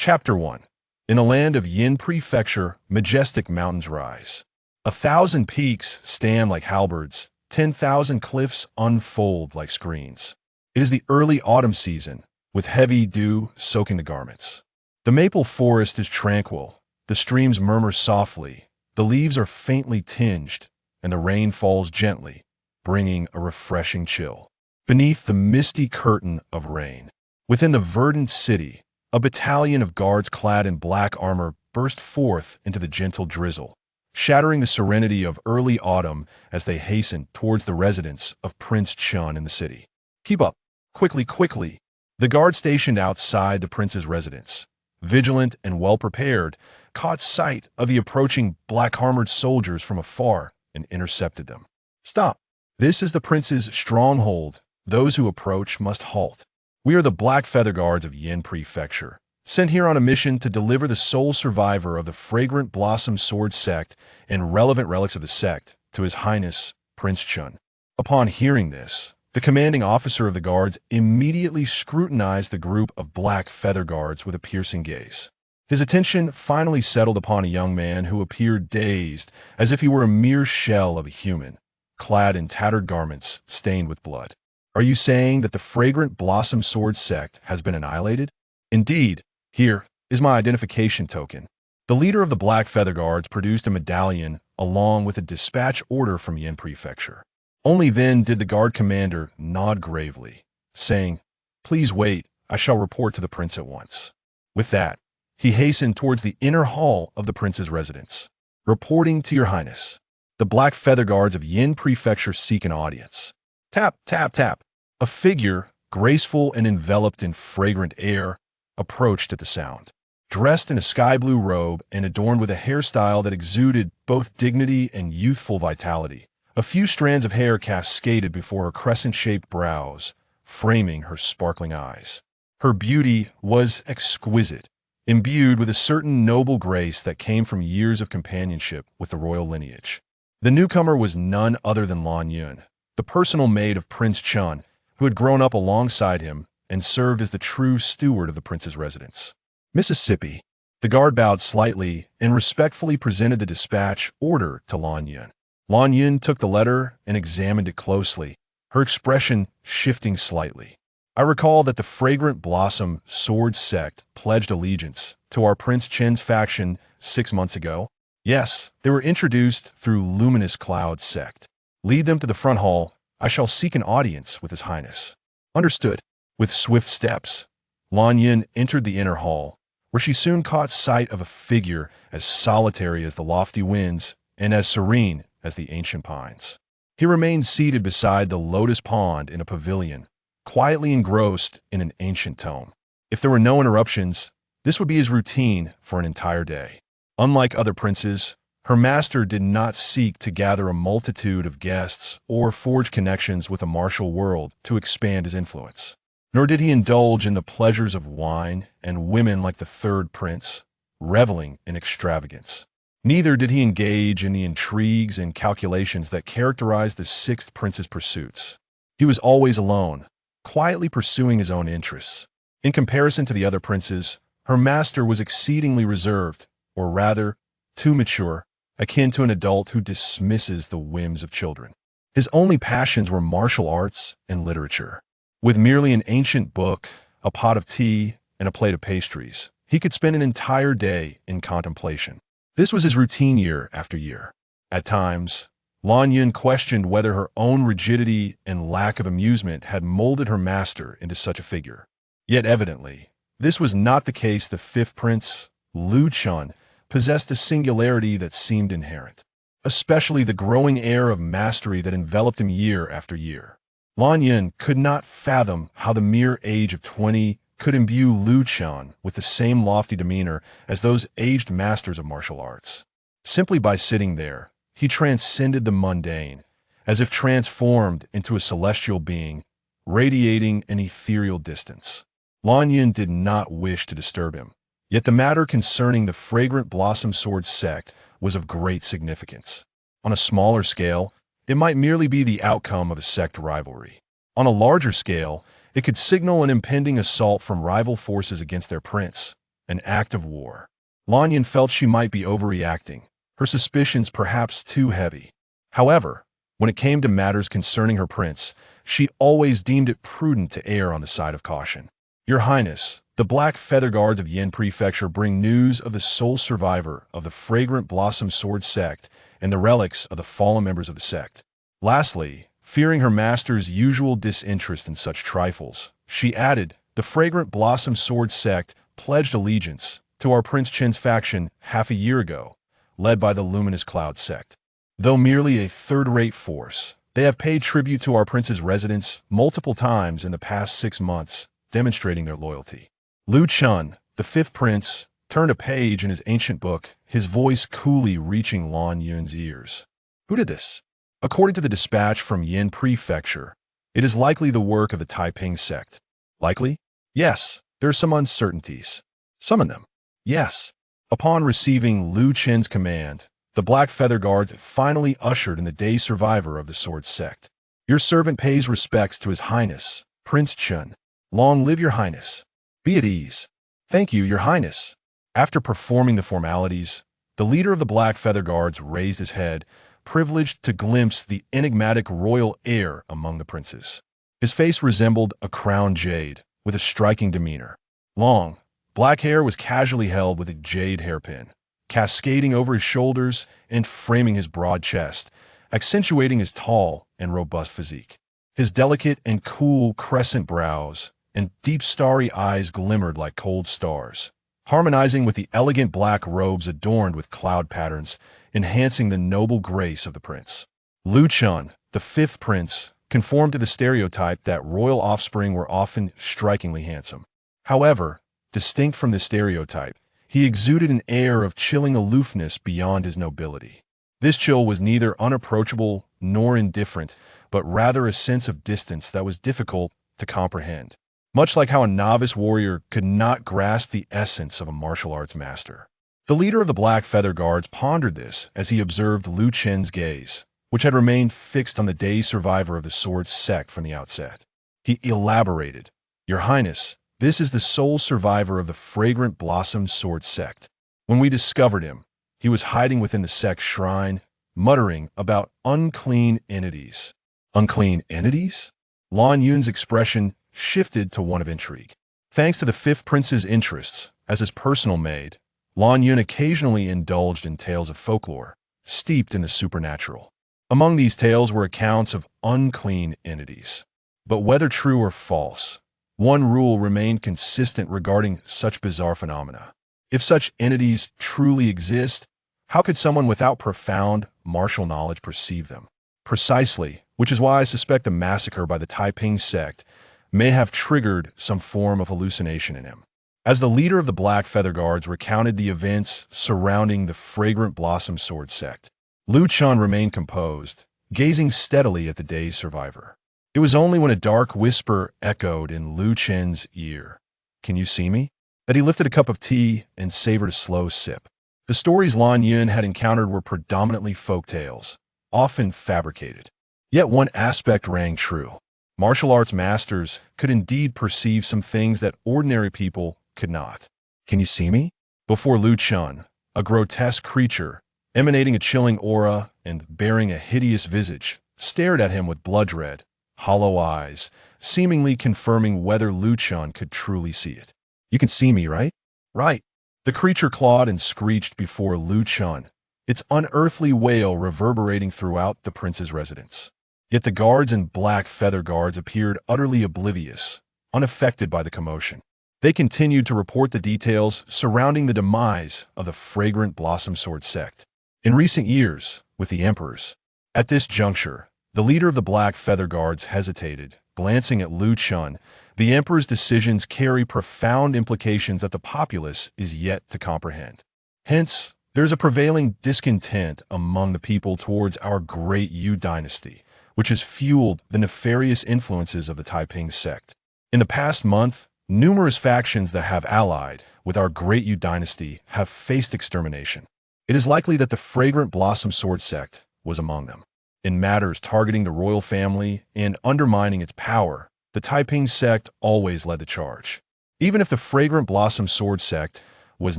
Chapter 1. In the land of Yin Prefecture, majestic mountains rise. 1,000 peaks stand like halberds, 10,000 cliffs unfold like screens. It is the early autumn season, with heavy dew soaking the garments. The maple forest is tranquil, the streams murmur softly, the leaves are faintly tinged, and the rain falls gently, bringing a refreshing chill. Beneath the misty curtain of rain, within the verdant city, a battalion of guards clad in black armor burst forth into the gentle drizzle, shattering the serenity of early autumn as they hasten towards the residence of Prince Chen in the city. Keep up! Quickly, quickly! The guard stationed outside the prince's residence, vigilant and well-prepared, caught sight of the approaching black-armored soldiers from afar and intercepted them. Stop! This is the prince's stronghold. Those who approach must halt. We are the Black Feather Guards of Yin Prefecture, sent here on a mission to deliver the sole survivor of the Fragrant Blossom Sword sect and relevant relics of the sect to His Highness, Prince Chen. Upon hearing this, the commanding officer of the guards immediately scrutinized the group of Black Feather Guards with a piercing gaze. His attention finally settled upon a young man who appeared dazed, as if he were a mere shell of a human, clad in tattered garments stained with blood. Are you saying that the Fragrant Blossom Sword sect has been annihilated? Indeed. Here is my identification token. The leader of the Black Feather Guards produced a medallion along with a dispatch order from Yin Prefecture. Only then did the guard commander nod gravely, saying, "Please wait, I shall report to the prince at once." With that, he hastened towards the inner hall of the prince's residence. "Reporting to your highness. The Black Feather Guards of Yin Prefecture seek an audience." Tap, tap, tap. A figure, graceful and enveloped in fragrant air, approached at the sound. Dressed in a sky-blue robe and adorned with a hairstyle that exuded both dignity and youthful vitality, a few strands of hair cascaded before her crescent-shaped brows, framing her sparkling eyes. Her beauty was exquisite, imbued with a certain noble grace that came from years of companionship with the royal lineage. The newcomer was none other than Lan Yun, the personal maid of Prince Chen, who had grown up alongside him and served as the true steward of the prince's residence. Mississippi. The guard bowed slightly and respectfully presented the dispatch order to Lan Yun. Lan Yun took the letter and examined it closely, her expression shifting slightly. "I recall that the Fragrant Blossom Sword sect pledged allegiance to our Prince Chen's faction 6 months ago. Yes, they were introduced through Luminous Cloud sect. Lead them to the front hall. I shall seek an audience with His Highness." Understood. With swift steps, Lan Yun entered the inner hall, where she soon caught sight of a figure as solitary as the lofty winds and as serene as the ancient pines. He remained seated beside the lotus pond in a pavilion, quietly engrossed in an ancient tome. If there were no interruptions, this would be his routine for an entire day. Unlike other princes, her master did not seek to gather a multitude of guests or forge connections with the martial world to expand his influence. Nor did he indulge in the pleasures of wine and women like the third prince, reveling in extravagance. Neither did he engage in the intrigues and calculations that characterized the sixth prince's pursuits. He was always alone, quietly pursuing his own interests. In comparison to the other princes, her master was exceedingly reserved, or rather, too mature, akin to an adult who dismisses the whims of children. His only passions were martial arts and literature. With merely an ancient book, a pot of tea, and a plate of pastries, he could spend an entire day in contemplation. This was his routine year after year. At times, Lan Yun questioned whether her own rigidity and lack of amusement had molded her master into such a figure. Yet evidently, this was not the case. The fifth prince, Lu Chen, possessed a singularity that seemed inherent, especially the growing air of mastery that enveloped him year after year. Lan Yun could not fathom how the mere age of 20 could imbue Lu Chen with the same lofty demeanor as those aged masters of martial arts. Simply by sitting there, he transcended the mundane, as if transformed into a celestial being, radiating an ethereal distance. Lan Yun did not wish to disturb him. Yet the matter concerning the Fragrant Blossom Sword sect was of great significance. On a smaller scale, it might merely be the outcome of a sect rivalry. On a larger scale, it could signal an impending assault from rival forces against their prince, an act of war. Lan Yin felt she might be overreacting, her suspicions perhaps too heavy. However, when it came to matters concerning her prince, she always deemed it prudent to err on the side of caution. Your Highness, the Black Feather Guards of Yin Prefecture bring news of the sole survivor of the Fragrant Blossom Sword sect and the relics of the fallen members of the sect. Lastly, fearing her master's usual disinterest in such trifles, she added, the Fragrant Blossom Sword sect pledged allegiance to our Prince Chen's faction half a year ago, led by the Luminous Cloud sect. Though merely a third-rate force, they have paid tribute to our prince's residence multiple times in the past 6 months, demonstrating their loyalty. Lu Chun, the fifth prince, turned a page in his ancient book, his voice coolly reaching Lan Yun's ears. Who did this? According to the dispatch from Yin Prefecture, it is likely the work of the Taiping sect. Likely? Yes, there are some uncertainties. Summon them. Yes. Upon receiving Lu Chen's command, the Black Feather Guards finally ushered in the day survivor of the Sword sect. Your servant pays respects to His Highness, Prince Chen. Long live Your Highness. Be at ease. Thank you, Your Highness. After performing the formalities, the leader of the Black Feather Guards raised his head, privileged to glimpse the enigmatic royal heir among the princes. His face resembled a crowned jade, with a striking demeanor. Long, black hair was casually held with a jade hairpin, cascading over his shoulders and framing his broad chest, accentuating his tall and robust physique. His delicate and cool crescent brows and deep starry eyes glimmered like cold stars, harmonizing with the elegant black robes adorned with cloud patterns, enhancing the noble grace of the prince. Lu Chun, the fifth prince, conformed to the stereotype that royal offspring were often strikingly handsome. However, distinct from this stereotype, he exuded an air of chilling aloofness beyond his nobility. This chill was neither unapproachable nor indifferent, but rather a sense of distance that was difficult to comprehend, much like how a novice warrior could not grasp the essence of a martial arts master. The leader of the Black Feather Guards pondered this as he observed Lu Chen's gaze, which had remained fixed on the day survivor of the Sword sect from the outset. He elaborated, Your Highness, this is the sole survivor of the Fragrant Blossom Sword sect. When we discovered him, he was hiding within the sect's shrine, muttering about unclean entities. Unclean entities? Lan Yun's expression shifted to one of intrigue. Thanks to the fifth prince's interests as his personal maid, Lan Yun occasionally indulged in tales of folklore, steeped in the supernatural. Among these tales were accounts of unclean entities. But whether true or false, one rule remained consistent regarding such bizarre phenomena. If such entities truly exist, how could someone without profound martial knowledge perceive them? Precisely, which is why I suspect the massacre by the Taiping sect may have triggered some form of hallucination in him. As the leader of the Black Feather Guards recounted the events surrounding the Fragrant Blossom Sword sect, Lu Chun remained composed, gazing steadily at the day's survivor. It was only when a dark whisper echoed in Lu Chen's ear, "Can you see me?" that he lifted a cup of tea and savored a slow sip. The stories Lan Yun had encountered were predominantly folk tales, often fabricated. Yet one aspect rang true. Martial arts masters could indeed perceive some things that ordinary people could not. "Can you see me?" Before Lu Chun, a grotesque creature, emanating a chilling aura and bearing a hideous visage, stared at him with blood-red, hollow eyes, seemingly confirming whether Lu Chun could truly see it. "You can see me, right?" "Right." The creature clawed and screeched before Lu Chun, its unearthly wail reverberating throughout the prince's residence. Yet the guards and Black Feather Guards appeared utterly oblivious, unaffected by the commotion. They continued to report the details surrounding the demise of the Fragrant Blossom Sword sect. In recent years, with the emperors. At this juncture, the leader of the Black Feather Guards hesitated, glancing at Lu Chun. The emperor's decisions carry profound implications that the populace is yet to comprehend. Hence, there's a prevailing discontent among the people towards our great Yu Dynasty, which has fueled the nefarious influences of the Taiping sect. In the past month, numerous factions that have allied with our great Yu Dynasty have faced extermination. It is likely that the Fragrant Blossom Sword sect was among them. In matters targeting the royal family and undermining its power, the Taiping sect always led the charge. Even if the Fragrant Blossom Sword sect was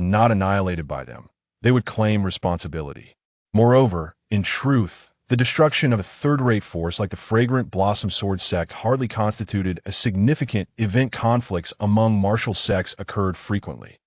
not annihilated by them. They would claim responsibility. Moreover, in truth, the destruction of a third-rate force like the fragrant Blossom Sword sect hardly constituted a significant event. Conflicts among martial sects occurred frequently.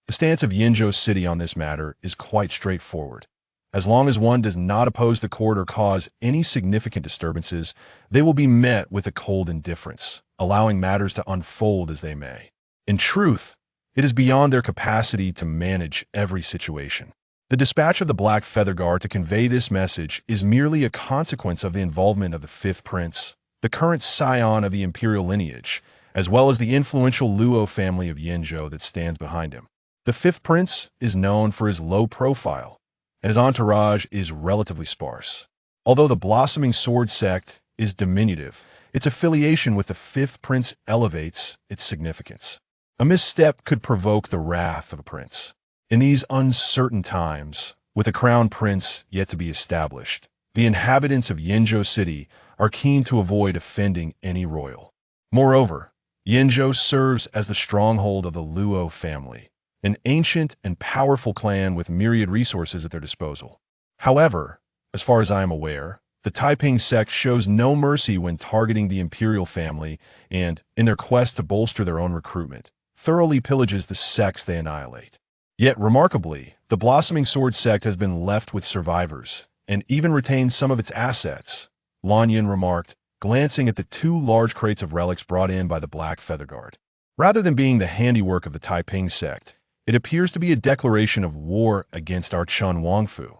The stance of Yinzhou City on this matter is quite straightforward. As long as one does not oppose the court or cause any significant disturbances, they will be met with a cold indifference, allowing matters to unfold as they may. In truth, it is beyond their capacity to manage every situation. The dispatch of the Black Feather Guard to convey this message is merely a consequence of the involvement of the fifth prince, the current scion of the imperial lineage, as well as the influential Luo family of Yinzhou that stands behind him. The fifth prince is known for his low profile, and his entourage is relatively sparse. Although the blossoming sword sect is diminutive, its affiliation with the fifth prince elevates its significance. A misstep could provoke the wrath of a prince. In these uncertain times, with a crown prince yet to be established, the inhabitants of Yinzhou City are keen to avoid offending any royal. Moreover, Yinzhou serves as the stronghold of the Luo family, an ancient and powerful clan with myriad resources at their disposal. However, as far as I am aware, the Taiping sect shows no mercy when targeting the imperial family and, in their quest to bolster their own recruitment, thoroughly pillages the sects they annihilate. Yet, remarkably, the blossoming sword sect has been left with survivors, and even retains some of its assets, Lan Yun remarked, glancing at the two large crates of relics brought in by the Black Feather Guard. Rather than being the handiwork of the Taiping sect, it appears to be a declaration of war against our Chen Wangfu,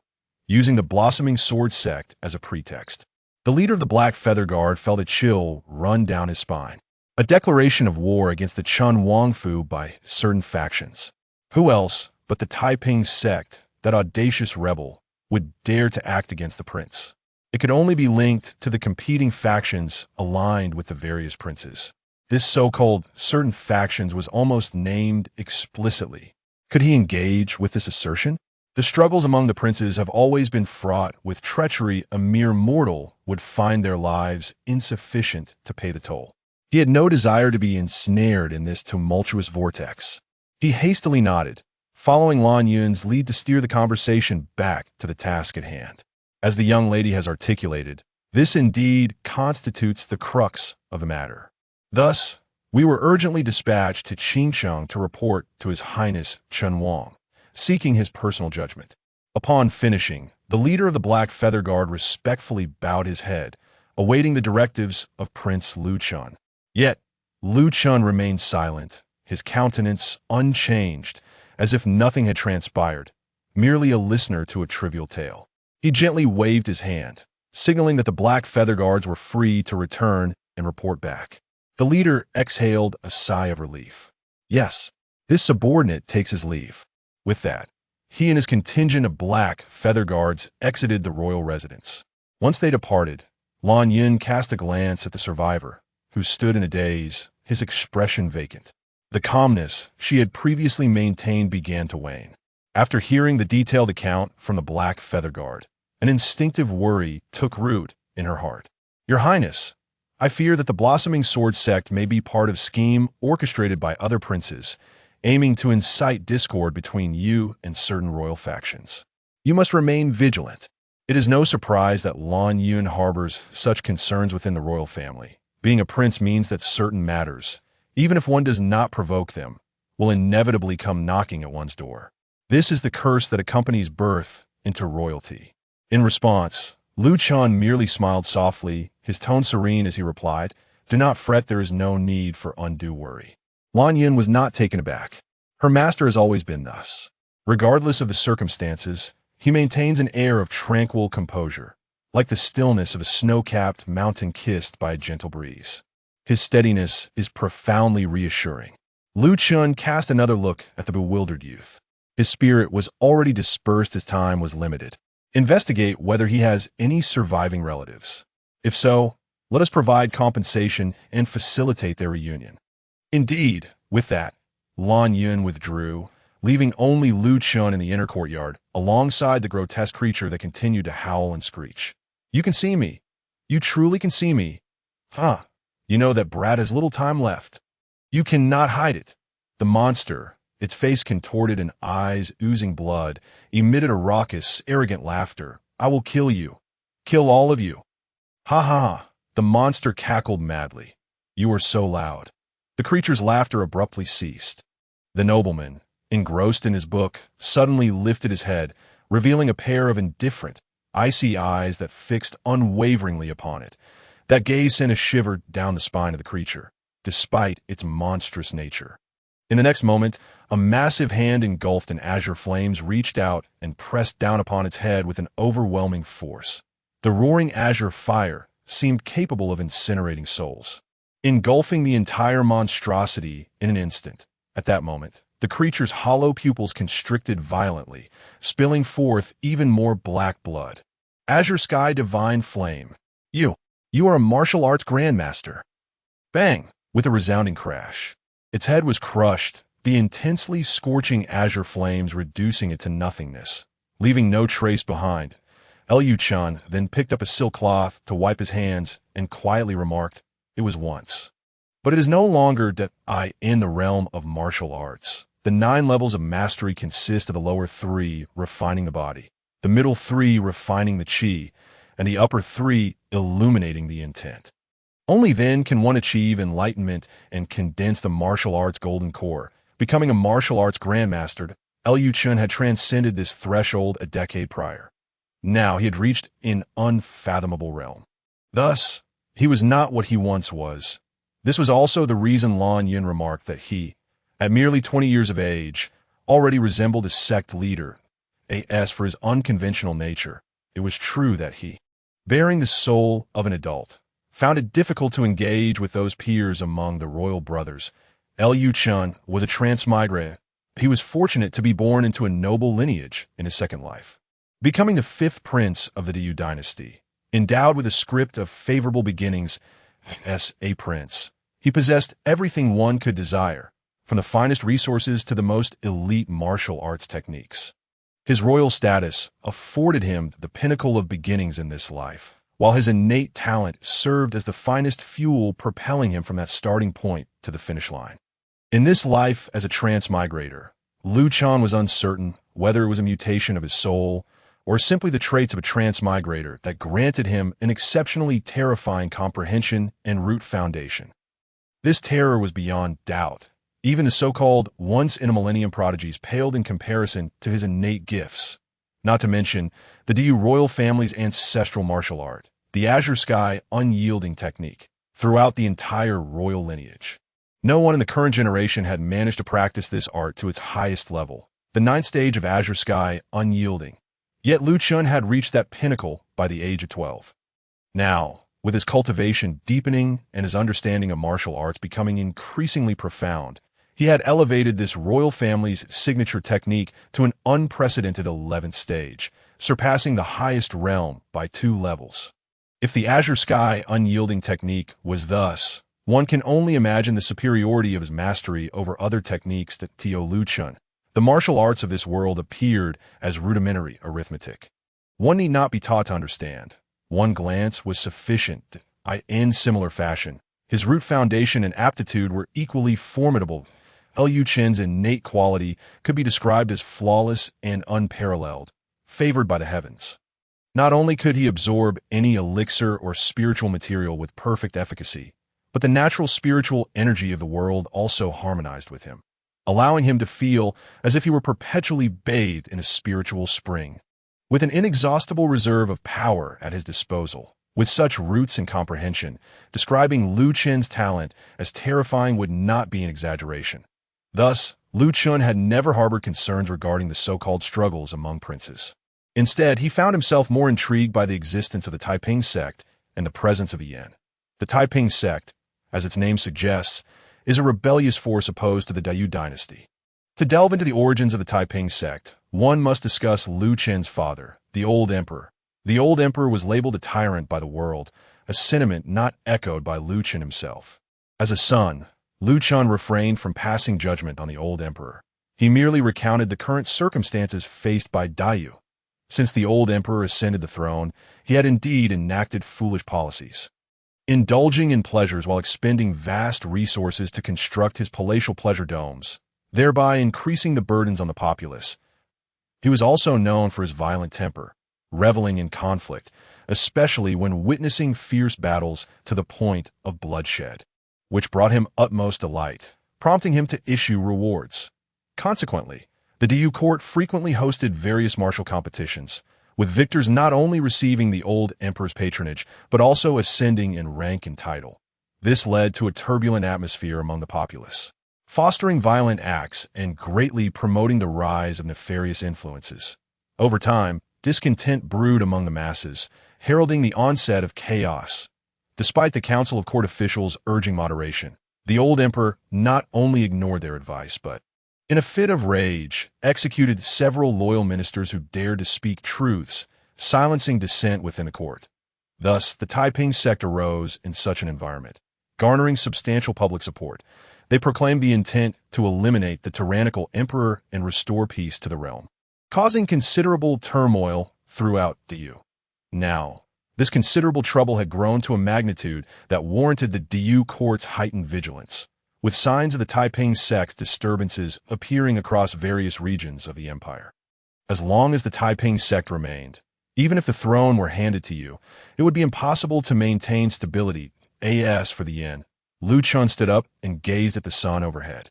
using the blossoming sword sect as a pretext. The leader of the Black Feather Guard felt a chill run down his spine. A declaration of war against the Chen Wangfu by certain factions. Who else but the Taiping sect, that audacious rebel, would dare to act against the prince? It could only be linked to the competing factions aligned with the various princes. This so-called certain factions was almost named explicitly. Could he engage with this assertion? The struggles among the princes have always been fraught with treachery. A mere mortal would find their lives insufficient to pay the toll. He had no desire to be ensnared in this tumultuous vortex. He hastily nodded, following Lan Yun's lead to steer the conversation back to the task at hand. As the young lady has articulated, this indeed constitutes the crux of the matter. Thus, we were urgently dispatched to Qing to report to His Highness Chen Wang, seeking his personal judgment. Upon finishing, the leader of the Black Feather Guard respectfully bowed his head, awaiting the directives of Prince Lu Chun. Yet, Lu Chun remained silent, his countenance unchanged, as if nothing had transpired, merely a listener to a trivial tale. He gently waved his hand, signaling that the Black Feather Guards were free to return and report back. The leader exhaled a sigh of relief. Yes, this subordinate takes his leave. With that, he and his contingent of Black Feather Guards exited the royal residence. Once they departed, Lan Yun cast a glance at the survivor, who stood in a daze, his expression vacant. The calmness she had previously maintained began to wane. After hearing the detailed account from the Black Feather Guard, an instinctive worry took root in her heart. Your Highness, I fear that the blossoming sword sect may be part of scheme orchestrated by other princes, aiming to incite discord between you and certain royal factions. You must remain vigilant. It is no surprise that Lan Yun harbors such concerns within the royal family. Being a prince means that certain matters, even if one does not provoke them, will inevitably come knocking at one's door. This is the curse that accompanies birth into royalty. In response, Lu Chun merely smiled softly, his tone serene as he replied, "Do not fret, there is no need for undue worry." Lan Yun was not taken aback. Her master has always been thus. Regardless of the circumstances, he maintains an air of tranquil composure, like the stillness of a snow-capped mountain kissed by a gentle breeze. His steadiness is profoundly reassuring. Lu Chun cast another look at the bewildered youth. His spirit was already dispersed as time was limited. Investigate whether he has any surviving relatives. If so, let us provide compensation and facilitate their reunion. Indeed, with that, Lan Yun withdrew, leaving only Lu Chun in the inner courtyard, alongside the grotesque creature that continued to howl and screech. You can see me. You truly can see me. Huh. You know that Brad has little time left. You cannot hide it. The monster its face contorted and eyes oozing blood, emitted a raucous, arrogant laughter. "I will kill you. Kill all of you." "Ha ha ha!" The monster cackled madly. "You are so loud." The creature's laughter abruptly ceased. The nobleman, engrossed in his book, suddenly lifted his head, revealing a pair of indifferent, icy eyes that fixed unwaveringly upon it. That gaze sent a shiver down the spine of the creature, despite its monstrous nature. In the next moment, a massive hand engulfed in azure flames reached out and pressed down upon its head with an overwhelming force. The roaring azure fire seemed capable of incinerating souls, engulfing the entire monstrosity in an instant. At that moment, the creature's hollow pupils constricted violently, spilling forth even more black blood. "Azure Sky Divine Flame. You are a martial arts grandmaster." Bang! With a resounding crash. Its head was crushed, the intensely scorching azure flames reducing it to nothingness, leaving no trace behind. Chen then picked up a silk cloth to wipe his hands and quietly remarked, "It was once. But it is no longer that I in the realm of martial arts. The 9 levels of mastery consist of the lower 3 refining the body, the middle 3 refining the qi, and the upper 3 illuminating the intent. Only then can one achieve enlightenment and condense the martial arts golden core. Becoming a martial arts grandmaster, Chen had transcended this threshold a decade prior. Now he had reached an unfathomable realm. Thus, he was not what he once was. This was also the reason Lan Yin remarked that he, at merely 20 years of age, already resembled a sect leader. As for his unconventional nature, it was true that he, bearing the soul of an adult, found it difficult to engage with those peers among the royal brothers. Chen was a transmigrator. He was fortunate to be born into a noble lineage in his second life, becoming the 5th prince of the Yu Dynasty. Endowed with a script of favorable beginnings as a prince, he possessed everything one could desire, from the finest resources to the most elite martial arts techniques. His royal status afforded him the pinnacle of beginnings in this life, while his innate talent served as the finest fuel propelling him from that starting point to the finish line. In this life as a transmigrator, Chen was uncertain whether it was a mutation of his soul or simply the traits of a transmigrator that granted him an exceptionally terrifying comprehension and root foundation. This terror was beyond doubt. Even the so-called once-in-a-millennium prodigies paled in comparison to his innate gifts. Not to mention the Du royal family's ancestral martial art, the Azure Sky unyielding technique, throughout the entire royal lineage. No one in the current generation had managed to practice this art to its highest level, the 9th stage of Azure Sky unyielding. Yet Chen had reached that pinnacle by the age of 12. Now, with his cultivation deepening and his understanding of martial arts becoming increasingly profound, he had elevated this royal family's signature technique to an unprecedented 11th stage, surpassing the highest realm by 2 levels. If the Azure Sky unyielding technique was thus, one can only imagine the superiority of his mastery over other techniques to Chen. The martial arts of this world appeared as rudimentary arithmetic. One need not be taught to understand. One glance was sufficient. In similar fashion, his root foundation and aptitude were equally formidable. Chen's innate quality could be described as flawless and unparalleled, favored by the heavens. Not only could he absorb any elixir or spiritual material with perfect efficacy, but the natural spiritual energy of the world also harmonized with him, allowing him to feel as if he were perpetually bathed in a spiritual spring. With an inexhaustible reserve of power at his disposal, with such roots and comprehension, describing Chen's talent as terrifying would not be an exaggeration. Thus, Chen had never harbored concerns regarding the so-called struggles among princes. Instead, he found himself more intrigued by the existence of the Taiping sect and the presence of Yan. The Taiping sect, as its name suggests, is a rebellious force opposed to the Yu Dynasty. To delve into the origins of the Taiping sect, one must discuss Chen's father, the Old Emperor. The Old Emperor was labeled a tyrant by the world, a sentiment not echoed by Chen himself. As a son, Chen refrained from passing judgment on the Old Emperor. He merely recounted the current circumstances faced by Yu. Since the Old Emperor ascended the throne, he had indeed enacted foolish policies. Indulging in pleasures while expending vast resources to construct his palatial pleasure domes, thereby increasing the burdens on the populace. He was also known for his violent temper, reveling in conflict, especially when witnessing fierce battles to the point of bloodshed, which brought him utmost delight, prompting him to issue rewards. Consequently, the Diyu court frequently hosted various martial competitions, with victors not only receiving the old emperor's patronage, but also ascending in rank and title. This led to a turbulent atmosphere among the populace, fostering violent acts and greatly promoting the rise of nefarious influences. Over time, discontent brewed among the masses, heralding the onset of chaos. Despite the council of court officials urging moderation, the old emperor not only ignored their advice, but, in a fit of rage, executed several loyal ministers who dared to speak truths, silencing dissent within the court. Thus, the Taiping sect arose in such an environment, garnering substantial public support. They proclaimed the intent to eliminate the tyrannical emperor and restore peace to the realm, causing considerable turmoil throughout Diyu. Now, this considerable trouble had grown to a magnitude that warranted the Diyu court's heightened vigilance, with signs of the Taiping sect's disturbances appearing across various regions of the empire. As long as the Taiping sect remained, even if the throne were handed to you, it would be impossible to maintain stability. As for the yin, Lu Chen stood up and gazed at the sun overhead.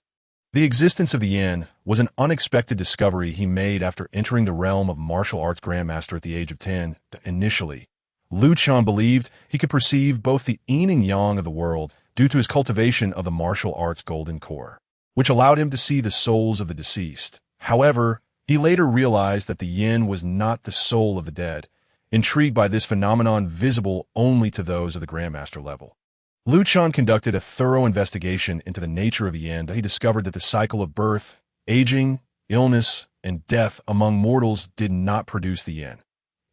The existence of the yin was an unexpected discovery he made after entering the realm of martial arts grandmaster at the age of 10. Initially, Lu Chen believed he could perceive both the yin and yang of the world due to his cultivation of the martial arts golden core, which allowed him to see the souls of the deceased. However, he later realized that the yin was not the soul of the dead, intrigued by this phenomenon visible only to those of the grandmaster level. Lu Chen conducted a thorough investigation into the nature of the yin. He discovered that the cycle of birth, aging, illness, and death among mortals did not produce the yin,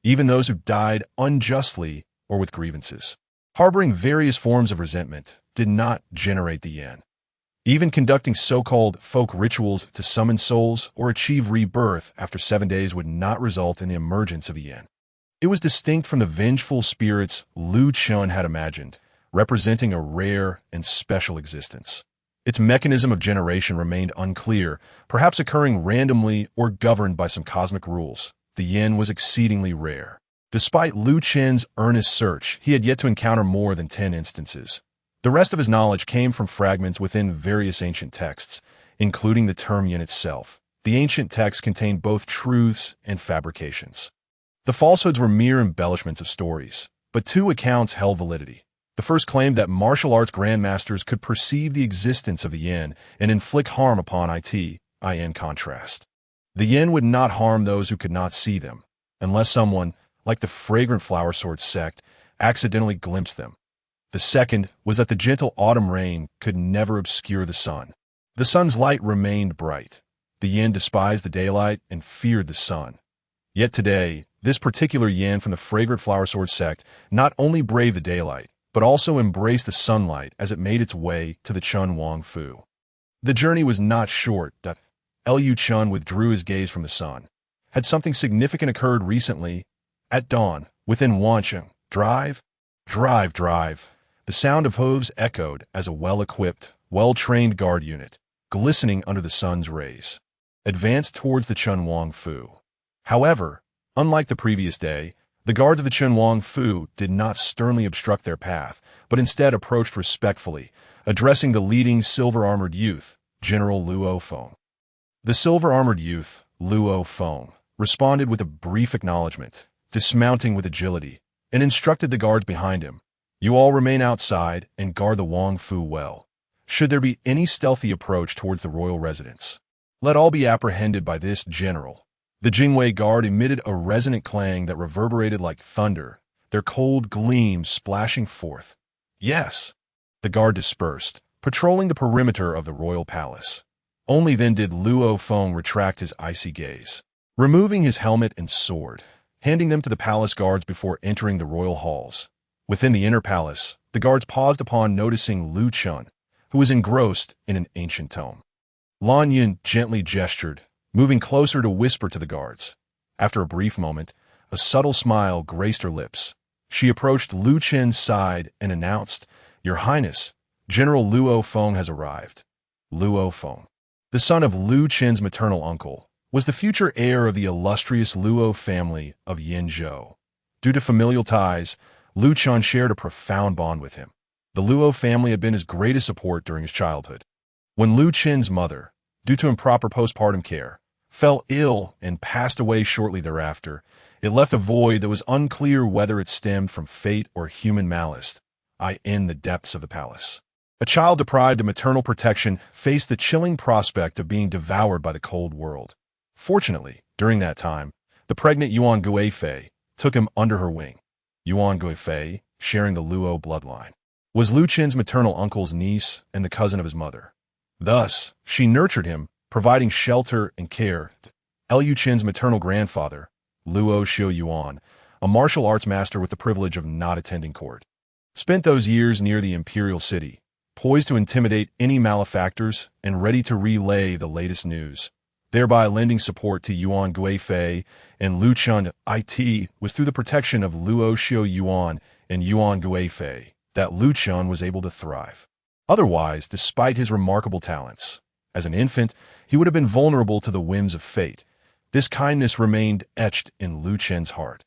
even those who died unjustly or with grievances, harboring various forms of resentment, did not generate the yin. Even conducting so-called folk rituals to summon souls or achieve rebirth after 7 days would not result in the emergence of the yin. It was distinct from the vengeful spirits Lu Chen had imagined, representing a rare and special existence. Its mechanism of generation remained unclear, perhaps occurring randomly or governed by some cosmic rules. The yin was exceedingly rare. Despite Lu Chen's earnest search, he had yet to encounter more than 10 instances. The rest of his knowledge came from fragments within various ancient texts, including the term yin itself. The ancient texts contained both truths and fabrications. The falsehoods were mere embellishments of stories, but 2 accounts held validity. The first claimed that martial arts grandmasters could perceive the existence of the yin and inflict harm upon it. In contrast, the yin would not harm those who could not see them, unless someone, like the fragrant flower sword sect, accidentally glimpsed them. The second was that the gentle autumn rain could never obscure the sun. The sun's light remained bright. The yin despised the daylight and feared the sun. Yet today, this particular yin from the fragrant flower sword sect not only braved the daylight, but also embraced the sunlight as it made its way to the Chun Wang Fu. The journey was not short. Lu Chen withdrew his gaze from the sun. Had something significant occurred recently? At dawn, within Wancheng, drive. The sound of hooves echoed as a well-equipped, well-trained guard unit, glistening under the sun's rays, advanced towards the Chun Wang Fu. However, unlike the previous day, the guards of the Chun Wang Fu did not sternly obstruct their path, but instead approached respectfully, addressing the leading silver-armored youth, General Luo Feng. The silver-armored youth, Luo Feng, responded with a brief acknowledgement, dismounting with agility, and instructed the guards behind him, "You all remain outside and guard the Wang Fu well. Should there be any stealthy approach towards the royal residence, let all be apprehended by this general." The Jingwei guard emitted a resonant clang that reverberated like thunder, their cold gleams splashing forth. Yes. The guard dispersed, patrolling the perimeter of the royal palace. Only then did Luo Feng retract his icy gaze, removing his helmet and sword, handing them to the palace guards before entering the royal halls. Within the inner palace, the guards paused upon noticing Lu Chen, who was engrossed in an ancient tome. Lan Yin gently gestured, moving closer to whisper to the guards. After a brief moment, a subtle smile graced her lips. She approached Lu Chen's side and announced, "Your Highness, General Luo Feng has arrived." Luo Feng. The the son of Lu Chen's maternal uncle, was the future heir of the illustrious Luo family of Yinzhou. Due to familial ties, Lu Chen shared a profound bond with him. The Luo family had been his greatest support during his childhood. When Lu Chen's mother, due to improper postpartum care, fell ill and passed away shortly thereafter, it left a void that was unclear whether it stemmed from fate or human malice, in the depths of the palace. A child deprived of maternal protection faced the chilling prospect of being devoured by the cold world. Fortunately, during that time, the pregnant Yuan Guifei took him under her wing. Yuan Guifei, sharing the Luo bloodline, was Lu Chen's maternal uncle's niece and the cousin of his mother. Thus, she nurtured him, providing shelter and care. Lu Chen's maternal grandfather, Luo Xiu Yuan, a martial arts master with the privilege of not attending court, spent those years near the imperial city, poised to intimidate any malefactors and ready to relay the latest news, thereby lending support to Yuan Guifei and Lu Chen. It was through the protection of Luo Xiu Yuan and Yuan Guifei that Lu Chen was able to thrive. Otherwise, despite his remarkable talents, as an infant, he would have been vulnerable to the whims of fate. This kindness remained etched in Lu Chen's heart.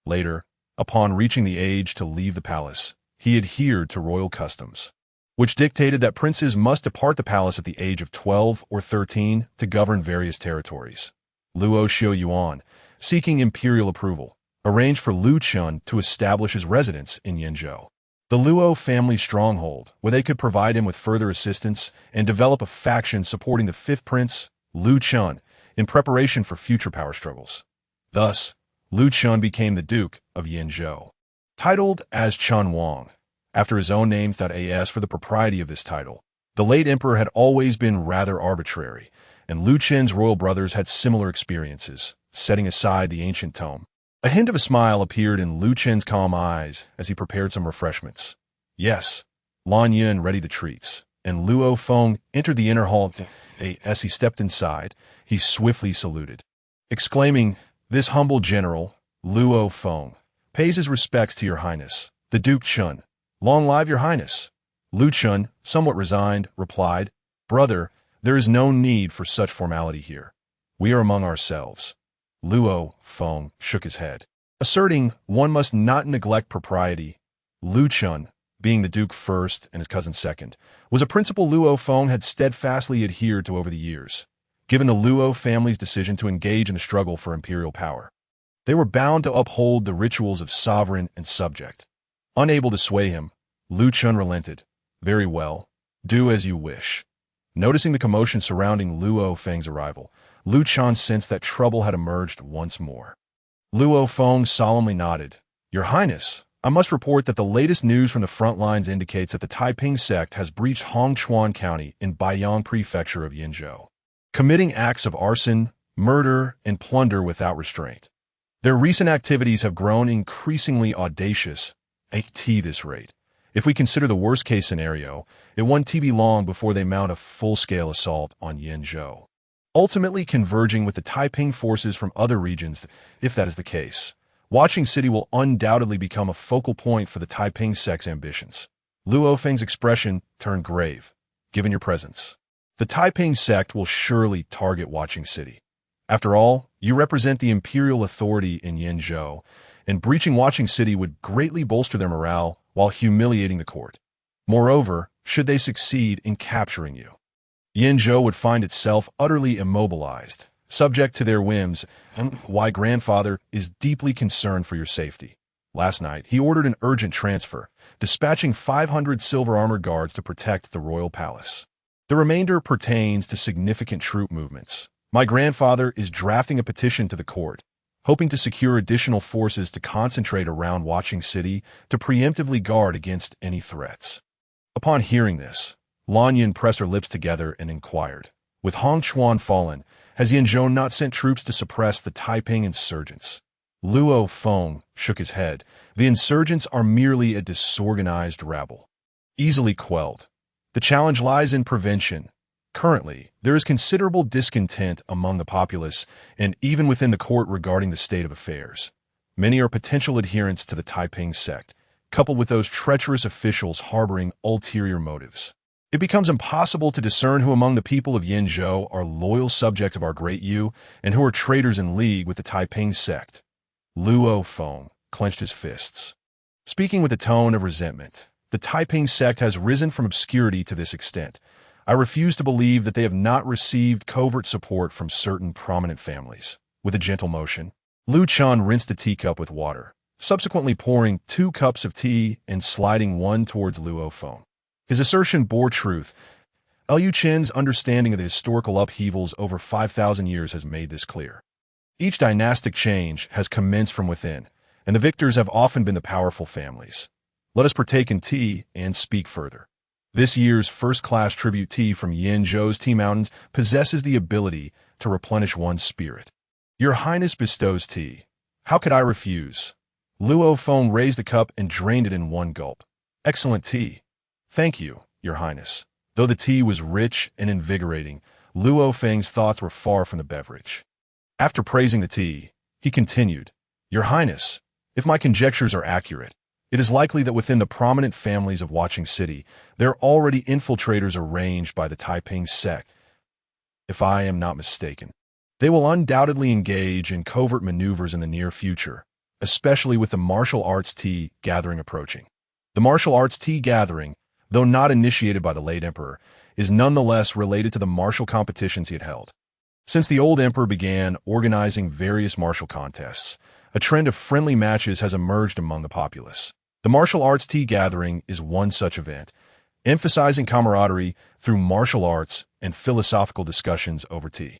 Later, upon reaching the age to leave the palace, he adhered to royal customs, which dictated that princes must depart the palace at the age of 12 or 13 to govern various territories. Luo Xiu Yuan, seeking imperial approval, arranged for Lu Chen to establish his residence in Yinzhou, the Luo family stronghold, where they could provide him with further assistance and develop a faction supporting the fifth prince, Lu Chen, in preparation for future power struggles. Thus, Lu Chen became the Duke of Yinzhou. Titled as Chen Wang, after his own name. As for the propriety of this title, the late emperor had always been rather arbitrary, and Lu Chen's royal brothers had similar experiences, setting aside the ancient tome. A hint of a smile appeared in Lu Chen's calm eyes as he prepared some refreshments. Yes, Lan Yun readied the treats, and Luo Feng entered the inner hall. As he stepped inside, he swiftly saluted, exclaiming, "This humble general, Luo Feng, pays his respects to your highness, the Duke Chen. Long live your highness." Lu Chen, somewhat resigned, replied, "Brother, there is no need for such formality here. We are among ourselves." Luo Feng shook his head, asserting one must not neglect propriety. Lu Chen, being the duke first and his cousin second, was a principle Luo Feng had steadfastly adhered to over the years. Given the Luo family's decision to engage in the struggle for imperial power, they were bound to uphold the rituals of sovereign and subject. Unable to sway him, Lu Chen relented. "Very well, do as you wish." Noticing the commotion surrounding Luo Feng's arrival, Lu Chen sensed that trouble had emerged once more. Luo Feng solemnly nodded. "Your Highness, I must report that the latest news from the front lines indicates that the Taiping sect has breached Hongchuan County in Baiyang Prefecture of Yinzhou, committing acts of arson, murder, and plunder without restraint. Their recent activities have grown increasingly audacious at this rate. If we consider the worst-case scenario, it won't be long before they mount a full-scale assault on Yinzhou, ultimately converging with the Taiping forces from other regions. If that is the case, Watching City will undoubtedly become a focal point for the Taiping sect's ambitions." Luo Feng's expression turned grave. "Given your presence, the Taiping sect will surely target Watching City. After all, you represent the imperial authority in Yinzhou, and breaching Watching City would greatly bolster their morale while humiliating the court. Moreover, should they succeed in capturing you, Yinzhou would find itself utterly immobilized, subject to their whims, and why grandfather is deeply concerned for your safety. Last night, he ordered an urgent transfer, dispatching 500 silver armored guards to protect the royal palace. The remainder pertains to significant troop movements. My grandfather is drafting a petition to the court, hoping to secure additional forces to concentrate around Watching City to preemptively guard against any threats." Upon hearing this, Lan Yun pressed her lips together and inquired, "With Hongchuan fallen, has Yinzhou not sent troops to suppress the Taiping insurgents?" Luo Feng shook his head. "The insurgents are merely a disorganized rabble, easily quelled. The challenge lies in prevention. Currently, there is considerable discontent among the populace and even within the court regarding the state of affairs. Many are potential adherents to the Taiping sect, coupled with those treacherous officials harboring ulterior motives. It becomes impossible to discern who among the people of Yinzhou are loyal subjects of our great Yu and who are traitors in league with the Taiping sect. Luo Feng clenched his fists. Speaking with a tone of resentment, the Taiping sect has risen from obscurity to this extent. I refuse to believe that they have not received covert support from certain prominent families. With a gentle motion, Lu Chen rinsed a teacup with water, subsequently pouring 2 cups of tea and sliding one towards Luo Feng. His assertion bore truth. Liu Chen's understanding of the historical upheavals over 5,000 years has made this clear. Each dynastic change has commenced from within, and the victors have often been the powerful families. Let us partake in tea and speak further. This year's first-class tribute tea from Yinzhou's Tea Mountains possesses the ability to replenish one's spirit. Your Highness bestows tea. How could I refuse? Luo Feng raised the cup and drained it in one gulp. Excellent tea. Thank you, Your Highness. Though the tea was rich and invigorating, Luo Feng's thoughts were far from the beverage. After praising the tea, he continued, Your Highness, if my conjectures are accurate, it is likely that within the prominent families of Watching City, there are already infiltrators arranged by the Taiping sect. If I am not mistaken, they will undoubtedly engage in covert maneuvers in the near future, especially with the martial arts tea gathering approaching. The martial arts tea gathering, though not initiated by the late emperor, is nonetheless related to the martial competitions he had held. Since the old emperor began organizing various martial contests, a trend of friendly matches has emerged among the populace. The martial arts tea gathering is one such event, emphasizing camaraderie through martial arts and philosophical discussions over tea.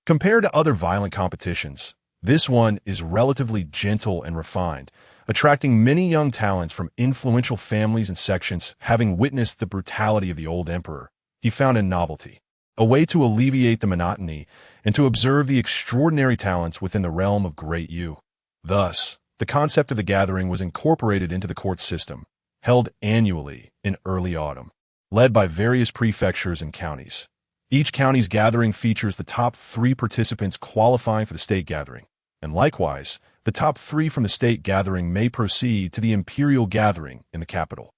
Compared to other violent competitions, this one is relatively gentle and refined, attracting many young talents from influential families and sections. Having witnessed the brutality of the old emperor, he found a novelty, a way to alleviate the monotony and to observe the extraordinary talents within the realm of Great Yu. Thus, the concept of the gathering was incorporated into the court system, held annually in early autumn, led by various prefectures and counties. Each county's gathering features the top 3 participants qualifying for the state gathering, and likewise, the top 3 from the state gathering may proceed to the imperial gathering in the capital.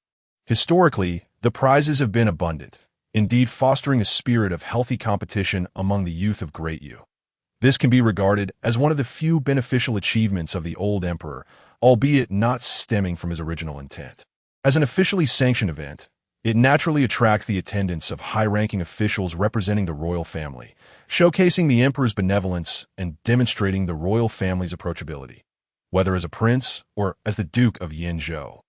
Historically, the prizes have been abundant, indeed fostering a spirit of healthy competition among the youth of Great Yu. This can be regarded as one of the few beneficial achievements of the old emperor, albeit not stemming from his original intent. As an officially sanctioned event, it naturally attracts the attendance of high-ranking officials representing the royal family, showcasing the emperor's benevolence and demonstrating the royal family's approachability, whether as a prince or as the Duke of Yinzhou.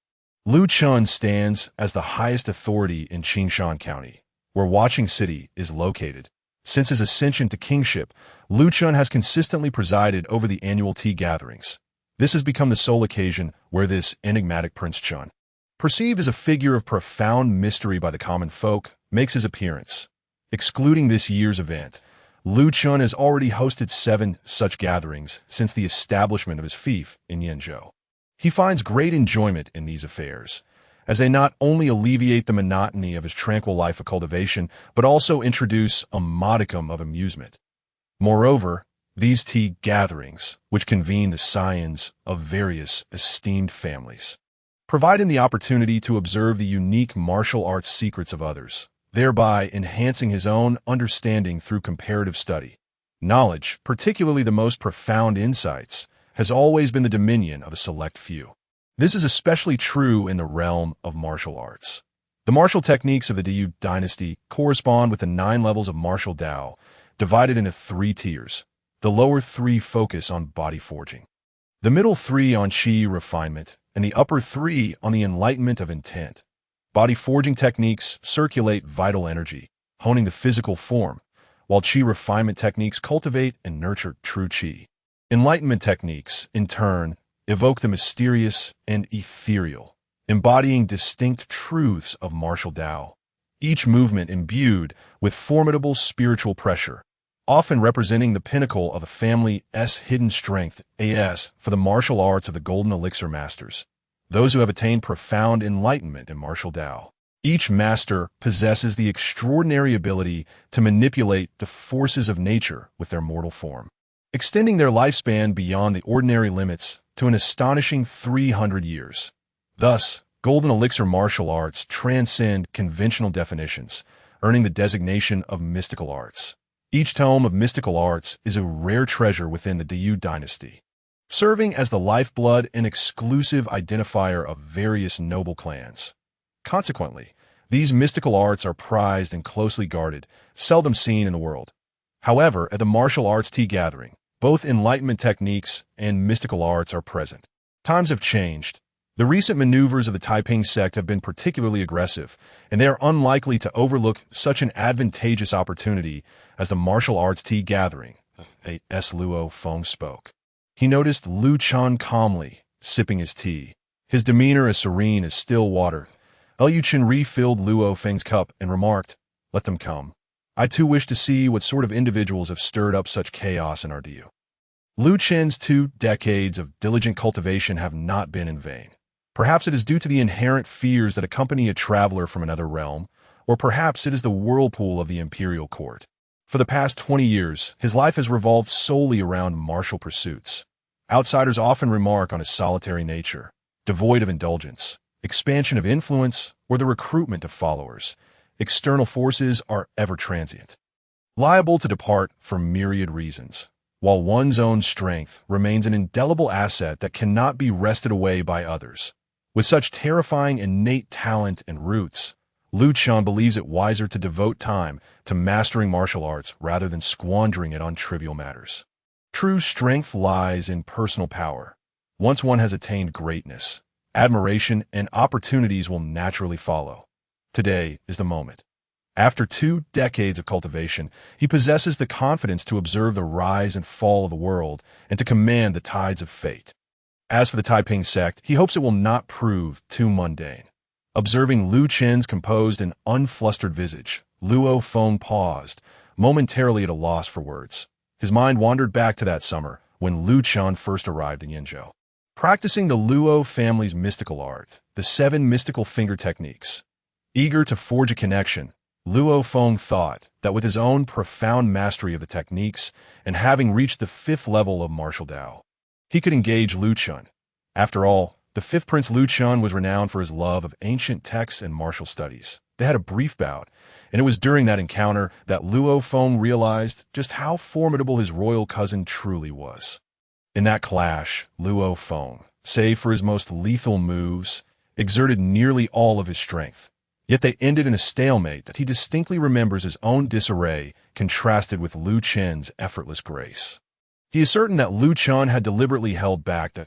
Lu Chen stands as the highest authority in Qingshan County, where Watching City is located. Since his ascension to kingship, Lu Chen has consistently presided over the annual tea gatherings. This has become the sole occasion where this enigmatic Prince Chen, perceived as a figure of profound mystery by the common folk, makes his appearance. Excluding this year's event, Lu Chen has already hosted 7 such gatherings since the establishment of his fief in Yinzhou. He finds great enjoyment in these affairs, as they not only alleviate the monotony of his tranquil life of cultivation, but also introduce a modicum of amusement. Moreover, these tea gatherings, which convene the scions of various esteemed families, provide him the opportunity to observe the unique martial arts secrets of others, thereby enhancing his own understanding through comparative study. Knowledge, particularly the most profound insights, has always been the dominion of a select few. This is especially true in the realm of martial arts. The martial techniques of the Yu Dynasty correspond with the 9 levels of martial Tao, divided into 3 tiers. The lower 3 focus on body forging, the middle 3 on Qi refinement, and the upper 3 on the enlightenment of intent. Body forging techniques circulate vital energy, honing the physical form, while Qi refinement techniques cultivate and nurture true Qi. Enlightenment techniques, in turn, evoke the mysterious and ethereal, embodying distinct truths of martial Tao, each movement imbued with formidable spiritual pressure, often representing the pinnacle of a family's hidden strength. As for the martial arts of the Golden Elixir Masters, those who have attained profound enlightenment in martial Tao, each master possesses the extraordinary ability to manipulate the forces of nature with their mortal form, extending their lifespan beyond the ordinary limits to an astonishing 300 years. Thus, Golden Elixir martial arts transcend conventional definitions, earning the designation of mystical arts. Each tome of mystical arts is a rare treasure within the Yu Dynasty, serving as the lifeblood and exclusive identifier of various noble clans. Consequently, these mystical arts are prized and closely guarded, seldom seen in the world. However, at the martial arts tea gathering, both enlightenment techniques and mystical arts are present. Times have changed. The recent maneuvers of the Taiping sect have been particularly aggressive, and they are unlikely to overlook such an advantageous opportunity as the martial arts tea gathering. Luo Feng spoke. He noticed Lu Chen calmly sipping his tea, his demeanor as serene as still water. Liu Chen refilled Luo Feng's cup and remarked, "Let them come. I too wish to see what sort of individuals have stirred up such chaos in our Diu." Lu Chen's 2 decades of diligent cultivation have not been in vain. Perhaps it is due to the inherent fears that accompany a traveler from another realm, or perhaps it is the whirlpool of the imperial court. For the past 20 years, his life has revolved solely around martial pursuits. Outsiders often remark on his solitary nature, devoid of indulgence, expansion of influence, or the recruitment of followers. External forces are ever transient, liable to depart for myriad reasons, while one's own strength remains an indelible asset that cannot be wrested away by others. With such terrifying innate talent and roots, Lu Chen believes it wiser to devote time to mastering martial arts rather than squandering it on trivial matters. True strength lies in personal power. Once one has attained greatness, admiration and opportunities will naturally follow. Today is the moment. After 2 decades of cultivation, he possesses the confidence to observe the rise and fall of the world and to command the tides of fate. As for the Taiping sect, he hopes it will not prove too mundane. Observing Lu Chen's composed and unflustered visage, Luo Feng paused, momentarily at a loss for words. His mind wandered back to that summer when Lu Chen first arrived in Yinzhou. Practicing the Luo family's mystical art, the 7 mystical finger techniques. Eager to forge a connection, Luo Feng thought that with his own profound mastery of the techniques and having reached the 5th level of martial Dao, he could engage Lu Chen. After all, the 5th Prince Lu Chen was renowned for his love of ancient texts and martial studies. They had a brief bout, and it was during that encounter that Luo Feng realized just how formidable his royal cousin truly was. In that clash, Luo Feng, save for his most lethal moves, exerted nearly all of his strength. Yet they ended in a stalemate that he distinctly remembers his own disarray contrasted with Lu Chen's effortless grace. He is certain that Lu Chen had deliberately held back the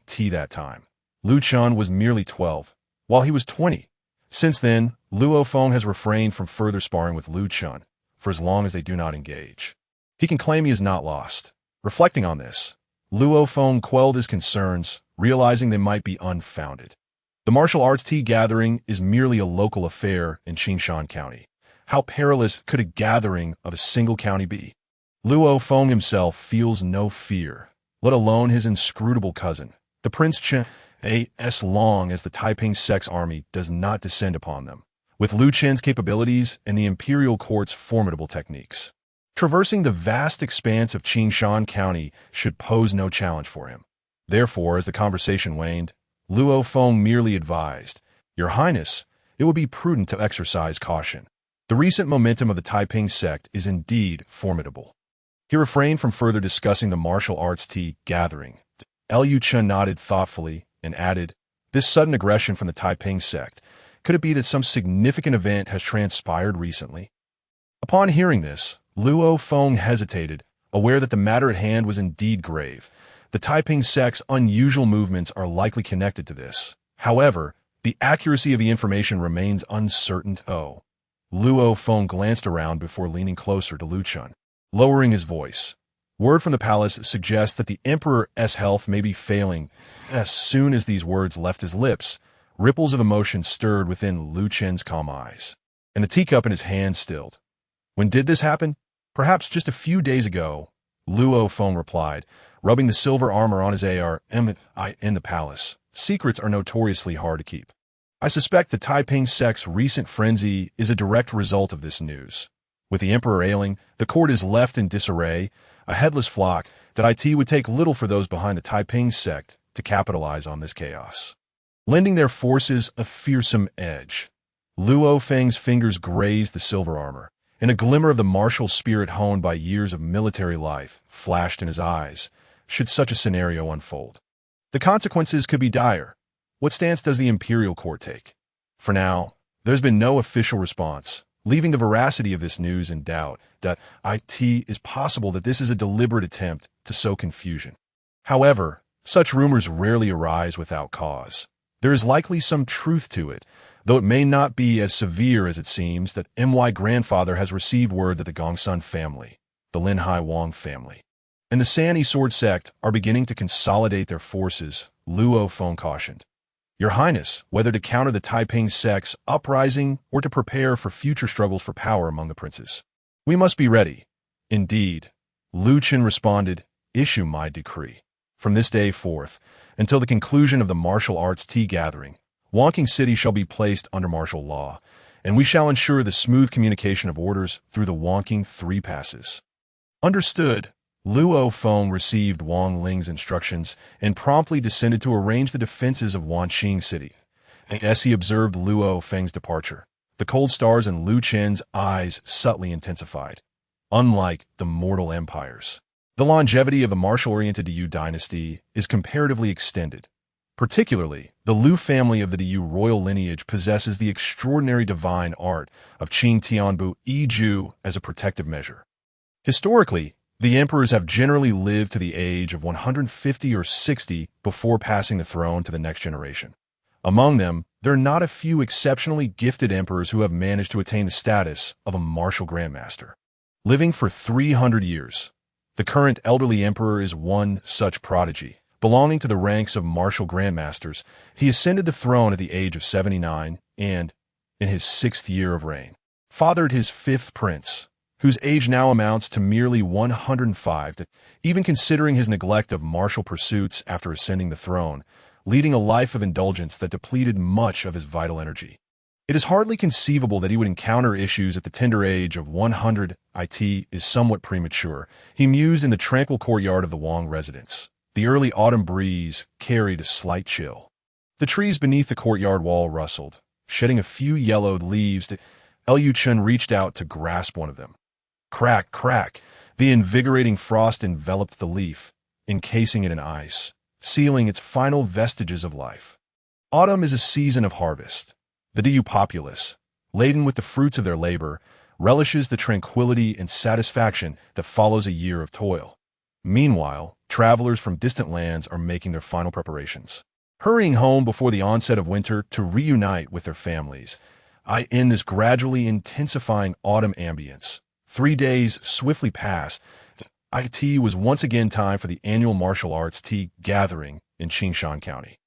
tea that time. Lu Chen was merely 12, while he was 20. Since then, Luo Feng has refrained from further sparring with Lu Chen, for as long as they do not engage. He can claim he is not lost. Reflecting on this, Luo Feng quelled his concerns, realizing they might be unfounded. The martial arts tea gathering is merely a local affair in Qing County. How perilous could a gathering of a single county be? Luo Feng himself feels no fear, let alone his inscrutable cousin, the Prince Chen, as long as the Taiping sect's army does not descend upon them, with Lu Chen's capabilities and the imperial court's formidable techniques. Traversing the vast expanse of Qing County should pose no challenge for him. Therefore, as the conversation waned, Luo Feng merely advised, "Your Highness, it would be prudent to exercise caution. The recent momentum of the Taiping sect is indeed formidable." He refrained from further discussing the martial arts tea gathering. Liu Chen nodded thoughtfully and added, "This sudden aggression from the Taiping sect, could it be that some significant event has transpired recently?" Upon hearing this, Luo Feng hesitated, aware that the matter at hand was indeed grave. The Taiping sect's unusual movements are likely connected to this. However, the accuracy of the information remains uncertain. Luo Feng glanced around before leaning closer to Lu Chen, lowering his voice. Word from the palace suggests that the Emperor's health may be failing. As soon as these words left his lips, ripples of emotion stirred within Lu Chen's calm eyes, and the teacup in his hand stilled. "When did this happen?" "Perhaps just a few days ago," Luo Feng replied, rubbing the silver armor on his in the palace. Secrets are notoriously hard to keep. "I suspect the Taiping sect's recent frenzy is a direct result of this news. With the emperor ailing, the court is left in disarray, a headless flock, that it would take little for those behind the Taiping sect to capitalize on this chaos." lending their forces a fearsome edge. Luo Feng's fingers grazed the silver armor, and a glimmer of the martial spirit honed by years of military life flashed in his eyes, should such a scenario unfold. The consequences could be dire. What stance does the imperial court take? For now, there's been no official response, leaving the veracity of this news in doubt. That it is possible that this is a deliberate attempt to sow confusion. However, such rumors rarely arise without cause. There is likely some truth to it, though it may not be as severe as it seems. That My grandfather has received word that the Gongsun family, the Lin Hai Wang family, and the Sanyi Sword sect are beginning to consolidate their forces, Luo Feng cautioned. Your Highness, whether to counter the Taiping sect's uprising or to prepare for future struggles for power among the princes. We must be ready. Indeed, Lu Chen responded, issue my decree. From this day forth, until the conclusion of the martial arts tea gathering, Wonking City shall be placed under martial law, and we shall ensure the smooth communication of orders through the Wonking Three Passes. Understood. Luo Feng received Wang Ling's instructions and promptly descended to arrange the defenses of Wanqing City. As he observed Luo Feng's departure, the cold stars in Lu Chen's eyes subtly intensified. Unlike the mortal empires, the longevity of the martial-oriented Yu Dynasty is comparatively extended. Particularly, the Lu family of the Yu royal lineage possesses the extraordinary divine art of Qing Tianbu Yiju as a protective measure. Historically, the emperors have generally lived to the age of 150 or 60 before passing the throne to the next generation. Among them, there are not a few exceptionally gifted emperors who have managed to attain the status of a martial grandmaster. Living for 300 years, the current elderly emperor is one such prodigy. Belonging to the ranks of martial grandmasters, he ascended the throne at the age of 79 and, in his 6th year of reign, fathered his 5th prince, whose age now amounts to merely 105, even considering his neglect of martial pursuits after ascending the throne, leading a life of indulgence that depleted much of his vital energy. It is hardly conceivable that he would encounter issues at the tender age of 100. It is somewhat premature, he mused in the tranquil courtyard of the Wang residence. The early autumn breeze carried a slight chill. The trees beneath the courtyard wall rustled, shedding a few yellowed leaves. Chen reached out to grasp one of them. Crack, crack, the invigorating frost enveloped the leaf, encasing it in ice, sealing its final vestiges of life. Autumn is a season of harvest. The Diyu populace, laden with the fruits of their labor, relishes the tranquility and satisfaction that follows a year of toil. Meanwhile, travelers from distant lands are making their final preparations, hurrying home before the onset of winter to reunite with their families. In this gradually intensifying autumn ambience, 3 days swiftly passed. It was once again time for the annual martial arts tea gathering in Qingshan County.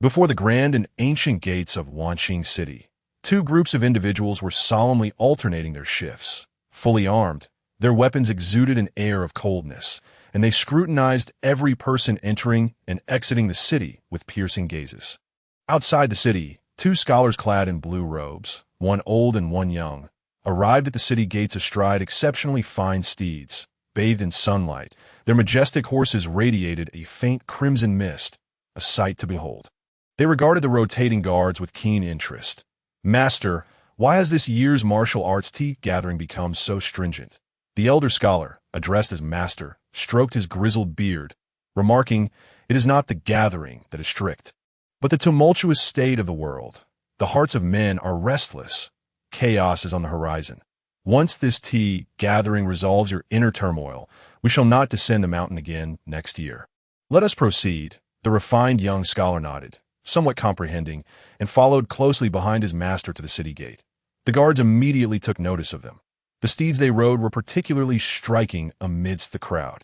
Before the grand and ancient gates of Wanqing City, 2 groups of individuals were solemnly alternating their shifts. Fully armed, their weapons exuded an air of coldness, and they scrutinized every person entering and exiting the city with piercing gazes. Outside the city, 2 scholars clad in blue robes, one old and one young, arrived at the city gates astride exceptionally fine steeds, bathed in sunlight. Their majestic horses radiated a faint crimson mist, a sight to behold. They regarded the rotating guards with keen interest. Master, why has this year's martial arts tea gathering become so stringent? The elder scholar, addressed as Master, stroked his grizzled beard, remarking, it is not the gathering that is strict, but the tumultuous state of the world. The hearts of men are restless. Chaos is on the horizon. Once this tea gathering resolves your inner turmoil, we shall not descend the mountain again next year. Let us proceed. The refined young scholar nodded, somewhat comprehending, and followed closely behind his master to the city gate. The guards immediately took notice of them. The steeds they rode were particularly striking amidst the crowd.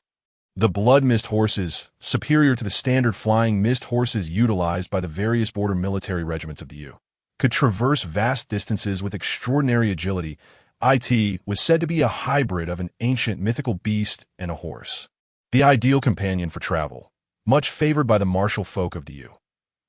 The blood mist horses, superior to the standard flying mist horses utilized by the various border military regiments of the Yu, could traverse vast distances with extraordinary agility. It was said to be a hybrid of an ancient mythical beast and a horse, the ideal companion for travel, much favored by the martial folk of the Yu.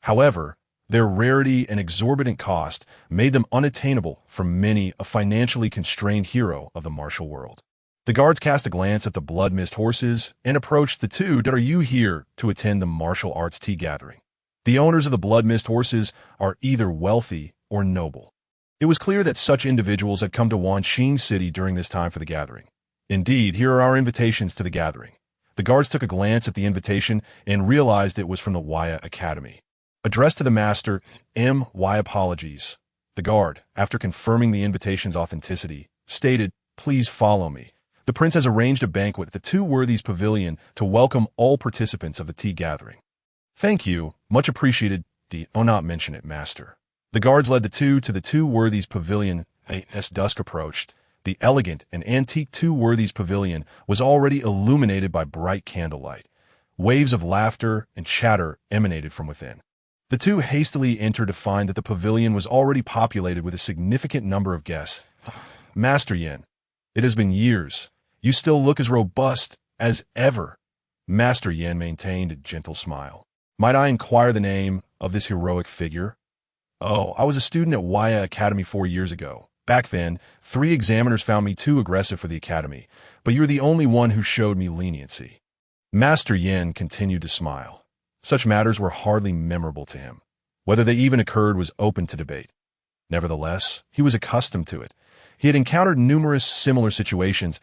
However, their rarity and exorbitant cost made them unattainable for many a financially constrained hero of the martial world. The guards cast a glance at the blood mist horses and approached the 2. Are you here to attend the martial arts tea gathering? The owners of the blood mist horses are either wealthy or noble. It was clear that such individuals had come to Qing City during this time for the gathering. Indeed, here are our invitations to the gathering. The guards took a glance at the invitation and realized it was from the Waya Academy. Addressed to the master, M.Y. Apologies. The guard, after confirming the invitation's authenticity, stated, "Please follow me. The prince has arranged a banquet at the Two Worthies Pavilion to welcome all participants of the tea gathering." "Thank you. Much appreciated. Oh, not mention it, master." The guards led the two to the Two Worthies Pavilion. As dusk approached, the elegant and antique Two Worthies Pavilion was already illuminated by bright candlelight. Waves of laughter and chatter emanated from within. The two hastily entered to find that the pavilion was already populated with a significant number of guests. "Master Yin, it has been years. You still look as robust as ever." Master Yin maintained a gentle smile. "Might I inquire the name of this heroic figure?" "Oh, I was a student at Waya Academy 4 years ago. Back then, 3 examiners found me too aggressive for the academy, but you're the only one who showed me leniency." Master Yin continued to smile. Such matters were hardly memorable to him. Whether they even occurred was open to debate. Nevertheless, he was accustomed to it. He had encountered numerous similar situations.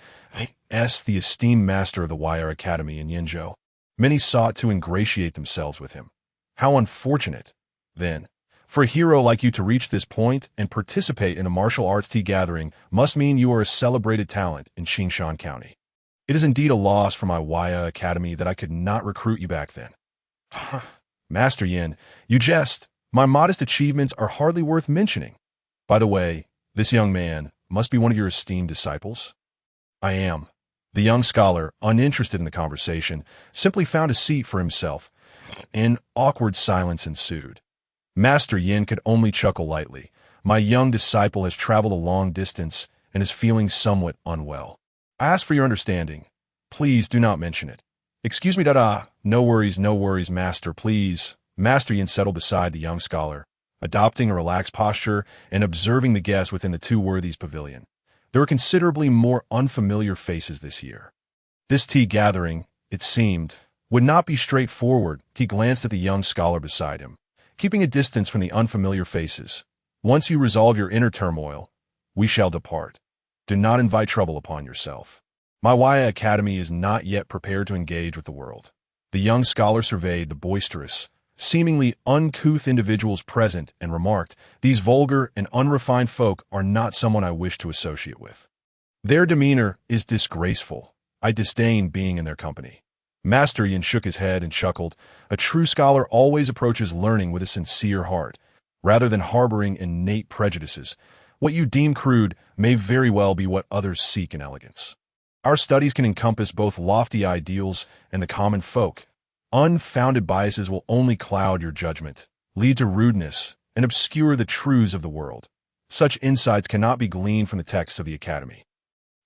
As the esteemed master of the Wire Academy in Yinzhou, many sought to ingratiate themselves with him. How unfortunate, then, for a hero like you to reach this point and participate in a martial arts tea gathering must mean you are a celebrated talent in Qingshan County. It is indeed a loss for my Waya Academy that I could not recruit you back then. Master Yin, you jest. My modest achievements are hardly worth mentioning. By the way, this young man must be one of your esteemed disciples? I am. The young scholar, uninterested in the conversation, simply found a seat for himself. An awkward silence ensued. Master Yin could only chuckle lightly. My young disciple has traveled a long distance and is feeling somewhat unwell. I ask for your understanding. Please do not mention it. Excuse me, dada. No worries, master, please. Master Yin settled beside the young scholar, adopting a relaxed posture and observing the guests within the Two Worthies Pavilion. There were considerably more unfamiliar faces this year. This tea gathering, it seemed, would not be straightforward. He glanced at the young scholar beside him, keeping a distance from the unfamiliar faces. Once you resolve your inner turmoil, we shall depart. Do not invite trouble upon yourself. My Waya Academy is not yet prepared to engage with the world. The young scholar surveyed the boisterous, seemingly uncouth individuals present and remarked, "These vulgar and unrefined folk are not someone I wish to associate with. Their demeanor is disgraceful. I disdain being in their company." Master Yin shook his head and chuckled. A true scholar always approaches learning with a sincere heart, rather than harboring innate prejudices. What you deem crude may very well be what others seek in elegance. Our studies can encompass both lofty ideals and the common folk. Unfounded biases will only cloud your judgment, lead to rudeness, and obscure the truths of the world. Such insights cannot be gleaned from the texts of the academy.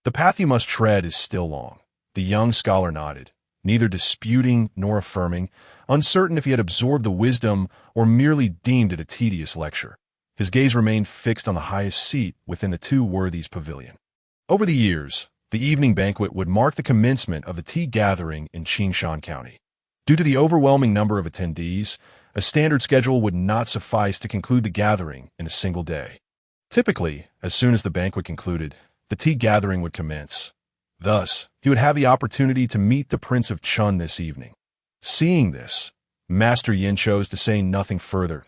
The path you must tread is still long. The young scholar nodded, neither disputing nor affirming, uncertain if he had absorbed the wisdom or merely deemed it a tedious lecture. His gaze remained fixed on the highest seat within the Two Worthies Pavilion. Over the years, the evening banquet would mark the commencement of the tea gathering in Qingshan County. Due to the overwhelming number of attendees, a standard schedule would not suffice to conclude the gathering in a single day. Typically, as soon as the banquet concluded, the tea gathering would commence. Thus, he would have the opportunity to meet the Prince of Chen this evening. Seeing this, Master Yin chose to say nothing further,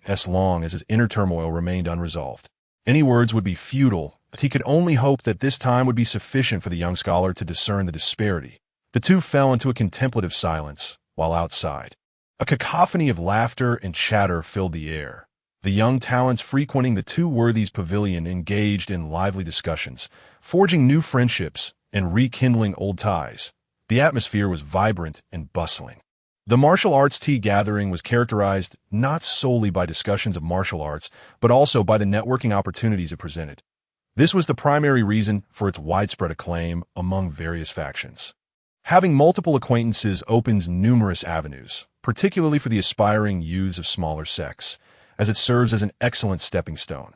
as long as his inner turmoil remained unresolved. Any words would be futile, but he could only hope that this time would be sufficient for the young scholar to discern the disparity. The two fell into a contemplative silence, while outside, a cacophony of laughter and chatter filled the air. The young talents frequenting the Two Worthies Pavilion engaged in lively discussions, forging new friendships and rekindling old ties. The atmosphere was vibrant and bustling. The martial arts tea gathering was characterized not solely by discussions of martial arts, but also by the networking opportunities it presented. This was the primary reason for its widespread acclaim among various factions. Having multiple acquaintances opens numerous avenues, particularly for the aspiring youths of smaller sects, as it serves as an excellent stepping stone.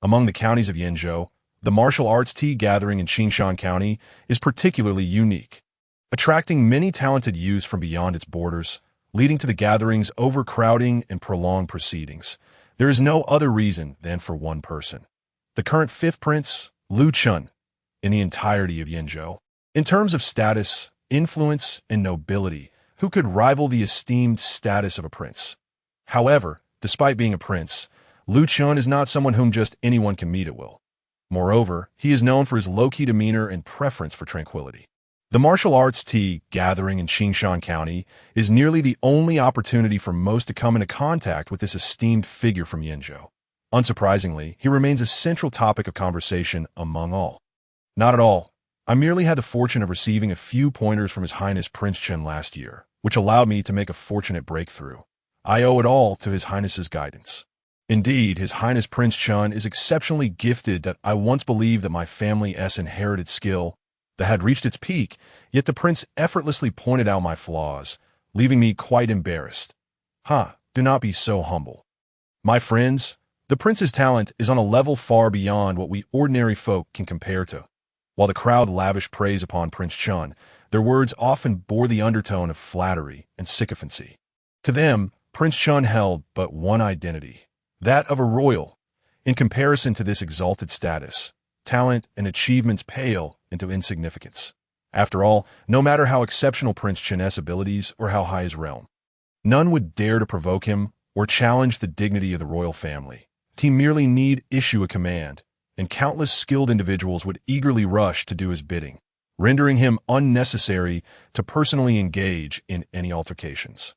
Among the counties of Yinzhou, the martial arts tea gathering in Qingshan County is particularly unique, attracting many talented youths from beyond its borders. leading to the gathering's overcrowding and prolonged proceedings. There is no other reason than for one person. The current fifth prince, Lu Chen, in the entirety of Yinzhou. In terms of status, influence, and nobility, who could rival the esteemed status of a prince? However, despite being a prince, Lu Chen is not someone whom just anyone can meet at will. Moreover, he is known for his low-key demeanor and preference for tranquility. The martial arts tea gathering in Qingshan County is nearly the only opportunity for most to come into contact with this esteemed figure from Yinzhou. Unsurprisingly, he remains a central topic of conversation among all. Not at all. I merely had the fortune of receiving a few pointers from His Highness Prince Chen last year, which allowed me to make a fortunate breakthrough. I owe it all to His Highness's guidance. Indeed, His Highness Prince Chen is exceptionally gifted that I once believed that my family's inherited skill that had reached its peak, yet the prince effortlessly pointed out my flaws, leaving me quite embarrassed. Do not be so humble. My friends, the prince's talent is on a level far beyond what we ordinary folk can compare to. While the crowd lavished praise upon Prince Chen, their words often bore the undertone of flattery and sycophancy. To them, Prince Chen held but one identity, that of a royal. In comparison to this exalted status, talent and achievements pale into insignificance. After all, no matter how exceptional Prince Chen's abilities or how high his realm, none would dare to provoke him or challenge the dignity of the royal family. He merely need issue a command, and countless skilled individuals would eagerly rush to do his bidding, rendering him unnecessary to personally engage in any altercations.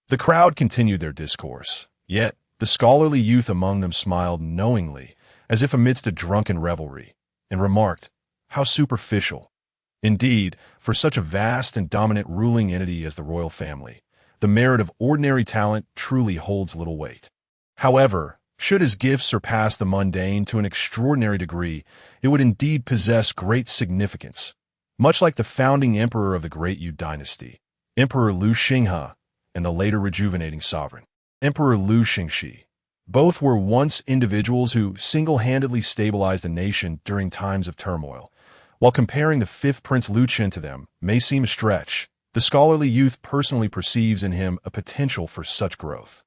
The crowd continued their discourse, yet the scholarly youth among them smiled knowingly, as if amidst a drunken revelry, and remarked, "How superficial." Indeed, for such a vast and dominant ruling entity as the royal family, the merit of ordinary talent truly holds little weight. However, should his gifts surpass the mundane to an extraordinary degree, it would indeed possess great significance, much like the founding emperor of the great Yu Dynasty, Emperor Lu Xinghe, and the later rejuvenating sovereign, Emperor Lu Xingxi. Both were once individuals who single-handedly stabilized a nation during times of turmoil. While comparing the fifth Prince Lu Chen to them may seem a stretch, the scholarly youth personally perceives in him a potential for such growth.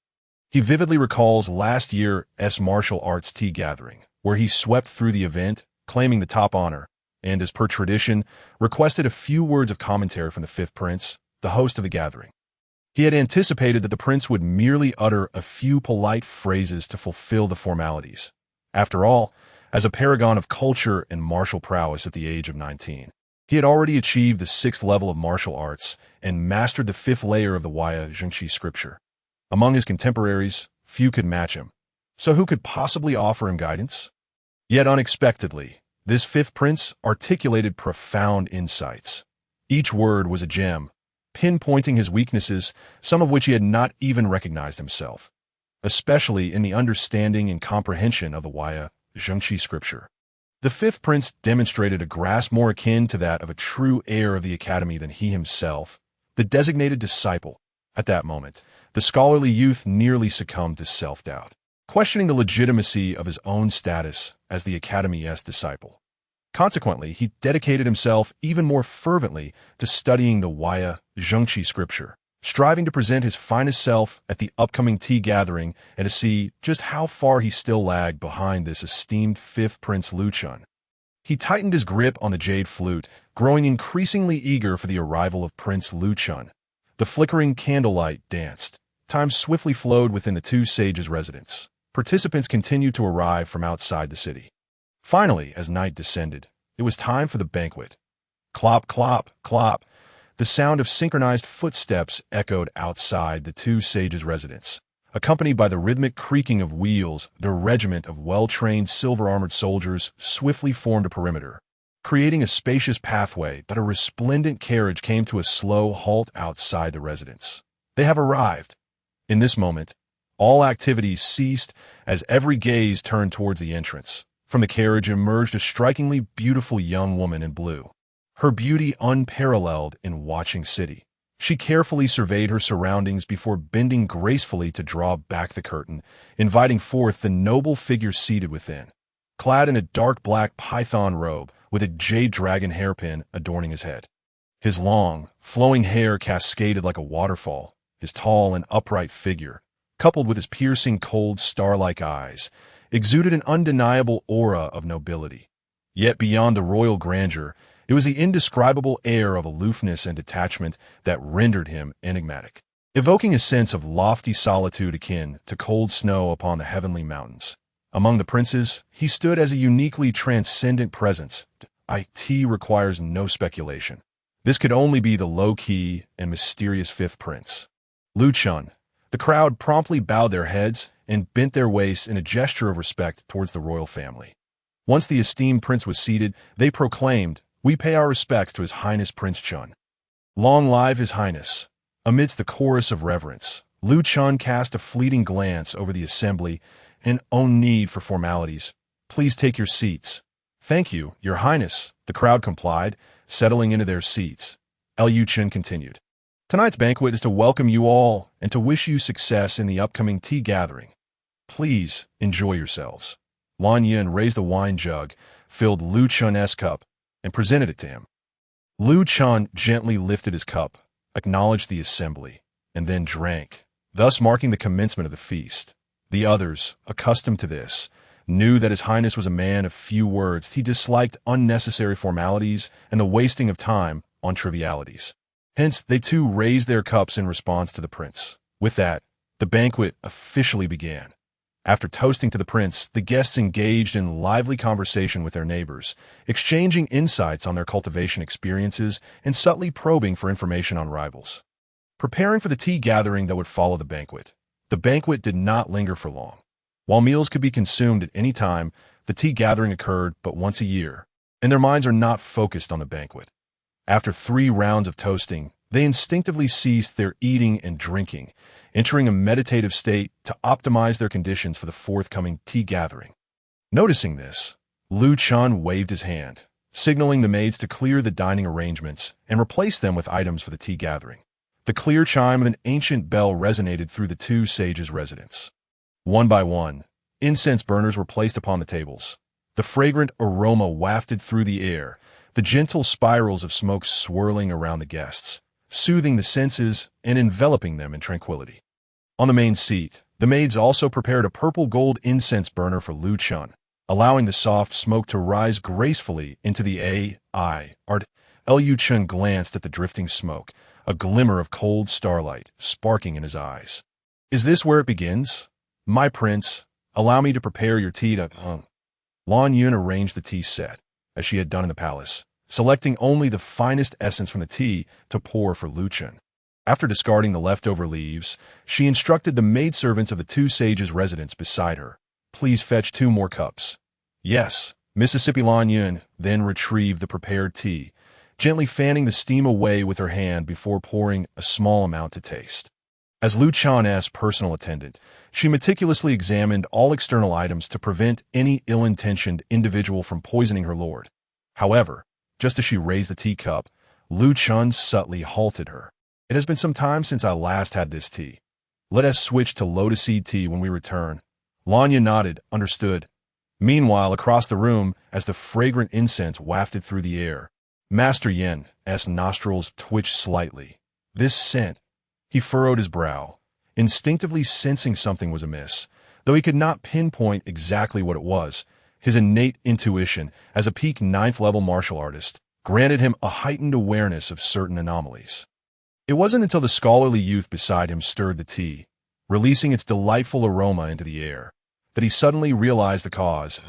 He vividly recalls last year's martial arts tea gathering, where he swept through the event, claiming the top honor, and, as per tradition, requested a few words of commentary from the fifth prince, the host of the gathering. He had anticipated that the prince would merely utter a few polite phrases to fulfill the formalities. After all, as a paragon of culture and martial prowess at the age of 19, he had already achieved the 6th level of martial arts and mastered the 5th layer of the Waya Zhengqi scripture. Among his contemporaries, few could match him. So who could possibly offer him guidance? Yet unexpectedly, this fifth prince articulated profound insights. Each word was a gem, pinpointing his weaknesses, some of which he had not even recognized himself, especially in the understanding and comprehension of the Waya Zhengqi scripture. The fifth prince demonstrated a grasp more akin to that of a true heir of the academy than he himself, the designated disciple. At that moment, the scholarly youth nearly succumbed to self-doubt, questioning the legitimacy of his own status as the academy's disciple. Consequently, he dedicated himself even more fervently to studying the Waya Zhengqi scripture, striving to present his finest self at the upcoming tea gathering and to see just how far he still lagged behind this esteemed fifth prince Lu Chen. He tightened his grip on the jade flute, growing increasingly eager for the arrival of Prince Lu Chen. The flickering candlelight danced. Time swiftly flowed within the two sages' residence. Participants continued to arrive from outside the city. Finally, as night descended, it was time for the banquet. Clop, clop, clop. The sound of synchronized footsteps echoed outside the two sages' residence. Accompanied by the rhythmic creaking of wheels, the regiment of well-trained silver-armored soldiers swiftly formed a perimeter, creating a spacious pathway that a resplendent carriage came to a slow halt outside the residence. They have arrived. In this moment, all activities ceased as every gaze turned towards the entrance. From the carriage emerged a strikingly beautiful young woman in blue, her beauty unparalleled in Watching City. She carefully surveyed her surroundings before bending gracefully to draw back the curtain, inviting forth the noble figure seated within. Clad in a dark black python robe with a jade dragon hairpin adorning his head. His long, flowing hair cascaded like a waterfall, His tall and upright figure, coupled with his piercing, cold, star-like eyes, exuded an undeniable aura of nobility. Yet beyond the royal grandeur, it was the indescribable air of aloofness and detachment that rendered him enigmatic, evoking a sense of lofty solitude akin to cold snow upon the heavenly mountains. Among the princes, he stood as a uniquely transcendent presence. It requires no speculation. This could only be the low-key and mysterious fifth prince, Chen. The crowd promptly bowed their heads and bent their waists in a gesture of respect towards the royal family. Once the esteemed prince was seated, they proclaimed, "We pay our respects to His Highness Prince Chen. Long live His Highness." Amidst the chorus of reverence, Chen cast a fleeting glance over the assembly and no need for formalities. "Please take your seats." "Thank you, Your Highness," the crowd complied, settling into their seats. Chen continued, "Tonight's banquet is to welcome you all and to wish you success in the upcoming tea gathering. Please enjoy yourselves." Lan Yin raised a wine jug, filled Chen's cup, and presented it to him. Chen gently lifted his cup, acknowledged the assembly, and then drank, thus marking the commencement of the feast. The others, accustomed to this, knew that His Highness was a man of few words. He disliked unnecessary formalities and the wasting of time on trivialities. Hence, they too raised their cups in response to the prince. With that, the banquet officially began. After toasting to the prince, the guests engaged in lively conversation with their neighbors, exchanging insights on their cultivation experiences and subtly probing for information on rivals. Preparing for the tea gathering that would follow the banquet did not linger for long. While meals could be consumed at any time, the tea gathering occurred but once a year, and their minds are not focused on the banquet. After 3 rounds of toasting, they instinctively ceased their eating and drinking, entering a meditative state to optimize their conditions for the forthcoming tea gathering. Noticing this, Chen waved his hand, signaling the maids to clear the dining arrangements and replace them with items for the tea gathering. The clear chime of an ancient bell resonated through the 2 sages' residence. One by one, incense burners were placed upon the tables. The fragrant aroma wafted through the air, the gentle spirals of smoke swirling around the guests, soothing the senses and enveloping them in tranquility. On the main seat, the maids also prepared a purple-gold incense burner for Chen, allowing the soft smoke to rise gracefully into the art. Chen glanced at the drifting smoke, a glimmer of cold starlight sparking in his eyes. "Is this where it begins? My prince, allow me to prepare your tea to..." Lan Yun arranged the tea set, as she had done in the palace, selecting only the finest essence from the tea to pour for Chen. After discarding the leftover leaves, she instructed the maidservants of the 2 sages' residence beside her, "Please fetch 2 more cups." "Yes." Mississippi Lan Yun then retrieved the prepared tea, gently fanning the steam away with her hand before pouring a small amount to taste. As Chen's personal attendant, she meticulously examined all external items to prevent any ill-intentioned individual from poisoning her lord. However, just as she raised the teacup, Chen subtly halted her. "It has been some time since I last had this tea. Let us switch to lotus seed tea when we return." Lan Yun nodded, understood. Meanwhile, across the room, as the fragrant incense wafted through the air, Master Yan's nostrils twitched slightly. This scent. He furrowed his brow, instinctively sensing something was amiss, though he could not pinpoint exactly what it was. His innate intuition, as a peak 9th-level martial artist, granted him a heightened awareness of certain anomalies. It wasn't until the scholarly youth beside him stirred the tea, releasing its delightful aroma into the air, that he suddenly realized the cause.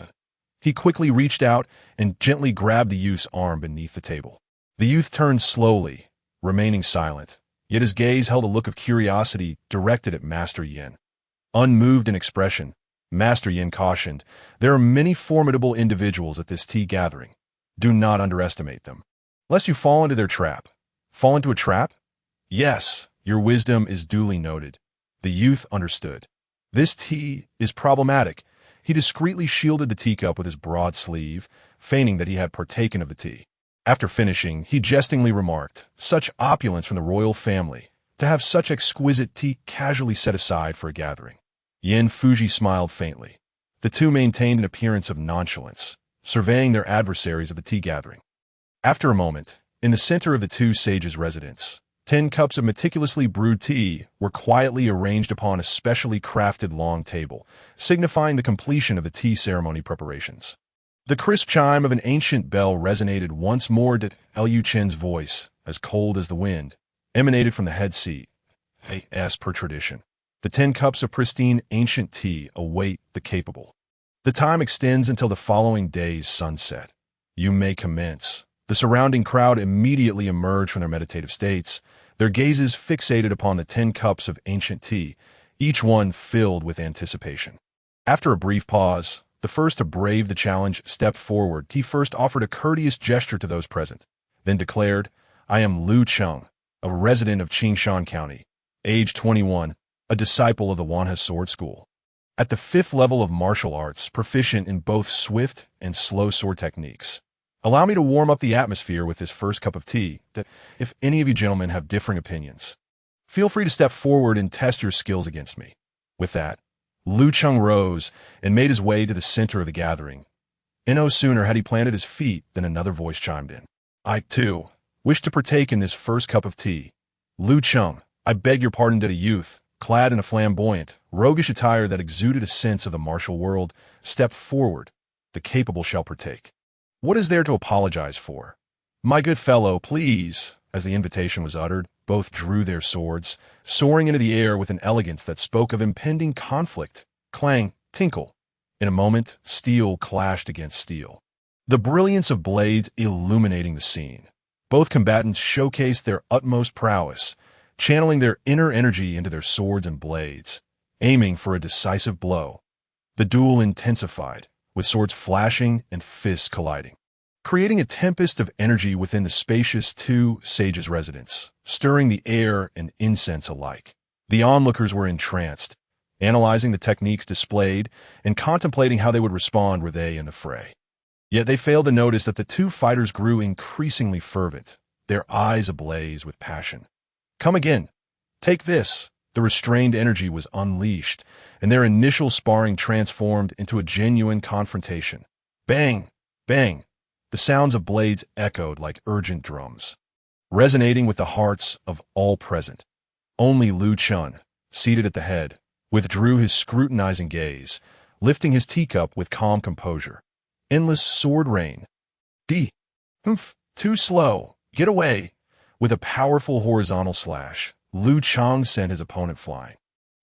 He quickly reached out and gently grabbed the youth's arm beneath the table. The youth turned slowly, remaining silent, yet his gaze held a look of curiosity directed at Master Yin. Unmoved in expression, Master Yin cautioned, "There are many formidable individuals at this tea gathering. Do not underestimate them, lest you fall into their trap." "Fall into a trap?" "Yes, your wisdom is duly noted." The youth understood. This tea is problematic. He discreetly shielded the teacup with his broad sleeve, feigning that he had partaken of the tea. After finishing, he jestingly remarked, "Such opulence from the royal family, to have such exquisite tea casually set aside for a gathering." Yin Fuji smiled faintly. The 2 maintained an appearance of nonchalance, surveying their adversaries at the tea gathering. After a moment, in the center of the 2 sages' residence, 10 cups of meticulously brewed tea were quietly arranged upon a specially crafted long table, signifying the completion of the tea ceremony preparations. The crisp chime of an ancient bell resonated once more. Lu Chen's voice, as cold as the wind, emanated from the head seat. As per tradition, the 10 cups of pristine ancient tea await the capable. The time extends until the following day's sunset. You may commence. The surrounding crowd immediately emerge from their meditative states, their gazes fixated upon the 10 cups of ancient tea, each one filled with anticipation. After a brief pause, the first to brave the challenge stepped forward. He first offered a courteous gesture to those present, then declared, "I am Lu Cheng, a resident of Qing County, age 21, a disciple of the Wanha Sword School. At the 5th level of martial arts, proficient in both swift and slow sword techniques. Allow me to warm up the atmosphere with this first cup of tea, that if any of you gentlemen have differing opinions, feel free to step forward and test your skills against me." With that, Lu Cheng rose and made his way to the center of the gathering. No sooner had he planted his feet than another voice chimed in. "I, too, wish to partake in this first cup of tea. Lu Cheng, I beg your pardon," to a youth, clad in a flamboyant, roguish attire that exuded a sense of the martial world, stepped forward. "The capable shall partake. What is there to apologize for? My good fellow, please." As the invitation was uttered, both drew their swords, soaring into the air with an elegance that spoke of impending conflict. Clang, tinkle. In a moment, steel clashed against steel, the brilliance of blades illuminating the scene. Both combatants showcased their utmost prowess, channeling their inner energy into their swords and blades, aiming for a decisive blow. The duel intensified, with swords flashing and fists colliding, creating a tempest of energy within the spacious two sages' residence, stirring the air and incense alike. The onlookers were entranced, analyzing the techniques displayed and contemplating how they would respond were they in the fray. Yet they failed to notice that the two fighters grew increasingly fervent, their eyes ablaze with passion. "Come again. Take this." The restrained energy was unleashed, and their initial sparring transformed into a genuine confrontation. Bang! Bang! The sounds of blades echoed like urgent drums, resonating with the hearts of all present. Only Lu Cheng, seated at the head, withdrew his scrutinizing gaze, lifting his teacup with calm composure. Endless sword rain. Too slow. Get away. With a powerful horizontal slash, Lu Cheng sent his opponent flying,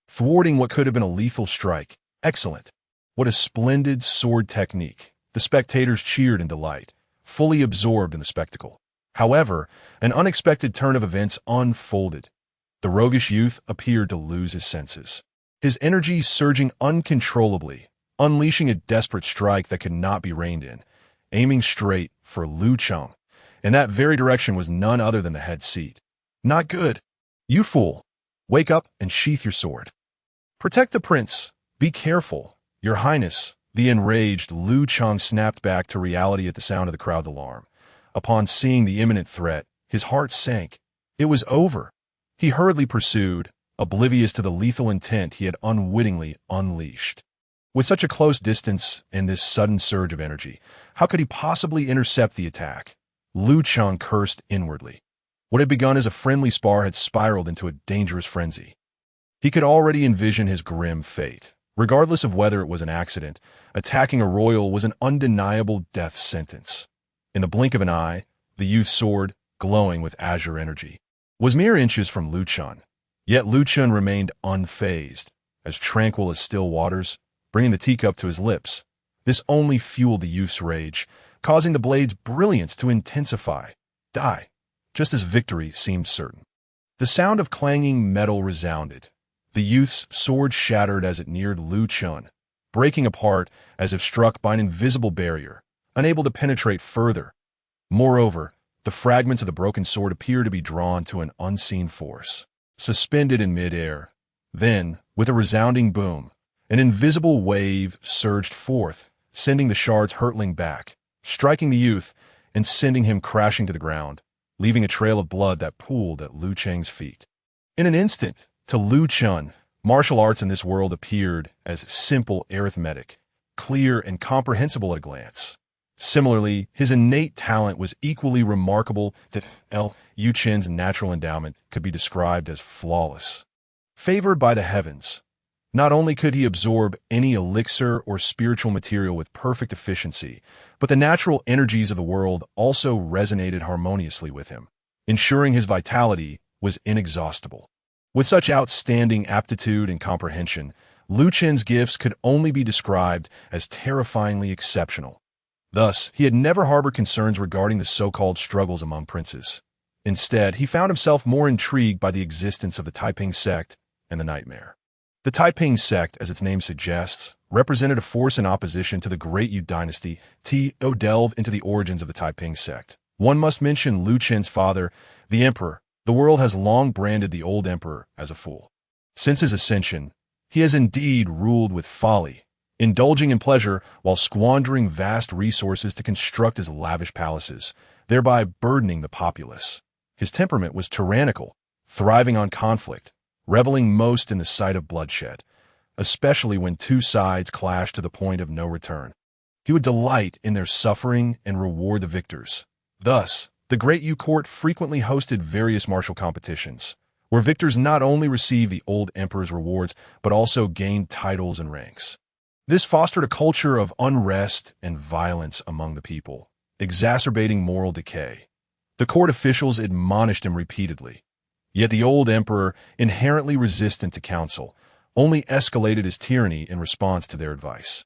thwarting what could have been a lethal strike. Excellent. What a splendid sword technique. The spectators cheered in delight, fully absorbed in the spectacle. However, an unexpected turn of events unfolded. The roguish youth appeared to lose his senses, his energy surging uncontrollably, unleashing a desperate strike that could not be reined in, aiming straight for Lu Cheng. In that very direction was none other than the head seat. "Not good. You fool. Wake up and sheath your sword. Protect the prince. Be careful, Your Highness." The enraged Lu Cheng snapped back to reality at the sound of the crowd's alarm. Upon seeing the imminent threat, his heart sank. It was over. He hurriedly pursued, oblivious to the lethal intent he had unwittingly unleashed. With such a close distance and this sudden surge of energy, how could he possibly intercept the attack? Lu Cheng cursed inwardly. What had begun as a friendly spar had spiraled into a dangerous frenzy. He could already envision his grim fate. Regardless of whether it was an accident, attacking a royal was an undeniable death sentence. In the blink of an eye, the youth's sword, glowing with azure energy, was mere inches from Lu Cheng. Yet Lu Cheng remained unfazed, as tranquil as still waters, bringing the teacup to his lips. This only fueled the youth's rage, causing the blade's brilliance to intensify, die, just as victory seemed certain. The sound of clanging metal resounded. The youth's sword shattered as it neared Lu Cheng, breaking apart as if struck by an invisible barrier, unable to penetrate further. Moreover, the fragments of the broken sword appeared to be drawn to an unseen force, suspended in midair. Then, with a resounding boom, an invisible wave surged forth, sending the shards hurtling back, striking the youth and sending him crashing to the ground, leaving a trail of blood that pooled at Lu Cheng's feet. In an instant, to Lu Cheng, martial arts in this world appeared as simple arithmetic, clear and comprehensible at a glance. Similarly, his innate talent was equally remarkable that Yu Chen's natural endowment could be described as flawless. Favored by the heavens, not only could he absorb any elixir or spiritual material with perfect efficiency, but the natural energies of the world also resonated harmoniously with him, ensuring his vitality was inexhaustible. With such outstanding aptitude and comprehension, Lu Chen's gifts could only be described as terrifyingly exceptional. Thus, he had never harbored concerns regarding the so-called struggles among princes. Instead, he found himself more intrigued by the existence of the Taiping sect and the nightmare. The Taiping sect, as its name suggests, represented a force in opposition to the great Yu Dynasty. To delve into the origins of the Taiping sect, one must mention Lu Chen's father, the emperor. The world has long branded the old emperor as a fool. Since his ascension, he has indeed ruled with folly, indulging in pleasure while squandering vast resources to construct his lavish palaces, thereby burdening the populace. His temperament was tyrannical, thriving on conflict, reveling most in the sight of bloodshed, especially when two sides clashed to the point of no return. He would delight in their suffering and reward the victors. Thus, the Great Yu court frequently hosted various martial competitions, where victors not only received the old emperor's rewards, but also gained titles and ranks. This fostered a culture of unrest and violence among the people, exacerbating moral decay. The court officials admonished him repeatedly. Yet the old emperor, inherently resistant to counsel, only escalated his tyranny in response to their advice.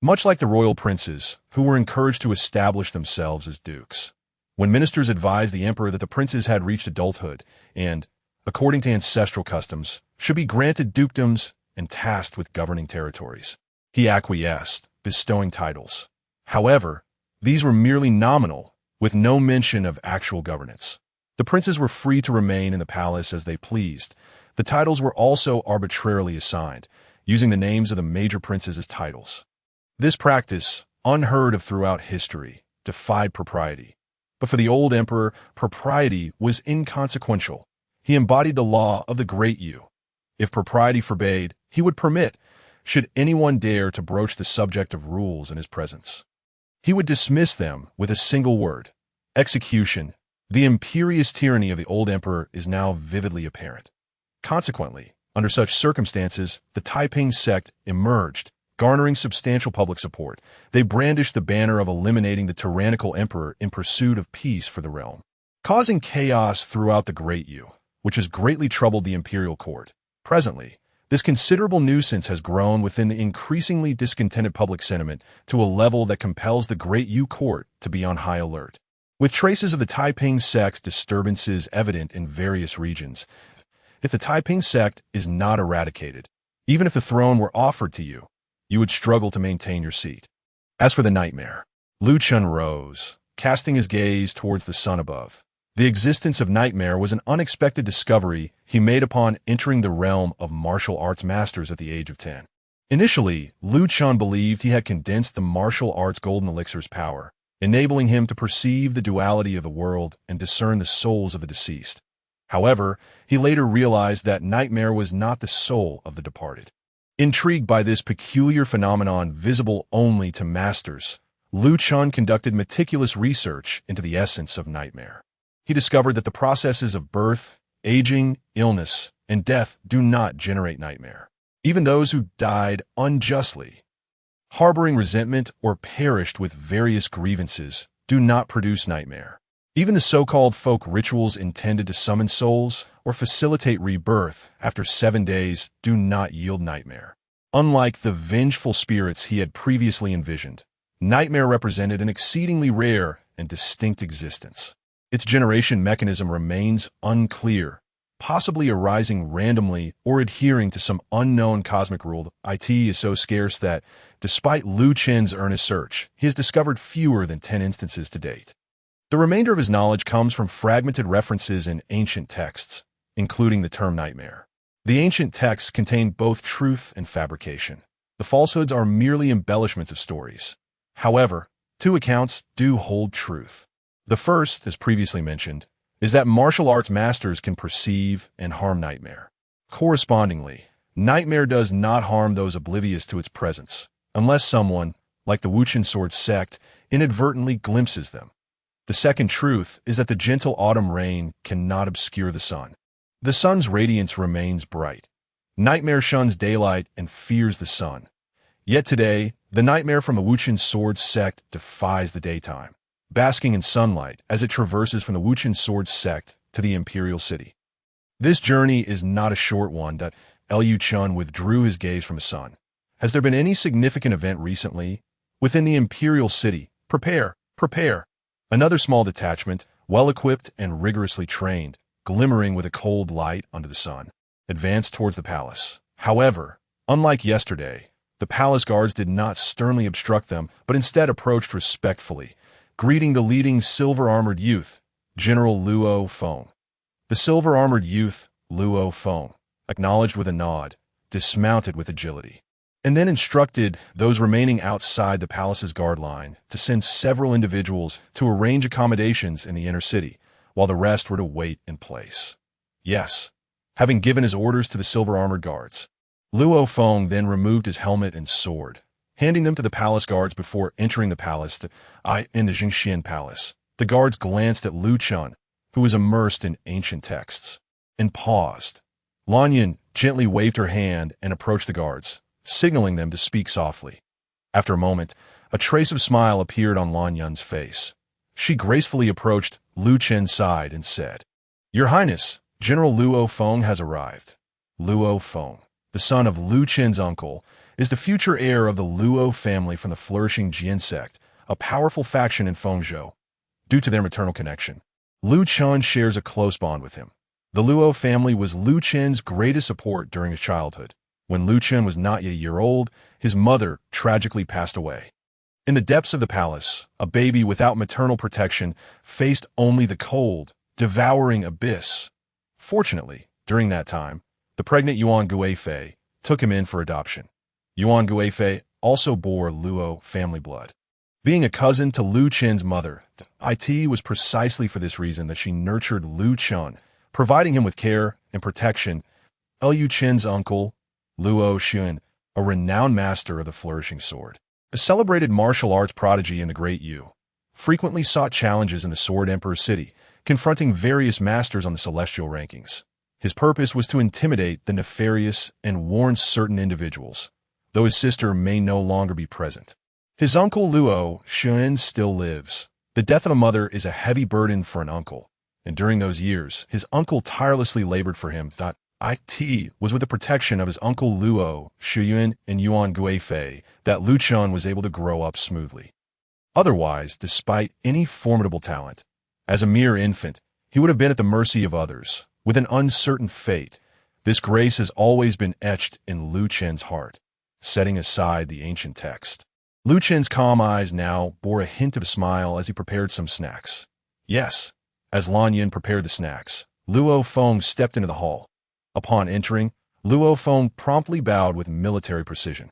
Much like the royal princes, who were encouraged to establish themselves as dukes. When ministers advised the emperor that the princes had reached adulthood and, according to ancestral customs, should be granted dukedoms and tasked with governing territories, he acquiesced, bestowing titles. However, these were merely nominal, with no mention of actual governance. The princes were free to remain in the palace as they pleased. The titles were also arbitrarily assigned, using the names of the major princes as titles. This practice, unheard of throughout history, defied propriety. But for the old emperor, propriety was inconsequential. He embodied the law of the great Yu. If propriety forbade, he would permit, should anyone dare to broach the subject of rules in his presence. He would dismiss them with a single word: execution. The imperious tyranny of the old emperor is now vividly apparent. Consequently, under such circumstances, the Taiping sect emerged, garnering substantial public support. They brandished the banner of eliminating the tyrannical emperor in pursuit of peace for the realm, causing chaos throughout the Great Yu, which has greatly troubled the imperial court. Presently, this considerable nuisance has grown within the increasingly discontented public sentiment to a level that compels the Great Yu court to be on high alert. With traces of the Taiping sect's disturbances evident in various regions, if the Taiping sect is not eradicated, even if the throne were offered to you, you would struggle to maintain your seat. As for the nightmare, Lu Chen rose, casting his gaze towards the sun above. The existence of nightmare was an unexpected discovery he made upon entering the realm of martial arts masters at the age of 10. Initially, Lu Chen believed he had condensed the martial arts golden elixir's power, enabling him to perceive the duality of the world and discern the souls of the deceased. However, he later realized that nightmare was not the soul of the departed. Intrigued by this peculiar phenomenon visible only to masters, Lu Chen conducted meticulous research into the essence of nightmare. He discovered that the processes of birth, aging, illness, and death do not generate nightmare. Even those who died unjustly, harboring resentment, or perished with various grievances do not produce nightmare. Even the so-called folk rituals intended to summon souls or facilitate rebirth after 7 days do not yield nightmare. Unlike the vengeful spirits he had previously envisioned, nightmare represented an exceedingly rare and distinct existence. Its generation mechanism remains unclear, possibly arising randomly or adhering to some unknown cosmic rule. It is so scarce that, despite Lu Chen's earnest search, he has discovered fewer than 10 instances to date. The remainder of his knowledge comes from fragmented references in ancient texts, including the term nightmare. The ancient texts contain both truth and fabrication. The falsehoods are merely embellishments of stories. However, 2 accounts do hold truth. The first, as previously mentioned, is that martial arts masters can perceive and harm nightmare. Correspondingly, nightmare does not harm those oblivious to its presence, unless someone, like the Wuchen sword sect, inadvertently glimpses them. The second truth is that the gentle autumn rain cannot obscure the sun. The sun's radiance remains bright. Nightmare shuns daylight and fears the sun. Yet today, the nightmare from the Wuchen sword sect defies the daytime, basking in sunlight as it traverses from the Wuchen sword sect to the imperial city. This journey is not a short one. Liu Chen withdrew his gaze from the sun. Has there been any significant event recently? Within the imperial city, prepare. Another small detachment, well-equipped and rigorously trained, glimmering with a cold light under the sun, advanced towards the palace. However, unlike yesterday, the palace guards did not sternly obstruct them, but instead approached respectfully, greeting the leading silver-armored youth, General Luo Feng. The silver-armored youth, Luo Feng, acknowledged with a nod, dismounted with agility, and then instructed those remaining outside the palace's guard line to send several individuals to arrange accommodations in the inner city, while the rest were to wait in place. Yes, having given his orders to the silver-armored guards, Luo Feng then removed his helmet and sword, handing them to the palace guards before entering the palace. In the Jingxian Palace, the guards glanced at Liu Chen, who was immersed in ancient texts, and paused. Lanyan gently waved her hand and approached the guards, signaling them to speak softly. After a moment, a trace of smile appeared on Lanyan's face. She gracefully approached Liu Chen's side and said, "Your Highness, General Luo Feng has arrived." Luo Feng, the son of Liu Chen's uncle, is the future heir of the Luo family from the flourishing Jian sect, a powerful faction in Fengzhou. Due to their maternal connection, Liu Chen shares a close bond with him. The Luo family was Liu Chen's greatest support during his childhood. When Liu Chen was not yet a year old, his mother tragically passed away. In the depths of the palace, a baby without maternal protection faced only the cold, devouring abyss. Fortunately, during that time, the pregnant Yuan Guifei took him in for adoption. Yuan Guifei also bore Luo family blood. Being a cousin to Liu Chen's mother, it was precisely for this reason that she nurtured Liu Chen, providing him with care and protection. Liu Chen's uncle, Luo Xun, a renowned master of the flourishing sword, a celebrated martial arts prodigy in the Great Yu, frequently sought challenges in the Sword Emperor city, confronting various masters on the celestial rankings. His purpose was to intimidate the nefarious and warn certain individuals, though his sister may no longer be present. His uncle Luo Xun still lives. The death of a mother is a heavy burden for an uncle, and during those years, his uncle tirelessly labored for him. It was with the protection of his uncle Luo Xuyuan and Yuan Guifei that Liu Chen was able to grow up smoothly. Otherwise, despite any formidable talent, as a mere infant, he would have been at the mercy of others, with an uncertain fate. This grace has always been etched in Liu Chen's heart. Setting aside the ancient text, Liu Chen's calm eyes now bore a hint of a smile as he prepared some snacks. Yes, as Lanyan prepared the snacks, Luo Feng stepped into the hall. Upon entering, Luo Feng promptly bowed with military precision,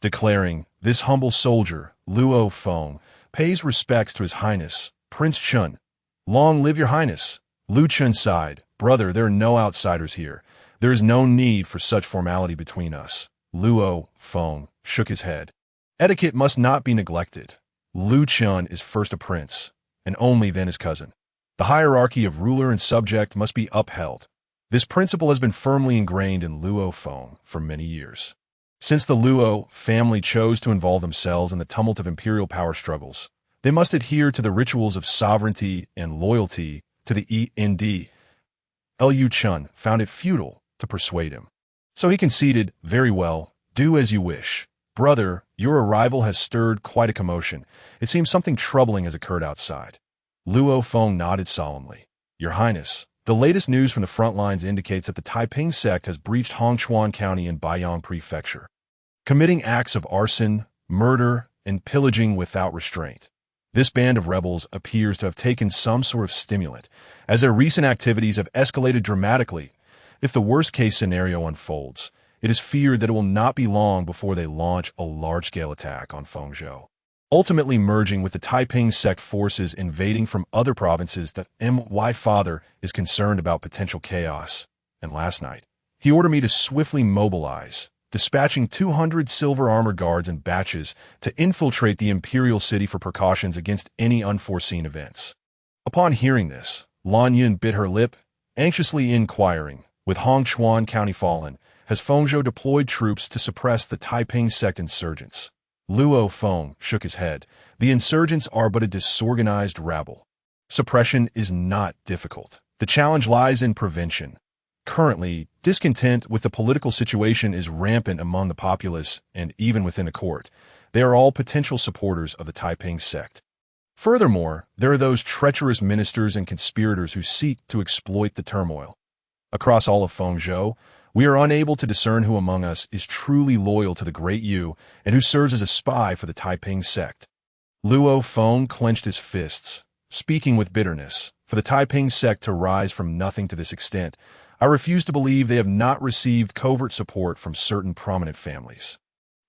declaring, "This humble soldier, Luo Feng, pays respects to His Highness, Prince Chen." "Long live your Highness." Liu Chen sighed. "Brother, there are no outsiders here. There is no need for such formality between us." Luo Feng shook his head. "Etiquette must not be neglected. Liu Chen is first a prince, and only then his cousin. The hierarchy of ruler and subject must be upheld." This principle has been firmly ingrained in Luo Feng for many years. Since the Luo family chose to involve themselves in the tumult of imperial power struggles, they must adhere to the rituals of sovereignty and loyalty to the END. Liu Chen found it futile to persuade him. So he conceded, "Very well, do as you wish. Brother, your arrival has stirred quite a commotion. It seems something troubling has occurred outside." Luo Feng nodded solemnly. "Your Highness, the latest news from the front lines indicates that the Taiping sect has breached Hongchuan County in Baiyang Prefecture, committing acts of arson, murder, and pillaging without restraint. This band of rebels appears to have taken some sort of stimulant, as their recent activities have escalated dramatically. If the worst-case scenario unfolds, it is feared that it will not be long before they launch a large-scale attack on Fengzhou, ultimately merging with the Taiping sect forces invading from other provinces. That my father is concerned about potential chaos, and last night, he ordered me to swiftly mobilize dispatching 200 silver armor guards in batches to infiltrate the imperial city for precautions against any unforeseen events. Upon hearing this, Lan Yun bit her lip, anxiously inquiring, with Hongchuan County fallen, has Fengzhou deployed troops to suppress the Taiping sect insurgents? Luo Feng shook his head. The insurgents are but a disorganized rabble. Suppression is not difficult. The challenge lies in prevention. Currently, discontent with the political situation is rampant among the populace and even within the court. They are all potential supporters of the Taiping sect. Furthermore, there are those treacherous ministers and conspirators who seek to exploit the turmoil. Across all of Fengzhou, we are unable to discern who among us is truly loyal to the Great Yu and who serves as a spy for the Taiping sect. Luo Feng clenched his fists, speaking with bitterness. For the Taiping sect to rise from nothing to this extent, I refuse to believe they have not received covert support from certain prominent families.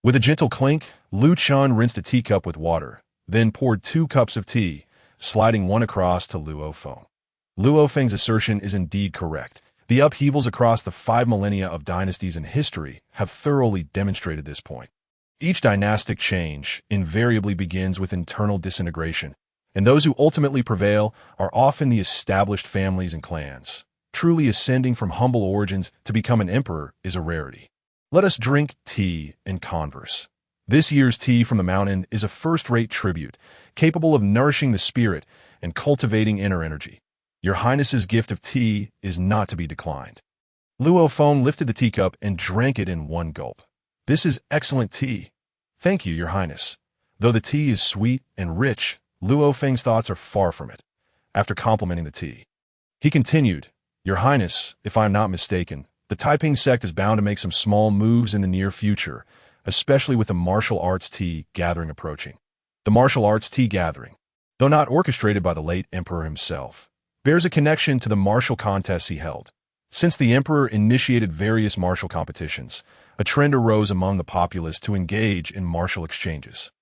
With a gentle clink, Lu Chen rinsed a teacup with water, then poured 2 cups of tea, sliding one across to Luo Feng. Luo Feng's assertion is indeed correct. The upheavals across the 5 millennia of dynasties in history have thoroughly demonstrated this point. Each dynastic change invariably begins with internal disintegration, and those who ultimately prevail are often the established families and clans. Truly ascending from humble origins to become an emperor is a rarity. Let us drink tea and converse. This year's tea from the mountain is a first-rate tribute, capable of nourishing the spirit and cultivating inner energy. Your Highness's gift of tea is not to be declined. Luo Feng lifted the teacup and drank it in one gulp. This is excellent tea. Thank you, Your Highness. Though the tea is sweet and rich, Luo Feng's thoughts are far from it. After complimenting the tea, he continued, Your Highness, if I am not mistaken, the Taiping sect is bound to make some small moves in the near future, especially with the martial arts tea gathering approaching. The martial arts tea gathering, though not orchestrated by the late emperor himself, bears a connection to the martial contests he held. Since the emperor initiated various martial competitions, a trend arose among the populace to engage in martial exchanges.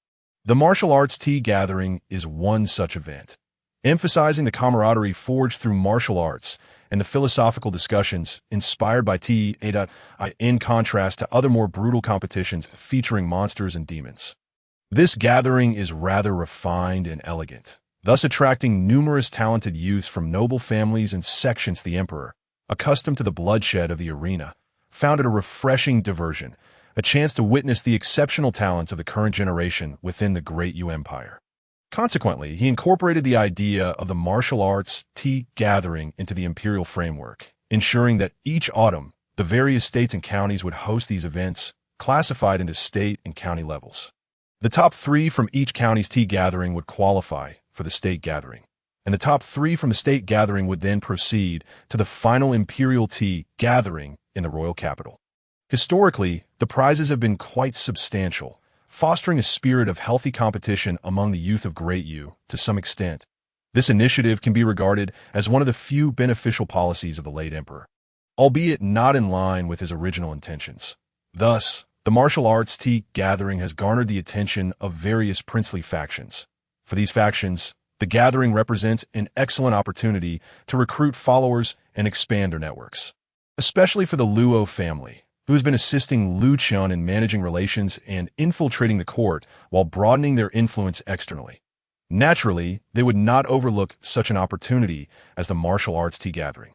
The martial arts tea gathering is one such event, emphasizing the camaraderie forged through martial arts and the philosophical discussions inspired by tea, in contrast to other more brutal competitions featuring monsters and demons. This gathering is rather refined and elegant, thus attracting numerous talented youths from noble families and sections. The emperor, accustomed to the bloodshed of the arena, found it a refreshing diversion, a chance to witness the exceptional talents of the current generation within the Great Yu Empire. Consequently, he incorporated the idea of the martial arts tea gathering into the imperial framework, ensuring that each autumn, the various states and counties would host these events, classified into state and county levels. The top 3 from each county's tea gathering would qualify for the state gathering, and the top 3 from the state gathering would then proceed to the final imperial tea gathering in the royal capital. Historically, the prizes have been quite substantial, fostering a spirit of healthy competition among the youth of Great Yu to some extent. This initiative can be regarded as one of the few beneficial policies of the late emperor, albeit not in line with his original intentions. Thus, the martial arts tea gathering has garnered the attention of various princely factions. For these factions, the gathering represents an excellent opportunity to recruit followers and expand their networks, especially for the Luo family, who has been assisting Lu Chen in managing relations and infiltrating the court while broadening their influence externally. Naturally, they would not overlook such an opportunity as the martial arts tea gathering.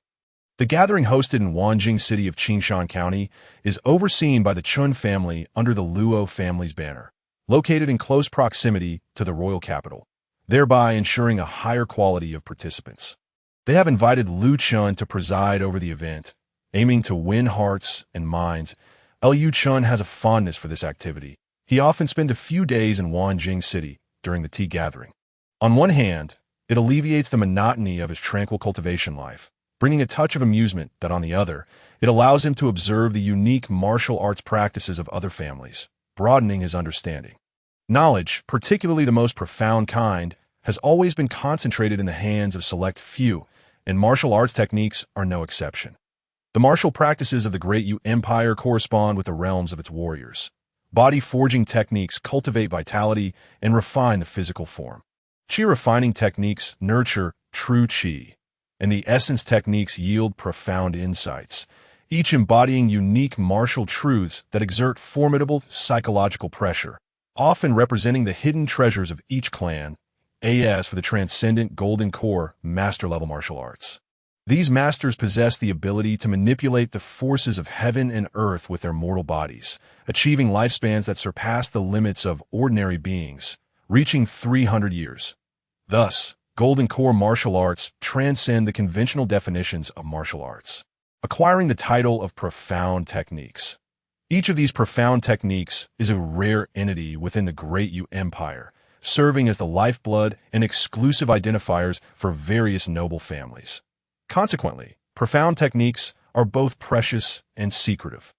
The gathering, hosted in Wanjing City of Qingshan County, is overseen by the Chen family under the Luo family's banner, located in close proximity to the royal capital, thereby ensuring a higher quality of participants. They have invited Lu Chen to preside over the event, aiming to win hearts and minds. Liu Chen has a fondness for this activity. He often spends a few days in Wanjing City during the tea gathering. On one hand, it alleviates the monotony of his tranquil cultivation life, bringing a touch of amusement that on the other, it allows him to observe the unique martial arts practices of other families, broadening his understanding. Knowledge, particularly the most profound kind, has always been concentrated in the hands of select few, and martial arts techniques are no exception. The martial practices of the Great Yu Empire correspond with the realms of its warriors. Body-forging techniques cultivate vitality and refine the physical form. Qi-refining techniques nurture true Qi, and the essence techniques yield profound insights, each embodying unique martial truths that exert formidable psychological pressure, often representing the hidden treasures of each clan. As for the transcendent golden core master-level martial arts. These masters possess the ability to manipulate the forces of heaven and earth with their mortal bodies, achieving lifespans that surpass the limits of ordinary beings, reaching 300 years. Thus, golden core martial arts transcend the conventional definitions of martial arts, acquiring the title of profound techniques. Each of these profound techniques is a rare entity within the Great Yu Empire, serving as the lifeblood and exclusive identifiers for various noble families. Consequently, profound techniques are both precious and secretive,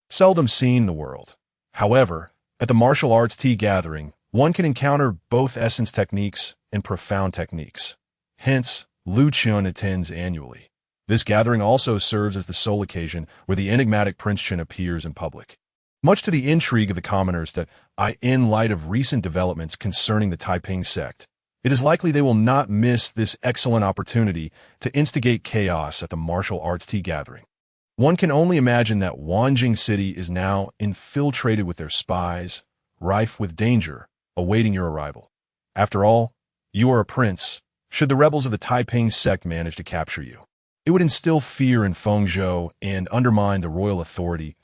seldom seen in the world. However, at the martial arts tea gathering, one can encounter both essence techniques and profound techniques. Hence, Chen attends annually. This gathering also serves as the sole occasion where the enigmatic Prince Chen appears in public. Much to the intrigue of the commoners in light of recent developments concerning the Taiping sect, it is likely they will not miss this excellent opportunity to instigate chaos at the martial arts tea gathering. One can only imagine that Wanjing City is now infiltrated with their spies, rife with danger, awaiting your arrival. After all, you are a prince. Should the rebels of the Taiping sect manage to capture you, it would instill fear in Fengzhou and undermine the royal authority.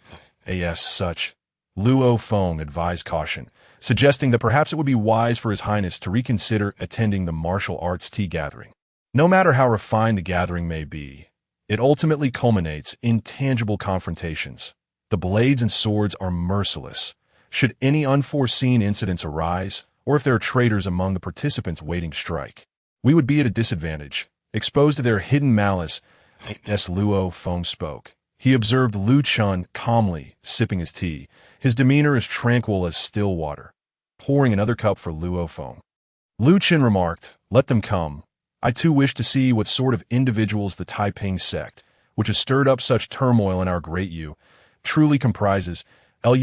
As such, Luo Feng advised caution, suggesting that perhaps it would be wise for His Highness to reconsider attending the martial arts tea gathering. No matter how refined the gathering may be, it ultimately culminates in tangible confrontations. The blades and swords are merciless. Should any unforeseen incidents arise, or if there are traitors among the participants waiting to strike, we would be at a disadvantage, exposed to their hidden malice. As Luo Feng spoke, he observed Chen calmly sipping his tea, his demeanor as tranquil as still water, pouring another cup for Luo Feng. Chen remarked, "Let them come. I too wish to see what sort of individuals the Taiping sect, which has stirred up such turmoil in our great Yu, truly comprises."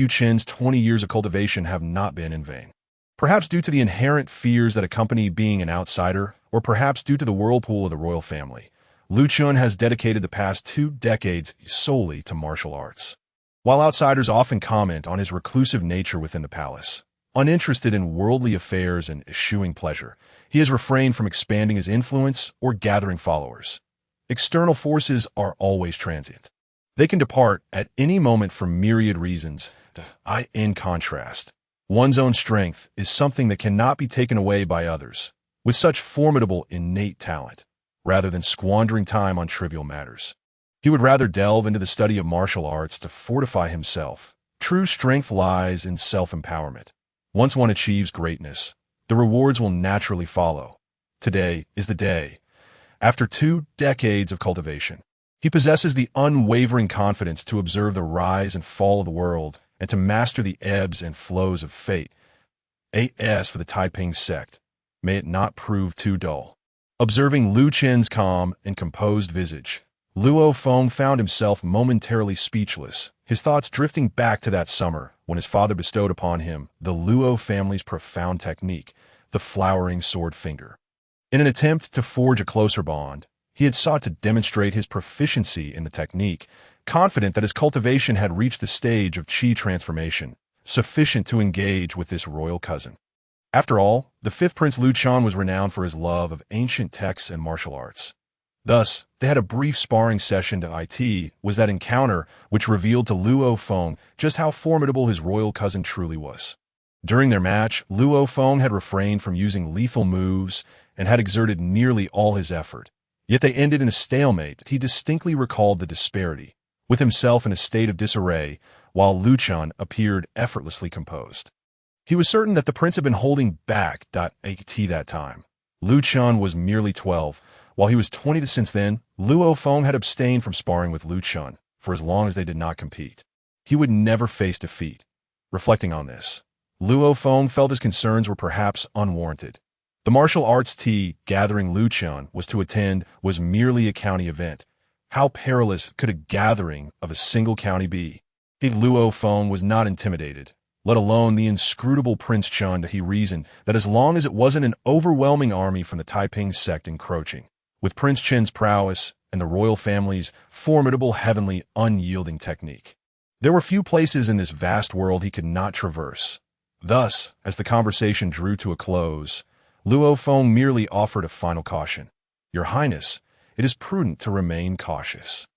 Chen's 20 years of cultivation have not been in vain. Perhaps due to the inherent fears that accompany being an outsider, or perhaps due to the whirlpool of the royal family, Chen has dedicated the past 2 decades solely to martial arts. While outsiders often comment on his reclusive nature within the palace, uninterested in worldly affairs and eschewing pleasure, he has refrained from expanding his influence or gathering followers. External forces are always transient. They can depart at any moment for myriad reasons. In contrast, one's own strength is something that cannot be taken away by others, with such formidable innate talent, rather than squandering time on trivial matters. He would rather delve into the study of martial arts to fortify himself. True strength lies in self-empowerment. Once one achieves greatness, the rewards will naturally follow. Today is the day. After 2 decades of cultivation, he possesses the unwavering confidence to observe the rise and fall of the world and to master the ebbs and flows of fate. As for the Taiping sect, may it not prove too dull. Observing Chen's calm and composed visage, Luo Feng found himself momentarily speechless, his thoughts drifting back to that summer when his father bestowed upon him the Luo family's profound technique, the flowering sword finger. In an attempt to forge a closer bond, he had sought to demonstrate his proficiency in the technique, confident that his cultivation had reached the stage of Qi transformation, sufficient to engage with this royal cousin. After all, the 5th Prince Chen was renowned for his love of ancient texts and martial arts. Thus, they had a brief sparring session to was that encounter which revealed to Luo Feng just how formidable his royal cousin truly was. During their match, Luo Feng had refrained from using lethal moves and had exerted nearly all his effort. Yet they ended in a stalemate. He distinctly recalled the disparity, with himself in a state of disarray, while Chen appeared effortlessly composed. He was certain that the prince had been holding back that time. Chen was merely 12, while he was 20. Since then, Luo Feng had abstained from sparring with Chen for as long as they did not compete. He would never face defeat. Reflecting on this, Luo Feng felt his concerns were perhaps unwarranted. The martial arts tea gathering Chen was to attend was merely a county event. How perilous could a gathering of a single county be? Luo Feng was not intimidated, let alone the inscrutable Prince Chen. He reasoned that as long as it wasn't an overwhelming army from the Taiping sect encroaching, with Prince Chen's prowess and the royal family's formidable, heavenly, unyielding technique. There were few places in this vast world he could not traverse. Thus, as the conversation drew to a close, Luo Feng merely offered a final caution. Your Highness, it is prudent to remain cautious.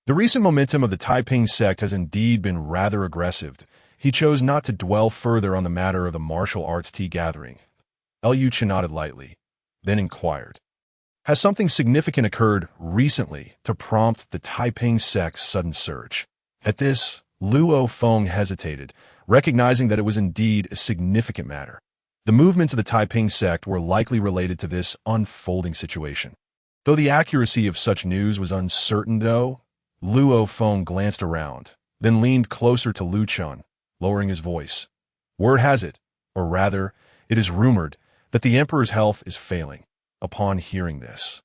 The recent momentum of the Taiping sect has indeed been rather aggressive. He chose not to dwell further on the matter of the martial arts tea gathering. Chen nodded lightly, then inquired, has something significant occurred recently to prompt the Taiping sect's sudden surge? At this, Luo Feng hesitated, recognizing that it was indeed a significant matter. The movements of the Taiping sect were likely related to this unfolding situation. Though the accuracy of such news was uncertain, Luo Feng glanced around, then leaned closer to Lu Chen, lowering his voice. Word has it, or rather, it is rumored, that the emperor's health is failing. Upon hearing this,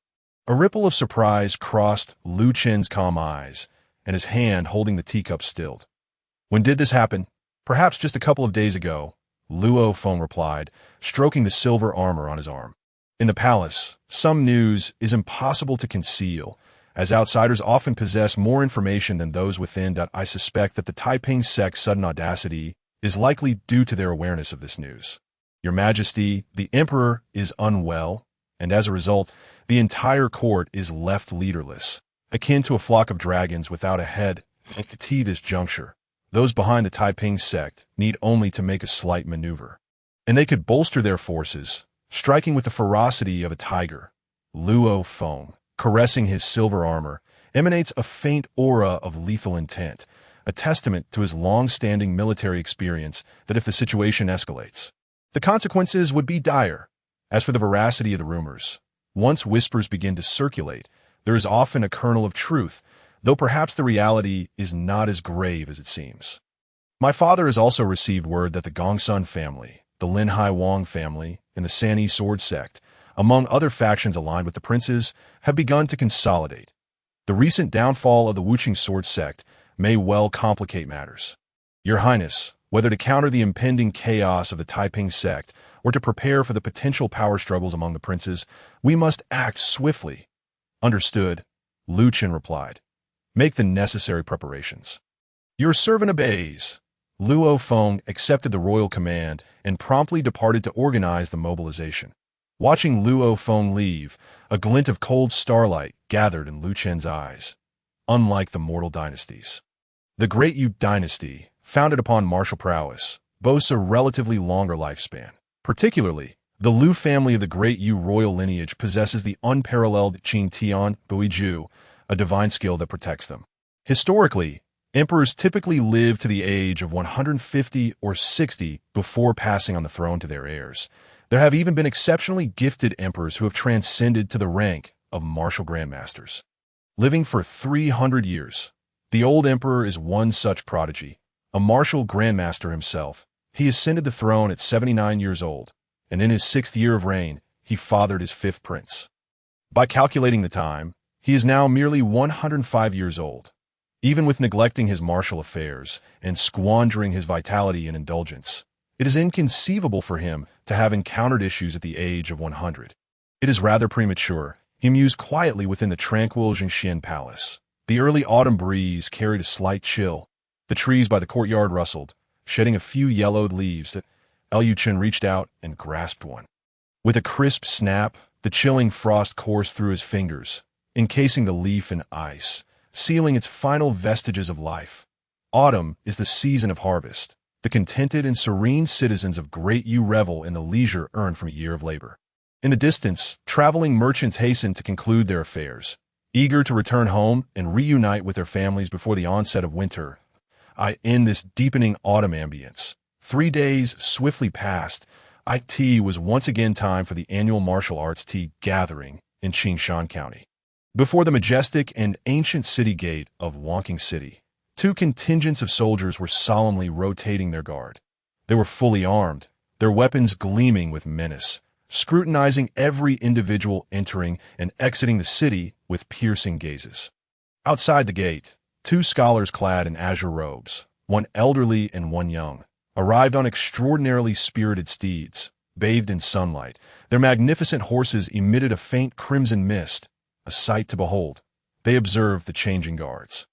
a ripple of surprise crossed Lu Chen's calm eyes, and his hand holding the teacup stilled. When did this happen? Perhaps just a couple of days ago, Luo Feng replied, stroking the silver armor on his arm. In the palace, some news is impossible to conceal, as outsiders often possess more information than those within. I suspect that the Taiping sect's sudden audacity is likely due to their awareness of this news. Your Majesty, the emperor is unwell, and as a result, the entire court is left leaderless, akin to a flock of dragons without a head. At this juncture, those behind the Taiping sect need only to make a slight maneuver, and they could bolster their forces, striking with the ferocity of a tiger. Luo Feng, caressing his silver armor, emanates a faint aura of lethal intent, a testament to his long-standing military experience that if the situation escalates, the consequences would be dire. As for the veracity of the rumors, once whispers begin to circulate, there is often a kernel of truth, though perhaps the reality is not as grave as it seems. My father has also received word that the Gongsun family, the Linhai Wang family, and the Sanyi sword sect, among other factions aligned with the princes, have begun to consolidate. The recent downfall of the Wuqing sword sect may well complicate matters. Your Highness, whether to counter the impending chaos of the Taiping sect or to prepare for the potential power struggles among the princes, we must act swiftly. Understood, Lu Chen replied. Make the necessary preparations. Your servant obeys. Luo Feng accepted the royal command and promptly departed to organize the mobilization. Watching Luo Feng leave, a glint of cold starlight gathered in Lu Chen's eyes. Unlike the mortal dynasties, the great Yu Dynasty, founded upon martial prowess, boasts a relatively longer lifespan. Particularly, the Lu family of the great Yu royal lineage possesses the unparalleled Qing Tian Buiju, a divine skill that protects them. Historically, emperors typically live to the age of 150 or 60 before passing on the throne to their heirs. There have even been exceptionally gifted emperors who have transcended to the rank of martial grandmasters, living for 300 years. The old emperor is one such prodigy, a martial grandmaster himself. He ascended the throne at 79 years old, and in his 6th year of reign, he fathered his 5th prince. By calculating the time, he is now merely 105 years old. Even with neglecting his martial affairs and squandering his vitality in indulgence, it is inconceivable for him to have encountered issues at the age of 100. It is rather premature. He mused quietly within the tranquil Zhengxian palace. The early autumn breeze carried a slight chill. The trees by the courtyard rustled, shedding a few yellowed leaves. Lu Chen reached out and grasped one. With a crisp snap, the chilling frost coursed through his fingers, encasing the leaf in ice, sealing its final vestiges of life. Autumn is the season of harvest. The contented and serene citizens of Great Yu revel in the leisure earned from a year of labor. In the distance, traveling merchants hasten to conclude their affairs, eager to return home and reunite with their families before the onset of winter. In this deepening autumn ambience, 3 days swiftly passed. It was once again time for the annual martial arts tea gathering in Qingshan County. Before the majestic and ancient city gate of Wangqing City, 2 contingents of soldiers were solemnly rotating their guard. They were fully armed, their weapons gleaming with menace, scrutinizing every individual entering and exiting the city with piercing gazes. Outside the gate, 2 scholars clad in azure robes, one elderly and one young, arrived on extraordinarily spirited steeds, bathed in sunlight. Their magnificent horses emitted a faint crimson mist, a sight to behold. They observed the changing guards.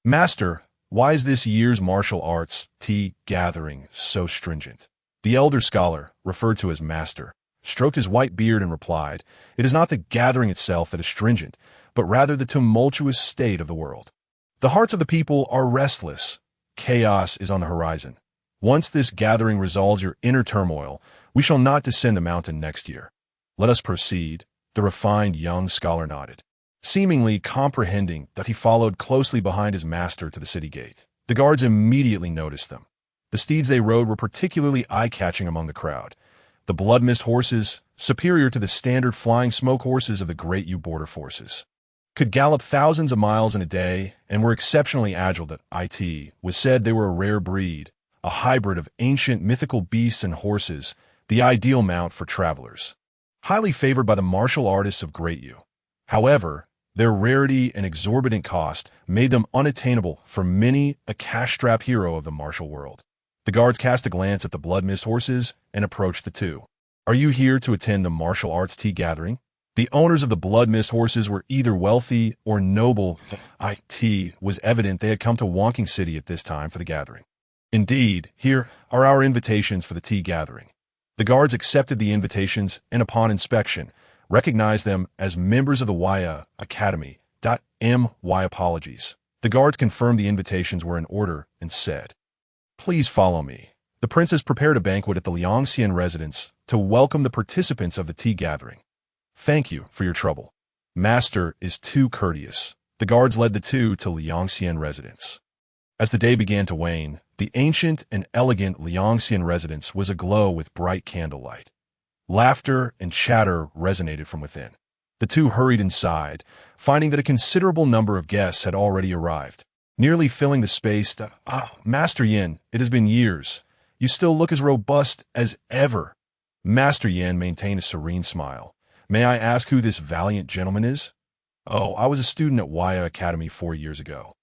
"Master, why is this year's martial arts tea gathering so stringent?" The elder scholar, referred to as Master, stroked his white beard and replied, "It is not the gathering itself that is stringent, but rather the tumultuous state of the world. The hearts of the people are restless. Chaos is on the horizon. Once this gathering resolves your inner turmoil, we shall not descend the mountain next year. Let us proceed." The refined young scholar nodded, seemingly comprehending that he followed closely behind his master to the city gate. The guards immediately noticed them. The steeds they rode were particularly eye-catching among the crowd. The blood-mist horses, superior to the standard flying smoke horses of the great Yu border forces, could gallop thousands of miles in a day and were exceptionally agile. That it was said they were a rare breed, a hybrid of ancient mythical beasts and horses, the ideal mount for travelers, highly favored by the martial artists of Great Yu. However, their rarity and exorbitant cost made them unattainable for many a cash-strapped hero of the martial world. The guards cast a glance at the blood-mist horses and approached the two. "Are you here to attend the martial arts tea gathering?" The owners of the blood-mist horses were either wealthy or noble. It was evident they had come to Wonking City at this time for the gathering. "Indeed, here are our invitations for the tea gathering." The guards accepted the invitations and, upon inspection, recognized them as members of the Waya Academy. My apologies. The guards confirmed the invitations were in order and said, "Please follow me." The princess prepared a banquet at the Liangxian residence to welcome the participants of the tea gathering. "Thank you for your trouble. Master is too courteous." The guards led the two to Liangxian residence. As the day began to wane, the ancient and elegant Liangxian residence was aglow with bright candlelight. Laughter and chatter resonated from within. The two hurried inside, finding that a considerable number of guests had already arrived, nearly filling the space. Master Yin, it has been years. You still look as robust as ever." Master Yin maintained a serene smile. "May I ask who this valiant gentleman is?" "Oh, I was a student at Waya Academy 4 years ago.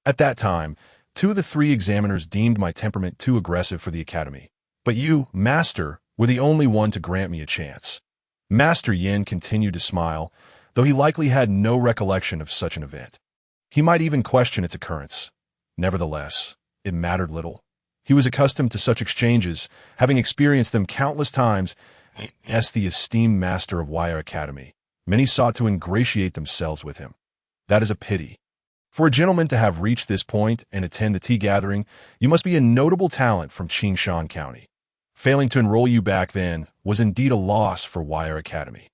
At that time, 2 of the 3 examiners deemed my temperament too aggressive for the academy. But you, Master, were the only one to grant me a chance." Master Yin continued to smile, though he likely had no recollection of such an event. He might even question its occurrence. Nevertheless, it mattered little. He was accustomed to such exchanges, having experienced them countless times. As the esteemed master of Waya Academy, many sought to ingratiate themselves with him. That is a pity. For a gentleman to have reached this point and attend the tea gathering, you must be a notable talent from Qing County. Failing to enroll you back then was indeed a loss for Waya Academy.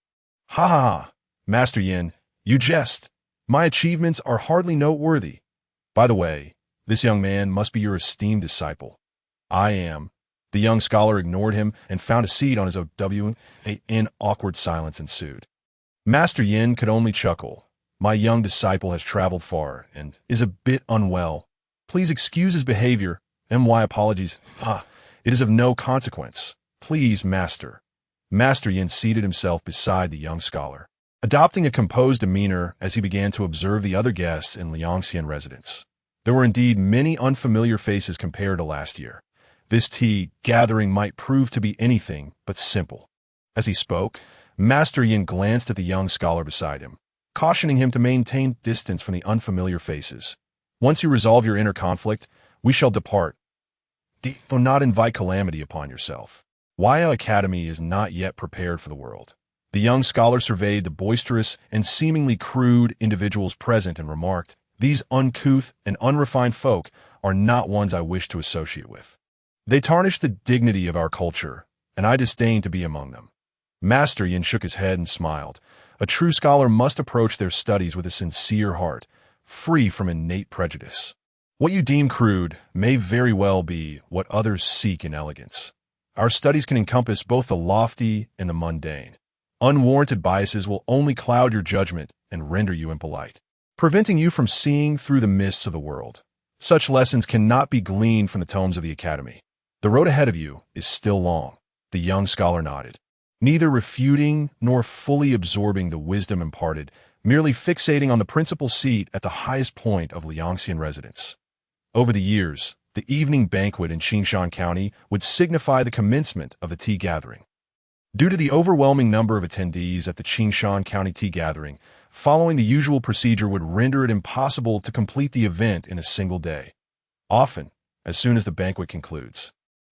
"Ha ha ha, Master Yin, you jest. My achievements are hardly noteworthy. By the way, this young man must be your esteemed disciple." "I am." The young scholar ignored him and found a seat on his OW. An awkward silence ensued. Master Yin could only chuckle. "My young disciple has traveled far and is a bit unwell. Please excuse his behavior. My apologies. It is of no consequence. Please, Master." Master Yin seated himself beside the young scholar, adopting a composed demeanor as he began to observe the other guests in Liangxian residence. There were indeed many unfamiliar faces compared to last year. This tea gathering might prove to be anything but simple. As he spoke, Master Yin glanced at the young scholar beside him, cautioning him to maintain distance from the unfamiliar faces. "Once you resolve your inner conflict, we shall depart. Do not invite calamity upon yourself. Waya Academy is not yet prepared for the world." The young scholar surveyed the boisterous and seemingly crude individuals present and remarked, "These uncouth and unrefined folk are not ones I wish to associate with. They tarnish the dignity of our culture, and I disdain to be among them." Master Yin shook his head and smiled. A true scholar must approach their studies with a sincere heart, free from innate prejudice. What you deem crude may very well be what others seek in elegance. Our studies can encompass both the lofty and the mundane. Unwarranted biases will only cloud your judgment and render you impolite, preventing you from seeing through the mists of the world. Such lessons cannot be gleaned from the tomes of the academy. The road ahead of you is still long. The young scholar nodded, neither refuting nor fully absorbing the wisdom imparted, merely fixating on the principal seat at the highest point of Liangxian residence. Over the years, the evening banquet in Qing County would signify the commencement of the tea gathering. Due to the overwhelming number of attendees at the Qing County tea gathering, following the usual procedure would render it impossible to complete the event in a single day. Often, as soon as the banquet concludes,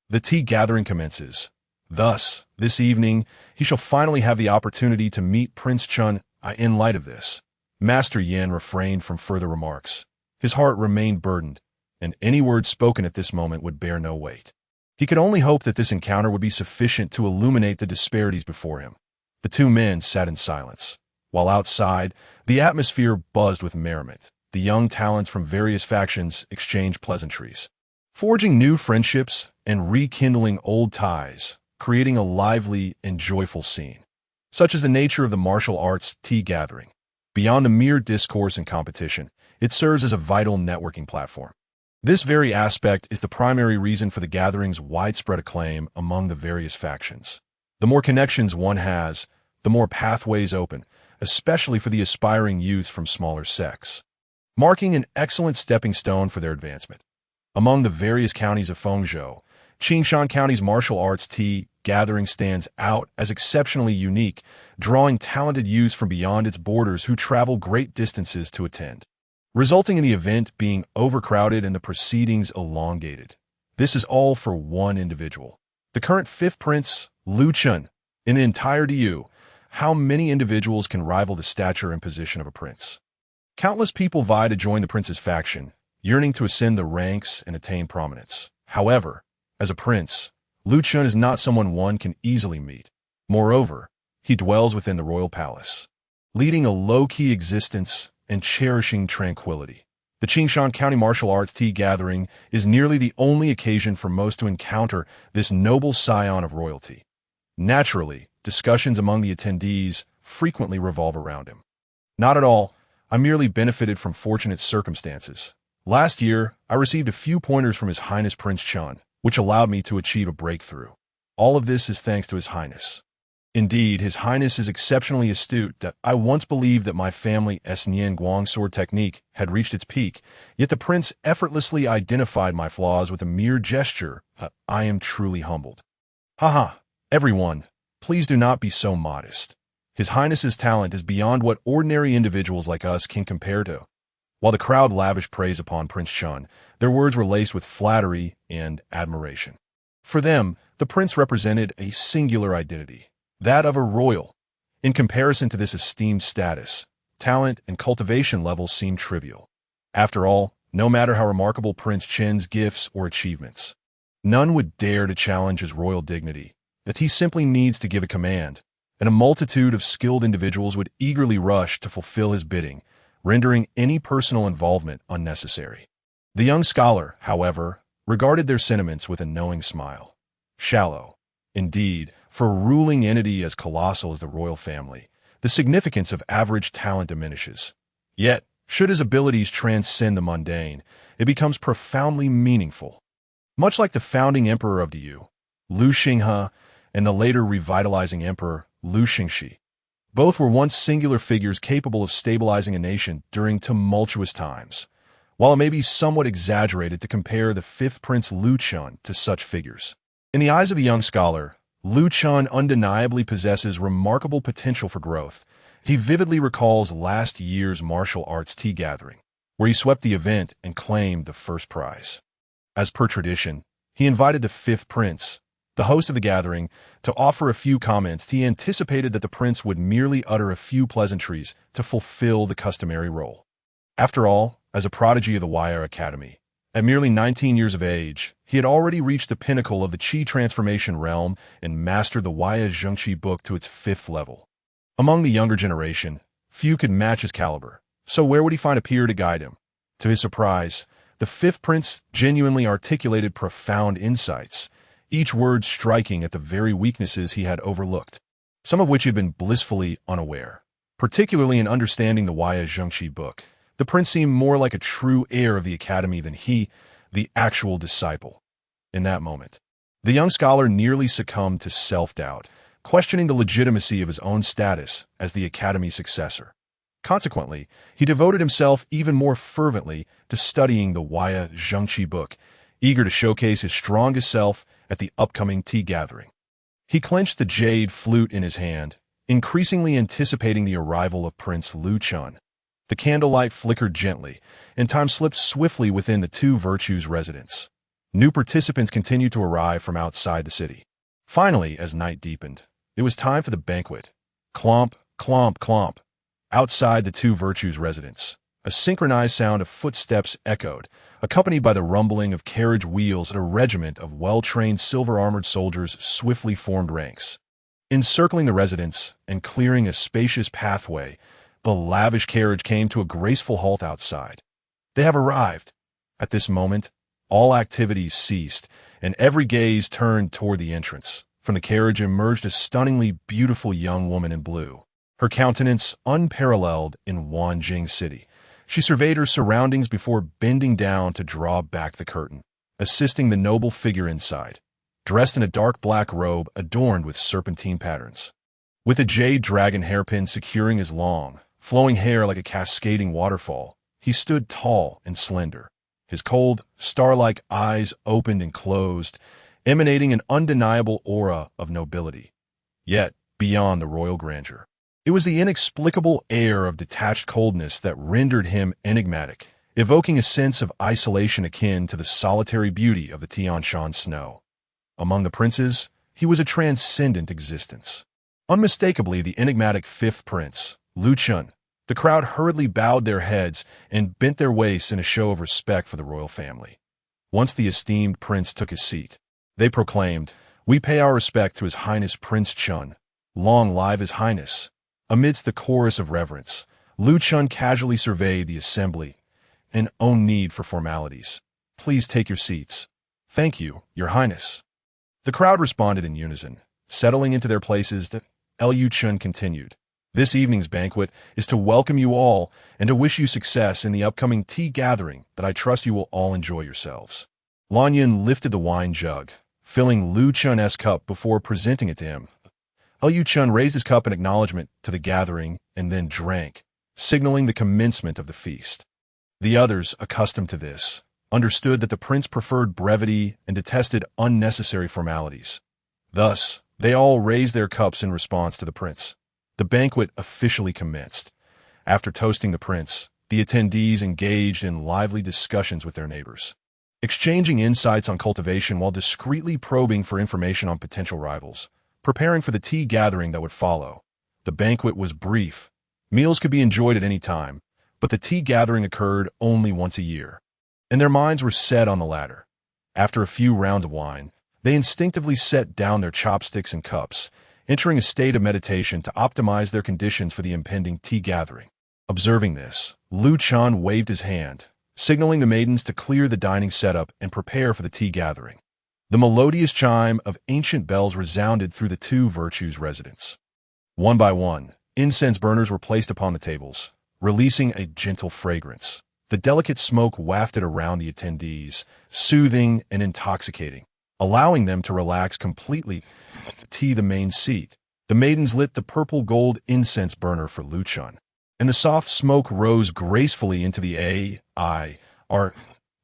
the tea gathering commences. Thus, this evening, he shall finally have the opportunity to meet Prince Chen. In light of this, Master Yan refrained from further remarks. His heart remained burdened, and any words spoken at this moment would bear no weight. He could only hope that this encounter would be sufficient to illuminate the disparities before him. The two men sat in silence, while outside, the atmosphere buzzed with merriment. The young talents from various factions exchanged pleasantries, forging new friendships and rekindling old ties, creating a lively and joyful scene. Such is the nature of the martial arts tea gathering. Beyond the mere discourse and competition, it serves as a vital networking platform. This very aspect is the primary reason for the gathering's widespread acclaim among the various factions. The more connections one has, the more pathways open, especially for the aspiring youths from smaller sects, marking an excellent stepping stone for their advancement. Among the various counties of Fengzhou, Qingshan County's martial arts tea gathering stands out as exceptionally unique, drawing talented youths from beyond its borders who travel great distances to attend, resulting in the event being overcrowded and the proceedings elongated. This is all for one individual, the current fifth prince, Liu Chen. In the entire DU, how many individuals can rival the stature and position of a prince? Countless people vie to join the prince's faction, yearning to ascend the ranks and attain prominence. However, as a prince, Liu Chen is not someone one can easily meet. Moreover, he dwells within the royal palace, leading a low-key existence and cherishing tranquility. The Qingshan County Martial Arts Tea Gathering is nearly the only occasion for most to encounter this noble scion of royalty. Naturally, discussions among the attendees frequently revolve around him. Not at all. I merely benefited from fortunate circumstances. Last year, I received a few pointers from His Highness Prince Chen, which allowed me to achieve a breakthrough. All of this is thanks to His Highness. Indeed, His Highness is exceptionally astute. That I once believed that my family's Nian Guang sword technique had reached its peak, yet the prince effortlessly identified my flaws with a mere gesture. I am truly humbled. Haha, everyone, please do not be so modest. His Highness's talent is beyond what ordinary individuals like us can compare to. While the crowd lavished praise upon Prince Chen, their words were laced with flattery and admiration. For them, the prince represented a singular identity, that of a royal. In comparison to this esteemed status, talent and cultivation levels seem trivial. After all, no matter how remarkable Prince Chen's gifts or achievements, none would dare to challenge his royal dignity, that he simply needs to give a command, and a multitude of skilled individuals would eagerly rush to fulfill his bidding, rendering any personal involvement unnecessary. The young scholar, however, regarded their sentiments with a knowing smile. Shallow. Indeed, for a ruling entity as colossal as the royal family, the significance of average talent diminishes. Yet, should his abilities transcend the mundane, it becomes profoundly meaningful. Much like the founding emperor of the Yu, Liu Xinghe, and the later revitalizing emperor, Liu Xingxi. Both were once singular figures capable of stabilizing a nation during tumultuous times. While it may be somewhat exaggerated to compare the fifth prince Liu Chen to such figures, in the eyes of the young scholar, Liu Chen undeniably possesses remarkable potential for growth. He vividly recalls last year's martial arts tea gathering, where he swept the event and claimed the first prize. As per tradition, he invited the fifth prince, the host of the gathering, to offer a few comments. He anticipated that the prince would merely utter a few pleasantries to fulfill the customary role. After all, as a prodigy of the Wire Academy, at merely 19 years of age, he had already reached the pinnacle of the Qi transformation realm and mastered the Waya Zhengqi book to its 5th level. Among the younger generation, few could match his caliber, so where would he find a peer to guide him? To his surprise, the fifth prince genuinely articulated profound insights, each word striking at the very weaknesses he had overlooked, some of which he had been blissfully unaware. Particularly in understanding the Waya Zhengqi book, the prince seemed more like a true heir of the academy than he, the actual disciple. In that moment, the young scholar nearly succumbed to self-doubt, questioning the legitimacy of his own status as the academy's successor. Consequently, he devoted himself even more fervently to studying the Waya Zhengqi book, eager to showcase his strongest self at the upcoming tea gathering. He clenched the jade flute in his hand, increasingly anticipating the arrival of Prince Lu Chun. The candlelight flickered gently, and time slipped swiftly within the two virtues' residence. New participants continued to arrive from outside the city. Finally, as night deepened, it was time for the banquet. Clomp, clomp, clomp. Outside the two virtues' residence, a synchronized sound of footsteps echoed, accompanied by the rumbling of carriage wheels as a regiment of well-trained silver-armored soldiers swiftly formed ranks. Encircling the residence and clearing a spacious pathway, the lavish carriage came to a graceful halt outside. They have arrived. At this moment, all activities ceased, and every gaze turned toward the entrance. From the carriage emerged a stunningly beautiful young woman in blue, her countenance unparalleled in Wanjing City. She surveyed her surroundings before bending down to draw back the curtain, assisting the noble figure inside, dressed in a dark black robe adorned with serpentine patterns. With a jade dragon hairpin securing his long, flowing hair like a cascading waterfall, he stood tall and slender. His cold, star-like eyes opened and closed, emanating an undeniable aura of nobility. Yet, beyond the royal grandeur, it was the inexplicable air of detached coldness that rendered him enigmatic, evoking a sense of isolation akin to the solitary beauty of the Tian snow. Among the princes, he was a transcendent existence. Unmistakably the enigmatic fifth prince, Lu Chun. The crowd hurriedly bowed their heads and bent their waists in a show of respect for the royal family. Once the esteemed prince took his seat, they proclaimed, "We pay our respect to His Highness Prince Chun. Long live His Highness." Amidst the chorus of reverence, Lu Chun casually surveyed the assembly and own need for formalities. "Please take your seats." "Thank you, Your Highness." The crowd responded in unison. Settling into their places, Lu Chun continued, "This evening's banquet is to welcome you all and to wish you success in the upcoming tea gathering that I trust you will all enjoy yourselves." Lan Yin lifted the wine jug, filling Lu Chun's cup before presenting it to him. Lu Chun raised his cup in acknowledgement to the gathering and then drank, signaling the commencement of the feast. The others, accustomed to this, understood that the prince preferred brevity and detested unnecessary formalities. Thus, they all raised their cups in response to the prince. The banquet officially commenced. After toasting the prince, the attendees engaged in lively discussions with their neighbors, exchanging insights on cultivation while discreetly probing for information on potential rivals, preparing for the tea gathering that would follow. The banquet was brief. Meals could be enjoyed at any time, but the tea gathering occurred only once a year, and their minds were set on the latter. After a few rounds of wine, they instinctively set down their chopsticks and cups, entering a state of meditation to optimize their conditions for the impending tea gathering. Observing this, Lu Chun waved his hand, signaling the maidens to clear the dining setup and prepare for the tea gathering. The melodious chime of ancient bells resounded through the two virtues' residence. One by one, incense burners were placed upon the tables, releasing a gentle fragrance. The delicate smoke wafted around the attendees, soothing and intoxicating, allowing them to relax completely. The main seat. The maidens lit the purple gold incense burner for Lu Chun, and the soft smoke rose gracefully into the air.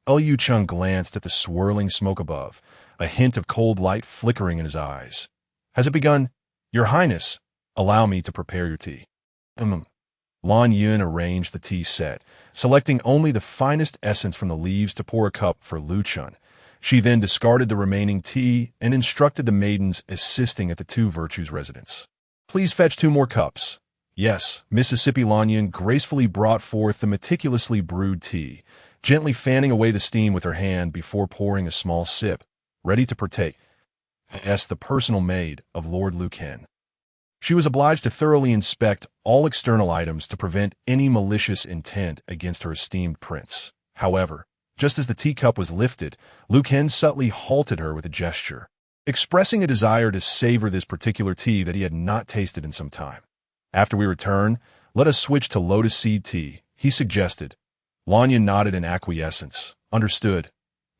Lu Chun glanced at the swirling smoke above, a hint of cold light flickering in his eyes. "Has it begun? Your Highness, allow me to prepare your tea." Lan Yun arranged the tea set, selecting only the finest essence from the leaves to pour a cup for Lu Chun. She then discarded the remaining tea and instructed the maidens assisting at the two virtues' residence. "Please fetch 2 more cups." "Yes." Mississippi Lan Yun gracefully brought forth the meticulously brewed tea, gently fanning away the steam with her hand before pouring a small sip. "Ready to partake?" asked the personal maid of Lord Lu Ken. She was obliged to thoroughly inspect all external items to prevent any malicious intent against her esteemed prince. However, just as the teacup was lifted, Lu Ken subtly halted her with a gesture, expressing a desire to savor this particular tea that he had not tasted in some time. "After we return, let us switch to lotus seed tea," he suggested. Lan Yun nodded in acquiescence. "Understood."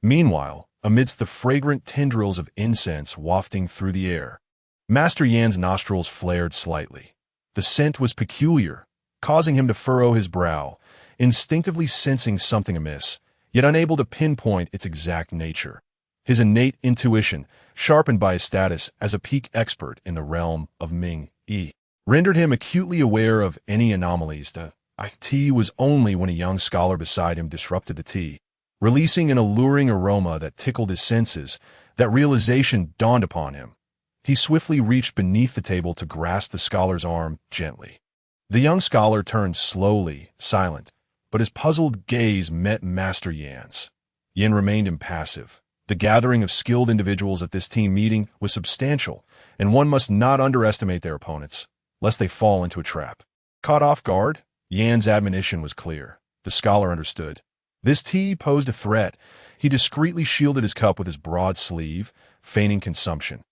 Meanwhile, amidst the fragrant tendrils of incense wafting through the air, Master Yan's nostrils flared slightly. The scent was peculiar, causing him to furrow his brow, instinctively sensing something amiss, yet unable to pinpoint its exact nature. His innate intuition, sharpened by his status as a peak expert in the realm of Ming Yi, rendered him acutely aware of any anomalies. The tea was only when a young scholar beside him disrupted the tea, releasing an alluring aroma that tickled his senses. That realization dawned upon him. He swiftly reached beneath the table to grasp the scholar's arm gently. The young scholar turned slowly, silent, but his puzzled gaze met Master Yan's. Yan remained impassive. The gathering of skilled individuals at this team meeting was substantial, and one must not underestimate their opponents, lest they fall into a trap. Caught off guard, Yan's admonition was clear. The scholar understood. This tea posed a threat. He discreetly shielded his cup with his broad sleeve, feigning consumption.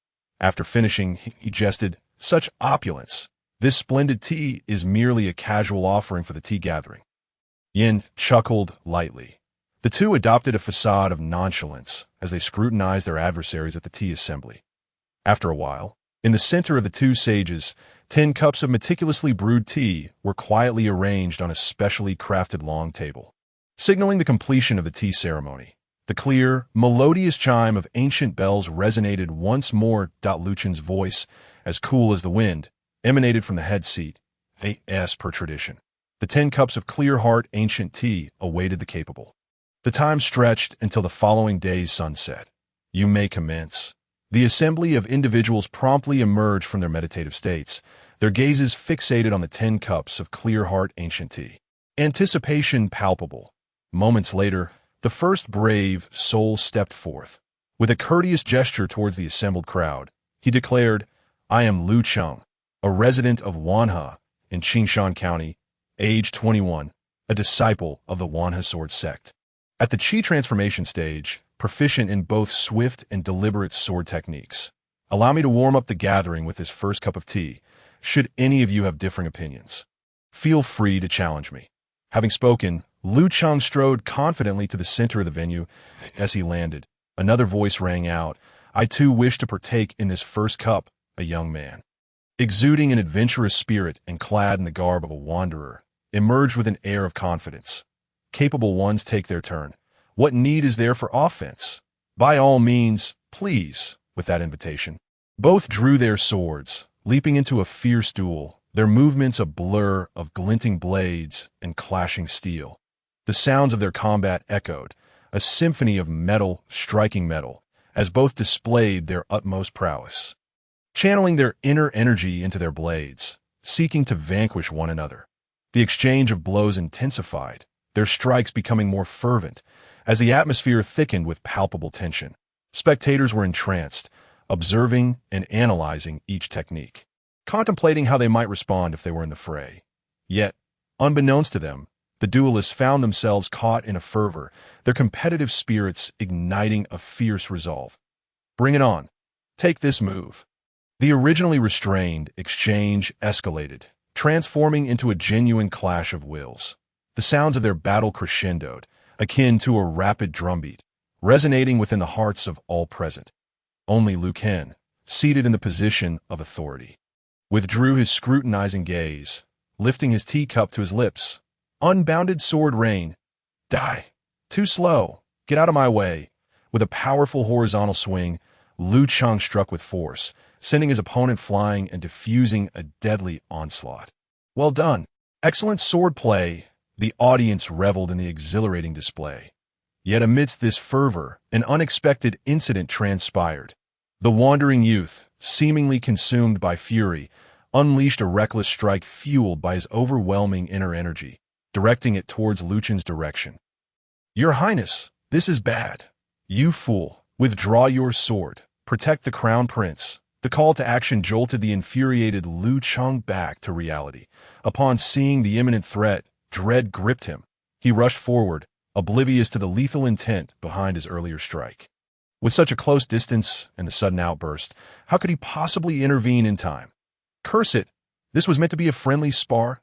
After finishing, he jested, "Such opulence! This splendid tea is merely a casual offering for the tea gathering." Yin chuckled lightly. The two adopted a facade of nonchalance as they scrutinized their adversaries at the tea assembly. After a while, in the center of the two sages, 10 cups of meticulously brewed tea were quietly arranged on a specially crafted long table, signaling the completion of the tea ceremony. The clear, melodious chime of ancient bells resonated once more. Lu Chen's voice, as cool as the wind, emanated from the head seat. As per tradition, the 10 cups of clear-heart ancient tea awaited the capable. The time stretched until the following day's sunset. "You may commence." The assembly of individuals promptly emerged from their meditative states, their gazes fixated on the 10 cups of clear-heart ancient tea. Anticipation palpable. Moments later, the first brave soul stepped forth. With a courteous gesture towards the assembled crowd, he declared, "I am Lu Cheng, a resident of Wanhe in Qingshan County, age 21, a disciple of the Wanhe sword sect. At the Qi transformation stage, proficient in both swift and deliberate sword techniques. Allow me to warm up the gathering with this first cup of tea. Should any of you have differing opinions, feel free to challenge me." Having spoken, Lu Cheng strode confidently to the center of the venue. As he landed, another voice rang out, "I too wish to partake in this first cup." A young man, exuding an adventurous spirit and clad in the garb of a wanderer, emerged with an air of confidence. "Capable ones take their turn. What need is there for offense? By all means, please." With that invitation, both drew their swords, leaping into a fierce duel, their movements a blur of glinting blades and clashing steel. The sounds of their combat echoed, a symphony of metal striking metal, as both displayed their utmost prowess, channeling their inner energy into their blades, seeking to vanquish one another. The exchange of blows intensified, their strikes becoming more fervent, as the atmosphere thickened with palpable tension. Spectators were entranced, observing and analyzing each technique, contemplating how they might respond if they were in the fray. Yet, unbeknownst to them, the duelists found themselves caught in a fervor, their competitive spirits igniting a fierce resolve. "Bring it on. Take this move." The originally restrained exchange escalated, transforming into a genuine clash of wills. The sounds of their battle crescendoed, akin to a rapid drumbeat, resonating within the hearts of all present. Only Lu Chen, seated in the position of authority, withdrew his scrutinizing gaze, lifting his teacup to his lips. Unbounded sword rain. "Die. Too slow. Get out of my way." With a powerful horizontal swing, Lu Cheng struck with force, sending his opponent flying and diffusing a deadly onslaught. "Well done. Excellent sword play." The audience reveled in the exhilarating display. Yet amidst this fervor, an unexpected incident transpired. The wandering youth, seemingly consumed by fury, unleashed a reckless strike fueled by his overwhelming inner energy, directing it towards Lu Chen's direction. "Your Highness, this is bad. You fool, withdraw your sword. Protect the crown prince." The call to action jolted the infuriated Lu Cheng back to reality. Upon seeing the imminent threat, dread gripped him. He rushed forward, oblivious to the lethal intent behind his earlier strike. With such a close distance and the sudden outburst, how could he possibly intervene in time? Curse it! This was meant to be a friendly spar.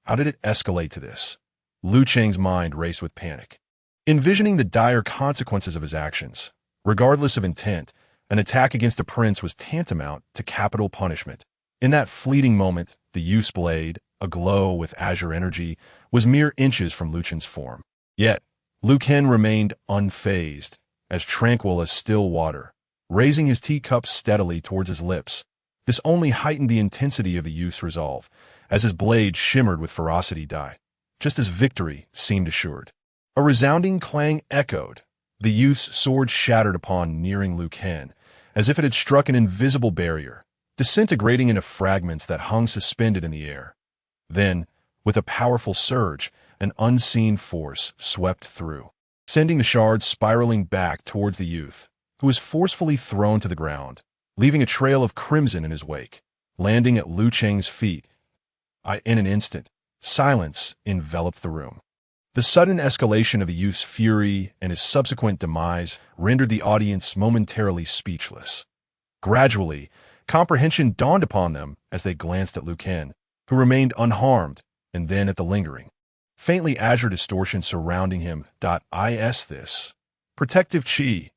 How did it escalate to this? Lu Cheng's mind raced with panic, envisioning the dire consequences of his actions. Regardless of intent, an attack against a prince was tantamount to capital punishment. In that fleeting moment, the youth's blade, aglow with azure energy, was mere inches from Lu Chen's form. Yet, Lu Chen remained unfazed, as tranquil as still water, raising his teacup steadily towards his lips. This only heightened the intensity of the youth's resolve, as his blade shimmered with ferocity just as victory seemed assured. A resounding clang echoed. The youth's sword shattered upon nearing Liu Kang, as if it had struck an invisible barrier, disintegrating into fragments that hung suspended in the air. Then, with a powerful surge, an unseen force swept through, sending the shards spiraling back towards the youth, who was forcefully thrown to the ground, leaving a trail of crimson in his wake. Landing at Liu Cheng's feet, in an instant, silence enveloped the room. The sudden escalation of the youth's fury and his subsequent demise rendered the audience momentarily speechless. Gradually, comprehension dawned upon them as they glanced at Liu Kang, who remained unharmed, and then at the lingering, faintly azure distortion surrounding him. This protective chi.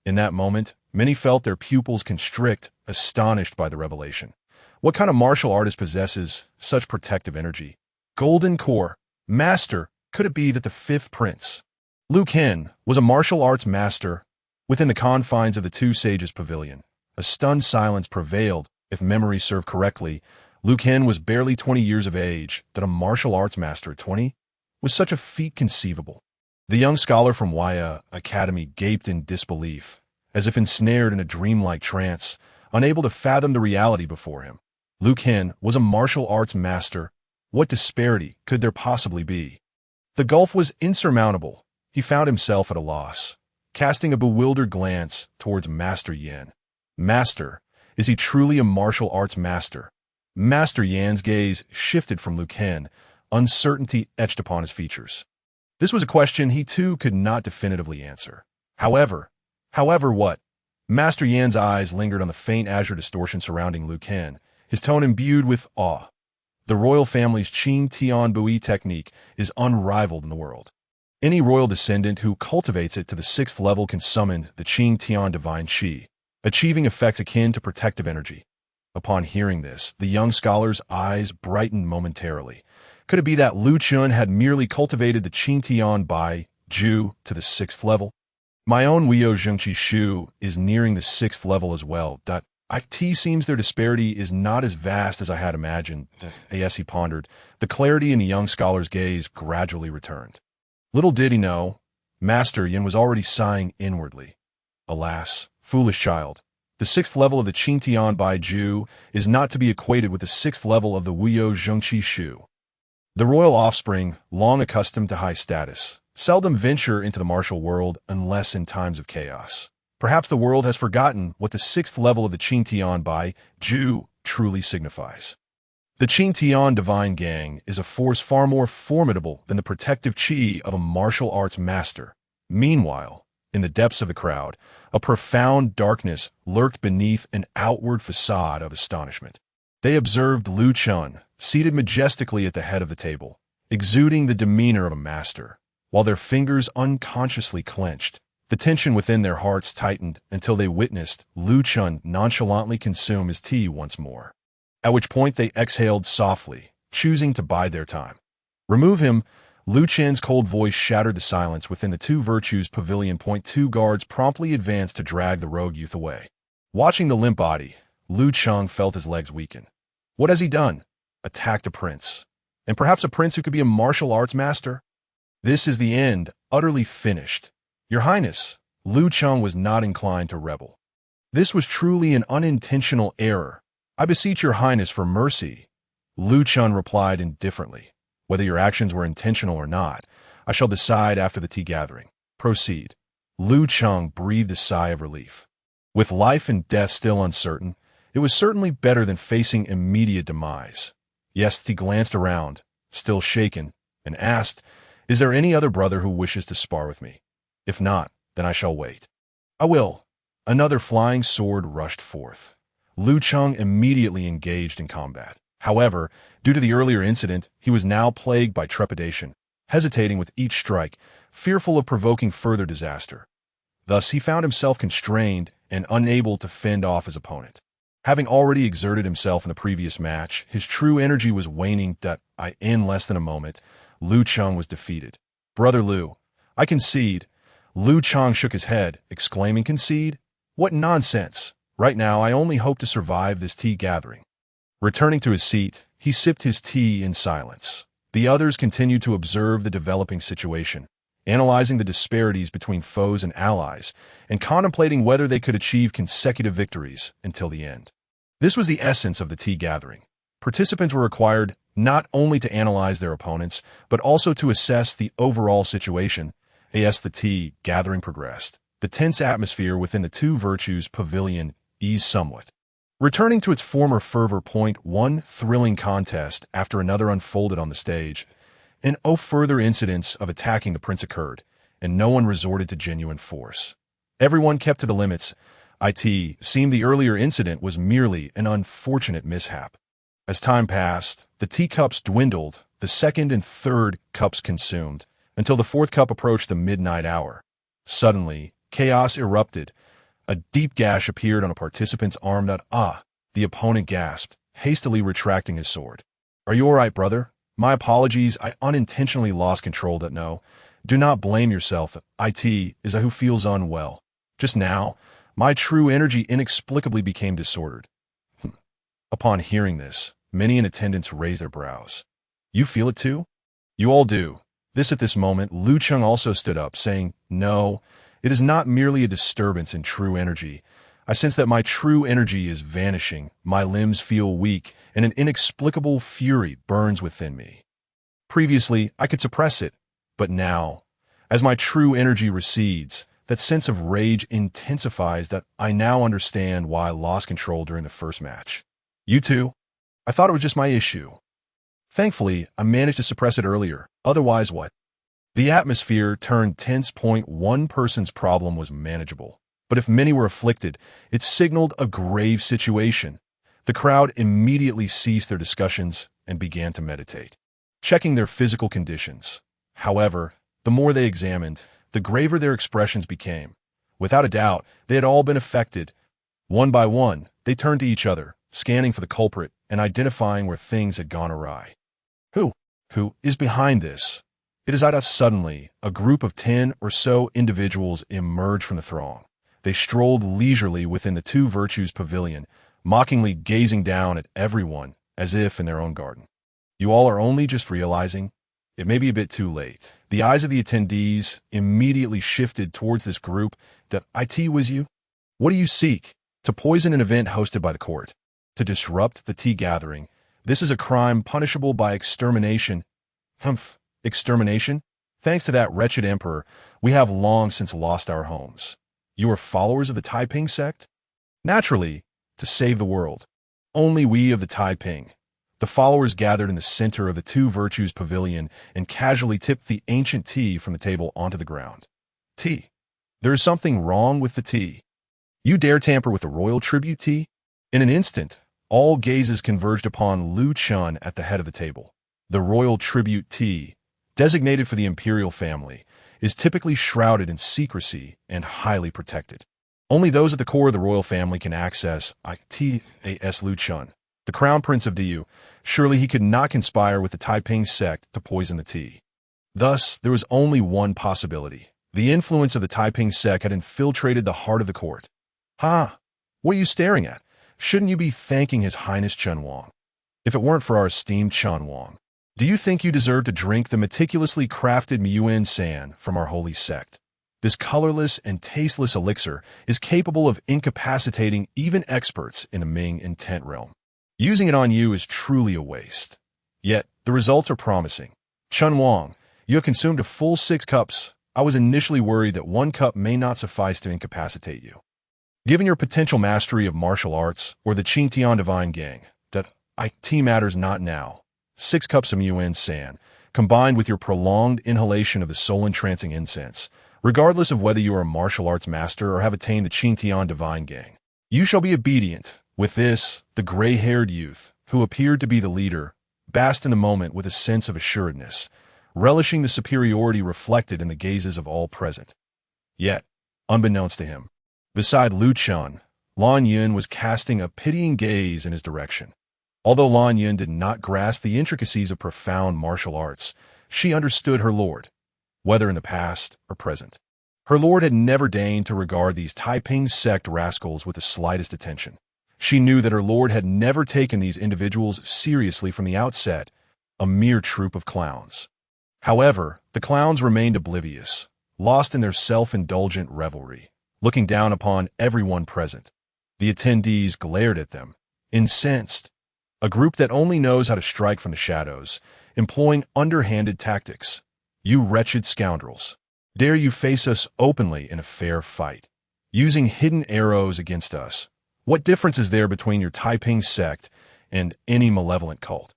In that moment, many felt their pupils constrict, astonished by the revelation. What kind of martial artist possesses such protective energy? Golden core, master. Could it be that the fifth prince, Liu Kang, was a martial arts master? Within the confines of the two sages' pavilion, a stunned silence prevailed. If memory served correctly, Liu Kang was barely 20 years of age. That a martial arts master at 20? Was such a feat conceivable? The young scholar from Waya Academy gaped in disbelief, as if ensnared in a dreamlike trance, unable to fathom the reality before him. Liu Kang was a martial arts master. What disparity could there possibly be? The gulf was insurmountable. He found himself at a loss, casting a bewildered glance towards Master Yan. Master, is he truly a martial arts master? Master Yan's gaze shifted from Liu Kang, uncertainty etched upon his features. This was a question he too could not definitively answer. However what? Master Yan's eyes lingered on the faint azure distortion surrounding Liu Kang, his tone imbued with awe. The royal family's Qing Tian Bui technique is unrivaled in the world. Any royal descendant who cultivates it to the 6th level can summon the Qing Tian divine qi, achieving effects akin to protective energy. Upon hearing this, the young scholar's eyes brightened momentarily. Could it be that Liu Chun had merely cultivated the Qing Tian Bai Ju to the 6th level? My own Weiyou Zhengqi Shu is nearing the 6th level as well. It seems their disparity is not as vast as I had imagined. As he pondered, the clarity in the young scholar's gaze gradually returned. Little did he know, Master Yan was already sighing inwardly. Alas, foolish child, the 6th level of the Qing Tian Bai Ju is not to be equated with the 6th level of the Weiyou Zhengqi Shu. The royal offspring, long accustomed to high status, seldom venture into the martial world unless in times of chaos. Perhaps the world has forgotten what the 6th level of the Qing Tian Bai Ju truly signifies. The Qing Tian Divine Gang is a force far more formidable than the protective qi of a martial arts master. Meanwhile, in the depths of the crowd, a profound darkness lurked beneath an outward facade of astonishment. They observed Liu Chun, seated majestically at the head of the table, exuding the demeanor of a master, while their fingers unconsciously clenched. The tension within their hearts tightened until they witnessed Liu Chun nonchalantly consume his tea once more, at which point they exhaled softly, choosing to bide their time. Remove him. Liu Chen's cold voice shattered the silence within the Two Virtues Pavilion. Two guards promptly advanced to drag the rogue youth away. Watching the limp body, Liu Cheng felt his legs weaken. What has he done? Attacked a prince. And perhaps a prince who could be a martial arts master? This is the end, utterly finished. Your Highness, Liu Cheng was not inclined to rebel. This was truly an unintentional error. I beseech your Highness for mercy. Liu Cheng replied indifferently. Whether your actions were intentional or not, I shall decide after the tea gathering. Proceed. Liu Cheng breathed a sigh of relief. With life and death still uncertain, it was certainly better than facing immediate demise. Yes, he glanced around, still shaken, and asked, Is there any other brother who wishes to spar with me? If not, then I shall wait. I will. Another flying sword rushed forth. Liu Cheng immediately engaged in combat. However, due to the earlier incident, he was now plagued by trepidation, hesitating with each strike, fearful of provoking further disaster. Thus, he found himself constrained and unable to fend off his opponent. Having already exerted himself in the previous match, his true energy was waning. In less than a moment, Liu Cheng was defeated. Brother Liu, I concede. Liu Cheng shook his head, exclaiming, Concede? What nonsense! Right now, I only hope to survive this tea gathering." Returning to his seat, he sipped his tea in silence. The others continued to observe the developing situation, analyzing the disparities between foes and allies, and contemplating whether they could achieve consecutive victories until the end. This was the essence of the tea gathering. Participants were required not only to analyze their opponents, but also to assess the overall situation. As the tea gathering progressed, the tense atmosphere within the two virtues pavilion eased somewhat. Returning to its former fervor, one thrilling contest after another unfolded on the stage, and no further incidents of attacking the prince occurred, and no one resorted to genuine force. Everyone kept to the limits. It seemed the earlier incident was merely an unfortunate mishap. As time passed, the teacups dwindled, the second and third cups consumed, until the fourth cup approached the midnight hour. Suddenly, chaos erupted. A deep gash appeared on a participant's arm. The opponent gasped, hastily retracting his sword. "Are you all right, brother? My apologies, I unintentionally lost control. No, do not blame yourself. It is I who feels unwell. Just now, my true energy inexplicably became disordered." Upon hearing this, many in attendance raised their brows. "You feel it too?" "You all do." At this moment, Lu Cheng also stood up, saying, "No, it is not merely a disturbance in true energy. I sense that my true energy is vanishing, my limbs feel weak, and an inexplicable fury burns within me. Previously, I could suppress it, but now, as my true energy recedes, that sense of rage intensifies. That I now understand why I lost control during the first match. You too? I thought it was just my issue. Thankfully, I managed to suppress it earlier. Otherwise what?" The atmosphere turned tense. One person's problem was manageable, but if many were afflicted, it signaled a grave situation. The crowd immediately ceased their discussions and began to meditate, checking their physical conditions. However, the more they examined, the graver their expressions became. Without a doubt, they had all been affected. One by one, they turned to each other, scanning for the culprit and identifying where things had gone awry. Who is behind this? It is Suddenly, a group of 10 or so individuals emerged from the throng. They strolled leisurely within the two virtues pavilion, mockingly gazing down at everyone as if in their own garden. "You all are only just realizing? It may be a bit too late." The eyes of the attendees immediately shifted towards this group. "That it was you? What do you seek? To poison an event hosted by the court? To disrupt the tea gathering? This is a crime punishable by extermination." Extermination? Thanks to that wretched emperor, we have long since lost our homes. You are followers of the Taiping sect? Naturally, to save the world. Only we of the Taiping. The followers gathered in the center of the two virtues pavilion and casually tipped the ancient tea from the table onto the ground. "Tea? There is something wrong with the tea. You dare tamper with the royal tribute tea?" In an instant, all gazes converged upon Lu Chen at the head of the table. The royal tribute tea, designated for the imperial family, is typically shrouded in secrecy and highly protected. Only those at the core of the royal family can access it. Lu Chen, the crown prince of Diyu. Surely he could not conspire with the Taiping sect to poison the tea. Thus, there was only one possibility. The influence of the Taiping sect had infiltrated the heart of the court. What are you staring at? Shouldn't you be thanking His Highness Chen Wang? If it weren't for our esteemed Chen Wang, do you think you deserve to drink the meticulously crafted Miyuan San from our holy sect? This colorless and tasteless elixir is capable of incapacitating even experts in the Ming intent realm. Using it on you is truly a waste. Yet, the results are promising. Chen Wang, you have consumed a full 6 cups. I was initially worried that 1 cup may not suffice to incapacitate you. Given your potential mastery of martial arts or the Qing Tian divine gang, that it matters not now. 6 cups of Miyuan San, combined with your prolonged inhalation of the soul-entrancing incense, regardless of whether you are a martial arts master or have attained the Qing Tian divine gang, you shall be obedient. With this, the gray-haired youth, who appeared to be the leader, basked in the moment with a sense of assuredness, relishing the superiority reflected in the gazes of all present. Yet, unbeknownst to him, beside Lu Chen, Lan Yun was casting a pitying gaze in his direction. Although Lan Yun did not grasp the intricacies of profound martial arts, she understood her lord, whether in the past or present. Her lord had never deigned to regard these Taiping sect rascals with the slightest attention. She knew that her lord had never taken these individuals seriously from the outset, a mere troupe of clowns. However, the clowns remained oblivious, lost in their self-indulgent revelry, looking down upon everyone present. The attendees glared at them, incensed. A group that only knows how to strike from the shadows, employing underhanded tactics. You wretched scoundrels. Dare you face us openly in a fair fight, using hidden arrows against us? What difference is there between your Taiping sect and any malevolent cult?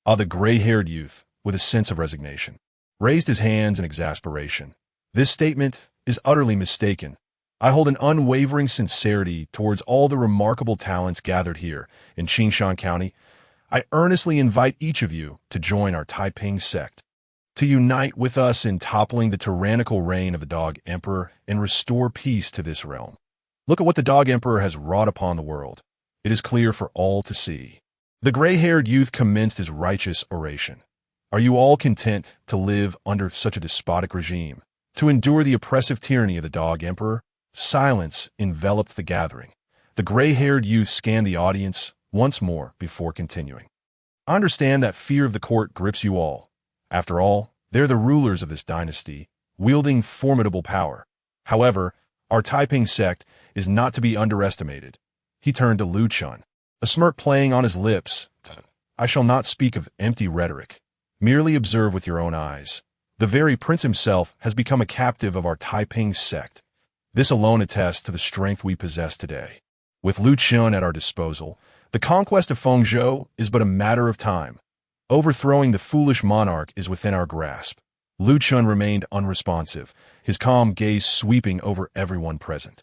The gray-haired youth, with a sense of resignation, raised his hands in exasperation. This statement is utterly mistaken. I hold an unwavering sincerity towards all the remarkable talents gathered here in Qing County. I earnestly invite each of you to join our Taiping sect, to unite with us in toppling the tyrannical reign of the Dog Emperor and restore peace to this realm. Look at what the Dog Emperor has wrought upon the world. It is clear for all to see. The gray-haired youth commenced his righteous oration. Are you all content to live under such a despotic regime, to endure the oppressive tyranny of the Dog Emperor? Silence enveloped the gathering. The gray-haired youth scanned the audience once more before continuing. I understand that fear of the court grips you all. After all, they're the rulers of this dynasty, wielding formidable power. However, our Taiping sect is not to be underestimated. He turned to Chen, a smirk playing on his lips. I shall not speak of empty rhetoric. Merely observe with your own eyes. The very prince himself has become a captive of our Taiping sect. This alone attests to the strength we possess today. With Chen at our disposal, the conquest of Fengzhou is but a matter of time. Overthrowing the foolish monarch is within our grasp. Chen remained unresponsive, his calm gaze sweeping over everyone present.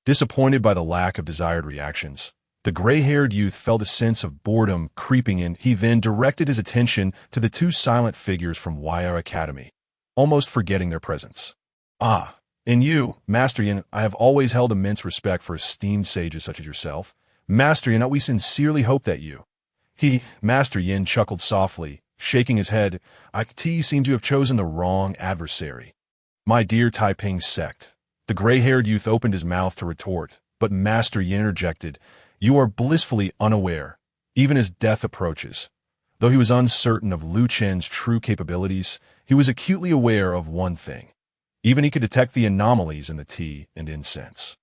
Disappointed by the lack of desired reactions, the gray-haired youth felt a sense of boredom creeping in. He then directed his attention to the two silent figures from Wire Academy, almost forgetting their presence. And you, Master Yin, I have always held immense respect for esteemed sages such as yourself. Master Yin, we sincerely hope that you... Master Yin chuckled softly, shaking his head. I seem to have chosen the wrong adversary. My dear Taiping sect. The gray-haired youth opened his mouth to retort, but Master Yin interjected. You are blissfully unaware, even as death approaches. Though he was uncertain of Chen's true capabilities, he was acutely aware of one thing. Even he could detect the anomalies in the tea and incense.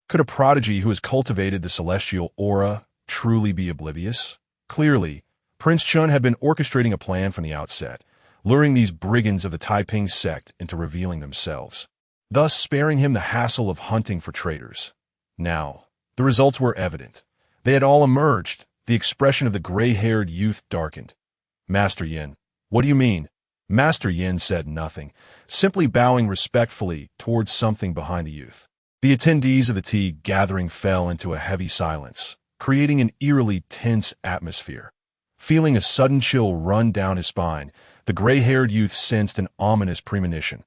Could a prodigy who has cultivated the celestial aura truly be oblivious? Clearly, Prince Chen had been orchestrating a plan from the outset, luring these brigands of the Taiping sect into revealing themselves, thus sparing him the hassle of hunting for traitors. Now, the results were evident. They had all emerged. The expression of the gray-haired youth darkened. Master Yin, what do you mean? Master Yin said nothing, simply bowing respectfully towards something behind the youth. The attendees of the tea gathering fell into a heavy silence, creating an eerily tense atmosphere. Feeling a sudden chill run down his spine, the gray-haired youth sensed an ominous premonition.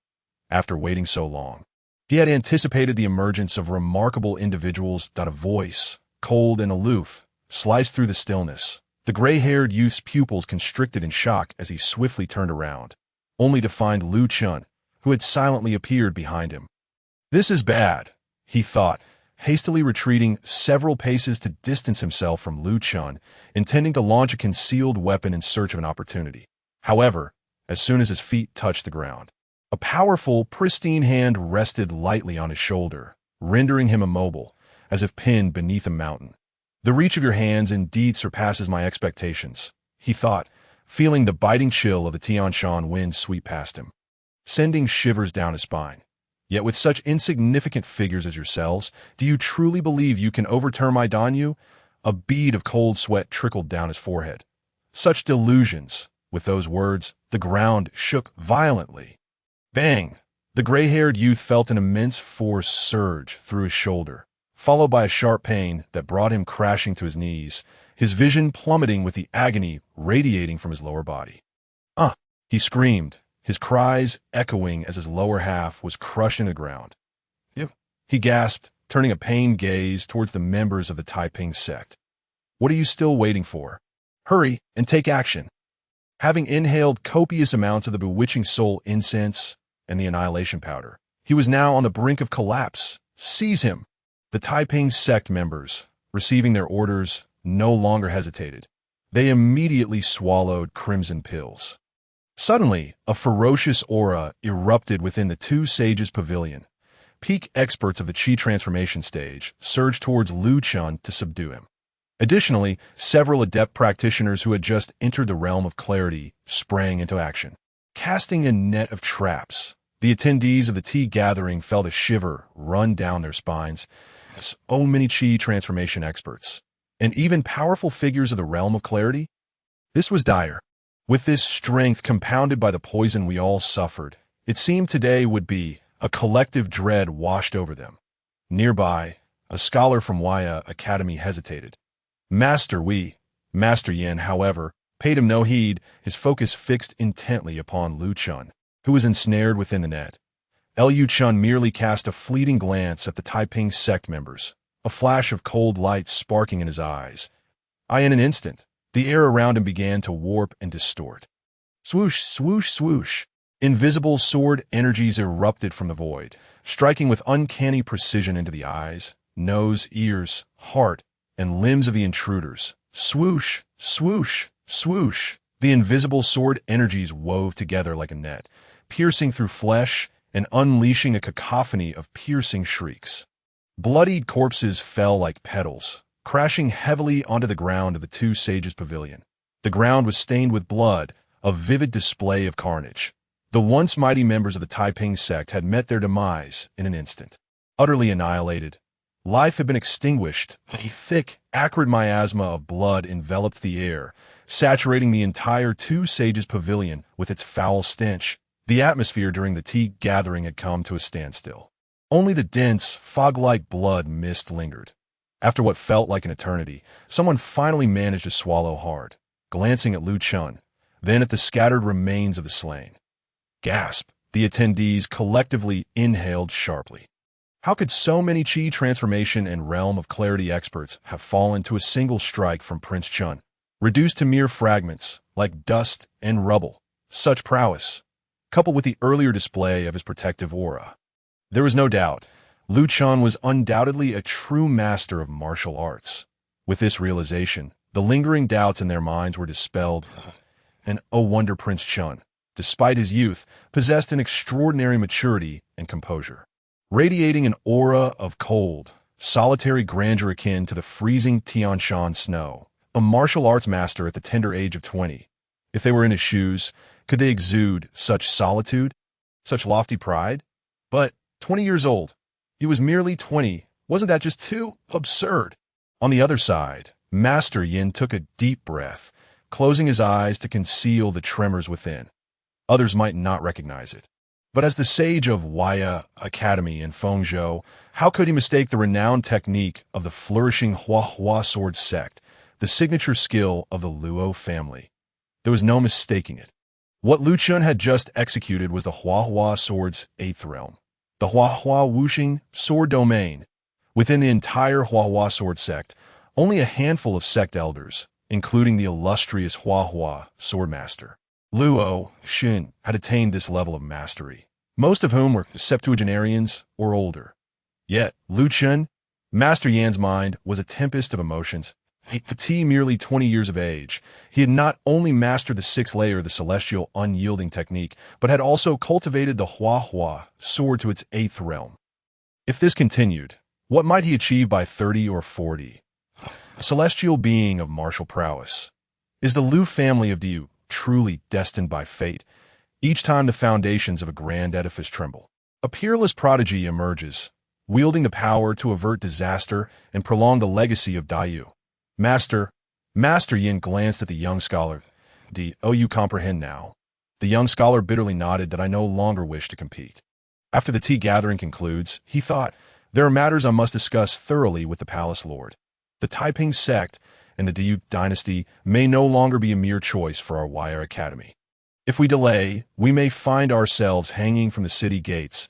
After waiting so long, he had anticipated the emergence of remarkable individuals. A voice, cold and aloof, sliced through the stillness. The gray-haired youth's pupils constricted in shock as he swiftly turned around, only to find Chen, who had silently appeared behind him. This is bad, he thought, hastily retreating several paces to distance himself from Chen, intending to launch a concealed weapon in search of an opportunity. However, as soon as his feet touched the ground, a powerful, pristine hand rested lightly on his shoulder, rendering him immobile, as if pinned beneath a mountain. The reach of your hands indeed surpasses my expectations, he thought, feeling the biting chill of the Tian wind sweep past him, sending shivers down his spine. Yet with such insignificant figures as yourselves, do you truly believe you can overturn my Danyu? A bead of cold sweat trickled down his forehead. Such delusions! With those words, the ground shook violently. Bang! The gray-haired youth felt an immense force surge through his shoulder, followed by a sharp pain that brought him crashing to his knees, his vision plummeting with the agony radiating from his lower body. He screamed, his cries echoing as his lower half was crushed into the ground. He gasped, turning a pained gaze towards the members of the Taiping sect. What are you still waiting for? Hurry and take action. Having inhaled copious amounts of the bewitching soul incense and the annihilation powder, He was now on the brink of collapse. Seize him! The Taiping sect members, receiving their orders, no longer hesitated. They immediately swallowed crimson pills. Suddenly, a ferocious aura erupted within the two sages' pavilion. Peak experts of the Qi transformation stage surged towards Lu Chen to subdue him. Additionally, several adept practitioners who had just entered the realm of clarity sprang into action. Casting a net of traps, the attendees of the tea gathering felt a shiver run down their spines. So many Qi transformation experts, and even powerful figures of the realm of clarity? This was dire. With this strength compounded by the poison we all suffered, it seemed today would be a collective dread washed over them. Nearby, a scholar from Waya Academy hesitated. Master Yin, however, paid him no heed, his focus fixed intently upon Lu Chen, who was ensnared within the net. Lu Chen merely cast a fleeting glance at the Taiping sect members, a flash of cold light sparking in his eyes. In an instant, the air around him began to warp and distort. Swoosh, swoosh, swoosh. Invisible sword energies erupted from the void, striking with uncanny precision into the eyes, nose, ears, heart, and limbs of the intruders. Swoosh, swoosh, swoosh. The invisible sword energies wove together like a net, piercing through flesh and unleashing a cacophony of piercing shrieks. Bloodied corpses fell like petals, crashing heavily onto the ground of the two sages' pavilion. The ground was stained with blood, a vivid display of carnage. The once mighty members of the Taiping sect had met their demise in an instant. Utterly annihilated, life had been extinguished. A thick, acrid miasma of blood enveloped the air, saturating the entire two sages' pavilion with its foul stench. The atmosphere during the tea gathering had come to a standstill. Only the dense, fog-like blood mist lingered. After what felt like an eternity, someone finally managed to swallow hard, glancing at Lu Chen, then at the scattered remains of the slain. Gasp! The attendees collectively inhaled sharply. How could so many Qi transformation and realm of clarity experts have fallen to a single strike from Prince Chen, reduced to mere fragments, like dust and rubble? Such prowess, coupled with the earlier display of his protective aura. There was no doubt, Lu Chen was undoubtedly a true master of martial arts. With this realization, the lingering doubts in their minds were dispelled, and oh wonder Prince Chen, despite his youth, possessed an extraordinary maturity and composure. Radiating an aura of cold, solitary grandeur akin to the freezing Tian snow, a martial arts master at the tender age of 20. If they were in his shoes, could they exude such solitude, such lofty pride? But 20 years old, he was merely 20. Wasn't that just too absurd? On the other side, Master Yin took a deep breath, closing his eyes to conceal the tremors within. Others might not recognize it. But as the sage of Waya Academy in Fengzhou, how could he mistake the renowned technique of the flourishing Hua sword sect, the signature skill of the Luo family? There was no mistaking it. What Lu Chen had just executed was the Hua sword's 8th realm, the Hua Wuxing sword domain. Within the entire Hua sword sect, only a handful of sect elders, including the illustrious Hua swordmaster Luo Xin, had attained this level of mastery, most of whom were septuagenarians or older. Yet, Lu Chen, Master Yan's mind was a tempest of emotions. At merely 20 years of age, he had not only mastered the 6th layer of the celestial unyielding technique, but had also cultivated the Hua sword to its 8th realm. If this continued, what might he achieve by 30 or 40? A celestial being of martial prowess. Is the Lu family of Diu truly destined by fate? Each time the foundations of a grand edifice tremble, a peerless prodigy emerges, wielding the power to avert disaster and prolong the legacy of Daiyu. Master Yin glanced at the young scholar. "Oh, you comprehend now." The young scholar bitterly nodded that I no longer wish to compete. After the tea gathering concludes, he thought, there are matters I must discuss thoroughly with the palace lord. The Taiping sect and the Yu Dynasty may no longer be a mere choice for our Wire Academy. If we delay, we may find ourselves hanging from the city gates.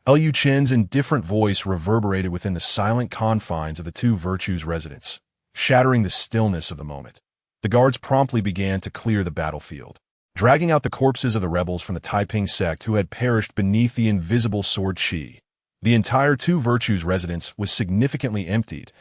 Lu Chen's indifferent voice reverberated within the silent confines of the two virtues' residence, shattering the stillness of the moment. The guards promptly began to clear the battlefield. dragging out the corpses of the rebels from the Taiping sect who had perished beneath the invisible sword Qi. The entire Two Virtues residence was significantly emptied.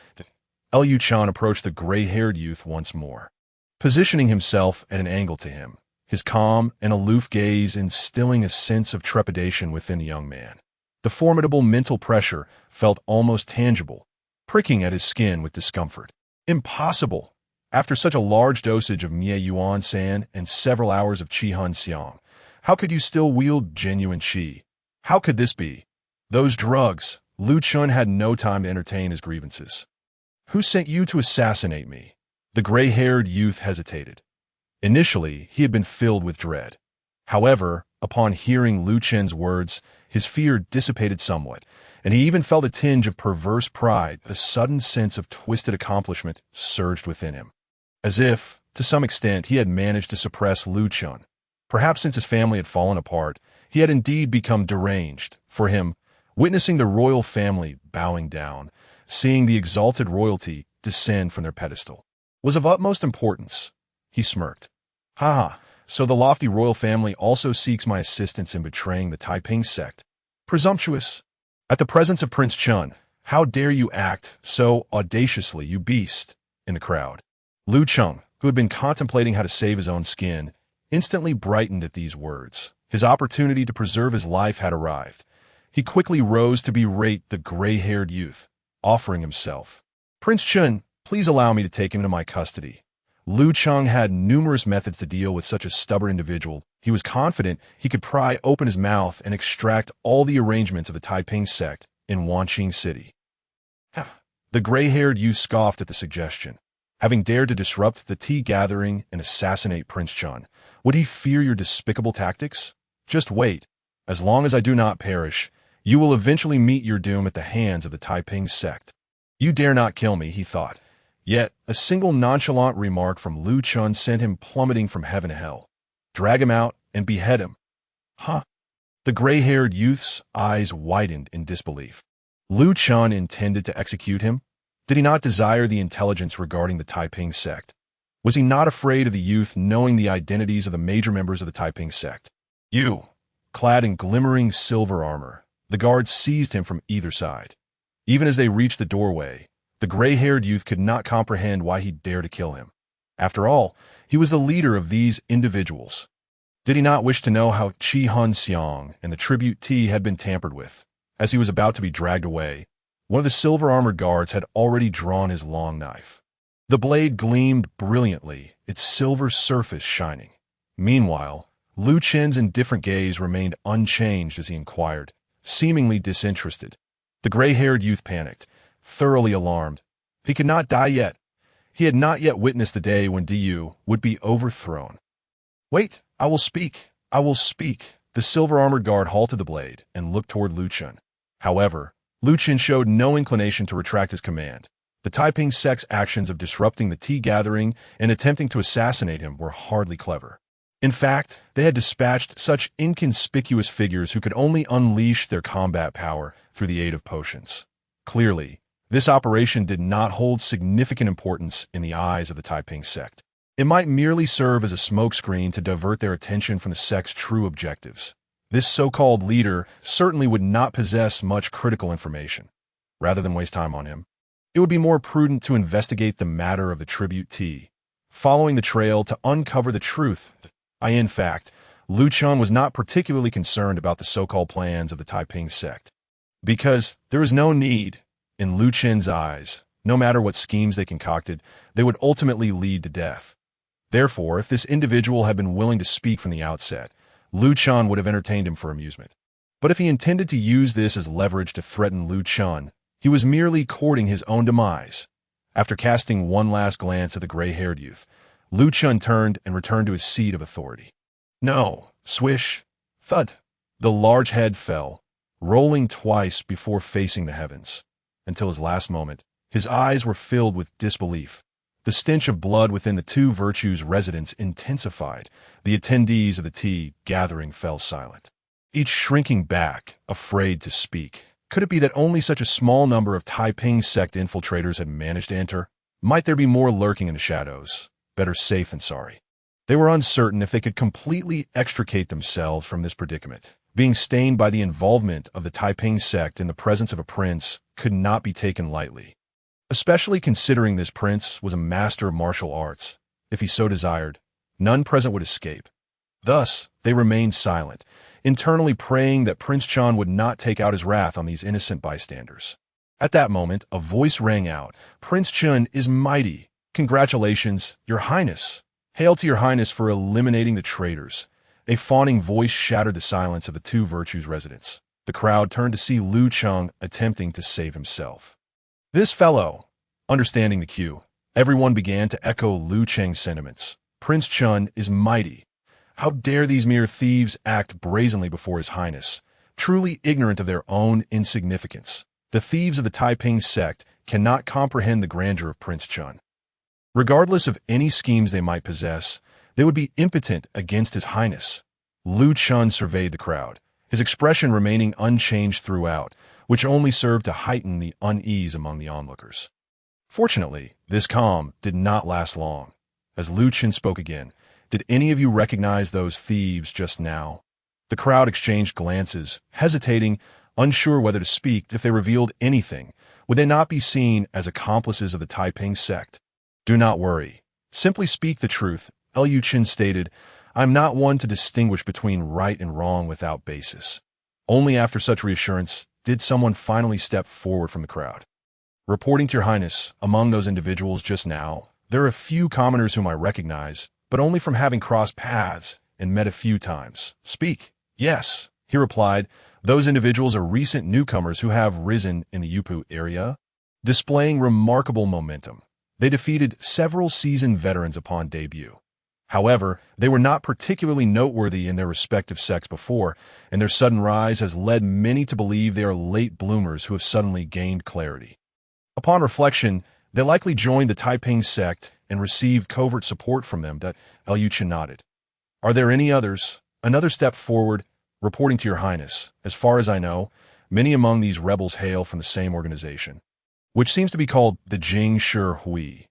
Liu Chen approached the gray-haired youth once more, positioning himself at an angle to him, his calm and aloof gaze instilling a sense of trepidation within the young man. The formidable mental pressure felt almost tangible, pricking at his skin with discomfort. Impossible! After such a large dosage of Mie Yuan San and several hours of Qi Hun Xiang, how could you still wield genuine Qi? How could this be? Those drugs! Liu Chen had no time to entertain his grievances. Who sent you to assassinate me? The gray-haired youth hesitated. Initially, he had been filled with dread. However, upon hearing Liu Chen's words, his fear dissipated somewhat, and he even felt a tinge of perverse pride. A sudden sense of twisted accomplishment surged within him. As if, to some extent, he had managed to suppress Liu Chen. Perhaps since his family had fallen apart, he had indeed become deranged. For him, witnessing the royal family bowing down, seeing the exalted royalty descend from their pedestal, was of utmost importance. He smirked. Ha! So the lofty royal family also seeks my assistance in betraying the Taiping sect. Presumptuous! At the presence of Prince Chen, how dare you act so audaciously, you beast! In the crowd, Liu Chen, who had been contemplating how to save his own skin, instantly brightened at these words. His opportunity to preserve his life had arrived. He quickly rose to berate the gray-haired youth, offering himself. Prince Chen, please allow me to take him into my custody. Liu Chen had numerous methods to deal with such a stubborn individual. He was confident he could pry open his mouth and extract all the arrangements of the Taiping sect in Wanqing City. The gray-haired youth scoffed at the suggestion. Having dared to disrupt the tea gathering and assassinate Prince Chen, would he fear your despicable tactics? Just wait. As long as I do not perish, you will eventually meet your doom at the hands of the Taiping sect. You dare not kill me, he thought. Yet, a single nonchalant remark from Liu Chen sent him plummeting from heaven to hell. Drag him out and behead him. Huh? The gray-haired youth's eyes widened in disbelief. Liu Chen intended to execute him? Did he not desire the intelligence regarding the Taiping sect? Was he not afraid of the youth knowing the identities of the major members of the Taiping sect? You! Clad in glimmering silver armor, the guards seized him from either side. Even as they reached the doorway, the gray-haired youth could not comprehend why he dared to kill him. After all, he was the leader of these individuals. Did he not wish to know how Qi Hun Xiang and the tribute tea had been tampered with? As he was about to be dragged away, one of the silver-armored guards had already drawn his long knife. The blade gleamed brilliantly, its silver surface shining. Meanwhile, Liu Chen's indifferent gaze remained unchanged as he inquired, seemingly disinterested. The gray-haired youth panicked, thoroughly alarmed. He could not die yet. He had not yet witnessed the day when Diyu would be overthrown. Wait, I will speak. I will speak. The silver-armored guard halted the blade and looked toward Liu Chen. However, Liu Chen showed no inclination to retract his command. The Taiping sect's actions of disrupting the tea gathering and attempting to assassinate him were hardly clever. In fact, they had dispatched such inconspicuous figures who could only unleash their combat power through the aid of potions. Clearly, this operation did not hold significant importance in the eyes of the Taiping sect. It might merely serve as a smokescreen to divert their attention from the sect's true objectives. This so-called leader certainly would not possess much critical information. Rather than waste time on him, it would be more prudent to investigate the matter of the tribute tea, following the trail to uncover the truth. In fact, Liu Chen was not particularly concerned about the so-called plans of the Taiping sect, because there is no need. In Liu Chen's eyes, no matter what schemes they concocted, they would ultimately lead to death. Therefore, if this individual had been willing to speak from the outset, Liu Chen would have entertained him for amusement. But if he intended to use this as leverage to threaten Liu Chen, he was merely courting his own demise. After casting one last glance at the gray-haired youth, Liu Chen turned and returned to his seat of authority. No, swish, thud. The large head fell, rolling twice before facing the heavens. Until his last moment, his eyes were filled with disbelief. The stench of blood within the Two Virtues residence intensified. The attendees of the tea gathering fell silent, each shrinking back, afraid to speak. Could it be that only such a small number of Taiping sect infiltrators had managed to enter? Might there be more lurking in the shadows? Better safe than sorry. They were uncertain if they could completely extricate themselves from this predicament. Being stained by the involvement of the Taiping sect in the presence of a prince could not be taken lightly, especially considering this prince was a master of martial arts. If he so desired, none present would escape. Thus, they remained silent, internally praying that Prince Chen would not take out his wrath on these innocent bystanders. At that moment, a voice rang out. "Prince Chen is mighty. Congratulations, Your Highness. Hail to Your Highness for eliminating the traitors." A fawning voice shattered the silence of the two virtues residents. The crowd turned to see Lu Cheng attempting to save himself. This fellow, understanding the cue, everyone began to echo Lu Cheng's sentiments. Prince Chen is mighty. How dare these mere thieves act brazenly before His Highness, truly ignorant of their own insignificance. The thieves of the Taiping sect cannot comprehend the grandeur of Prince Chen. Regardless of any schemes they might possess, they would be impotent against His Highness. Lu Chen surveyed the crowd, his expression remaining unchanged throughout, which only served to heighten the unease among the onlookers. Fortunately, this calm did not last long. As Lu Chen spoke again, "Did any of you recognize those thieves just now?" The crowd exchanged glances, hesitating, unsure whether to speak. If they revealed anything, would they not be seen as accomplices of the Taiping sect? "Do not worry. Simply speak the truth," Lu Chen stated. "I'm not one to distinguish between right and wrong without basis." Only after such reassurance did someone finally step forward from the crowd. "Reporting to Your Highness, among those individuals just now, there are a few commoners whom I recognize, but only from having crossed paths and met a few times." "Speak." "Yes," he replied. "Those individuals are recent newcomers who have risen in the Yupu area, displaying remarkable momentum. They defeated several seasoned veterans upon debut. However, they were not particularly noteworthy in their respective sects before, and their sudden rise has led many to believe they are late bloomers who have suddenly gained clarity. Upon reflection, they likely joined the Taiping sect and received covert support from them." That Lu Chen nodded. "Are there any others?" Another step forward. "Reporting to Your Highness, as far as I know, many among these rebels hail from the same organization, which seems to be called the Jing Shi Hui.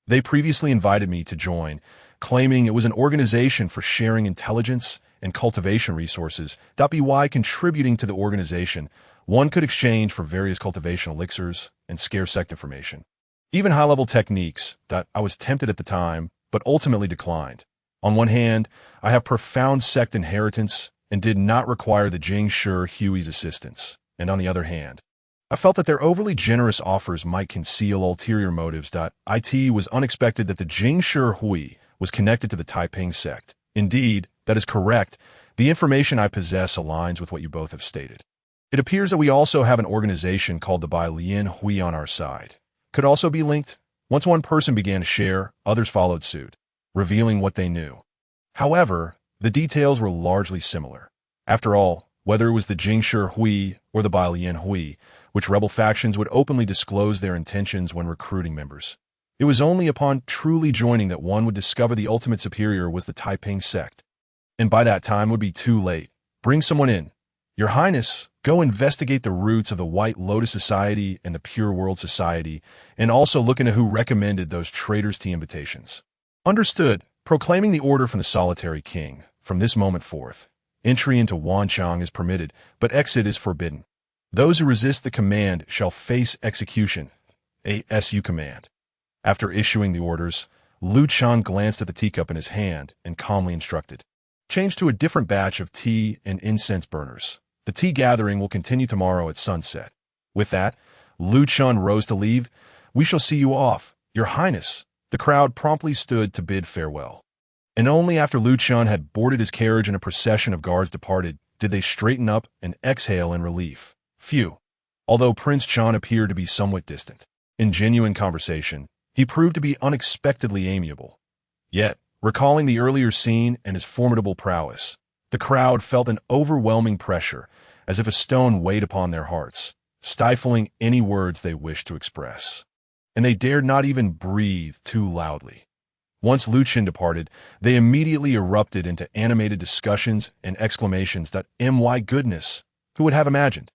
They previously invited me to join, claiming it was an organization for sharing intelligence and cultivation resources. By contributing to the organization, one could exchange for various cultivation elixirs and scarce sect information. Even high-level techniques that I was tempted at the time, but ultimately declined. On one hand, I have profound sect inheritance and did not require the Jing Shi Hui's assistance, and on the other hand, I felt that their overly generous offers might conceal ulterior motives. It was unexpected that the Jing Shi Hui was connected to the Taiping sect. Indeed, that is correct. The information I possess aligns with what you both have stated. It appears that we also have an organization called the Bai Lian Hui on our side. Could also be linked. Once one person began to share, others followed suit, revealing what they knew. However, the details were largely similar. After all, whether it was the Jing Shi Hui or the Bai Lian Hui, which rebel factions would openly disclose their intentions when recruiting members. It was only upon truly joining that one would discover the ultimate superior was the Taiping sect. And by that time would be too late. "Bring someone in. Your Highness, go investigate the roots of the White Lotus Society and the Pure World Society, and also look into who recommended those traitors to invitations." "Understood." Proclaiming the order from the solitary king, from this moment forth, entry into Wanchang is permitted, but exit is forbidden. Those who resist the command shall face execution. ASU command. After issuing the orders, Lu Chen glanced at the teacup in his hand and calmly instructed, "Change to a different batch of tea and incense burners. The tea gathering will continue tomorrow at sunset." With that, Lu Chen rose to leave. "We shall see you off, Your Highness." The crowd promptly stood to bid farewell. And only after Lu Chen had boarded his carriage and a procession of guards departed, did they straighten up and exhale in relief. Phew. Although Prince Chen appeared to be somewhat distant, in genuine conversation, he proved to be unexpectedly amiable. Yet, recalling the earlier scene and his formidable prowess, the crowd felt an overwhelming pressure, as if a stone weighed upon their hearts, stifling any words they wished to express. And they dared not even breathe too loudly. Once Lu Chen departed, they immediately erupted into animated discussions and exclamations that, "My goodness, who would have imagined?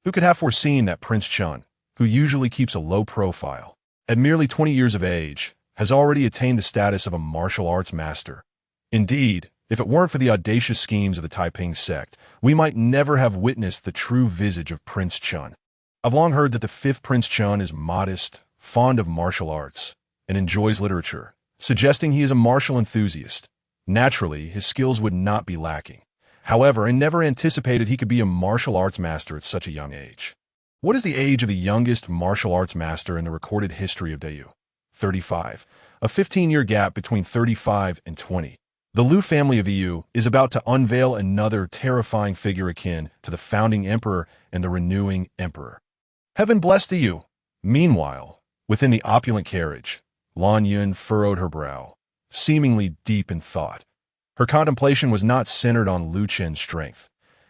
Who could have foreseen that Prince Chen, who usually keeps a low profile, at merely 20 years of age, has already attained the status of a martial arts master? Indeed, if it weren't for the audacious schemes of the Taiping sect, we might never have witnessed the true visage of Prince Chen. I've long heard that the fifth Prince Chen is modest, fond of martial arts, and enjoys literature, suggesting he is a martial enthusiast. Naturally, his skills would not be lacking. However, I never anticipated he could be a martial arts master at such a young age. What is the age of the youngest martial arts master in the recorded history of Dayu? 35. A 15-year gap between 35 and 20. The Liu family of Yu is about to unveil another terrifying figure akin to the founding emperor and the renewing emperor. Heaven bless the Yu. Meanwhile, within the opulent carriage, Lan Yun furrowed her brow, seemingly deep in thought. Her contemplation was not centered on Lu Chen's strength.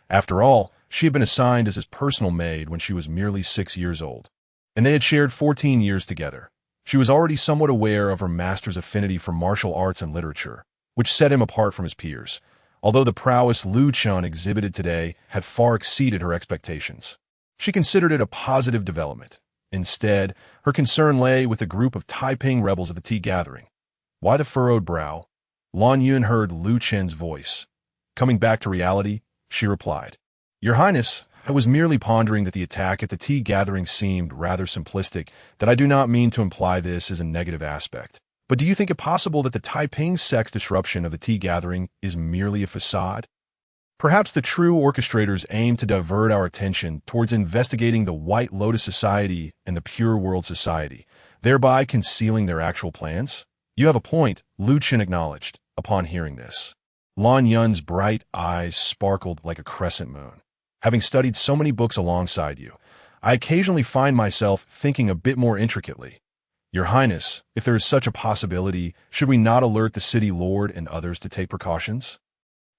After all, she had been assigned as his personal maid when she was merely 6 years old, and they had shared 14 years together. She was already somewhat aware of her master's affinity for martial arts and literature, which set him apart from his peers, although the prowess Lu Chen exhibited today had far exceeded her expectations. She considered it a positive development. Instead, her concern lay with a group of Taiping rebels at the tea gathering. Why the furrowed brow? Lan Yun heard Lu Chen's voice. Coming back to reality, she replied, "Your Highness, I was merely pondering that the attack at the tea gathering seemed rather simplistic, that I do not mean to imply this as a negative aspect. But do you think it possible that the Taiping sect's disruption of the tea gathering is merely a facade? Perhaps the true orchestrators aim to divert our attention towards investigating the White Lotus Society and the Pure World Society, thereby concealing their actual plans? You have a point," Lu Chen acknowledged, upon hearing this. Lan Yun's bright eyes sparkled like a crescent moon. "Having studied so many books alongside you, I occasionally find myself thinking a bit more intricately. Your Highness, if there is such a possibility, should we not alert the city lord and others to take precautions?"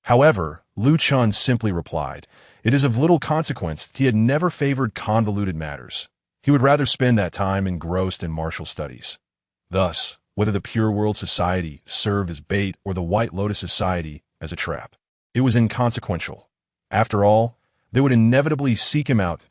However, Lu Chen simply replied, it is of little consequence. He had never favored convoluted matters. He would rather spend that time engrossed in martial studies. Thus, whether the Pure World Society served as bait or the White Lotus Society as a trap, it was inconsequential. After all, they would inevitably seek him out,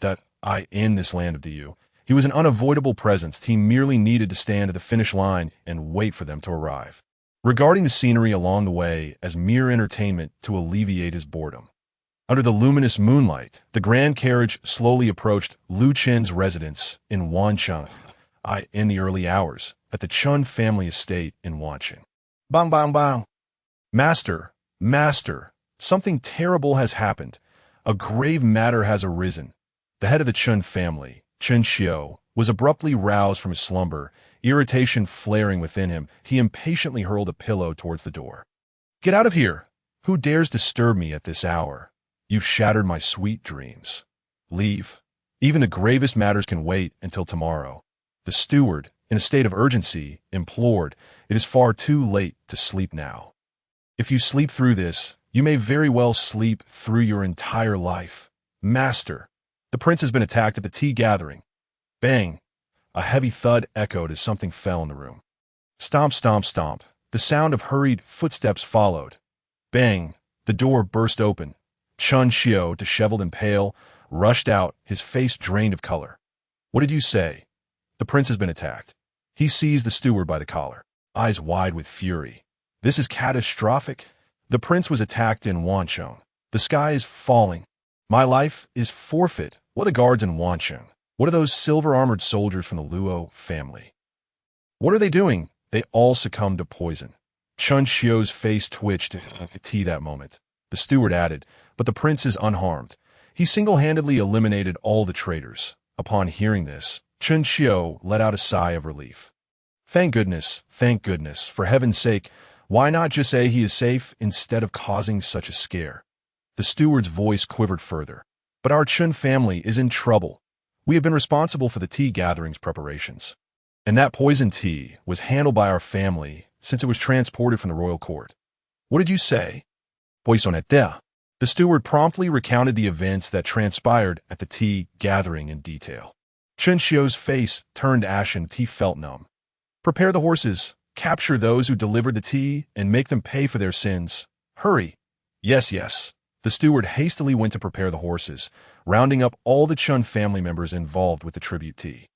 in this land of Dayu. He was an unavoidable presence. He merely needed to stand at the finish line and wait for them to arrive, regarding the scenery along the way as mere entertainment to alleviate his boredom. Under the luminous moonlight, the grand carriage slowly approached Lu Chen's residence in Wancheng, in the early hours, at the Chen family estate in Wancheng. Bang, bang, bang. Master, something terrible has happened. A grave matter has arisen. The head of the Chen family, Chen Xiao, was abruptly roused from his slumber, irritation flaring within him. He impatiently hurled a pillow towards the door. "Get out of here! Who dares disturb me at this hour? You've shattered my sweet dreams. Leave. Even the gravest matters can wait until tomorrow." The steward, in a state of urgency, implored, "It is far too late to sleep now. If you sleep through this, you may very well sleep through your entire life. Master, the prince has been attacked at the tea gathering." Bang! A heavy thud echoed as something fell in the room. Stomp, stomp, stomp. The sound of hurried footsteps followed. Bang! The door burst open. Chen Xiao, disheveled and pale, rushed out, his face drained of color. "What did you say?" "The prince has been attacked." He seized the steward by the collar, eyes wide with fury. "This is catastrophic. The prince was attacked in Wancheng. The sky is falling. My life is forfeit. What are the guards in Wancheng? What are those silver-armored soldiers from the Luo family? What are they doing?" "They all succumbed to poison." Chen Xiao's face twitched at tea that moment. The steward added, "But the prince is unharmed. He single-handedly eliminated all the traitors." Upon hearing this, Chen Xiao let out a sigh of relief. Thank goodness, for heaven's sake, why not just say he is safe instead of causing such a scare?" The steward's voice quivered further. "But our Chen family is in trouble. We have been responsible for the tea gathering's preparations. And that poison tea was handled by our family since it was transported from the royal court." "What did you say?" "Poisonete." The steward promptly recounted the events that transpired at the tea gathering in detail. Chen Xiao's face turned ashen. He felt numb. "Prepare the horses, capture those who delivered the tea, and make them pay for their sins. Hurry." Yes. The steward hastily went to prepare the horses, rounding up all the Chen family members involved with the tribute tea.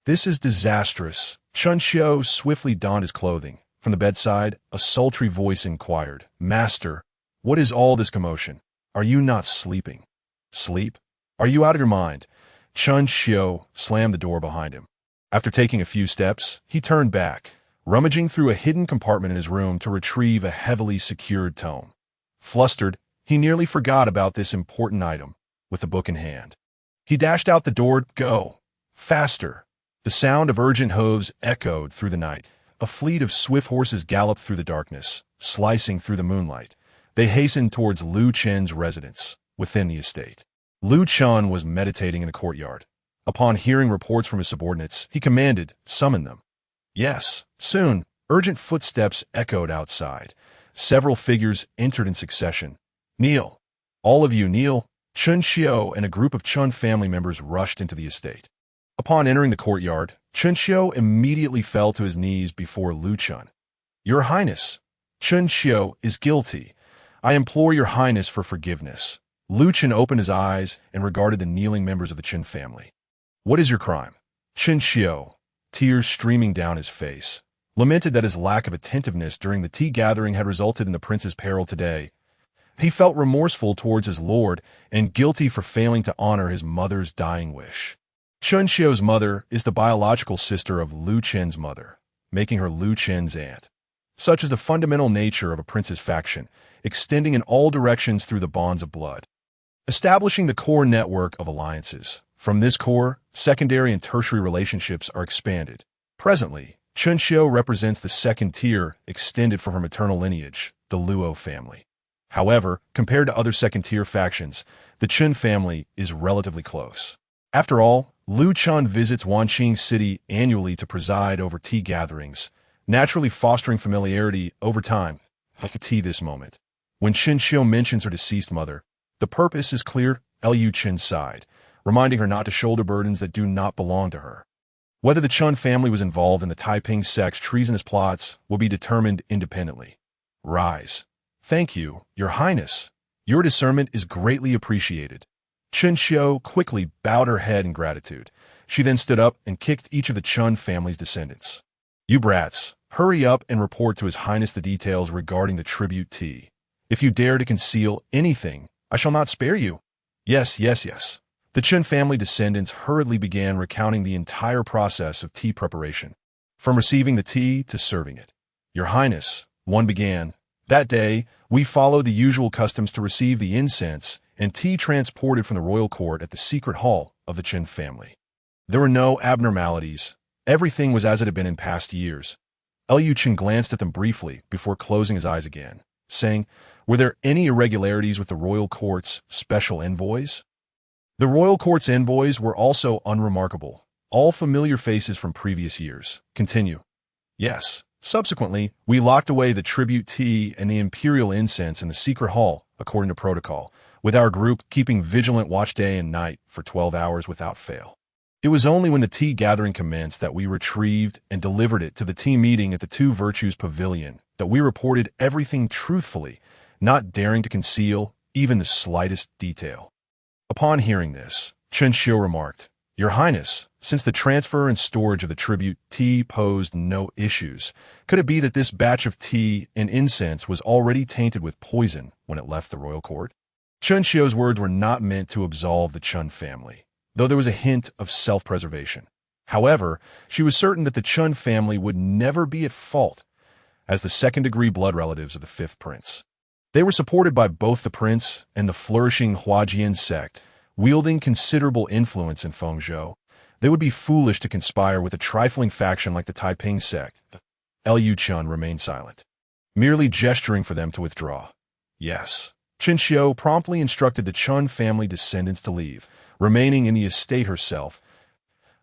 "This is disastrous." Chen Xiao swiftly donned his clothing, From the bedside, a sultry voice inquired, "Master, what is all this commotion? Are you not sleeping?" "Sleep? Are you out of your mind?" Chen Xiu slammed the door behind him. After taking a few steps, he turned back, rummaging through a hidden compartment in his room to retrieve a heavily secured tome. Flustered, he nearly forgot about this important item, with the book in hand. He dashed out the door. "Go! Faster!" The sound of urgent hooves echoed through the night. A fleet of swift horses galloped through the darkness, slicing through the moonlight. They hastened towards Lu Chen's residence, within the estate. Lu Chen was meditating in the courtyard. Upon hearing reports from his subordinates, he commanded, "Summon them." Yes, soon, urgent footsteps echoed outside. Several figures entered in succession. "Kneel! All of you kneel!" Chen Xiu and a group of Chen family members rushed into the estate. Upon entering the courtyard, Chen Xiu immediately fell to his knees before Lu Chen. "Your Highness, Chen Xiu is guilty. I implore your Highness for forgiveness." Lu Chen opened his eyes and regarded the kneeling members of the Chen family. "What is your crime?" Chen Xiu, tears streaming down his face, lamented that his lack of attentiveness during the tea gathering had resulted in the prince's peril today. He felt remorseful towards his lord and guilty for failing to honor his mother's dying wish. Chen Xiu's mother is the biological sister of Lu Chen's mother, making her Lu Chen's aunt. Such is the fundamental nature of a prince's faction, extending in all directions through the bonds of blood. Establishing the core network of alliances. From this core, secondary and tertiary relationships are expanded. Presently, Chen Xiu represents the second tier extended from her maternal lineage, the Luo family. However, compared to other second-tier factions, the Chen family is relatively close. After all, Lu Chen visits Wanqing City annually to preside over tea gatherings, naturally fostering familiarity over time. I could tea this moment. When Chen Xiu mentions her deceased mother, the purpose is clear. Liu Chen sighed, reminding her not to shoulder burdens that do not belong to her. Whether the Chen family was involved in the Taiping sect's treasonous plots will be determined independently. Rise. Thank you, Your Highness. Your discernment is greatly appreciated. Chen Xiu quickly bowed her head in gratitude. She then stood up and kicked each of the Chen family's descendants. "You brats, hurry up and report to His Highness the details regarding the tribute tea. If you dare to conceal anything, I shall not spare you." "Yes, yes, yes." The Chen family descendants hurriedly began recounting the entire process of tea preparation, from receiving the tea to serving it. "Your Highness," one began, "that day, we followed the usual customs to receive the incense and tea transported from the royal court at the secret hall of the Chen family. There were no abnormalities. Everything was as it had been in past years." Liu Chen glanced at them briefly before closing his eyes again, saying, "Were there any irregularities with the royal court's special envoys?" The royal court's envoys were also unremarkable, all familiar faces from previous years. Continue. "Yes. Subsequently, we locked away the tribute tea and the imperial incense in the secret hall, according to protocol, with our group keeping vigilant watch day and night for 12 hours without fail. It was only when the tea gathering commenced that we retrieved and delivered it to the tea meeting at the Two Virtues Pavilion that we reported everything truthfully, not daring to conceal even the slightest detail." Upon hearing this, Chen Xiu remarked, "Your Highness, since the transfer and storage of the tribute tea posed no issues, could it be that this batch of tea and incense was already tainted with poison when it left the royal court?" Chen Xiu's words were not meant to absolve the Chen family, though there was a hint of self-preservation. However, she was certain that the Chen family would never be at fault, as the second-degree blood relatives of the fifth prince. They were supported by both the prince and the flourishing Huajian sect, wielding considerable influence in Fengzhou. They would be foolish to conspire with a trifling faction like the Taiping sect. Liu Chen remained silent, merely gesturing for them to withdraw. Yes. Chen Xiu promptly instructed the Chen family descendants to leave, remaining in the estate herself.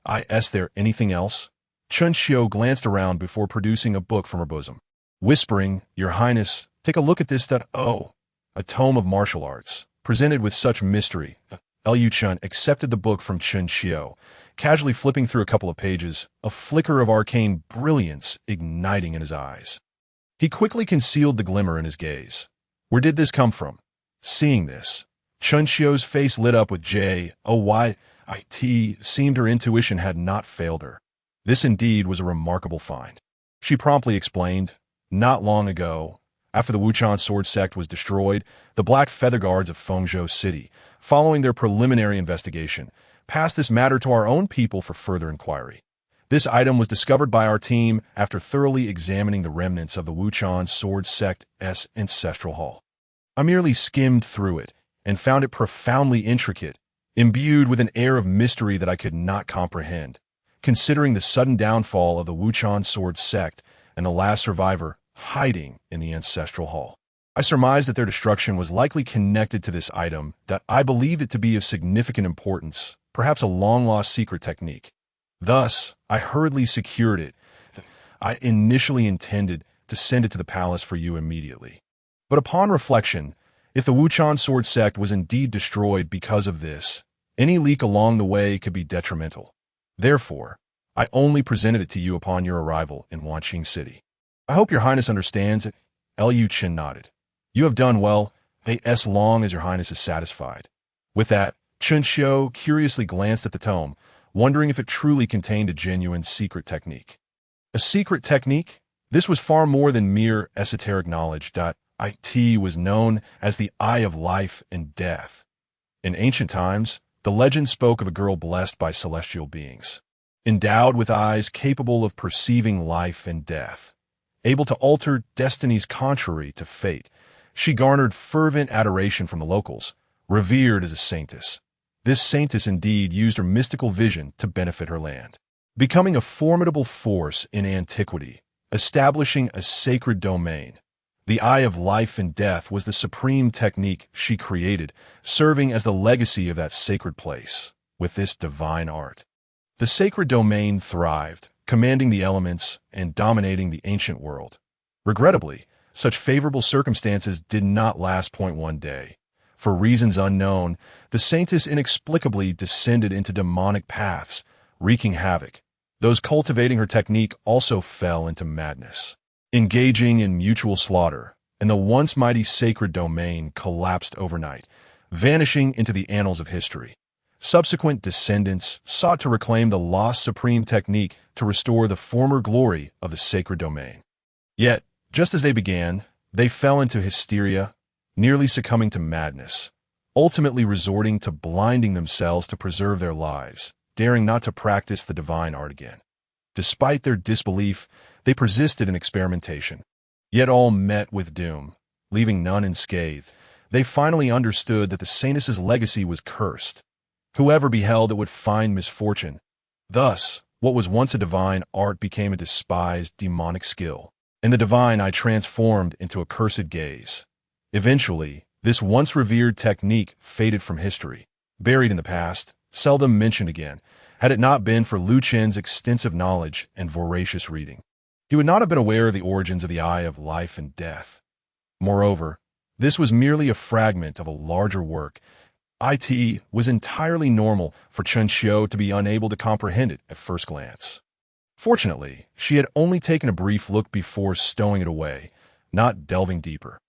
Is there anything else?" Chen Xiu glanced around before producing a book from her bosom. Whispering, "Your Highness, take a look at this. A tome of martial arts, presented with such mystery." Liu Chen accepted the book from Chen Xiu, casually flipping through a couple of pages, a flicker of arcane brilliance igniting in his eyes. He quickly concealed the glimmer in his gaze. Where did this come from? Seeing this, Chen Xiu's face lit up with joy. It seemed her intuition had not failed her. This indeed was a remarkable find. She promptly explained, Not long ago, after the Wuchan sword sect was destroyed, the Black Feather Guards of Fengzhou City, following their preliminary investigation, passed this matter to our own people for further inquiry. This item was discovered by our team after thoroughly examining the remnants of the Wuchan sword sect's ancestral hall. I merely skimmed through it and found it profoundly intricate, imbued with an air of mystery that I could not comprehend. Considering the sudden downfall of the Wuchan sword sect and the last survivor hiding in the ancestral hall, I surmised that their destruction was likely connected to this item that I believed it to be of significant importance, perhaps a long-lost secret technique. Thus, I hurriedly secured it. I initially intended to send it to the palace for you immediately. But upon reflection, if the Wuchan sword sect was indeed destroyed because of this, any leak along the way could be detrimental. Therefore, I only presented it to you upon your arrival in Wanqing City. I hope your Highness understands it. Chen nodded. You have done well, as long as your Highness is satisfied. With that, Chen curiously glanced at the tome, wondering if it truly contained a genuine secret technique. A secret technique? This was far more than mere esoteric knowledge. It was known as the Eye of Life and Death. In ancient times, the legend spoke of a girl blessed by celestial beings, endowed with eyes capable of perceiving life and death. Able to alter destinies contrary to fate, she garnered fervent adoration from the locals, revered as a saintess. This saintess indeed used her mystical vision to benefit her land, becoming a formidable force in antiquity, establishing a sacred domain. The Eye of Life and Death was the supreme technique she created, serving as the legacy of that sacred place. With this divine art, the sacred domain thrived, commanding the elements and dominating the ancient world. Regrettably, such favorable circumstances did not last. One day, for reasons unknown, the saintess inexplicably descended into demonic paths, wreaking havoc. Those cultivating her technique also fell into madness, engaging in mutual slaughter, and the once mighty sacred domain collapsed overnight, vanishing into the annals of history. Subsequent descendants sought to reclaim the lost supreme technique to restore the former glory of the sacred domain. Yet, just as they began, they fell into hysteria, nearly succumbing to madness, ultimately resorting to blinding themselves to preserve their lives, daring not to practice the divine art again. Despite their disbelief, they persisted in experimentation. Yet all met with doom, leaving none unscathed. They finally understood that the saintess's legacy was cursed. Whoever beheld it would find misfortune. Thus, what was once a divine art became a despised demonic skill, and the divine eye transformed into a cursed gaze. Eventually, this once revered technique faded from history, buried in the past, seldom mentioned again. Had it not been for Lu Chen's extensive knowledge and voracious reading, he would not have been aware of the origins of the Eye of Life and Death. Moreover, this was merely a fragment of a larger work. It was entirely normal for Chen to be unable to comprehend it at first glance. Fortunately, she had only taken a brief look before stowing it away, not delving deeper.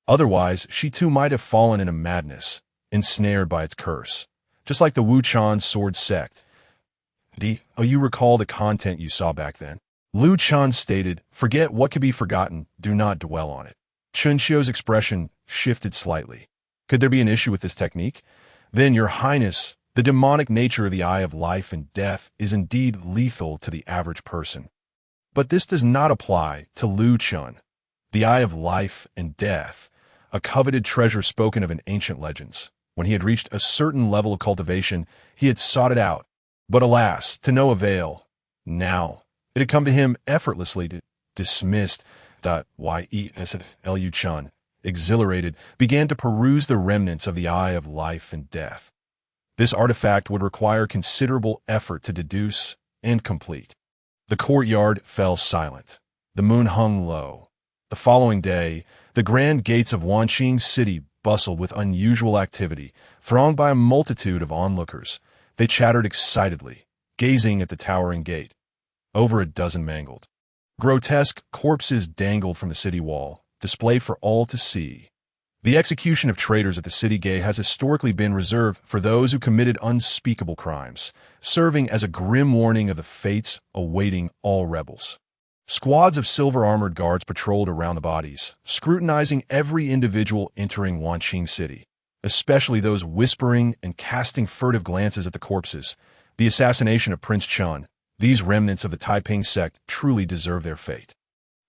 Otherwise, she too might have fallen into madness, ensnared by its curse, just like the Wuchan sword sect. You recall the content you saw back then? Lu Chen stated, forget what could be forgotten, do not dwell on it. Chen Xiu's expression shifted slightly. Could there be an issue with this technique? Then, Your Highness, the demonic nature of the Eye of Life and Death is indeed lethal to the average person. But this does not apply to Lu Chen. The Eye of Life and Death, a coveted treasure spoken of in ancient legends. When he had reached a certain level of cultivation, he had sought it out. But alas, to no avail. Now, it had come to him effortlessly, dismissed. Lu Chen, exhilarated, began to peruse the remnants of the Eye of Life and Death. This artifact would require considerable effort to deduce and complete. The courtyard fell silent. The moon hung low. The following day, the grand gates of Wanqing City bustled with unusual activity, thronged by a multitude of onlookers. They chattered excitedly, gazing at the towering gate. Over a dozen mangled, grotesque corpses dangled from the city wall, displayed for all to see. The execution of traitors at the city gate has historically been reserved for those who committed unspeakable crimes, serving as a grim warning of the fates awaiting all rebels. Squads of silver-armored guards patrolled around the bodies, scrutinizing every individual entering Qing City, especially those whispering and casting furtive glances at the corpses. The assassination of Prince Chen, these remnants of the Taiping sect truly deserve their fate.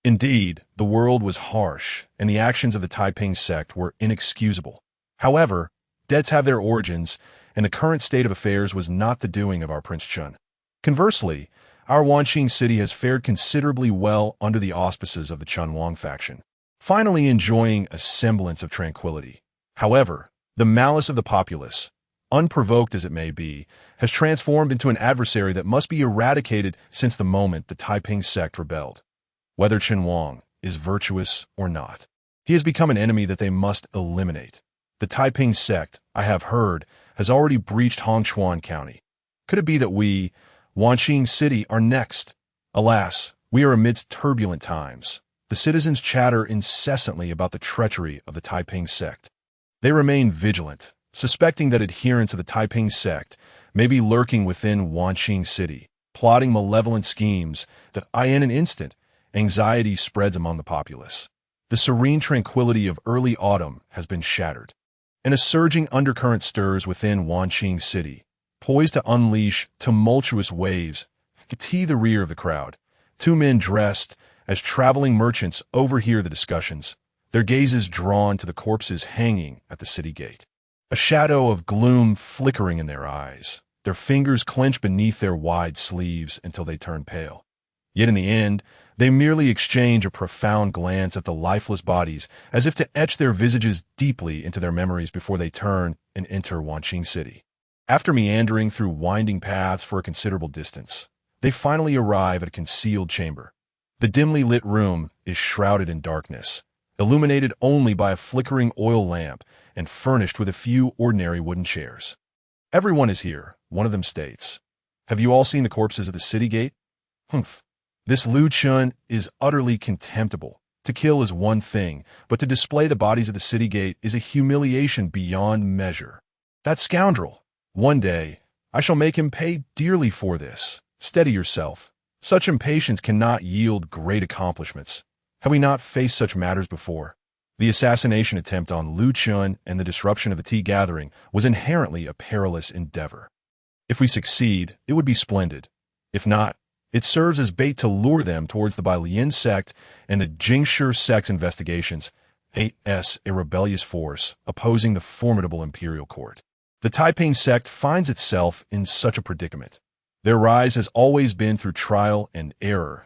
Indeed, the world was harsh, and the actions of the Taiping sect were inexcusable. However, deaths have their origins, and the current state of affairs was not the doing of our Prince Chen. Conversely, our Qing City has fared considerably well under the auspices of the Chen Wang faction, finally enjoying a semblance of tranquility. However, the malice of the populace, unprovoked as it may be, has transformed into an adversary that must be eradicated since the moment the Taiping sect rebelled. Whether Chen Wang is virtuous or not, he has become an enemy that they must eliminate. The Taiping sect, I have heard, has already breached Hongchuan County. Could it be that we, Qing City, are next? Alas, we are amidst turbulent times. The citizens chatter incessantly about the treachery of the Taiping sect. They remain vigilant, suspecting that adherents of the Taiping sect may be lurking within Qing City, plotting malevolent schemes that, in an instant, anxiety spreads among the populace. The serene tranquility of early autumn has been shattered, and a surging undercurrent stirs within Qing City, poised to unleash tumultuous waves to the rear of the crowd. Two men dressed as traveling merchants overhear the discussions, their gazes drawn to the corpses hanging at the city gate. A shadow of gloom flickering in their eyes, their fingers clench beneath their wide sleeves until they turn pale. Yet in the end, they merely exchange a profound glance at the lifeless bodies, as if to etch their visages deeply into their memories before they turn and enter Qing City. After meandering through winding paths for a considerable distance, they finally arrive at a concealed chamber. The dimly lit room is shrouded in darkness, illuminated only by a flickering oil lamp and furnished with a few ordinary wooden chairs. Everyone is here, one of them states. Have you all seen the corpses at the city gate? Humph. This Lu Chen is utterly contemptible. To kill is one thing, but to display the bodies at the city gate is a humiliation beyond measure. That scoundrel! One day, I shall make him pay dearly for this. Steady yourself. Such impatience cannot yield great accomplishments. Have we not faced such matters before? The assassination attempt on Lu Chen and the disruption of the tea gathering was inherently a perilous endeavor. If we succeed, it would be splendid. If not, it serves as bait to lure them towards the Bailian sect and the Jingshi sect's investigations, a rebellious force opposing the formidable imperial court. The Taiping sect finds itself in such a predicament. Their rise has always been through trial and error.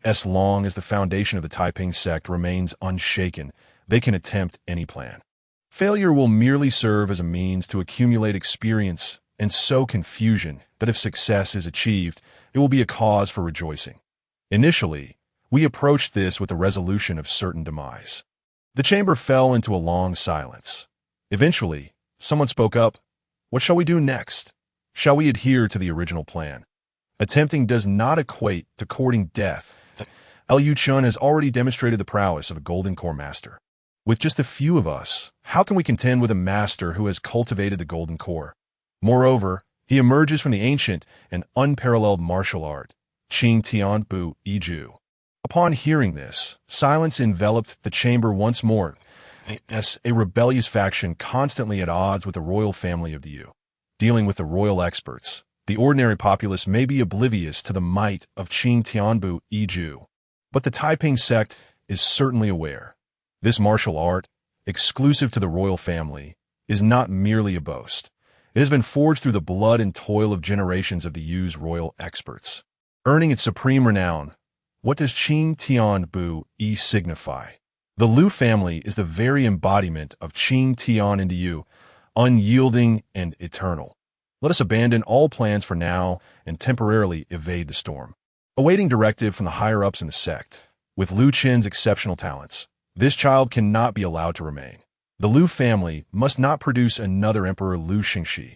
As long as the foundation of the Taiping sect remains unshaken, they can attempt any plan. Failure will merely serve as a means to accumulate experience and sow confusion, but if success is achieved, it will be a cause for rejoicing. Initially, we approached this with the resolution of certain demise. The chamber fell into a long silence. Eventually, someone spoke up. What shall we do next? Shall we adhere to the original plan? Attempting does not equate to courting death. Liu Chen has already demonstrated the prowess of a golden core master. With just a few of us, how can we contend with a master who has cultivated the golden core? Moreover, he emerges from the ancient and unparalleled martial art, Qing Tian Bu Yiju. Upon hearing this, silence enveloped the chamber once more, as a rebellious faction constantly at odds with the royal family of the Yu. Dealing with the royal experts, the ordinary populace may be oblivious to the might of Qing Tianbu Yiju, but the Taiping sect is certainly aware. This martial art, exclusive to the royal family, is not merely a boast. It has been forged through the blood and toil of generations of the Yu's royal experts. Earning its supreme renown, what does Qing Tianbu Yi signify? The Lu family is the very embodiment of Qing Tian into Yu, unyielding and eternal. Let us abandon all plans for now and temporarily evade the storm. Awaiting directive from the higher-ups in the sect, with Lu Chen's exceptional talents, this child cannot be allowed to remain. The Lu family must not produce another Emperor Lu Xingxi.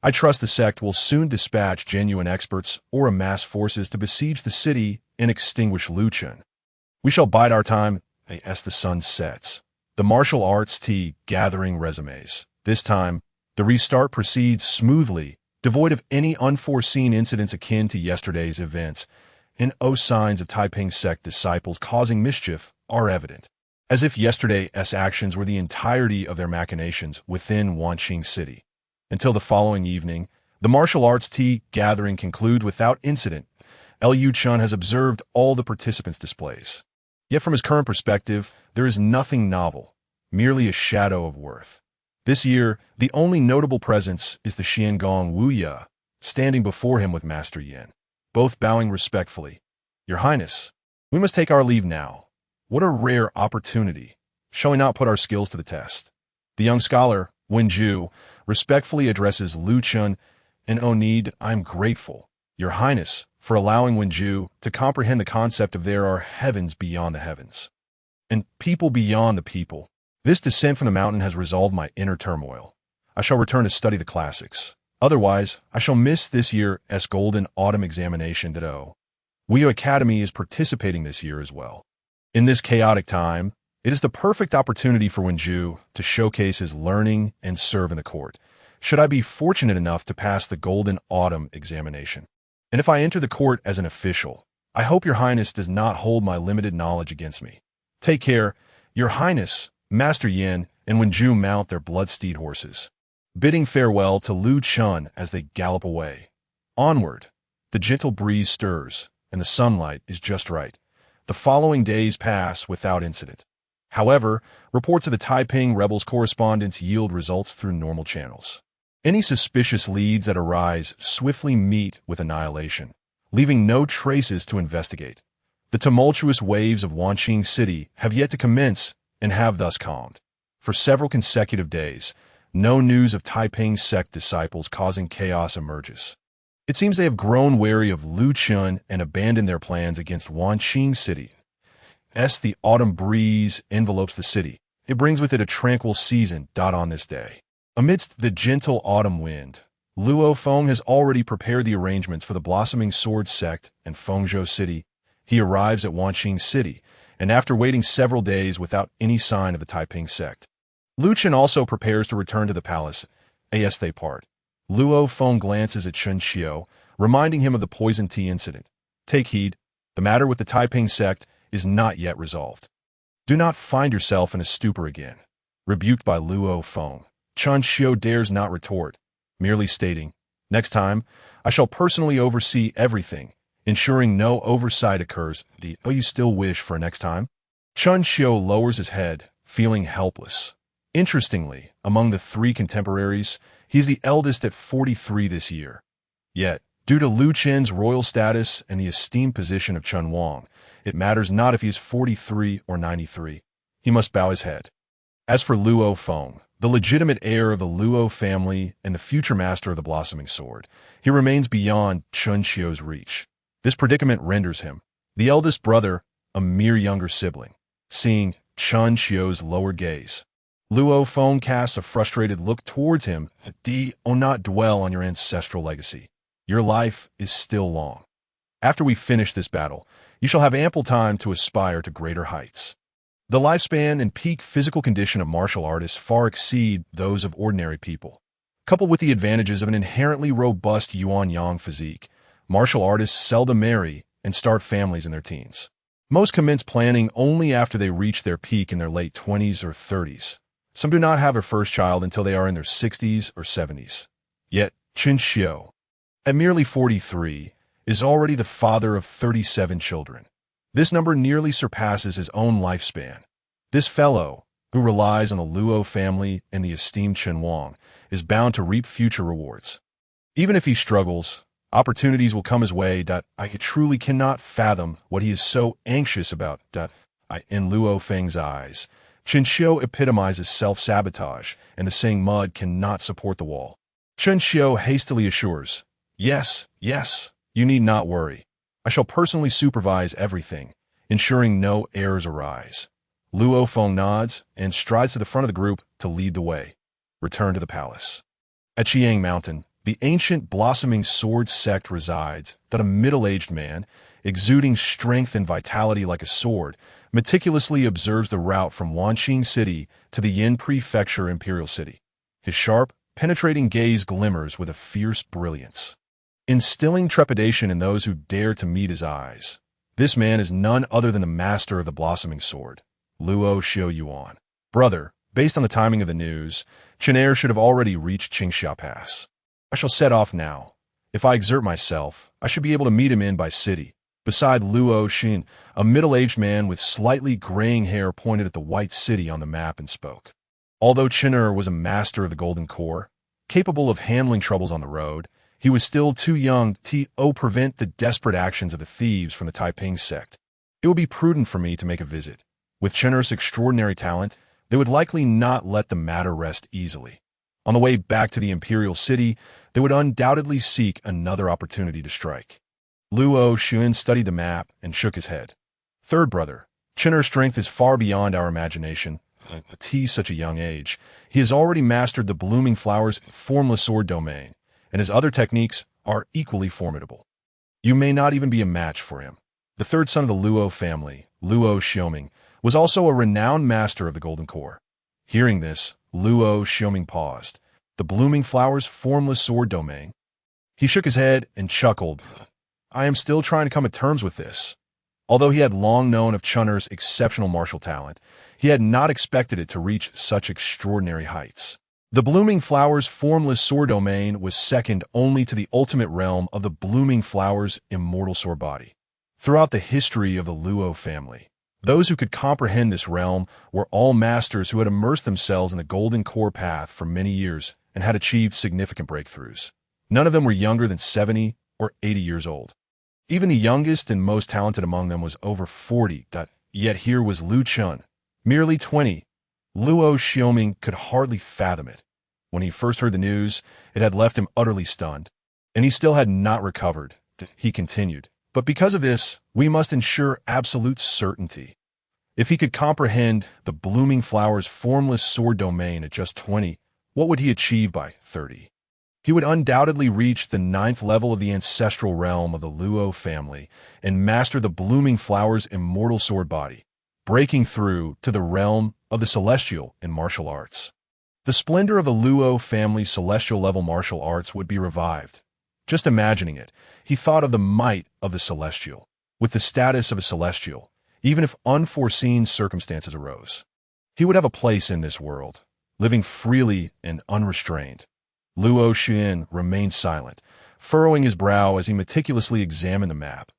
I trust the sect will soon dispatch genuine experts or amass forces to besiege the city and extinguish Lu Chen. We shall bide our time as the sun sets. The martial arts tea gathering resumes. This time, the restart proceeds smoothly, devoid of any unforeseen incidents akin to yesterday's events. and no signs of Taiping sect disciples causing mischief are evident, as if yesterday's actions were the entirety of their machinations within Wanqing City. Until the following evening, the martial arts tea gathering concludes without incident. Liu Chen has observed all the participants' displays. Yet from his current perspective, there is nothing novel, merely a shadow of worth. This year, the only notable presence is the Xiangong Wuya, standing before him with Master Yin, both bowing respectfully. "Your Highness, we must take our leave now. What a rare opportunity. Shall we not put our skills to the test?" The young scholar, Wenju, respectfully addresses Liu Chen, and "Oh need, I am grateful, Your Highness, for allowing Wenju to comprehend the concept of there are heavens beyond the heavens, and people beyond the people. This descent from the mountain has resolved my inner turmoil. I shall return to study the classics. Otherwise, I shall miss this year's golden autumn examination. Wuyo Academy is participating this year as well. In this chaotic time, it is the perfect opportunity for Wenju to showcase his learning and serve in the court, should I be fortunate enough to pass the golden autumn examination. And if I enter the court as an official, I hope Your Highness does not hold my limited knowledge against me. Take care, Your Highness." Master Yin and Wenju mount their blood-steed horses, bidding farewell to Liu Chen as they gallop away. Onward, the gentle breeze stirs, and the sunlight is just right. The following days pass without incident. However, reports of the Taiping rebels' correspondence yield results through normal channels. Any suspicious leads that arise swiftly meet with annihilation, leaving no traces to investigate. The tumultuous waves of Wanqing City have yet to commence and have thus calmed. For several consecutive days, no news of Taiping sect disciples causing chaos emerges. It seems they have grown wary of Liu Chen and abandoned their plans against Wanqing City. The autumn breeze envelopes the city. It brings with it a tranquil season. On this day, amidst the gentle autumn wind, Luo Feng has already prepared the arrangements for the blossoming sword sect and Fengzhou City. He arrives at Wanqing City, and after waiting several days without any sign of the Taiping sect, Liu Chen also prepares to return to the palace. As they part, Luo Feng glances at Chen Xiao, reminding him of the poison tea incident. "Take heed, the matter with the Taiping sect is not yet resolved. Do not find yourself in a stupor again." Rebuked by Luo Feng, Chen Xiao dares not retort, merely stating, "Next time, I shall personally oversee everything, ensuring no oversight occurs. Oh, you still wish for a next time?" Chen Xiao lowers his head, feeling helpless. Interestingly, among the three contemporaries, he is the eldest at 43 this year. Yet, due to Liu Chen's royal status and the esteemed position of Chen Wang, it matters not if he is 43 or 93. He must bow his head. As for Luo Feng, the legitimate heir of the Luo family and the future master of the blossoming sword, he remains beyond Chen Xiao's reach. This predicament renders him, the eldest brother, a mere younger sibling. Seeing Chen Xiao's lowered gaze, Luo Feng casts a frustrated look towards him. "Do not dwell on your ancestral legacy. Your life is still long. After we finish this battle, you shall have ample time to aspire to greater heights." The lifespan and peak physical condition of martial artists far exceed those of ordinary people. Coupled with the advantages of an inherently robust yuan-yang physique, martial artists seldom marry and start families in their teens. Most commence planning only after they reach their peak in their late 20s or 30s. Some do not have their first child until they are in their 60s or 70s. Yet, Chen Xiao, at merely 43, is already the father of 37 children. This number nearly surpasses his own lifespan. This fellow, who relies on the Luo family and the esteemed Chen Wang, is bound to reap future rewards. Even if he struggles, opportunities will come his way. I truly cannot fathom what he is so anxious about. In Luo Feng's eyes, Chen Xiao epitomizes self-sabotage, and the saying mud cannot support the wall. Chen Xiao hastily assures, yes, you need not worry. I shall personally supervise everything, ensuring no errors arise." Luo Feng nods and strides to the front of the group to lead the way. Return to the palace. At Qiang Mountain, the ancient blossoming sword sect resides. A middle-aged man, exuding strength and vitality like a sword, meticulously observes the route from Wanqing City to the Yin Prefecture Imperial City. His sharp, penetrating gaze glimmers with a fierce brilliance. instilling trepidation in those who dare to meet his eyes. This man is none other than the master of the blossoming sword, Luo Xiaoyuan. Brother, based on the timing of the news, Chen should have already reached Qingxia Pass. I shall set off now. If I exert myself, I should be able to meet him in by city. Beside Luo Xin, a middle-aged man with slightly graying hair pointed at the white city on the map and spoke. Although Chen was a master of the golden core, capable of handling troubles on the road, he was still too young to prevent the desperate actions of the thieves from the Taiping sect. It would be prudent for me to make a visit. With Chen's extraordinary talent, they would likely not let the matter rest easily. On the way back to the imperial city, they would undoubtedly seek another opportunity to strike. Luo Xuan studied the map and shook his head. Third brother, Chen's strength is far beyond our imagination. At such a young age, he has already mastered the blooming flower's formless sword domain, and his other techniques are equally formidable. You may not even be a match for him. The third son of the Luo family, Luo Xiaoming, was also a renowned master of the golden core. Hearing this, Luo Xiaoming paused. The blooming flower's formless sword domain. He shook his head and chuckled. I am still trying to come to terms with this. Although he had long known of Chen's exceptional martial talent, he had not expected it to reach such extraordinary heights. The blooming flower's formless sword domain was second only to the ultimate realm of the blooming flower's immortal sword body. Throughout the history of the Luo family, those who could comprehend this realm were all masters who had immersed themselves in the golden core path for many years and had achieved significant breakthroughs. None of them were younger than 70 or 80 years old. Even the youngest and most talented among them was over 40, yet here was Lu Chen, merely 20. Luo Xiaoming could hardly fathom it. When he first heard the news, it had left him utterly stunned, and he still had not recovered. He continued, but because of this, we must ensure absolute certainty. If he could comprehend the blooming flower's formless sword domain at just 20, what would he achieve by 30? He would undoubtedly reach the 9th level of the ancestral realm of the Luo family and master the blooming flower's immortal sword body, breaking through to the realm of the celestial in martial arts. The splendor of the Luo family's celestial level martial arts would be revived. Just imagining it, he thought of the might of the celestial, with the status of a celestial, even if unforeseen circumstances arose. He would have a place in this world, living freely and unrestrained. Luo Xian remained silent, furrowing his brow as he meticulously examined the map.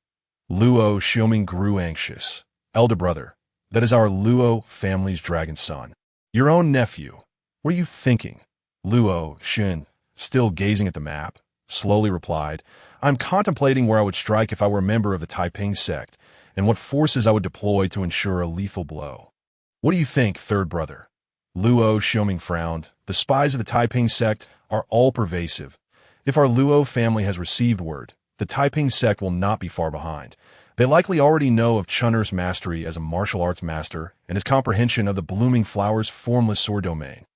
Luo Xiaoming grew anxious. Elder brother, that is our Luo family's dragon son. Your own nephew. What are you thinking? Luo Xian, still gazing at the map, slowly replied, I'm contemplating where I would strike if I were a member of the Taiping sect, and what forces I would deploy to ensure a lethal blow. What do you think, third brother? Luo Xiaoming frowned. The spies of the Taiping sect are all pervasive. If our Luo family has received word, the Taiping sect will not be far behind. They likely already know of Chen's mastery as a martial arts master and his comprehension of the blooming flower's formless sword domain.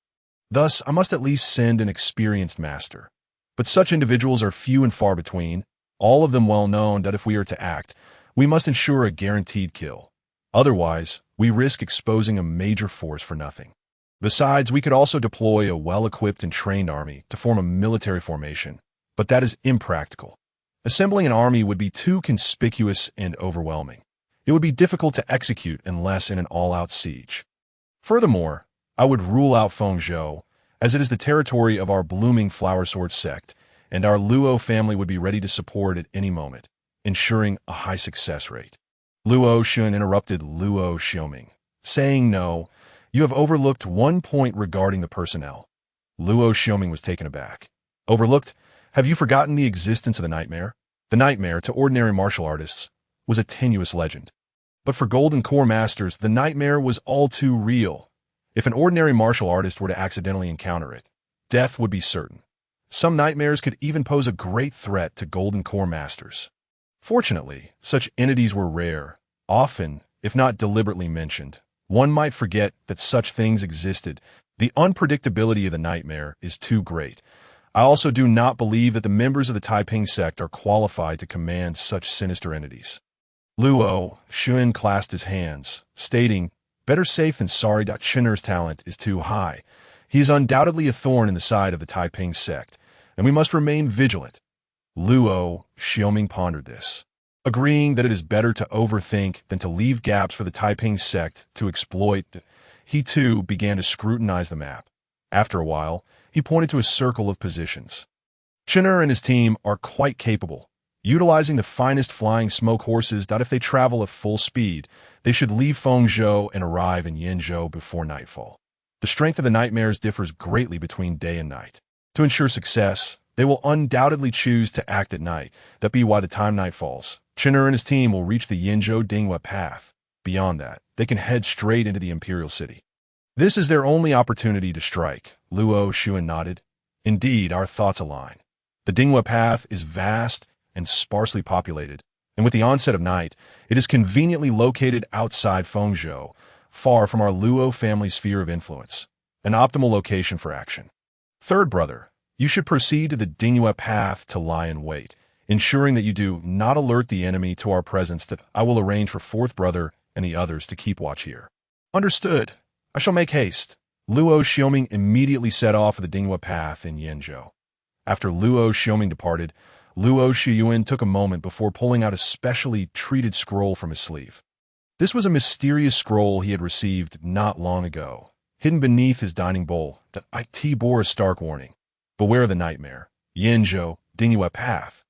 Thus, I must at least send an experienced master. But such individuals are few and far between, all of them well known that if we are to act, we must ensure a guaranteed kill. Otherwise, we risk exposing a major force for nothing. Besides, we could also deploy a well-equipped and trained army to form a military formation, but that is impractical. Assembling an army would be too conspicuous and overwhelming. It would be difficult to execute unless in an all-out siege. Furthermore, I would rule out Fengzhou, as it is the territory of our blooming flower sword sect, and our Luo family would be ready to support at any moment, ensuring a high success rate. Luo Xun interrupted Luo Xiaoming, saying no. You have overlooked one point regarding the personnel. Luo Xiaoming was taken aback. Overlooked? Have you forgotten the existence of the nightmare? The nightmare, to ordinary martial artists, was a tenuous legend. But for golden core masters, the nightmare was all too real. If an ordinary martial artist were to accidentally encounter it, death would be certain. Some nightmares could even pose a great threat to golden core masters. Fortunately, such entities were rare, often, if not deliberately mentioned. One might forget that such things existed. The unpredictability of the nightmare is too great. I also do not believe that the members of the Taiping sect are qualified to command such sinister entities. Luo Xun clasped his hands, stating, better safe than sorry. Chen's talent is too high. He is undoubtedly a thorn in the side of the Taiping sect, and we must remain vigilant. Luo Xiaoming pondered this, agreeing that it is better to overthink than to leave gaps for the Taiping sect to exploit. He too began to scrutinize the map. After a while, he pointed to a circle of positions. Chen and his team are quite capable, utilizing the finest flying smoke horses that if they travel at full speed, they should leave Fengzhou and arrive in Yinzhou before nightfall. The strength of the nightmares differs greatly between day and night. To ensure success, they will undoubtedly choose to act at night. That be why the time night falls, Chen and his team will reach the Yinzhou Dinghua path. Beyond that, they can head straight into the imperial city. This is their only opportunity to strike, Luo Xuan nodded. Indeed, our thoughts align. The Dinghua path is vast and sparsely populated, and with the onset of night, it is conveniently located outside Fengzhou, far from our Luo family sphere of influence, an optimal location for action. Third brother, you should proceed to the Dinghua path to lie in wait, ensuring that you do not alert the enemy to our presence. That I will arrange for fourth brother and the others to keep watch here. Understood. I shall make haste. Luo Xiaoming immediately set off at the Dinghua path in Yinzhou. After Luo Xiaoming departed, Luo Shiyuan took a moment before pulling out a specially treated scroll from his sleeve. This was a mysterious scroll he had received not long ago, hidden beneath his dining bowl. That it bore a stark warning. Beware the nightmare. Yinzhou, Dinghua path.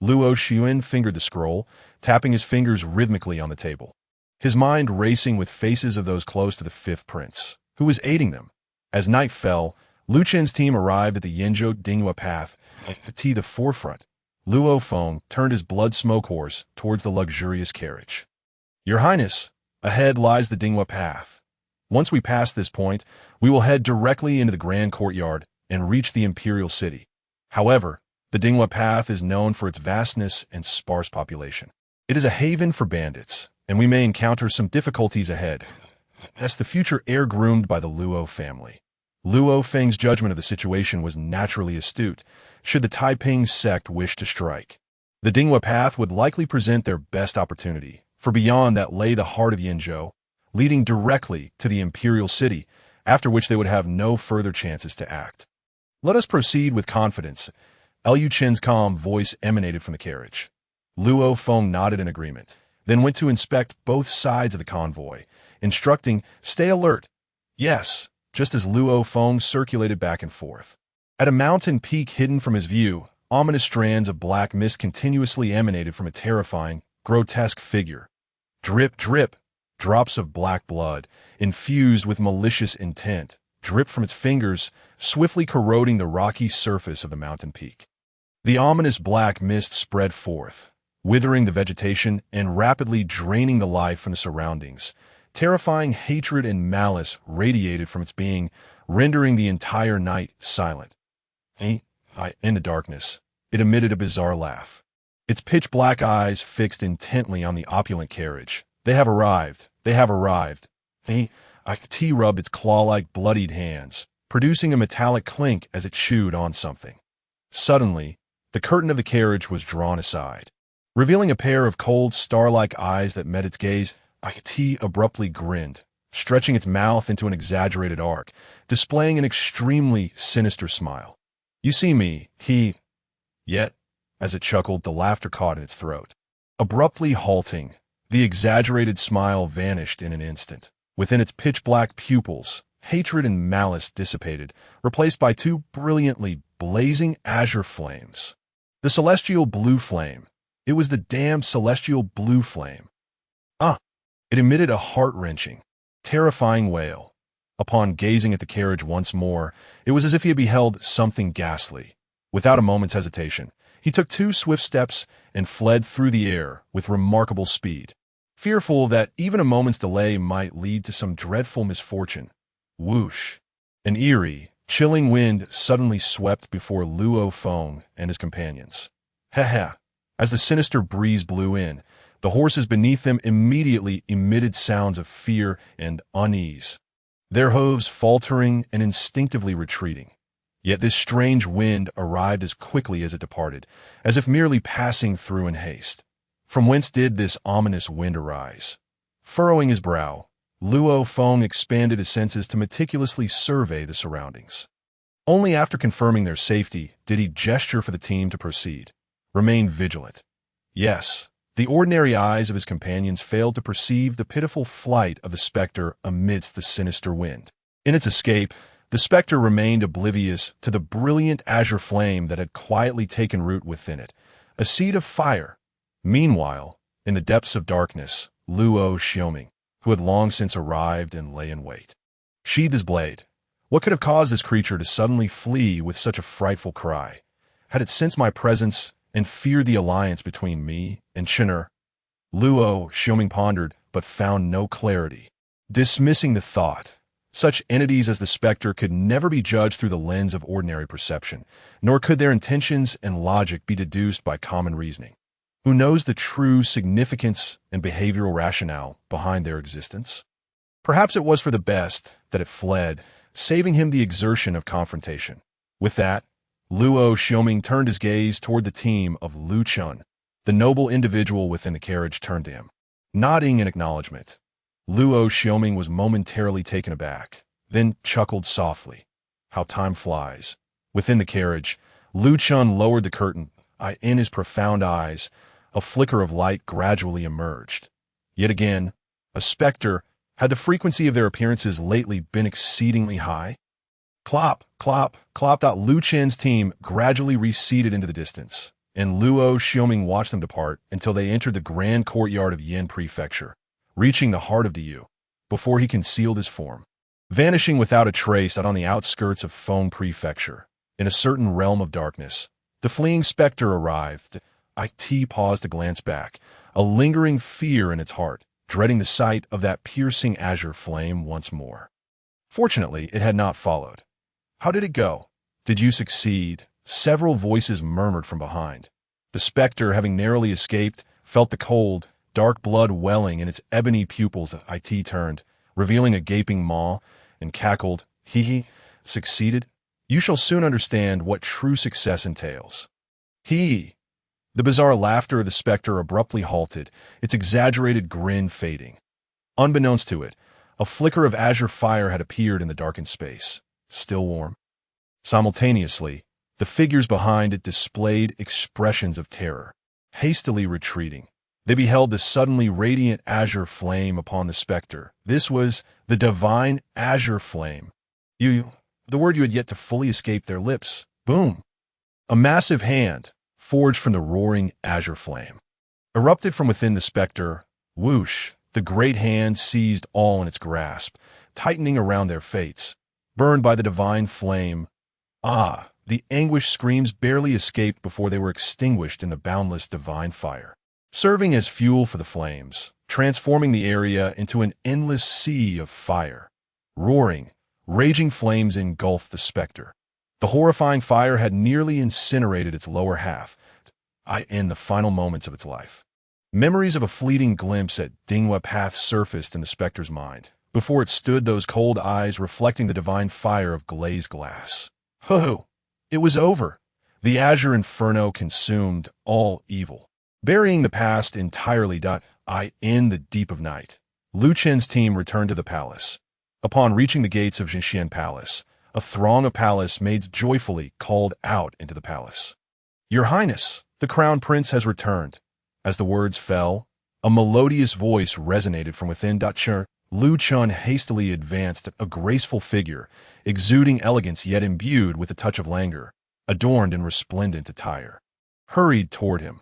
Luo Xiuan fingered the scroll, tapping his fingers rhythmically on the table, his mind racing with faces of those close to the fifth prince, who was aiding them. As night fell, Lu Chen's team arrived at the Yinzhou Dinghua path. At the forefront, Luo Feng turned his blood smoke horse towards the luxurious carriage. Your Highness, ahead lies the Dinghua path. Once we pass this point, we will head directly into the grand courtyard and reach the imperial city. However, the Dinghua path is known for its vastness and sparse population. It is a haven for bandits, and we may encounter some difficulties ahead. As the future heir groomed by the Luo family, Luo Feng's judgment of the situation was naturally astute, should the Taiping sect wish to strike. The Dinghua path would likely present their best opportunity, for beyond that lay the heart of Yinzhou, leading directly to the imperial city, after which they would have no further chances to act. Let us proceed with confidence. Liu Chen's calm voice emanated from the carriage. Luo Feng nodded in agreement, then went to inspect both sides of the convoy, instructing, stay alert. Yes, just as Luo Feng circulated back and forth. At a mountain peak hidden from his view, ominous strands of black mist continuously emanated from a terrifying, grotesque figure. Drip, drip, drops of black blood, infused with malicious intent, dripped from its fingers, swiftly corroding the rocky surface of the mountain peak. The ominous black mist spread forth, withering the vegetation and rapidly draining the life from the surroundings. Terrifying hatred and malice radiated from its being, rendering the entire night silent. In the darkness, it emitted a bizarre laugh. Its pitch-black eyes fixed intently on the opulent carriage. They have arrived. They have arrived. T rubbed its claw-like bloodied hands, producing a metallic clink as it chewed on something. Suddenly, the curtain of the carriage was drawn aside, revealing a pair of cold, star-like eyes that met its gaze. T abruptly grinned, stretching its mouth into an exaggerated arc, displaying an extremely sinister smile. You see me, Yet, as it chuckled, the laughter caught in its throat. Abruptly halting, the exaggerated smile vanished in an instant. Within its pitch-black pupils, hatred and malice dissipated, replaced by two brilliantly blazing azure flames. The celestial blue flame. It was the damned celestial blue flame. It emitted a heart-wrenching, terrifying wail. Upon gazing at the carriage once more, it was as if he had beheld something ghastly. Without a moment's hesitation, he took 2 swift steps and fled through the air with remarkable speed, fearful that even a moment's delay might lead to some dreadful misfortune. Whoosh! An eerie, chilling wind suddenly swept before Luo Feng and his companions. Ha! As the sinister breeze blew in, the horses beneath them immediately emitted sounds of fear and unease, their hooves faltering and instinctively retreating. Yet this strange wind arrived as quickly as it departed, as if merely passing through in haste. From whence did this ominous wind arise? Furrowing his brow, Luo Feng expanded his senses to meticulously survey the surroundings. Only after confirming their safety did he gesture for the team to proceed. remained vigilant. Yes, the ordinary eyes of his companions failed to perceive the pitiful flight of the specter amidst the sinister wind. In its escape, the specter remained oblivious to the brilliant azure flame that had quietly taken root within it, a seed of fire. Meanwhile, in the depths of darkness, Luo Xiaoming, who had long since arrived and lay in wait, sheathed his blade. What could have caused this creature to suddenly flee with such a frightful cry? Had it sensed my presence and feared the alliance between me and Chen? Luo Xiaoming pondered, but found no clarity. Dismissing the thought, such entities as the specter could never be judged through the lens of ordinary perception, nor could their intentions and logic be deduced by common reasoning. Who knows the true significance and behavioral rationale behind their existence? Perhaps it was for the best that it fled, saving him the exertion of confrontation. With that, Luo Xiaoming turned his gaze toward the team of Lu Chen. The noble individual within the carriage turned to him. Nodding in acknowledgement, Luo Xiaoming was momentarily taken aback, then chuckled softly. How time flies. Within the carriage, Lu Chen lowered the curtain. In his profound eyes, a flicker of light gradually emerged. Yet again, a specter. Had the frequency of their appearances lately been exceedingly high? Clop, clop, clop. Lu Chen's team gradually receded into the distance, and Luo Xiaoming watched them depart until they entered the grand courtyard of Yin Prefecture, reaching the heart of Diyu, before he concealed his form. Vanishing without a trace out on the outskirts of Feng Prefecture, in a certain realm of darkness, the fleeing specter arrived. It paused to glance back, a lingering fear in its heart, dreading the sight of that piercing azure flame once more. Fortunately, it had not followed. How did it go? Did you succeed? Several voices murmured from behind. The specter, having narrowly escaped, felt the cold, dark blood welling in its ebony pupils. It turned, revealing a gaping maw, and cackled, "Hee. Succeeded? You shall soon understand what true success entails." Hee. The bizarre laughter of the specter abruptly halted, its exaggerated grin fading. Unbeknownst to it, a flicker of azure fire had appeared in the darkened space, still warm. Simultaneously, the figures behind it displayed expressions of terror. Hastily retreating, they beheld the suddenly radiant azure flame upon the specter. This was the divine azure flame. The word you had yet to fully escape their lips. Boom! A massive hand, forged from the roaring azure flame, erupted from within the specter. Whoosh! The great hand seized all in its grasp, tightening around their fates. Burned by the divine flame. The anguished screams barely escaped before they were extinguished in the boundless divine fire, serving as fuel for the flames, transforming the area into an endless sea of fire. Roaring, raging flames engulfed the specter. The horrifying fire had nearly incinerated its lower half, in the final moments of its life. Memories of a fleeting glimpse at Dinghua Path surfaced in the specter's mind. Before it stood those cold eyes reflecting the divine fire of glazed glass. Ho! It was over. The azure inferno consumed all evil, burying the past entirely. In the deep of night, Lu Chen's team returned to the palace. Upon reaching the gates of Jinxian Palace, a throng of palace maids joyfully called out into the palace. "Your Highness, the crown prince has returned." As the words fell, a melodious voice resonated from within. Lu Chen hastily advanced, a graceful figure, exuding elegance yet imbued with a touch of languor, adorned in resplendent attire, hurried toward him.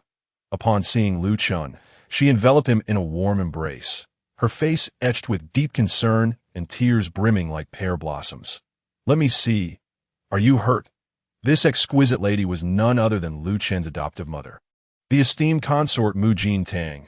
Upon seeing Lu Chen, she enveloped him in a warm embrace, her face etched with deep concern and tears brimming like pear blossoms. "Let me see. Are you hurt?" This exquisite lady was none other than Lu Chen's adoptive mother, the esteemed consort Mu Jin Tang.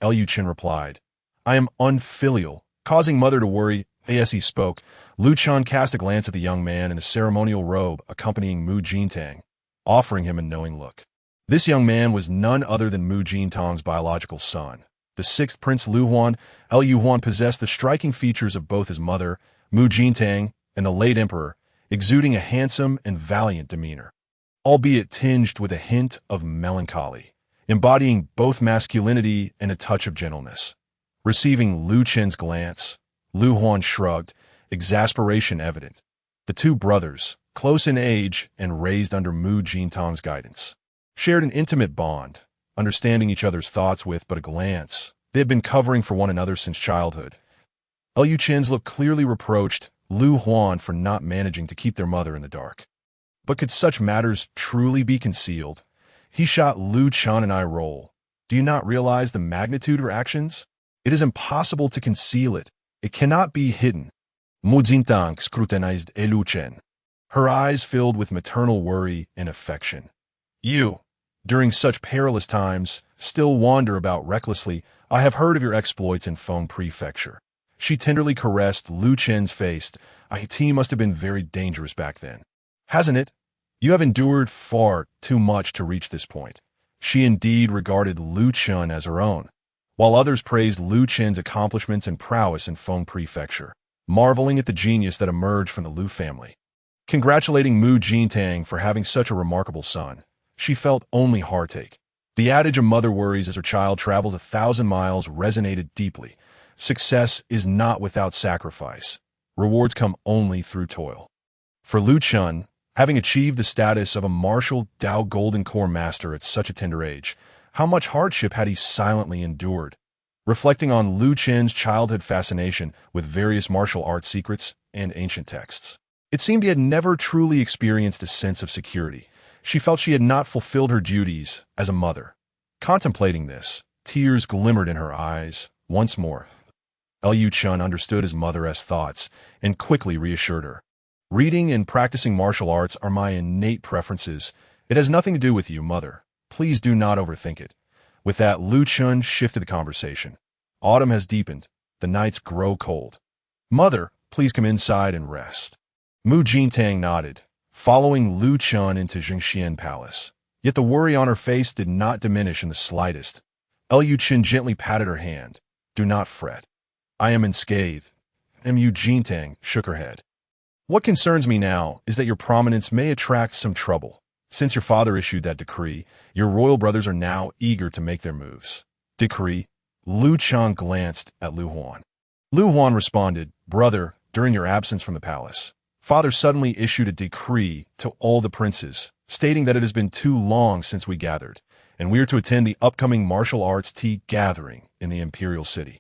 Lu Chen replied, "I am unfilial," causing mother to worry. As he spoke, Lu Chen cast a glance at the young man in a ceremonial robe accompanying Mu Jin Tang, offering him a knowing look. This young man was none other than Mu Jin Tang's biological son, the sixth Prince Lu Huan. Lu Huan possessed the striking features of both his mother, Mu Jin Tang, and the late emperor, exuding a handsome and valiant demeanor, albeit tinged with a hint of melancholy, embodying both masculinity and a touch of gentleness. Receiving Lu Chen's glance, Lu Huan shrugged, exasperation evident. The two brothers, close in age and raised under Mu Jin Tang's guidance, shared an intimate bond, understanding each other's thoughts with but a glance. They had been covering for one another since childhood. Liu Chen's look clearly reproached Lu Huan for not managing to keep their mother in the dark. But could such matters truly be concealed? He shot Lu Chen an eye roll. Do you not realize the magnitude of her actions? It is impossible to conceal it. It cannot be hidden. Mu Jintang scrutinized Lu Chen, her eyes filled with maternal worry and affection. You, during such perilous times, still wander about recklessly. I have heard of your exploits in Feng Prefecture. She tenderly caressed Lu Chen's face. It must have been very dangerous back then. Hasn't it? You have endured far too much to reach this point. She indeed regarded Lu Chen as her own, while others praised Lu Chen's accomplishments and prowess in Feng Prefecture, marveling at the genius that emerged from the Lu family. Congratulating Mu Jintang for having such a remarkable son, she felt only heartache. The adage a mother worries as her child travels 1,000 miles resonated deeply. Success is not without sacrifice. Rewards come only through toil. For Lu Chen, having achieved the status of a martial Dao Golden Core master at such a tender age, how much hardship had he silently endured? Reflecting on Lu Chen's childhood fascination with various martial arts secrets and ancient texts, it seemed he had never truly experienced a sense of security. She felt she had not fulfilled her duties as a mother. Contemplating this, tears glimmered in her eyes. Once more, Liu Chen understood his mother's thoughts and quickly reassured her. Reading and practicing martial arts are my innate preferences. It has nothing to do with you, mother. Please do not overthink it. With that, Lu Chen shifted the conversation. Autumn has deepened. The nights grow cold. Mother, please come inside and rest. Mu Jintang nodded, following Lu Chen into Jingxian Palace. Yet the worry on her face did not diminish in the slightest. Liu Chen gently patted her hand. Do not fret. I am unscathed. Mu Jintang shook her head. What concerns me now is that your prominence may attract some trouble. Since your father issued that decree, your royal brothers are now eager to make their moves. Decree? Lu Chen glanced at Lu Huan. Lu Huan responded, Brother, during your absence from the palace, father suddenly issued a decree to all the princes, stating that it has been too long since we gathered, and we are to attend the upcoming martial arts tea gathering in the imperial city,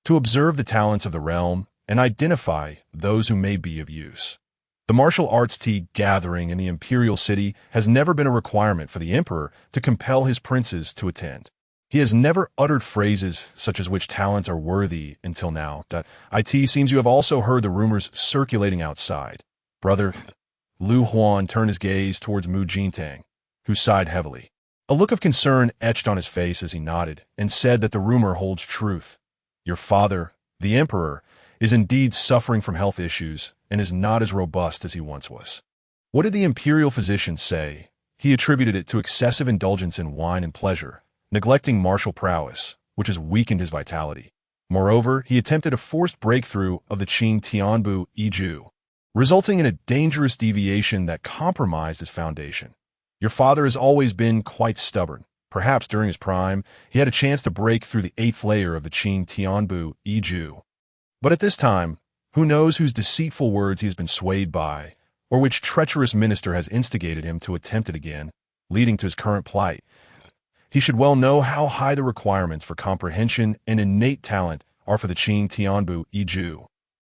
to observe the talents of the realm and identify those who may be of use. The martial arts tea gathering in the imperial city has never been a requirement for the emperor to compel his princes to attend. He has never uttered phrases such as which talents are worthy until now. It seems you have also heard the rumors circulating outside. Brother, Lu Huan turned his gaze towards Mu Jintang, who sighed heavily. A look of concern etched on his face as he nodded and said that the rumor holds truth. Your father, the emperor, is indeed suffering from health issues and is not as robust as he once was. What did the imperial physician say? He attributed it to excessive indulgence in wine and pleasure, neglecting martial prowess, which has weakened his vitality. Moreover, he attempted a forced breakthrough of the Qing Tianbu Yiju, resulting in a dangerous deviation that compromised his foundation. Your father has always been quite stubborn. Perhaps during his prime, he had a chance to break through the 8th layer of the Qing Tianbu Yiju. But at this time, who knows whose deceitful words he has been swayed by, or which treacherous minister has instigated him to attempt it again, leading to his current plight. He should well know how high the requirements for comprehension and innate talent are for the Qing Tianbu Yiju.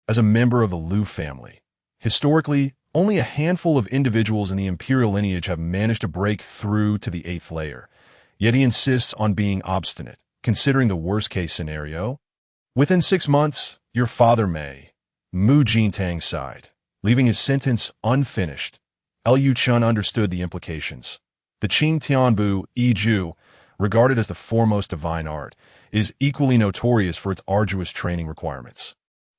As a member of the Lu family, historically, only a handful of individuals in the imperial lineage have managed to break through to the 8th layer, yet he insists on being obstinate, considering the worst-case scenario. Within 6 months, your father may. Mu Jintang sighed, leaving his sentence unfinished. Liu Chen understood the implications. The Qing Tianbu Yiju, regarded as the foremost divine art, is equally notorious for its arduous training requirements,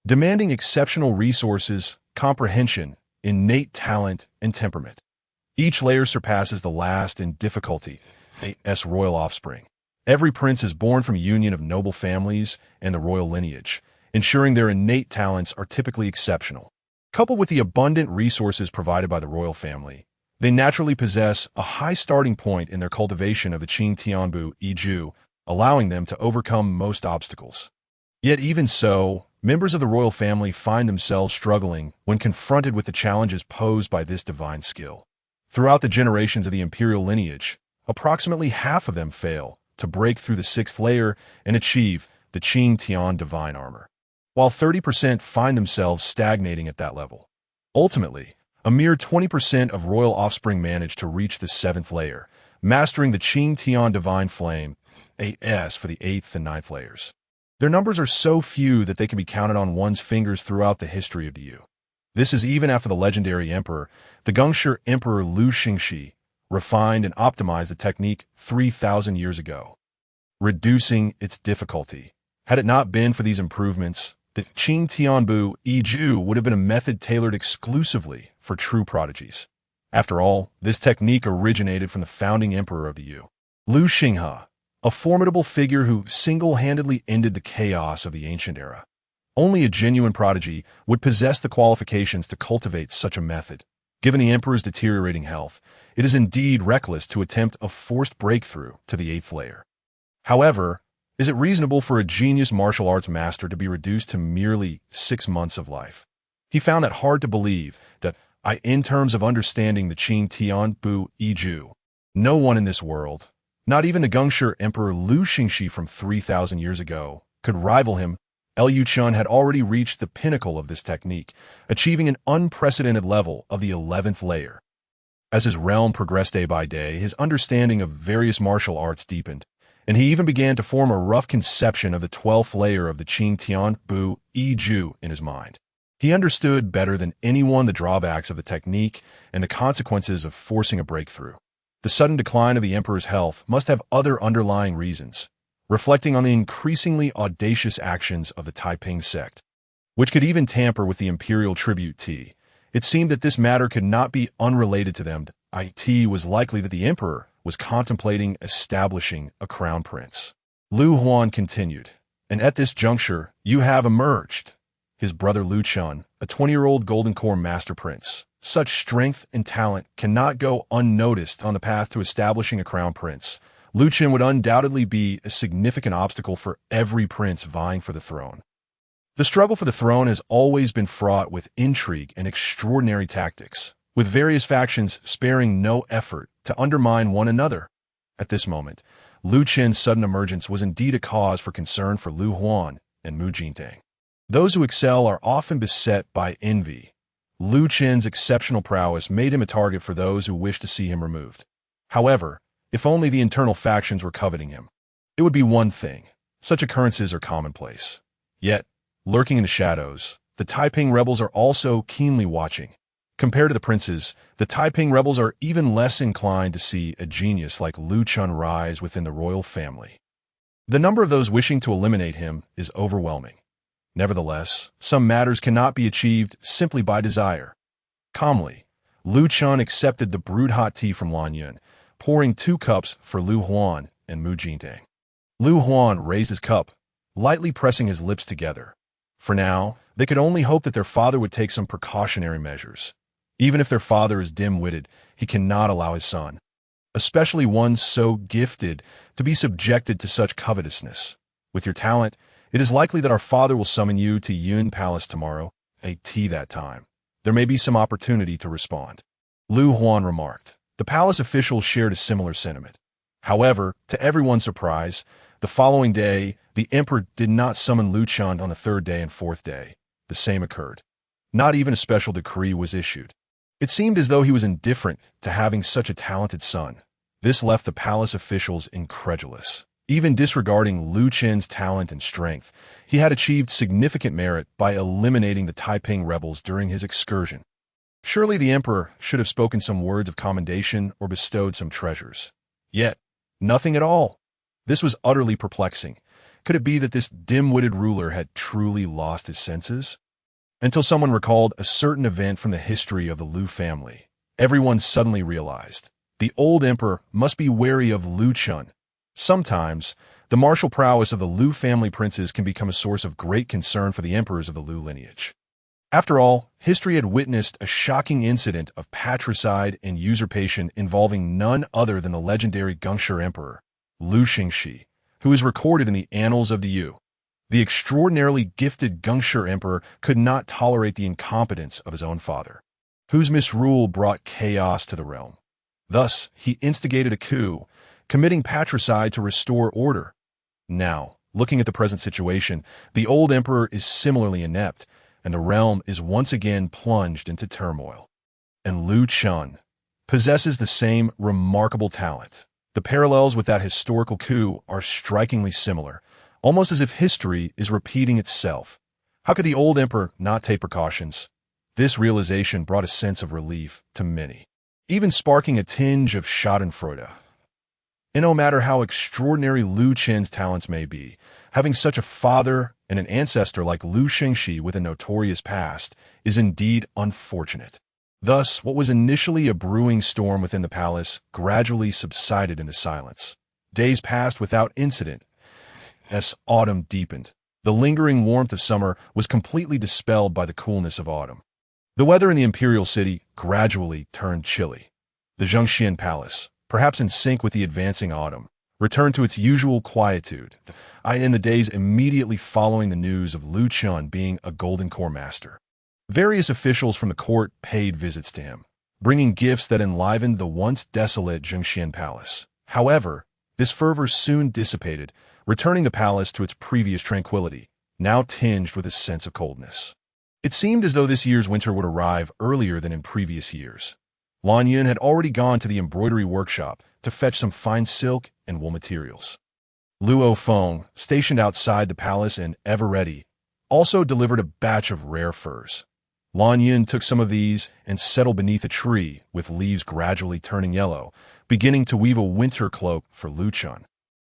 demanding exceptional resources, comprehension, innate talent, and temperament. Each layer surpasses the last in difficulty, as royal offspring. Every prince is born from a union of noble families and the royal lineage, ensuring their innate talents are typically exceptional. Coupled with the abundant resources provided by the royal family, they naturally possess a high starting point in their cultivation of the Qing Tianbu Yiju, allowing them to overcome most obstacles. Yet even so, members of the royal family find themselves struggling when confronted with the challenges posed by this divine skill. Throughout the generations of the imperial lineage, approximately half of them fail to break through the sixth layer and achieve the Qing Tian divine armor, while 30% find themselves stagnating at that level. Ultimately, a mere 20% of royal offspring manage to reach the seventh layer, mastering the Qing Tian divine flame, AS for the eighth and ninth layers. Their numbers are so few that they can be counted on one's fingers throughout the history of the Yu. This is even after the legendary emperor, the Gongshi Emperor Lu Xingxi, refined and optimized the technique 3,000 years ago, reducing its difficulty. Had it not been for these improvements, the Qing Tianbu Yiju would have been a method tailored exclusively for true prodigies. After all, this technique originated from the founding emperor of the Yu, Lu Xinghe, a formidable figure who single-handedly ended the chaos of the ancient era. Only a genuine prodigy would possess the qualifications to cultivate such a method. Given the emperor's deteriorating health, it is indeed reckless to attempt a forced breakthrough to the eighth layer. However, is it reasonable for a genius martial arts master to be reduced to merely 6 months of life? He found that hard to believe that, in terms of understanding the Qing Tianbu Yiju, no one in this world, not even the Gongshi Emperor Lu Xingxi from 3,000 years ago, could rival him. Liu Chen had already reached the pinnacle of this technique, achieving an unprecedented level of the 11th layer. As his realm progressed day by day, his understanding of various martial arts deepened, and he even began to form a rough conception of the 12th layer of the Qing Tianbu Yiju in his mind. He understood better than anyone the drawbacks of the technique and the consequences of forcing a breakthrough. The sudden decline of the emperor's health must have other underlying reasons, reflecting on the increasingly audacious actions of the Taiping sect, which could even tamper with the imperial tribute tea. It seemed that this matter could not be unrelated to them. It was likely that the emperor was contemplating establishing a crown prince. Lu Huan continued, and at this juncture, you have emerged. His brother Lu Chen, a 20-year-old golden core master prince. Such strength and talent cannot go unnoticed on the path to establishing a crown prince. Lu Chen would undoubtedly be a significant obstacle for every prince vying for the throne. The struggle for the throne has always been fraught with intrigue and extraordinary tactics, with various factions sparing no effort to undermine one another. At this moment, Lu Chen's sudden emergence was indeed a cause for concern for Lu Huan and Mu Jintang. Those who excel are often beset by envy. Lu Chen's exceptional prowess made him a target for those who wish to see him removed. However, if only the internal factions were coveting him, it would be one thing. Such occurrences are commonplace. Yet, lurking in the shadows, the Taiping rebels are also keenly watching. Compared to the princes, the Taiping rebels are even less inclined to see a genius like Lu Chen rise within the royal family. The number of those wishing to eliminate him is overwhelming. Nevertheless, some matters cannot be achieved simply by desire. Calmly, Lu Chen accepted the brewed hot tea from Lan Yun, pouring 2 cups for Lu Huan and Mu Jintang. Lu Huan raised his cup, lightly pressing his lips together. For now, they could only hope that their father would take some precautionary measures. Even if their father is dim-witted, he cannot allow his son, especially one so gifted, to be subjected to such covetousness. With your talent, it is likely that our father will summon you to Yun Palace tomorrow, at tea that time. There may be some opportunity to respond. Lu Huan remarked. The palace officials shared a similar sentiment. However, to everyone's surprise, the following day, the emperor did not summon Lu Chen on the 3rd day and 4th day. The same occurred. Not even a special decree was issued. It seemed as though he was indifferent to having such a talented son. This left the palace officials incredulous. Even disregarding Lu Chen's talent and strength, he had achieved significant merit by eliminating the Taiping rebels during his excursion. Surely the emperor should have spoken some words of commendation or bestowed some treasures. Yet, nothing at all. This was utterly perplexing. Could it be that this dim-witted ruler had truly lost his senses? Until someone recalled a certain event from the history of the Lu family, everyone suddenly realized the old emperor must be wary of Lu Chen. Sometimes, the martial prowess of the Lu family princes can become a source of great concern for the emperors of the Lu lineage. After all, history had witnessed a shocking incident of patricide and usurpation involving none other than the legendary Gongshi Emperor, Lu Xingxi, who is recorded in the annals of the Yu. The extraordinarily gifted Gongshi Emperor could not tolerate the incompetence of his own father, whose misrule brought chaos to the realm. Thus, he instigated a coup, committing patricide to restore order. Now, looking at the present situation, the old emperor is similarly inept, and the realm is once again plunged into turmoil. And Lu Chen possesses the same remarkable talent. The parallels with that historical coup are strikingly similar, almost as if history is repeating itself. How could the old emperor not take precautions? This realization brought a sense of relief to many, even sparking a tinge of schadenfreude. And no matter how extraordinary Lu Chen's talents may be, having such a father and an ancestor like Lu Shengxi with a notorious past is indeed unfortunate. Thus, what was initially a brewing storm within the palace gradually subsided into silence. Days passed without incident. As autumn deepened, the lingering warmth of summer was completely dispelled by the coolness of autumn. The weather in the imperial city gradually turned chilly. The Zhengxian palace, perhaps in sync with the advancing autumn, returned to its usual quietude, in the days immediately following the news of Lu Chen being a Golden Core master. Various officials from the court paid visits to him, bringing gifts that enlivened the once desolate Zhengxian palace. However, this fervor soon dissipated, returning the palace to its previous tranquility, now tinged with a sense of coldness. It seemed as though this year's winter would arrive earlier than in previous years. Lan Yun had already gone to the embroidery workshop to fetch some fine silk and wool materials. Luo Feng, stationed outside the palace and ever ready, also delivered a batch of rare furs. Lan Yun took some of these and settled beneath a tree with leaves gradually turning yellow, beginning to weave a winter cloak for Lu Chen.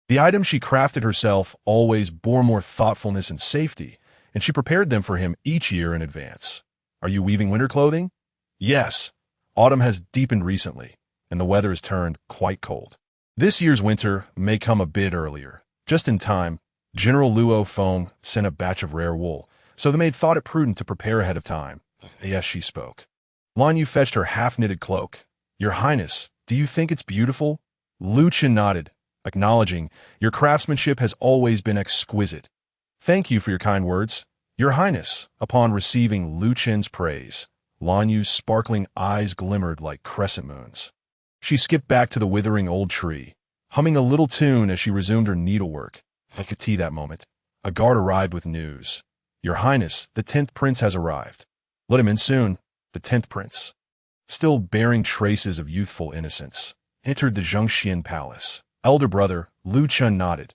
The items she crafted herself always bore more thoughtfulness and safety, and she prepared them for him each year in advance. Are you weaving winter clothing? Yes. Autumn has deepened recently, and the weather has turned quite cold. This year's winter may come a bit earlier. Just in time, General Luo Feng sent a batch of rare wool, so the maid thought it prudent to prepare ahead of time. Yes, she spoke. Lan Yu fetched her half-knitted cloak. Your Highness, do you think it's beautiful? Lu Chen nodded, acknowledging, your craftsmanship has always been exquisite. Thank you for your kind words. Your Highness, upon receiving Lu Chen's praise, Lan Yu's sparkling eyes glimmered like crescent moons. She skipped back to the withering old tree, humming a little tune as she resumed her needlework. At the tea that moment, a guard arrived with news. Your Highness, the 10th prince has arrived. Let him in soon. The 10th prince, still bearing traces of youthful innocence, entered the Zhengxian palace. Elder brother, Lu Chen nodded.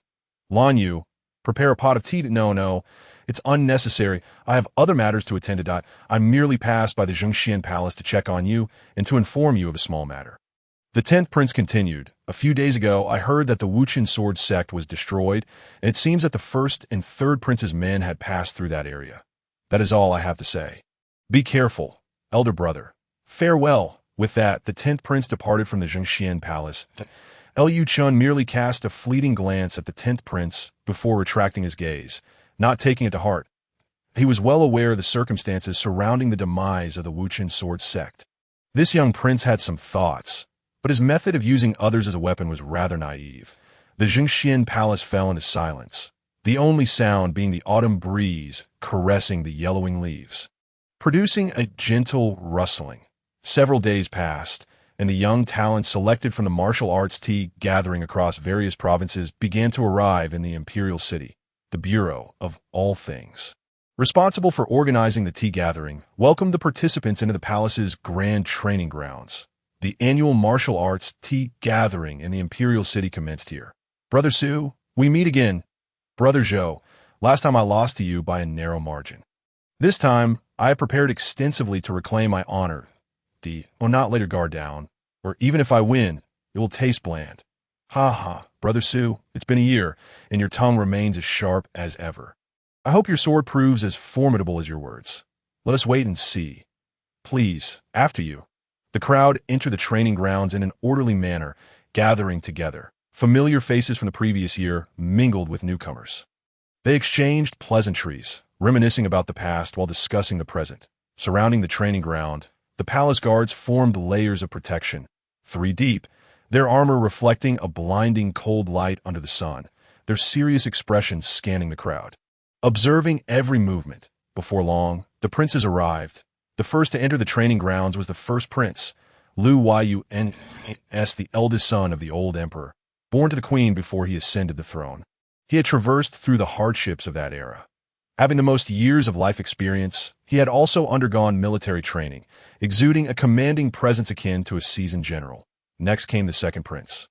Lan Yu, prepare a pot of tea. No, it's unnecessary. I have other matters to attend to. I merely passed by the Zhengxian palace to check on you and to inform you of a small matter. The 10th prince continued. A few days ago, I heard that the Wuchen sword sect was destroyed, and it seems that the 1st and 3rd prince's men had passed through that area. That is all I have to say. Be careful, elder brother. Farewell. With that, the 10th prince departed from the Zhengxian palace. Lu Chen merely cast a fleeting glance at the 10th prince before retracting his gaze, not taking it to heart. He was well aware of the circumstances surrounding the demise of the Wuchen sword sect. This young prince had some thoughts, but his method of using others as a weapon was rather naive. The Zhengxian palace fell into silence, the only sound being the autumn breeze caressing the yellowing leaves, producing a gentle rustling. Several days passed, and the young talents selected from the martial arts tea gathering across various provinces began to arrive in the imperial city, the Bureau of All Things, responsible for organizing the tea gathering, welcomed the participants into the palace's grand training grounds. The annual martial arts tea gathering in the imperial city commenced here. Brother Su, we meet again. Brother Zhou, last time I lost to you by a narrow margin. This time, I have prepared extensively to reclaim my honor. Will not let your guard down, or even if I win, it will taste bland. Ha ha, Brother Su, it's been a year, and your tongue remains as sharp as ever. I hope your sword proves as formidable as your words. Let us wait and see. Please, after you. The crowd entered the training grounds in an orderly manner, gathering together. Familiar faces from the previous year mingled with newcomers. They exchanged pleasantries, reminiscing about the past while discussing the present. Surrounding the training ground, the palace guards formed layers of protection, 3 deep, their armor reflecting a blinding cold light under the sun, their serious expressions scanning the crowd. Observing every movement, before long, the princes arrived. The first to enter the training grounds was the 1st prince, Lu Yun, the eldest son of the old emperor. born to the queen before he ascended the throne. He had traversed through the hardships of that era. Having the most years of life experience, he had also undergone military training, exuding a commanding presence akin to a seasoned general. Next came the second prince.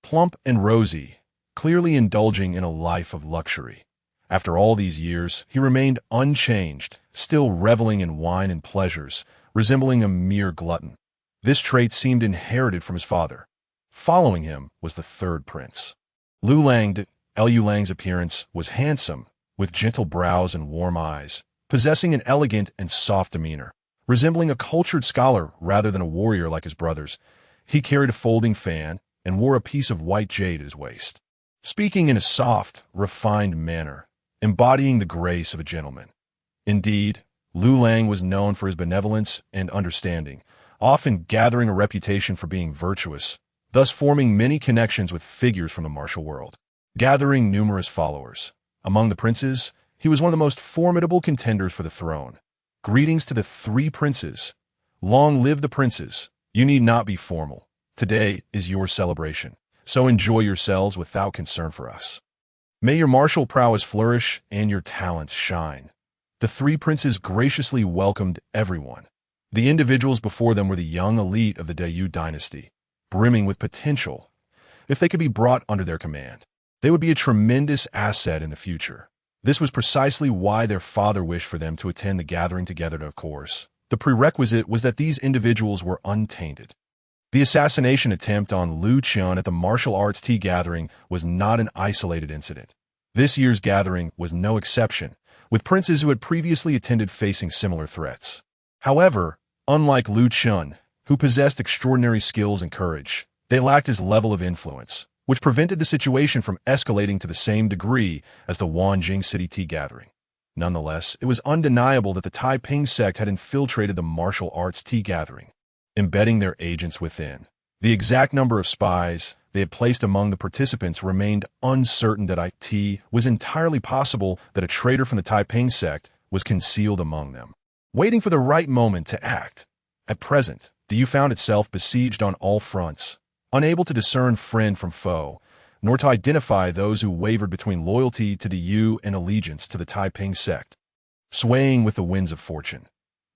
Plump and rosy, clearly indulging in a life of luxury. After all these years, he remained unchanged, still reveling in wine and pleasures, resembling a mere glutton. This trait seemed inherited from his father. Following him was the third prince. Lu Lang's appearance was handsome, with gentle brows and warm eyes, possessing an elegant and soft demeanor. Resembling a cultured scholar rather than a warrior like his brothers, he carried a folding fan and wore a piece of white jade at his waist. Speaking in a soft, refined manner, embodying the grace of a gentleman. Indeed, Lu Lang was known for his benevolence and understanding, often gathering a reputation for being virtuous, thus forming many connections with figures from the martial world. Gathering numerous followers. Among the princes, he was one of the most formidable contenders for the throne. Greetings to the three princes. Long live the princes. You need not be formal. Today is your celebration, so enjoy yourselves without concern for us. May your martial prowess flourish and your talents shine. The three princes graciously welcomed everyone. The individuals before them were the young elite of the Yu Dynasty, brimming with potential. If they could be brought under their command, they would be a tremendous asset in the future. This was precisely why their father wished for them to attend the gathering together, of course. The prerequisite was that these individuals were untainted. The assassination attempt on Lu Chen at the martial arts tea gathering was not an isolated incident. This year's gathering was no exception, with princes who had previously attended facing similar threats. However, unlike Lu Chen, who possessed extraordinary skills and courage, they lacked his level of influence, which prevented the situation from escalating to the same degree as the Wanjing City tea gathering. Nonetheless, it was undeniable that the Taiping sect had infiltrated the martial arts tea gathering, embedding their agents within. The exact number of spies they had placed among the participants remained uncertain. That it was entirely possible that a traitor from the Taiping sect was concealed among them, waiting for the right moment to act. At present, the Yu found itself besieged on all fronts, unable to discern friend from foe, nor to identify those who wavered between loyalty to the Yu and allegiance to the Taiping sect, swaying with the winds of fortune.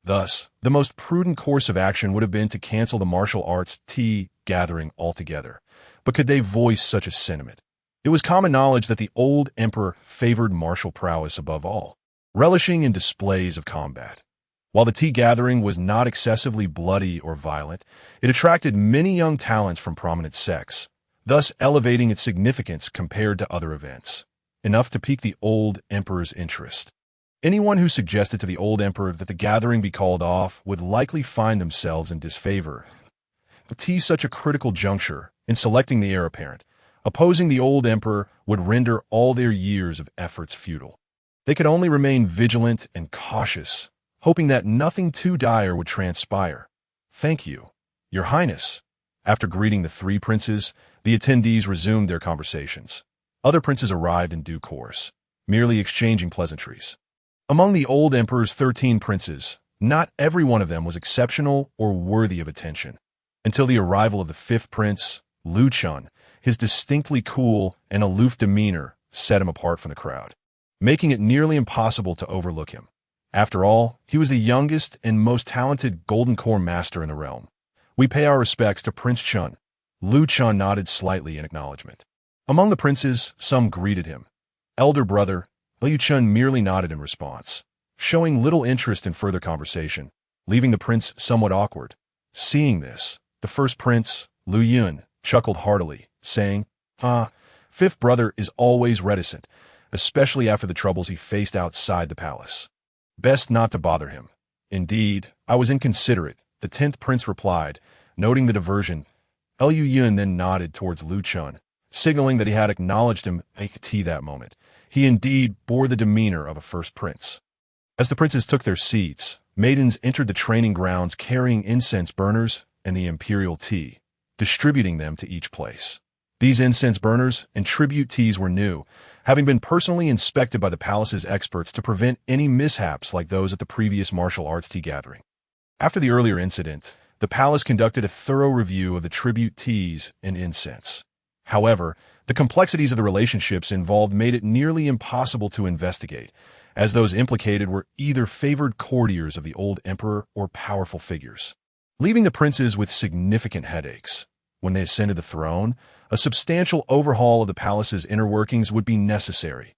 Thus, the most prudent course of action would have been to cancel the martial arts tea gathering altogether. But could they voice such a sentiment? It was common knowledge that the old emperor favored martial prowess above all, relishing in displays of combat. While the tea gathering was not excessively bloody or violent, it attracted many young talents from prominent sects, thus elevating its significance compared to other events, enough to pique the old emperor's interest. Anyone who suggested to the old emperor that the gathering be called off would likely find themselves in disfavor. At such a critical juncture, in selecting the heir apparent, opposing the old emperor would render all their years of efforts futile. They could only remain vigilant and cautious, hoping that nothing too dire would transpire. "Thank you, Your Highness." After greeting the three princes, the attendees resumed their conversations. Other princes arrived in due course, merely exchanging pleasantries. Among the old emperor's 13 princes, not every one of them was exceptional or worthy of attention. Until the arrival of the fifth prince, Lu Chen, his distinctly cool and aloof demeanor set him apart from the crowd, making it nearly impossible to overlook him. After all, he was the youngest and most talented golden core master in the realm. "We pay our respects to Prince Chen." Lu Chen nodded slightly in acknowledgement. Among the princes, some greeted him. Elder brother, Liu Chen merely nodded in response, showing little interest in further conversation, leaving the prince somewhat awkward. Seeing this, the first prince, Lu Yun, chuckled heartily, saying, Fifth brother is always reticent, especially after the troubles he faced outside the palace. Best not to bother him." "Indeed, I was inconsiderate," the 10th prince replied, noting the diversion. Liu Yun then nodded towards Lu Chen, signaling that he had acknowledged him at that moment. He indeed bore the demeanor of a first prince. As the princes took their seats, maidens entered the training grounds carrying incense burners and the imperial tea, distributing them to each place. These incense burners and tribute teas were new, having been personally inspected by the palace's experts to prevent any mishaps like those at the previous martial arts tea gathering. After the earlier incident, the palace conducted a thorough review of the tribute teas and incense. However, the complexities of the relationships involved made it nearly impossible to investigate, as those implicated were either favored courtiers of the old emperor or powerful figures, leaving the princes with significant headaches. When they ascended the throne, a substantial overhaul of the palace's inner workings would be necessary.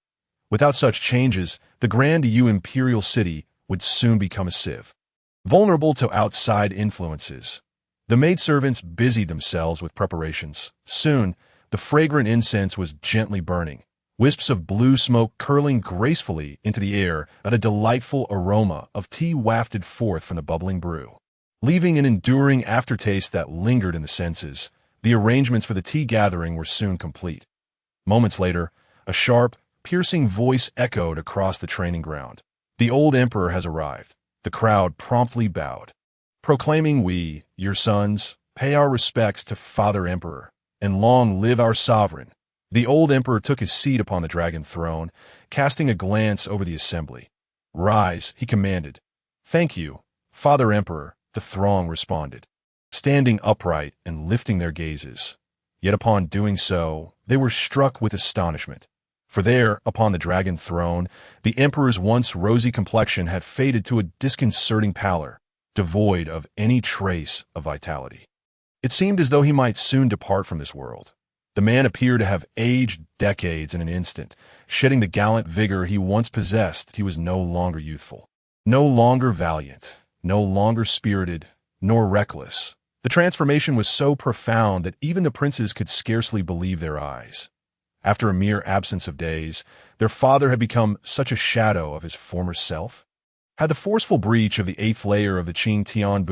Without such changes, the Grand Yu imperial city would soon become a sieve, vulnerable to outside influences. The maidservants busied themselves with preparations. Soon, the fragrant incense was gently burning, wisps of blue smoke curling gracefully into the air, and a delightful aroma of tea wafted forth from the bubbling brew. Leaving an enduring aftertaste that lingered in the senses, the arrangements for the tea gathering were soon complete. Moments later, a sharp, piercing voice echoed across the training ground. "The old emperor has arrived." The crowd promptly bowed, proclaiming, "We, your sons, pay our respects to Father Emperor, and long live our sovereign." The old emperor took his seat upon the dragon throne, casting a glance over the assembly. "Rise," he commanded. "Thank you, Father Emperor," the throng responded, standing upright and lifting their gazes. Yet upon doing so, they were struck with astonishment. For there, upon the dragon throne, the emperor's once rosy complexion had faded to a disconcerting pallor, devoid of any trace of vitality. It seemed as though he might soon depart from this world. The man appeared to have aged decades in an instant, shedding the gallant vigor he once possessed. He was no longer youthful, no longer valiant, no longer spirited, nor reckless. The transformation was so profound that even the princes could scarcely believe their eyes. After a mere absence of days, their father had become such a shadow of his former self. Had the forceful breach of the 8th layer of the Qing Tian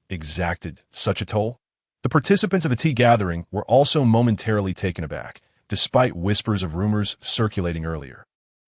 exacted such a toll? The participants of the tea gathering were also momentarily taken aback, despite whispers of rumors circulating earlier.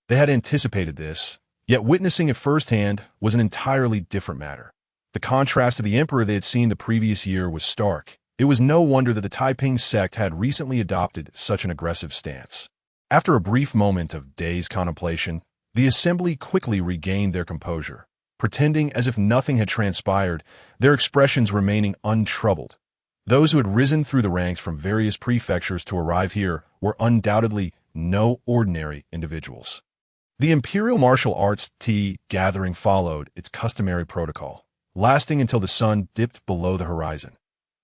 They had anticipated this, yet witnessing it firsthand was an entirely different matter. The contrast to the emperor they had seen the previous year was stark. It was no wonder that the Taiping sect had recently adopted such an aggressive stance. After a brief moment of dazed contemplation, the assembly quickly regained their composure, pretending as if nothing had transpired, their expressions remaining untroubled. Those who had risen through the ranks from various prefectures to arrive here were undoubtedly no ordinary individuals. The Imperial Martial Arts tea gathering followed its customary protocol, lasting until the sun dipped below the horizon.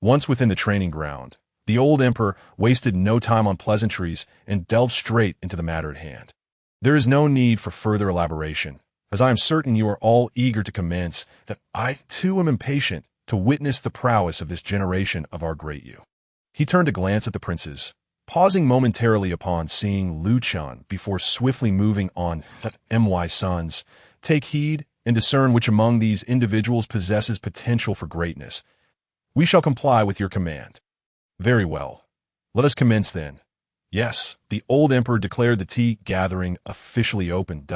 Once within the training ground, the old emperor wasted no time on pleasantries and delved straight into the matter at hand. "There is no need for further elaboration, as I am certain you are all eager to commence, that I too am impatient to witness the prowess of this generation of our great Yu." He turned to glance at the princes, pausing momentarily upon seeing Chen before swiftly moving on. "My sons, take heed and discern which among these individuals possesses potential for greatness. We shall comply with your command." "Very well. Let us commence then." "Yes," the old emperor declared, the tea gathering officially opened.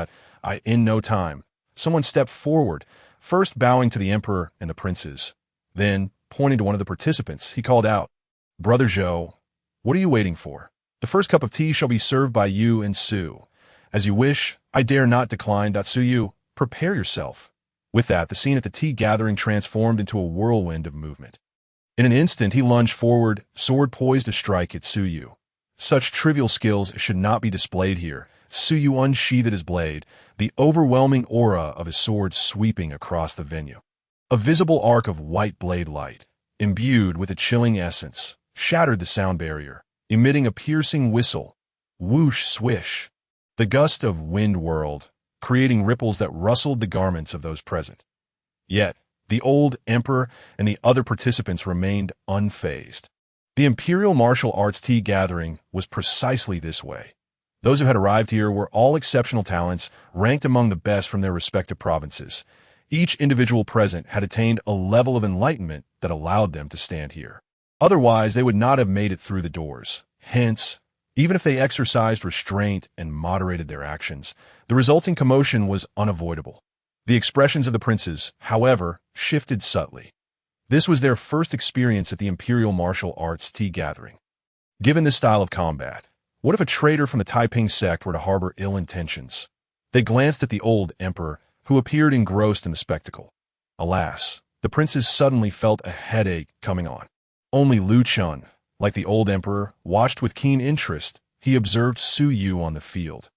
In no time, someone stepped forward, first bowing to the emperor and the princes. Then, pointing to one of the participants, he called out, "Brother Zhou, what are you waiting for? The first cup of tea shall be served by you and Su. As you wish, I dare not decline. Su Yu, prepare yourself." With that, the scene at the tea gathering transformed into a whirlwind of movement. In an instant, he lunged forward, sword poised to strike at Su Yu. Such trivial skills should not be displayed here. Su Yu unsheathed his blade, the overwhelming aura of his sword sweeping across the venue. A visible arc of white blade light, imbued with a chilling essence, shattered the sound barrier, emitting a piercing whistle. Whoosh swish. The gust of wind whirled, creating ripples that rustled the garments of those present. Yet, the old emperor and the other participants remained unfazed. The Imperial Martial Arts tea gathering was precisely this way. Those who had arrived here were all exceptional talents, ranked among the best from their respective provinces. Each individual present had attained a level of enlightenment that allowed them to stand here. Otherwise, they would not have made it through the doors. Hence, even if they exercised restraint and moderated their actions, the resulting commotion was unavoidable. The expressions of the princes, however, shifted subtly. This was their first experience at the Imperial Martial Arts tea gathering. Given this style of combat, what if a traitor from the Taiping sect were to harbor ill intentions? They glanced at the old emperor, who appeared engrossed in the spectacle. Alas, the princes suddenly felt a headache coming on. Only Chen, Like the old emperor, watched with keen interest, he observed Su Yu on the field.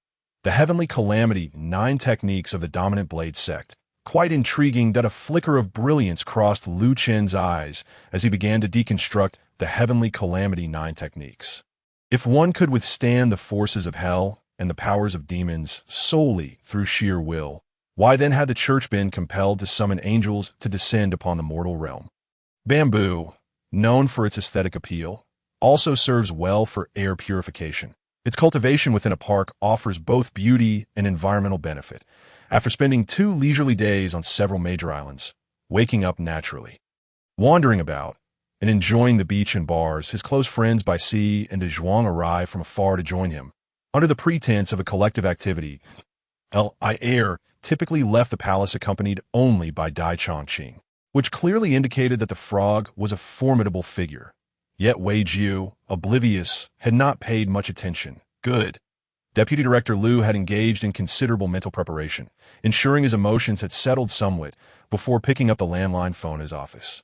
The heavenly calamity 9 techniques of the dominant blade sect. Quite intriguing that a flicker of brilliance crossed Lu Chen's eyes as he began to deconstruct the heavenly calamity 9 techniques. If one could withstand the forces of hell and the powers of demons solely through sheer will, why then had the church been compelled to summon angels to descend upon the mortal realm? Bamboo, known for its aesthetic appeal, also serves well for air purification. Its cultivation within a park offers both beauty and environmental benefit. After spending 2 leisurely days on several major islands, waking up naturally, wandering about, and enjoying the beach and bars, his close friends Bai Si and De Zhuang arrive from afar to join him. Under the pretense of a collective activity, Air typically left the palace accompanied only by Dai Chongqing, which clearly indicated that the frog was a formidable figure. Yet Wei Jiu, oblivious, had not paid much attention. Good. Deputy Director Liu had engaged in considerable mental preparation, ensuring his emotions had settled somewhat before picking up the landline phone in his office.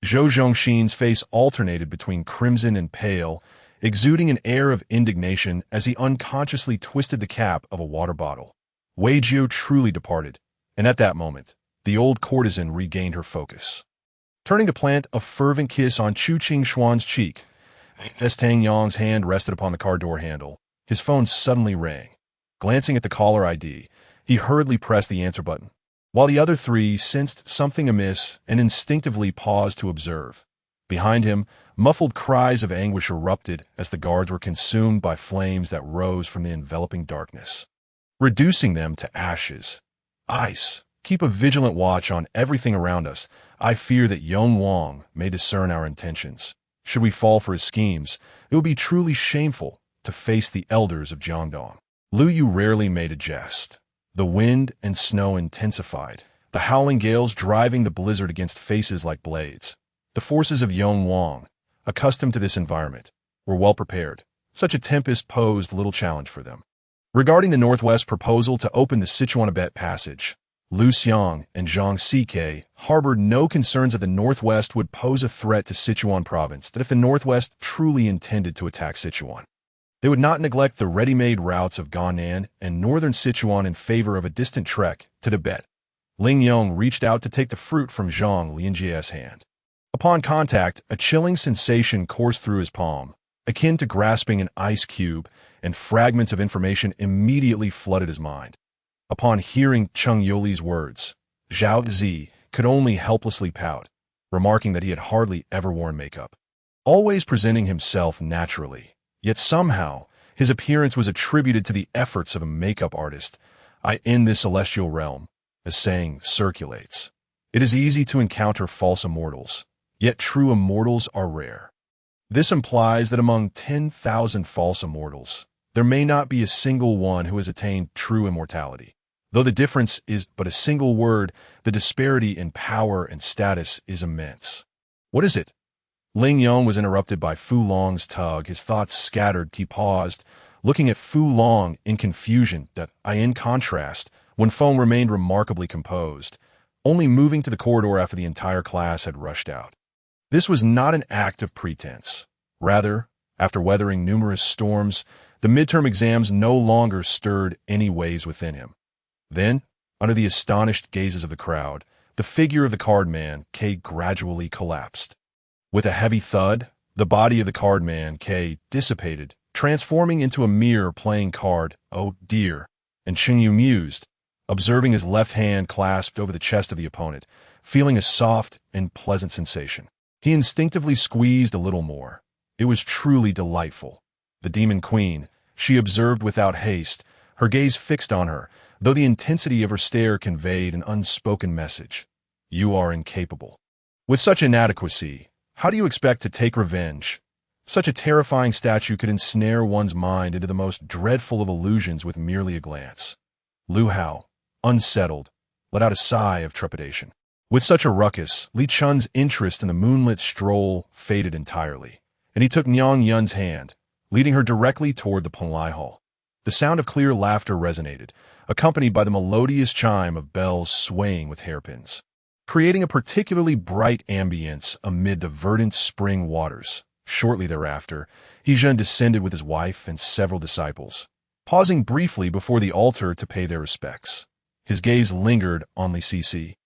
Zhou Zhongxin's face alternated between crimson and pale, exuding an air of indignation as he unconsciously twisted the cap of a water bottle. Wei Jiu truly departed, and at that moment, the old courtesan regained her focus. Turning to plant a fervent kiss on Chu Qingxuan's cheek, as Tang Yong's hand rested upon the car door handle, his phone suddenly rang. Glancing at the caller ID, he hurriedly pressed the answer button, while the other 3 sensed something amiss and instinctively paused to observe. Behind him, muffled cries of anguish erupted as the guards were consumed by flames that rose from the enveloping darkness, reducing them to ashes. Ice, keep a vigilant watch on everything around us. I fear that Yong Wang may discern our intentions. Should we fall for his schemes, it would be truly shameful to face the elders of Jiangdong. Lu Yu rarely made a jest. The wind and snow intensified, the howling gales driving the blizzard against faces like blades. The forces of Yong Wang, accustomed to this environment, were well prepared. Such a tempest posed little challenge for them. Regarding the Northwest proposal to open the Sichuan-Tibet Passage, Lu Xiang and Zhang Ck harbored no concerns that the Northwest would pose a threat to Sichuan province, that if the Northwest truly intended to attack Sichuan, they would not neglect the ready-made routes of Gannan and northern Sichuan in favor of a distant trek to Tibet. Ling Yong reached out to take the fruit from Zhang Lianjie's hand. Upon contact, a chilling sensation coursed through his palm, akin to grasping an ice cube, and fragments of information immediately flooded his mind. Upon hearing Cheng Youli's words, Zhao Zi could only helplessly pout, remarking that he had hardly ever worn makeup, always presenting himself naturally. Yet somehow, his appearance was attributed to the efforts of a makeup artist. In this celestial realm, as saying circulates, it is easy to encounter false immortals, yet true immortals are rare. This implies that among 10,000 false immortals, there may not be a single one who has attained true immortality. Though the difference is but a single word, the disparity in power and status is immense. What is it? Ling Yong was interrupted by Fu Long's tug. His thoughts scattered. He paused, looking at Fu Long in confusion. In contrast, when Feng remained remarkably composed, only moving to the corridor after the entire class had rushed out. This was not an act of pretense. Rather, after weathering numerous storms, the midterm exams no longer stirred any waves within him. Then, under the astonished gazes of the crowd, the figure of the card man, K, gradually collapsed. With a heavy thud, the body of the card man, K, dissipated, transforming into a mere playing card. Oh dear, and Chen Yu mused, observing his left hand clasped over the chest of the opponent, feeling a soft and pleasant sensation. He instinctively squeezed a little more. It was truly delightful. The demon queen, she observed without haste, her gaze fixed on her, though the intensity of her stare conveyed an unspoken message. You are incapable. With such inadequacy, how do you expect to take revenge? Such a terrifying statue could ensnare one's mind into the most dreadful of illusions with merely a glance. Lu Hao, unsettled, let out a sigh of trepidation. With such a ruckus, Li Chun's interest in the moonlit stroll faded entirely, and he took Nyang Yun's hand, leading her directly toward the Penlai Hall. The sound of clear laughter resonated, accompanied by the melodious chime of bells swaying with hairpins, creating a particularly bright ambience amid the verdant spring waters. Shortly thereafter, Chen descended with his wife and several disciples, pausing briefly before the altar to pay their respects. His gaze lingered on Li Sisi.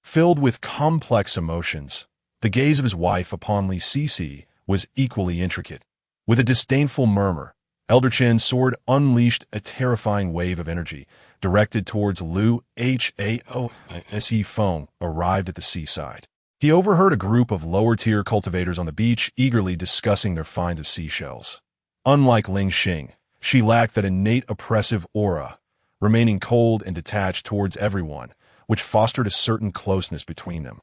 Filled with complex emotions, the gaze of his wife upon Li Sisi was equally intricate. With a disdainful murmur, Elder Chen's sword unleashed a terrifying wave of energy, directed towards Lu Hao as he Feng arrived at the seaside. He overheard a group of lower-tier cultivators on the beach eagerly discussing their finds of seashells. Unlike Ling Xing, she lacked that innate oppressive aura, remaining cold and detached towards everyone, which fostered a certain closeness between them.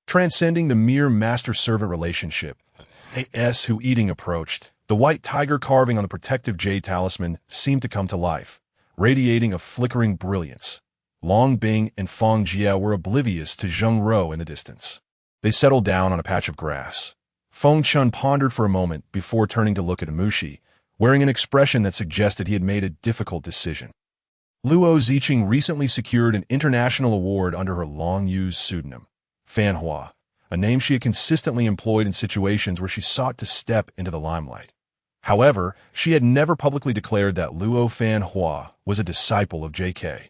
Transcending the mere master-servant relationship, as Hu Yiding approached, the white tiger carving on the protective jade talisman seemed to come to life, radiating a flickering brilliance. Long Bing and Feng Jie were oblivious to Zheng Ro in the distance. They settled down on a patch of grass. Feng Chun pondered for a moment before turning to look at Amushi, wearing an expression that suggested he had made a difficult decision. Luo Ziqing recently secured an international award under her long-used pseudonym, Fanhua, a name she had consistently employed in situations where she sought to step into the limelight. However, she had never publicly declared that Luo Fanhua was a disciple of J.K.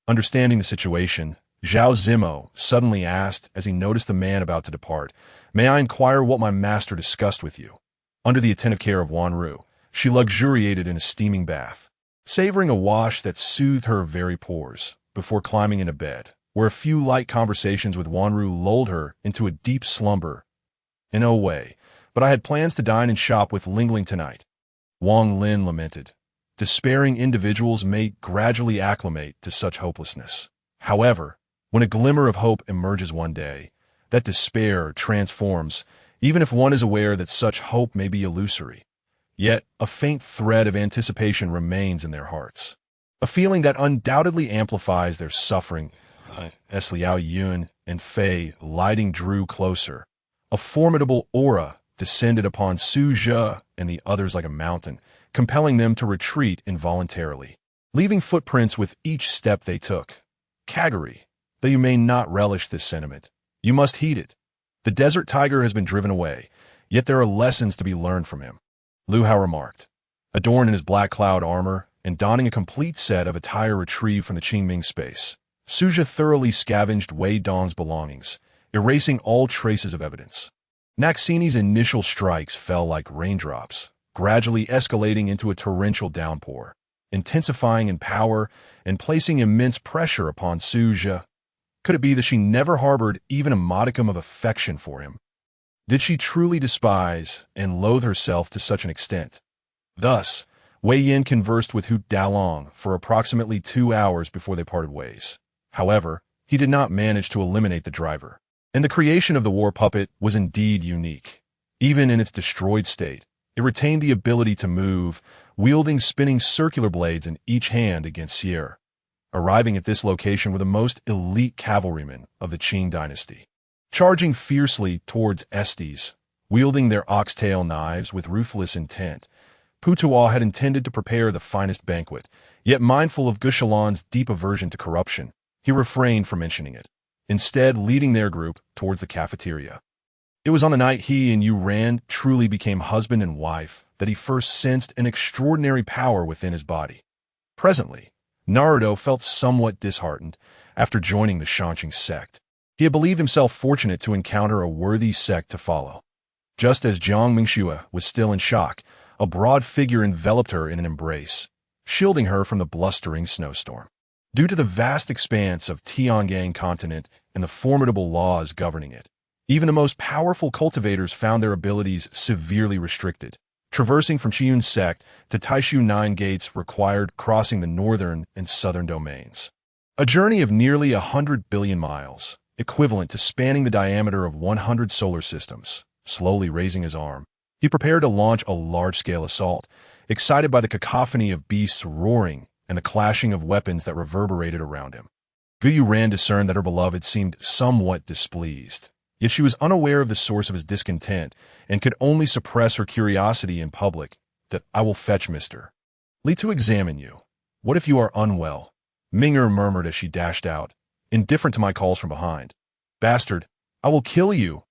Understanding the situation, Zhao Zimo suddenly asked as he noticed the man about to depart, "May I inquire what my master discussed with you?" Under the attentive care of Wanru, she luxuriated in a steaming bath, savoring a wash that soothed her very pores, before climbing into bed, where a few light conversations with Wanru lulled her into a deep slumber. "In no way, but I had plans to dine and shop with Lingling tonight," Wang Lin lamented. Despairing individuals may gradually acclimate to such hopelessness. However, when a glimmer of hope emerges one day, that despair transforms, even if one is aware that such hope may be illusory. Yet, a faint thread of anticipation remains in their hearts. A feeling that undoubtedly amplifies their suffering. As Liao Yun and Fei Lighting drew closer, a formidable aura descended upon Su Zhe and the others like a mountain, compelling them to retreat involuntarily, leaving footprints with each step they took. Kagari, though you may not relish this sentiment, you must heed it. The desert tiger has been driven away, yet there are lessons to be learned from him, Lu Hao remarked. Adorned in his black cloud armor and donning a complete set of attire retrieved from the Qingming space, Su Zhe thoroughly scavenged Wei Dong's belongings, erasing all traces of evidence. Naxini's initial strikes fell like raindrops, gradually escalating into a torrential downpour, intensifying in power and placing immense pressure upon Su Zhe. Could it be that she never harbored even a modicum of affection for him? Did she truly despise and loathe herself to such an extent? Thus, Wei Yin conversed with Hu Dalong for approximately 2 hours before they parted ways. However, he did not manage to eliminate the driver, and the creation of the war puppet was indeed unique. Even in its destroyed state, it retained the ability to move, wielding spinning circular blades in each hand against Sierre. Arriving at this location were the most elite cavalrymen of the Qing dynasty, charging fiercely towards Estes, wielding their oxtail knives with ruthless intent. Putua had intended to prepare the finest banquet, yet mindful of Gushalaan's deep aversion to corruption, he refrained from mentioning it, instead leading their group towards the cafeteria. It was on the night he and Yu Ran truly became husband and wife that he first sensed an extraordinary power within his body. Presently, Naruto felt somewhat disheartened after joining the Shanqing sect. He had believed himself fortunate to encounter a worthy sect to follow. Just as Jiang Mingxue was still in shock, a broad figure enveloped her in an embrace, shielding her from the blustering snowstorm. Due to the vast expanse of Tiangang continent and the formidable laws governing it, even the most powerful cultivators found their abilities severely restricted. Traversing from Qiyun sect to Taishu 9 gates required crossing the northern and southern domains. A journey of nearly 100 billion miles, equivalent to spanning the diameter of 100 solar systems. Slowly raising his arm, he prepared to launch a large-scale assault, excited by the cacophony of beasts roaring and the clashing of weapons that reverberated around him. Guyu Ran discerned that her beloved seemed somewhat displeased, yet she was unaware of the source of his discontent and could only suppress her curiosity in public. "That I will fetch Mr. Li to examine you. What if you are unwell?" Ming'er murmured as she dashed out, indifferent to my calls from behind. "Bastard, I will kill you!"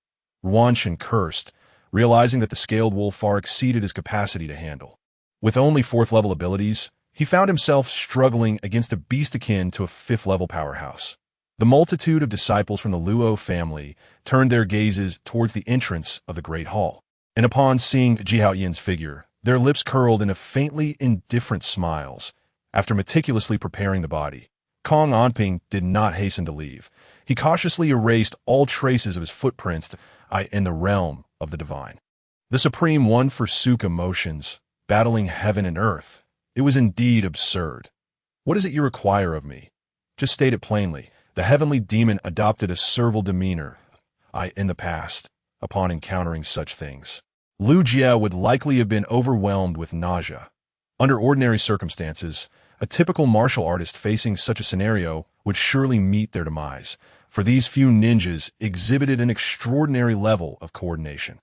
Ruanshan cursed, realizing that the scaled wolf far exceeded his capacity to handle. With only 4th-level abilities, he found himself struggling against a beast akin to a 5th-level powerhouse. The multitude of disciples from the Luo family turned their gazes towards the entrance of the Great Hall, and upon seeing Jihao Yin's figure, their lips curled into faintly indifferent smiles. After meticulously preparing the body, Kong Anping did not hasten to leave. He cautiously erased all traces of his footprints in the realm of the divine. The Supreme One forsook emotions, battling heaven and earth. It was indeed absurd. What is it you require of me? Just state it plainly. The heavenly demon adopted a servile demeanor in the past, upon encountering such things. Lu Jie would likely have been overwhelmed with nausea. Under ordinary circumstances, a typical martial artist facing such a scenario would surely meet their demise, for these few ninjas exhibited an extraordinary level of coordination.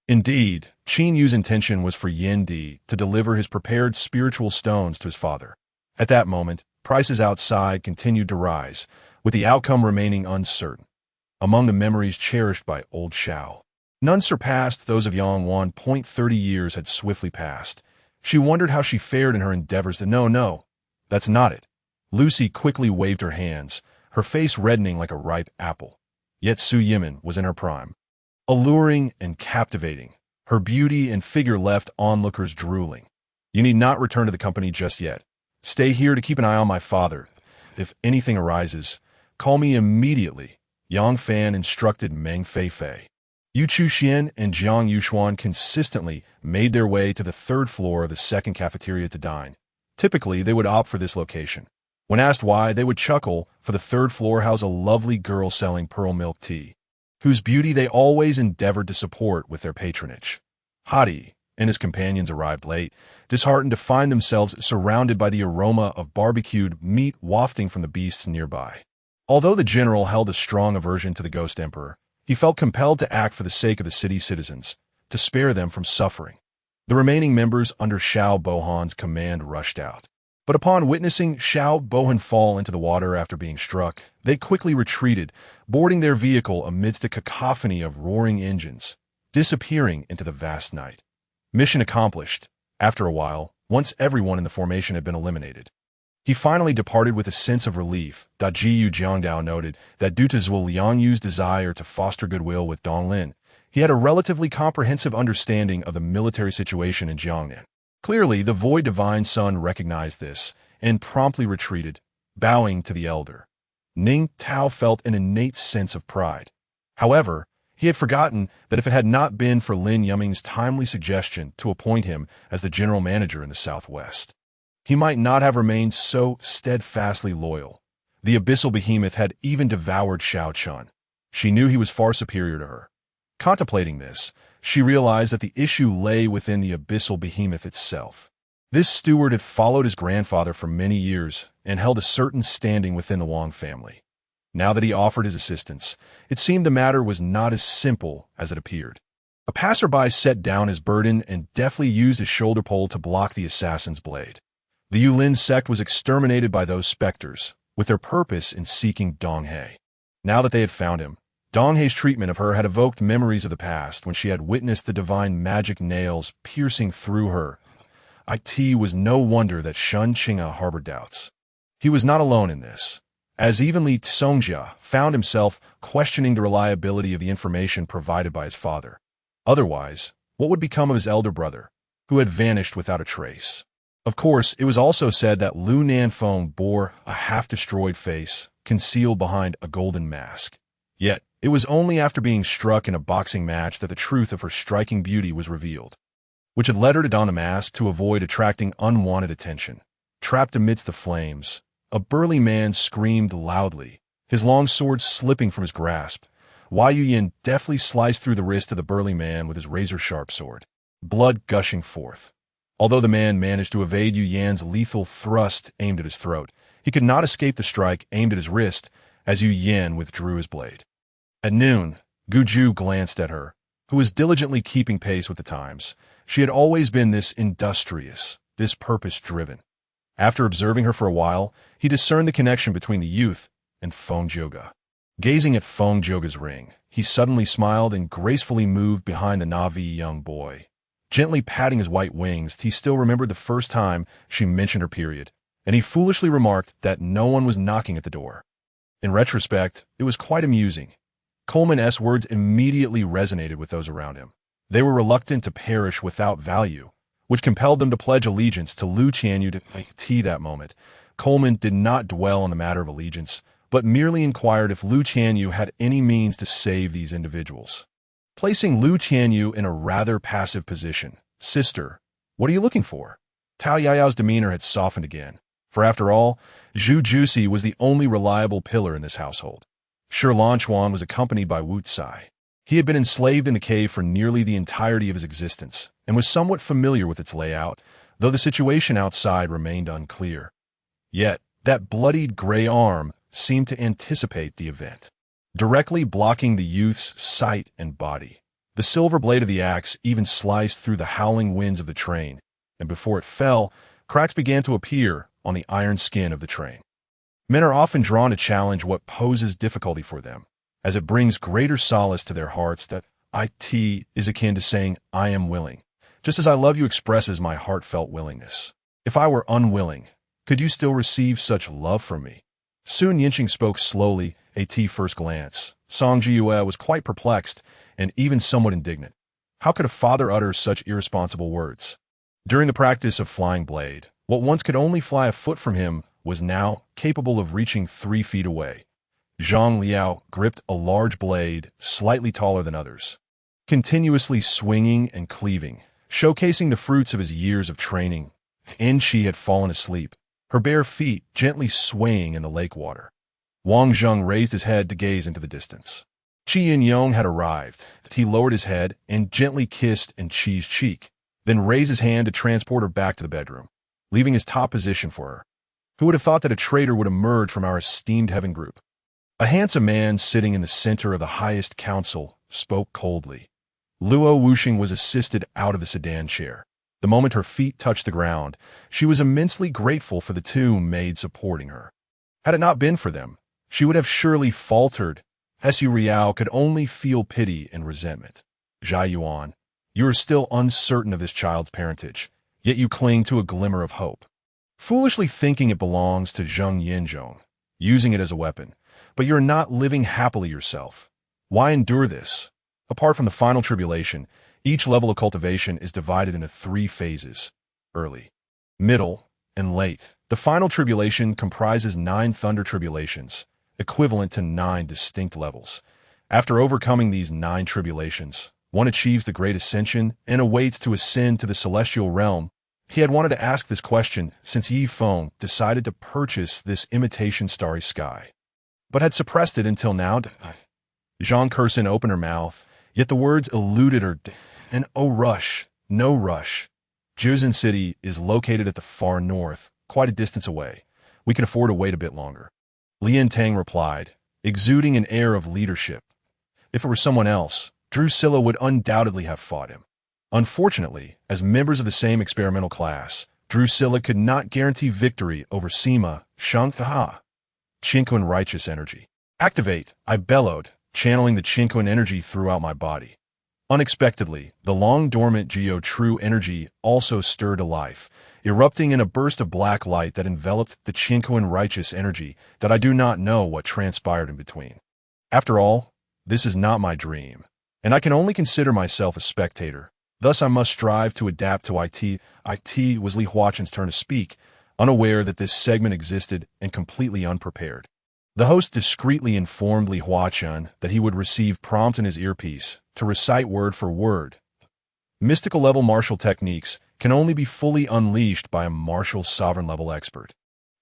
Indeed, Qin Yu's intention was for Yin Di to deliver his prepared spiritual stones to his father. At that moment, prices outside continued to rise, with the outcome remaining uncertain. Among the memories cherished by old Xiao, none surpassed those of Yang Wan. 30 years had swiftly passed. She wondered how she fared in her endeavors to no, that's not it. Lucy quickly waved her hands, her face reddening like a ripe apple. Yet Su Yimin was in her prime. Alluring and captivating, her beauty and figure left onlookers drooling. You need not return to the company just yet. Stay here to keep an eye on my father. If anything arises, call me immediately, Yang Fan instructed Meng Feifei. Yu Chuxian and Jiang Yuxuan consistently made their way to the 3rd floor of the 2nd cafeteria to dine. Typically, they would opt for this location. When asked why, they would chuckle, for the 3rd floor housed a lovely girl selling pearl milk tea, whose beauty they always endeavored to support with their patronage. Hadi and his companions arrived late, disheartened to find themselves surrounded by the aroma of barbecued meat wafting from the beasts nearby. Although the general held a strong aversion to the Ghost Emperor, he felt compelled to act for the sake of the city's citizens, to spare them from suffering. The remaining members under Xiao Bohan's command rushed out. But upon witnessing Xiao Bohan fall into the water after being struck, they quickly retreated, boarding their vehicle amidst a cacophony of roaring engines, disappearing into the vast night. Mission accomplished. After a while, once everyone in the formation had been eliminated, he finally departed with a sense of relief. Jiyu Jiangdao noted that due to Zhuo Liangyu's desire to foster goodwill with Donglin, he had a relatively comprehensive understanding of the military situation in Jiangnan. Clearly, the Void Divine Son recognized this and promptly retreated, bowing to the elder. Ning Tao felt an innate sense of pride. However, he had forgotten that if it had not been for Lin Yuming's timely suggestion to appoint him as the general manager in the Southwest, he might not have remained so steadfastly loyal. The abyssal behemoth had even devoured Xiao Chun. She knew he was far superior to her. Contemplating this, she realized that the issue lay within the abyssal behemoth itself. This steward had followed his grandfather for many years and held a certain standing within the Wang family. Now that he offered his assistance, it seemed the matter was not as simple as it appeared. A passerby set down his burden and deftly used his shoulder pole to block the assassin's blade. The Yulin sect was exterminated by those specters, with their purpose in seeking Donghe. Now that they had found him, Donghe's treatment of her had evoked memories of the past when she had witnessed the divine magic nails piercing through her. It was no wonder that Shun Qing'a harbored doubts. He was not alone in this, as even Li Songjia found himself questioning the reliability of the information provided by his father. Otherwise, what would become of his elder brother, who had vanished without a trace? Of course, it was also said that Lu Nanfeng bore a half-destroyed face concealed behind a golden mask. Yet, it was only after being struck in a boxing match that the truth of her striking beauty was revealed, which had led her to don a mask to avoid attracting unwanted attention. Trapped amidst the flames, a burly man screamed loudly, his long sword slipping from his grasp. Wei Yuyan deftly sliced through the wrist of the burly man with his razor-sharp sword, blood gushing forth. Although the man managed to evade Yu Yan's lethal thrust aimed at his throat, he could not escape the strike aimed at his wrist as Yu Yan withdrew his blade. At noon, Guju glanced at her, who was diligently keeping pace with the times. She had always been this industrious, this purpose-driven. After observing her for a while, he discerned the connection between the youth and Feng Jioge. Gazing at Feng Joga's ring, he suddenly smiled and gracefully moved behind the Na'vi young boy. Gently patting his white wings, he still remembered the first time she mentioned her period, and he foolishly remarked that no one was knocking at the door. In retrospect, it was quite amusing. Coleman's words immediately resonated with those around him. They were reluctant to perish without value, which compelled them to pledge allegiance to Lu Qianyu to that moment. Coleman did not dwell on the matter of allegiance, but merely inquired if Lu Qianyu had any means to save these individuals. Placing Lu Qianyu in a rather passive position, "Sister, what are you looking for?" Tao Yao's demeanor had softened again, for after all, Zhu Jusi was the only reliable pillar in this household. Shi Lanchuan was accompanied by Wu Tsai. He had been enslaved in the cave for nearly the entirety of his existence, and was somewhat familiar with its layout, though the situation outside remained unclear. Yet, that bloodied gray arm seemed to anticipate the event, directly blocking the youth's sight and body. The silver blade of the axe even sliced through the howling winds of the train, and before it fell, cracks began to appear on the iron skin of the train. Men are often drawn to challenge what poses difficulty for them, as it brings greater solace to their hearts. That it is akin to saying, "I am willing," just as "I love you" expresses my heartfelt willingness. If I were unwilling, could you still receive such love from me? Sun Yinqing spoke slowly. At first glance, Song Jiue was quite perplexed and even somewhat indignant. How could a father utter such irresponsible words? During the practice of flying blade, what once could only fly a foot from him was now capable of reaching 3 feet away. Zhang Liao gripped a large blade, slightly taller than others, continuously swinging and cleaving, showcasing the fruits of his years of training. Enchi had fallen asleep, her bare feet gently swaying in the lake water. Wang Zheng raised his head to gaze into the distance. Qi Yin-yong had arrived. He lowered his head and gently kissed Enchi's cheek, then raised his hand to transport her back to the bedroom, leaving his top position for her. Who would have thought that a traitor would emerge from our esteemed heaven group? A handsome man sitting in the center of the highest council spoke coldly. Luo Wuxing was assisted out of the sedan chair. The moment her feet touched the ground, she was immensely grateful for the 2 maids supporting her. Had it not been for them, she would have surely faltered. Su Riao could only feel pity and resentment. Zhai Yuan, you are still uncertain of this child's parentage, yet you cling to a glimmer of hope, foolishly thinking it belongs to Zheng Yinzhong, using it as a weapon, but you're not living happily yourself. Why endure this? Apart from the final tribulation, each level of cultivation is divided into 3 phases: early, middle, and late. The final tribulation comprises 9 thunder tribulations, equivalent to 9 distinct levels. After overcoming these 9 tribulations, one achieves the great ascension and awaits to ascend to the celestial realm. He had wanted to ask this question since Yi Feng decided to purchase this imitation starry sky, but had suppressed it until now. Zhang Kursin opened her mouth, yet the words eluded her. And oh rush, no rush. Juzhen City is located at the far north, quite a distance away. We can afford to wait a bit longer. Lian Tang replied, exuding an air of leadership. If it were someone else, Drusilla would undoubtedly have fought him. Unfortunately, as members of the same experimental class, Drusilla could not guarantee victory over Sima Shangha. Qingquan righteous energy. Activate, I bellowed, channeling the Qingquan energy throughout my body. Unexpectedly, the long-dormant Geo True energy also stirred to life, erupting in a burst of black light that enveloped the Qingquan righteous energy that I do not know what transpired in between. After all, this is not my dream, and I can only consider myself a spectator. Thus I must strive to adapt to IT. It was Li Huachen's turn to speak, unaware that this segment existed and completely unprepared. The host discreetly informed Li Huachen that he would receive prompts in his earpiece to recite word for word. Mystical level martial techniques can only be fully unleashed by a martial sovereign level expert,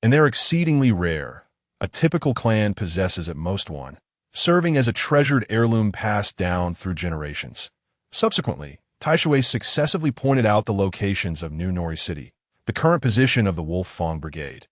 and they're exceedingly rare. A typical clan possesses at most one, serving as a treasured heirloom passed down through generations. Subsequently, Taishui successively pointed out the locations of New Nori City, the current position of the Wolf Fong Brigade,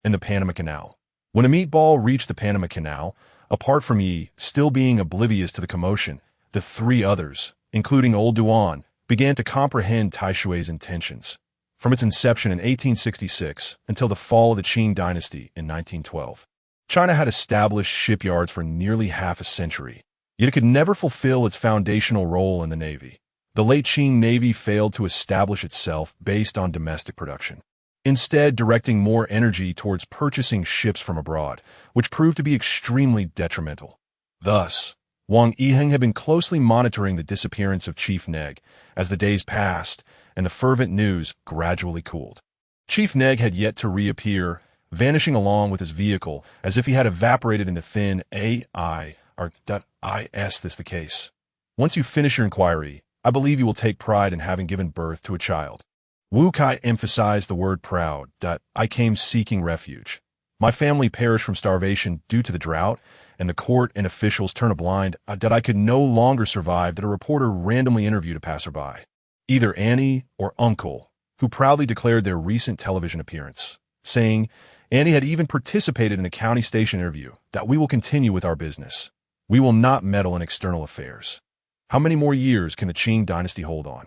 and the Panama Canal. When a meatball reached the Panama Canal, apart from Yi still being oblivious to the commotion, the 3 others, including Old Duan, began to comprehend Taishui's intentions. From its inception in 1866 until the fall of the Qing Dynasty in 1912, China had established shipyards for nearly half a century, yet it could never fulfill its foundational role in the Navy. The late Qing Navy failed to establish itself based on domestic production, instead directing more energy towards purchasing ships from abroad, which proved to be extremely detrimental. Thus, Wang Yiheng had been closely monitoring the disappearance of Chief Neg as the days passed and the fervent news gradually cooled. Chief Neg had yet to reappear, vanishing along with his vehicle as if he had evaporated into thin AI or .is this the case. Once you finish your inquiry, I believe you will take pride in having given birth to a child. Wu Kai emphasized the word proud. I came seeking refuge. My family perished from starvation due to the drought, and the court and officials turned a blind that I could no longer survive that a reporter randomly interviewed a passerby, either Annie or Uncle, who proudly declared their recent television appearance, saying Annie had even participated in a county station interview that we will continue with our business. We will not meddle in external affairs. How many more years can the Qing dynasty hold on?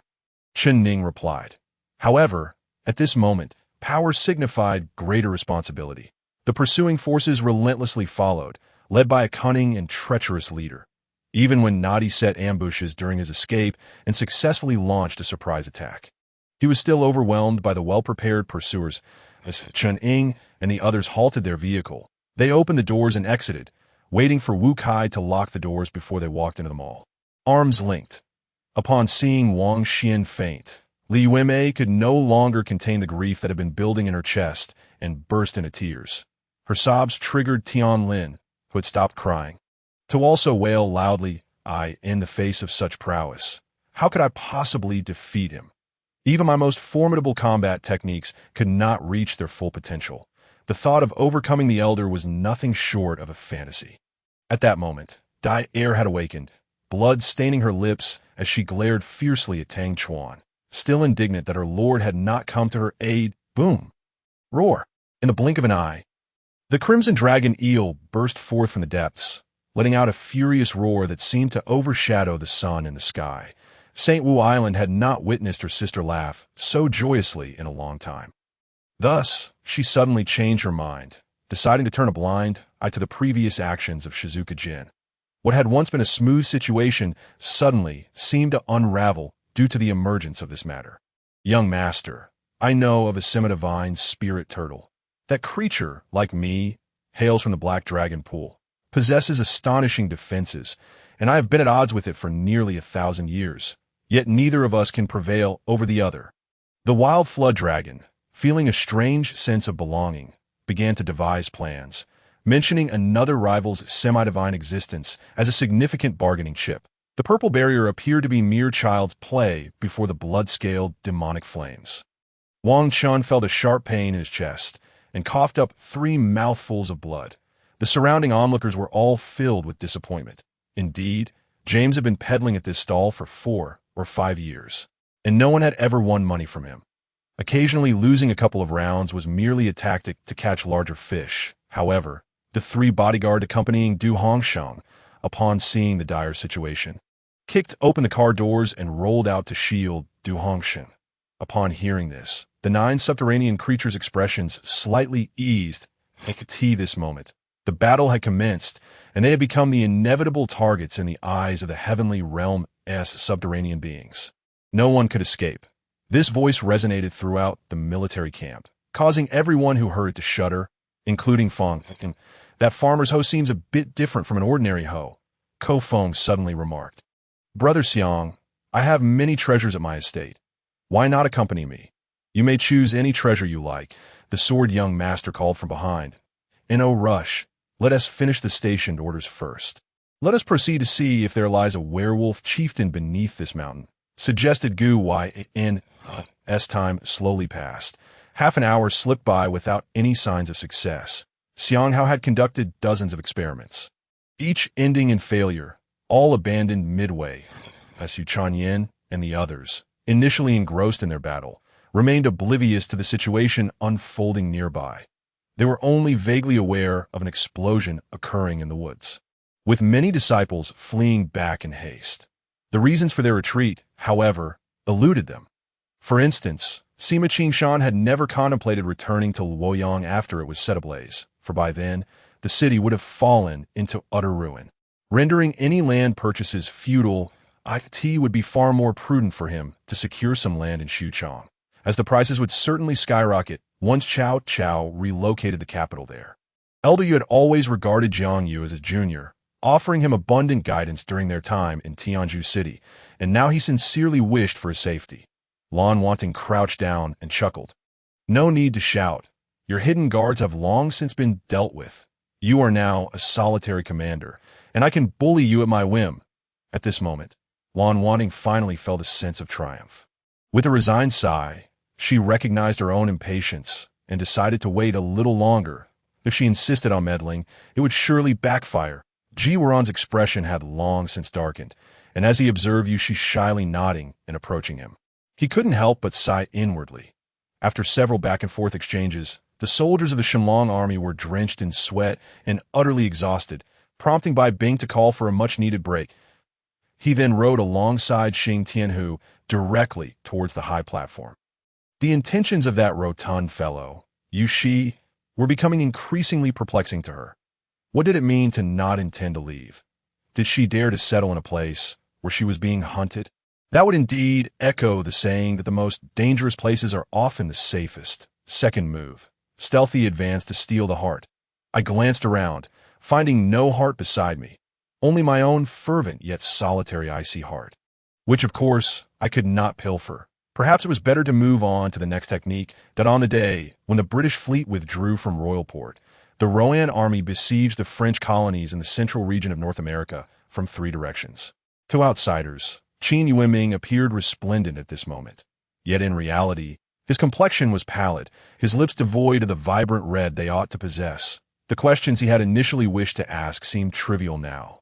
Chen Ning replied. However, at this moment, power signified greater responsibility. The pursuing forces relentlessly followed, led by a cunning and treacherous leader. Even when Nadi set ambushes during his escape and successfully launched a surprise attack, he was still overwhelmed by the well-prepared pursuers. As Chen Ning and the others halted their vehicle, they opened the doors and exited, waiting for Wu Kai to lock the doors before they walked into the mall. Arms linked. Upon seeing Wang Xian faint, Li Yuemei could no longer contain the grief that had been building in her chest and burst into tears. Her sobs triggered Tian Lin, who had stopped crying, to also wail loudly, in the face of such prowess, how could I possibly defeat him? Even my most formidable combat techniques could not reach their full potential. The thought of overcoming the elder was nothing short of a fantasy. At that moment, Dai Er had awakened, blood staining her lips as she glared fiercely at Tang Chuan, still indignant that her lord had not come to her aid. Boom! Roar! In the blink of an eye, the crimson dragon eel burst forth from the depths, letting out a furious roar that seemed to overshadow the sun in the sky. St. Wu Island had not witnessed her sister laugh so joyously in a long time. Thus, she suddenly changed her mind, deciding to turn a blind eye to the previous actions of Shizuka Jin. What had once been a smooth situation suddenly seemed to unravel due to the emergence of this matter. Young master, I know of a semi-divine spirit turtle. That creature, like me, hails from the Black Dragon Pool, possesses astonishing defenses, and I have been at odds with it for nearly 1,000 years. Yet neither of us can prevail over the other. The wild flood dragon, feeling a strange sense of belonging, began to devise plans, mentioning another rival's semi-divine existence as a significant bargaining chip. The purple barrier appeared to be mere child's play before the blood-scaled demonic flames. Wang Chun felt a sharp pain in his chest and coughed up 3 mouthfuls of blood. The surrounding onlookers were all filled with disappointment. Indeed, James had been peddling at this stall for 4 or 5 years, and no one had ever won money from him. Occasionally losing a couple of rounds was merely a tactic to catch larger fish. However, the 3 bodyguards accompanying Du Hongsheng, upon seeing the dire situation, kicked open the car doors and rolled out to shield Du Hongsheng. Upon hearing this, the 9 subterranean creatures' expressions slightly eased. They could see this moment. The battle had commenced, and they had become the inevitable targets in the eyes of the heavenly realm's subterranean beings. No one could escape. This voice resonated throughout the military camp, causing everyone who heard it to shudder, including Feng. That farmer's hoe seems a bit different from an ordinary hoe, Ko Feng suddenly remarked. Brother Xiang, I have many treasures at my estate. Why not accompany me? You may choose any treasure you like, the sword young master called from behind. In no rush, let us finish the stationed orders first. Let us proceed to see if there lies a werewolf chieftain beneath this mountain, suggested Gu Wai. As time slowly passed, half an hour slipped by without any signs of success. Xiang Hao had conducted dozens of experiments, each ending in failure, all abandoned midway. As Yu Chanyin and the others, initially engrossed in their battle, remained oblivious to the situation unfolding nearby. They were only vaguely aware of an explosion occurring in the woods, with many disciples fleeing back in haste. The reasons for their retreat, however, eluded them. For instance, Sima Qingshan had never contemplated returning to Luoyang after it was set ablaze, for by then, the city would have fallen into utter ruin. Rendering any land purchases futile, it would be far more prudent for him to secure some land in Xuchang, as the prices would certainly skyrocket once Cao Cao relocated the capital there. Elder Yu had always regarded Jiang Yu as a junior, offering him abundant guidance during their time in Tianzhu City, and now he sincerely wished for his safety. Lan Wanting crouched down and chuckled. No need to shout. Your hidden guards have long since been dealt with. You are now a solitary commander, and I can bully you at my whim. At this moment, Lan Wanting finally felt a sense of triumph. With a resigned sigh, she recognized her own impatience and decided to wait a little longer. If she insisted on meddling, it would surely backfire. Ji Wuran's expression had long since darkened, and as he observed Yu Shi shyly nodding and approaching him, he couldn't help but sigh inwardly. After several back-and-forth exchanges, the soldiers of the Shenlong army were drenched in sweat and utterly exhausted, prompting Bai Bing to call for a much-needed break. He then rode alongside Xing Tianhu directly towards the high platform. The intentions of that rotund fellow, Yu Shi, were becoming increasingly perplexing to her. What did it mean to not intend to leave? Did she dare to settle in a place where she was being hunted? That would indeed echo the saying that the most dangerous places are often the safest. Second move. Stealthy advance to steal the heart. I glanced around, finding no heart beside me, only my own fervent yet solitary icy heart, which of course I could not pilfer. Perhaps it was better to move on to the next technique. That on the day when the British fleet withdrew from Royalport, the Rohan army besieged the French colonies in the central region of North America from 3 directions. To outsiders, Qin Yuanming appeared resplendent at this moment. Yet in reality, his complexion was pallid, his lips devoid of the vibrant red they ought to possess. The questions he had initially wished to ask seemed trivial now,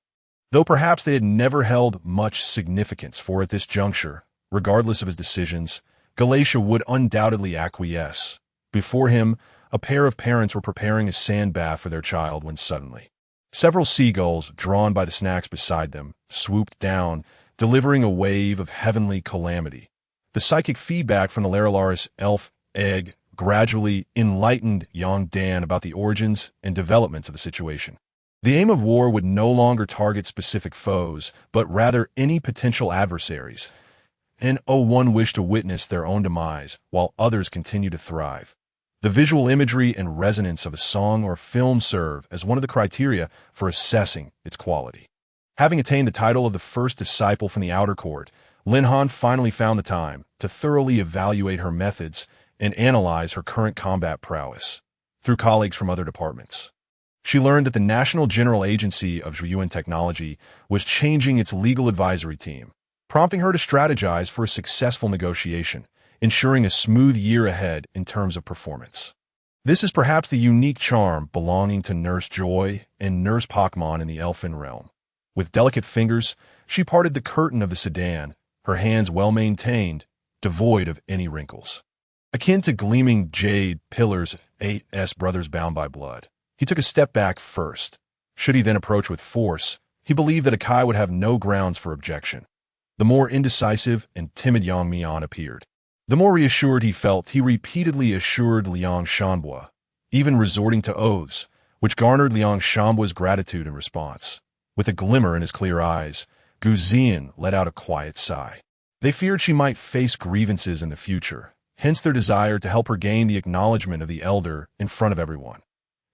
though perhaps they had never held much significance, for at this juncture, regardless of his decisions, Galatia would undoubtedly acquiesce. Before him, a pair of parents were preparing a sand bath for their child when suddenly, several seagulls, drawn by the snacks beside them, swooped down, delivering a wave of heavenly calamity. The psychic feedback from the Laralaris elf egg gradually enlightened Yang Dan about the origins and developments of the situation. The aim of war would no longer target specific foes, but rather any potential adversaries. And one wished to witness their own demise, while others continue to thrive. The visual imagery and resonance of a song or film serve as one of the criteria for assessing its quality. Having attained the title of the first disciple from the outer court, Lin Han finally found the time to thoroughly evaluate her methods and analyze her current combat prowess through colleagues from other departments. She learned that the National General Agency of Zhuyuan Technology was changing its legal advisory team, prompting her to strategize for a successful negotiation, ensuring a smooth year ahead in terms of performance. This is perhaps the unique charm belonging to Nurse Joy and Nurse Pakman in the Elfin realm. With delicate fingers, she parted the curtain of the sedan, her hands well-maintained, devoid of any wrinkles. Akin to gleaming jade pillars, 8S brothers bound by blood. He took a step back first. Should he then approach with force, he believed that Akai would have no grounds for objection. The more indecisive and timid Yang Mian appeared. The more reassured he felt, he repeatedly assured Liang Shanbua, even resorting to oaths, which garnered Liang Shanbua's gratitude in response. With a glimmer in his clear eyes, Gu Zian let out a quiet sigh. They feared she might face grievances in the future, hence their desire to help her gain the acknowledgement of the elder in front of everyone.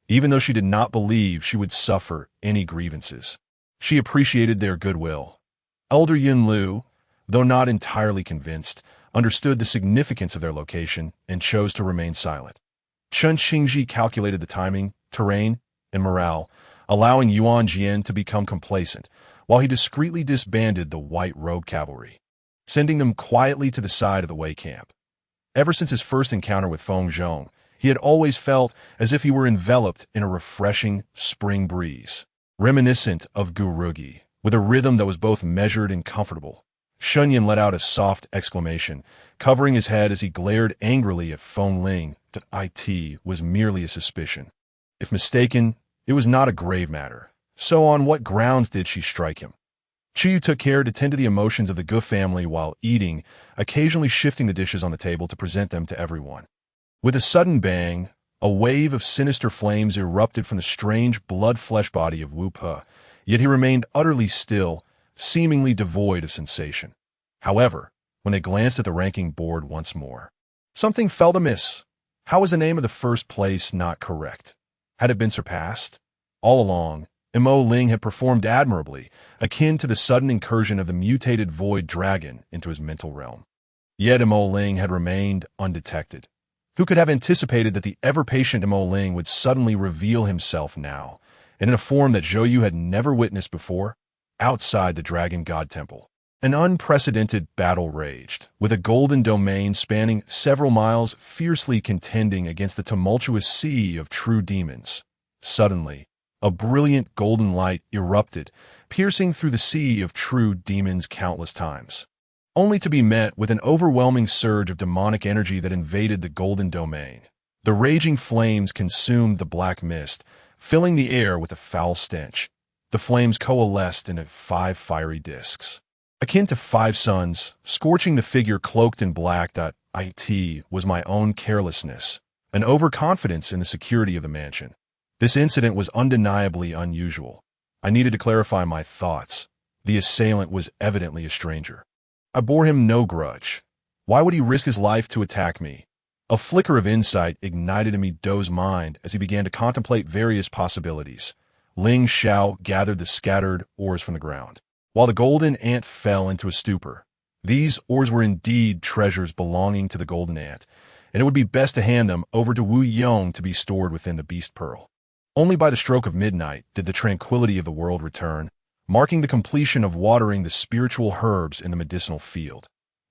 Even though she did not believe she would suffer any grievances, she appreciated their goodwill. Elder Yin Lu, though not entirely convinced, understood the significance of their location and chose to remain silent. Chen Xingji calculated the timing, terrain, and morale, allowing Yuan Jian to become complacent, while he discreetly disbanded the white robe cavalry, sending them quietly to the side of the Wei camp. Ever since his first encounter with Feng Zhong, he had always felt as if he were enveloped in a refreshing spring breeze, reminiscent of Gurugi, with a rhythm that was both measured and comfortable. Shunyan let out a soft exclamation, covering his head as he glared angrily at Feng Ling that it was merely a suspicion. If mistaken, it was not a grave matter. So on what grounds did she strike him? Chiyu took care to tend to the emotions of the Gu family while eating, occasionally shifting the dishes on the table to present them to everyone. With a sudden bang, A wave of sinister flames erupted from the strange blood-flesh body of Wu Pe, yet he remained utterly still, seemingly devoid of sensation. However, when they glanced at the ranking board once more, something felt amiss. How was the name of the first place not correct? Had it been surpassed? All along, Mo Ling had performed admirably, akin to the sudden incursion of the mutated void dragon into his mental realm. Yet Mo Ling had remained undetected. Who could have anticipated that the ever-patient Mo Ling would suddenly reveal himself now, and in a form that Zhou Yu had never witnessed before, outside the Dragon God Temple? An unprecedented battle raged, with a golden domain spanning several miles fiercely contending against the tumultuous sea of true demons. Suddenly, a brilliant golden light erupted, piercing through the sea of true demons countless times, only to be met with an overwhelming surge of demonic energy that invaded the golden domain. The raging flames consumed the black mist, filling the air with a foul stench. The flames coalesced into 5 fiery discs, akin to 5 suns, scorching the figure cloaked in black. It was my own carelessness, an overconfidence in the security of the mansion. This incident was undeniably unusual. I needed to clarify my thoughts. The assailant was evidently a stranger. I bore him no grudge. Why would he risk his life to attack me? A flicker of insight ignited in me Dou's mind as he began to contemplate various possibilities. Ling Xiao gathered the scattered ores from the ground, while the golden ant fell into a stupor. These ores were indeed treasures belonging to the golden ant, and it would be best to hand them over to Wu Yong to be stored within the beast pearl. Only by the stroke of midnight did the tranquility of the world return, marking the completion of watering the spiritual herbs in the medicinal field.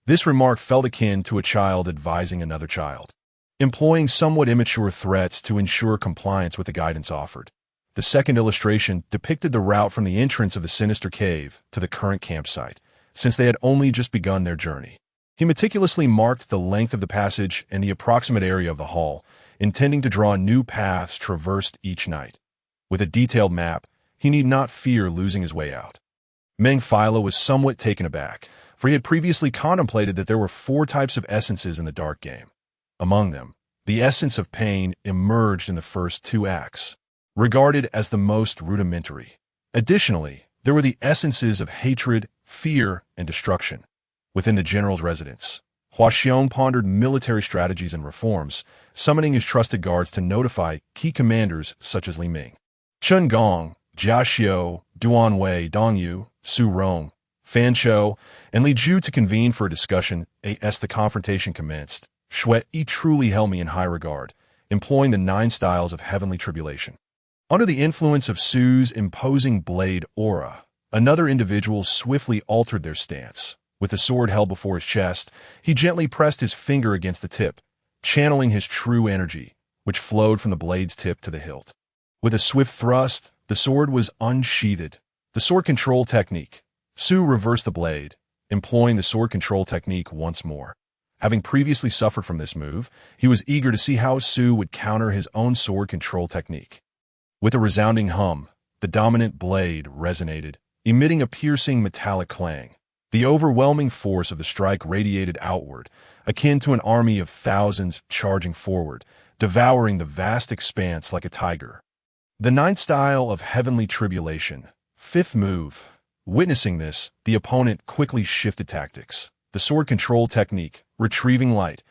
This remark felt akin to a child advising another child, employing somewhat immature threats to ensure compliance with the guidance offered. The second illustration depicted the route from the entrance of the sinister cave to the current campsite, since they had only just begun their journey. He meticulously marked the length of the passage and the approximate area of the hall, intending to draw new paths traversed each night. With a detailed map, he need not fear losing his way out. Meng Philo was somewhat taken aback, for he had previously contemplated that there were 4 types of essences in the dark game. Among them, the essence of pain emerged in the first 2 acts, regarded as the most rudimentary. Additionally, there were the essences of hatred, fear, and destruction. Within the general's residence, Hua Xiong pondered military strategies and reforms, summoning his trusted guards to notify key commanders such as Li Ming, Chen Gong, Jia Xiu, Duan Wei, Dong Yu, Su Rong, Fan Chou, and Li Ju to convene for a discussion. As the confrontation commenced, Shui truly held me in high regard, employing the 9 styles of heavenly tribulation. Under the influence of Su's imposing blade aura, another individual swiftly altered their stance. With the sword held before his chest, he gently pressed his finger against the tip, channeling his true energy, which flowed from the blade's tip to the hilt. With a swift thrust, the sword was unsheathed. The sword control technique. Su reversed the blade, employing the sword control technique once more. Having previously suffered from this move, he was eager to see how Su would counter his own sword control technique. With a resounding hum, the dominant blade resonated, emitting a piercing metallic clang. The overwhelming force of the strike radiated outward, akin to an army of thousands charging forward, devouring the vast expanse like a tiger. The 9th style of heavenly tribulation. 5th move. Witnessing this, the opponent quickly shifted tactics. The sword control technique, retrieving light.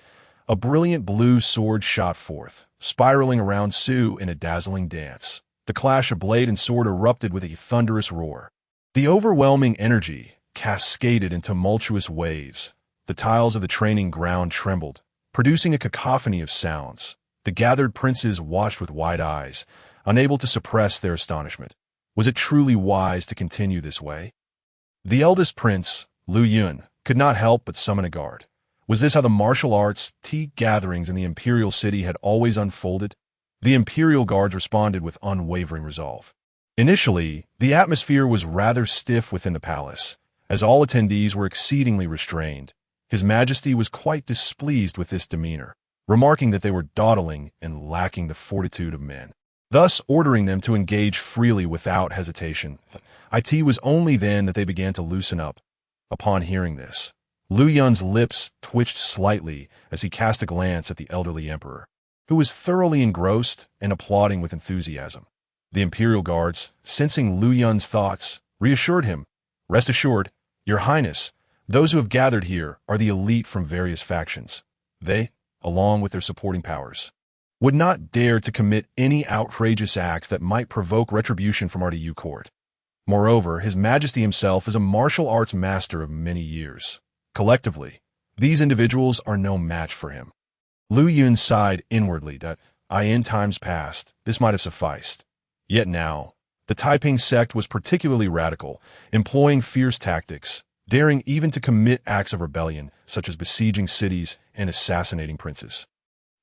A brilliant blue sword shot forth, spiraling around Su in a dazzling dance. The clash of blade and sword erupted with a thunderous roar. The overwhelming energy cascaded in tumultuous waves. The tiles of the training ground trembled, producing a cacophony of sounds. The gathered princes watched with wide eyes, unable to suppress their astonishment. Was it truly wise to continue this way? The eldest prince, Lu Yun, could not help but summon a guard. Was this how the martial arts gatherings in the imperial city had always unfolded? The imperial guards responded with unwavering resolve. Initially, the atmosphere was rather stiff within the palace, as all attendees were exceedingly restrained. His Majesty was quite displeased with this demeanor, remarking that they were dawdling and lacking the fortitude of men, thus ordering them to engage freely without hesitation. It was only then that they began to loosen up. Upon hearing this, Lu Yun's lips twitched slightly as he cast a glance at the elderly emperor, who was thoroughly engrossed and applauding with enthusiasm. The imperial guards, sensing Lu Yun's thoughts, reassured him, "Rest assured, Your Highness, those who have gathered here are the elite from various factions. They, along with their supporting powers, would not dare to commit any outrageous acts that might provoke retribution from our Yu court. Moreover, His Majesty himself is a martial arts master of many years. Collectively, these individuals are no match for him." Lu Yun sighed inwardly that, in times past, this might have sufficed. Yet now, the Taiping sect was particularly radical, employing fierce tactics, daring even to commit acts of rebellion, such as besieging cities and assassinating princes.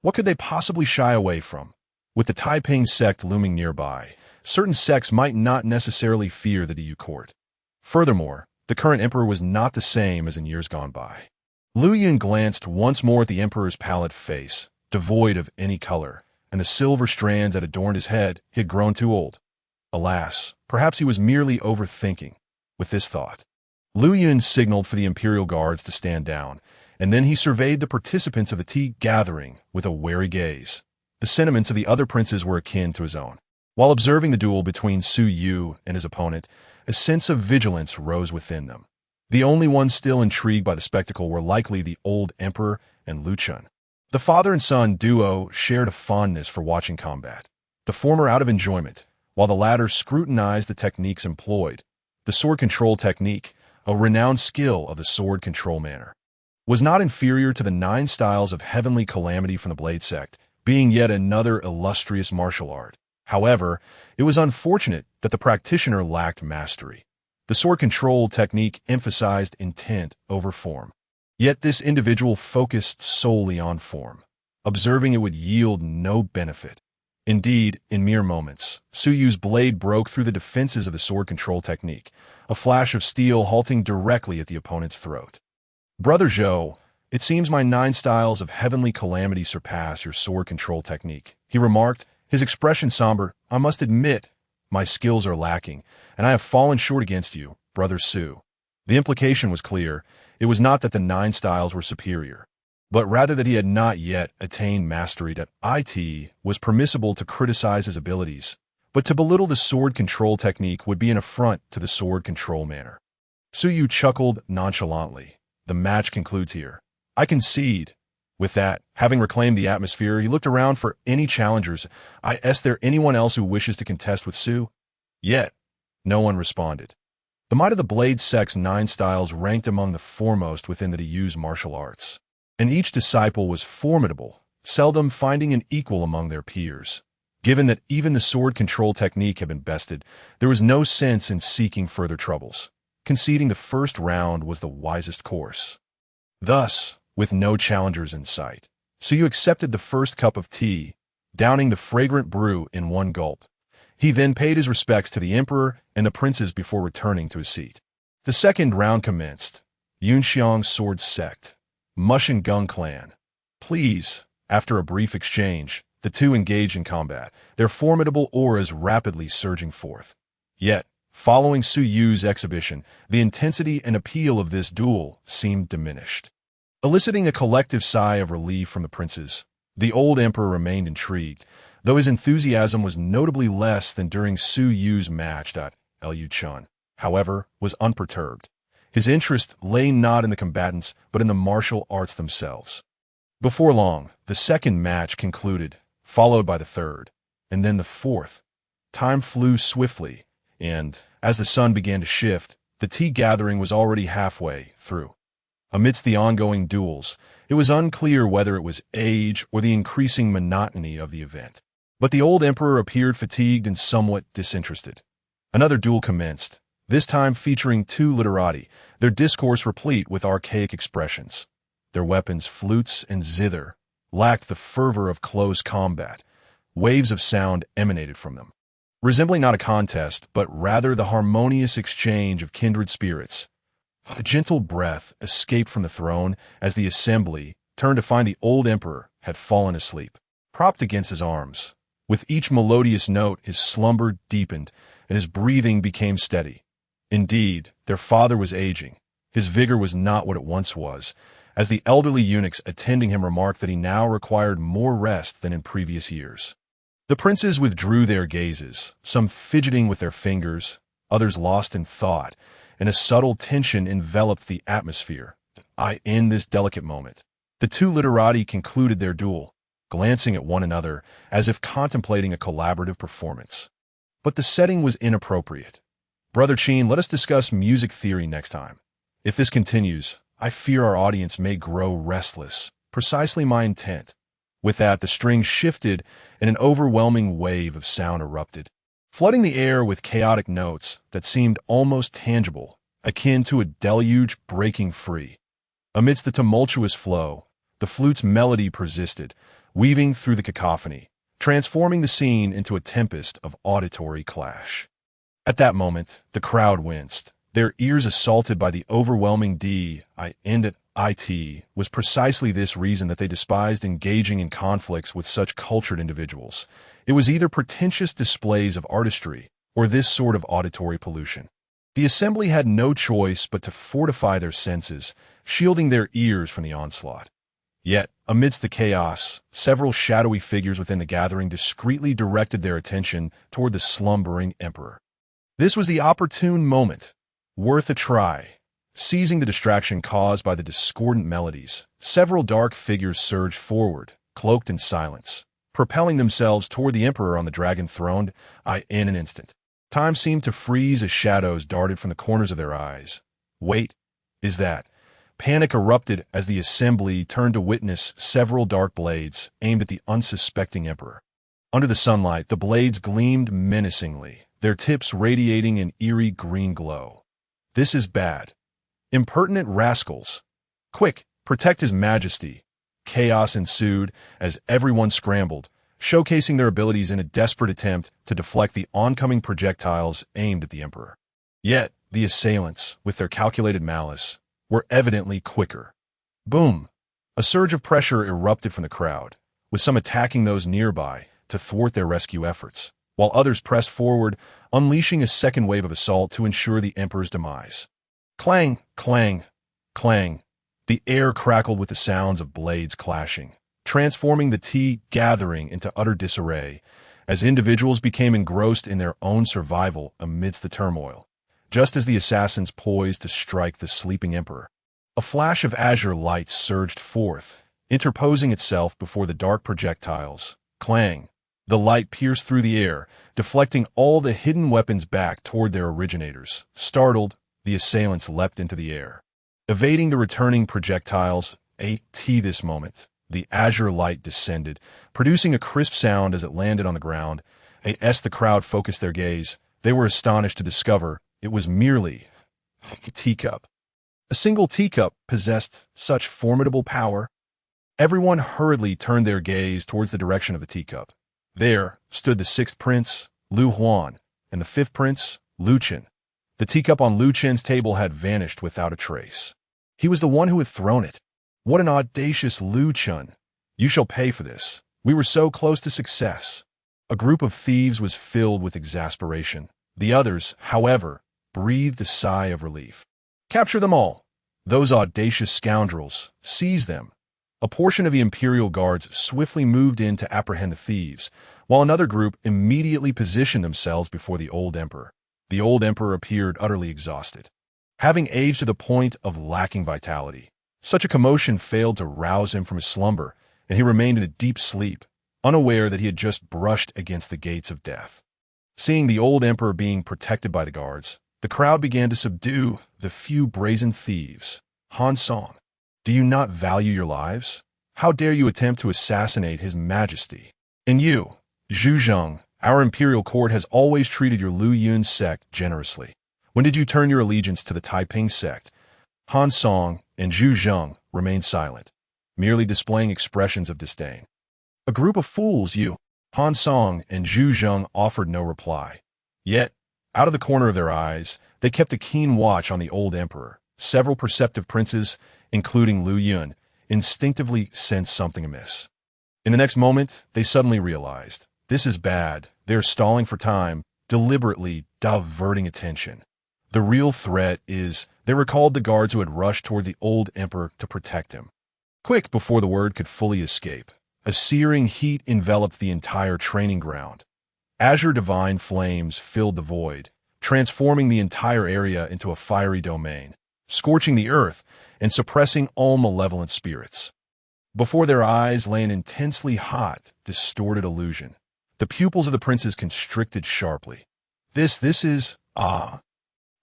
What could they possibly shy away from? With the Taiping sect looming nearby, certain sects might not necessarily fear the Yu court. Furthermore, the current emperor was not the same as in years gone by. Lu Yun glanced once more at the emperor's pallid face, devoid of any color, and the silver strands that adorned his head. He had grown too old. Alas, perhaps he was merely overthinking. With this thought, Lu Yun signaled for the imperial guards to stand down, and then he surveyed the participants of the tea gathering with a wary gaze. The sentiments of the other princes were akin to his own. While observing the duel between Su Yu and his opponent, a sense of vigilance rose within them. The only ones still intrigued by the spectacle were likely the old emperor and Lu Chen. The father and son duo shared a fondness for watching combat, the former out of enjoyment, while the latter scrutinized the techniques employed. The sword control technique, a renowned skill of the sword control manner, was not inferior to the 9 styles of heavenly calamity from the Blade sect, being yet another illustrious martial art. However, it was unfortunate that the practitioner lacked mastery. The sword control technique emphasized intent over form. Yet this individual focused solely on form, observing it would yield no benefit. Indeed, in mere moments, Su Yu's blade broke through the defenses of the sword control technique, a flash of steel halting directly at the opponent's throat. "Brother Zhou, it seems my 9 styles of heavenly calamity surpass your sword control technique," he remarked, his expression somber. "I must admit, my skills are lacking, and I have fallen short against you, Brother Su." The implication was clear. It was not that the 9 styles were superior, but rather that he had not yet attained mastery. That it was permissible to criticize his abilities, but to belittle the sword control technique would be an affront to the sword control manner. Su Yu chuckled nonchalantly. "The match concludes here. I concede." With that, having reclaimed the atmosphere, he looked around for any challengers. Is there anyone else who wishes to contest with Su? Yet, no one responded. The might of the Blade sect's 9 styles ranked among the foremost within the Yu's martial arts, and each disciple was formidable, seldom finding an equal among their peers. Given that even the sword control technique had been bested, there was no sense in seeking further troubles. Conceding the first round was the wisest course. Thus, with no challengers in sight, Su Yu accepted the first cup of tea, downing the fragrant brew in one gulp. He then paid his respects to the emperor and the princes before returning to his seat. The second round commenced. Yunxiang's sword sect, Mush and Gung clan. Please, after a brief exchange, the two engaged in combat, their formidable auras rapidly surging forth. Yet, following Su Yu's exhibition, the intensity and appeal of this duel seemed diminished. Eliciting a collective sigh of relief from the princes, the old emperor remained intrigued, though his enthusiasm was notably less than during Su Yu's match. Liu Chen, however, was unperturbed. His interest lay not in the combatants, but in the martial arts themselves. Before long, the second match concluded, followed by the third, and then the fourth. Time flew swiftly, and, as the sun began to shift, the tea gathering was already halfway through. Amidst the ongoing duels, it was unclear whether it was age or the increasing monotony of the event. But the old emperor appeared fatigued and somewhat disinterested. Another duel commenced, this time featuring 2 literati, their discourse replete with archaic expressions. Their weapons, flutes and zither, lacked the fervor of close combat. Waves of sound emanated from them, resembling not a contest, but rather the harmonious exchange of kindred spirits. A gentle breath escaped from the throne as the assembly turned to find the old emperor had fallen asleep, propped against his arms. With each melodious note, his slumber deepened, and his breathing became steady. Indeed, their father was aging. His vigor was not what it once was, as the elderly eunuchs attending him remarked that he now required more rest than in previous years. The princes withdrew their gazes, some fidgeting with their fingers, others lost in thought, and a subtle tension enveloped the atmosphere. In this delicate moment, the two literati concluded their duel, glancing at one another as if contemplating a collaborative performance. But the setting was inappropriate. Brother Chen, let us discuss music theory next time. If this continues, I fear our audience may grow restless. Precisely my intent. With that, the strings shifted and an overwhelming wave of sound erupted, flooding the air with chaotic notes that seemed almost tangible, akin to a deluge breaking free. Amidst the tumultuous flow, the flute's melody persisted, weaving through the cacophony, transforming the scene into a tempest of auditory clash. At that moment, the crowd winced, their ears assaulted by the overwhelming it was precisely this reason that they despised engaging in conflicts with such cultured individuals. It was either pretentious displays of artistry or this sort of auditory pollution. The assembly had no choice but to fortify their senses, shielding their ears from the onslaught. Yet, amidst the chaos, several shadowy figures within the gathering discreetly directed their attention toward the slumbering emperor. This was the opportune moment, worth a try. Seizing the distraction caused by the discordant melodies, several dark figures surged forward, cloaked in silence, propelling themselves toward the emperor on the dragon throne. In an instant, time seemed to freeze as shadows darted from the corners of their eyes. Wait, is that? Panic erupted as the assembly turned to witness several dark blades aimed at the unsuspecting emperor. Under the sunlight, the blades gleamed menacingly, their tips radiating an eerie green glow. This is bad. Impertinent rascals! Quick, protect His Majesty! Chaos ensued as everyone scrambled, showcasing their abilities in a desperate attempt to deflect the oncoming projectiles aimed at the emperor. Yet, the assailants, with their calculated malice, were evidently quicker. Boom! A surge of pressure erupted from the crowd, with some attacking those nearby to thwart their rescue efforts, while others pressed forward, unleashing a second wave of assault to ensure the emperor's demise. Clang, clang, clang. The air crackled with the sounds of blades clashing, transforming the tea gathering into utter disarray as individuals became engrossed in their own survival amidst the turmoil. Just as the assassins poised to strike the sleeping emperor, a flash of azure light surged forth, interposing itself before the dark projectiles. Clang! The light pierced through the air, deflecting all the hidden weapons back toward their originators. Startled, the assailants leapt into the air, evading the returning projectiles. This moment, the azure light descended, producing a crisp sound as it landed on the ground. As the crowd focused their gaze, they were astonished to discover it was merely a teacup. A single teacup possessed such formidable power. Everyone hurriedly turned their gaze towards the direction of the teacup. There stood the sixth prince, Lu Huan, and the fifth prince, Lu Chen. The teacup on Lu Chen's table had vanished without a trace. He was the one who had thrown it. What an audacious Lu Chen! You shall pay for this. We were so close to success. A group of thieves was filled with exasperation. The others, however, breathed a sigh of relief. Capture them all! Those audacious scoundrels! Seize them! A portion of the imperial guards swiftly moved in to apprehend the thieves, while another group immediately positioned themselves before the old emperor. The old emperor appeared utterly exhausted, having aged to the point of lacking vitality. Such a commotion failed to rouse him from his slumber, and he remained in a deep sleep, unaware that he had just brushed against the gates of death. Seeing the old emperor being protected by the guards, the crowd began to subdue the few brazen thieves. Han Song, do you not value your lives? How dare you attempt to assassinate His Majesty? And you, Zhu Zheng, our imperial court has always treated your Lu Yun sect generously. When did you turn your allegiance to the Taiping sect? Han Song and Zhu Zheng remained silent, merely displaying expressions of disdain. A group of fools, you! Han Song and Zhu Zheng offered no reply. Yet, out of the corner of their eyes, they kept a keen watch on the old emperor. Several perceptive princes, including Lu Yun, instinctively sensed something amiss. In the next moment, they suddenly realized, this is bad. They're stalling for time, deliberately diverting attention. The real threat is They recalled the guards who had rushed toward the old emperor to protect him. Quick, before the word could fully escape, a searing heat enveloped the entire training ground. Azure divine flames filled the void, transforming the entire area into a fiery domain, scorching the earth and suppressing all malevolent spirits. Before their eyes lay an intensely hot, distorted illusion. The pupils of the princes constricted sharply. This is,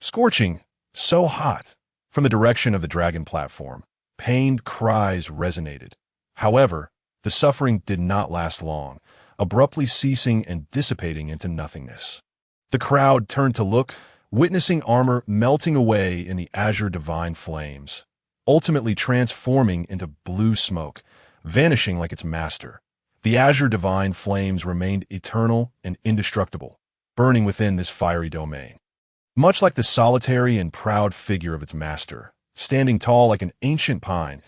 scorching, so hot. From the direction of the dragon platform, pained cries resonated. However, the suffering did not last long, abruptly ceasing and dissipating into nothingness. The crowd turned to look, witnessing armor melting away in the azure divine flames, ultimately transforming into blue smoke, vanishing like its master. The azure divine flames remained eternal and indestructible, burning within this fiery domain. Much like the solitary and proud figure of its master, standing tall like an ancient pine,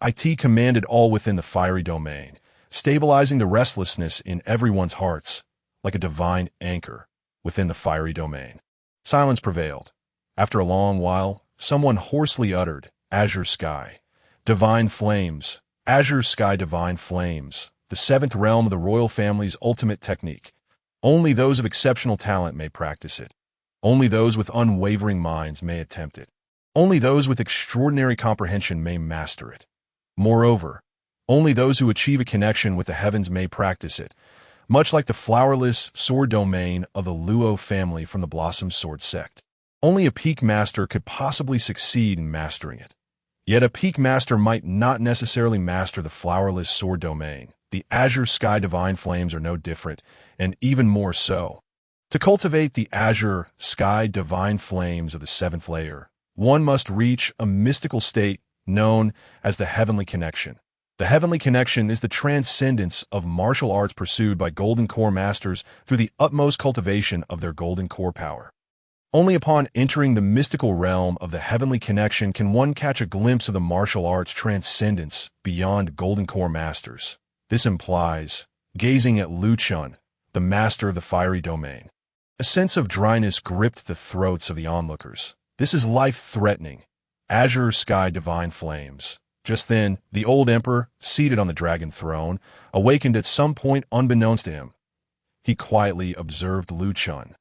it commanded all within the fiery domain, stabilizing the restlessness in everyone's hearts, like a divine anchor within the fiery domain. Silence prevailed. After a long while, someone hoarsely uttered, "Azure sky, divine flames, azure sky, divine flames, the seventh realm of the royal family's ultimate technique. Only those of exceptional talent may practice it. Only those with unwavering minds may attempt it. Only those with extraordinary comprehension may master it. Moreover, only those who achieve a connection with the heavens may practice it, much like the flowerless sword domain of the Luo family from the Blossom Sword sect. Only a peak master could possibly succeed in mastering it. Yet a peak master might not necessarily master the flowerless sword domain. The azure sky divine flames are no different, and even more so. To cultivate the azure sky divine flames of the seventh layer, one must reach a mystical state known as the heavenly connection. The heavenly connection is the transcendence of martial arts pursued by golden core masters through the utmost cultivation of their golden core power. Only upon entering the mystical realm of the heavenly connection can one catch a glimpse of the martial arts transcendence beyond golden core masters. This implies gazing at Chen, the master of the fiery domain. A sense of dryness gripped the throats of the onlookers. This is life-threatening. Azure sky divine flames. Just then, the old emperor, seated on the dragon throne, awakened at some point unbeknownst to him. He quietly observed Chen,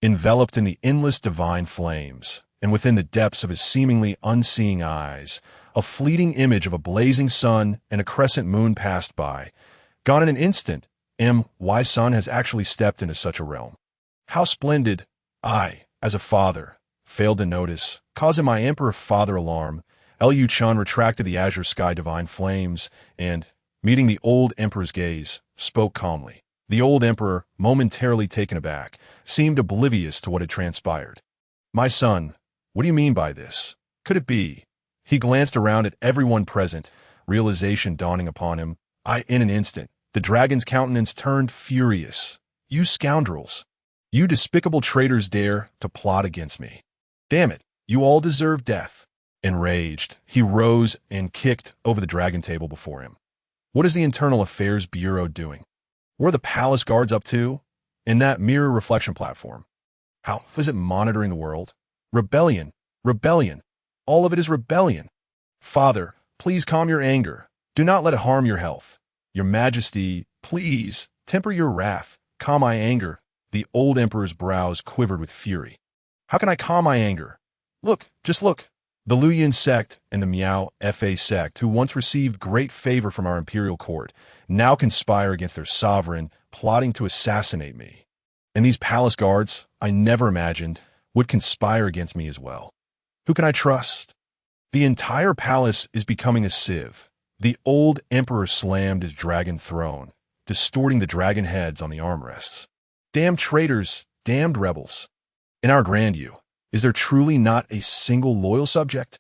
enveloped in the endless divine flames, and within the depths of his seemingly unseeing eyes, a fleeting image of a blazing sun and a crescent moon passed by. Gone in an instant, my son has actually stepped into such a realm. How splendid! I, as a father, failed to notice, causing my emperor father alarm. Chen retracted the azure sky divine flames and, meeting the old emperor's gaze, spoke calmly. The old emperor, momentarily taken aback, seemed oblivious to what had transpired. "My son, what do you mean by this? Could it be?" He glanced around at everyone present, realization dawning upon him. In an instant, the dragon's countenance turned furious. "You scoundrels! You despicable traitors dare to plot against me. Damn it, you all deserve death." Enraged, he rose and kicked over the dragon table before him. "What is the Internal Affairs Bureau doing? What are the palace guards up to? In that mirror reflection platform? How is it monitoring the world? Rebellion, rebellion. All of it is rebellion. Father, please calm your anger. Do not let it harm your health. Your Majesty, please temper your wrath. Calm my anger." The old emperor's brows quivered with fury. "How can I calm my anger? Look, just look. The Luoyuan sect and the Miao Fa sect, who once received great favor from our imperial court, now conspire against their sovereign, plotting to assassinate me. And these palace guards, I never imagined, would conspire against me as well. Who can I trust? The entire palace is becoming a sieve." The old emperor slammed his dragon throne, distorting the dragon heads on the armrests. "Damned traitors, damned rebels. In our Grand Yu, is there truly not a single loyal subject?"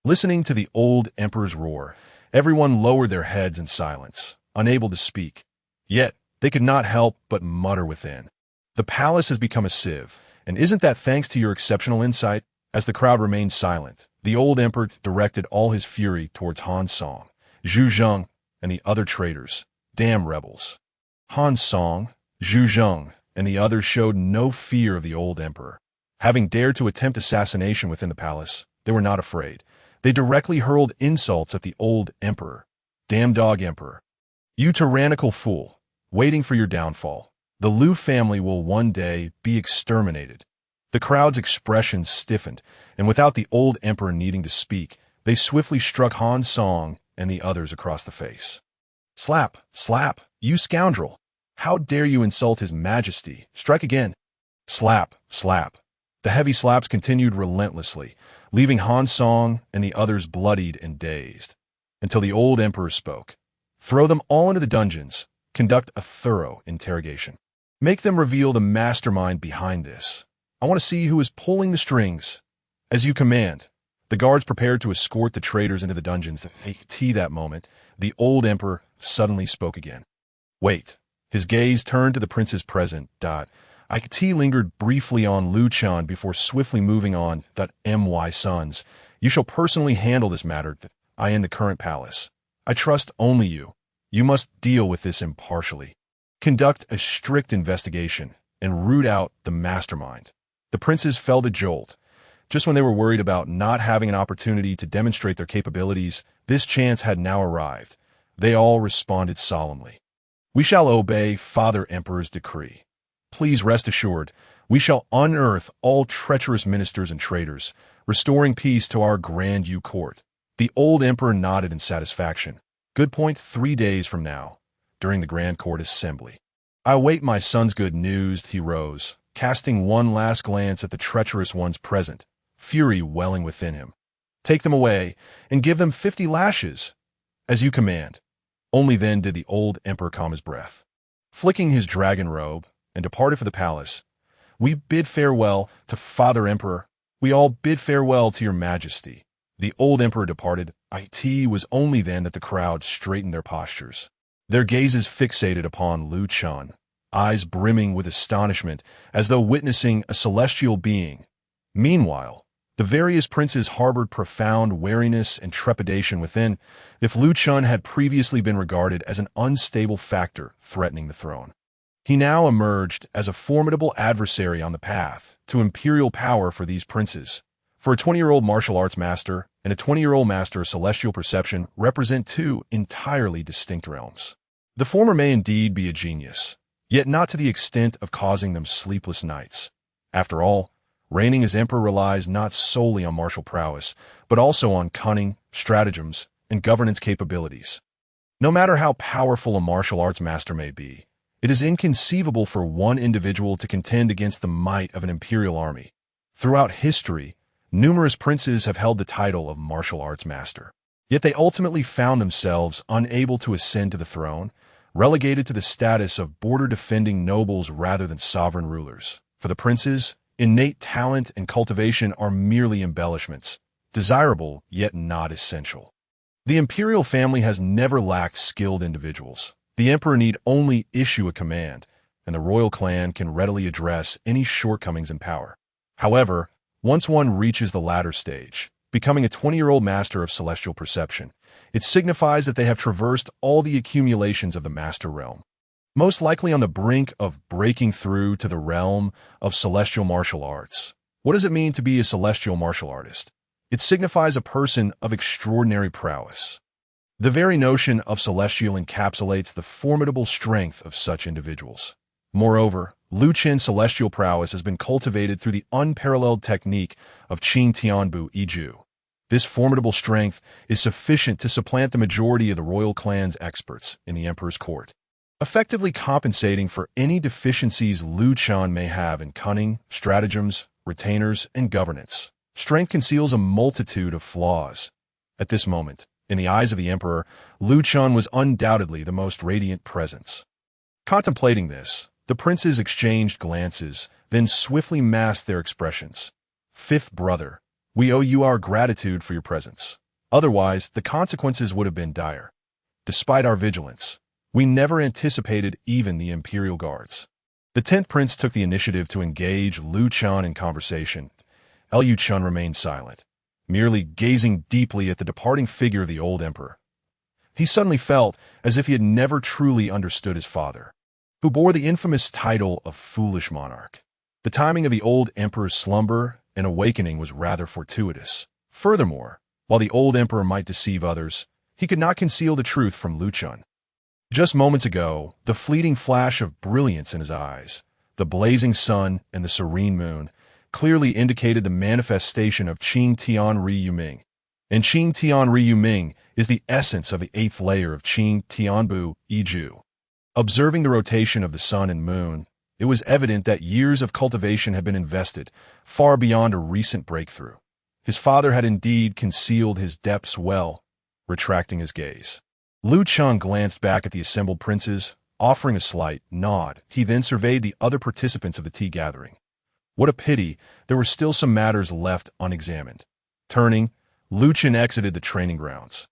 Listening to the old emperor's roar, everyone lowered their heads in silence, unable to speak. Yet, they could not help but mutter within. "The palace has become a sieve, and isn't that thanks to your exceptional insight?" As the crowd remained silent, the old emperor directed all his fury towards Han Song, Zhu Zheng, and the other traitors. Damn rebels. Han Song, Zhu Zheng, and the others showed no fear of the old emperor. Having dared to attempt assassination within the palace, They were not afraid. They directly hurled insults at the old emperor. Damn dog emperor. You tyrannical fool, waiting for your downfall. The Liu family will one day be exterminated. The crowd's expressions stiffened, and without the old emperor needing to speak, they swiftly struck Han Song and the others across the face. Slap, slap, you scoundrel! How dare you insult his majesty? Strike again. Slap, slap. The heavy slaps continued relentlessly, leaving Han Song and the others bloodied and dazed, until the old emperor spoke. Throw them all into the dungeons. Conduct a thorough interrogation. Make them reveal the mastermind behind this. I want to see who is pulling the strings. As you command. The guards prepared to escort the traitors into the dungeons. At that moment, the old emperor suddenly spoke again. Wait. His gaze turned to the princes present. It lingered briefly on Liu Chen before swiftly moving on. My sons, you shall personally handle this matter. I in the current palace. I trust only you. You must deal with this impartially. Conduct a strict investigation and root out the mastermind. The princes felt a jolt. Just when they were worried about not having an opportunity to demonstrate their capabilities, this chance had now arrived. They all responded solemnly. We shall obey Father Emperor's decree. Please rest assured, we shall unearth all treacherous ministers and traitors, restoring peace to our grand Yu court. The old emperor nodded in satisfaction. Good point. 3 days from now, during the grand court assembly. I await my son's good news. He rose, casting one last glance at the treacherous ones present, fury welling within him. Take them away and give them 50 lashes, as you command. Only then did the old emperor calm his breath. Flicking his dragon robe, and departed for the palace. We bid farewell to Father Emperor. We all bid farewell to your majesty. The old emperor departed. It was only then that the crowd straightened their postures, their gazes fixated upon Liu Chen, eyes brimming with astonishment as though witnessing a celestial being. Meanwhile, the various princes harbored profound wariness and trepidation within, if Liu Chen had previously been regarded as an unstable factor threatening the throne. He now emerged as a formidable adversary on the path to imperial power for these princes. For a 20-year-old martial arts master and a 20-year-old master of celestial perception represent two entirely distinct realms. The former may indeed be a genius, yet not to the extent of causing them sleepless nights. After all, reigning as emperor relies not solely on martial prowess, but also on cunning, stratagems, and governance capabilities. No matter how powerful a martial arts master may be, it is inconceivable for one individual to contend against the might of an imperial army. Throughout history, numerous princes have held the title of martial arts master. Yet they ultimately found themselves unable to ascend to the throne, relegated to the status of border-defending nobles rather than sovereign rulers. For the princes, innate talent and cultivation are merely embellishments, desirable yet not essential. The imperial family has never lacked skilled individuals. The emperor need only issue a command, and the royal clan can readily address any shortcomings in power. However, once one reaches the latter stage, becoming a 20-year-old master of celestial perception, it signifies that they have traversed all the accumulations of the master realm, most likely on the brink of breaking through to the realm of celestial martial arts. What does it mean to be a celestial martial artist? It signifies a person of extraordinary prowess. The very notion of celestial encapsulates the formidable strength of such individuals. Moreover, Liu Chen's celestial prowess has been cultivated through the unparalleled technique of Qing Tianbu Yiju. This formidable strength is sufficient to supplant the majority of the royal clan's experts in the emperor's court, effectively compensating for any deficiencies Liu Chen may have in cunning, stratagems, retainers, and governance. Strength conceals a multitude of flaws. At this moment, in the eyes of the emperor, Liu Chen was undoubtedly the most radiant presence. Contemplating this, the princes exchanged glances, then swiftly masked their expressions. Fifth brother, we owe you our gratitude for your presence. Otherwise, the consequences would have been dire. Despite our vigilance, we never anticipated even the imperial guards. The 10th prince took the initiative to engage Liu Chen in conversation. Liu Chen remained silent, merely gazing deeply at the departing figure of the old emperor. He suddenly felt as if he had never truly understood his father, who bore the infamous title of foolish monarch. The timing of the old emperor's slumber and awakening was rather fortuitous, Furthermore, while the old emperor might deceive others, he could not conceal the truth from Lu Chen. Just moments ago, the fleeting flash of brilliance in his eyes, the blazing sun and the serene moon, clearly indicated the manifestation of Qing Tian Ryu Ming. And Qing Tian Ryu Ming is the essence of the eighth layer of Qing Tianbu Yiju. Observing the rotation of the sun and moon, it was evident that years of cultivation had been invested, far beyond a recent breakthrough. His father had indeed concealed his depths well, retracting his gaze. Lu Chen glanced back at the assembled princes, offering a slight nod. He then surveyed the other participants of the tea gathering. What a pity, there were still some matters left unexamined. Turning, Lu Chen exited the training grounds.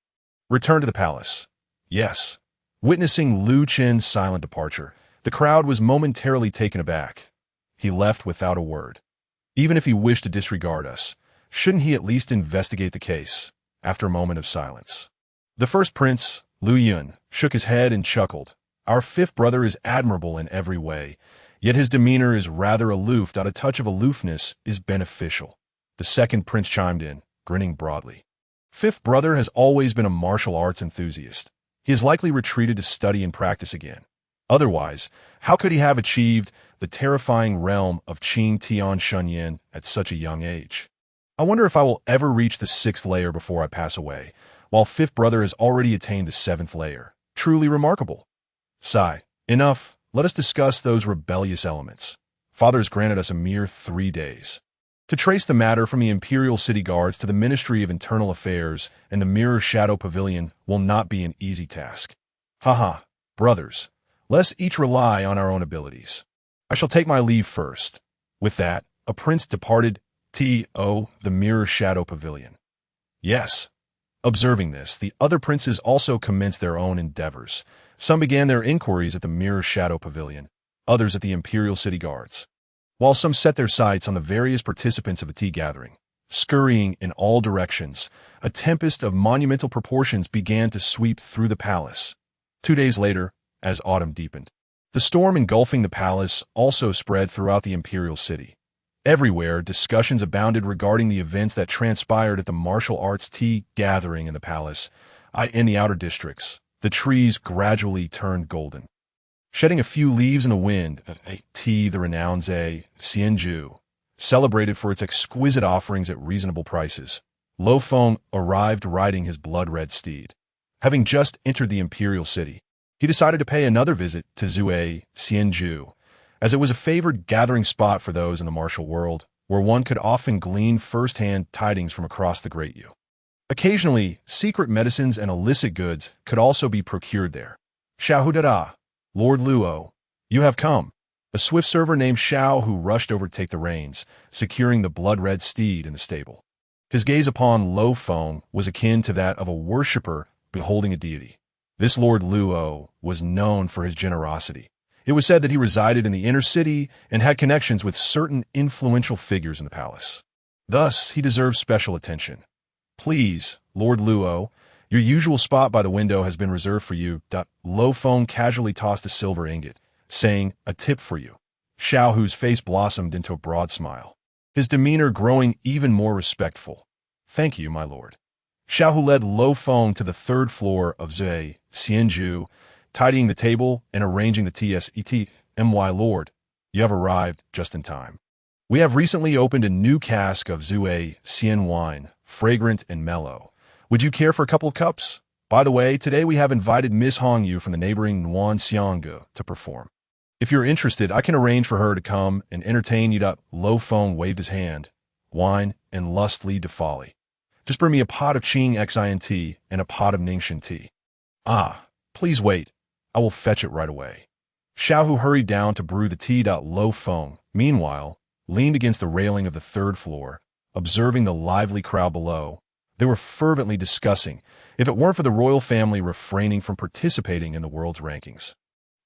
Return to the palace. Yes. Witnessing Lu Chen's silent departure, the crowd was momentarily taken aback. He left without a word. Even if he wished to disregard us, shouldn't he at least investigate the case? After a moment of silence, the first prince, Lu Yun, shook his head and chuckled. Our fifth brother is admirable in every way, yet his demeanor is rather aloof. A touch of aloofness is beneficial. The second prince chimed in, grinning broadly. Fifth brother has always been a martial arts enthusiast. He has likely retreated to study and practice again. Otherwise, how could he have achieved the terrifying realm of Qing Tian Shunyan at such a young age? I wonder if I will ever reach the 6th layer before I pass away, while fifth brother has already attained the 7th layer. Truly remarkable. Sigh. Enough. Let us discuss those rebellious elements. Father has granted us a mere 3 days. To trace the matter from the Imperial City Guards to the Ministry of Internal Affairs and the Mirror Shadow Pavilion will not be an easy task. Haha, brothers, let's each rely on our own abilities. I shall take my leave first. With that, a prince departed the Mirror Shadow Pavilion. Yes. Observing this, the other princes also commenced their own endeavors. Some began their inquiries at the Mirror Shadow Pavilion, others at the Imperial City Guards, while some set their sights on the various participants of the tea gathering. Scurrying in all directions, a tempest of monumental proportions began to sweep through the palace. 2 days later, as autumn deepened, the storm engulfing the palace also spread throughout the imperial city. Everywhere, discussions abounded regarding the events that transpired at the martial arts tea gathering in the palace. In the outer districts, the trees gradually turned golden, shedding a few leaves in the wind. The renowned Xianju, celebrated for its exquisite offerings at reasonable prices. Lo Feng arrived riding his blood-red steed. Having just entered the imperial city, he decided to pay another visit to Xianju, as it was a favored gathering spot for those in the martial world, where one could often glean first-hand tidings from across the Great Yu. Occasionally, secret medicines and illicit goods could also be procured there. Xiahudada, Lord Luo, you have come. A swift server named Xiao who rushed over to take the reins, securing the blood-red steed in the stable. His gaze upon Lo Feng was akin to that of a worshipper beholding a deity. This Lord Luo was known for his generosity. It was said that he resided in the inner city and had connections with certain influential figures in the palace. Thus, he deserves special attention. Please, Lord Luo, your usual spot by the window has been reserved for you. Lo Feng casually tossed a silver ingot, saying, a tip for you. Xiao Hu's face blossomed into a broad smile, his demeanor growing even more respectful. Thank you, my lord. Xiao Hu led Lo Feng to the 3rd floor of Xianju, tidying the table and arranging the TSET. Lord, you have arrived just in time. We have recently opened a new cask of Xian wine, fragrant and mellow. Would you care for a couple of cups? By the way, today we have invited Miss Hongyu from the neighboring Xianggu to perform. If you're interested, I can arrange for her to come and entertain you. Lo Feng waved his hand, wine and lustily to folly. Just bring me a pot of Qing Xin and a pot of Ningxin tea. Please wait. I will fetch it right away. Xiao Hu hurried down to brew the tea. Lo Feng, meanwhile, leaned against the railing of the 3rd floor, observing the lively crowd below. They were fervently discussing if it weren't for the royal family refraining from participating in the world's rankings.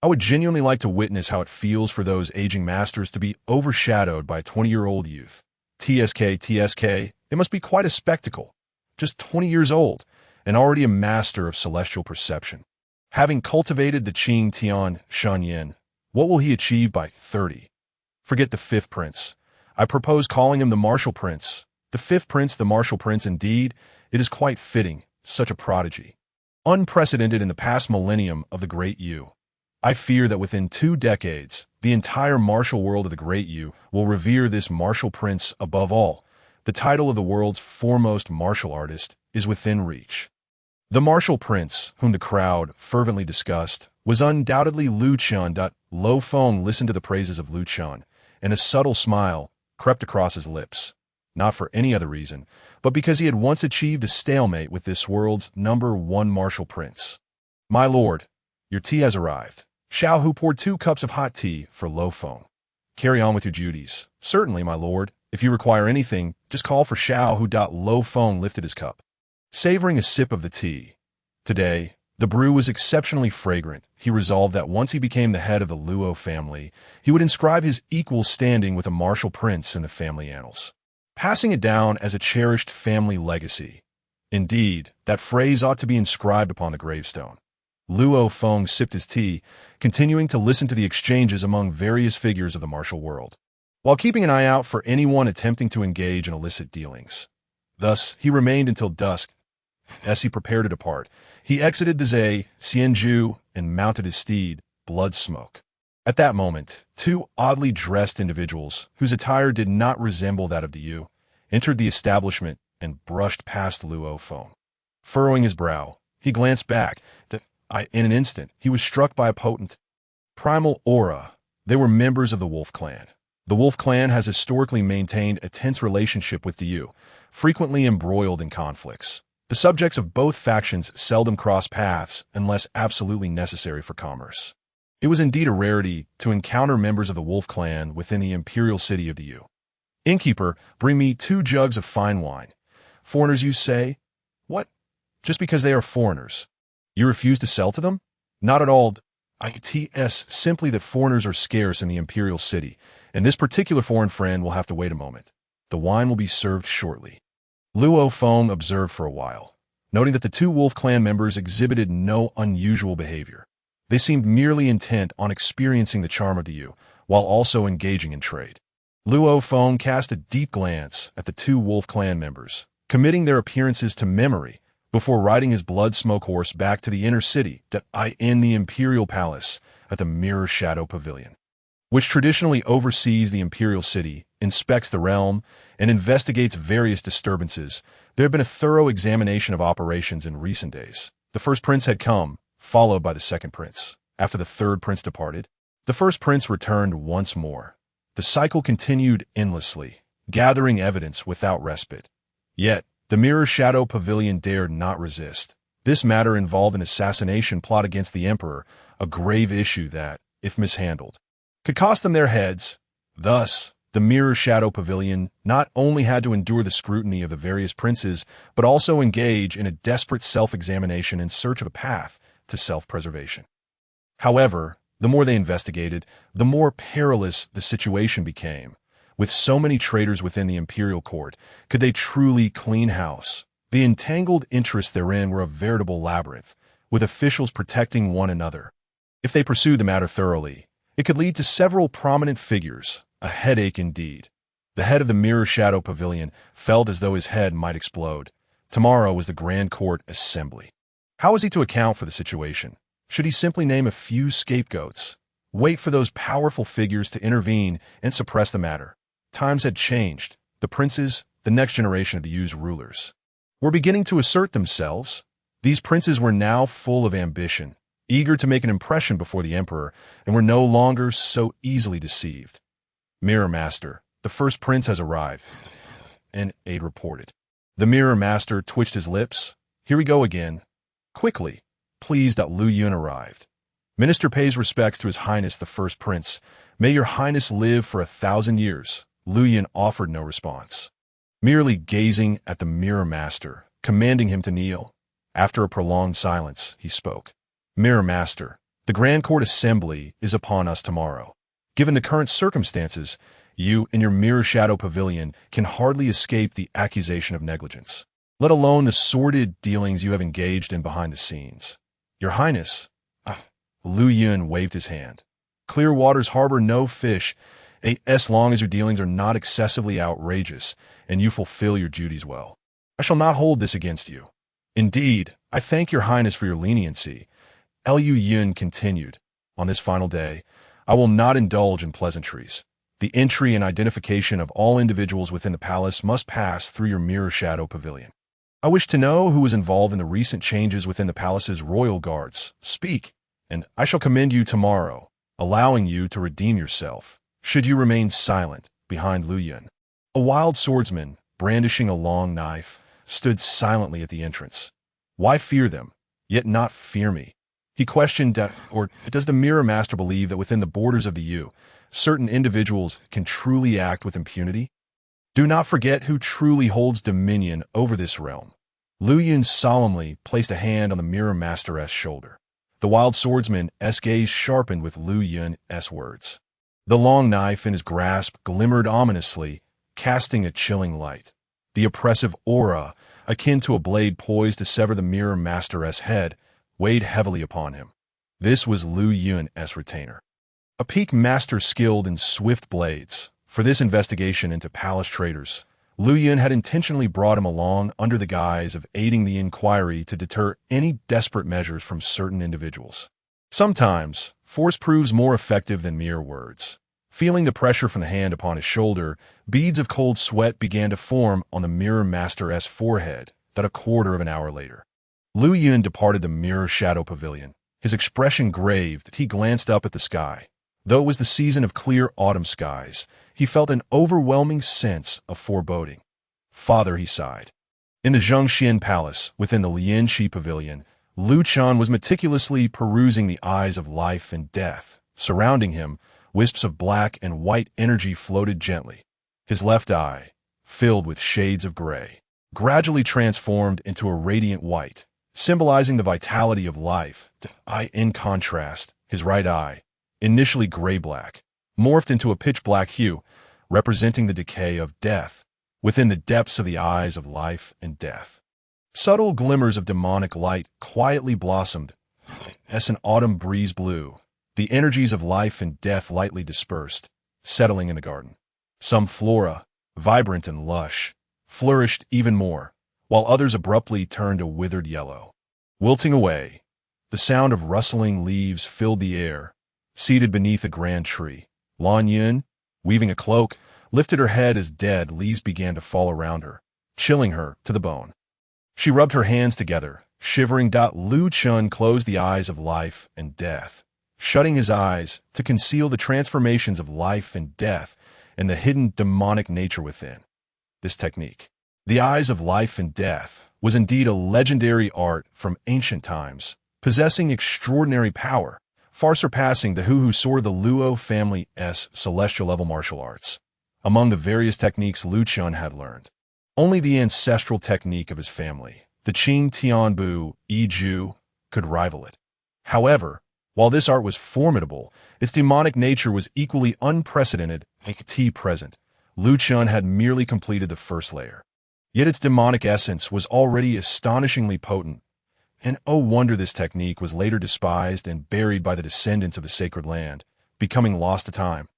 I would genuinely like to witness how it feels for those aging masters to be overshadowed by a 20-year-old youth. TSK, it must be quite a spectacle. Just 20 years old, and already a master of celestial perception. Having cultivated the Qing Tian Shunyan, what will he achieve by 30? Forget the 5th prince. I propose calling him the martial prince. The fifth prince, the martial prince, indeed, it is quite fitting, such a prodigy. Unprecedented in the past millennium of the Great Yu. I fear that within 2 decades, the entire martial world of the Great Yu will revere this martial prince above all. The title of the world's foremost martial artist is within reach. The martial prince, whom the crowd fervently discussed, was undoubtedly Lu Chen. Lo Feng listened to the praises of Lu Chen, and a subtle smile crept across his lips, not for any other reason, but because he had once achieved a stalemate with this world's #1 martial prince. "My lord, your tea has arrived." Xiao Hu poured 2 cups of hot tea for Lo Feng. "Carry on with your duties." "Certainly, my lord. If you require anything, just call for Xiao Hu." Lo Feng lifted his cup, savoring a sip of the tea. Today, the brew was exceptionally fragrant. He resolved that once he became the head of the Luo family, he would inscribe his equal standing with a martial prince in the family annals, passing it down as a cherished family legacy. Indeed, that phrase ought to be inscribed upon the gravestone. Luo Feng sipped his tea, continuing to listen to the exchanges among various figures of the martial world, while keeping an eye out for anyone attempting to engage in illicit dealings. Thus, he remained until dusk. As he prepared to depart, he exited the Zhe, Xianju, and mounted his steed, Bloodsmoke. At that moment, 2 oddly dressed individuals, whose attire did not resemble that of the Yu, entered the establishment and brushed past Luo Feng. Furrowing his brow, he glanced back. In an instant, he was struck by a potent, primal aura. They were members of the Wolf Clan. The Wolf Clan has historically maintained a tense relationship with the Yu, frequently embroiled in conflicts. The subjects of both factions seldom cross paths unless absolutely necessary for commerce. It was indeed a rarity to encounter members of the Wolf Clan within the imperial city of the Yu. "Innkeeper, bring me 2 jugs of fine wine." "Foreigners, you say?" "What? Just because they are foreigners, you refuse to sell to them?" "Not at all. It's simply that foreigners are scarce in the imperial city, and this particular foreign friend will have to wait a moment. The wine will be served shortly." Luo Feng observed for a while, noting that the 2 Wolf Clan members exhibited no unusual behavior. They seemed merely intent on experiencing the charm of the Yu, while also engaging in trade. Luo Feng cast a deep glance at the 2 Wolf Clan members, committing their appearances to memory before riding his Bloodsmoke horse back to the inner city, in the Imperial Palace at the Mirror Shadow Pavilion, which traditionally oversees the Imperial City, inspects the realm, and investigates various disturbances. There had been a thorough examination of operations in recent days. The first prince had come, followed by the second prince. After the third prince departed, the first prince returned once more. The cycle continued endlessly, gathering evidence without respite. Yet, the Mirror Shadow Pavilion dared not resist. This matter involved an assassination plot against the emperor, a grave issue that, if mishandled, could cost them their heads. Thus, the Mirror Shadow Pavilion not only had to endure the scrutiny of the various princes, but also engage in a desperate self-examination in search of a path to self-preservation. However, the more they investigated, the more perilous the situation became. With so many traitors within the imperial court, could they truly clean house? The entangled interests therein were a veritable labyrinth, with officials protecting one another. If they pursued the matter thoroughly, it could lead to several prominent figures, a headache indeed. The head of the Mirror Shadow Pavilion felt as though his head might explode. Tomorrow was the Grand Court Assembly. How was he to account for the situation? Should he simply name a few scapegoats? Wait for those powerful figures to intervene and suppress the matter? Times had changed. The princes, the next generation of the Yu's rulers, were beginning to assert themselves. These princes were now full of ambition, eager to make an impression before the emperor, and were no longer so easily deceived. "Mirror Master, the first prince has arrived," an aide reported. The Mirror Master twitched his lips. "Here we go again. Quickly, please." Lu Yun arrived. "Minister pays respects to His Highness the First Prince. May your Highness live for 1,000 years. Lu Yun offered no response, merely gazing at the Mirror Master, commanding him to kneel. After a prolonged silence, he spoke. "Mirror Master, the Grand Court Assembly is upon us tomorrow. Given the current circumstances, you and your Mirror Shadow Pavilion can hardly escape the accusation of negligence, let alone the sordid dealings you have engaged in behind the scenes. Your Highness," Lu Yun waved his hand, "clear waters harbor no fish, As long as your dealings are not excessively outrageous and you fulfill your duties well. I shall not hold this against you. Indeed, I thank your highness for your leniency. Liu Yun continued. On this final day, I will not indulge in pleasantries. The entry and identification of all individuals within the palace must pass through your mirror shadow pavilion. I wish to know who was involved in the recent changes within the palace's royal guards. Speak, and I shall commend you tomorrow, allowing you to redeem yourself, should you remain silent behind Liu Yun. A wild swordsman, brandishing a long knife, stood silently at the entrance. Why fear them, yet not fear me? He questioned, or does the Mirror Master believe that within the borders of the Yu, certain individuals can truly act with impunity? Do not forget who truly holds dominion over this realm. Liu Yun solemnly placed a hand on the Mirror Master's shoulder. The wild swordsman's gaze sharpened with Liu Yun's words. The long knife in his grasp glimmered ominously, casting a chilling light. The oppressive aura, akin to a blade poised to sever the Mirror Master's head, weighed heavily upon him. This was Liu Yun's retainer. A peak master skilled in swift blades. For this investigation into palace traitors, Liu Yun had intentionally brought him along under the guise of aiding the inquiry to deter any desperate measures from certain individuals. Sometimes, force proves more effective than mere words. Feeling the pressure from the hand upon his shoulder, beads of cold sweat began to form on the Mirror Master's forehead that a quarter of an hour later. Liu Yun departed the Mirror Shadow Pavilion, his expression grave that he glanced up at the sky. Though it was the season of clear autumn skies, he felt an overwhelming sense of foreboding. Father, he sighed. In the Zhongxian Palace, within the Lianxi Pavilion, Liu Chen was meticulously perusing the eyes of life and death. Surrounding him, wisps of black and white energy floated gently. His left eye, filled with shades of gray, gradually transformed into a radiant white, symbolizing the vitality of life. In contrast, his right eye, initially gray-black, morphed into a pitch-black hue, representing the decay of death within the depths of the eyes of life and death. Subtle glimmers of demonic light quietly blossomed as an autumn breeze blew. The energies of life and death lightly dispersed, settling in the garden. Some flora, vibrant and lush, flourished even more, while others abruptly turned a withered yellow. Wilting away, the sound of rustling leaves filled the air. Seated beneath a grand tree, Lan Yun, weaving a cloak, lifted her head as dead leaves began to fall around her, chilling her to the bone. She rubbed her hands together, shivering. Liu Chen closed the eyes of life and death, shutting his eyes to conceal the transformations of life and death and the hidden demonic nature within. This technique, the eyes of life and death, was indeed a legendary art from ancient times, possessing extraordinary power, far surpassing the who soared the Luo family's celestial-level martial arts. Among the various techniques Liu Chen had learned, only the ancestral technique of his family, the Qing Tian Bu Ju, could rival it. However, while this art was formidable, its demonic nature was equally unprecedented and present. Liu Chen had merely completed the first layer. Yet its demonic essence was already astonishingly potent. And oh wonder this technique was later despised and buried by the descendants of the sacred land, becoming lost to time.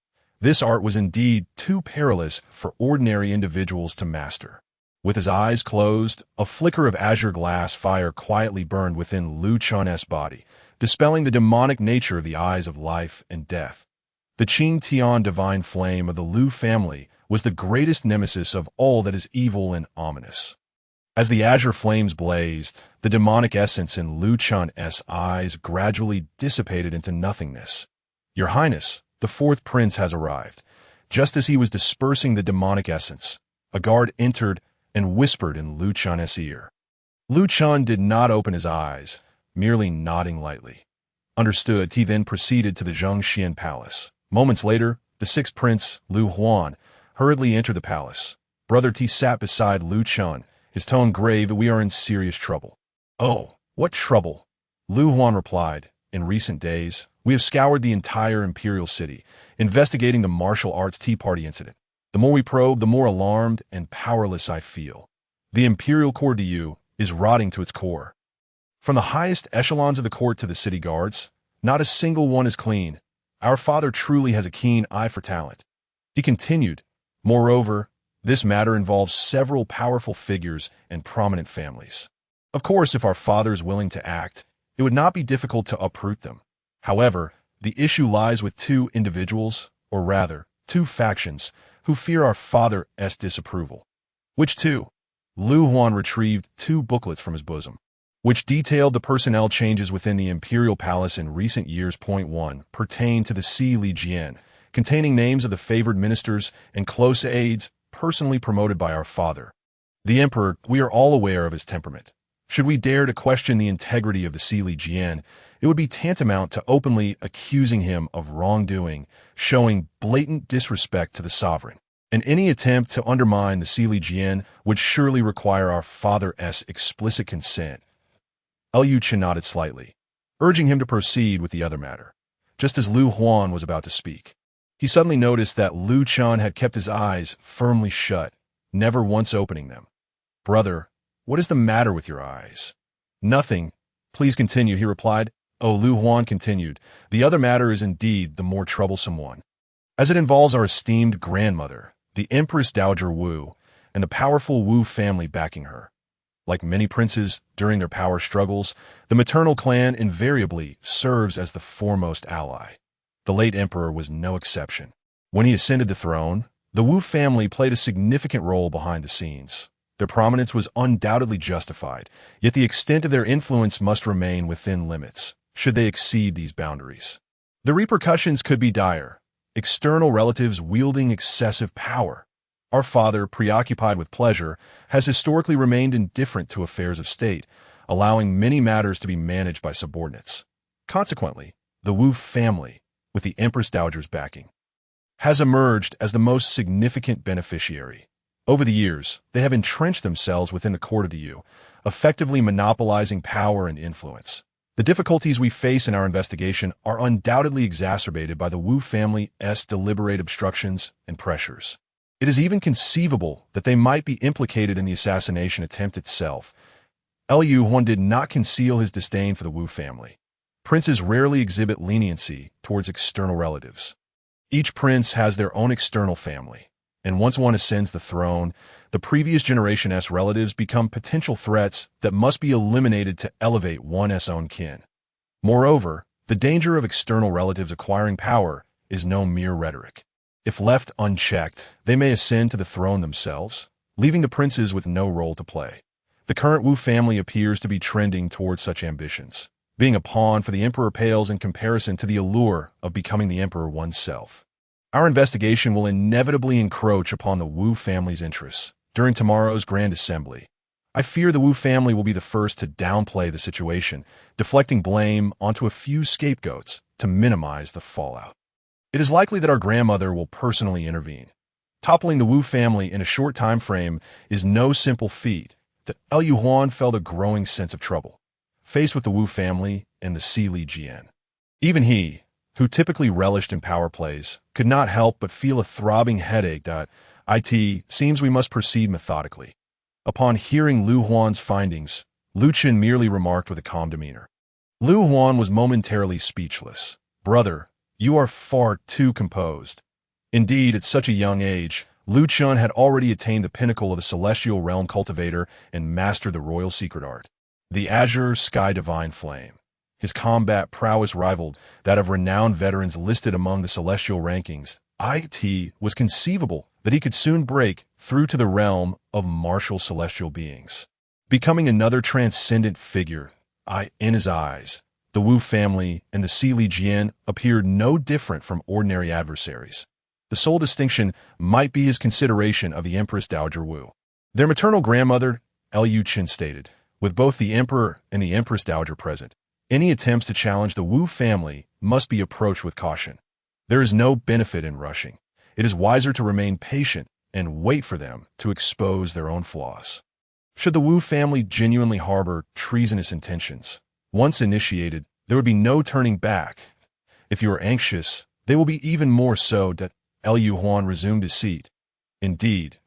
This art was indeed too perilous for ordinary individuals to master. With his eyes closed, a flicker of azure glass fire quietly burned within Liu Chen's body, dispelling the demonic nature of the eyes of life and death. The Qing Tian divine flame of the Liu family was the greatest nemesis of all that is evil and ominous. As the azure flames blazed, the demonic essence in Liu Chen's eyes gradually dissipated into nothingness. Your Highness, the fourth prince has arrived. Just as he was dispersing the demonic essence, a guard entered and whispered in Liu Chen's ear. Liu Chen did not open his eyes, merely nodding lightly. Understood, he then proceeded to the Zhongxian Palace. Moments later, the sixth prince, Liu Huan, hurriedly entered the palace. Brother T sat beside Liu Chen, his tone grave. We are in serious trouble. Oh, what trouble? Liu Huan replied. In recent days, we have scoured the entire imperial city, investigating the martial arts Tea Party incident. The more we probe, the more alarmed and powerless I feel. The imperial court to you is rotting to its core. From the highest echelons of the court to the city guards, not a single one is clean. Our father truly has a keen eye for talent. He continued, "Moreover, this matter involves several powerful figures and prominent families. Of course, if our father is willing to act, it would not be difficult to uproot them. However, the issue lies with two individuals, or rather, two factions, who fear our father's disapproval." "Which two?" Lu Huan retrieved two booklets from his bosom, which detailed the personnel changes within the imperial palace in recent years. Point 1 pertained to the Li Jian, containing names of the favored ministers and close aides personally promoted by our father. The emperor, we are all aware of his temperament. Should we dare to question the integrity of the Li Jian, it would be tantamount to openly accusing him of wrongdoing, showing blatant disrespect to the sovereign. And any attempt to undermine the Li Jian would surely require our father's explicit consent. Chen nodded slightly, urging him to proceed with the other matter. Just as Lu Huan was about to speak, he suddenly noticed that Lu Chen had kept his eyes firmly shut, never once opening them. "Brother, what is the matter with your eyes?" "Nothing. Please continue," he replied. "Oh," Lu Huan continued, "the other matter is indeed the more troublesome one, as it involves our esteemed grandmother, the Empress Dowager Wu, and the powerful Wu family backing her. Like many princes during their power struggles, the maternal clan invariably serves as the foremost ally. The late emperor was no exception. When he ascended the throne, the Wu family played a significant role behind the scenes. Their prominence was undoubtedly justified, yet the extent of their influence must remain within limits, should they exceed these boundaries. The repercussions could be dire. External relatives wielding excessive power. Our father, preoccupied with pleasure, has historically remained indifferent to affairs of state, allowing many matters to be managed by subordinates. Consequently, the Wu family, with the Empress Dowager's backing, has emerged as the most significant beneficiary. Over the years, they have entrenched themselves within the court of the Yu, effectively monopolizing power and influence. The difficulties we face in our investigation are undoubtedly exacerbated by the Wu family's deliberate obstructions and pressures. It is even conceivable that they might be implicated in the assassination attempt itself. Liu Huan did not conceal his disdain for the Wu family. Princes rarely exhibit leniency towards external relatives. Each prince has their own external family, and once one ascends the throne, the previous generation's relatives become potential threats that must be eliminated to elevate one's own kin. Moreover, the danger of external relatives acquiring power is no mere rhetoric. If left unchecked, they may ascend to the throne themselves, leaving the princes with no role to play. The current Wu family appears to be trending towards such ambitions. Being a pawn for the emperor pales in comparison to the allure of becoming the emperor oneself. Our investigation will inevitably encroach upon the Wu family's interests. During tomorrow's Grand Assembly, I fear the Wu family will be the first to downplay the situation, deflecting blame onto a few scapegoats to minimize the fallout. It is likely that our grandmother will personally intervene. Toppling the Wu family in a short time frame is no simple feat. That Liu Huan felt a growing sense of trouble, faced with the Wu family and the Li Jian. Even he, who typically relished in power plays, could not help but feel a throbbing headache that it seems we must proceed methodically. Upon hearing Lu Huan's findings, Lu Chen merely remarked with a calm demeanor. Lu Huan was momentarily speechless. "Brother, you are far too composed." Indeed, at such a young age, Lu Chen had already attained the pinnacle of a celestial realm cultivator and mastered the royal secret art, the azure sky divine flame. His combat prowess rivaled that of renowned veterans listed among the celestial rankings. It was conceivable that he could soon break through to the realm of martial celestial beings, becoming another transcendent figure. In his eyes, the Wu family and the Li Jian appeared no different from ordinary adversaries. The sole distinction might be his consideration of the Empress Dowager Wu. Their maternal grandmother, Liu Chen stated, with both the emperor and the Empress Dowager present, any attempts to challenge the Wu family must be approached with caution. There is no benefit in rushing. It is wiser to remain patient and wait for them to expose their own flaws. Should the Wu family genuinely harbor treasonous intentions, once initiated, there would be no turning back. If you are anxious, they will be even more so. Liu Huan resumed his seat. Indeed,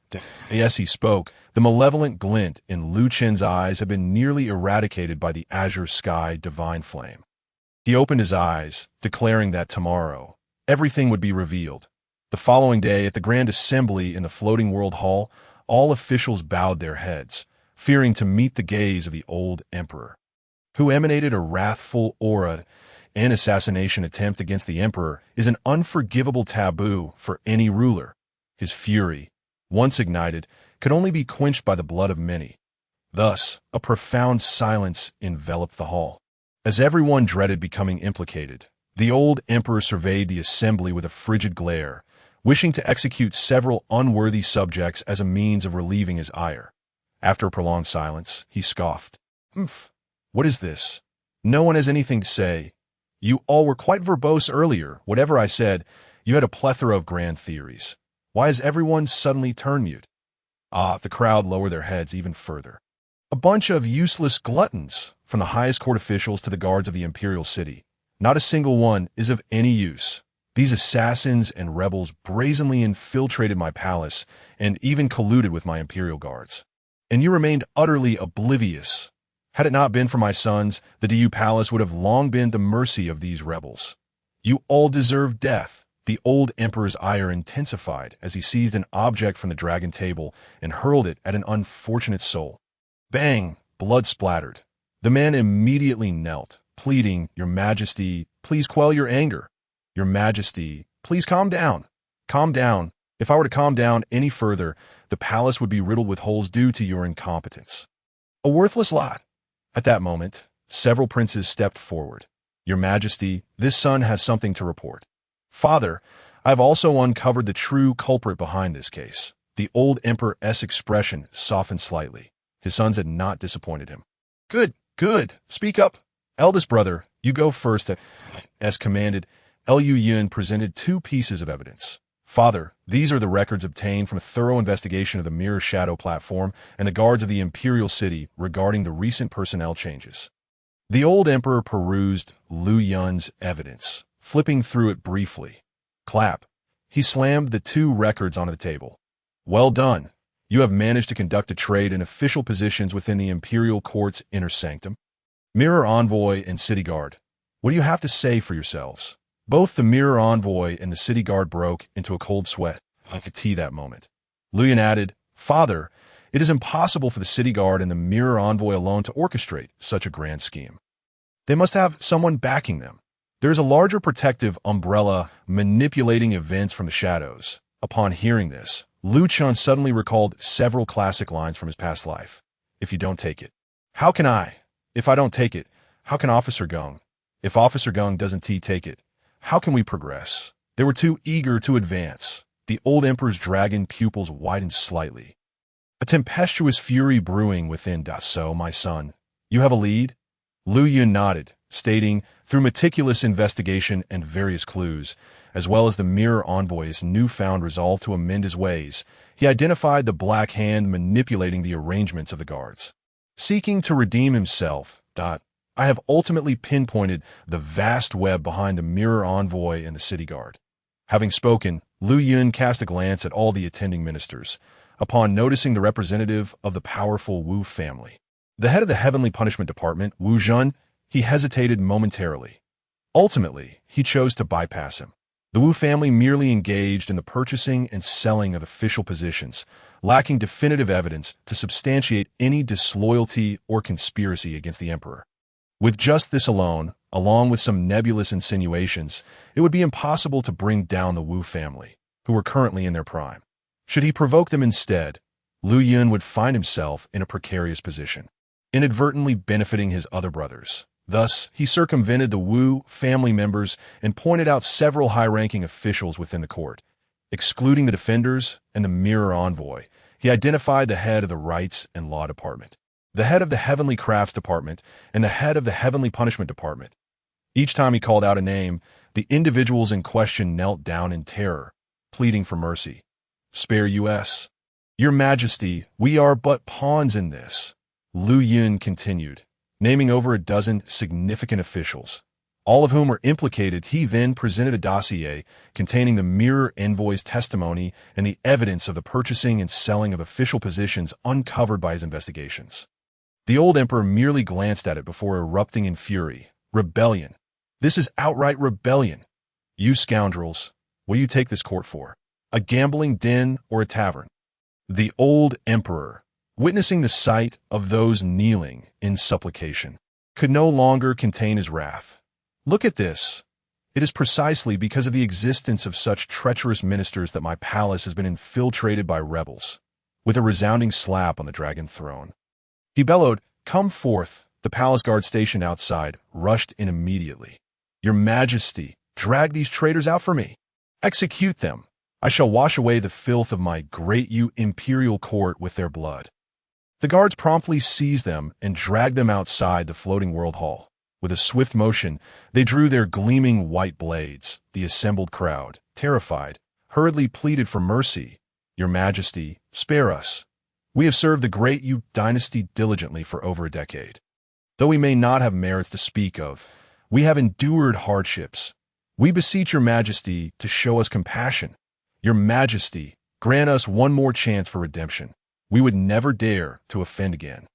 as he spoke, the malevolent glint in Lu Chen's eyes had been nearly eradicated by the azure sky divine flame. He opened his eyes, declaring that tomorrow, everything would be revealed. The following day, at the Grand Assembly in the Floating World Hall, all officials bowed their heads, fearing to meet the gaze of the old emperor, who emanated a wrathful aura. An assassination attempt against the emperor is an unforgivable taboo for any ruler. His fury, once ignited, could only be quenched by the blood of many. Thus, a profound silence enveloped the hall. As everyone dreaded becoming implicated, the old emperor surveyed the assembly with a frigid glare, wishing to execute several unworthy subjects as a means of relieving his ire. After a prolonged silence, he scoffed. "Humph! What is this? No one has anything to say. You all were quite verbose earlier. Whatever I said, you had a plethora of grand theories. Why has everyone suddenly turned mute?" The crowd lowered their heads even further. "A bunch of useless gluttons, from the highest court officials to the guards of the imperial city. Not a single one is of any use. These assassins and rebels brazenly infiltrated my palace and even colluded with my imperial guards. And you remained utterly oblivious. Had it not been for my sons, the Du Palace would have long been the mercy of these rebels. You all deserve death." The old emperor's ire intensified as he seized an object from the dragon table and hurled it at an unfortunate soul. Bang! Blood splattered. The man immediately knelt, pleading, "Your Majesty, please quell your anger. Your Majesty, please calm down. Calm down. If I were to calm down any further, the palace would be riddled with holes due to your incompetence. A worthless lot." At that moment, several princes stepped forward. "Your Majesty, this son has something to report." "Father, I have also uncovered the true culprit behind this case." The old emperor's expression softened slightly. His sons had not disappointed him. Good, good. Speak up. Eldest brother, you go first." As commanded, Liu Yun presented 2 pieces of evidence. "Father, these are the records obtained from a thorough investigation of the Mirror Shadow platform and the guards of the imperial city regarding the recent personnel changes." The old emperor perused Liu Yun's evidence, flipping through it briefly. Clap. He slammed the 2 records onto the table. "Well done. You have managed to conduct a trade in official positions within the imperial court's inner sanctum. Mirror Envoy and City Guard, what do you have to say for yourselves?" Both the Mirror Envoy and the City Guard broke into a cold sweat. I could see that moment. Liu Yun added, "Father, it is impossible for the City Guard and the Mirror Envoy alone to orchestrate such a grand scheme. They must have someone backing them. There is a larger protective umbrella manipulating events from the shadows." Upon hearing this, Liu Chen suddenly recalled several classic lines from his past life. "If you don't take it, how can I? If I don't take it, how can Officer Geng? If Officer Geng doesn't take it, how can we progress?" They were too eager to advance. The old emperor's dragon pupils widened slightly. A tempestuous fury brewing within. "So, my son, you have a lead?" Liu Yun nodded, stating, through meticulous investigation and various clues, as well as the Mirror Envoy's newfound resolve to amend his ways, he identified the Black Hand manipulating the arrangements of the guards. Seeking to redeem himself, I have ultimately pinpointed the vast web behind the Mirror Envoy and the City Guard. Having spoken, Liu Yun cast a glance at all the attending ministers, upon noticing the representative of the powerful Wu family. The head of the Heavenly Punishment Department, Wu Zhen, he hesitated momentarily. Ultimately, he chose to bypass him. The Wu family merely engaged in the purchasing and selling of official positions, lacking definitive evidence to substantiate any disloyalty or conspiracy against the emperor. With just this alone, along with some nebulous insinuations, it would be impossible to bring down the Wu family, who were currently in their prime. Should he provoke them instead, Liu Yun would find himself in a precarious position, inadvertently benefiting his other brothers. Thus, he circumvented the Wu family members and pointed out several high-ranking officials within the court. Excluding the defenders and the Mirror Envoy, he identified the head of the Rights and Law Department, the head of the Heavenly Crafts Department, and the head of the Heavenly Punishment Department. Each time he called out a name, the individuals in question knelt down in terror, pleading for mercy. "Spare us. Your Majesty, we are but pawns in this," Liu Yun continued, naming over a dozen significant officials, all of whom were implicated. He then presented a dossier containing the Mirror Envoy's testimony and the evidence of the purchasing and selling of official positions uncovered by his investigations. The old emperor merely glanced at it before erupting in fury. "Rebellion. This is outright rebellion. You scoundrels, what do you take this court for? a gambling den, or a tavern. The old emperor, witnessing the sight of those kneeling in supplication, could no longer contain his wrath. Look at this. It is precisely because of the existence of such treacherous ministers that my palace has been infiltrated by rebels. With a resounding slap on the dragon throne, he bellowed, "Come forth!" The palace guard stationed outside rushed in immediately. "Your Majesty, drag these traitors out for me. Execute them. I shall wash away the filth of my great imperial court with their blood." The guards promptly seized them and dragged them outside the floating world hall. With a swift motion, they drew their gleaming white blades. The assembled crowd, terrified, hurriedly pleaded for mercy. "Your Majesty, spare us. We have served the great Yu Dynasty diligently for over a decade. Though we may not have merits to speak of, we have endured hardships. We beseech your Majesty to show us compassion. Your Majesty, grant us one more chance for redemption. We would never dare to offend again."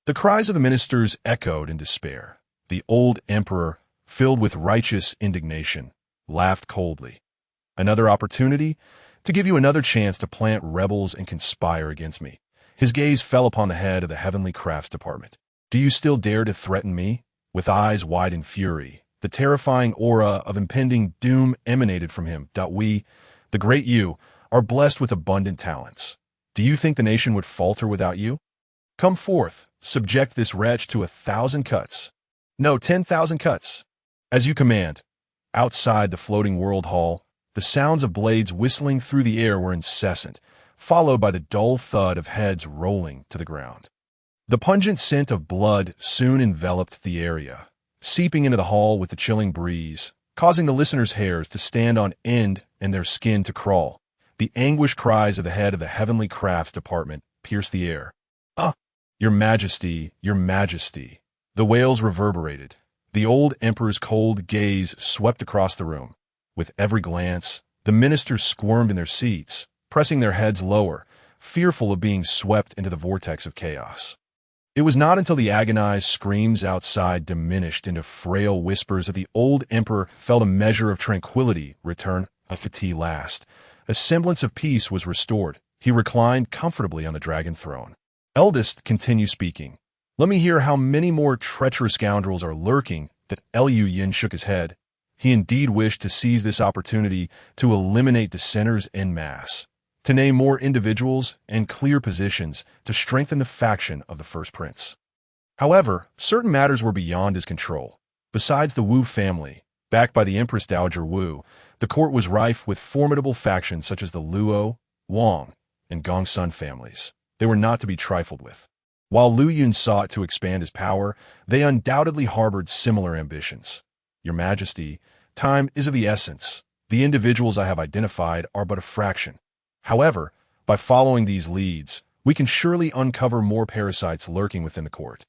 The cries of the ministers echoed in despair. The old emperor, filled with righteous indignation, laughed coldly. "Another opportunity? To give you another chance to plant rebels and conspire against me." His gaze fell upon the head of the heavenly crafts department. "Do you still dare to threaten me?" With eyes wide in fury, the terrifying aura of impending doom emanated from him. "We, the great Yu, are blessed with abundant talents. Do you think the nation would falter without you? Come forth, subject this wretch to 1,000 cuts. No, 10,000 cuts. As you command." Outside the floating world hall, the sounds of blades whistling through the air were incessant, followed by the dull thud of heads rolling to the ground. The pungent scent of blood soon enveloped the area, seeping into the hall with the chilling breeze, causing the listeners' hairs to stand on end and their skin to crawl. The anguished cries of the head of the heavenly crafts department pierced the air. "Ah! Your Majesty, your Majesty!" The wails reverberated. The old emperor's cold gaze swept across the room. With every glance, the ministers squirmed in their seats, pressing their heads lower, fearful of being swept into the vortex of chaos. It was not until the agonized screams outside diminished into frail whispers that the old emperor felt a measure of tranquility return. At last, a semblance of peace was restored. He reclined comfortably on the dragon throne. "Eldest, continue speaking. Let me hear how many more treacherous scoundrels are lurking." That Yin shook his head. He indeed wished to seize this opportunity to eliminate dissenters en masse, to name more individuals and clear positions to strengthen the faction of the first prince. However, certain matters were beyond his control. Besides the Wu family, backed by the Empress Dowager Wu, the court was rife with formidable factions such as the Luo, Wang, and Gongsun families. They were not to be trifled with. While Liu Yun sought to expand his power, they undoubtedly harbored similar ambitions. "Your Majesty, time is of the essence. The individuals I have identified are but a fraction. However, by following these leads, we can surely uncover more parasites lurking within the court."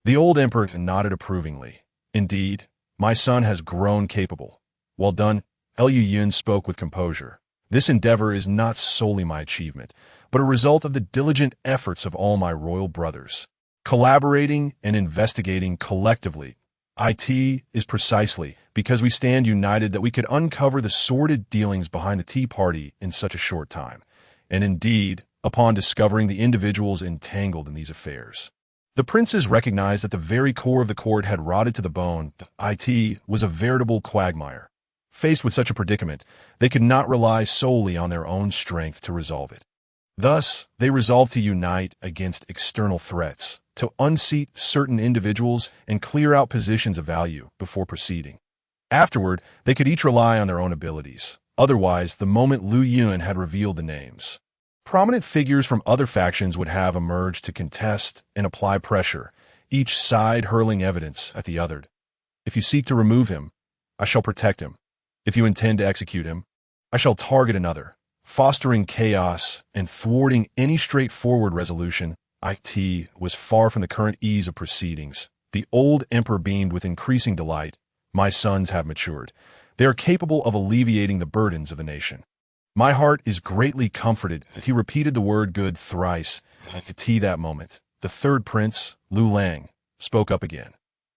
The old emperor nodded approvingly. "Indeed, my son has grown capable." "Well done." Liu Yun spoke with composure. "This endeavor is not solely my achievement, but a result of the diligent efforts of all my royal brothers. Collaborating and investigating collectively, it is precisely because we stand united that we could uncover the sordid dealings behind the Tea Party in such a short time, and indeed, upon discovering the individuals entangled in these affairs. The princes recognized that the very core of the court had rotted to the bone. It was a veritable quagmire. Faced with such a predicament, they could not rely solely on their own strength to resolve it. Thus, they resolved to unite against external threats, to unseat certain individuals and clear out positions of value before proceeding. Afterward, they could each rely on their own abilities. Otherwise, the moment Liu Yun had revealed the names, prominent figures from other factions would have emerged to contest and apply pressure, each side hurling evidence at the other. "If you seek to remove him, I shall protect him. If you intend to execute him, I shall target another." Fostering chaos and thwarting any straightforward resolution, it was far from the current ease of proceedings. The old emperor beamed with increasing delight. "My sons have matured. They are capable of alleviating the burdens of the nation. My heart is greatly comforted." He repeated the word good thrice. At that moment, the third prince, Lu Lang, spoke up again.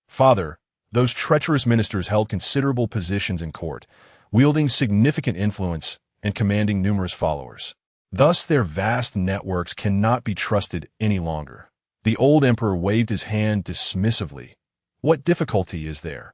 "Father, those treacherous ministers held considerable positions in court, wielding significant influence and commanding numerous followers. Thus, their vast networks cannot be trusted any longer. The old emperor waved his hand dismissively. What difficulty is there?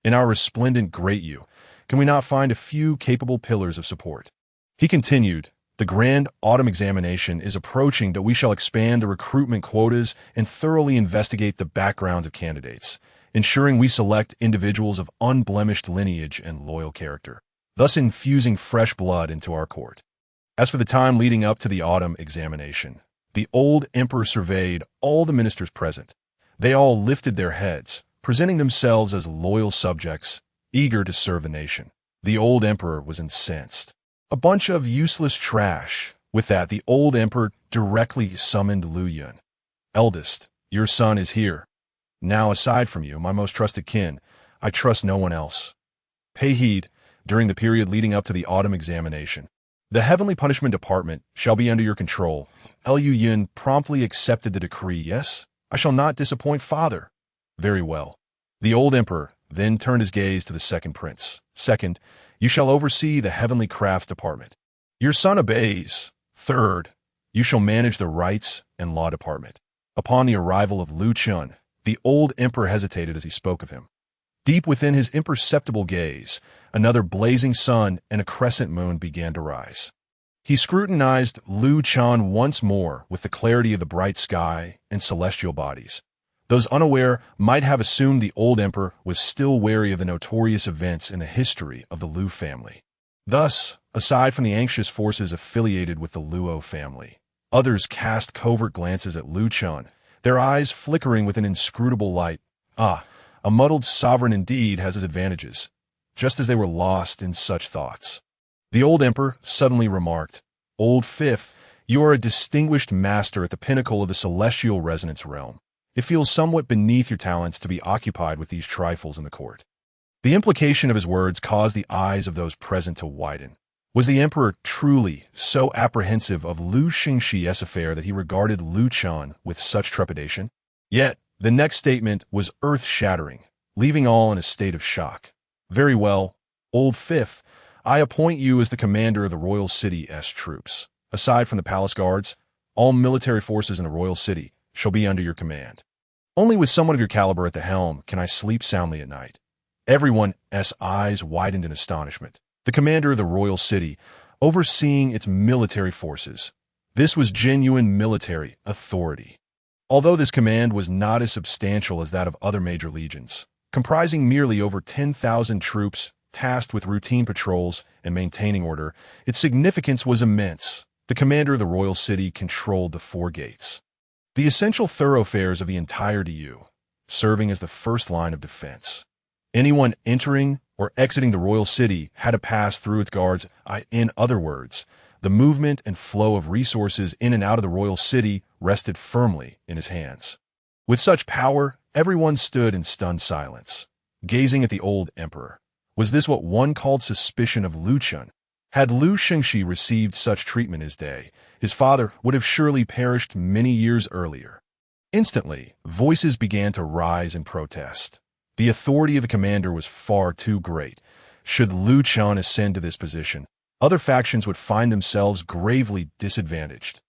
In our resplendent great Yu, can we not find a few capable pillars of support? He continued, the grand autumn examination is approaching, but we shall expand the recruitment quotas and thoroughly investigate the backgrounds of candidates, ensuring we select individuals of unblemished lineage and loyal character, thus infusing fresh blood into our court. As for the time leading up to the autumn examination, the old emperor surveyed all the ministers present. They all lifted their heads, presenting themselves as loyal subjects, eager to serve the nation. The old emperor was incensed. A bunch of useless trash. With that, the old emperor directly summoned Lu Yun. Eldest, your son is here. Now, aside from you, my most trusted kin, I trust no one else. Pay heed, during the period leading up to the autumn examination. The Heavenly Punishment Department shall be under your control. Lu Yun promptly accepted the decree. Yes, I shall not disappoint father. Very well. The old emperor then turned his gaze to the second prince. Second, you shall oversee the Heavenly Crafts Department. Your son obeys. Third, you shall manage the Rights and Law Department. Upon the arrival of Lu Chun, the old emperor hesitated as he spoke of him. Deep within his imperceptible gaze, another blazing sun and a crescent moon began to rise. He scrutinized Lu Chun once more with the clarity of the bright sky and celestial bodies. Those unaware might have assumed the old emperor was still wary of the notorious events in the history of the Lu family. Thus, aside from the anxious forces affiliated with the Luo family, others cast covert glances at Lu Chun, their eyes flickering with an inscrutable light. Ah, a muddled sovereign indeed has his advantages, just as they were lost in such thoughts. The old emperor suddenly remarked, Old Fifth, you are a distinguished master at the pinnacle of the celestial resonance realm. It feels somewhat beneath your talents to be occupied with these trifles in the court. The implication of his words caused the eyes of those present to widen. Was the emperor truly so apprehensive of Lu Xingxi's affair that he regarded Lu Chun with such trepidation? Yet, the next statement was earth-shattering, leaving all in a state of shock. Very well, Old Fifth, I appoint you as the commander of the Royal City's troops. Aside from the palace guards, all military forces in the Royal City shall be under your command. Only with someone of your caliber at the helm can I sleep soundly at night. Everyone's eyes widened in astonishment. The commander of the Royal City, overseeing its military forces. This was genuine military authority. Although this command was not as substantial as that of other major legions, comprising merely over 10,000 troops tasked with routine patrols and maintaining order, its significance was immense. The commander of the Royal City controlled the four gates, the essential thoroughfares of the entire DU, serving as the first line of defense. Anyone entering or exiting the Royal City had to pass through its guards. In other words, the movement and flow of resources in and out of the Royal City rested firmly in his hands. With such power, everyone stood in stunned silence, gazing at the old emperor. Was this what one called suspicion of Lu Chun? Had Lu Xingxi received such treatment his day, his father would have surely perished many years earlier. Instantly, voices began to rise in protest. The authority of the commander was far too great. Should Lu Chun ascend to this position, other factions would find themselves gravely disadvantaged.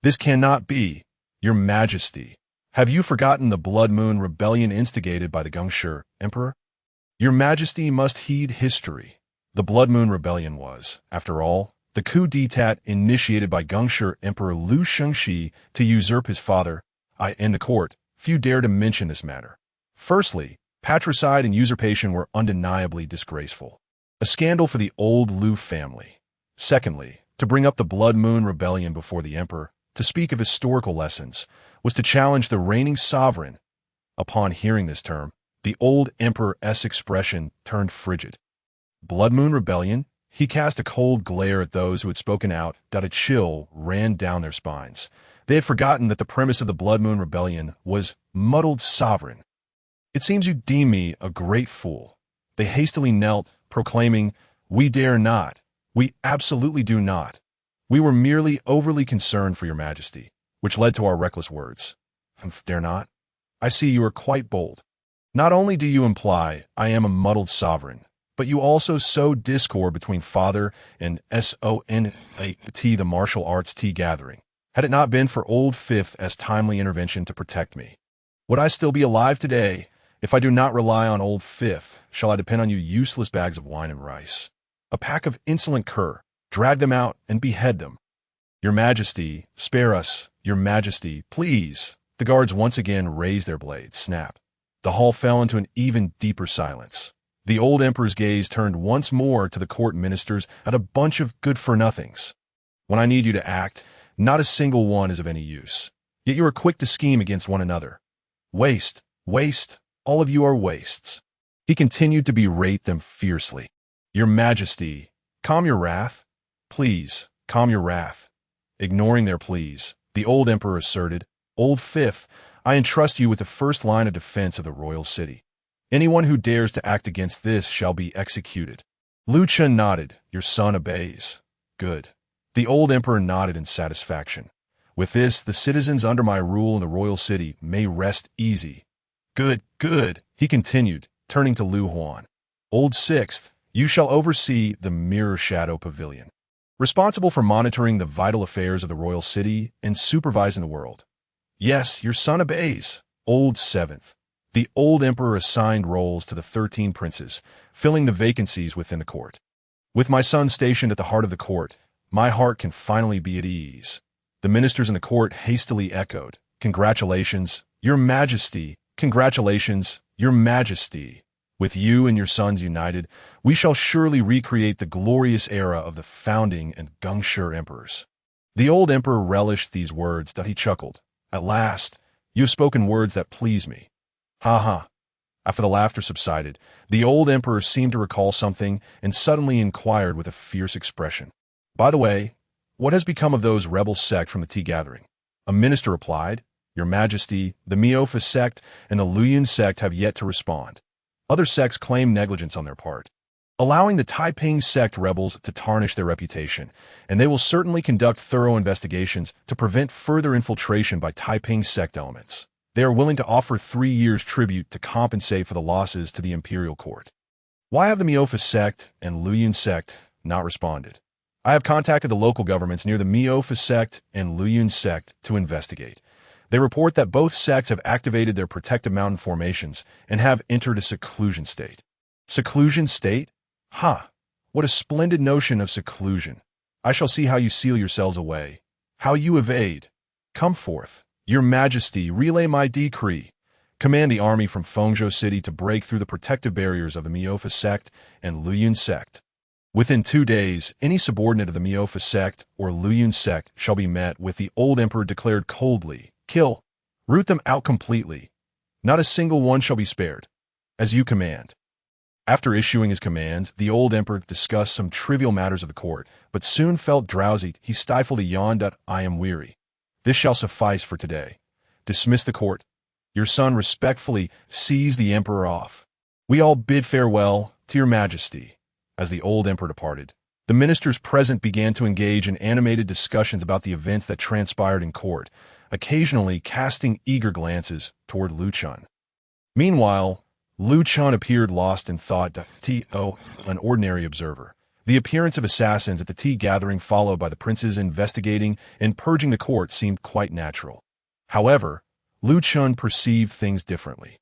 This cannot be, Your Majesty. Have you forgotten the Blood Moon Rebellion instigated by the Gongshi Emperor? Your Majesty must heed history. The Blood Moon Rebellion was, after all, the coup d'etat initiated by Gongshi Emperor Lu Xingxi to usurp his father. In the court, few dare to mention this matter. Firstly, patricide and usurpation were undeniably disgraceful, a scandal for the old Lu family. Secondly, to bring up the Blood Moon Rebellion before the emperor, to speak of historical lessons, was to challenge the reigning sovereign. Upon hearing this term, the old emperor's expression turned frigid. Blood Moon Rebellion? He cast a cold glare at those who had spoken out. A chill ran down their spines. They had forgotten that the premise of the Blood Moon Rebellion was muddled sovereign. It seems you deem me a great fool. They hastily knelt, proclaiming, We dare not. We absolutely do not. We were merely overly concerned for your majesty, which led to our reckless words. Dare not? I see you are quite bold. Not only do you imply I am a muddled sovereign, but you also sowed discord between father and sonat, the martial arts tea gathering. Had it not been for old fifth's timely intervention to protect me, would I still be alive today? If I do not rely on old fifth, shall I depend on you useless bags of wine and rice? A pack of insolent cur, drag them out and behead them. Your Majesty, spare us, Your Majesty, please. The guards once again raised their blades, snap. The hall fell into an even deeper silence. The old emperor's gaze turned once more to the court ministers at a bunch of good-for-nothings. When I need you to act, not a single one is of any use. Yet you are quick to scheme against one another. Waste, waste, all of you are wastes. He continued to berate them fiercely. Your Majesty, calm your wrath. Please, calm your wrath. Ignoring their pleas, the old emperor asserted, Old Fifth, I entrust you with the first line of defense of the royal city. Anyone who dares to act against this shall be executed. Chen nodded. Your son obeys. Good. The old emperor nodded in satisfaction. With this, the citizens under my rule in the royal city may rest easy. Good, good, he continued, turning to Lu Huan. Old Sixth, you shall oversee the Mirror Shadow Pavilion, responsible for monitoring the vital affairs of the royal city and supervising the world. Yes, your son obeys. Old Seventh. The old emperor assigned roles to the 13 princes, filling the vacancies within the court. With my son stationed at the heart of the court, my heart can finally be at ease. The ministers in the court hastily echoed, Congratulations, Your Majesty! Congratulations, Your Majesty! With you and your sons united, we shall surely recreate the glorious era of the founding and Gengshi emperors. The old emperor relished these words that he chuckled. At last, you have spoken words that please me. Ha ha. After the laughter subsided, the old emperor seemed to recall something and suddenly inquired with a fierce expression. By the way, what has become of those rebel sect from the tea gathering? A minister replied, Your Majesty, the Miaofa sect and the Luoyuan sect have yet to respond. Other sects claim negligence on their part, allowing the Taiping sect rebels to tarnish their reputation, and they will certainly conduct thorough investigations to prevent further infiltration by Taiping sect elements. They are willing to offer 3 years' tribute to compensate for the losses to the imperial court. Why have the Miaofa sect and Luoyuan sect not responded? I have contacted the local governments near the Miaofa sect and Luoyuan sect to investigate. They report that both sects have activated their protective mountain formations and have entered a seclusion state. Seclusion state? Ha! What a splendid notion of seclusion. I shall see how you seal yourselves away, how you evade. Come forth. Your Majesty, relay my decree. Command the army from Fengzhou City to break through the protective barriers of the Miaofa sect and Luoyuan sect. Within 2 days, any subordinate of the Miaofa sect or Luoyuan sect shall be met with, the old emperor declared coldly, Kill. Root them out completely. Not a single one shall be spared. As you command. After issuing his commands, the old emperor discussed some trivial matters of the court, but soon felt drowsy. He stifled a yawn that, I am weary. This shall suffice for today. Dismiss the court. Your son respectfully sees the emperor off. We all bid farewell to your Majesty. As the old emperor departed, the ministers present began to engage in animated discussions about the events that transpired in court, occasionally casting eager glances toward Lu Chen. Meanwhile, Lu Chen appeared lost in thought, an ordinary observer. The appearance of assassins at the tea gathering followed by the princes investigating and purging the court seemed quite natural. However, Lu Chen perceived things differently.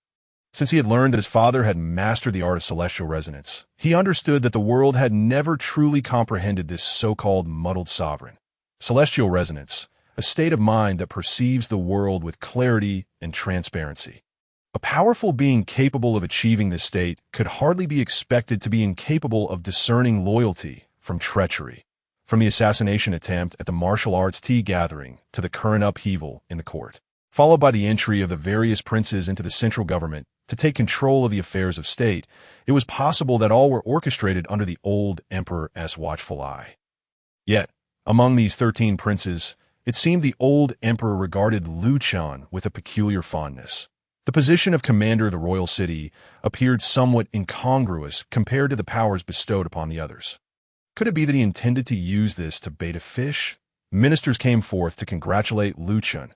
Since he had learned that his father had mastered the art of celestial resonance, he understood that the world had never truly comprehended this so-called muddled sovereign. Celestial resonance, a state of mind that perceives the world with clarity and transparency. A powerful being capable of achieving this state could hardly be expected to be incapable of discerning loyalty from treachery. From the assassination attempt at the martial arts tea gathering to the current upheaval in the court, followed by the entry of the various princes into the central government to take control of the affairs of state, it was possible that all were orchestrated under the old emperor's watchful eye. Yet, among these 13 princes, it seemed the old emperor regarded Lu Chen with a peculiar fondness. The position of commander of the royal city appeared somewhat incongruous compared to the powers bestowed upon the others. Could it be that he intended to use this to bait a fish? Ministers came forth to congratulate Lu Chen.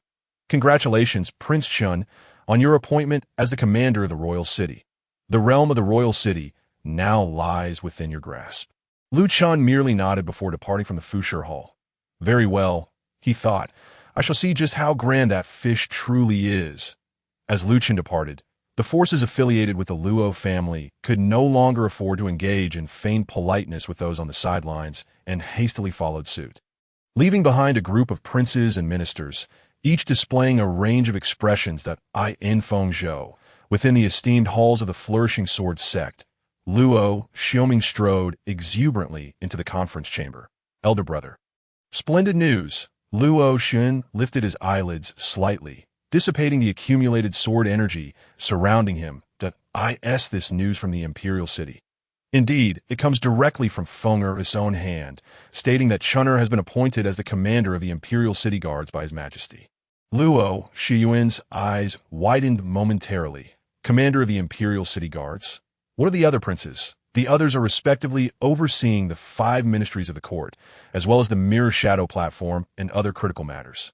Congratulations, Prince Chen, on your appointment as the commander of the royal city. The realm of the royal city, now lies within your grasp. Lu Chen merely nodded before departing from the Fusher Hall. Very well, he thought. I shall see just how grand that fish truly is. As Lu Chen departed, the forces affiliated with the Luo family could no longer afford to engage in feigned politeness with those on the sidelines and hastily followed suit. Leaving behind a group of princes and ministers, each displaying a range of expressions that I infeng zhou, within the esteemed halls of the flourishing sword sect, Luo Xiaoming strode exuberantly into the conference chamber. Elder brother. Splendid news. Luo Xun lifted his eyelids slightly, dissipating the accumulated sword energy surrounding him. This news from the imperial city. Indeed, it comes directly from Feng'er's own hand, stating that Chun'er has been appointed as the commander of the imperial city guards by His Majesty. Luo Shiyuan's eyes widened momentarily. Commander of the imperial city guards? What are the other princes? The others are respectively overseeing the 5 ministries of the court, as well as the mirror shadow platform and other critical matters.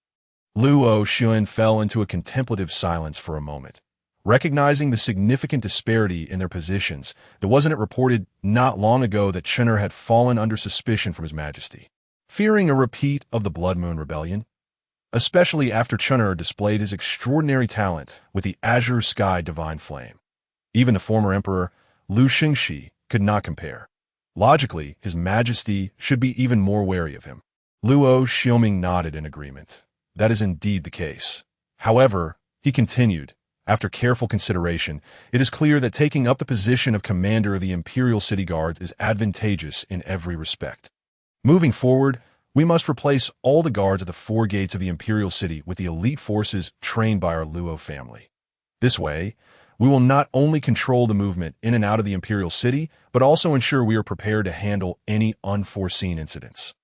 Luo Xuan fell into a contemplative silence for a moment. Recognizing the significant disparity in their positions, wasn't it reported not long ago that Chun'er had fallen under suspicion from His Majesty, fearing a repeat of the Blood Moon Rebellion? Especially after Chun'er displayed his extraordinary talent with the Azure Sky Divine Flame. Even the former emperor, Lu Xingxi, could not compare. Logically, His Majesty should be even more wary of him. Luo Xiaoming nodded in agreement. That is indeed the case. However, he continued, after careful consideration, it is clear that taking up the position of commander of the Imperial City Guards is advantageous in every respect. Moving forward, we must replace all the guards at the 4 gates of the Imperial City with the elite forces trained by our Luo family. This way, we will not only control the movement in and out of the Imperial City, but also ensure we are prepared to handle any unforeseen incidents,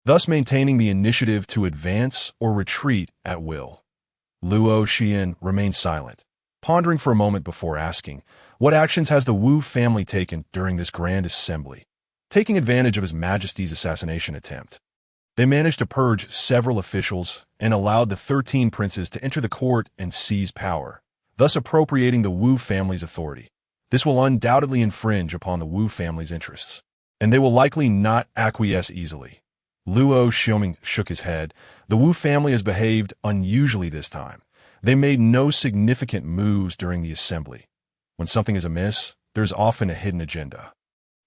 thus maintaining the initiative to advance or retreat at will. Luo Xian remained silent, pondering for a moment before asking, what actions has the Wu family taken during this grand assembly? Taking advantage of His Majesty's assassination attempt, they managed to purge several officials and allowed the 13 princes to enter the court and seize power, thus appropriating the Wu family's authority. This will undoubtedly infringe upon the Wu family's interests, and they will likely not acquiesce easily. Luo Xiaoming shook his head. The Wu family has behaved unusually this time. They made no significant moves during the assembly. When something is amiss, there's often a hidden agenda.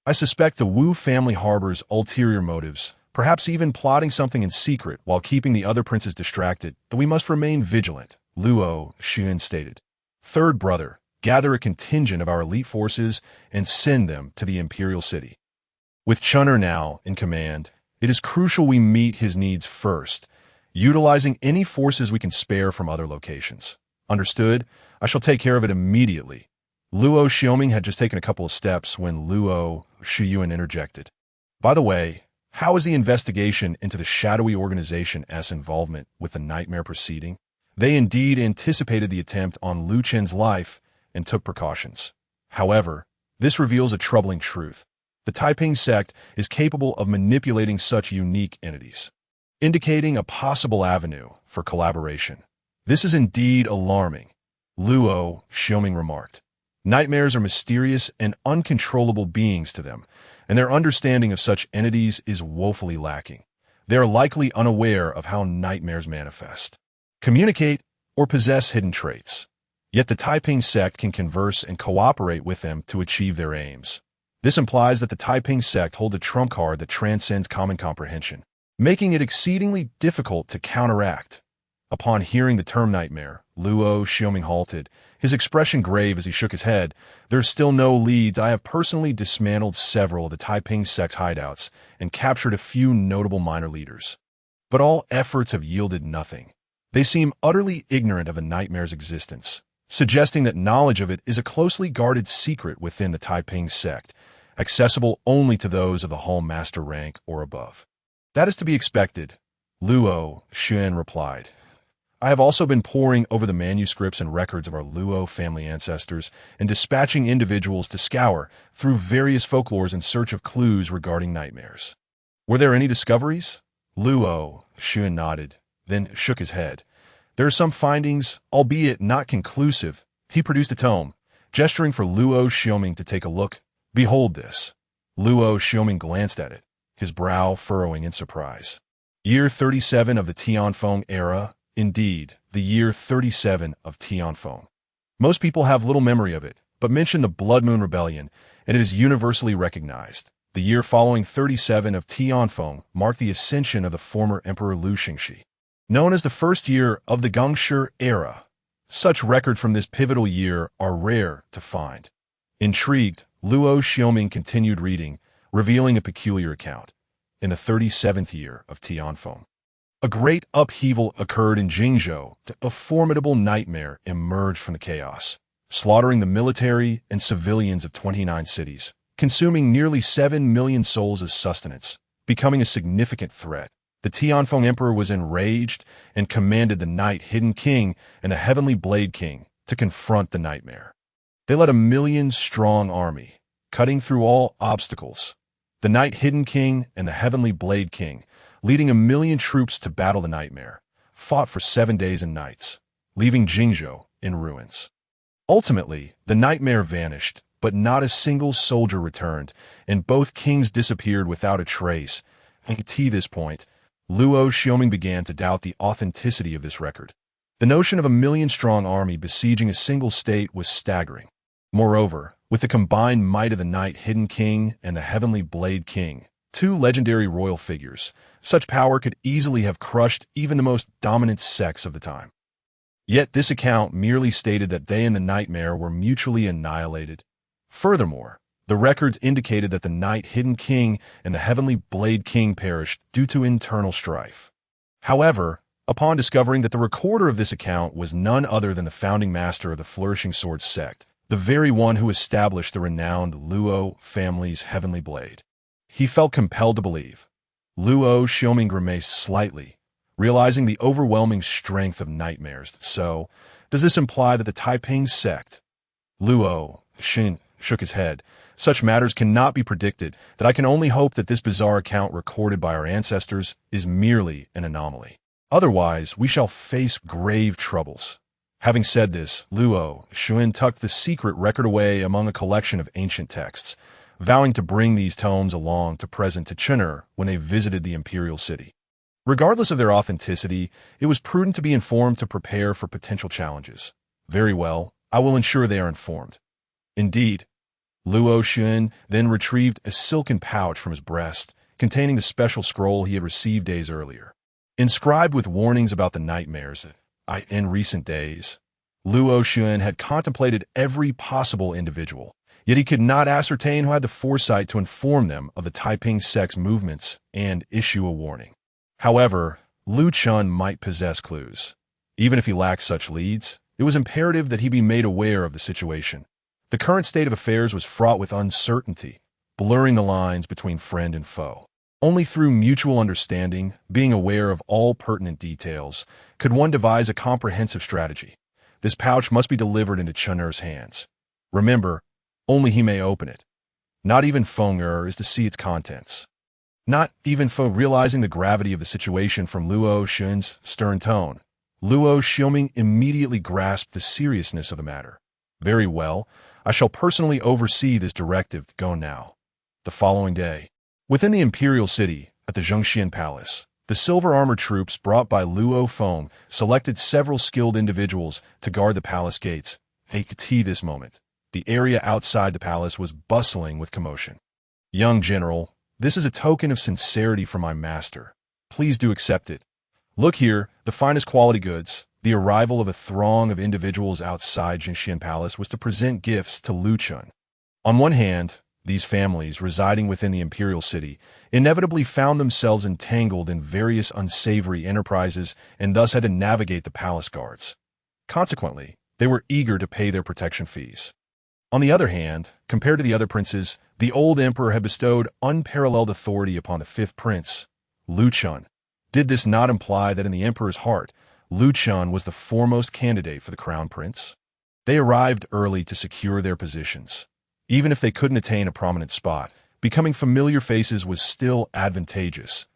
I suspect the Wu family harbors ulterior motives, perhaps even plotting something in secret while keeping the other princes distracted, but we must remain vigilant, Luo Xian stated. Third brother, gather a contingent of our elite forces and send them to the Imperial City. With Chun'er now in command, it is crucial we meet his needs first, utilizing any forces we can spare from other locations. Understood? I shall take care of it immediately. Luo Xiaoming had just taken a couple of steps when Luo Shiyuan interjected. By the way, how is the investigation into the shadowy organization's involvement with the nightmare proceeding? They indeed anticipated the attempt on Lu Chen's life and took precautions. However, this reveals a troubling truth. The Taiping sect is capable of manipulating such unique entities, indicating a possible avenue for collaboration. This is indeed alarming, Luo Xiaoming remarked. Nightmares are mysterious and uncontrollable beings to them, and their understanding of such entities is woefully lacking. They are likely unaware of how nightmares manifest, communicate, or possess hidden traits. Yet the Taiping sect can converse and cooperate with them to achieve their aims. This implies that the Taiping sect hold a trump card that transcends common comprehension, making it exceedingly difficult to counteract. Upon hearing the term nightmare, Luo Xiaoming halted, his expression grave as he shook his head. There's still no leads. I have personally dismantled several of the Taiping sect's hideouts and captured a few notable minor leaders. But all efforts have yielded nothing. They seem utterly ignorant of a nightmare's existence, suggesting that knowledge of it is a closely guarded secret within the Taiping sect, accessible only to those of the Hall Master rank or above. That is to be expected, Luo Xuan replied. I have also been poring over the manuscripts and records of our Luo family ancestors and dispatching individuals to scour through various folklores in search of clues regarding nightmares. Were there any discoveries? Luo Xuan nodded, then shook his head. There are some findings, albeit not conclusive. He produced a tome, gesturing for Luo Xiaoming to take a look. Behold this. Luo Xiaoming glanced at it, his brow furrowing in surprise. Year 37 of the Tianfeng era, indeed, the year 37 of Tianfeng. Most people have little memory of it, but mention the Blood Moon Rebellion, and it is universally recognized. The year following 37 of Tianfeng marked the ascension of the former Emperor Lu Xingxi. Known as the first year of the Gongshi era, such records from this pivotal year are rare to find. Intrigued, Luo Xiaoming continued reading, revealing a peculiar account. In the 37th year of Tianfeng, a great upheaval occurred in Jingzhou. A formidable nightmare emerged from the chaos, slaughtering the military and civilians of 29 cities, consuming nearly 7 million souls as sustenance, becoming a significant threat. The Tianfeng Emperor was enraged and commanded the Night Hidden King and the Heavenly Blade King to confront the nightmare. They led a 1,000,000-strong army, cutting through all obstacles. The Night Hidden King and the Heavenly Blade King, leading 1,000,000 troops to battle the nightmare, fought for 7 days and nights, leaving Jingzhou in ruins. Ultimately, the nightmare vanished, but not a single soldier returned, and both kings disappeared without a trace. At this point, Luo Xiaoming began to doubt the authenticity of this record. The notion of a 1,000,000-strong army besieging a single state was staggering. Moreover, with the combined might of the Night Hidden King and the Heavenly Blade King, two legendary royal figures, such power could easily have crushed even the most dominant sects of the time. Yet this account merely stated that they and the nightmare were mutually annihilated. Furthermore, the records indicated that the Night Hidden King and the Heavenly Blade King perished due to internal strife. However, upon discovering that the recorder of this account was none other than the founding master of the Flourishing Sword sect, the very one who established the renowned Luo family's heavenly blade, he felt compelled to believe. Luo Xiaoming grimaced slightly, realizing the overwhelming strength of nightmares. So, does this imply that the Taiping sect? Luo Xin shook his head. Such matters cannot be predicted, that I can only hope that this bizarre account recorded by our ancestors is merely an anomaly. Otherwise, we shall face grave troubles. Having said this, Luo Xin tucked the secret record away among a collection of ancient texts, vowing to bring these tomes along to present to Chen when they visited the imperial city. Regardless of their authenticity, it was prudent to be informed to prepare for potential challenges. Very well, I will ensure they are informed. Indeed. Luo Xin then retrieved a silken pouch from his breast, containing the special scroll he had received days earlier. Inscribed with warnings about the nightmares in recent days, Luo Xin had contemplated every possible individual, yet he could not ascertain who had the foresight to inform them of the Taiping sect's movements and issue a warning. However, Lu Chen might possess clues. Even if he lacked such leads, it was imperative that he be made aware of the situation. The current state of affairs was fraught with uncertainty, blurring the lines between friend and foe. Only through mutual understanding, being aware of all pertinent details, could one devise a comprehensive strategy. This pouch must be delivered into Chen hands. Remember, only he may open it. Not even Feng is to see its contents. Not even Feng. Realizing the gravity of the situation from Luo Xin's stern tone, Luo Xiaoming immediately grasped the seriousness of the matter. Very well, I shall personally oversee this directive. Go now. The following day, within the imperial city, at the Zhongxian Palace, the silver-armored troops brought by Luo Feng selected several skilled individuals to guard the palace gates. At this moment, the area outside the palace was bustling with commotion. Young general, this is a token of sincerity from my master. Please do accept it. Look here, the finest quality goods. The arrival of a throng of individuals outside Zhongxian Palace was to present gifts to Lu Chen. On one hand, these families, residing within the imperial city, inevitably found themselves entangled in various unsavory enterprises and thus had to navigate the palace guards. Consequently, they were eager to pay their protection fees. On the other hand, compared to the other princes, the old emperor had bestowed unparalleled authority upon the fifth prince, Lu Chen. Did this not imply that in the emperor's heart, Lu Chen was the foremost candidate for the crown prince? They arrived early to secure their positions. Even if they couldn't attain a prominent spot, becoming familiar faces was still advantageous.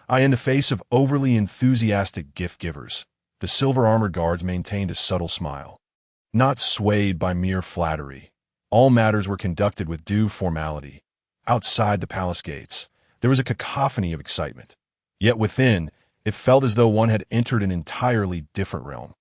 In the face of overly enthusiastic gift givers, the silver-armored guards maintained a subtle smile. Not swayed by mere flattery, All matters were conducted with due formality. Outside the palace gates, there was a cacophony of excitement. Yet within, it felt as though one had entered an entirely different realm.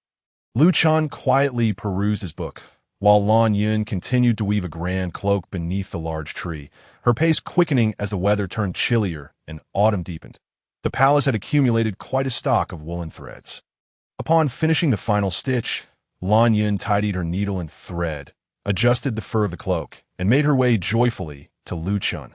Lu Chen quietly perused his book, while Lan Yun continued to weave a grand cloak beneath the large tree, her pace quickening as the weather turned chillier and autumn deepened. The palace had accumulated quite a stock of woolen threads. Upon finishing the final stitch, Lan Yun tidied her needle and thread, adjusted the fur of the cloak, and made her way joyfully to Lu Chen.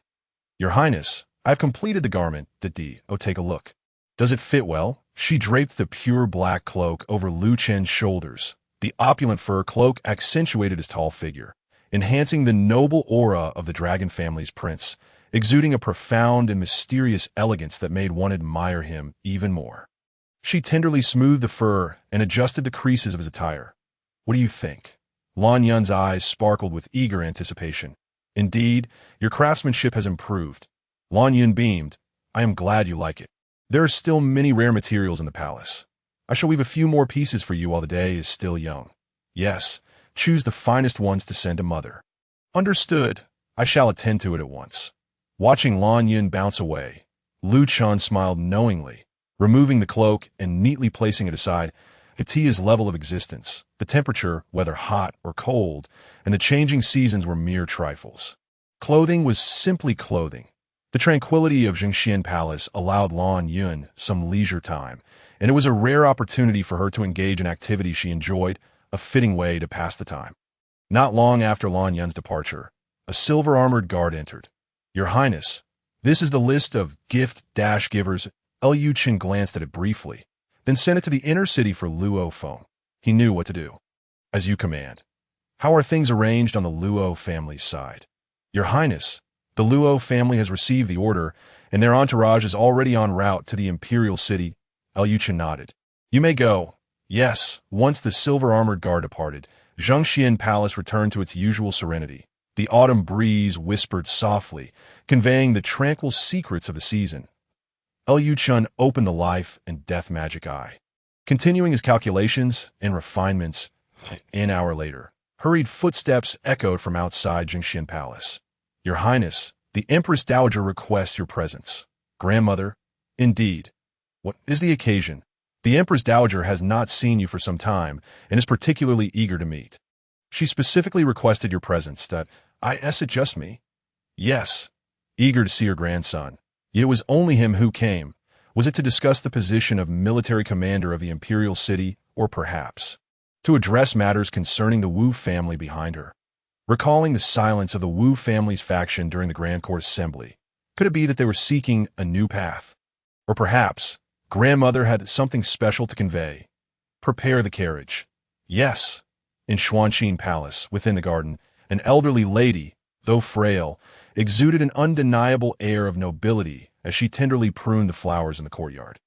"Your Highness, I have completed the garment, take a look. Does it fit well?" She draped the pure black cloak over Lu Chen's shoulders. The opulent fur cloak accentuated his tall figure, enhancing the noble aura of the dragon family's prince, exuding a profound and mysterious elegance that made one admire him even more. She tenderly smoothed the fur and adjusted the creases of his attire. "What do you think?" Lan Yun's eyes sparkled with eager anticipation. "Indeed, your craftsmanship has improved." Lan Yun beamed. "I am glad you like it. There are still many rare materials in the palace. I shall weave a few more pieces for you while the day is still young. Yes, choose the finest ones to send to mother." "Understood. I shall attend to it at once." Watching Lan Yun bounce away, Lu Chen smiled knowingly, removing the cloak and neatly placing it aside. Tia's level of existence, the temperature, whether hot or cold, and the changing seasons were mere trifles. Clothing was simply clothing. The tranquility of Zhengxian Palace allowed Lan Yun some leisure time, and it was a rare opportunity for her to engage in activity she enjoyed, a fitting way to pass the time. Not long after Lan Yun's departure, a silver-armored guard entered. "Your Highness, this is the list of gift-givers." Liu Chen glanced at it briefly, then sent it to the inner city for Luo Feng. He knew what to do. "As you command." "How are things arranged on the Luo family's side?" "Your Highness, the Luo family has received the order, and their entourage is already en route to the imperial city." Liu Chen nodded. "You may go." Yes, once the silver-armored guard departed, Zhengxian Palace returned to its usual serenity. The autumn breeze whispered softly, conveying the tranquil secrets of the season. Liu Chen opened the life and death magic eye. Continuing his calculations and refinements, an hour later, hurried footsteps echoed from outside Zhengxian Palace. "Your Highness, the Empress Dowager requests your presence." "Grandmother?" "Indeed." "What is the occasion?" "The Empress Dowager has not seen you for some time and is particularly eager to meet. She specifically requested your presence. Is it just me?" "Yes." Eager to see her grandson. Yet it was only him who came. Was it to discuss the position of military commander of the imperial city, or perhaps to address matters concerning the Wu family behind her? Recalling the silence of the Wu family's faction during the Grand Court Assembly, could it be that they were seeking a new path? Or perhaps grandmother had something special to convey? "Prepare the carriage." "Yes." In Xuanqing Palace, within the garden, an elderly lady, though frail, exuded an undeniable air of nobility as she tenderly pruned the flowers in the courtyard.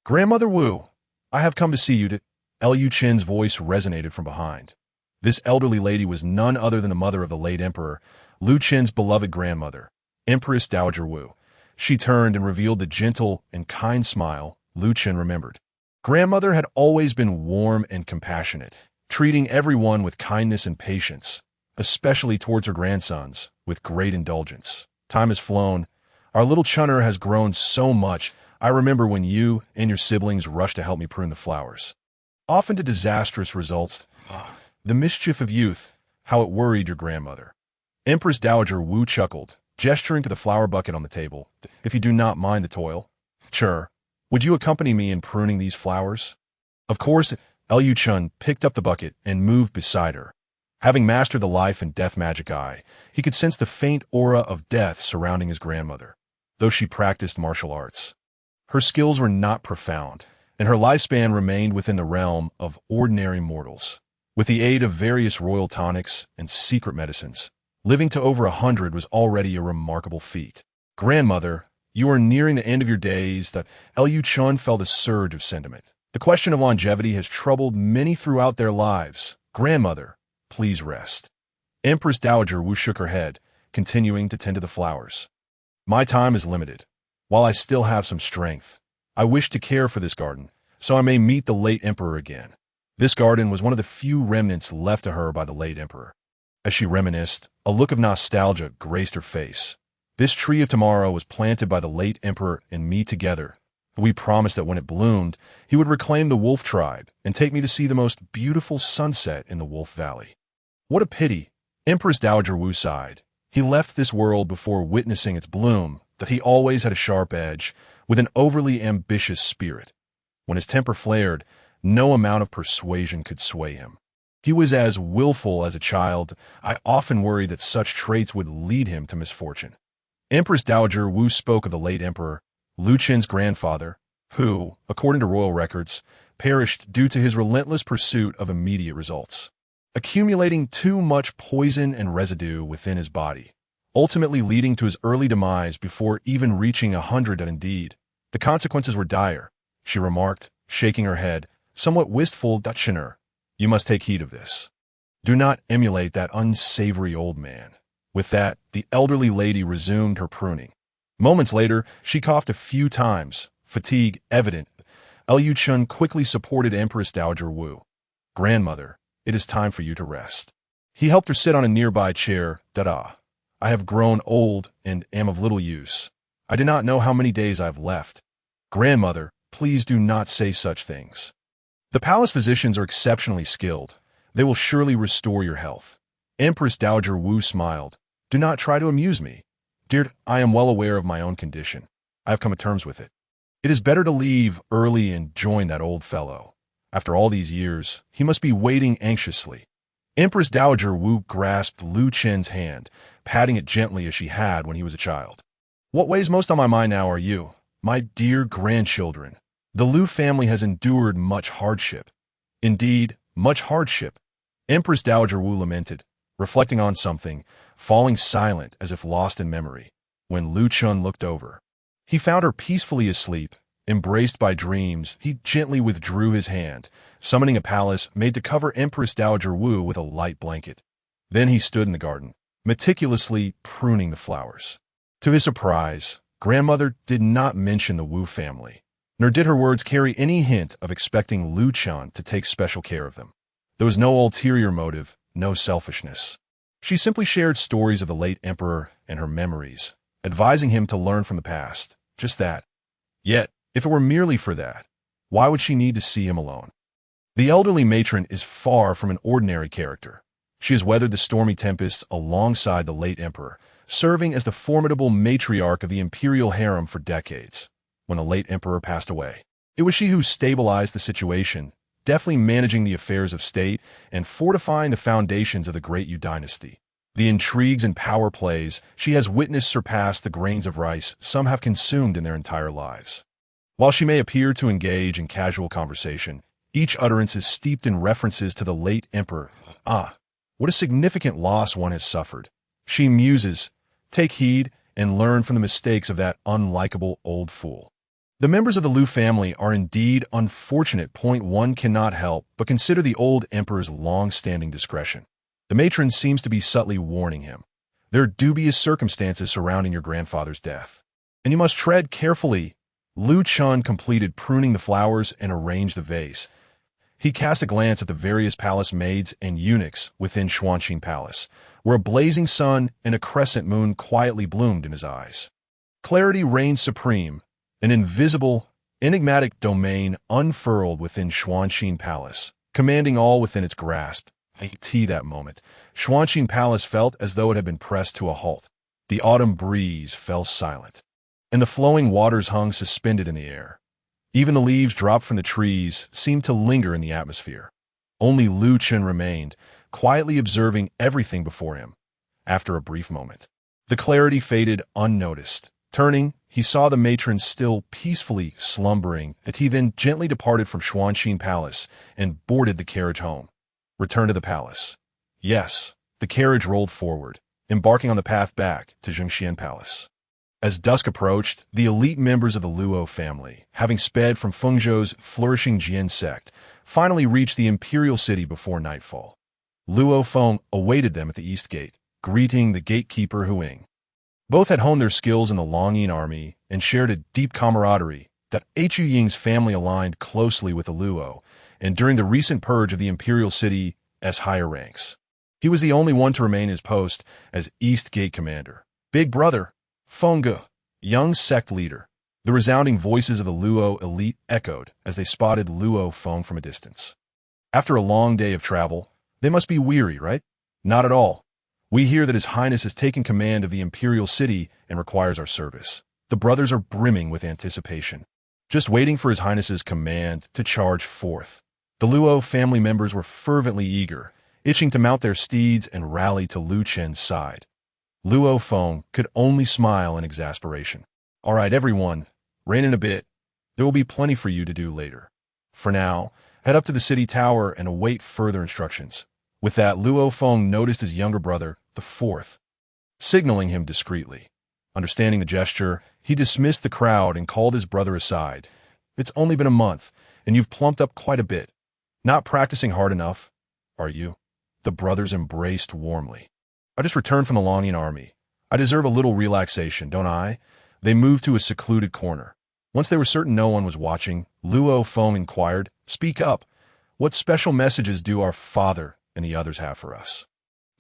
"Grandmother Wu, I have come to see you." Liu Chen's voice resonated from behind. This elderly lady was none other than the mother of the late emperor, Lu Chen's beloved grandmother, Empress Dowager Wu. She turned and revealed the gentle and kind smile Lu Chen remembered. Grandmother had always been warm and compassionate, treating everyone with kindness and patience, especially towards her grandsons, with great indulgence. "Time has flown. Our little Chunner has grown so much. I remember when you and your siblings rushed to help me prune the flowers. Often to disastrous results. The mischief of youth, how it worried your grandmother." Empress Dowager Wu chuckled, gesturing to the flower bucket on the table. "If you do not mind the toil." "Sure. Would you accompany me in pruning these flowers?" "Of course." Liu Chen picked up the bucket and moved beside her. Having mastered the life and death magic eye, he could sense the faint aura of death surrounding his grandmother, though she practiced martial arts. Her skills were not profound, and her lifespan remained within the realm of ordinary mortals. With the aid of various royal tonics and secret medicines, living to over 100 was already a remarkable feat. "Grandmother, you are nearing the end of your days." Liu Chen felt a surge of sentiment. The question of longevity has troubled many throughout their lives. "Grandmother, please rest." Empress Dowager Wu shook her head, continuing to tend to the flowers. "My time is limited. While I still have some strength, I wish to care for this garden, so I may meet the late emperor again." This garden was one of the few remnants left to her by the late emperor. As she reminisced, a look of nostalgia graced her face. This tree of tomorrow was planted by the late emperor and me together. We promised that when it bloomed, he would reclaim the wolf tribe and take me to see the most beautiful sunset in the Wolf Valley. What a pity, Empress Dowager Wu sighed. He left this world before witnessing its bloom, that he always had a sharp edge, with an overly ambitious spirit. When his temper flared, no amount of persuasion could sway him. He was as willful as a child. I often worried that such traits would lead him to misfortune. Empress Dowager Wu spoke of the late emperor, Lu Chen's grandfather, who, according to royal records, perished due to his relentless pursuit of immediate results, accumulating too much poison and residue within his body, ultimately leading to his early demise before even reaching 100. And indeed, the consequences were dire, she remarked, shaking her head, somewhat wistful. Dutchener, you must take heed of this. Do not emulate that unsavory old man. With that, the elderly lady resumed her pruning. Moments later, she coughed a few times, fatigue evident. Liu Chen quickly supported Empress Dowager Wu. Grandmother, it is time for you to rest. He helped her sit on a nearby chair. Dada. I have grown old and am of little use. I do not know how many days I have left. Grandmother, please do not say such things. The palace physicians are exceptionally skilled. They will surely restore your health. Empress Dowager Wu smiled. Do not try to amuse me. Dear, I am well aware of my own condition. I have come to terms with it. It is better to leave early and join that old fellow. After all these years, he must be waiting anxiously. Empress Dowager Wu grasped Lu Chen's hand, patting it gently as she had when he was a child. What weighs most on my mind now are you, my dear grandchildren. The Lu family has endured much hardship. Indeed, much hardship. Empress Dowager Wu lamented, reflecting on something, falling silent as if lost in memory, when Lu Chen looked over. He found her peacefully asleep, embraced by dreams. He gently withdrew his hand, summoning a palace made to cover Empress Dowager Wu with a light blanket. Then he stood in the garden, meticulously pruning the flowers. To his surprise, grandmother did not mention the Wu family, nor did her words carry any hint of expecting Lu Chen to take special care of them. There was no ulterior motive, no selfishness. She simply shared stories of the late emperor and her memories, advising him to learn from the past, just that. Yet, if it were merely for that, why would she need to see him alone? The elderly matron is far from an ordinary character. She has weathered the stormy tempests alongside the late emperor, serving as the formidable matriarch of the imperial harem for decades. When the late emperor passed away, it was she who stabilized the situation, deftly managing the affairs of state and fortifying the foundations of the great Yu Dynasty. The intrigues and power plays she has witnessed surpass the grains of rice some have consumed in their entire lives. While she may appear to engage in casual conversation, each utterance is steeped in references to the late emperor. Ah, what a significant loss one has suffered. She muses, take heed and learn from the mistakes of that unlikable old fool. The members of the Lu family are indeed unfortunate. One cannot help but consider the old emperor's long-standing discretion. The matron seems to be subtly warning him. There are dubious circumstances surrounding your grandfather's death, and you must tread carefully. Lu Chen completed pruning the flowers and arranged the vase. He cast a glance at the various palace maids and eunuchs within Xuanqing Palace, where a blazing sun and a crescent moon quietly bloomed in his eyes. Clarity reigned supreme. An invisible, enigmatic domain unfurled within Xuanqing Palace, commanding all within its grasp. At that moment, Xuanqing Palace felt as though it had been pressed to a halt. The autumn breeze fell silent, and the flowing waters hung suspended in the air. Even the leaves dropped from the trees seemed to linger in the atmosphere. Only Lu Chen remained, quietly observing everything before him. After a brief moment, the clarity faded unnoticed. Turning, he saw the matron still peacefully slumbering, and he then gently departed from Xuanqing Palace and boarded the carriage home. Return to the palace. Yes, the carriage rolled forward, embarking on the path back to Zhengxian Palace. As dusk approached, the elite members of the Luo family, having sped from Fengzhou's flourishing Jian sect, finally reached the imperial city before nightfall. Luo Feng awaited them at the east gate, greeting the gatekeeper Huing. Both had honed their skills in the Longyin army and shared a deep camaraderie that Hu Ying's family aligned closely with the Luo, and during the recent purge of the imperial city as higher ranks. He was the only one to remain his post as East Gate commander. Big brother, Fengge, young sect leader. The resounding voices of the Luo elite echoed as they spotted Luo Feng from a distance. After a long day of travel, they must be weary, right? Not at all. We hear that His Highness has taken command of the imperial city and requires our service. The brothers are brimming with anticipation, just waiting for His Highness's command to charge forth. The Luo family members were fervently eager, itching to mount their steeds and rally to Lu Chen's side. Luo Feng could only smile in exasperation. All right, everyone, rein in a bit. There will be plenty for you to do later. For now, head up to the city tower and await further instructions. With that, Luo Feng noticed his younger brother, the fourth, signaling him discreetly. Understanding the gesture, he dismissed the crowd and called his brother aside. It's only been a month, and you've plumped up quite a bit. Not practicing hard enough, are you? The brothers embraced warmly. I just returned from the Longian army. I deserve a little relaxation, don't I? They moved to a secluded corner. Once they were certain no one was watching, Luo Feng inquired, "Speak up. What special messages do our father and the others have for us?"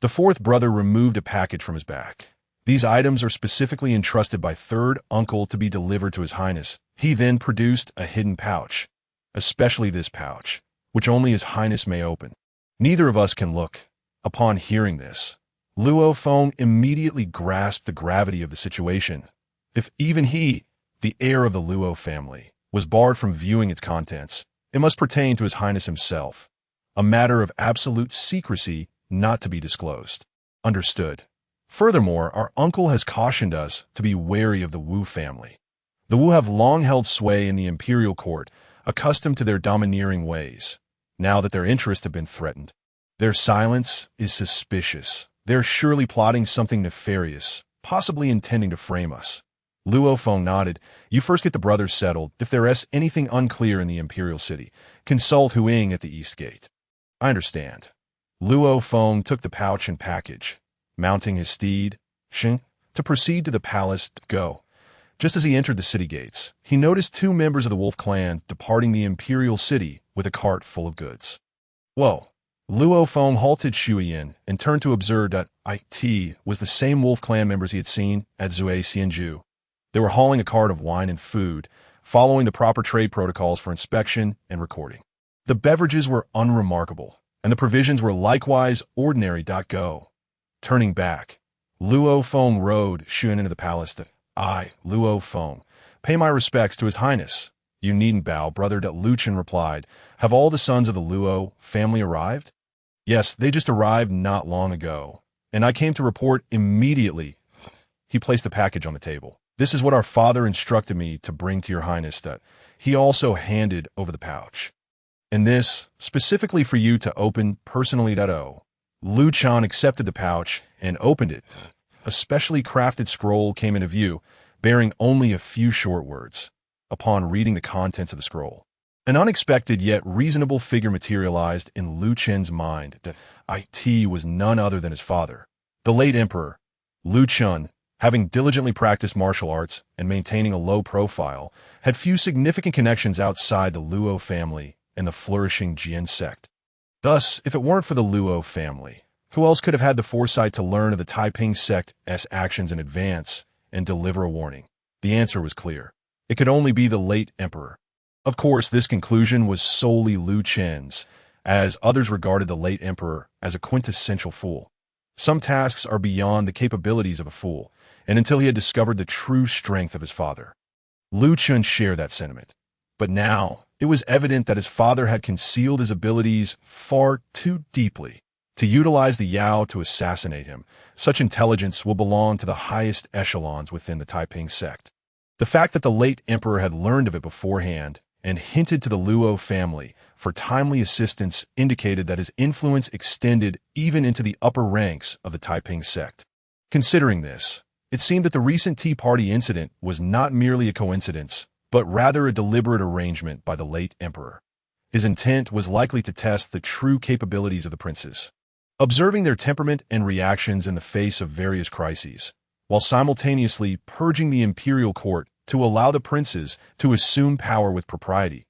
The fourth brother removed a package from his back. These items are specifically entrusted by third uncle to be delivered to His Highness. He then produced a hidden pouch, especially this pouch, which only His Highness may open. Neither of us can look. Upon hearing this, Luo Feng immediately grasped the gravity of the situation. If even he, the heir of the Luo family, was barred from viewing its contents, it must pertain to His Highness himself, a matter of absolute secrecy not to be disclosed. Understood. Furthermore, our uncle has cautioned us to be wary of the Wu family. The Wu have long held sway in the imperial court, accustomed to their domineering ways. Now that their interests have been threatened, their silence is suspicious. They're surely plotting something nefarious, possibly intending to frame us. Luo Feng nodded. You first get the brothers settled. If there is anything unclear in the imperial city, consult Huing at the East Gate. I understand. Luo Feng took the pouch and package, mounting his steed, Chen, to proceed to the palace. Go. Just as he entered the city gates, he noticed two members of the Wolf clan departing the imperial city with a cart full of goods. Whoa. Luo Feng halted Shuiyin and turned to observe that it was the same Wolf clan members he had seen at Zui Xianju. They were hauling a cart of wine and food, following the proper trade protocols for inspection and recording. The beverages were unremarkable, and the provisions were likewise ordinary. Go. Turning back, Luo Feng rode Shuiyin into the palace. Luo Feng, pay my respects to His Highness. You needn't bow, brother. Lu Chen replied. Have all the sons of the Luo family arrived? Yes, they just arrived not long ago, and I came to report immediately. He placed the package on the table. This is what our father instructed me to bring to your highness. That he also handed over the pouch. And this, specifically for you to open personally. Lu Chan accepted the pouch and opened it. A specially crafted scroll came into view, bearing only a few short words. Upon reading the contents of the scroll, an unexpected yet reasonable figure materialized in Lu Chen's mind. It was none other than his father, the late emperor. Lu Chen, having diligently practiced martial arts and maintaining a low profile, had few significant connections outside the Luo family and the flourishing Jian sect. Thus, if it weren't for the Luo family, who else could have had the foresight to learn of the Taiping sect's actions in advance and deliver a warning? The answer was clear. It could only be the late emperor. Of course, this conclusion was solely Lu Chen's, as others regarded the late emperor as a quintessential fool. Some tasks are beyond the capabilities of a fool, and until he had discovered the true strength of his father. Lu Chen shared that sentiment. But now, it was evident that his father had concealed his abilities far too deeply. To utilize the Yao to assassinate him, such intelligence will belong to the highest echelons within the Taiping sect. The fact that the late emperor had learned of it beforehand and hinted to the Luo family for timely assistance indicated that his influence extended even into the upper ranks of the Taiping sect. Considering this, it seemed that the recent Tea Party incident was not merely a coincidence, but rather a deliberate arrangement by the late emperor. His intent was likely to test the true capabilities of the princes, observing their temperament and reactions in the face of various crises, while simultaneously purging the imperial court to allow the princes to assume power with propriety.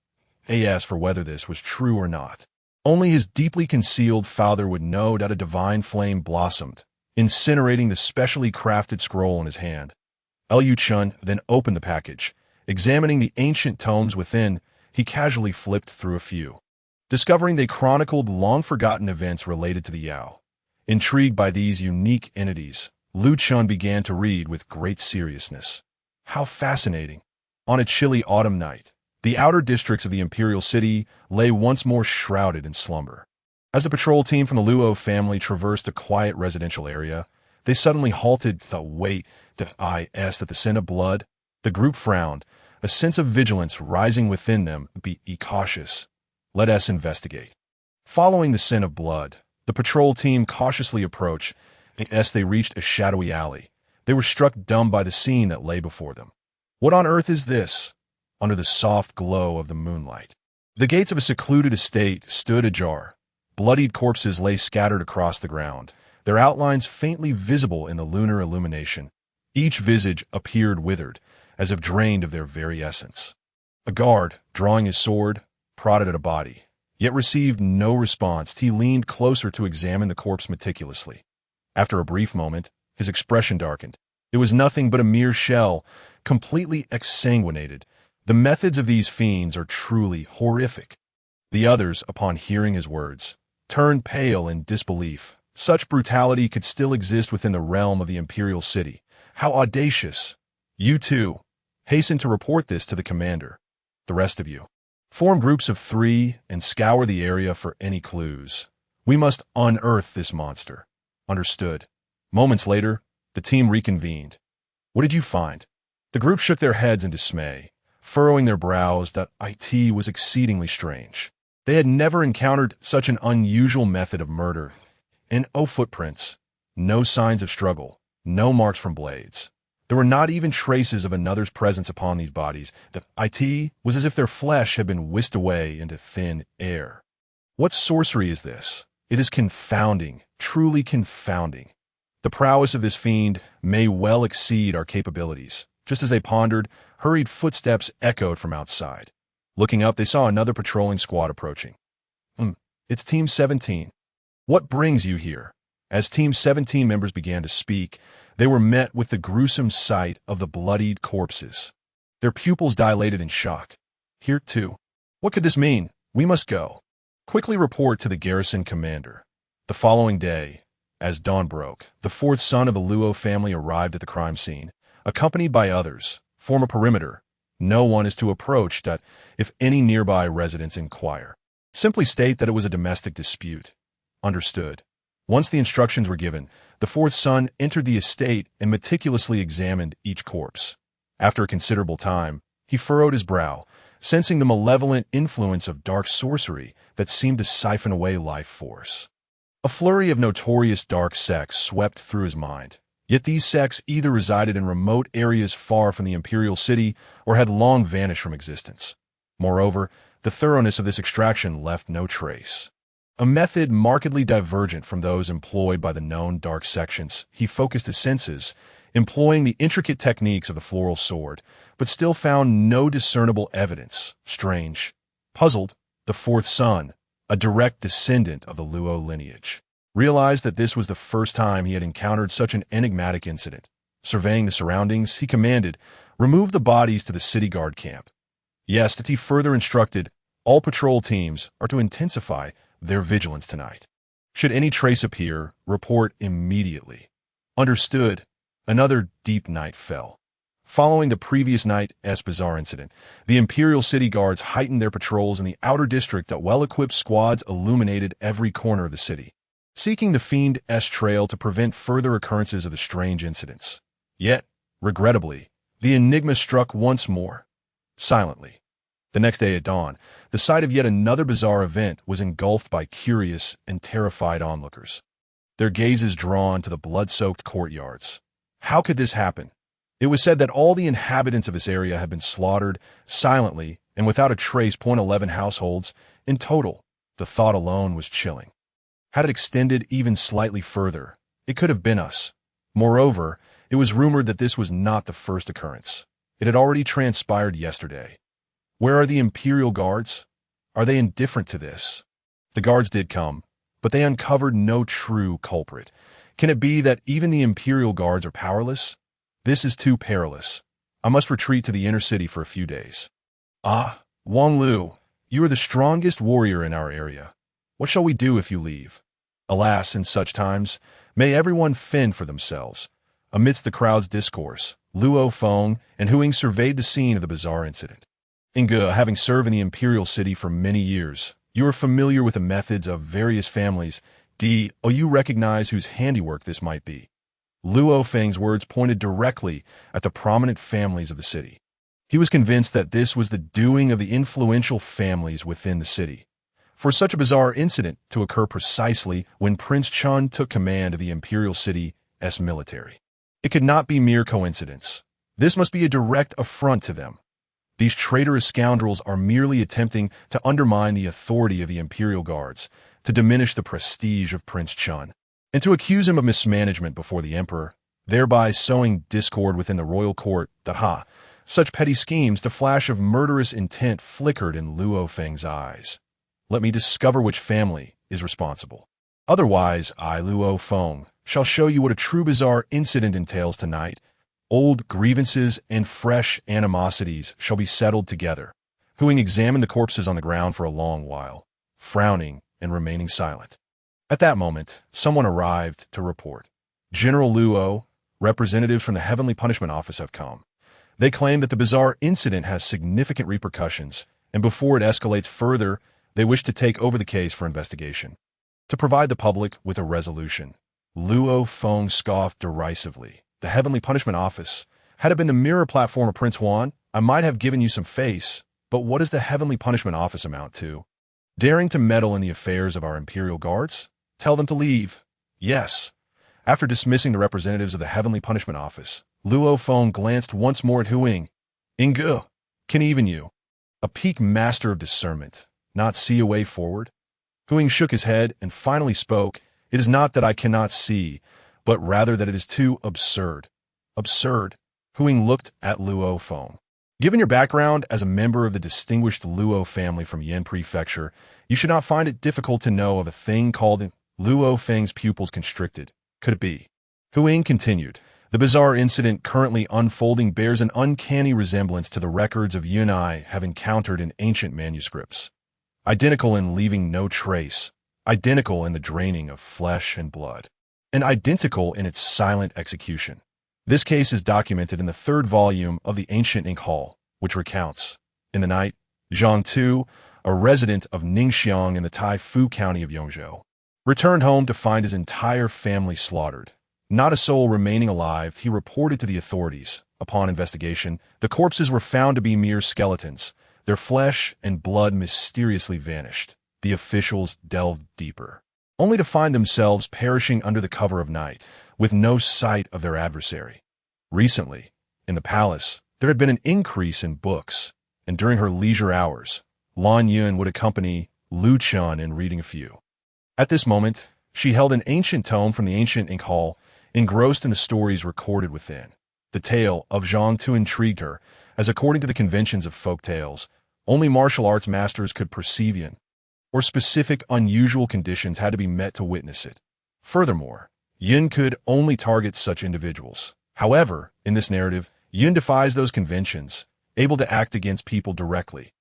As for whether this was true or not, Only his deeply concealed father would know that a divine flame blossomed, incinerating the specially crafted scroll in his hand. Chen then opened the package. Examining the ancient tomes within, he casually flipped through a few, discovering they chronicled long-forgotten events related to the Yao. Intrigued by these unique entities, Chen began to read with great seriousness. How fascinating! On a chilly autumn night, the outer districts of the imperial city lay once more shrouded in slumber. As the patrol team from the Luo family traversed a quiet residential area, they suddenly halted. Wait, at the scent of blood. The group frowned, a sense of vigilance rising within them. Be cautious. Let us investigate. Following the scent of blood, the patrol team cautiously approached. As they reached a shadowy alley, they were struck dumb by the scene that lay before them. What on earth is this? Under the soft glow of the moonlight, the gates of a secluded estate stood ajar. Bloodied corpses lay scattered across the ground, their outlines faintly visible in the lunar illumination. Each visage appeared withered, as if drained of their very essence. A guard, drawing his sword, prodded at a body, yet received no response. He leaned closer to examine the corpse meticulously. After a brief moment, his expression darkened. It was nothing but a mere shell, completely exsanguinated. The methods of these fiends are truly horrific. The others, upon hearing his words, turned pale in disbelief. Such brutality could still exist within the realm of the imperial city. How audacious! You too. Hasten to report this to the commander. The rest of you, form groups of 3 and scour the area for any clues. We must unearth this monster. Understood. Moments later, the team reconvened. What did you find? The group shook their heads in dismay, furrowing their brows. That it was exceedingly strange. They had never encountered such an unusual method of murder. And footprints. No signs of struggle. No marks from blades. There were not even traces of another's presence upon these bodies. The it was as if their flesh had been whisked away into thin air. What sorcery is this? It is confounding, truly confounding. The prowess of this fiend may well exceed our capabilities. Just as they pondered, hurried footsteps echoed from outside. Looking up, they saw another patrolling squad approaching. It's Team 17. What brings you here? As Team 17 members began to speak, they were met with the gruesome sight of the bloodied corpses. Their pupils dilated in shock. Here, too. What could this mean? We must go. Quickly report to the garrison commander. The following day, as dawn broke, the 4th son of the Luo family arrived at the crime scene, accompanied by others. Form a perimeter. No one is to approach. If any nearby residents inquire, simply state that it was a domestic dispute. Understood. Once the instructions were given, the 4th son entered the estate and meticulously examined each corpse. After a considerable time, he furrowed his brow, sensing the malevolent influence of dark sorcery that seemed to siphon away life force. A flurry of notorious dark sects swept through his mind. Yet these sects either resided in remote areas far from the imperial city or had long vanished from existence. Moreover, the thoroughness of this extraction left no trace. A method markedly divergent from those employed by the known dark sections, he focused his senses, employing the intricate techniques of the floral sword, but still found no discernible evidence. Strange. Puzzled, the 4th son, a direct descendant of the Luo lineage, realized that this was the first time he had encountered such an enigmatic incident. Surveying the surroundings, he commanded, remove the bodies to the city guard camp. Yes, that he further instructed, all patrol teams are to intensify their vigilance tonight. Should any trace appear, report immediately. Understood. Another deep night fell. Following the previous night's bizarre incident, the Imperial City Guards heightened their patrols in the outer district. That well-equipped squads illuminated every corner of the city, seeking the fiend's trail to prevent further occurrences of the strange incidents. Yet, regrettably, the enigma struck once more, silently. The next day at dawn, the sight of yet another bizarre event was engulfed by curious and terrified onlookers, their gazes drawn to the blood-soaked courtyards. How could this happen? It was said that all the inhabitants of this area had been slaughtered silently and without a trace. 11 households in total. The thought alone was chilling. Had it extended even slightly further, it could have been us. Moreover, it was rumored that this was not the first occurrence. It had already transpired yesterday. Where are the Imperial Guards? Are they indifferent to this? The guards did come, but they uncovered no true culprit. Can it be that even the imperial guards are powerless? This is too perilous. I must retreat to the inner city for a few days. Ah, Wang Lu, you are the strongest warrior in our area. What shall we do if you leave? Alas, in such times, may everyone fend for themselves. Amidst the crowd's discourse, Luo Feng and Huing surveyed the scene of the bizarre incident. Inge, having served in the imperial city for many years, you are familiar with the methods of various families. You recognize whose handiwork this might be. Luo Feng's words pointed directly at the prominent families of the city. He was convinced that this was the doing of the influential families within the city. For such a bizarre incident to occur precisely when Prince Chen took command of the imperial city's military, it could not be mere coincidence. This must be a direct affront to them. These traitorous scoundrels are merely attempting to undermine the authority of the imperial guards, to diminish the prestige of Prince Chen, and to accuse him of mismanagement before the emperor, thereby sowing discord within the royal court. Such petty schemes, the flash of murderous intent flickered in Luo Feng's eyes. Let me discover which family is responsible. Otherwise, I, Luo Feng, shall show you what a true bizarre incident entails tonight. Old grievances and fresh animosities shall be settled together. Huing examined the corpses on the ground for a long while, frowning and remaining silent. At that moment, someone arrived to report. General Luo, representatives from the Heavenly Punishment Office have come. They claim that the bizarre incident has significant repercussions, and before it escalates further, they wish to take over the case for investigation, to provide the public with a resolution. Luo Feng scoffed derisively. The Heavenly Punishment Office. Had it been the mirror platform of Prince Huan, I might have given you some face, but what does the Heavenly Punishment Office amount to? Daring to meddle in the affairs of our imperial guards? Tell them to leave. Yes. After dismissing the representatives of the Heavenly Punishment Office, Luo Feng glanced once more at Huing. Inge, can even you, a peak master of discernment, not see a way forward? Huing shook his head and finally spoke. It is not that I cannot see, but rather that it is too absurd. Absurd? Huing looked at Luo Feng. Given your background as a member of the distinguished Luo family from Yin Prefecture, you should not find it difficult to know of a thing called Luo Feng's pupils constricted. Could it be? Huing continued. The bizarre incident currently unfolding bears an uncanny resemblance to the records of you and I have encountered in ancient manuscripts. Identical in leaving no trace, identical in the draining of flesh and blood, and identical in its silent execution. This case is documented in the third volume of the Ancient Ink Hall, which recounts, in the night, Zhang Tu, a resident of Ningxiang in the Taifu County of Yongzhou, returned home to find his entire family slaughtered. Not a soul remaining alive, he reported to the authorities. Upon investigation, the corpses were found to be mere skeletons. Their flesh and blood mysteriously vanished. The officials delved deeper, only to find themselves perishing under the cover of night, with no sight of their adversary. Recently, in the palace, there had been an increase in books, and during her leisure hours, Lan Yun would accompany Lu Chen in reading a few. At this moment, she held an ancient tome from the Ancient Ink Hall, engrossed in the stories recorded within. The tale of Zhang Tu intrigued her, as according to the conventions of folk tales, only martial arts masters could perceive Yin, or specific unusual conditions had to be met to witness it. Furthermore, Yin could only target such individuals. However, in this narrative, Yin defies those conventions, able to act against people directly.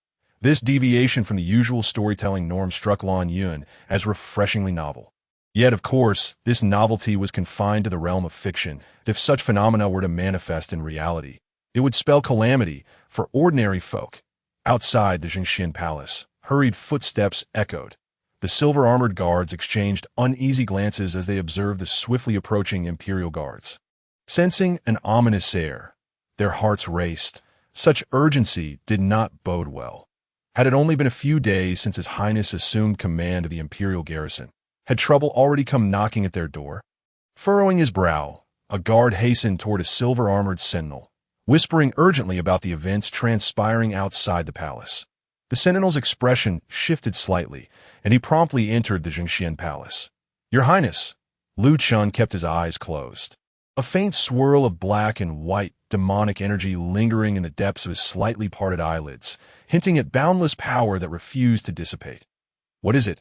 This deviation from the usual storytelling norm struck Lan Yun as refreshingly novel. Yet, of course, this novelty was confined to the realm of fiction. If such phenomena were to manifest in reality, it would spell calamity for ordinary folk. Outside the Jingxian Palace, hurried footsteps echoed. The silver-armored guards exchanged uneasy glances as they observed the swiftly approaching imperial guards. Sensing an ominous air, their hearts raced. Such urgency did not bode well. Had it only been a few days since His Highness assumed command of the imperial garrison, had trouble already come knocking at their door? Furrowing his brow, a guard hastened toward a silver-armored sentinel, whispering urgently about the events transpiring outside the palace. The sentinel's expression shifted slightly, and he promptly entered the Jingxian Palace. Your Highness! Lu Chen kept his eyes closed, a faint swirl of black and white demonic energy lingering in the depths of his slightly parted eyelids, hinting at boundless power that refused to dissipate. What is it?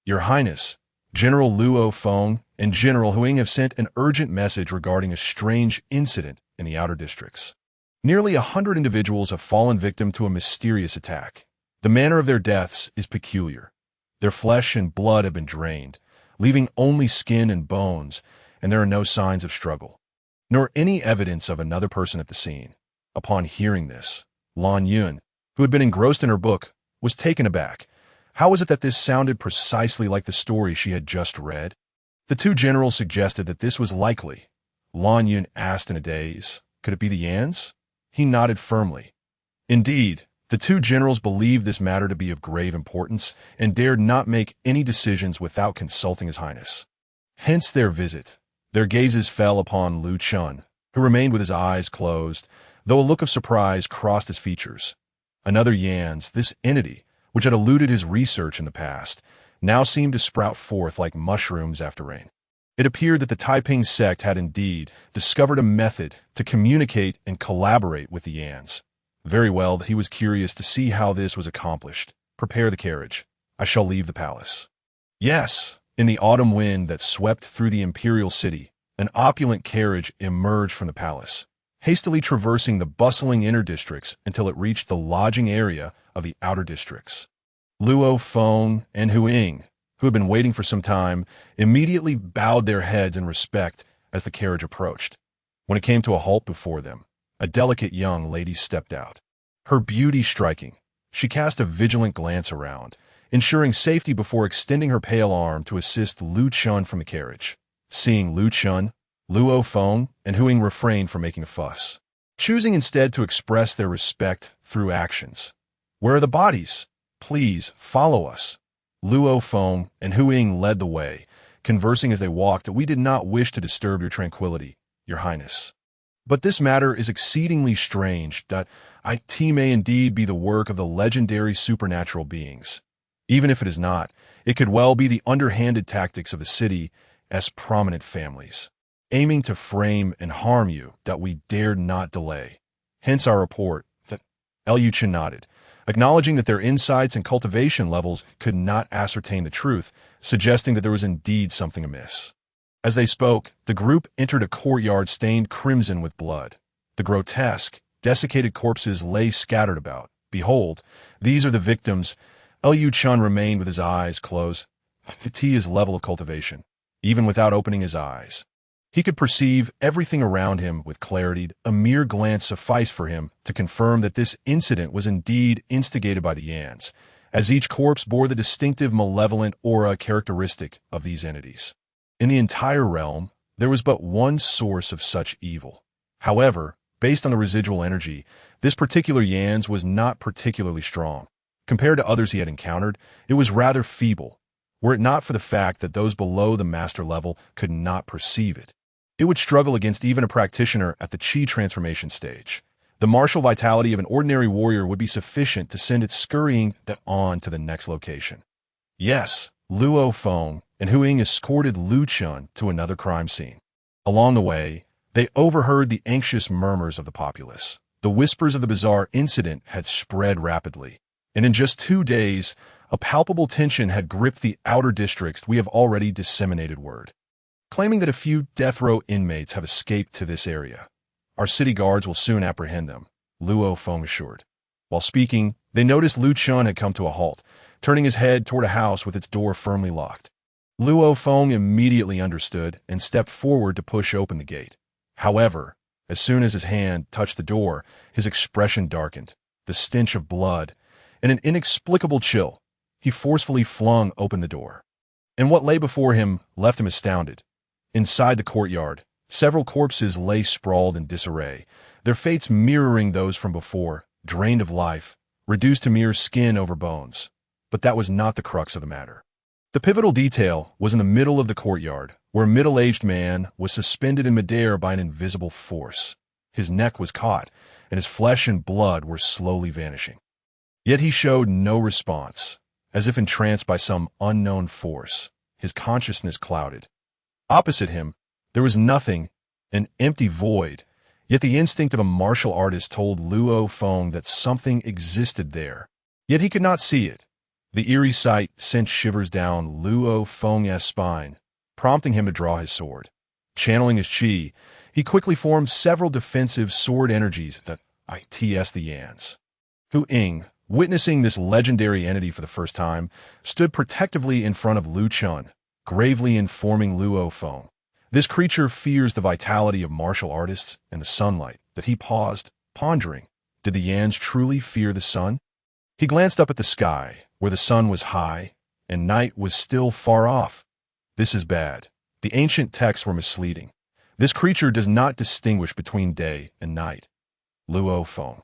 Your Highness, General Luo Feng and General Huang have sent an urgent message regarding a strange incident in the outer districts. Nearly 100 individuals have fallen victim to a mysterious attack. The manner of their deaths is peculiar. Their flesh and blood have been drained, leaving only skin and bones, and there are no signs of struggle, nor any evidence of another person at the scene. Upon hearing this, Lan Yun, who had been engrossed in her book, was taken aback. How was it that this sounded precisely like the story she had just read? The two generals suggested that this was likely. Lan Yun asked in a daze, could it be the Yans? He nodded firmly. Indeed, the two generals believed this matter to be of grave importance and dared not make any decisions without consulting His Highness. Hence their visit. Their gazes fell upon Lu Chun, who remained with his eyes closed, though a look of surprise crossed his features. Another Yans, this entity, which had eluded his research in the past, now seemed to sprout forth like mushrooms after rain. It appeared that the Taiping sect had indeed discovered a method to communicate and collaborate with the Yans. Very well, he was curious to see how this was accomplished. Prepare the carriage. I shall leave the palace. Yes. In the autumn wind that swept through the imperial city, an opulent carriage emerged from the palace, hastily traversing the bustling inner districts until it reached the lodging area of the outer districts. Luo Feng and Huang, who had been waiting for some time, immediately bowed their heads in respect as the carriage approached. When it came to a halt before them, a delicate young lady stepped out. Her beauty striking, she cast a vigilant glance around, ensuring safety before extending her pale arm to assist Lu Chun from the carriage. Seeing Lu Chun, Luo Feng and Huang refrained from making a fuss, choosing instead to express their respect through actions. Where are the bodies? Please, follow us. Luo Feng and Huang led the way, conversing as they walked. We did not wish to disturb your tranquility, Your Highness. But this matter is exceedingly strange. It may indeed be the work of the legendary supernatural beings. Even if it is not, it could well be the underhanded tactics of the city's prominent families, aiming to frame and harm you that we dared not delay. Hence our report that Lu Chen nodded, acknowledging that their insights and cultivation levels could not ascertain the truth, suggesting that there was indeed something amiss. As they spoke, the group entered a courtyard stained crimson with blood. The grotesque, desiccated corpses lay scattered about. Behold, these are the victims. Lu Chun remained with his eyes closed. His level of cultivation, even without opening his eyes. He could perceive everything around him with clarity. A mere glance sufficed for him to confirm that this incident was indeed instigated by the Yans, as each corpse bore the distinctive malevolent aura characteristic of these entities. In the entire realm, there was but one source of such evil. However, based on the residual energy, this particular Yans was not particularly strong. Compared to others he had encountered, it was rather feeble. Were it not for the fact that those below the master level could not perceive it, it would struggle against even a practitioner at the Qi transformation stage. The martial vitality of an ordinary warrior would be sufficient to send it scurrying on to the next location. Yes, Luo Feng and Huang escorted Lu Chun to another crime scene. Along the way, they overheard the anxious murmurs of the populace. The whispers of the bizarre incident had spread rapidly, and in just 2 days, a palpable tension had gripped the outer districts. We have already disseminated word, claiming that a few death row inmates have escaped to this area. Our city guards will soon apprehend them, Luo Feng assured. While speaking, they noticed Lu Chun had come to a halt, turning his head toward a house with its door firmly locked. Luo Feng immediately understood and stepped forward to push open the gate. However, as soon as his hand touched the door, his expression darkened. The stench of blood and an inexplicable chill. He forcefully flung open the door, and what lay before him left him astounded. Inside the courtyard, several corpses lay sprawled in disarray, their fates mirroring those from before, drained of life, reduced to mere skin over bones. But that was not the crux of the matter. The pivotal detail was in the middle of the courtyard, where a middle-aged man was suspended in midair by an invisible force. His neck was caught, and his flesh and blood were slowly vanishing. Yet he showed no response, as if entranced by some unknown force. His consciousness clouded. Opposite him, there was nothing, an empty void, yet the instinct of a martial artist told Luo Feng that something existed there. Yet he could not see it. The eerie sight sent shivers down Luo Feng's spine, prompting him to draw his sword. Channeling his qi, he quickly formed several defensive sword energies that its the Yans. Ying, witnessing this legendary entity for the first time, stood protectively in front of Lu Chen, gravely informing Luo Feng. This creature fears the vitality of martial artists and the sunlight. That he paused, pondering. Did the Yans truly fear the sun? He glanced up at the sky, where the sun was high, and night was still far off. This is bad. The ancient texts were misleading. This creature does not distinguish between day and night. Luo Feng.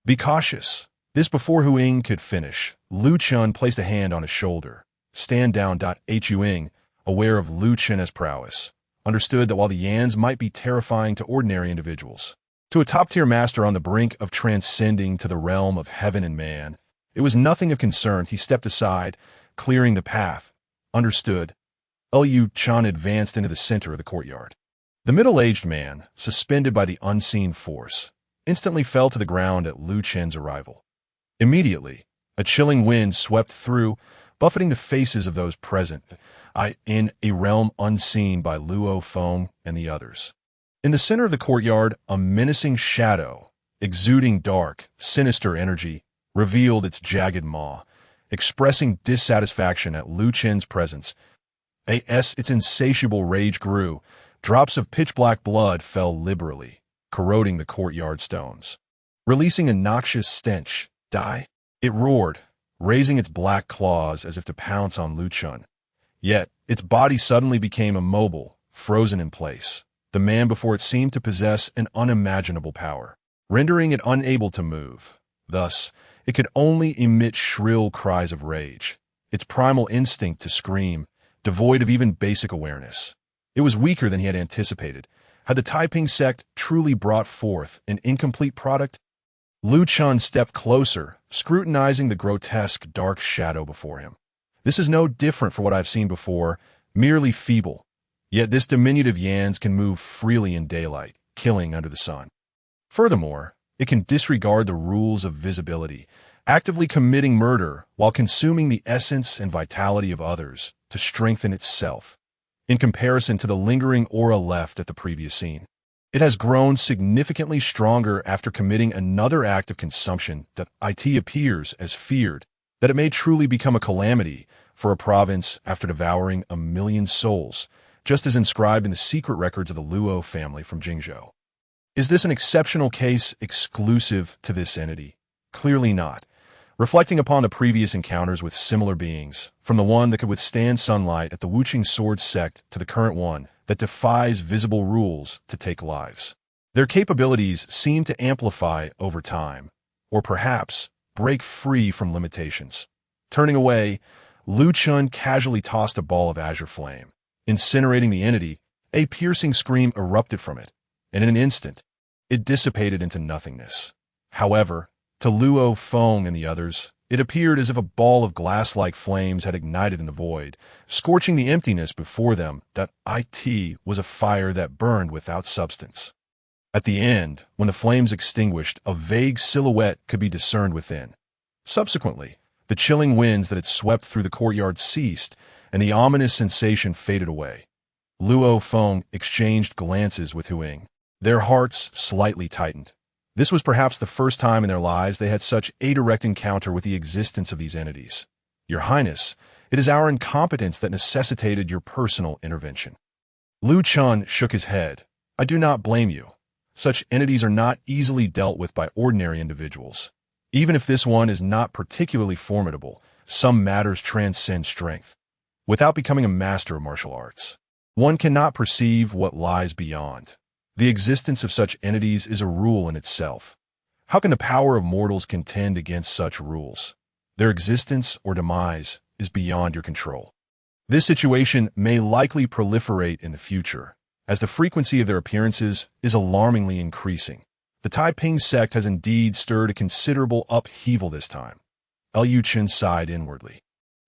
Be cautious. This before Ying could finish, Lu Chen placed a hand on his shoulder. Stand down. Ying, aware of Lu Chen's prowess, understood that while the Yans might be terrifying to ordinary individuals, to a top-tier master on the brink of transcending to the realm of heaven and man, it was nothing of concern. He stepped aside, clearing the path. Understood. Yu Chen advanced into the center of the courtyard. The middle-aged man, suspended by the unseen force, instantly fell to the ground at Lu Chen's arrival. Immediately, a chilling wind swept through, buffeting the faces of those present, in a realm unseen by Luo Feng and the others. In the center of the courtyard, a menacing shadow, exuding dark, sinister energy, revealed its jagged maw, expressing dissatisfaction at Lu Chen's presence. Its insatiable rage grew. Drops of pitch-black blood fell liberally, corroding the courtyard stones. Releasing a noxious stench, it roared, raising its black claws as if to pounce on Lu Chen. Yet, its body suddenly became immobile, frozen in place. The man before it seemed to possess an unimaginable power, rendering it unable to move. Thus, it could only emit shrill cries of rage, its primal instinct to scream, devoid of even basic awareness. It was weaker than he had anticipated. Had the Taiping sect truly brought forth an incomplete product? Lu Chen stepped closer, scrutinizing the grotesque dark shadow before him. This is no different from what I've seen before, merely feeble. Yet this diminutive Yans can move freely in daylight, killing under the sun. Furthermore, it can disregard the rules of visibility, actively committing murder while consuming the essence and vitality of others to strengthen itself. In comparison to the lingering aura left at the previous scene, it has grown significantly stronger after committing another act of consumption that appears as feared, that it may truly become a calamity for a province after devouring 1,000,000 souls, just as inscribed in the secret records of the Luo family from Jingzhou. Is this an exceptional case exclusive to this entity? Clearly not. Reflecting upon the previous encounters with similar beings, from the one that could withstand sunlight at the Wuqing sword sect to the current one that defies visible rules to take lives, their capabilities seem to amplify over time, or perhaps break free from limitations. Turning away, Lu Chen casually tossed a ball of azure flame, incinerating the entity. A piercing scream erupted from it, and in an instant, it dissipated into nothingness. However, to Luo Feng and the others, it appeared as if a ball of glass-like flames had ignited in the void, scorching the emptiness before them. That it was a fire that burned without substance. At the end, when the flames extinguished, a vague silhouette could be discerned within. Subsequently, the chilling winds that had swept through the courtyard ceased, and the ominous sensation faded away. Luo Feng exchanged glances with Ying. Their hearts slightly tightened. This was perhaps the first time in their lives they had such a direct encounter with the existence of these entities. Your Highness, it is our incompetence that necessitated your personal intervention. Lu Chen shook his head. I do not blame you. Such entities are not easily dealt with by ordinary individuals. Even if this one is not particularly formidable, some matters transcend strength. Without becoming a master of martial arts, one cannot perceive what lies beyond. The existence of such entities is a rule in itself. How can the power of mortals contend against such rules? Their existence or demise is beyond your control. This situation may likely proliferate in the future, as the frequency of their appearances is alarmingly increasing. The Taiping sect has indeed stirred a considerable upheaval this time. Lu Chen sighed inwardly.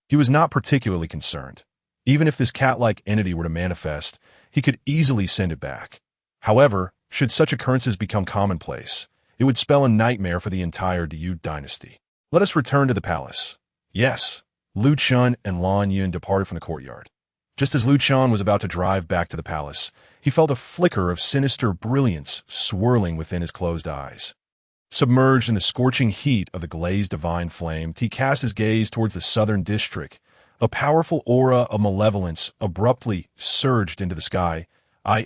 He was not particularly concerned. Even if this cat-like entity were to manifest, he could easily send it back. However, should such occurrences become commonplace, it would spell a nightmare for the entire Yu Dynasty. Let us return to the palace. Yes. Lu Chen and Lan Yun departed from the courtyard. Just as Lu Chen was about to drive back to the palace, he felt a flicker of sinister brilliance swirling within his closed eyes. Submerged in the scorching heat of the glazed divine flame, he cast his gaze towards the southern district. A powerful aura of malevolence abruptly surged into the sky,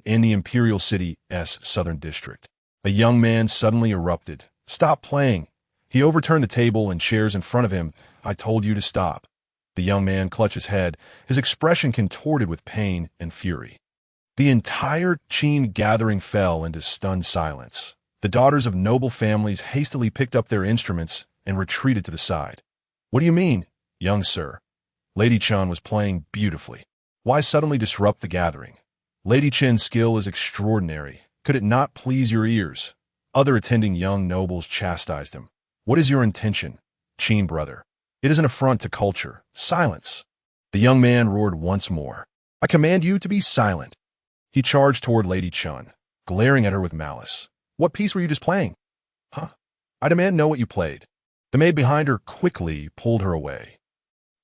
in the imperial city's southern district. A young man suddenly erupted. "Stop playing!" He overturned the table and chairs in front of him. "I told you to stop." The young man clutched his head, his expression contorted with pain and fury. The entire Qing gathering fell into stunned silence. The daughters of noble families hastily picked up their instruments and retreated to the side. "What do you mean, young sir?" Lady Chen was playing beautifully. "Why suddenly disrupt the gathering?" "Lady Chen's skill is extraordinary. Could it not please your ears?" Other attending young nobles chastised him. "What is your intention, Qing brother? It is an affront to culture. Silence!" The young man roared once more. "I command you to be silent." He charged toward Lady Chen, glaring at her with malice. "What piece were you just playing?" "Huh? I demand know what you played." The maid behind her quickly pulled her away.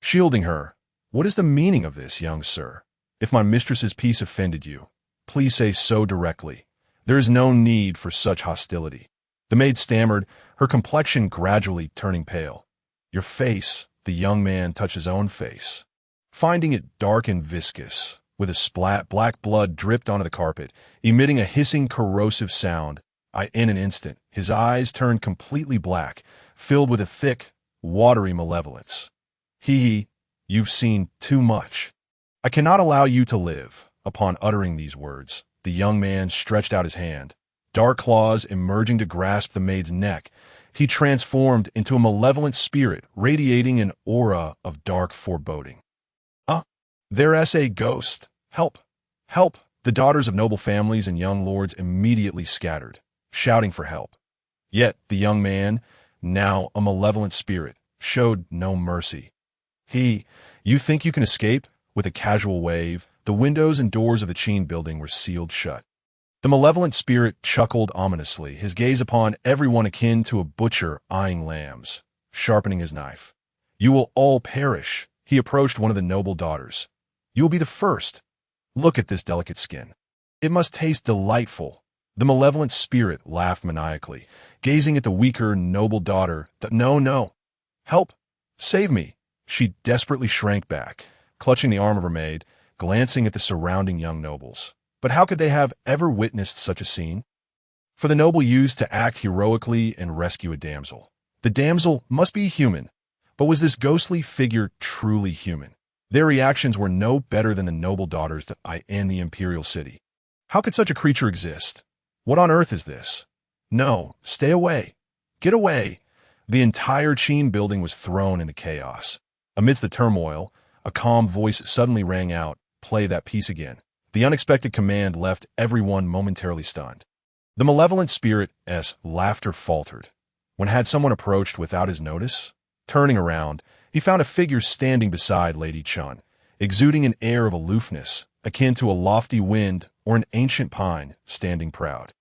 Shielding her, "What is the meaning of this, young sir? If my mistress's piece offended you, please say so directly. There is no need for such hostility." The maid stammered, her complexion gradually turning pale. "Your face." The young man touched his own face, finding it dark and viscous, with a splat. Black blood dripped onto the carpet, emitting a hissing, corrosive sound. In an instant, his eyes turned completely black, filled with a thick, watery malevolence. You've seen too much. I cannot allow you to live." Upon uttering these words, the young man stretched out his hand, dark claws emerging to grasp the maid's neck. He transformed into a malevolent spirit, radiating an aura of dark foreboding. There's a ghost. Help! Help!" The daughters of noble families and young lords immediately scattered, shouting for help. Yet the young man, now a malevolent spirit, showed no mercy. "You think you can escape?" With a casual wave, the windows and doors of the Qing building were sealed shut. The malevolent spirit chuckled ominously, his gaze upon everyone akin to a butcher eyeing lambs, sharpening his knife. "You will all perish." He approached one of the noble daughters. "You will be the first. Look at this delicate skin. It must taste delightful." The malevolent spirit laughed maniacally, gazing at the weaker, noble daughter. No. Help! Save me!" She desperately shrank back, clutching the arm of her maid, glancing at the surrounding young nobles. But how could they have ever witnessed such a scene? For the noble used to act heroically and rescue a damsel. The damsel must be human, but was this ghostly figure truly human? Their reactions were no better than the noble daughters in the imperial city. How could such a creature exist? What on earth is this? No, stay away. Get away. The entire Qing building was thrown into chaos. Amidst the turmoil, a calm voice suddenly rang out, "Play that piece again." The unexpected command left everyone momentarily stunned. The malevolent spirit's laughter faltered. When had someone approached without his notice? Turning around, he found a figure standing beside Lady Chen, exuding an air of aloofness, akin to a lofty wind or an ancient pine standing proud.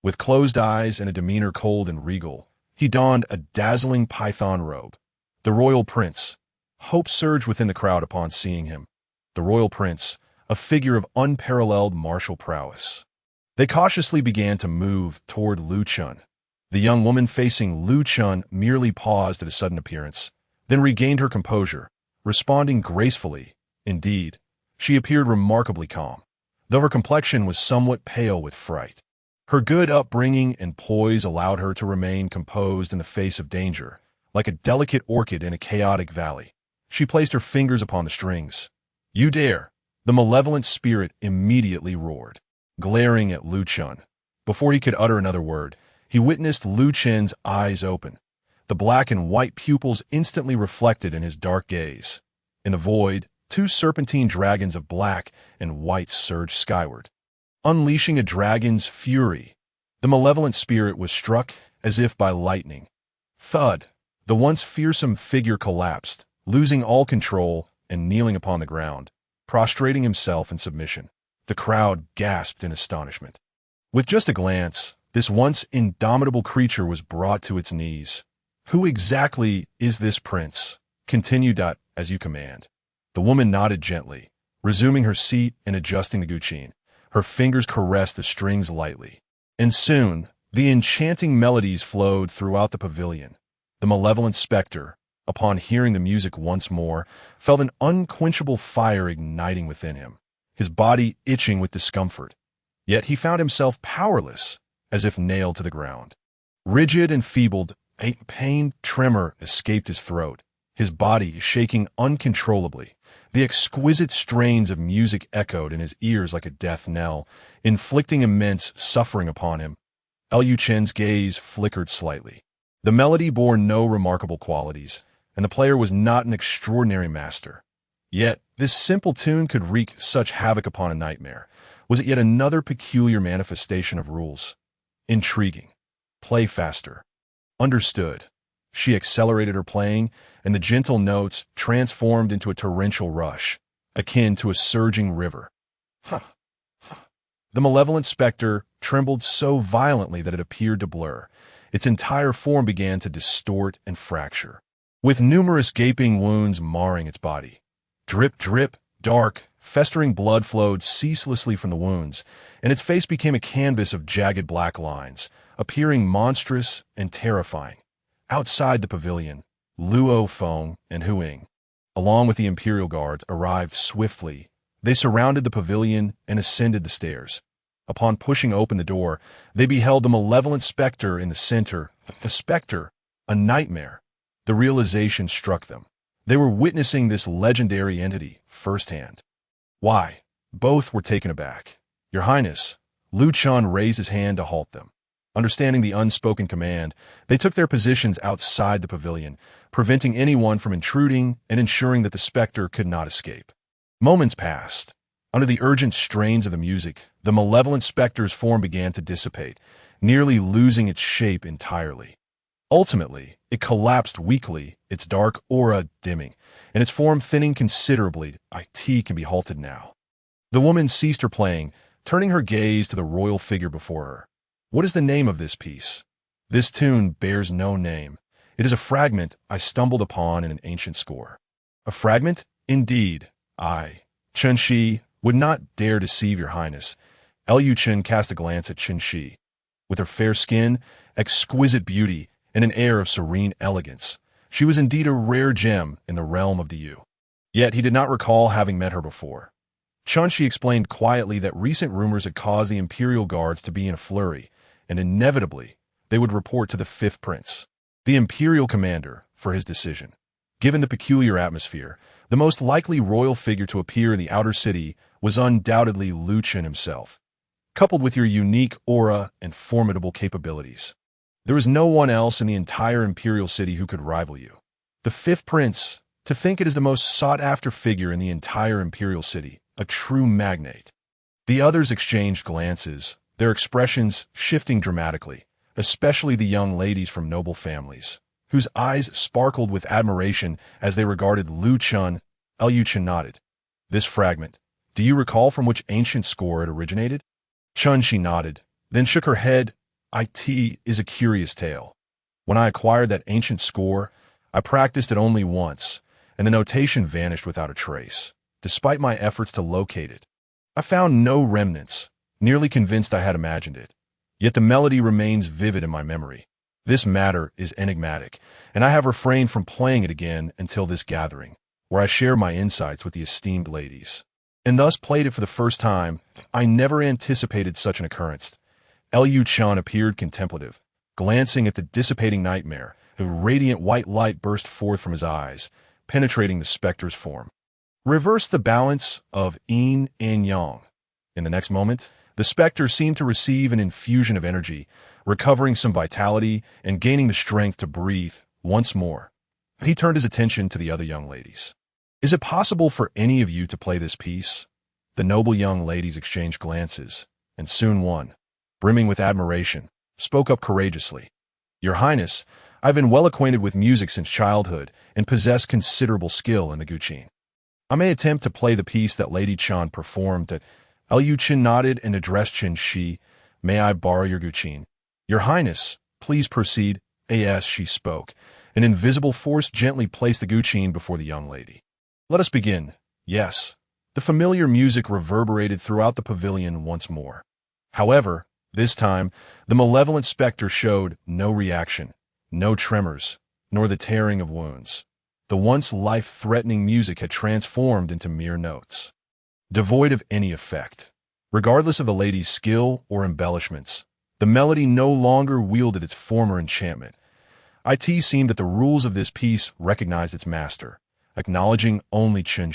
With closed eyes and a demeanor cold and regal, he donned a dazzling python robe. The royal prince. Hope surged within the crowd upon seeing him. The royal prince, a figure of unparalleled martial prowess. They cautiously began to move toward Lu Chen. The young woman facing Lu Chen merely paused at his sudden appearance, then regained her composure, responding gracefully. Indeed, she appeared remarkably calm, though her complexion was somewhat pale with fright. Her good upbringing and poise allowed her to remain composed in the face of danger, like a delicate orchid in a chaotic valley. She placed her fingers upon the strings. "You dare!" The malevolent spirit immediately roared, glaring at Lu Chen. Before he could utter another word, he witnessed Lu Chen's eyes open. The black and white pupils instantly reflected in his dark gaze. In the void, two serpentine dragons of black and white surged skyward, unleashing a dragon's fury. The malevolent spirit was struck as if by lightning. Thud! The once fearsome figure collapsed, losing all control and kneeling upon the ground, prostrating himself in submission. The crowd gasped in astonishment. With just a glance, this once indomitable creature was brought to its knees. Who exactly is this prince? Continue. As you command. The woman nodded gently, resuming her seat and adjusting the guqin. Her fingers caressed the strings lightly. And soon, the enchanting melodies flowed throughout the pavilion. The malevolent specter, upon hearing the music once more, felt an unquenchable fire igniting within him, his body itching with discomfort. Yet he found himself powerless, as if nailed to the ground. Rigid and feebled, a pained tremor escaped his throat, his body shaking uncontrollably. The exquisite strains of music echoed in his ears like a death knell, inflicting immense suffering upon him. Chen's gaze flickered slightly. The melody bore no remarkable qualities, and the player was not an extraordinary master. Yet, this simple tune could wreak such havoc upon a nightmare. Was it yet another peculiar manifestation of rules? Intriguing. Play faster. Understood. She accelerated her playing, and the gentle notes transformed into a torrential rush, akin to a surging river. Huh. The malevolent specter trembled so violently that it appeared to blur. Its entire form began to distort and fracture, with numerous gaping wounds marring its body. Drip, drip, dark, festering blood flowed ceaselessly from the wounds, and its face became a canvas of jagged black lines, appearing monstrous and terrifying. Outside the pavilion, Luo Feng and Huing, along with the Imperial Guards, arrived swiftly. They surrounded the pavilion and ascended the stairs. Upon pushing open the door, they beheld the malevolent specter in the center. A specter, a nightmare. The realization struck them. They were witnessing this legendary entity firsthand. Why? Both were taken aback. Your Highness, Lu Chen raised his hand to halt them. Understanding the unspoken command, they took their positions outside the pavilion, preventing anyone from intruding and ensuring that the specter could not escape. Moments passed. Under the urgent strains of the music, the malevolent specter's form began to dissipate, nearly losing its shape entirely. Ultimately, it collapsed weakly, its dark aura dimming, and its form thinning considerably. It can be halted now. The woman ceased her playing, turning her gaze to the royal figure before her. What is the name of this piece? This tune bears no name. It is a fragment I stumbled upon in an ancient score. A fragment? Indeed. Chen Shi, would not dare deceive your highness. Chen cast a glance at Chen Shi. With her fair skin, exquisite beauty, and an air of serene elegance, she was indeed a rare gem in the realm of the Yu. Yet he did not recall having met her before. Chen Shi explained quietly that recent rumors had caused the Imperial Guards to be in a flurry, and inevitably, they would report to the fifth prince, the Imperial commander, for his decision. Given the peculiar atmosphere, the most likely royal figure to appear in the outer city was undoubtedly Lu Chen himself. Coupled with your unique aura and formidable capabilities, there is no one else in the entire Imperial city who could rival you. The fifth prince, to think it is the most sought-after figure in the entire Imperial city, a true magnate. The others exchanged glances, their expressions shifting dramatically, especially the young ladies from noble families, whose eyes sparkled with admiration as they regarded Lu Chen. Chen nodded. This fragment, do you recall from which ancient score it originated? Chen Shi nodded, then shook her head. It is a curious tale. When I acquired that ancient score, I practiced it only once, and the notation vanished without a trace. Despite my efforts to locate it, I found no remnants, nearly convinced I had imagined it. Yet the melody remains vivid in my memory. This matter is enigmatic, and I have refrained from playing it again until this gathering, where I share my insights with the esteemed ladies. And thus played it for the first time. I never anticipated such an occurrence. Chen appeared contemplative, glancing at the dissipating nightmare. A radiant white light burst forth from his eyes, penetrating the specter's form. Reverse the balance of yin and yang. In the next moment, the specter seemed to receive an infusion of energy, recovering some vitality and gaining the strength to breathe once more. He turned his attention to the other young ladies. Is it possible for any of you to play this piece? The noble young ladies exchanged glances, and soon one, brimming with admiration, spoke up courageously. Your Highness, I've been well acquainted with music since childhood and possess considerable skill in the guqin. I may attempt to play the piece that Lady Chen performed at. Chen nodded and addressed Chen Shi. May I borrow your guqin? Your Highness, please proceed. As she spoke, An invisible force gently placed the Qing before the young lady. Let us begin. Yes. The familiar music reverberated throughout the pavilion once more. However, this time, the malevolent specter showed no reaction, no tremors, nor the tearing of wounds. The once life-threatening music had transformed into mere notes, devoid of any effect. Regardless of the lady's skill or embellishments, the melody no longer wielded its former enchantment. It seemed that the rules of this piece recognized its master, acknowledging only Chen,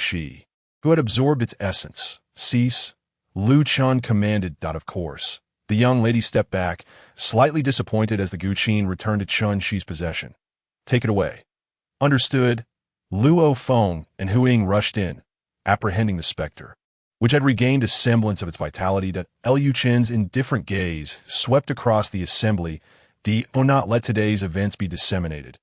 who had absorbed its essence. Cease. Lu Chen commanded. Of course. The young lady stepped back, slightly disappointed as the Qing returned to Chen possession. Take it away. Understood. Luo Feng and Huing rushed in, apprehending the specter, which had regained a semblance of its vitality. Liu Chen's indifferent gaze swept across the assembly. Do not let today's events be disseminated.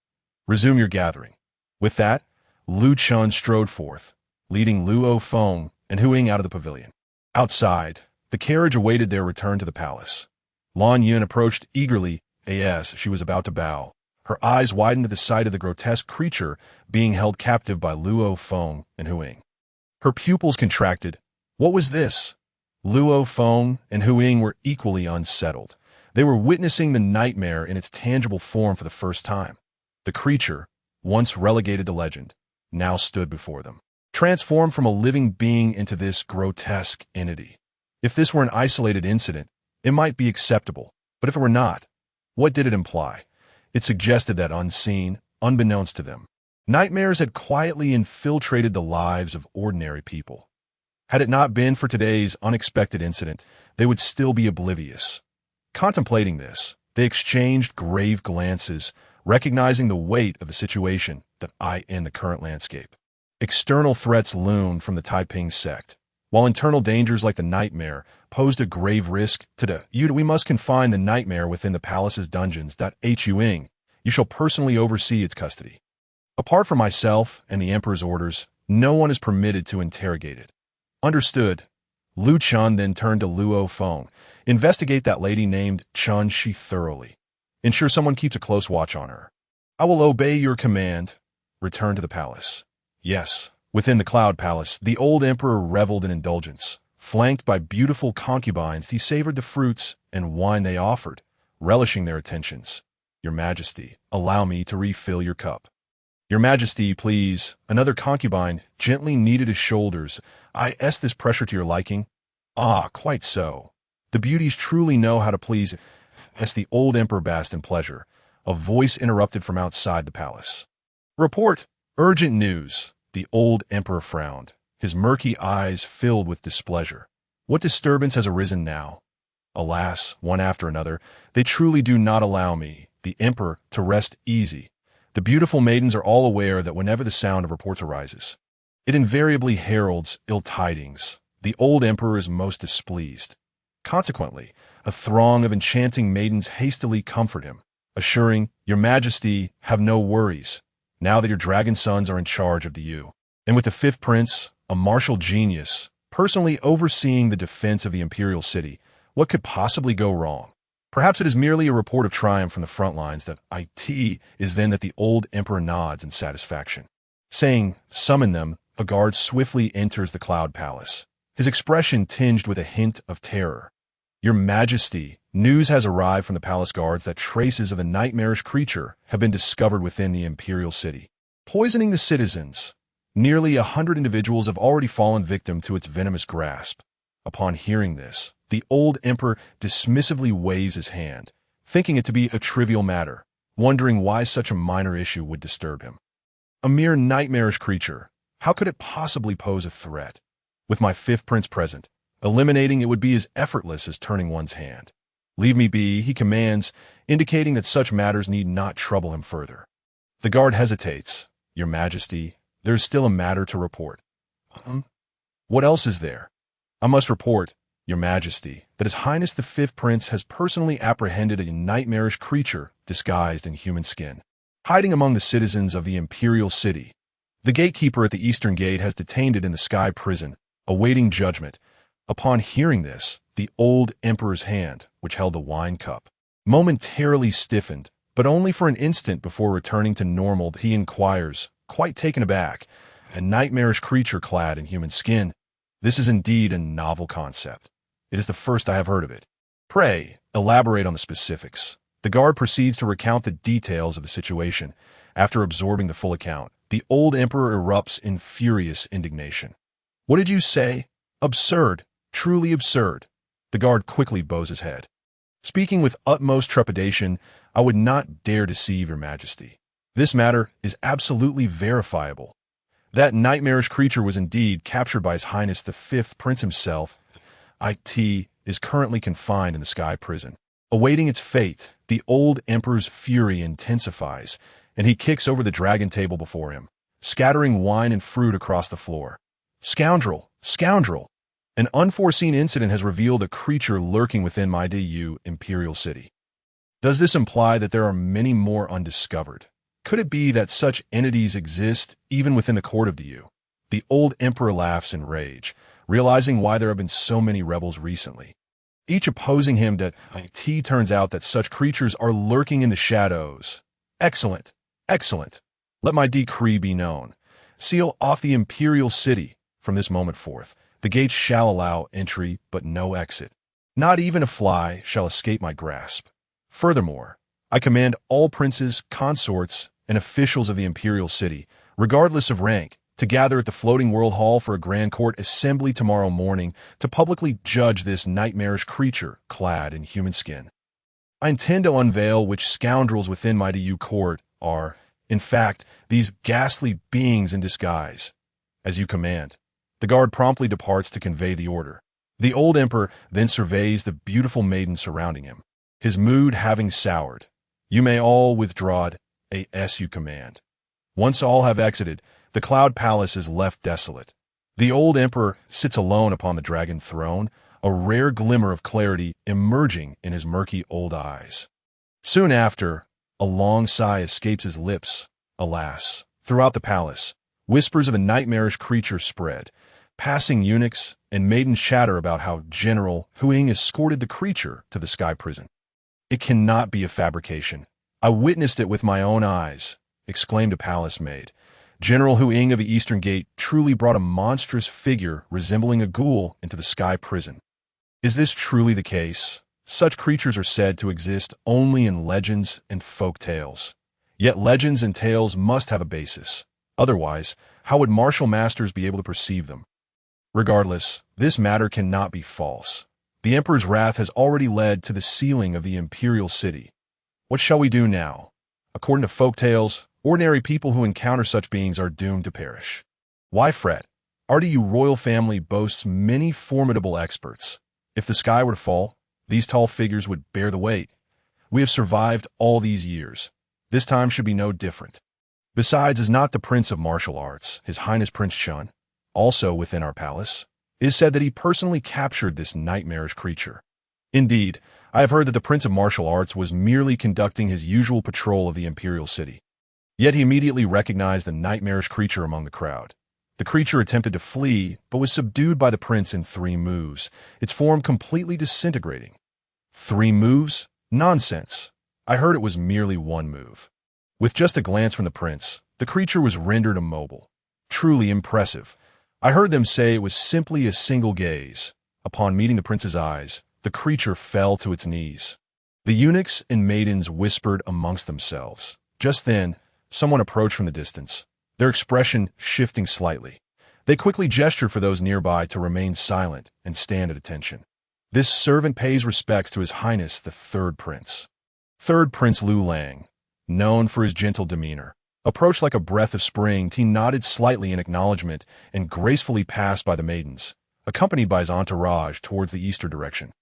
Resume your gathering. With that, Lu Chen strode forth, leading Luo Feng and Huing out of the pavilion. Outside, the carriage awaited their return to the palace. Lan Yun approached eagerly as she was about to bow. Her eyes widened at the sight of the grotesque creature being held captive by Luo Feng and Huing. Her pupils contracted. What was this? Luo Feng and Huing were equally unsettled. They were witnessing the nightmare in its tangible form for the first time. The creature, once relegated to legend, now stood before them, transformed from a living being into this grotesque entity. If this were an isolated incident, it might be acceptable, but if it were not, what did it imply? It suggested that unseen, unbeknownst to them, nightmares had quietly infiltrated the lives of ordinary people. Had it not been for today's unexpected incident, they would still be oblivious. Contemplating this, they exchanged grave glances, recognizing the weight of the situation in the current landscape. External threats loomed from the Taiping sect, while internal dangers like the nightmare posed a grave risk to the We must confine the nightmare within the palace's dungeons. Huing, you shall personally oversee its custody. Apart from myself and the emperor's orders, no one is permitted to interrogate it. Understood. Lu Chen then turned to Luo Feng. Investigate that lady named Chen thoroughly. Ensure someone keeps a close watch on her. I will obey your command. Return to the palace. Yes, within the Cloud Palace, the old emperor reveled in indulgence. Flanked by beautiful concubines, he savored the fruits and wine they offered, relishing their attentions. Your Majesty, allow me to refill your cup. Your Majesty, please. Another concubine gently kneaded his shoulders. Is this pressure to your liking? Ah, quite so. The beauties truly know how to please. As the old emperor basked in pleasure, a voice interrupted from outside the palace. Report! Urgent news! The old emperor frowned, his murky eyes filled with displeasure. What disturbance has arisen now? Alas, one after another, they truly do not allow me, the emperor, to rest easy. The beautiful maidens are all aware that whenever the sound of reports arises, it invariably heralds ill tidings. The old emperor is most displeased. Consequently, a throng of enchanting maidens hastily comfort him, assuring, Your Majesty, have no worries, now that your dragon sons are in charge of the Yu. And with the fifth prince, a martial genius, personally overseeing the defense of the imperial city, what could possibly go wrong? Perhaps it is merely a report of triumph from the front lines. Is then that the old emperor nods in satisfaction. Saying, summon them, a guard swiftly enters the Cloud Palace, his expression tinged with a hint of terror. Your Majesty, news has arrived from the palace guards that traces of a nightmarish creature have been discovered within the imperial city, poisoning the citizens. Nearly 100 individuals have already fallen victim to its venomous grasp. Upon hearing this, the old emperor dismissively waves his hand, thinking it to be a trivial matter, wondering why such a minor issue would disturb him. A mere nightmarish creature, how could it possibly pose a threat? With my fifth prince present, eliminating it would be as effortless as turning one's hand. Leave me be, he commands, indicating that such matters need not trouble him further. The guard hesitates. Your Majesty, there is still a matter to report. What else is there? I must report, Your Majesty, that His Highness the Fifth Prince has personally apprehended a nightmarish creature disguised in human skin, hiding among the citizens of the imperial city. The gatekeeper at the eastern gate has detained it in the sky prison, awaiting judgment. Upon hearing this, the old emperor's hand, which held the wine cup, momentarily stiffened, but only for an instant before returning to normal. He inquires, quite taken aback, a nightmarish creature clad in human skin. This is indeed a novel concept. It is the first I have heard of it. Pray, elaborate on the specifics. The guard proceeds to recount the details of the situation. After absorbing the full account, the old emperor erupts in furious indignation. What did you say? Absurd. Truly absurd. The guard quickly bows his head. Speaking with utmost trepidation, I would not dare deceive your majesty. This matter is absolutely verifiable. That nightmarish creature was indeed captured by His Highness the Fifth Prince himself. It is currently confined in the Sky Prison. Awaiting its fate, the old emperor's fury intensifies, and he kicks over the dragon table before him, scattering wine and fruit across the floor. Scoundrel! Scoundrel! An unforeseen incident has revealed a creature lurking within my Yu imperial city. Does this imply that there are many more undiscovered? Could it be that such entities exist even within the court of Yu? The old emperor laughs in rage, realizing why there have been so many rebels recently, each opposing him. That it turns out that such creatures are lurking in the shadows. Excellent, excellent. Let my decree be known. Seal off the imperial city. From this moment forth, the gates shall allow entry but no exit. Not even a fly shall escape my grasp. Furthermore, I command all princes, consorts, and officials of the imperial city, regardless of rank, to gather at the floating world hall for a grand court assembly tomorrow morning to publicly judge this nightmarish creature clad in human skin. I intend to unveil which scoundrels within my Yu court are, in fact, these ghastly beings in disguise. As you command. The guard promptly departs to convey the order. The old emperor then surveys the beautiful maiden surrounding him, his mood having soured. You may all withdraw, as you command. Once all have exited, the cloud palace is left desolate. The old emperor sits alone upon the dragon throne, a rare glimmer of clarity emerging in his murky old eyes. Soon after, a long sigh escapes his lips. Alas, throughout the palace, whispers of a nightmarish creature spread. Passing eunuchs and maidens chatter about how General Qing escorted the creature to the Sky Prison. It cannot be a fabrication. I witnessed it with my own eyes, exclaimed a palace maid. General Qing of the Eastern Gate truly brought a monstrous figure resembling a ghoul into the Sky Prison. Is this truly the case? Such creatures are said to exist only in legends and folk tales. Yet legends and tales must have a basis. Otherwise, how would martial masters be able to perceive them? Regardless, this matter cannot be false. The emperor's wrath has already led to the sealing of the imperial city. What shall we do now? According to folk tales, ordinary people who encounter such beings are doomed to perish. Why fret? Our Yu royal family boasts many formidable experts. If the sky were to fall, these tall figures would bear the weight. We have survived all these years. This time should be no different. Besides, is not the Prince of Martial Arts, His Highness Prince Chen, also within our palace? It is said that he personally captured this nightmarish creature. Indeed, I have heard that the Prince of Martial Arts was merely conducting his usual patrol of the imperial city. Yet he immediately recognized the nightmarish creature among the crowd. The creature attempted to flee, but was subdued by the prince in 3 moves, its form completely disintegrating. 3 moves? Nonsense. I heard it was merely 1 move. With just a glance from the prince, the creature was rendered immobile. Truly impressive. I heard them say it was simply a single gaze. Upon meeting the prince's eyes, the creature fell to its knees. The eunuchs and maidens whispered amongst themselves. Just then, someone approached from the distance, their expression shifting slightly. They quickly gestured for those nearby to remain silent and stand at attention. This servant pays respects to His Highness the Third Prince. Third Prince Lu Lang, known for his gentle demeanor, approached like a breath of spring. He nodded slightly in acknowledgement and gracefully passed by the maidens, accompanied by his entourage towards the eastern direction,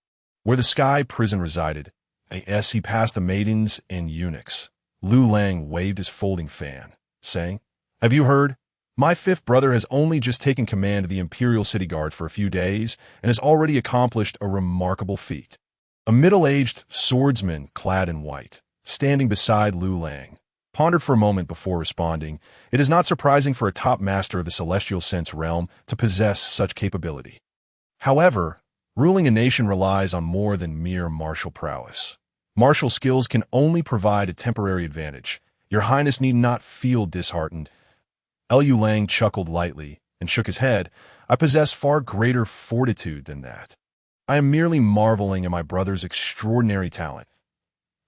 where the Sky Prison resided. As he passed the maidens and eunuchs, Lu Lang waved his folding fan, saying, "Have you heard? My 5th brother has only just taken command of the Imperial City Guard for a few days and has already accomplished a remarkable feat." A middle-aged swordsman clad in white, standing beside Lu Lang, pondered for a moment before responding. It is not surprising for a top master of the celestial sense realm to possess such capability. However, ruling a nation relies on more than mere martial prowess. Martial skills can only provide a temporary advantage. Your Highness need not feel disheartened. Liu Lang chuckled lightly and shook his head. I possess far greater fortitude than that. I am merely marveling at my brother's extraordinary talent.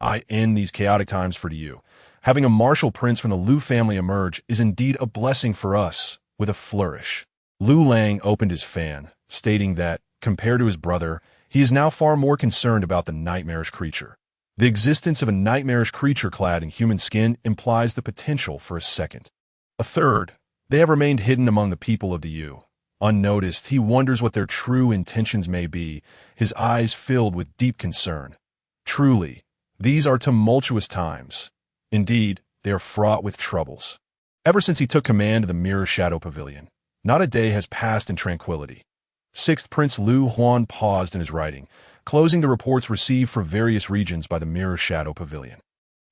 I end these chaotic times for you. Having a martial prince from the Liu family emerge is indeed a blessing for us. With a flourish, Liu Lang opened his fan, stating that, compared to his brother, he is now far more concerned about the nightmarish creature. The existence of a nightmarish creature clad in human skin implies the potential for a second. A third. They have remained hidden among the people of the Yu. Unnoticed, he wonders what their true intentions may be, his eyes filled with deep concern. Truly, these are tumultuous times. Indeed, they are fraught with troubles. Ever since he took command of the Mirror Shadow Pavilion, not a day has passed in tranquility. Sixth Prince Liu Huan paused in his writing, closing the reports received from various regions by the Mirror Shadow Pavilion.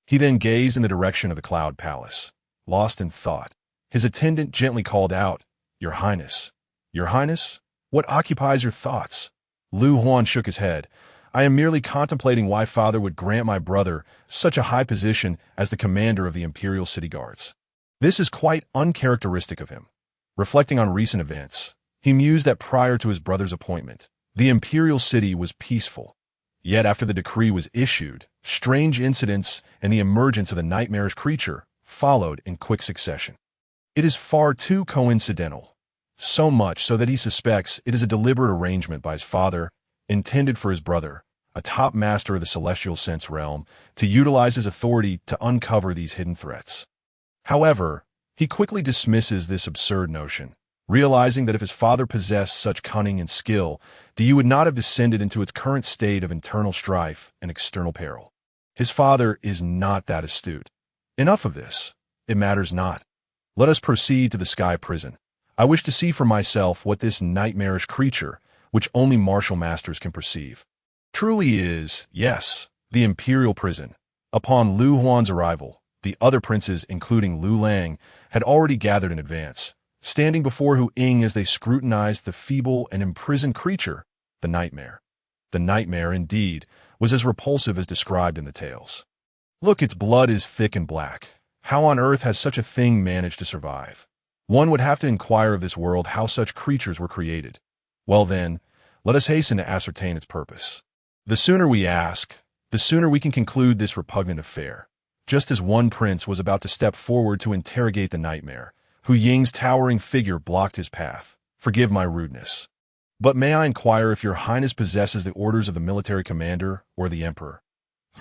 He then gazed in the direction of the Cloud Palace. Lost in thought, his attendant gently called out, "Your Highness. Your Highness? What occupies your thoughts?" Liu Huan shook his head. "I am merely contemplating why Father would grant my brother such a high position as the commander of the Imperial City Guards. This is quite uncharacteristic of him." Reflecting on recent events, he mused that prior to his brother's appointment, the Imperial City was peaceful. Yet after the decree was issued, strange incidents and the emergence of the nightmarish creature followed in quick succession. It is far too coincidental. So much so that he suspects it is a deliberate arrangement by his father, intended for his brother, a top master of the celestial sense realm, to utilize his authority to uncover these hidden threats. However, he quickly dismisses this absurd notion, realizing that if his father possessed such cunning and skill, the Yu would not have descended into its current state of internal strife and external peril. His father is not that astute. Enough of this. It matters not. Let us proceed to the Sky Prison. I wish to see for myself what this nightmarish creature, which only martial masters can perceive, truly is. Yes, the Imperial Prison. Upon Liu Huan's arrival, the other princes, including Liu Lang, had already gathered in advance, standing before Hu Ying as they scrutinized the feeble and imprisoned creature, the nightmare. The nightmare, indeed, was as repulsive as described in the tales. Look, its blood is thick and black. How on earth has such a thing managed to survive? One would have to inquire of this world how such creatures were created. Well then, let us hasten to ascertain its purpose. The sooner we ask, the sooner we can conclude this repugnant affair. Just as one prince was about to step forward to interrogate the nightmare, Hu Ying's towering figure blocked his path. Forgive my rudeness. But may I inquire if your Highness possesses the orders of the military commander or the emperor?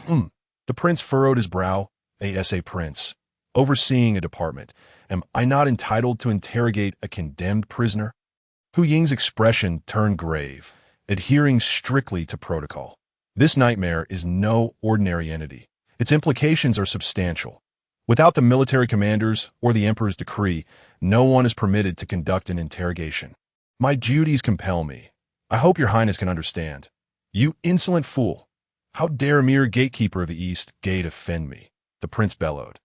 The prince furrowed his brow. A prince, overseeing a department. Am I not entitled to interrogate a condemned prisoner? Hu Ying's expression turned grave, adhering strictly to protocol. This nightmare is no ordinary entity. Its implications are substantial. Without the military commanders or the emperor's decree, no one is permitted to conduct an interrogation. My duties compel me. I hope your Highness can understand. You insolent fool! How dare a mere gatekeeper of the East Gate offend me? The prince bellowed.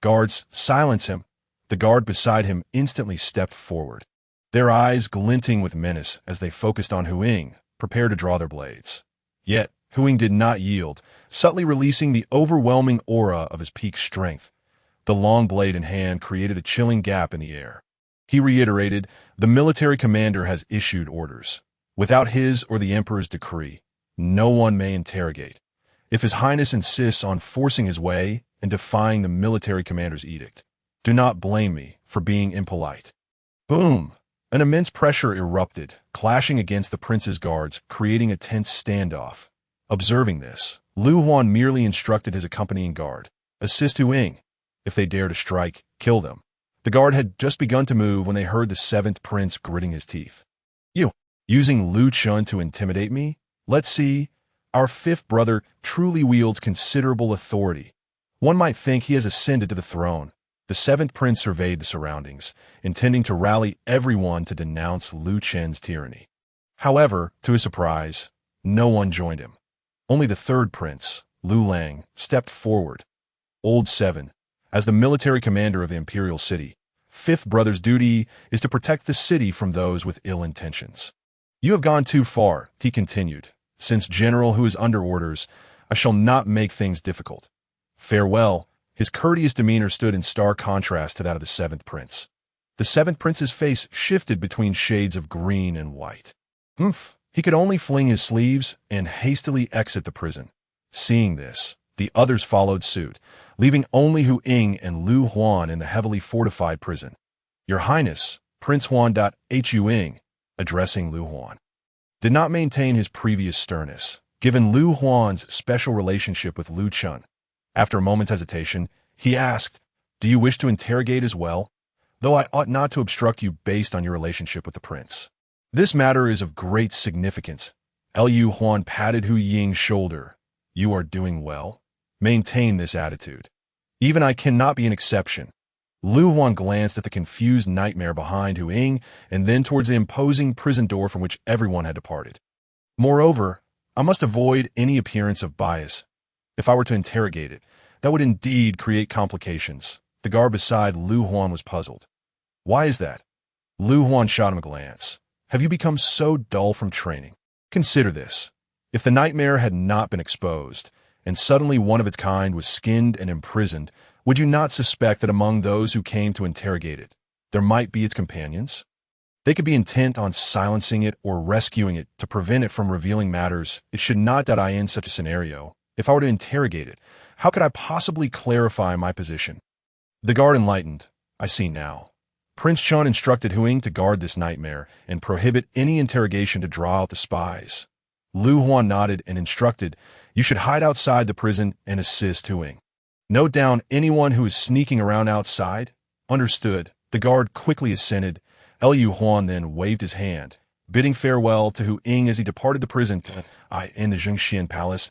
Guards, silence him. The guard beside him instantly stepped forward, their eyes glinting with menace as they focused on Hu Ying, prepared to draw their blades. Yet, Hu Ying did not yield, subtly releasing the overwhelming aura of his peak strength. The long blade in hand created a chilling gap in the air. He reiterated, the military commander has issued orders. Without his or the emperor's decree, no one may interrogate. If His Highness insists on forcing his way and defying the military commander's edict, do not blame me for being impolite. Boom! An immense pressure erupted, clashing against the prince's guards, creating a tense standoff. Observing this, Liu Huan merely instructed his accompanying guard, assist Hu Ying. If they dare to strike, kill them. The guard had just begun to move when they heard the seventh prince gritting his teeth. You, using Liu Chen to intimidate me? Let's see. Our fifth brother truly wields considerable authority. One might think he has ascended to the throne. The seventh prince surveyed the surroundings, intending to rally everyone to denounce Liu Chen's tyranny. However, to his surprise, no one joined him. Only the third prince, Liu Lang, stepped forward. Old Seven, as the military commander of the Imperial City, fifth brother's duty is to protect the city from those with ill intentions. You have gone too far, he continued. Since General Hu is under orders, I shall not make things difficult. Farewell." His courteous demeanor stood in stark contrast to that of the seventh prince. The seventh prince's face shifted between shades of green and white. Humph! He could only fling his sleeves and hastily exit the prison. Seeing this, the others followed suit, leaving only Hu Ying and Lu Huan in the heavily fortified prison. "Your Highness, Prince Huan. Hu Ying," addressing Lu Huan, did not maintain his previous sternness, given Lu Huan's special relationship with Lu Chen. After a moment's hesitation, he asked, "Do you wish to interrogate as well? Though I ought not to obstruct you based on your relationship with the prince. This matter is of great significance." Lu Huan patted Hu Ying's shoulder. "You are doing well. Maintain this attitude. Even I cannot be an exception." Lu Huan glanced at the confused nightmare behind Hu Ying and then towards the imposing prison door from which everyone had departed. "Moreover, I must avoid any appearance of bias. If I were to interrogate it, that would indeed create complications." The guard beside Lu Huan was puzzled. "Why is that?" Lu Huan shot him a glance. "Have you become so dull from training? Consider this. If the nightmare had not been exposed, and suddenly one of its kind was skinned and imprisoned, would you not suspect that among those who came to interrogate it, there might be its companions? They could be intent on silencing it or rescuing it to prevent it from revealing matters it should not. I in such a scenario, if I were to interrogate it, how could I possibly clarify my position?" The guard enlightened. "I see now. Prince Chen instructed Hu Ying to guard this nightmare and prohibit any interrogation to draw out the spies." Lu Huan nodded and instructed, "You should hide outside the prison and assist Hu Ying. Note down anyone who is sneaking around outside." "Understood." The guard quickly assented. Lu Huan then waved his hand, bidding farewell to Hu Ying as he departed the prison in the Zhengxian palace.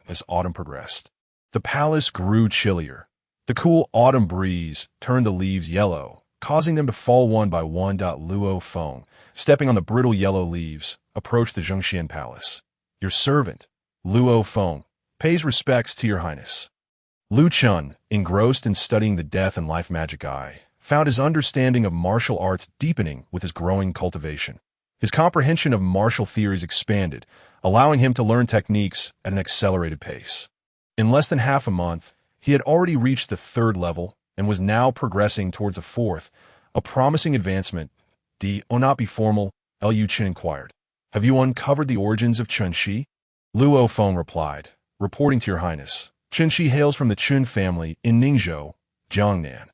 As autumn progressed, the palace grew chillier. The cool autumn breeze turned the leaves yellow, causing them to fall one by one. Luo Feng, stepping on the brittle yellow leaves, approached the Zhengxian palace. "Your servant, Luo Feng, pays respects to your highness." Lu Chen, engrossed in studying the death and life magic eye, found his understanding of martial arts deepening with his growing cultivation. His comprehension of martial theories expanded, allowing him to learn techniques at an accelerated pace. In less than half a month, he had already reached the third level and was now progressing towards a fourth, a promising advancement. Not be formal," Lu Chen inquired. "Have you uncovered the origins of Chen Shi?" Luo Feng replied, "Reporting to your highness, Chen Shi hails from the Chen family in Ningzhou, Jiangnan.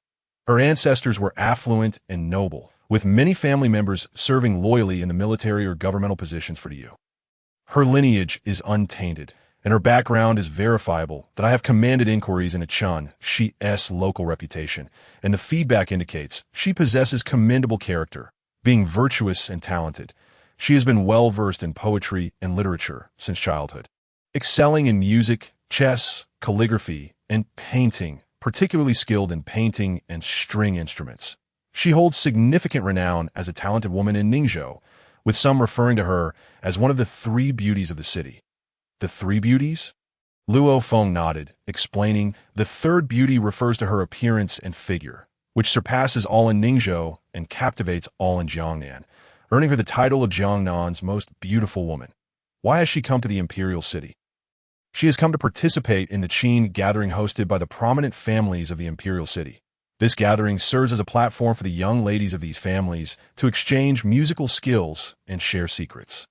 Her ancestors were affluent and noble, with many family members serving loyally in the military or governmental positions for you. Her lineage is untainted, and her background is verifiable that I have commanded inquiries into Chen Shi's local reputation, and the feedback indicates she possesses commendable character, being virtuous and talented. She has been well-versed in poetry and literature since childhood, excelling in music, chess, calligraphy, and painting, particularly skilled in painting and string instruments. She holds significant renown as a talented woman in Ningzhou, with some referring to her as one of the three beauties of the city." "The three beauties?" Luo Feng nodded, explaining, "The third beauty refers to her appearance and figure, which surpasses all in Ningzhou and captivates all in Jiangnan, earning her the title of Jiangnan's most beautiful woman." "Why has she come to the imperial city?" "She has come to participate in the Qing gathering hosted by the prominent families of the imperial city. This gathering serves as a platform for the young ladies of these families to exchange musical skills and share secrets.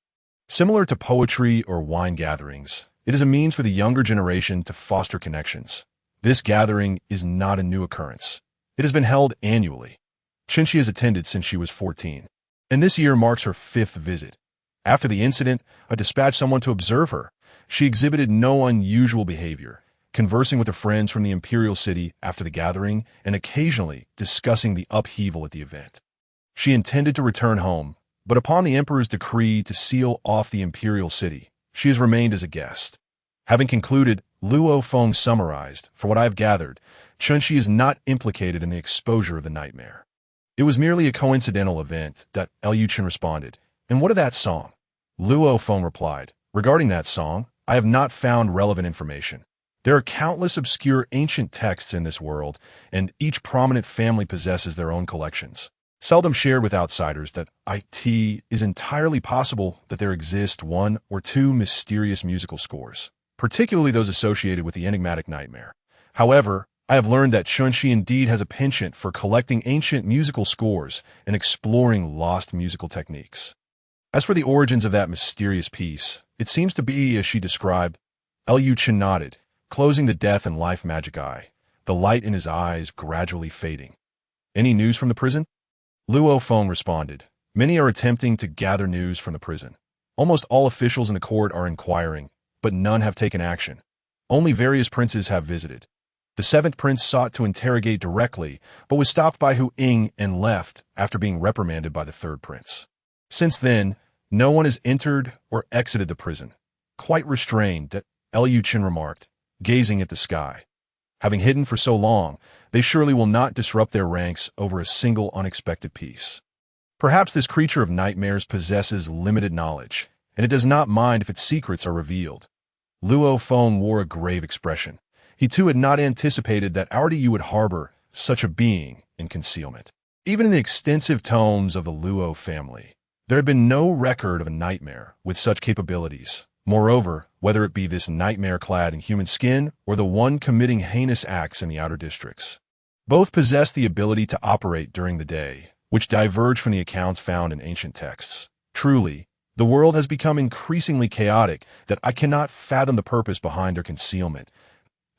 Similar to poetry or wine gatherings, it is a means for the younger generation to foster connections. This gathering is not a new occurrence. It has been held annually. Chen Shi has attended since she was 14, and this year marks her 5th visit. After the incident, I dispatched someone to observe her. She exhibited no unusual behavior, conversing with her friends from the imperial city after the gathering and occasionally discussing the upheaval at the event. She intended to return home, but upon the emperor's decree to seal off the imperial city, she has remained as a guest." Having concluded, Luo Feng summarized, "For what I have gathered, Chen Shi is not implicated in the exposure of the nightmare. It was merely a coincidental event." Lu Chen responded. "And what of that song?" Luo Feng replied, "Regarding that song, I have not found relevant information. There are countless obscure ancient texts in this world, and each prominent family possesses their own collections, seldom shared with outsiders. It is entirely possible that there exist one or two mysterious musical scores, particularly those associated with the enigmatic nightmare. However, I have learned that Chen indeed has a penchant for collecting ancient musical scores and exploring lost musical techniques. As for the origins of that mysterious piece, it seems to be as she described. Chen nodded, closing the death and life magic eye, the light in his eyes gradually fading. Any news from the prison? Luo Feng responded. Many are attempting to gather news from the prison. Almost all officials in the court are inquiring, but none have taken action. Only various princes have visited. The seventh prince sought to interrogate directly, but was stopped by Hu Ying and left after being reprimanded by the third prince. Since then, no one has entered or exited the prison. Quite restrained, that Chen remarked, gazing at the sky. Having hidden for so long, they surely will not disrupt their ranks over a single unexpected piece. Perhaps this creature of nightmares possesses limited knowledge, and it does not mind if its secrets are revealed. Luo Feng wore a grave expression. He too had not anticipated that our Yu would harbor such a being in concealment. Even in the extensive tomes of the Luo family, there had been no record of a nightmare with such capabilities. Moreover, whether it be this nightmare clad in human skin or the one committing heinous acts in the outer districts, both possess the ability to operate during the day, which diverge from the accounts found in ancient texts. Truly, the world has become increasingly chaotic that I cannot fathom the purpose behind their concealment.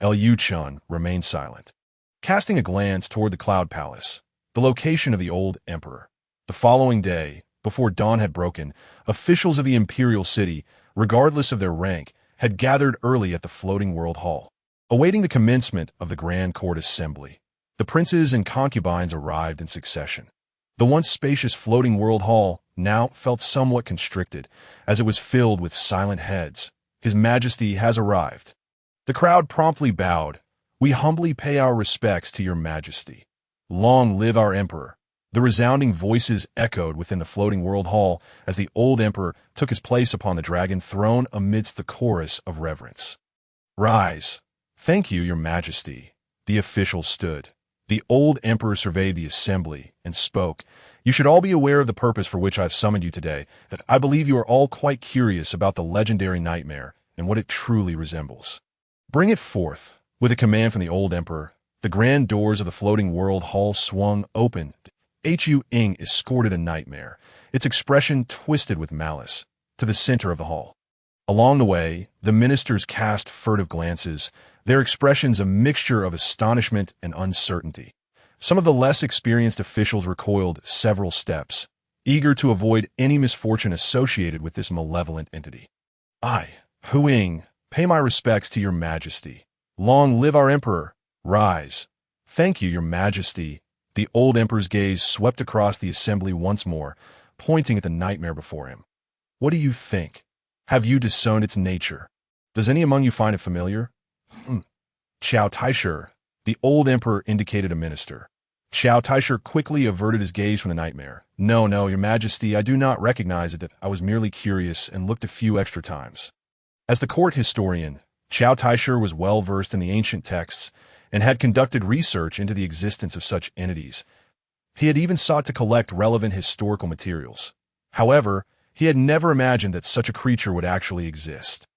Chen remained silent, casting a glance toward the Cloud Palace, the location of the old emperor. The following day, before dawn had broken, officials of the imperial city, regardless of their rank, had gathered early at the floating world hall, awaiting the commencement of the grand court assembly. The princes and concubines arrived in succession. The once spacious floating world hall now felt somewhat constricted, as it was filled with silent heads. His Majesty has arrived. The crowd promptly bowed. We humbly pay our respects to your Majesty. Long live our emperor. The resounding voices echoed within the floating world hall as the old emperor took his place upon the dragon throne amidst the chorus of reverence. Rise. Thank you, your Majesty. The officials stood. The old emperor surveyed the assembly and spoke. You should all be aware of the purpose for which I have summoned you today, that I believe you are all quite curious about the legendary nightmare and what it truly resembles. Bring it forth. With a command from the old emperor, the grand doors of the floating world hall swung open. Hu Ying escorted a nightmare, its expression twisted with malice, to the center of the hall. Along the way, the ministers cast furtive glances, their expressions a mixture of astonishment and uncertainty. Some of the less experienced officials recoiled several steps, eager to avoid any misfortune associated with this malevolent entity. I, Hu Ying, pay my respects to your Majesty. Long live our emperor. Rise. Thank you, your Majesty. The old emperor's gaze swept across the assembly once more, pointing at the nightmare before him. What do you think? Have you discerned its nature? Does any among you find it familiar? Qiao Taisher. The old emperor indicated a minister. Qiao Taisher quickly averted his gaze from the nightmare. No, your Majesty, I do not recognize it. I was merely curious and looked a few extra times. As the court historian, Qiao Taisher was well versed in the ancient texts and had conducted research into the existence of such entities. He had even sought to collect relevant historical materials. However, he had never imagined that such a creature would actually exist.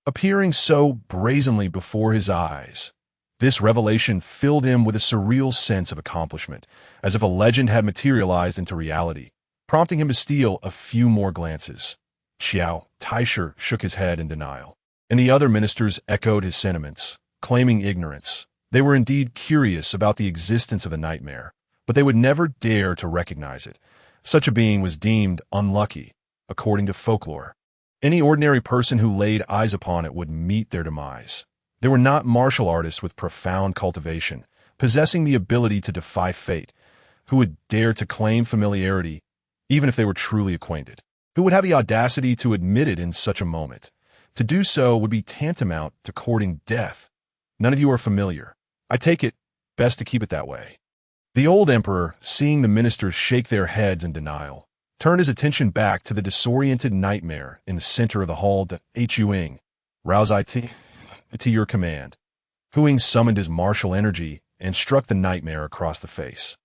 Appearing so brazenly before his eyes, this revelation filled him with a surreal sense of accomplishment, as if a legend had materialized into reality, prompting him to steal a few more glances. Qiao Taisher shook his head in denial, and the other ministers echoed his sentiments, claiming ignorance. They were indeed curious about the existence of the nightmare, but they would never dare to recognize it. Such a being was deemed unlucky, according to folklore. Any ordinary person who laid eyes upon it would meet their demise. They were not martial artists with profound cultivation, possessing the ability to defy fate, who would dare to claim familiarity, even if they were truly acquainted, who would have the audacity to admit it in such a moment. To do so would be tantamount to courting death. None of you are familiar. I take it best to keep it that way. The old emperor, seeing the ministers shake their heads in denial, turned his attention back to the disoriented nightmare in the center of the hall. Hu Ying, rouse I to your command. Hu Ying summoned his martial energy and struck the nightmare across the face.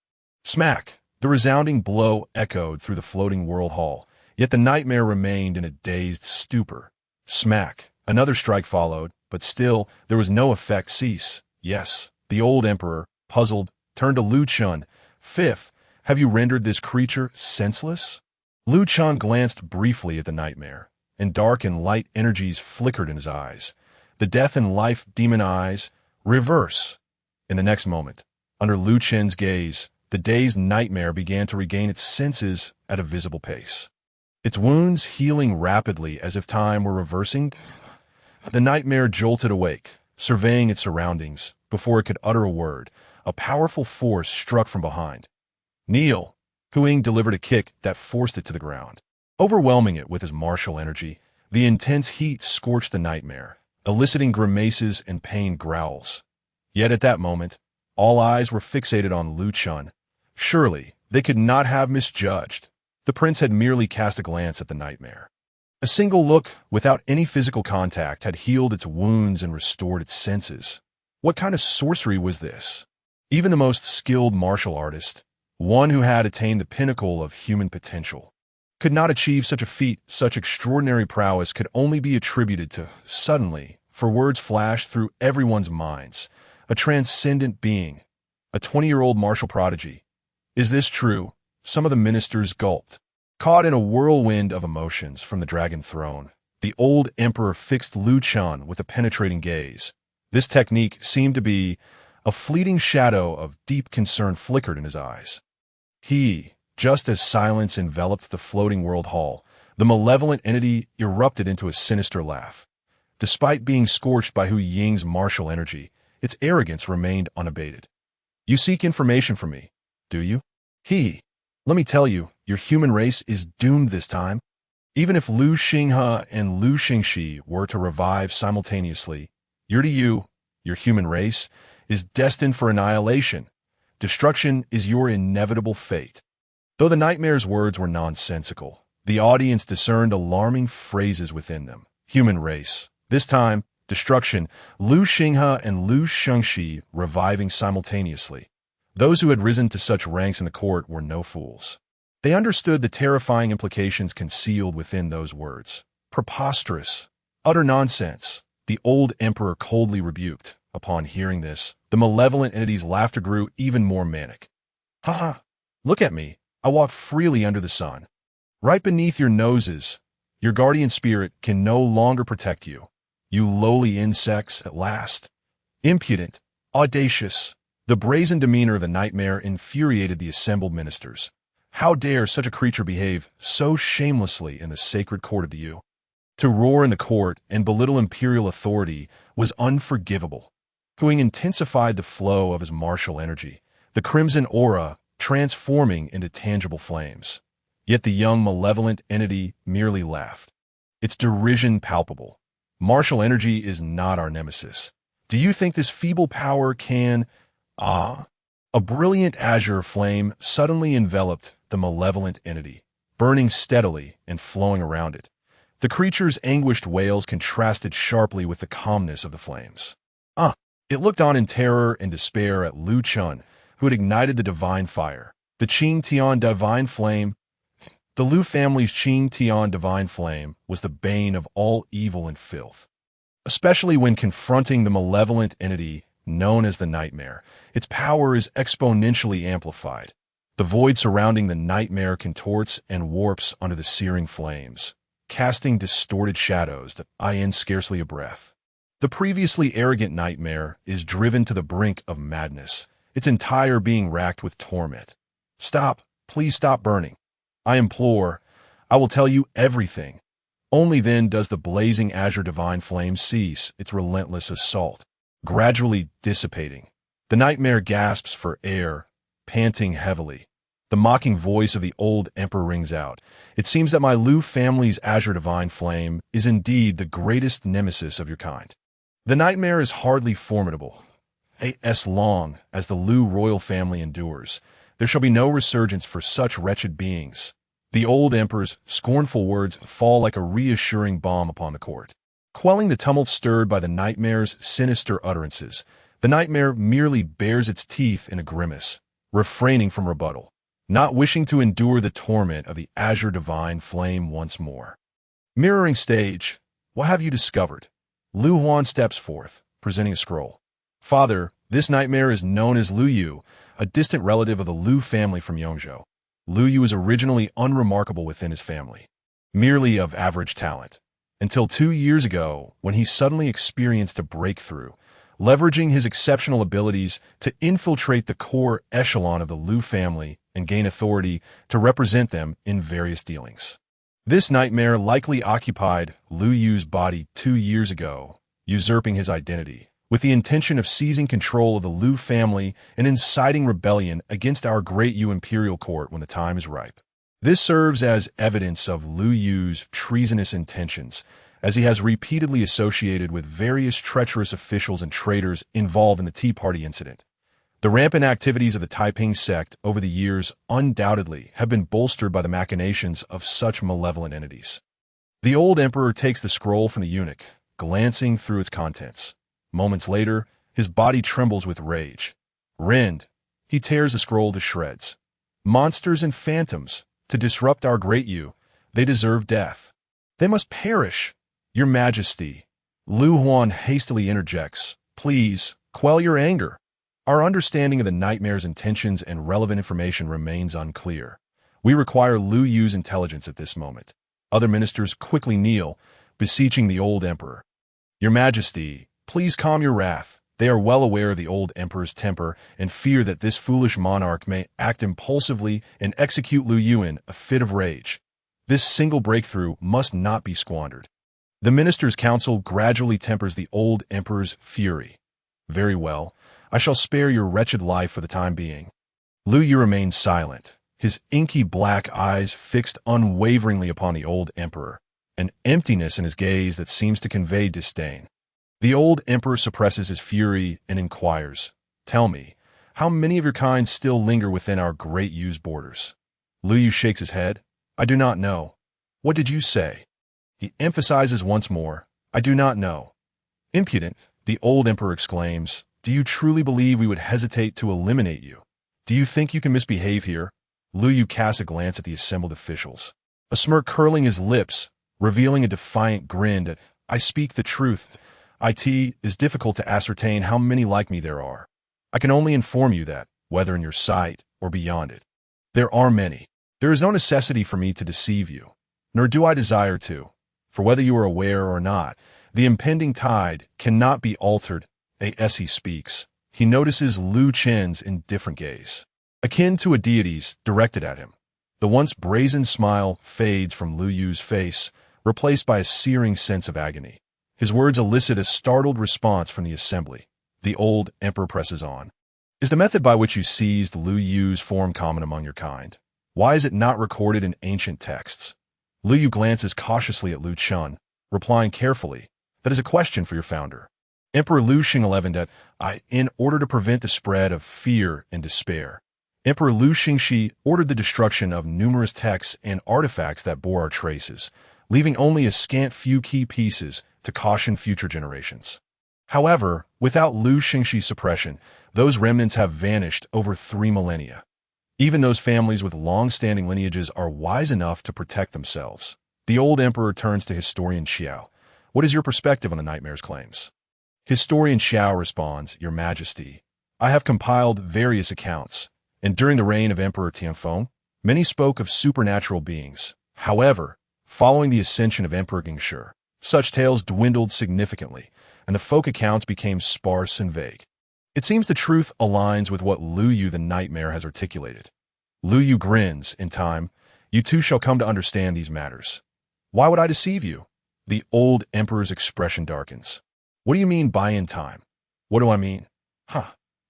Smack! The resounding blow echoed through the floating world hall, yet the nightmare remained in a dazed stupor. Smack! Another strike followed, but still, there was no effect cease. Yes, the old emperor, puzzled, turned to Lu Chun. Fifth, have you rendered this creature senseless? Lu Chun glanced briefly at the nightmare, and dark and light energies flickered in his eyes. The death and life demon eyes, reverse. In the next moment, under Lu Chen's gaze, the dazed nightmare began to regain its senses at a visible pace. Its wounds healing rapidly as if time were reversing. The nightmare jolted awake, surveying its surroundings. Before it could utter a word, a powerful force struck from behind. Kneel! Qing delivered a kick that forced it to the ground. Overwhelming it with his martial energy, the intense heat scorched the nightmare, eliciting grimaces and pained growls. Yet at that moment, all eyes were fixated on Lu Chun. Surely, they could not have misjudged. The prince had merely cast a glance at the nightmare. A single look, without any physical contact, had healed its wounds and restored its senses. What kind of sorcery was this? Even the most skilled martial artist, one who had attained the pinnacle of human potential, could not achieve such a feat. Such extraordinary prowess could only be attributed to, suddenly, for words flashed through everyone's minds, a transcendent being, a 20-year-old martial prodigy. Is this true? Some of the ministers gulped. Caught in a whirlwind of emotions from the dragon throne, the old emperor fixed Lu Chun with a penetrating gaze. This technique seemed to be a fleeting shadow of deep concern flickered in his eyes. Just as silence enveloped the floating world hall, the malevolent entity erupted into a sinister laugh. Despite being scorched by Hu Ying's martial energy, its arrogance remained unabated. You seek information from me, do you? Let me tell you, your human race is doomed this time. Even if Lu Xinghe and Lu Xingxi were to revive simultaneously, your human race, is destined for annihilation. Destruction is your inevitable fate. Though the nightmare's words were nonsensical, the audience discerned alarming phrases within them. Human race. This time, destruction, Lu Xinghe and Lu Shengxi reviving simultaneously. Those who had risen to such ranks in the court were no fools. They understood the terrifying implications concealed within those words. Preposterous. Utter nonsense. The old emperor coldly rebuked. Upon hearing this, the malevolent entity's laughter grew even more manic. Ha ha! Look at me. I walk freely under the sun. Right beneath your noses, your guardian spirit can no longer protect you. You lowly insects, at last. Impudent, audacious. The brazen demeanor of the nightmare infuriated the assembled ministers. How dare such a creature behave so shamelessly in the sacred court of the Yu? To roar in the court and belittle imperial authority was unforgivable. Qing intensified the flow of his martial energy, the crimson aura transforming into tangible flames. Yet the young malevolent entity merely laughed. Its derision palpable. Martial energy is not our nemesis. Do you think this feeble power can... A brilliant azure flame suddenly enveloped the malevolent entity, burning steadily and flowing around it. The creature's anguished wails contrasted sharply with the calmness of the flames. It looked on in terror and despair at Lu Chun, who had ignited the divine fire, the Qing Tian divine flame. The Lu family's Qing Tian divine flame was the bane of all evil and filth. Especially when confronting the malevolent entity known as the nightmare, its power is exponentially amplified. The void surrounding the nightmare contorts and warps under the searing flames, casting distorted shadows that end scarcely a breath. The previously arrogant nightmare is driven to the brink of madness, its entire being racked with torment. Stop, please stop burning. I implore, I will tell you everything. Only then does the blazing azure divine flame cease its relentless assault, gradually dissipating. The nightmare gasps for air, panting heavily. The mocking voice of the old emperor rings out. It seems that my Lu family's azure divine flame is indeed the greatest nemesis of your kind. The nightmare is hardly formidable. As long as the Lu royal family endures, there shall be no resurgence for such wretched beings. The old emperor's scornful words fall like a reassuring balm upon the court. Quelling the tumult stirred by the nightmare's sinister utterances, the nightmare merely bares its teeth in a grimace, refraining from rebuttal, not wishing to endure the torment of the azure divine flame once more. Mirroring stage, what have you discovered? Lu Huan steps forth, presenting a scroll. Father, this nightmare is known as Lu Yu, a distant relative of the Lu family from Yongzhou. Lu Yu was originally unremarkable within his family, merely of average talent, until 2 years ago when he suddenly experienced a breakthrough, leveraging his exceptional abilities to infiltrate the core echelon of the Lu family and gain authority to represent them in various dealings. This nightmare likely occupied Lu Yu's body 2 years ago, usurping his identity, with the intention of seizing control of the Lu family and inciting rebellion against our great Yu imperial court when the time is ripe. This serves as evidence of Lu Yu's treasonous intentions, as he has repeatedly associated with various treacherous officials and traitors involved in the Tea Party incident. The rampant activities of the Taiping sect over the years undoubtedly have been bolstered by the machinations of such malevolent entities. The old emperor takes the scroll from the eunuch, glancing through its contents. Moments later, his body trembles with rage. Rend, he tears the scroll to shreds. Monsters and phantoms, to disrupt our great Yu, they deserve death. They must perish. Your Majesty. Lu Huan hastily interjects. Please, quell your anger. Our understanding of the nightmare's intentions and relevant information remains unclear. We require Lu Yu's intelligence at this moment. Other ministers quickly kneel, beseeching the old emperor. Your Majesty, please calm your wrath. They are well aware of the old emperor's temper and fear that this foolish monarch may act impulsively and execute Lu Yu in a fit of rage. This single breakthrough must not be squandered. The minister's counsel gradually tempers the old emperor's fury. Very well. I shall spare your wretched life for the time being. Lu Yu remains silent, his inky black eyes fixed unwaveringly upon the old emperor, an emptiness in his gaze that seems to convey disdain. The old emperor suppresses his fury and inquires, Tell me, how many of your kind still linger within our great Yu's borders? Lu Yu shakes his head. I do not know. What did you say? He emphasizes once more, I do not know. Impudent, the old emperor exclaims, Do you truly believe we would hesitate to eliminate you? Do you think you can misbehave here? Lu Yu casts a glance at the assembled officials, a smirk curling his lips, revealing a defiant grin at, I speak the truth. It is difficult to ascertain how many like me there are. I can only inform you that, whether in your sight or beyond it, there are many. There is no necessity for me to deceive you, nor do I desire to, for whether you are aware or not, the impending tide cannot be altered. As he speaks, he notices Lu Chen's indifferent gaze, akin to a deity's, directed at him. The once brazen smile fades from Lu Yu's face, replaced by a searing sense of agony. His words elicit a startled response from the assembly. The old emperor presses on. Is the method by which you seized Lu Yu's form common among your kind? Why is it not recorded in ancient texts? Lu Yu glances cautiously at Lu Chen, replying carefully, That is a question for your founder. Emperor Lu Xing 11th, in order to prevent the spread of fear and despair, Emperor Lu Xingshi ordered the destruction of numerous texts and artifacts that bore our traces, leaving only a scant few key pieces to caution future generations. However, without Lu Xingshi's suppression, those remnants have vanished over 3 millennia. Even those families with long-standing lineages are wise enough to protect themselves. The old emperor turns to historian Xiao. What is your perspective on the nightmare's claims? Historian Xiao responds, Your Majesty, I have compiled various accounts, and during the reign of Emperor Tianfeng, many spoke of supernatural beings. However, following the ascension of Emperor Gingshi, such tales dwindled significantly, and the folk accounts became sparse and vague. It seems the truth aligns with what Lu Yu the Nightmare has articulated. Lu Yu grins. In time, you too shall come to understand these matters. Why would I deceive you? The old emperor's expression darkens. What do you mean by in time? What do I mean?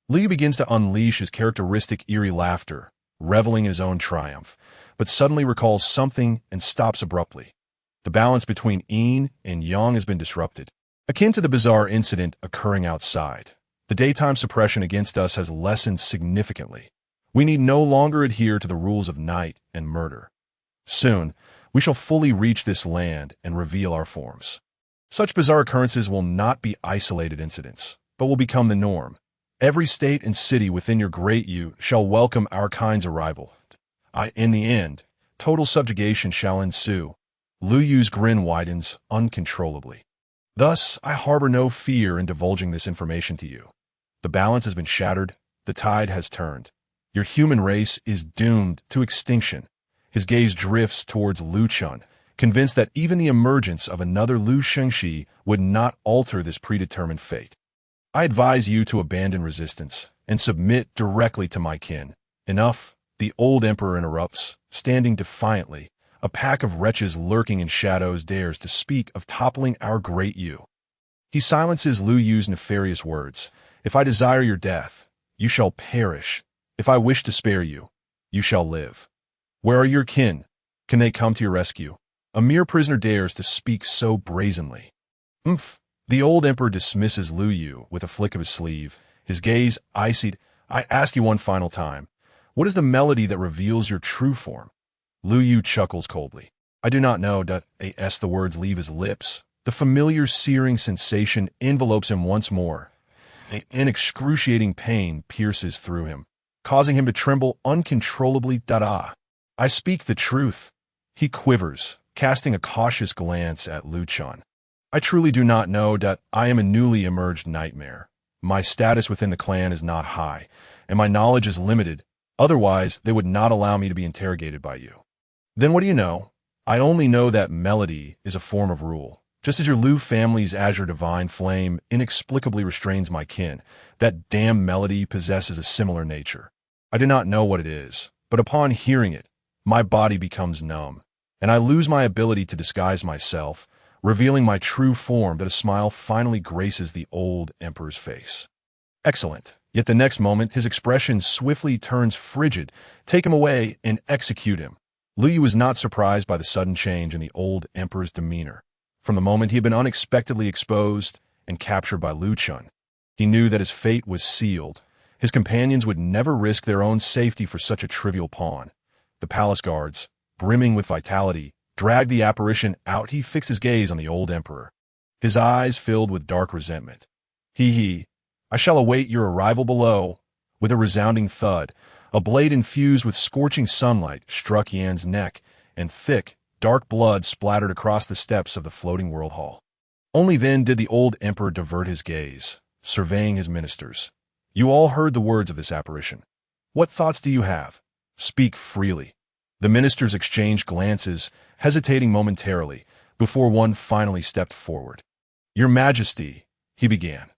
Lu Yu begins to unleash his characteristic eerie laughter, reveling in his own triumph, but suddenly recalls something and stops abruptly. The balance between yin and yang has been disrupted, akin to the bizarre incident occurring outside. The daytime suppression against us has lessened significantly. We need no longer adhere to the rules of night and murder. Soon, we shall fully reach this land and reveal our forms. Such bizarre occurrences will not be isolated incidents, but will become the norm. Every state and city within your great Yu shall welcome our kind's arrival. In the end, total subjugation shall ensue. Lu Yu's grin widens uncontrollably. Thus, I harbor no fear in divulging this information to you. The balance has been shattered, the tide has turned. Your human race is doomed to extinction. His gaze drifts towards Lu Chun, convinced that even the emergence of another Lu Shengxi would not alter this predetermined fate. I advise you to abandon resistance and submit directly to my kin. Enough, the old emperor interrupts, standing defiantly. A pack of wretches lurking in shadows dares to speak of toppling our great Yu. He silences Lu Yu's nefarious words. If I desire your death, you shall perish. If I wish to spare you, you shall live. Where are your kin? Can they come to your rescue? A mere prisoner dares to speak so brazenly. Umph! The old emperor dismisses Lu Yu with a flick of his sleeve, his gaze icy. I ask you one final time, what is the melody that reveals your true form? Lu Yu chuckles coldly. I do not know. As the words leave his lips, the familiar searing sensation envelopes him once more. An excruciating pain pierces through him, causing him to tremble uncontrollably. I speak the truth. He quivers, casting a cautious glance at Lu Chun. I truly do not know. I am a newly emerged nightmare. My status within the clan is not high, and my knowledge is limited. Otherwise, they would not allow me to be interrogated by you. Then what do you know? I only know that melody is a form of rule. Just as your Lu family's azure divine flame inexplicably restrains my kin, that damn melody possesses a similar nature. I do not know what it is, but upon hearing it, my body becomes numb, and I lose my ability to disguise myself, revealing my true form. That a smile finally graces the old emperor's face. Excellent. Yet the next moment, his expression swiftly turns frigid. Take him away and execute him. Lu Yu was not surprised by the sudden change in the old emperor's demeanor. From the moment he had been unexpectedly exposed and captured by Lu Chun, he knew that his fate was sealed. His companions would never risk their own safety for such a trivial pawn. The palace guards, brimming with vitality, dragged the apparition out. He fixed his gaze on the old emperor, his eyes filled with dark resentment. I shall await your arrival below. With a resounding thud, a blade infused with scorching sunlight struck Yan's neck, and thick, dark blood splattered across the steps of the floating world hall. Only then did the old emperor divert his gaze, surveying his ministers. You all heard the words of this apparition. What thoughts do you have? Speak freely. The ministers exchanged glances, hesitating momentarily, before one finally stepped forward. Your Majesty, he began.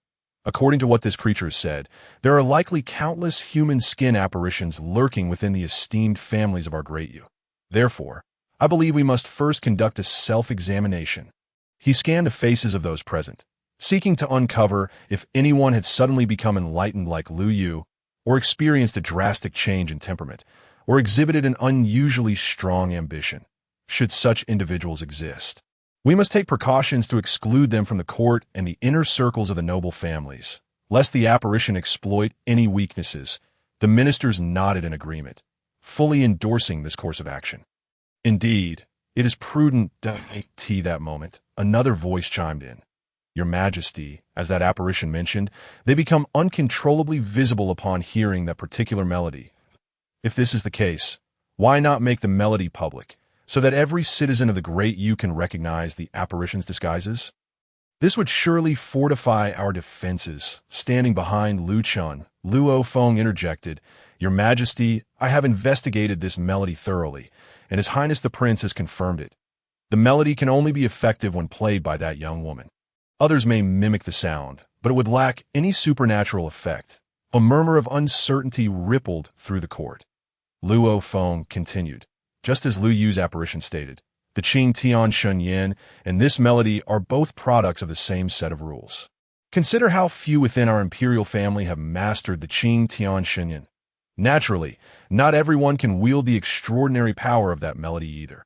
According to what this creature has said, there are likely countless human skin apparitions lurking within the esteemed families of our great Yu. Therefore, I believe we must first conduct a self-examination. He scanned the faces of those present, seeking to uncover if anyone had suddenly become enlightened like Lu Yu, or experienced a drastic change in temperament, or exhibited an unusually strong ambition. Should such individuals exist, we must take precautions to exclude them from the court and the inner circles of the noble families, lest the apparition exploit any weaknesses. The ministers nodded in agreement, fully endorsing this course of action. Indeed, it is prudent that moment, another voice chimed in. Your Majesty, as that apparition mentioned, they become uncontrollably visible upon hearing that particular melody. If this is the case, why not make the melody public, so that every citizen of the Great Yu can recognize the apparition's disguises? This would surely fortify our defenses. Standing behind Lu Chun, Luo Feng interjected, Your Majesty, I have investigated this melody thoroughly, and His Highness the Prince has confirmed it. The melody can only be effective when played by that young woman. Others may mimic the sound, but it would lack any supernatural effect. A murmur of uncertainty rippled through the court. Luo Feng continued, just as Lu Yu's apparition stated, the Qing Tian Shun Yin and this melody are both products of the same set of rules. Consider how few within our imperial family have mastered the Qing Tian Shun Yin. Naturally, not everyone can wield the extraordinary power of that melody either.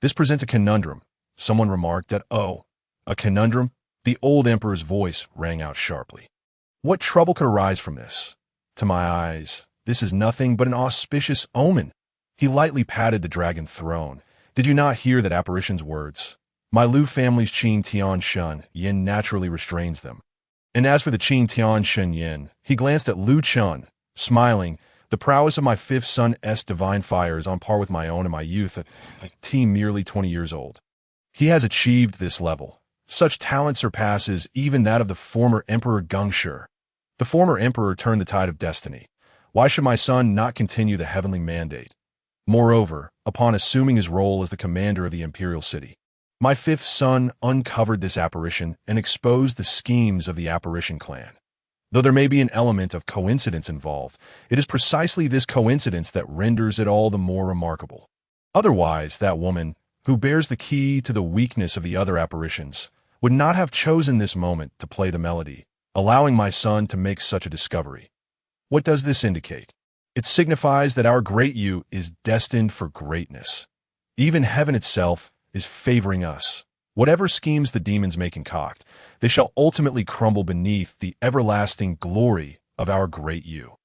This presents a conundrum. Someone remarked that, a conundrum? The old emperor's voice rang out sharply. What trouble could arise from this? To my eyes, this is nothing but an auspicious omen. He lightly patted the dragon throne. Did you not hear that apparition's words? My Lu family's Qing Tian Shun Yin naturally restrains them. And as for the Qing Tian Shun Yin, he glanced at Lu Chun, smiling. The prowess of my fifth son's divine fire is on par with my own in my youth, a teen merely 20 years old. He has achieved this level. Such talent surpasses even that of the former Emperor Gengshi. The former emperor turned the tide of destiny. Why should my son not continue the heavenly mandate? Moreover, upon assuming his role as the commander of the imperial city, my fifth son uncovered this apparition and exposed the schemes of the apparition clan. Though there may be an element of coincidence involved, it is precisely this coincidence that renders it all the more remarkable. Otherwise, that woman, who bears the key to the weakness of the other apparitions, would not have chosen this moment to play the melody, allowing my son to make such a discovery. What does this indicate? It signifies that our great Yu is destined for greatness. Even heaven itself is favoring us. Whatever schemes the demons may concoct, they shall ultimately crumble beneath the everlasting glory of our great Yu.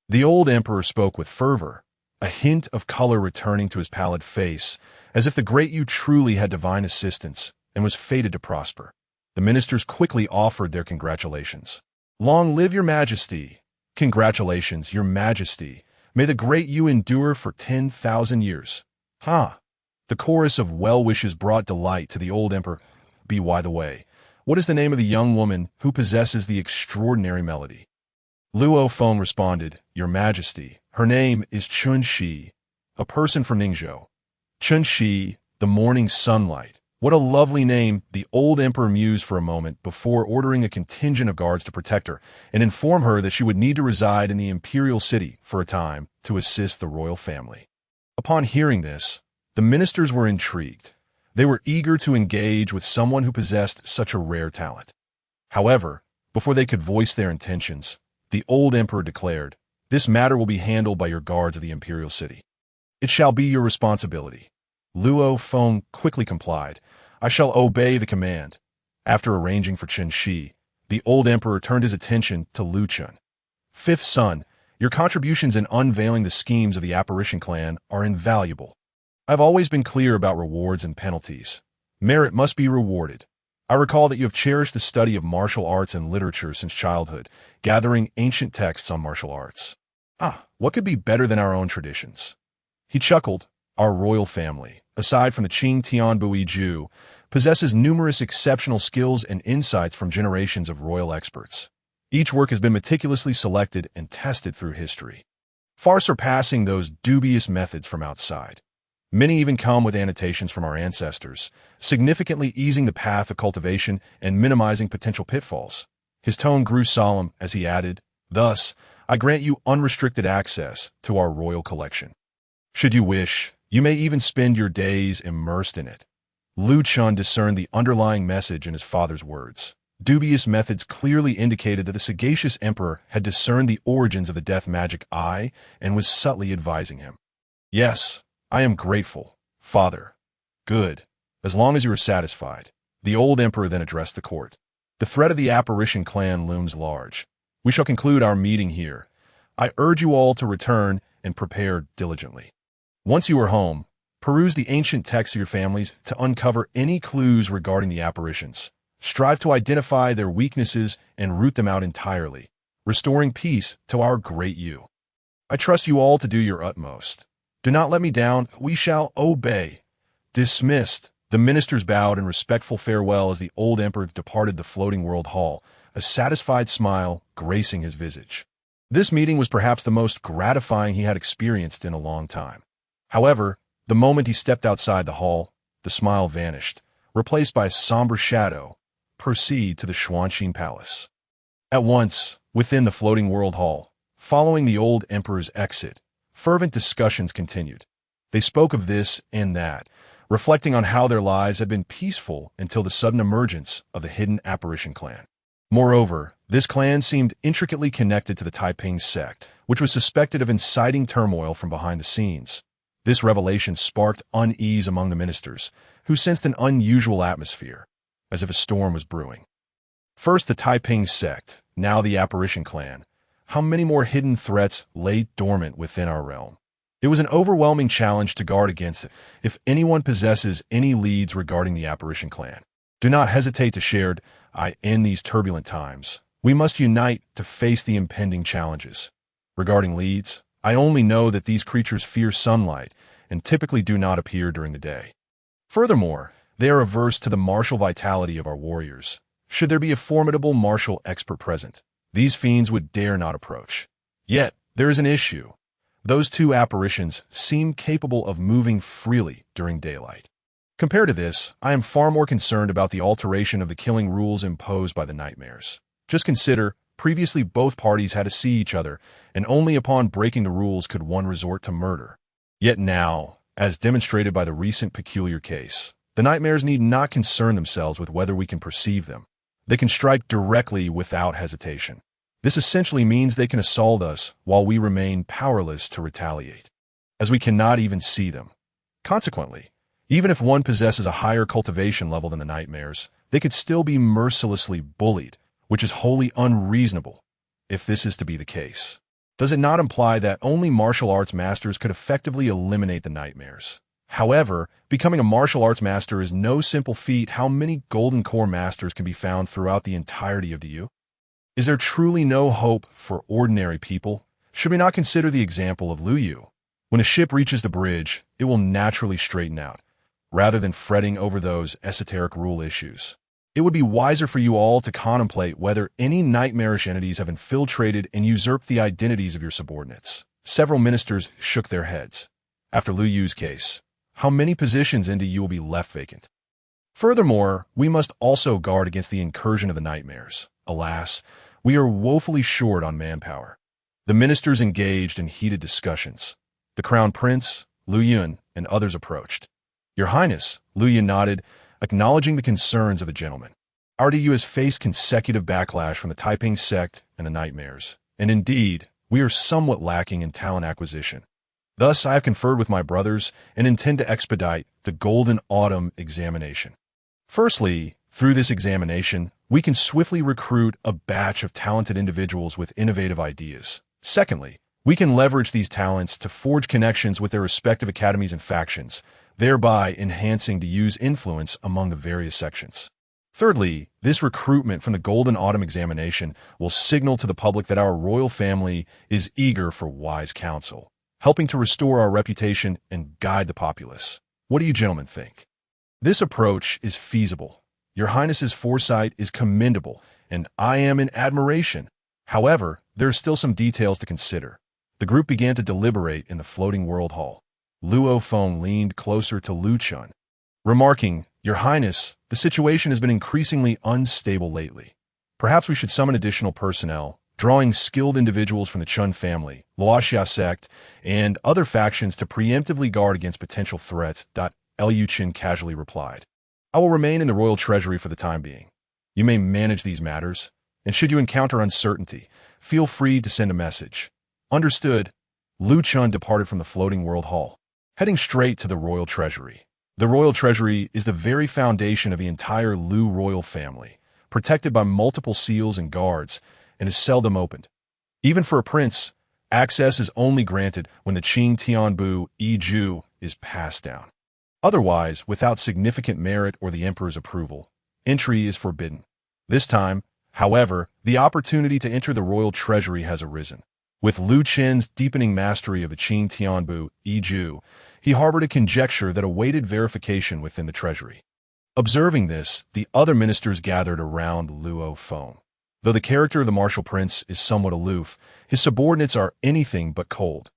The old emperor spoke with fervor, a hint of color returning to his pallid face, as if the great Yu truly had divine assistance and was fated to prosper. The ministers quickly offered their congratulations. Long live your majesty! Congratulations, your majesty! May the great Yu endure for 10,000 years. The chorus of well wishes brought delight to the old emperor. By the way, what is the name of the young woman who possesses the extraordinary melody? Luo Feng responded, Your Majesty, her name is Chun Shi, a person from Ningzhou. Chun Shi, the morning sunlight. What a lovely name, the old emperor mused for a moment before ordering a contingent of guards to protect her and inform her that she would need to reside in the imperial city for a time to assist the royal family. Upon hearing this, the ministers were intrigued. They were eager to engage with someone who possessed such a rare talent. However, before they could voice their intentions, the old emperor declared, This matter will be handled by your guards of the imperial city. It shall be your responsibility. Luo Feng quickly complied. I shall obey the command. After arranging for Chen Shi, the old emperor turned his attention to Lu Chen. Fifth son, your contributions in unveiling the schemes of the apparition clan are invaluable. I've always been clear about rewards and penalties. Merit must be rewarded. I recall that you have cherished the study of martial arts and literature since childhood, gathering ancient texts on martial arts. What could be better than our own traditions? He chuckled. Our royal family, aside from the Qing Tian Buiju, possesses numerous exceptional skills and insights from generations of royal experts. Each work has been meticulously selected and tested through history, far surpassing those dubious methods from outside. Many even come with annotations from our ancestors, significantly easing the path of cultivation and minimizing potential pitfalls. His tone grew solemn as he added, Thus, I grant you unrestricted access to our royal collection. Should you wish, you may even spend your days immersed in it. Lu Chen discerned the underlying message in his father's words. Dubious methods clearly indicated that the sagacious emperor had discerned the origins of the death magic eye and was subtly advising him. Yes, I am grateful, father. Good, as long as you are satisfied. The old emperor then addressed the court. The threat of the apparition clan looms large. We shall conclude our meeting here. I urge you all to return and prepare diligently. Once you are home, peruse the ancient texts of your families to uncover any clues regarding the apparitions. Strive to identify their weaknesses and root them out entirely, restoring peace to our great Yu. I trust you all to do your utmost. Do not let me down. We shall obey. Dismissed. The ministers bowed in respectful farewell as the old emperor departed the floating world hall, a satisfied smile gracing his visage. This meeting was perhaps the most gratifying he had experienced in a long time. However, the moment he stepped outside the hall, the smile vanished, replaced by a somber shadow. Proceed to the Xuanxin Palace. At once, within the floating world hall, following the old emperor's exit, fervent discussions continued. They spoke of this and that, reflecting on how their lives had been peaceful until the sudden emergence of the hidden apparition clan. Moreover, this clan seemed intricately connected to the Taiping sect, which was suspected of inciting turmoil from behind the scenes. This revelation sparked unease among the ministers, who sensed an unusual atmosphere, as if a storm was brewing. First the Taiping sect, now the apparition clan. How many more hidden threats lay dormant within our realm? It was an overwhelming challenge to guard against it. If anyone possesses any leads regarding the apparition clan, do not hesitate to share it. In these turbulent times, we must unite to face the impending challenges. Regarding leads, I only know that these creatures fear sunlight and typically do not appear during the day. Furthermore, They are averse to the martial vitality of our warriors. Should there be a formidable martial expert present, these fiends would dare not approach. Yet, there is an issue. Those two apparitions seem capable of moving freely during daylight. Compared to this, I am far more concerned about the alteration of the killing rules imposed by the nightmares. Just consider, previously both parties had to see each other, and only upon breaking the rules could one resort to murder. Yet now, as demonstrated by the recent peculiar case, the nightmares need not concern themselves with whether we can perceive them. They can strike directly without hesitation. This essentially means they can assault us while we remain powerless to retaliate, as we cannot even see them. Consequently, even if one possesses a higher cultivation level than the nightmares, they could still be mercilessly bullied, which is wholly unreasonable, if this is to be the case. Does it not imply that only martial arts masters could effectively eliminate the nightmares? However, becoming a martial arts master is no simple feat. How many golden core masters can be found throughout the entirety of the Yu? Is there truly no hope for ordinary people? Should we not consider the example of Lu Yu? When a ship reaches the bridge, it will naturally straighten out, rather than fretting over those esoteric rule issues. It would be wiser for you all to contemplate whether any nightmarish entities have infiltrated and usurped the identities of your subordinates. Several ministers shook their heads. After Lu Yu's case, how many positions into Yu will be left vacant? Furthermore, we must also guard against the incursion of the nightmares. Alas, we are woefully short on manpower. The ministers engaged in heated discussions. The crown prince, Lu Yun, and others approached. Your Highness, Lu Yun nodded, acknowledging the concerns of the gentleman. Our DU has faced consecutive backlash from the Taiping sect and the nightmares, and indeed, we are somewhat lacking in talent acquisition. Thus, I have conferred with my brothers and intend to expedite the Golden Autumn examination. Firstly, through this examination, we can swiftly recruit a batch of talented individuals with innovative ideas. Secondly, we can leverage these talents to forge connections with their respective academies and factions, thereby enhancing the Yu's influence among the various sections. Thirdly, this recruitment from the Golden Autumn examination will signal to the public that our royal family is eager for wise counsel, helping to restore our reputation and guide the populace. What do you gentlemen think? This approach is feasible. Your Highness's foresight is commendable, and I am in admiration. However, there are still some details to consider. The group began to deliberate in the floating world hall. Luo Feng leaned closer to Lu Chen, remarking, Your Highness, the situation has been increasingly unstable lately. Perhaps we should summon additional personnel, drawing skilled individuals from the Chen family, Luoxia sect, and other factions to preemptively guard against potential threats. Liu Chen casually replied. I will remain in the royal treasury for the time being. You may manage these matters, and should you encounter uncertainty, feel free to send a message. Understood. Lu Chen departed from the floating world hall, heading straight to the royal treasury. The royal treasury is the very foundation of the entire Lu royal family, protected by multiple seals and guards, and is seldom opened. Even for a prince, access is only granted when the Qing Tianbu Yiju is passed down. Otherwise, without significant merit or the emperor's approval, entry is forbidden. This time, however, the opportunity to enter the royal treasury has arisen. With Lu Chen's deepening mastery of the Qing Tianbu Yiju, he harbored a conjecture that awaited verification within the treasury. Observing this, the other ministers gathered around Luo Feng. Though the character of the martial prince is somewhat aloof, his subordinates are anything but cold.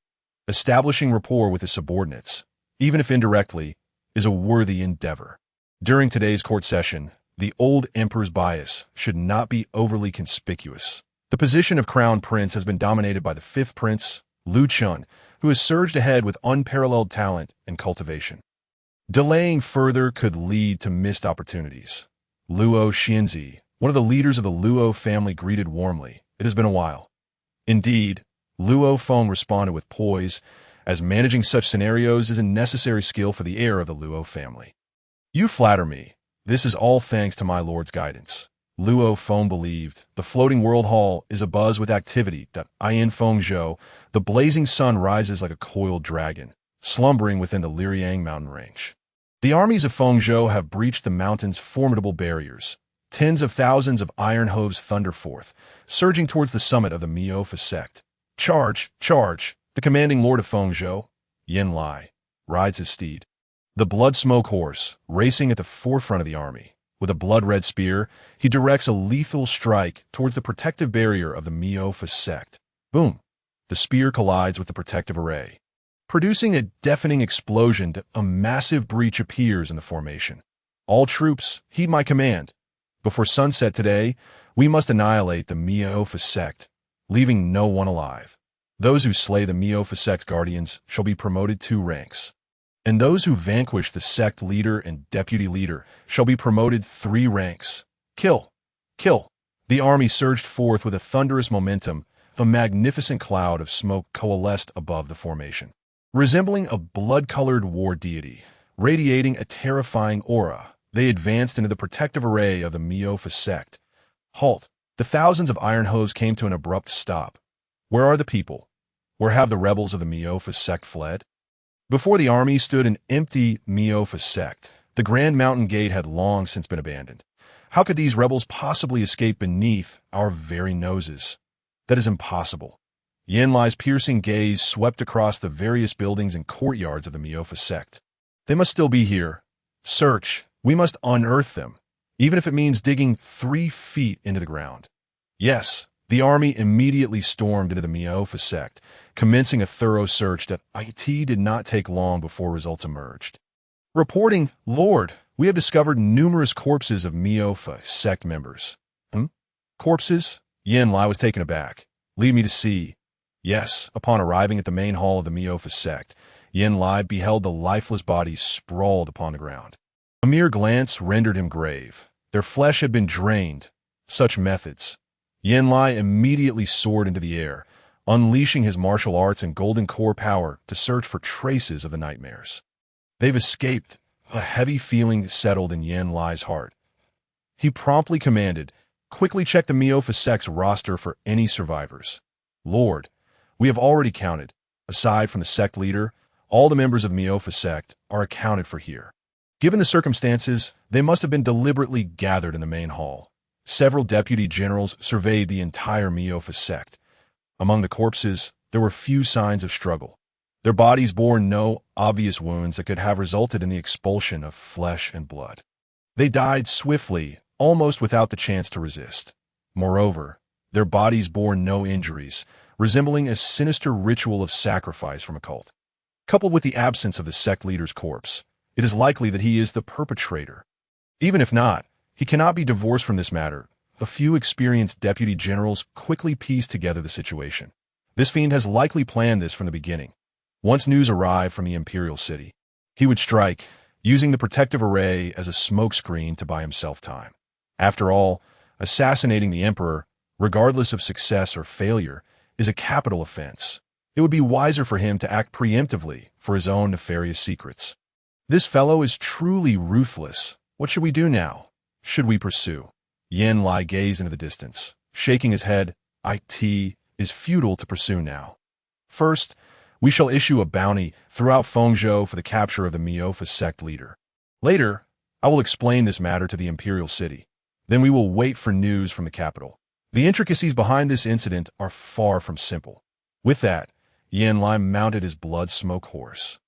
Establishing rapport with his subordinates, even if indirectly, is a worthy endeavor. During today's court session, the old emperor's bias should not be overly conspicuous. The position of crown prince has been dominated by the fifth prince, Lu Chen, who has surged ahead with unparalleled talent and cultivation. Delaying further could lead to missed opportunities. Luo Xianzi, one of the leaders of the Luo family, greeted warmly. It has been a while. Indeed, Luo Feng responded with poise, as managing such scenarios is a necessary skill for the heir of the Luo family. You flatter me. This is all thanks to my lord's guidance. Luo Feng believed. The floating world hall is abuzz with activity. In Fengzhou, the blazing sun rises like a coiled dragon, slumbering within the Liryang mountain range. The armies of Fengzhou have breached the mountain's formidable barriers. Tens of thousands of iron hooves thunder forth, surging towards the summit of the Miaofa sect. Charge! Charge! The commanding lord of Fengzhou, Yin Lai, rides his steed. The blood smoke horse, racing at the forefront of the army. With a blood-red spear, he directs a lethal strike towards the protective barrier of the Miopha sect. Boom! The spear collides with the protective array. Producing a deafening explosion, a massive breach appears in the formation. All troops, heed my command. Before sunset today, we must annihilate the Miopha sect, leaving no one alive. Those who slay the Miopha sect's guardians shall be promoted 2 ranks. And those who vanquish the sect leader and deputy leader shall be promoted 3 ranks. Kill! Kill! The army surged forth with a thunderous momentum. A magnificent cloud of smoke coalesced above the formation. Resembling a blood-colored war deity, radiating a terrifying aura, they advanced into the protective array of the Miopha sect. Halt! The thousands of iron hooves came to an abrupt stop. Where are the people? Where have the rebels of the Miopha sect fled? Before the army stood an empty Miopha sect. The Grand Mountain Gate had long since been abandoned. How could these rebels possibly escape beneath our very noses? That is impossible. Yen Lai's piercing gaze swept across the various buildings and courtyards of the Miopha sect. They must still be here. Search. We must unearth them, even if it means digging 3 feet into the ground. Yes, the army immediately stormed into the Miopha sect, commencing a thorough search that did not take long before results emerged. Reporting, Lord, we have discovered numerous corpses of Miopha sect members. Corpses? Yen Lai was taken aback. Lead me to see. Yes, upon arriving at the main hall of the Miopha sect, Yen Lai beheld the lifeless bodies sprawled upon the ground. A mere glance rendered him grave. Their flesh had been drained. Such methods. Yen Lai immediately soared into the air, unleashing his martial arts and golden core power to search for traces of the nightmares. They've escaped. A heavy feeling settled in Yen Lai's heart. He promptly commanded, quickly check the Miopha sect's roster for any survivors. Lord, we have already counted. Aside from the sect leader, all the members of Miopha sect are accounted for here. Given the circumstances, they must have been deliberately gathered in the main hall. Several deputy generals surveyed the entire Miopha sect. Among the corpses, there were few signs of struggle. Their bodies bore no obvious wounds that could have resulted in the expulsion of flesh and blood. They died swiftly, almost without the chance to resist. Moreover, their bodies bore no injuries, resembling a sinister ritual of sacrifice from a cult. Coupled with the absence of the sect leader's corpse, it is likely that he is the perpetrator. Even if not, he cannot be divorced from this matter. A few experienced deputy generals quickly pieced together the situation. This fiend has likely planned this from the beginning. Once news arrived from the imperial city, he would strike, using the protective array as a smokescreen to buy himself time. After all, assassinating the emperor, regardless of success or failure, is a capital offense. It would be wiser for him to act preemptively for his own nefarious secrets. This fellow is truly ruthless. What should we do now? Should we pursue? Yen Lai gazed into the distance, shaking his head. It is futile to pursue now. First, we shall issue a bounty throughout Fengzhou for the capture of the Miopha sect leader. Later, I will explain this matter to the imperial city. Then we will wait for news from the capital. The intricacies behind this incident are far from simple. With that, Yen Lai mounted his blood-smoke horse.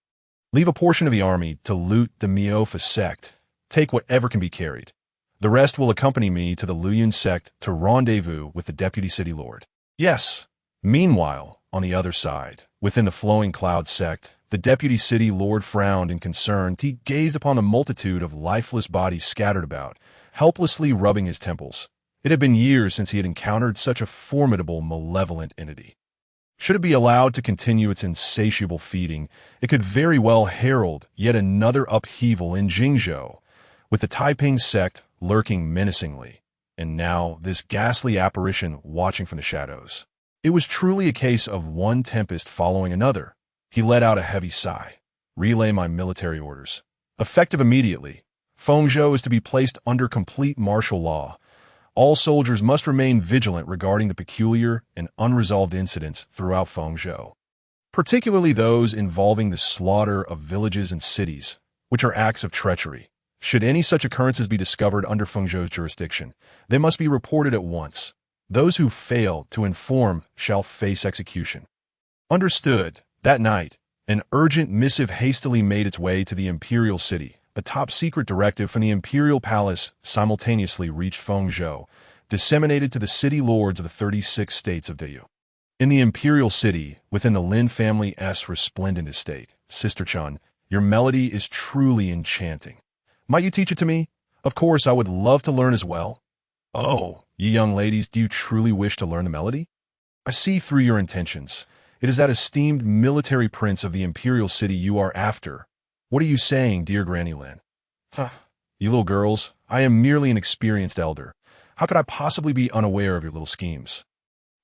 Leave a portion of the army to loot the Miopha sect. Take whatever can be carried. The rest will accompany me to the Luyun sect to rendezvous with the deputy city lord. Yes. Meanwhile, on the other side, within the flowing cloud sect, the deputy city lord frowned in concern. He gazed upon the multitude of lifeless bodies scattered about, helplessly rubbing his temples. It had been years since he had encountered such a formidable, malevolent entity. Should it be allowed to continue its insatiable feeding, it could very well herald yet another upheaval in Jingzhou, with the Taiping sect lurking menacingly, and now this ghastly apparition watching from the shadows. It was truly a case of one tempest following another. He let out a heavy sigh. Relay my military orders. Effective immediately. Fengzhou is to be placed under complete martial law. All soldiers must remain vigilant regarding the peculiar and unresolved incidents throughout Fengzhou, particularly those involving the slaughter of villages and cities, which are acts of treachery. Should any such occurrences be discovered under Fengzhou's jurisdiction, they must be reported at once. Those who fail to inform shall face execution. Understood. That night, An urgent missive hastily made its way to the imperial city. A top-secret directive from the imperial palace simultaneously reached Fengzhou, disseminated to the city lords of the 36 states of Dayu. In the imperial city, within the Lin family's resplendent estate, Sister Chen, your melody is truly enchanting. Might you teach it to me? Of course, I would love to learn as well. Oh, you young ladies, do you truly wish to learn the melody? I see through your intentions. It is that esteemed military prince of the imperial city you are after. What are you saying, dear Granny Lin? Huh. You little girls, I am merely an experienced elder. How could I possibly be unaware of your little schemes?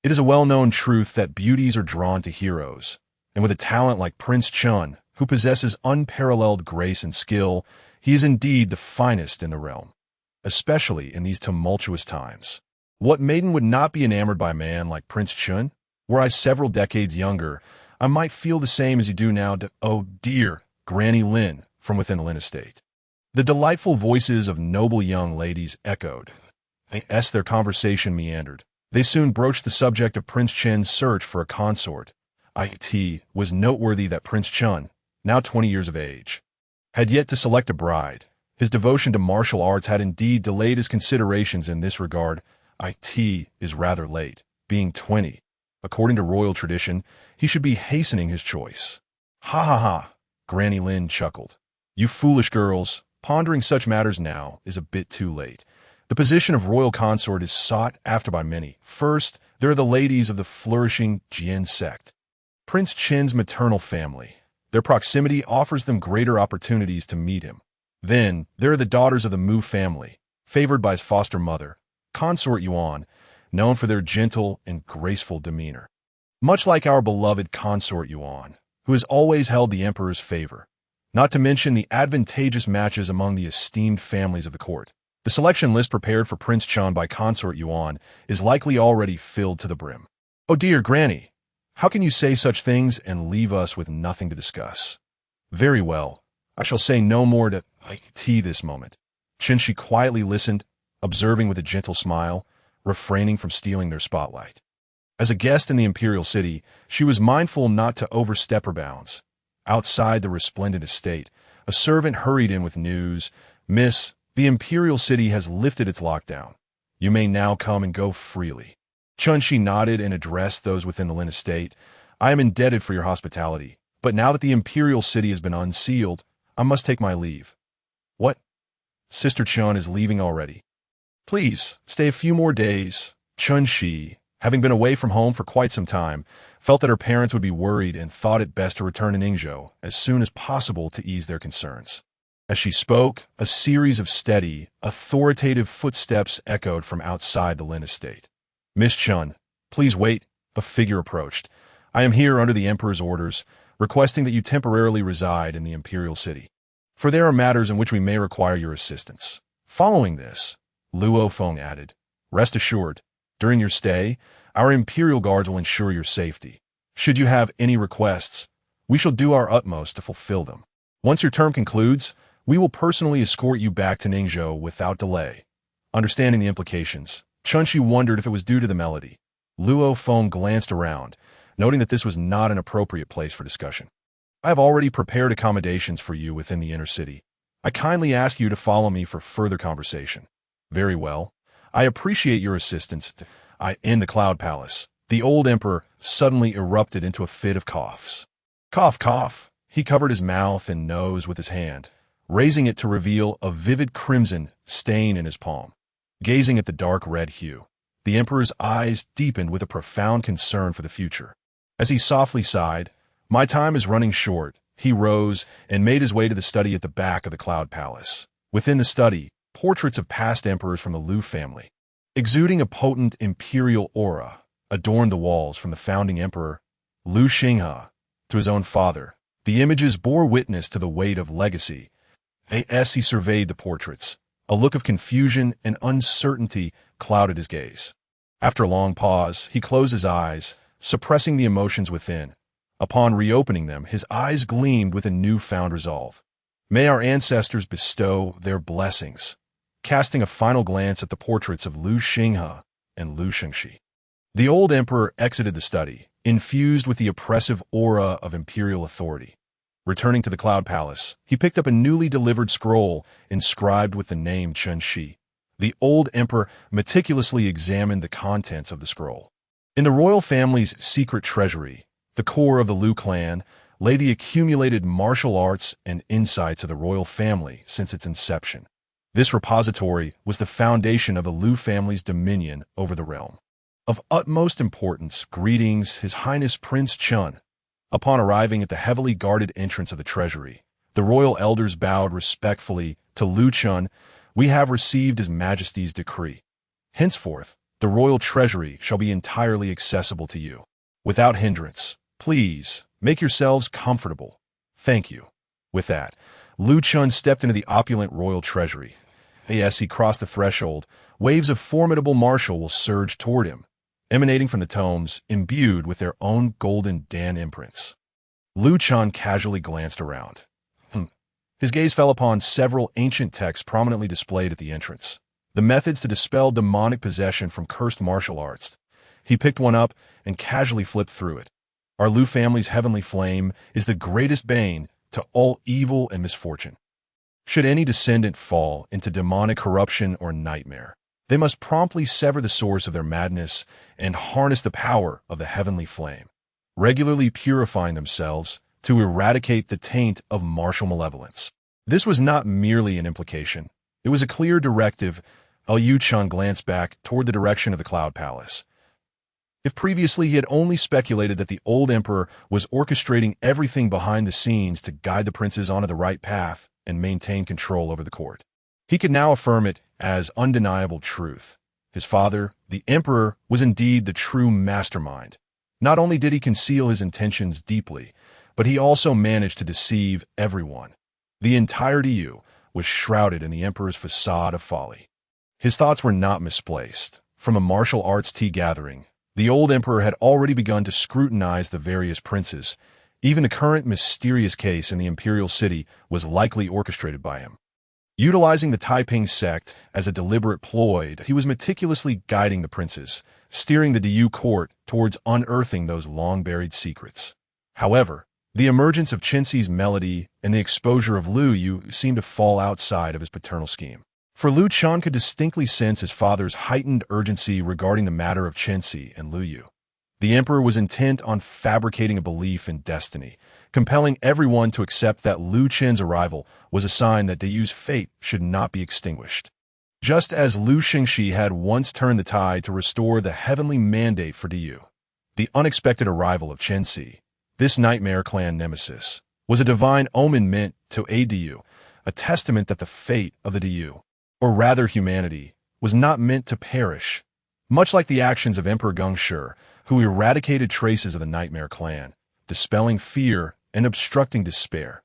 It is a well-known truth that beauties are drawn to heroes, and with a talent like Prince Chen, who possesses unparalleled grace and skill, he is indeed the finest in the realm, especially in these tumultuous times. What maiden would not be enamored by a man like Prince Chen? Were I several decades younger, I might feel the same as you do now oh dear, Granny Lin, from within the Lin estate. The delightful voices of noble young ladies echoed. As their conversation meandered, they soon broached the subject of Prince Chen's search for a consort. It was noteworthy that Prince Chen, now 20 years of age, had yet to select a bride. His devotion to martial arts had indeed delayed his considerations in this regard. It is rather late, being 20. According to royal tradition, he should be hastening his choice. Ha ha ha, Granny Lin chuckled. You foolish girls, pondering such matters now is a bit too late. The position of royal consort is sought after by many. First, there are the ladies of the flourishing Jian sect, Prince Chen's maternal family. Their proximity offers them greater opportunities to meet him. Then, there are the daughters of the Mu family, favored by his foster mother, Consort Yuan, known for their gentle and graceful demeanor. Much like our beloved Consort Yuan, who has always held the emperor's favor, not to mention the advantageous matches among the esteemed families of the court. The selection list prepared for Prince Chen by Consort Yuan is likely already filled to the brim. Oh dear, Granny, how can you say such things and leave us with nothing to discuss? Very well, I shall say no more to IT this moment. Chen Shi quietly listened, observing with a gentle smile, refraining from stealing their spotlight. As a guest in the imperial city, she was mindful not to overstep her bounds. Outside the resplendent estate, a servant hurried in with news. Miss, the imperial city has lifted its lockdown. You may now come and go freely. Chen Shi nodded and addressed those within the Lin estate. I am indebted for your hospitality, but now that the imperial city has been unsealed, I must take my leave. What? Sister Chen is leaving already. Please, stay a few more days. Chen Shi, having been away from home for quite some time, felt that her parents would be worried and thought it best to return to Ningzhou as soon as possible to ease their concerns. As she spoke, a series of steady, authoritative footsteps echoed from outside the Lin estate. Miss Chen, please wait, a figure approached. I am here under the Emperor's orders, requesting that you temporarily reside in the imperial city, for there are matters in which we may require your assistance. Following this, Luo Feng added, rest assured, during your stay, our imperial guards will ensure your safety. Should you have any requests, we shall do our utmost to fulfill them. Once your term concludes, we will personally escort you back to Ningzhou without delay. Understanding the implications, Chen Shi wondered if it was due to the melody. Luo Feng glanced around, noting that this was not an appropriate place for discussion. I have already prepared accommodations for you within the inner city. I kindly ask you to follow me for further conversation. Very well. I appreciate your assistance. In the Cloud Palace, the old emperor suddenly erupted into a fit of coughs. Cough, cough. He covered his mouth and nose with his hand, raising it to reveal a vivid crimson stain in his palm. Gazing at the dark red hue, the emperor's eyes deepened with a profound concern for the future. As he softly sighed, my time is running short, he rose and made his way to the study at the back of the Cloud Palace. Within the study, portraits of past emperors from the Liu family, exuding a potent imperial aura, adorned the walls from the founding emperor, Liu Xinghe, to his own father. The images bore witness to the weight of legacy. As he surveyed the portraits, a look of confusion and uncertainty clouded his gaze. After a long pause, he closed his eyes, suppressing the emotions within. Upon reopening them, his eyes gleamed with a newfound resolve. May our ancestors bestow their blessings. Casting a final glance at the portraits of Liu Xinghe and Liu Shengxi, the old emperor exited the study, infused with the oppressive aura of imperial authority. Returning to the Cloud Palace, he picked up a newly delivered scroll inscribed with the name Chen. The old emperor meticulously examined the contents of the scroll. In the royal family's secret treasury, the core of the Liu clan, lay the accumulated martial arts and insights of the royal family since its inception. This repository was the foundation of the Liu family's dominion over the realm. Of utmost importance, greetings, His Highness Prince Chen. Upon arriving at the heavily guarded entrance of the treasury, the royal elders bowed respectfully to Liu Chen. We have received His Majesty's decree. Henceforth, the royal treasury shall be entirely accessible to you. Without hindrance, please make yourselves comfortable. Thank you. With that, Liu Chen stepped into the opulent royal treasury. As he crossed the threshold, waves of formidable martial will surge toward him, emanating from the tomes imbued with their own golden Dan imprints. Liu Chen casually glanced around. His gaze fell upon several ancient texts prominently displayed at the entrance. The methods to dispel demonic possession from cursed martial arts. He picked one up and casually flipped through it. Our Liu family's heavenly flame is the greatest bane to all evil and misfortune. Should any descendant fall into demonic corruption or nightmare, they must promptly sever the source of their madness and harness the power of the heavenly flame, regularly purifying themselves to eradicate the taint of martial malevolence. This was not merely an implication. It was a clear directive. Liu Chen glanced back toward the direction of the Cloud Palace. If previously he had only speculated that the old emperor was orchestrating everything behind the scenes to guide the princes onto the right path and maintain control over the court, he could now affirm it as undeniable truth. His father, the emperor, was indeed the true mastermind. Not only did he conceal his intentions deeply, but he also managed to deceive everyone. The entire Yu was shrouded in the emperor's facade of folly. His thoughts were not misplaced. From a martial arts tea gathering, the old emperor had already begun to scrutinize the various princes. Even the current mysterious case in the imperial city was likely orchestrated by him. Utilizing the Taiping sect as a deliberate ploy, he was meticulously guiding the princes, steering the Yu court towards unearthing those long-buried secrets. However, the emergence of Chen's melody and the exposure of Liu Yu seemed to fall outside of his paternal scheme. For Liu Chen could distinctly sense his father's heightened urgency regarding the matter of Chen and Liu Yu. The emperor was intent on fabricating a belief in destiny, compelling everyone to accept that Liu Chen's arrival was a sign that Yu's fate should not be extinguished. Just as Liu Xingxi had once turned the tide to restore the heavenly mandate for Yu, the unexpected arrival of Chen, this nightmare clan nemesis, was a divine omen meant to aid Yu, a testament that the fate of the Yu, or rather humanity, was not meant to perish. Much like the actions of Emperor Gongshi, who eradicated traces of the nightmare clan, dispelling fear and obstructing despair.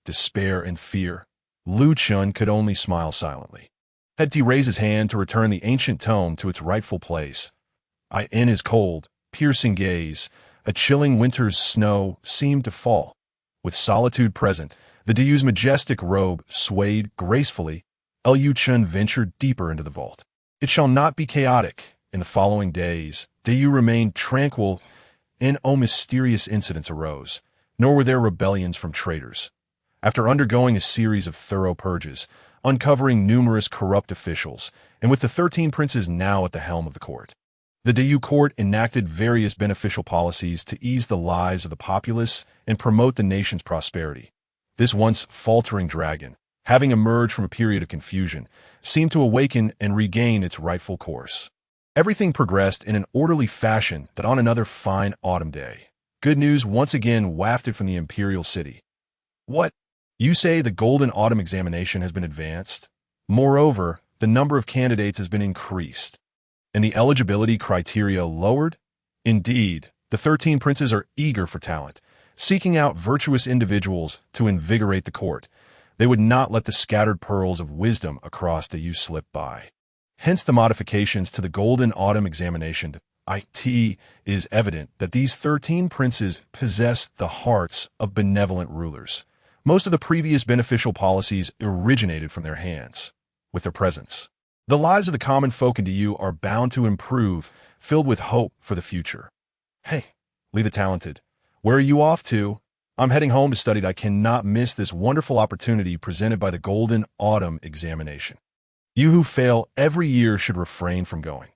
Despair and fear. Liu Chen could only smile silently. Had he raised his hand to return the ancient tome to its rightful place. In his cold, piercing gaze, a chilling winter's snow seemed to fall. With solitude present, the Yu's majestic robe swayed gracefully. Liu Chen ventured deeper into the vault. It shall not be chaotic. In the following days, Yu remained tranquil, and no mysterious incidents arose, nor were there rebellions from traitors. After undergoing a series of thorough purges, uncovering numerous corrupt officials, and with the 13 princes now at the helm of the court, the Yu court enacted various beneficial policies to ease the lives of the populace and promote the nation's prosperity. This once faltering dragon, having emerged from a period of confusion, seemed to awaken and regain its rightful course. Everything progressed in an orderly fashion, but on another fine autumn day, good news once again wafted from the imperial city. What? You say the Golden Autumn examination has been advanced? Moreover, the number of candidates has been increased, and the eligibility criteria lowered? Indeed, the 13 princes are eager for talent, seeking out virtuous individuals to invigorate the court. They would not let the scattered pearls of wisdom across the Yu slip by. Hence the modifications to the Golden Autumn examination. It is evident that these 13 princes possess the hearts of benevolent rulers. Most of the previous beneficial policies originated from their hands. With their presence, the lives of the common folk in Yu are bound to improve, filled with hope for the future. Hey, the talented. Where are you off to? I'm heading home to study. I cannot miss this wonderful opportunity presented by the Golden Autumn examination. You who fail every year should refrain from going.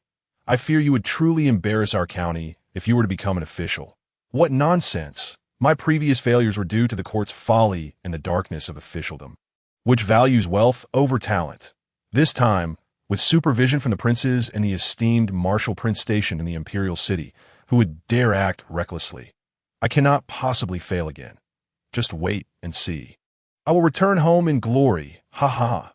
I fear you would truly embarrass our county if you were to become an official. What nonsense! My previous failures were due to the court's folly and the darkness of officialdom, which values wealth over talent. This time, with supervision from the princes and the esteemed martial prince stationed in the imperial city, who would dare act recklessly. I cannot possibly fail again. Just wait and see. I will return home in glory, ha ha ha.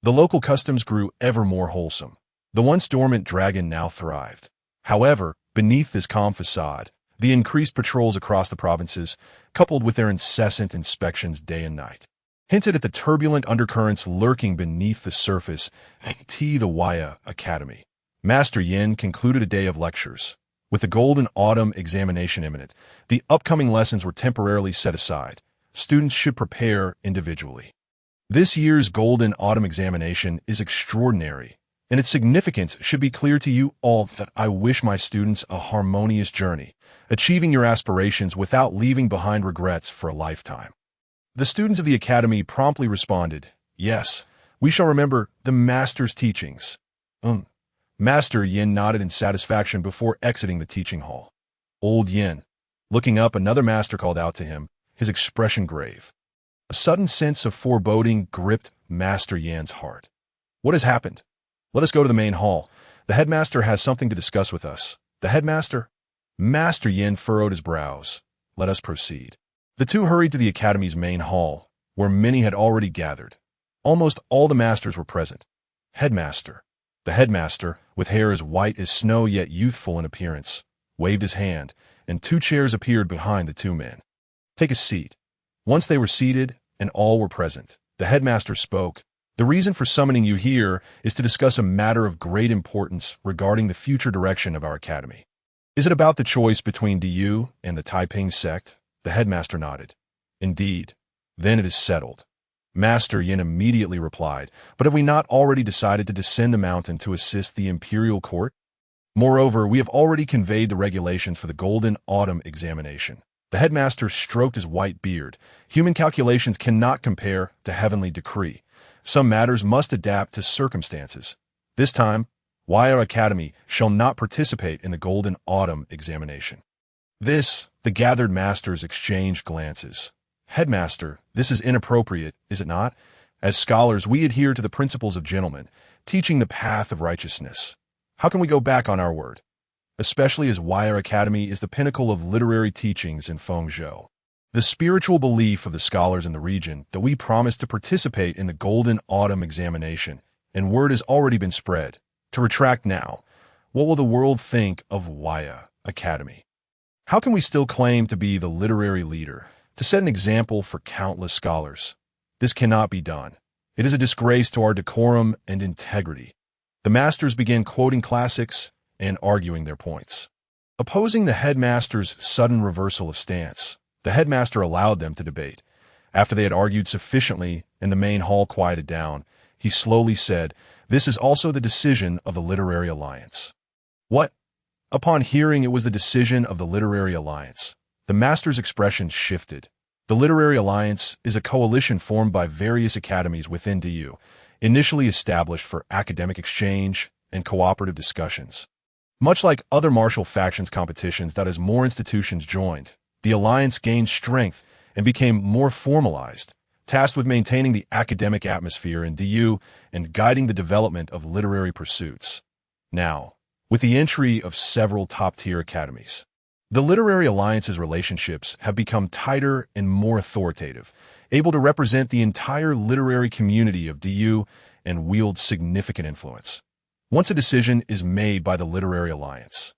The local customs grew ever more wholesome. The once dormant dragon now thrived. However, beneath this calm facade, the increased patrols across the provinces, coupled with their incessant inspections day and night, hinted at the turbulent undercurrents lurking beneath the surface at the Waya Academy. Master Yin concluded a day of lectures. With the Golden Autumn examination imminent, the upcoming lessons were temporarily set aside. Students should prepare individually. This year's Golden Autumn examination is extraordinary, and its significance should be clear to you all that I wish my students a harmonious journey, achieving your aspirations without leaving behind regrets for a lifetime. The students of the Academy promptly responded, "Yes, we shall remember the Master's teachings." Master Yin nodded in satisfaction before exiting the teaching hall. Old Yin. Looking up, another master called out to him, his expression grave. A sudden sense of foreboding gripped Master Yan's heart. What has happened? Let us go to the main hall. The headmaster has something to discuss with us. The headmaster? Master Yin furrowed his brows. Let us proceed. The two hurried to the academy's main hall, where many had already gathered. Almost all the masters were present. Headmaster. The headmaster, with hair as white as snow yet youthful in appearance, waved his hand, and two chairs appeared behind the two men. Take a seat. Once they were seated, and all were present, the headmaster spoke. The reason for summoning you here is to discuss a matter of great importance regarding the future direction of our academy. Is it about the choice between DU and the Taiping sect? The headmaster nodded. Indeed. Then it is settled. Master Yin immediately replied, but have we not already decided to descend the mountain to assist the imperial court? Moreover, we have already conveyed the regulations for the Golden Autumn examination. The headmaster stroked his white beard. Human calculations cannot compare to heavenly decree. Some matters must adapt to circumstances. This time, Wire Academy shall not participate in the Golden Autumn examination. The gathered masters exchanged glances. Headmaster, this is inappropriate, is it not? As scholars, we adhere to the principles of gentlemen, teaching the path of righteousness. How can we go back on our word? Especially as Wire Academy is the pinnacle of literary teachings in Fengzhou. The spiritual belief of the scholars in the region that we promise to participate in the Golden Autumn examination, and word has already been spread. To retract now, what will the world think of Wire Academy? How can we still claim to be the literary leader, to set an example for countless scholars? This cannot be done. It is a disgrace to our decorum and integrity. The masters began quoting classics and arguing their points. Opposing the headmaster's sudden reversal of stance, the headmaster allowed them to debate. After they had argued sufficiently and the main hall quieted down, he slowly said, "This is also the decision of the Literary Alliance." What? Upon hearing it was the decision of the Literary Alliance, the master's expression shifted. The Literary Alliance is a coalition formed by various academies within DU, initially established for academic exchange and cooperative discussions. Much like other martial factions competitions that as more institutions joined, the alliance gained strength and became more formalized, tasked with maintaining the academic atmosphere in DU and guiding the development of literary pursuits. Now, with the entry of several top-tier academies, the Literary Alliance's relationships have become tighter and more authoritative, able to represent the entire literary community of DU and wield significant influence. Once a decision is made by the Literary Alliance,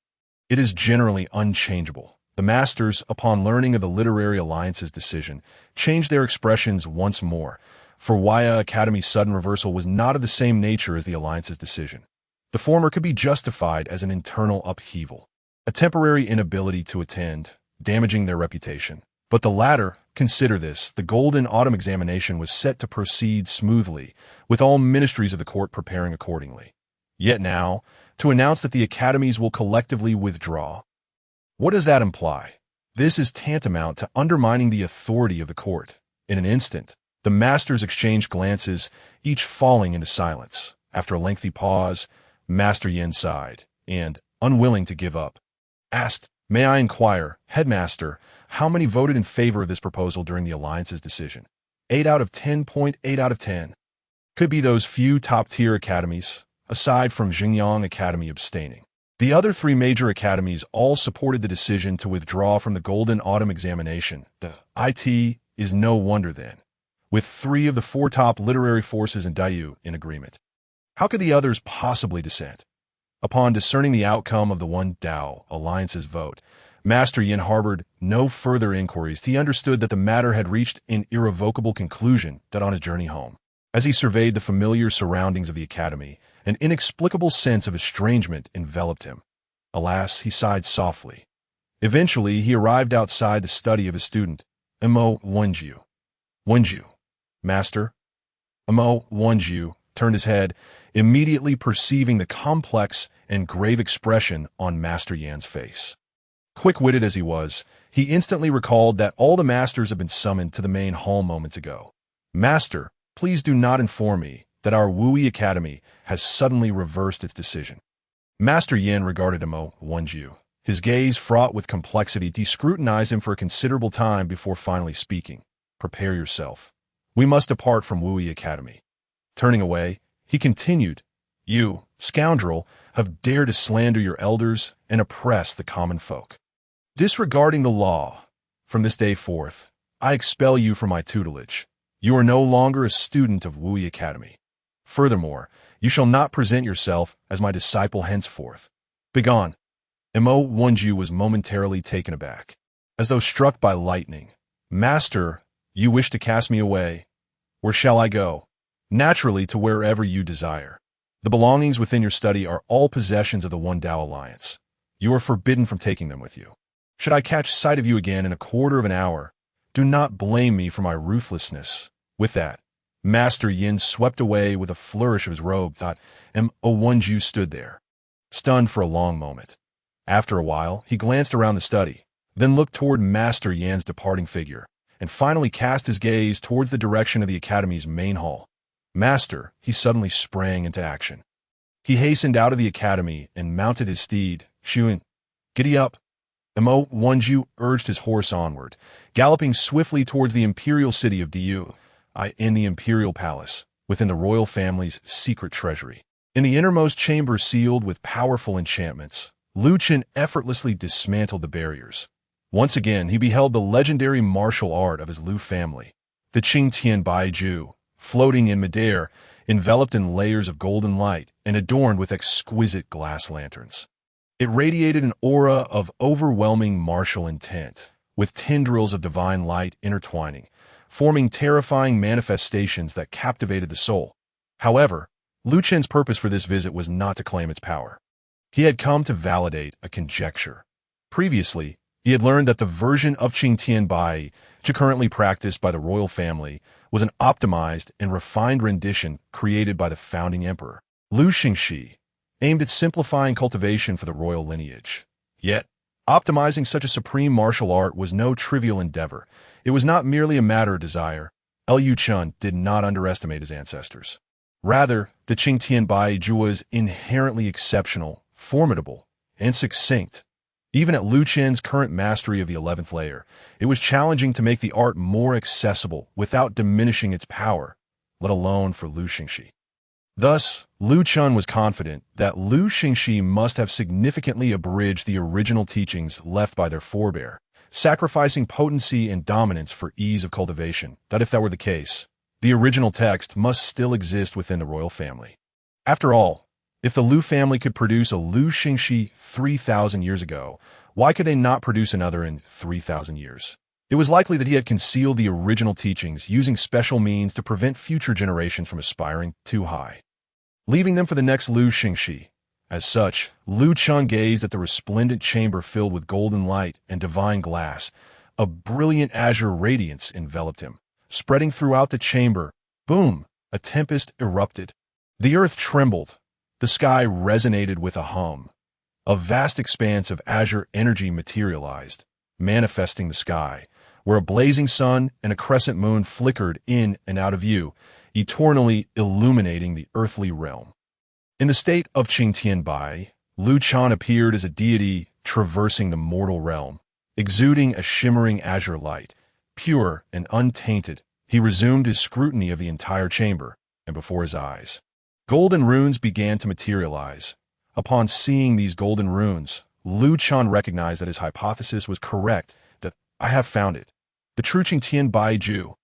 it is generally unchangeable. The masters, upon learning of the Literary Alliance's decision, changed their expressions once more, for Waya Academy's sudden reversal was not of the same nature as the Alliance's decision. The former could be justified as an internal upheaval, a temporary inability to attend, damaging their reputation. But the latter, consider this, the Golden Autumn examination was set to proceed smoothly, with all ministries of the court preparing accordingly. Yet now, to announce that the academies will collectively withdraw. What does that imply? This is tantamount to undermining the authority of the court. In an instant, the masters exchanged glances, each falling into silence. After a lengthy pause, Master Yin sighed, and, unwilling to give up, asked, "May I inquire, Headmaster, how many voted in favor of this proposal during the Alliance's decision?" 8 out of 10.8 out of 10. Could be those few top-tier academies, aside from Xinjiang Academy abstaining. The other 3 major academies all supported the decision to withdraw from the Golden Autumn examination. The IT is no wonder then, with 3 of the 4 top literary forces in Dayu in agreement. How could the others possibly dissent? Upon discerning the outcome of the One Dao Alliance's vote, Master Yin harbored no further inquiries. He understood that the matter had reached an irrevocable conclusion. That on his journey home, as he surveyed the familiar surroundings of the academy, an inexplicable sense of estrangement enveloped him. Alas, he sighed softly. Eventually, he arrived outside the study of his student, Mo Wenju. Wenju. Master? Mo Wenju turned his head, immediately perceiving the complex and grave expression on Master Yan's face. Quick-witted as he was, he instantly recalled that all the masters had been summoned to the main hall moments ago. "Master, please do not inform me that our Wui Academy has suddenly reversed its decision." Master Yin regarded Mo Wenju. His gaze fraught with complexity. He scrutinized him for a considerable time before finally speaking. "Prepare yourself. We must depart from Wui Academy." Turning away, he continued, "You, scoundrel, have dared to slander your elders and oppress the common folk. Disregarding the law, from this day forth, I expel you from my tutelage. You are no longer a student of Wui Academy. Furthermore, you shall not present yourself as my disciple henceforth. Begone." Mo Wenju was momentarily taken aback, as though struck by lightning. "Master, you wish to cast me away? Where shall I go?" "Naturally, to wherever you desire. The belongings within your study are all possessions of the One Dao Alliance. You are forbidden from taking them with you. Should I catch sight of you again in a quarter of an hour, do not blame me for my ruthlessness." With that, Master Yin swept away with a flourish of his robe. Mo Wenju stood there, stunned for a long moment. After a while, he glanced around the study, then looked toward Master Yan's departing figure, and finally cast his gaze towards the direction of the Academy's main hall. "Master," he suddenly sprang into action. He hastened out of the Academy and mounted his steed, shooing, "Giddy up!" Mo Wenju urged his horse onward, galloping swiftly towards the imperial city of Diyu, in the imperial palace, within the royal family's secret treasury. In the innermost chamber sealed with powerful enchantments, Chen effortlessly dismantled the barriers. Once again, he beheld the legendary martial art of his Liu family, the Qing Tian Baiju, floating in midair, enveloped in layers of golden light and adorned with exquisite glass lanterns. It radiated an aura of overwhelming martial intent, with tendrils of divine light intertwining, forming terrifying manifestations that captivated the soul. However, Liu Chen's purpose for this visit was not to claim its power. He had come to validate a conjecture. Previously, he had learned that the version of Qing Tian Bai, currently practiced by the royal family, was an optimized and refined rendition created by the founding emperor, Liu Xingxi, aimed at simplifying cultivation for the royal lineage. Yet, optimizing such a supreme martial art was no trivial endeavor. It was not merely a matter of desire. Liu Chen did not underestimate his ancestors. Rather, the Qing Tian Baiju was inherently exceptional, formidable, and succinct. Even at Liu Chen's current mastery of the 11th layer, it was challenging to make the art more accessible without diminishing its power, let alone for Liu Xingxi. Thus, Liu Chen was confident that Liu Xingxi must have significantly abridged the original teachings left by their forebear, sacrificing potency and dominance for ease of cultivation. That if that were the case, the original text must still exist within the royal family. After all, if the Liu family could produce a Liu Xingxi 3,000 years ago, why could they not produce another in 3,000 years? It was likely that he had concealed the original teachings using special means to prevent future generations from aspiring too high, leaving them for the next Liu Xingxi. As such, Liu Chen gazed at the resplendent chamber filled with golden light and divine glass. A brilliant azure radiance enveloped him. Spreading throughout the chamber, boom, a tempest erupted. The earth trembled. The sky resonated with a hum. A vast expanse of azure energy materialized, manifesting the sky, where a blazing sun and a crescent moon flickered in and out of view, eternally illuminating the earthly realm. In the state of Qing Tianbai, Lu Chen appeared as a deity traversing the mortal realm, exuding a shimmering azure light, pure and untainted. He resumed his scrutiny of the entire chamber, and before his eyes, golden runes began to materialize. Upon seeing these golden runes, Lu Chen recognized that his hypothesis was correct, that I have found it, the true Qing Tianbai Ju.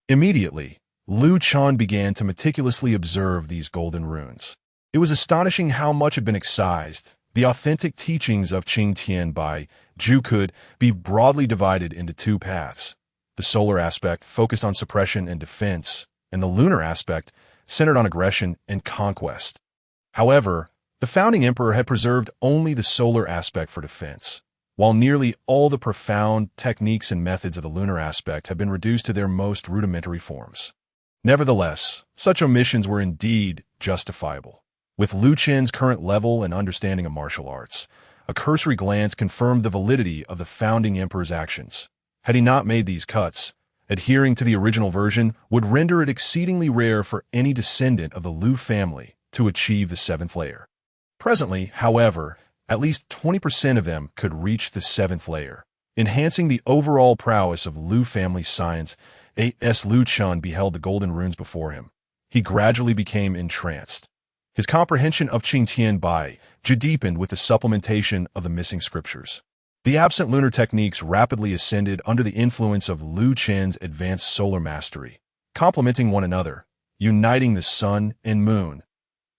Immediately, Lu Chen began to meticulously observe these golden runes. It was astonishing how much had been excised. The authentic teachings of Qing Tianbai Ju could be broadly divided into two paths. The solar aspect focused on suppression and defense, and the lunar aspect centered on aggression and conquest. However, the founding emperor had preserved only the solar aspect for defense, while nearly all the profound techniques and methods of the lunar aspect had been reduced to their most rudimentary forms. Nevertheless, such omissions were indeed justifiable. With Lu Chen's current level and understanding of martial arts, a cursory glance confirmed the validity of the founding emperor's actions. Had he not made these cuts, adhering to the original version would render it exceedingly rare for any descendant of the Lu family to achieve the 7th layer. Presently, however, at least 20% of them could reach the 7th layer, enhancing the overall prowess of Lu family science. As Lu Chen beheld the golden runes before him, he gradually became entranced. His comprehension of Qing Tianbai Ju deepened with the supplementation of the missing scriptures. The absent lunar techniques rapidly ascended under the influence of Lu Chen's advanced solar mastery, complementing one another, uniting the sun and moon.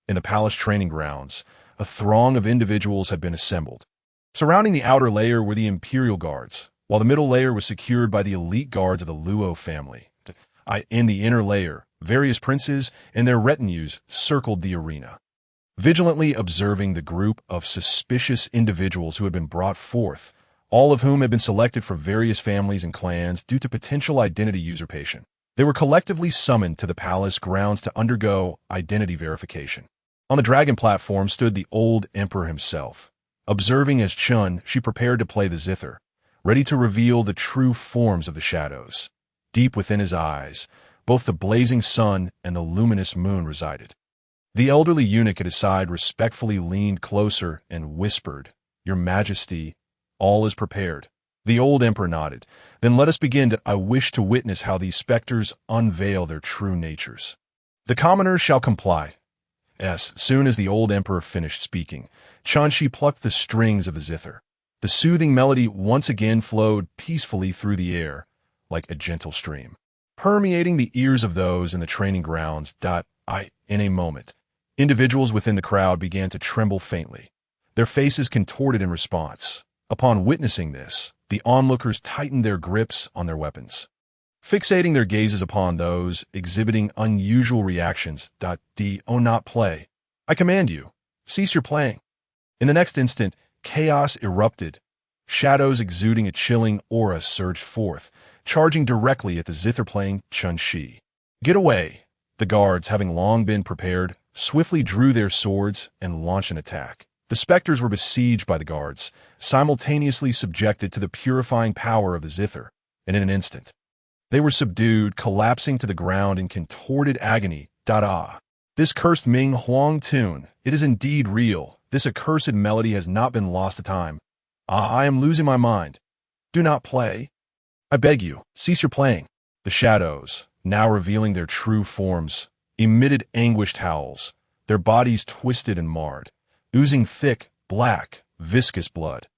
In the palace training grounds, a throng of individuals had been assembled. Surrounding the outer layer were the imperial guards, while the middle layer was secured by the elite guards of the Luo family. In the inner layer, various princes and their retinues circled the arena, vigilantly observing the group of suspicious individuals who had been brought forth, all of whom had been selected from various families and clans due to potential identity usurpation. They were collectively summoned to the palace grounds to undergo identity verification. On the dragon platform stood the old emperor himself. Observing as Chen, she prepared to play the zither, ready to reveal the true forms of the shadows. Deep within his eyes, both the blazing sun and the luminous moon resided. The elderly eunuch at his side respectfully leaned closer and whispered, "Your Majesty, all is prepared." The old emperor nodded. "Then let us begin. I wish to witness how these specters unveil their true natures." "The commoners shall comply." As soon as the old emperor finished speaking, Chanshi plucked the strings of the zither. The soothing melody once again flowed peacefully through the air, like a gentle stream, permeating the ears of those in the training grounds. In a moment, individuals within the crowd began to tremble faintly, their faces contorted in response. Upon witnessing this, the onlookers tightened their grips on their weapons, fixating their gazes upon those exhibiting unusual reactions. Do not play. I command you, cease your playing. In the next instant, chaos erupted. Shadows exuding a chilling aura surged forth, charging directly at the zither-playing Chun Shi. "Get away!" The guards, having long been prepared, swiftly drew their swords and launched an attack. The specters were besieged by the guards, simultaneously subjected to the purifying power of the zither, and in an instant, they were subdued, collapsing to the ground in contorted agony. This cursed Ming Huang tune, it is indeed real. This accursed melody has not been lost to time. I am losing my mind. Do not play. I beg you, cease your playing. The shadows, now revealing their true forms, emitted anguished howls, their bodies twisted and marred, oozing thick, black, viscous blood.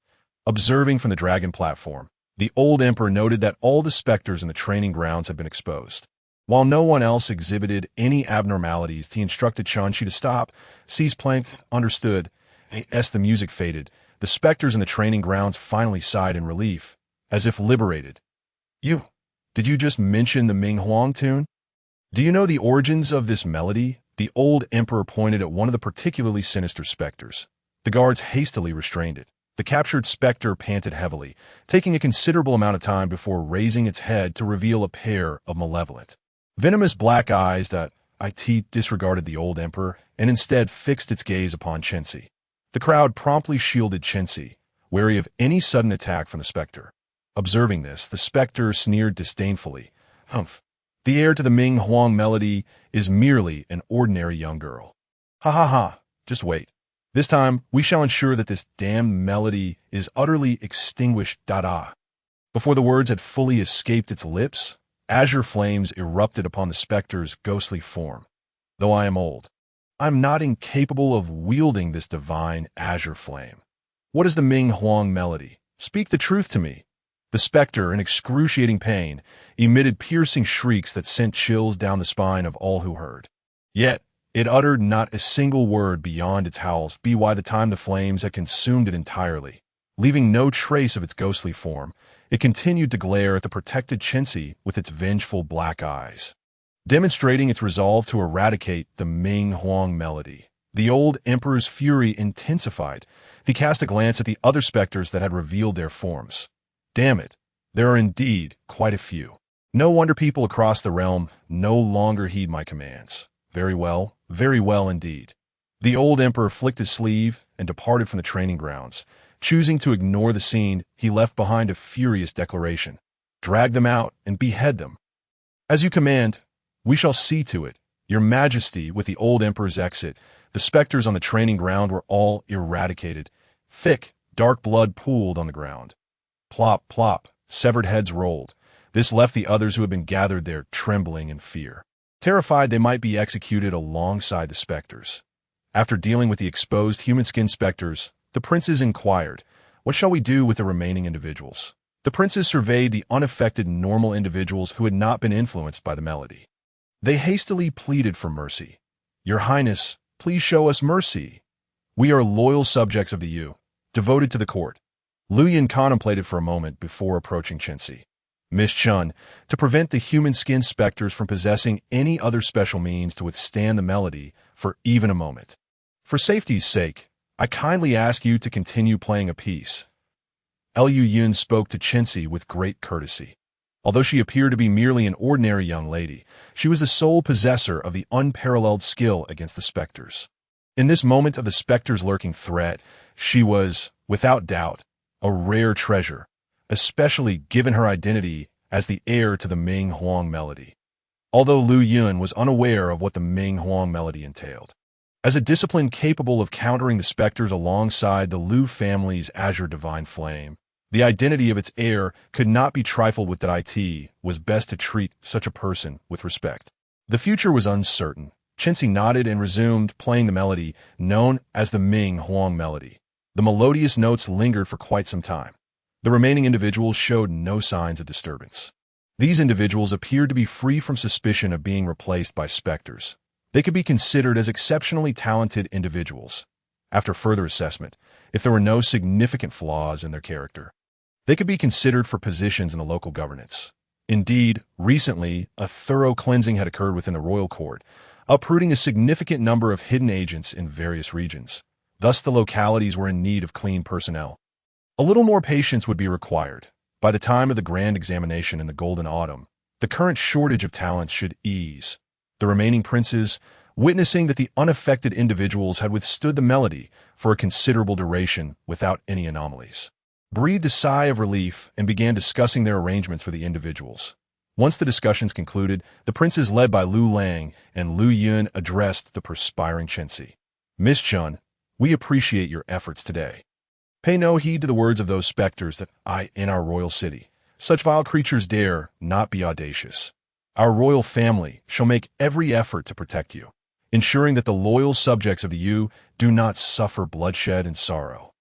Observing from the dragon platform, the old emperor noted that all the specters in the training grounds had been exposed. While no one else exhibited any abnormalities, he instructed Chanshi to stop. Cease playing. Understood. As the music faded, the specters in the training grounds finally sighed in relief, as if liberated. Did you just mention the Ming Huang tune? Do you know the origins of this melody? The old emperor pointed at one of the particularly sinister specters. The guards hastily restrained it. The captured specter panted heavily, taking a considerable amount of time before raising its head to reveal a pair of malevolent, venomous black eyes. It disregarded the old emperor and instead fixed its gaze upon Chensi. The crowd promptly shielded Chensi, wary of any sudden attack from the specter. Observing this, the specter sneered disdainfully. Humph. The heir to the Ming Huang melody is merely an ordinary young girl. Ha ha ha. Just wait. This time, we shall ensure that this damned melody is utterly extinguished. Da-da. Before the words had fully escaped its lips, azure flames erupted upon the specter's ghostly form. Though I am old, I am not incapable of wielding this divine azure flame. What is the Ming Huang melody? Speak the truth to me. The specter, in excruciating pain, emitted piercing shrieks that sent chills down the spine of all who heard. Yet, it uttered not a single word beyond its howls, by the time the flames had consumed it entirely. Leaving no trace of its ghostly form, it continued to glare at the protected Chen with its vengeful black eyes, demonstrating its resolve to eradicate the Ming Huang melody. The old emperor's fury intensified. He cast a glance at the other specters that had revealed their forms. Damn it, there are indeed quite a few. No wonder people across the realm no longer heed my commands. Very well indeed. The old emperor flicked his sleeve and departed from the training grounds. Choosing to ignore the scene, he left behind a furious declaration. Drag them out and behead them. As you command, we shall see to it. Your Majesty. With the old emperor's exit, the specters on the training ground were all eradicated. Thick, dark blood pooled on the ground. Plop, plop, severed heads rolled. This left the others who had been gathered there trembling in fear, terrified they might be executed alongside the specters. After dealing with the exposed human-skin specters, the princes inquired, "What shall we do with the remaining individuals?" The princes surveyed the unaffected normal individuals who had not been influenced by the melody. They hastily pleaded for mercy. "Your Highness, please show us mercy. We are loyal subjects of the Yu, devoted to the court." Lu Yun contemplated for a moment before approaching Chen. Miss Chen, to prevent the human skin specters from possessing any other special means to withstand the melody for even a moment. For safety's sake, I kindly ask you to continue playing a piece. Lu Yun spoke to Chen with great courtesy. Although she appeared to be merely an ordinary young lady, she was the sole possessor of the unparalleled skill against the specters. In this moment of the specters' lurking threat, she was, without doubt, a rare treasure, especially given her identity as the heir to the Ming Huang melody. Although Lu Yun was unaware of what the Ming Huang melody entailed, as a discipline capable of countering the specters alongside the Lu family's azure divine flame, the identity of its heir could not be trifled with. That it was best to treat such a person with respect. The future was uncertain. Chen nodded and resumed playing the melody known as the Ming Huang melody. The melodious notes lingered for quite some time. The remaining individuals showed no signs of disturbance. These individuals appeared to be free from suspicion of being replaced by specters. They could be considered as exceptionally talented individuals. After further assessment, if there were no significant flaws in their character, they could be considered for positions in the local governance. Indeed, recently, a thorough cleansing had occurred within the royal court, uprooting a significant number of hidden agents in various regions. Thus, the localities were in need of clean personnel. A little more patience would be required. By the time of the grand examination in the Golden Autumn, the current shortage of talents should ease. The remaining princes, witnessing that the unaffected individuals had withstood the melody for a considerable duration without any anomalies, breathed a sigh of relief and began discussing their arrangements for the individuals. Once the discussions concluded, the princes led by Lu Lang and Lu Yun addressed the perspiring Chen. "Miss Chen, we appreciate your efforts today. Pay no heed to the words of those specters that in our royal city. Such vile creatures dare not be audacious. Our royal family shall make every effort to protect you, ensuring that the loyal subjects of the Yu do not suffer bloodshed and sorrow."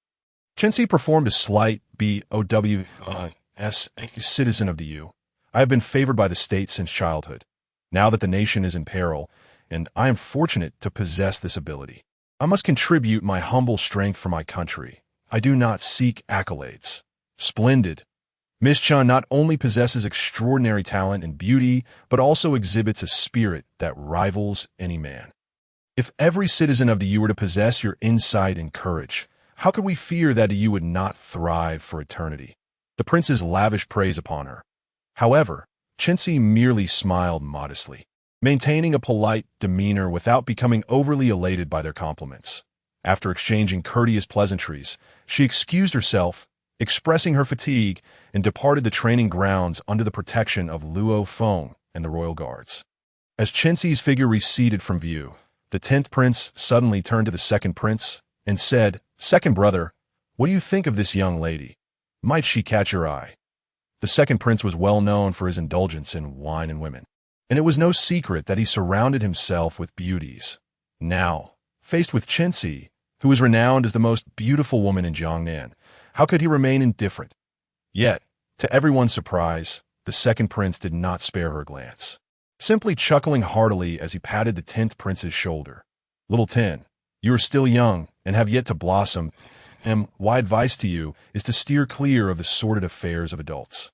Chen performed a slight BOWS citizen of the Yu. I have been favored by the state since childhood. Now that the nation is in peril, and I am fortunate to possess this ability, I must contribute my humble strength for my country. I do not seek accolades. Splendid. Miss Chen not only possesses extraordinary talent and beauty, but also exhibits a spirit that rivals any man. If every citizen of the Yu were to possess your insight and courage, how could we fear that you would not thrive for eternity? The princes lavished praise upon her. However, Chen merely smiled modestly, maintaining a polite demeanor without becoming overly elated by their compliments. After exchanging courteous pleasantries, she excused herself expressing her fatigue, and departed the training grounds under the protection of Luo Feng and the royal guards. As Chenxi's figure receded from view, the 10th prince suddenly turned to the second prince and said, "Second brother, what do you think of this young lady? Might she catch your eye?" The second prince was well known for his indulgence in wine and women, and it was no secret that he surrounded himself with beauties. Now, faced with Chenxi, who was renowned as the most beautiful woman in Jiangnan, how could he remain indifferent? Yet, to everyone's surprise, the second prince did not spare her a glance, simply chuckling heartily as he patted the 10th prince's shoulder. "Little Tian, you are still young and have yet to blossom, and my advice to you is to steer clear of the sordid affairs of adults.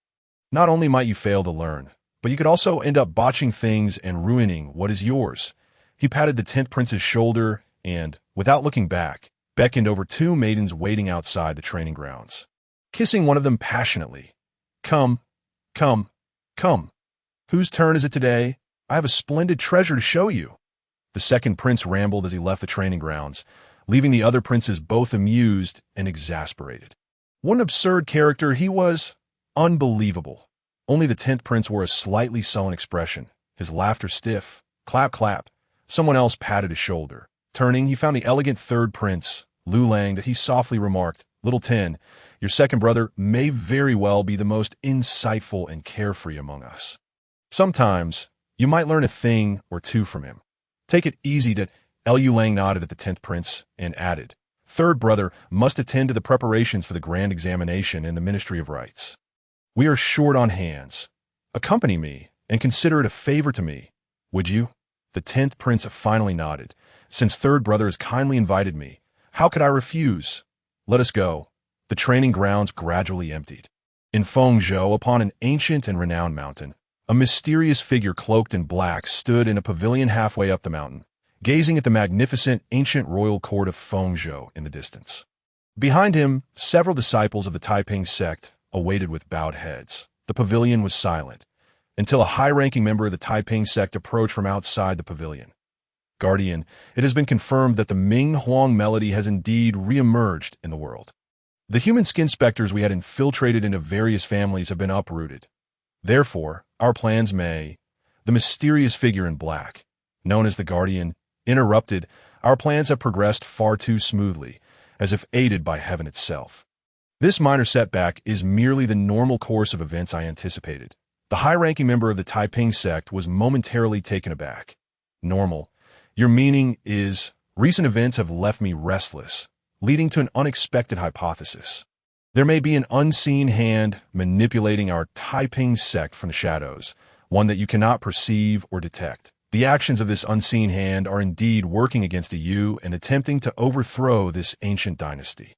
Not only might you fail to learn, but you could also end up botching things and ruining what is yours." He patted the 10th prince's shoulder and, without looking back, beckoned over two maidens waiting outside the training grounds, kissing one of them passionately. Come, come, come. Whose turn is it today? I have a splendid treasure to show you." The second prince rambled as he left the training grounds, leaving the other princes both amused and exasperated. What an absurd character he was! Unbelievable. Only the 10th prince wore a slightly sullen expression, his laughter stiff. Clap, clap. Someone else patted his shoulder. Turning, he found the elegant third prince, Lu Lang, that he softly remarked, "Little Tian, your second brother may very well be the most insightful and carefree among us. Sometimes, you might learn a thing or two from him. Take it easy to—" Lu Lang nodded at the 10th prince and added, "Third brother must attend to the preparations for the grand examination in the Ministry of Rites. We are short on hands. Accompany me and consider it a favor to me, would you?" The 10th prince finally nodded. "Since third brother has kindly invited me, how could I refuse? Let us go." The training grounds gradually emptied. In Fengzhou, upon an ancient and renowned mountain, a mysterious figure cloaked in black stood in a pavilion halfway up the mountain, gazing at the magnificent ancient royal court of Fengzhou in the distance. Behind him, several disciples of the Taiping sect awaited with bowed heads. The pavilion was silent, until a high-ranking member of the Taiping sect approached from outside the pavilion. "Guardian, it has been confirmed that the Ming Huang melody has indeed re-emerged in the world. The human skin specters we had infiltrated into various families have been uprooted. Therefore, our plans may—" The mysterious figure in black, known as the Guardian, interrupted. "Our plans have progressed far too smoothly, as if aided by heaven itself. This minor setback is merely the normal course of events I anticipated." The high-ranking member of the Taiping sect was momentarily taken aback. "Normal? Your meaning is, recent events have left me restless, leading to an unexpected hypothesis. There may be an unseen hand manipulating our Taiping sect from the shadows, one that you cannot perceive or detect. The actions of this unseen hand are indeed working against you and attempting to overthrow this ancient dynasty."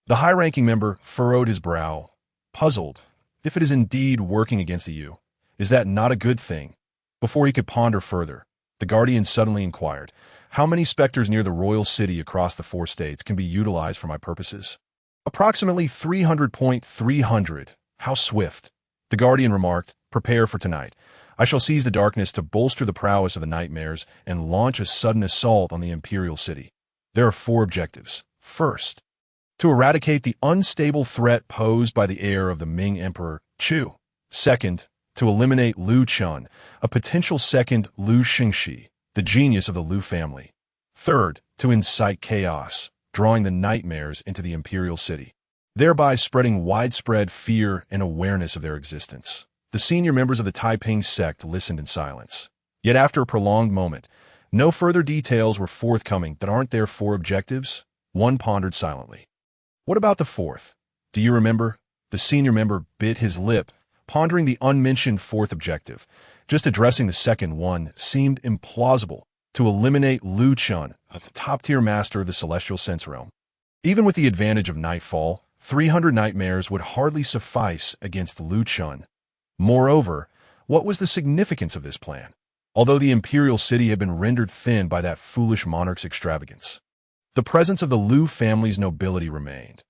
The high-ranking member furrowed his brow, puzzled. If it is indeed working against you, is that not a good thing? Before he could ponder further, the Guardian suddenly inquired, "How many specters near the royal city across the 4 states can be utilized for my purposes?" "Approximately 300.300. How swift." The Guardian remarked, "Prepare for tonight. I shall seize the darkness to bolster the prowess of the nightmares and launch a sudden assault on the imperial city. There are 4 objectives. First, to eradicate the unstable threat posed by the heir of the Ming Emperor, Chu. Second, to eliminate Lu Chen, a potential second Lu Xingxi, the genius of the Lu family. Third, to incite chaos, drawing the nightmares into the imperial city, thereby spreading widespread fear and awareness of their existence." The senior members of the Taiping sect listened in silence. Yet after a prolonged moment, no further details were forthcoming. "That aren't their 4 objectives?" One pondered silently. "What about the 4th? Do you remember?" The senior member bit his lip, pondering the unmentioned 4th objective. Just addressing the second one seemed implausible. To eliminate Lu Chen, a top-tier master of the celestial sense realm. Even with the advantage of nightfall, 300 nightmares would hardly suffice against Lu Chen. Moreover, what was the significance of this plan? Although the imperial city had been rendered thin by that foolish monarch's extravagance, the presence of the Lu family's nobility remained.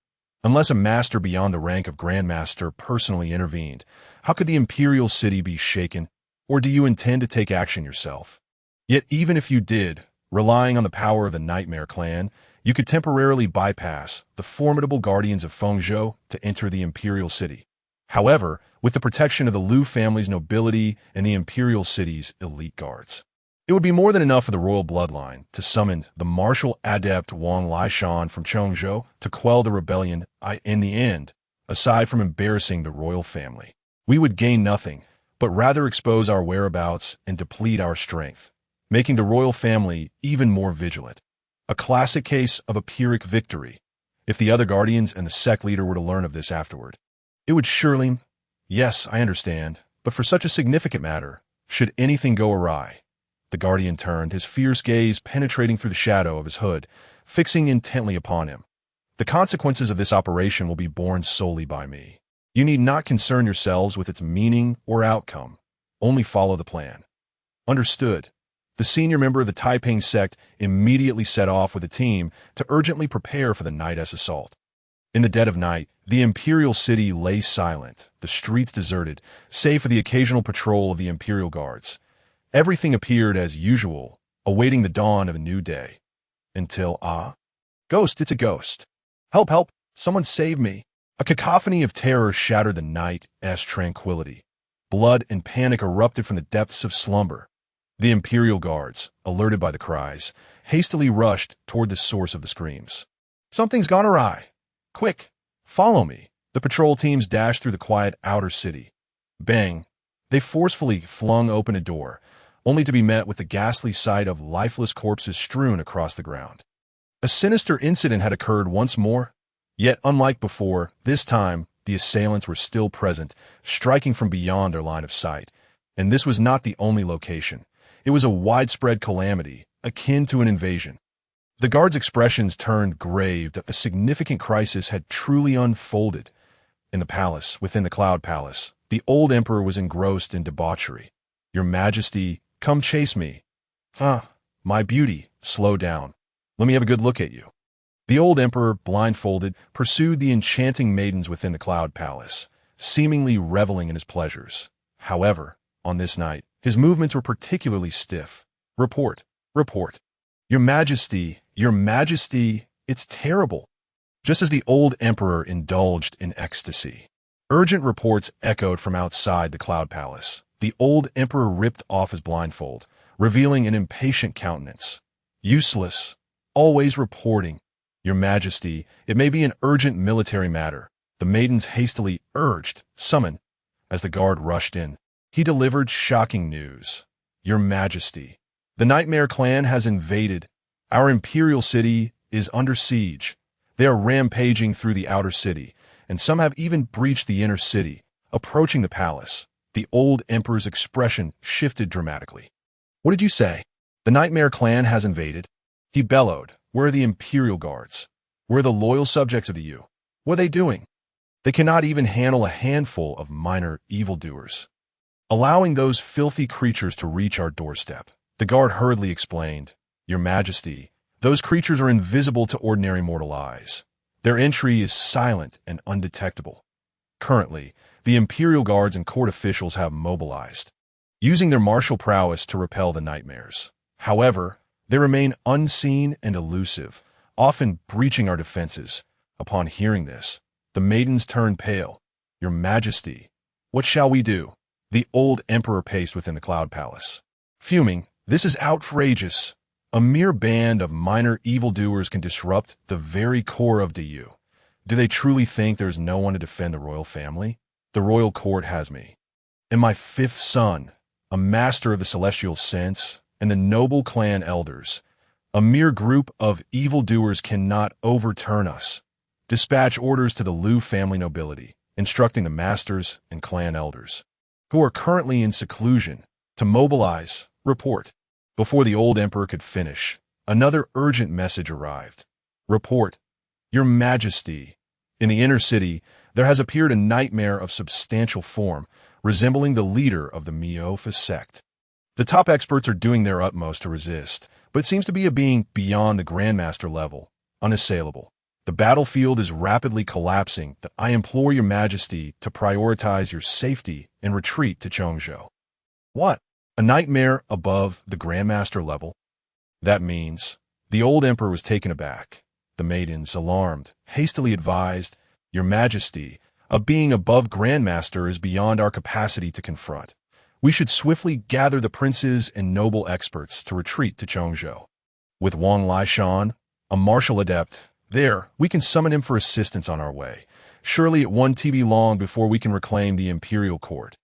Unless a master beyond the rank of Grand Master personally intervened, how could the imperial city be shaken? Or do you intend to take action yourself? Yet even if you did, relying on the power of the Nightmare clan, You could temporarily bypass the formidable guardians of Fengzhou to enter the imperial city. However, with the protection of the Liu family's nobility and the imperial city's elite guards, it would be more than enough for the royal bloodline to summon the martial adept Wang Laishan from Chongzhou to quell the rebellion. In the end, aside from embarrassing the royal family, we would gain nothing, but rather expose our whereabouts and deplete our strength, making the royal family even more vigilant. A classic case of a Pyrrhic victory. If the other guardians and the sect leader were to learn of this afterward, it would surely— Yes, I understand, but for such a significant matter, should anything go awry— The guardian turned, his fierce gaze penetrating through the shadow of his hood, fixing intently upon him. The consequences of this operation will be borne solely by me. You need not concern yourselves with its meaning or outcome. Only follow the plan. Understood. The senior member of the Taiping sect immediately set off with a team to urgently prepare for the night's assault. In the dead of night, the imperial city lay silent, the streets deserted, save for the occasional patrol of the imperial guards. Everything appeared as usual, awaiting the dawn of a new day. Until, ghost, it's a ghost. Help, help, someone save me. A cacophony of terror shattered the night's tranquility. Blood and panic erupted from the depths of slumber. The imperial guards, alerted by the cries, hastily rushed toward the source of the screams. Something's gone awry. Quick, follow me. The patrol teams dashed through the quiet outer city. Bang! They forcefully flung open a door, only to be met with the ghastly sight of lifeless corpses strewn across the ground. A sinister incident had occurred once more, yet unlike before, this time the assailants were still present, striking from beyond their line of sight. And this was not the only location. It was a widespread calamity, akin to an invasion. The guards' expressions turned grave that a significant crisis had truly unfolded. In the palace, within the Cloud Palace, the old emperor was engrossed in debauchery. Your Majesty, come chase me. My beauty, slow down. Let me have a good look at you. The old emperor, blindfolded, pursued the enchanting maidens within the Cloud Palace, seemingly reveling in his pleasures. However, on this night, his movements were particularly stiff. Report, report. Your Majesty, it's terrible. Just as the old emperor indulged in ecstasy, urgent reports echoed from outside the Cloud Palace. The old emperor ripped off his blindfold, revealing an impatient countenance. Useless. Always reporting. Your Majesty, it may be an urgent military matter. The maidens hastily urged, summoned. As the guard rushed in, he delivered shocking news. Your Majesty, the Nightmare clan has invaded. Our imperial city is under siege. They are rampaging through the outer city, and some have even breached the inner city, approaching the palace. The old emperor's expression shifted dramatically. What did you say? The Nightmare clan has invaded? He bellowed. Where are the imperial guards? Where are the loyal subjects of the Yu? What are they doing? They cannot even handle a handful of minor evildoers, allowing those filthy creatures to reach our doorstep. The guard hurriedly explained, Your Majesty, those creatures are invisible to ordinary mortal eyes. Their entry is silent and undetectable. Currently, the imperial guards and court officials have mobilized, using their martial prowess to repel the nightmares. However, they remain unseen and elusive, often breaching our defenses. Upon hearing this, the maidens turned pale. Your Majesty, what shall we do? The old emperor paced within the Cloud Palace, fuming. This is outrageous. A mere band of minor evildoers can disrupt the very core of the Yu. Do they truly think there is no one to defend the royal family? The royal court has me, and my fifth son, a master of the celestial sense, and the noble clan elders. A mere group of evildoers cannot overturn us. Dispatch orders to the Liu family nobility, instructing the masters and clan elders, who are currently in seclusion, to mobilize. Report. Before the old emperor could finish, another urgent message arrived. Report. Your Majesty, in the inner city, there has appeared a nightmare of substantial form, resembling the leader of the Miopha sect. The top experts are doing their utmost to resist, but it seems to be a being beyond the Grandmaster level, unassailable. The battlefield is rapidly collapsing. I implore your Majesty to prioritize your safety and retreat to Chongzhou. What? A nightmare above the Grandmaster level? That means the old emperor was taken aback. The maidens, alarmed, hastily advised, "Your Majesty, a being above Grandmaster is beyond our capacity to confront. We should swiftly gather the princes and noble experts to retreat to Chongzhou. With Wang Laishan, a martial adept, there, we can summon him for assistance on our way. Surely it won't be long before we can reclaim the imperial court.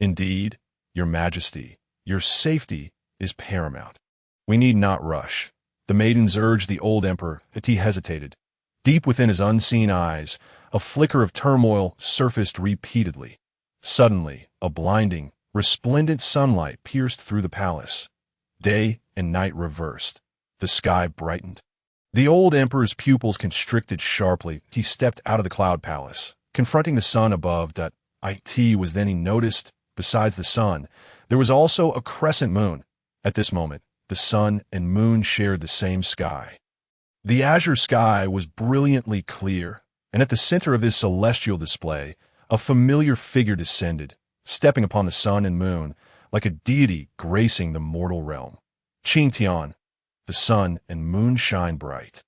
Indeed, Your Majesty, your safety is paramount. We need not rush." The maidens urged the old emperor, but he hesitated. Deep within his unseen eyes, a flicker of turmoil surfaced repeatedly. Suddenly, a blinding, resplendent sunlight pierced through the palace. Day and night reversed. The sky brightened. The old emperor's pupils constricted sharply. He stepped out of the cloud palace, confronting the sun above. It was then he noticed, besides the sun, there was also a crescent moon. At this moment, the sun and moon shared the same sky. The azure sky was brilliantly clear, and at the center of this celestial display, a familiar figure descended, stepping upon the sun and moon like a deity gracing the mortal realm. Qing Tian, the sun and moon shine bright.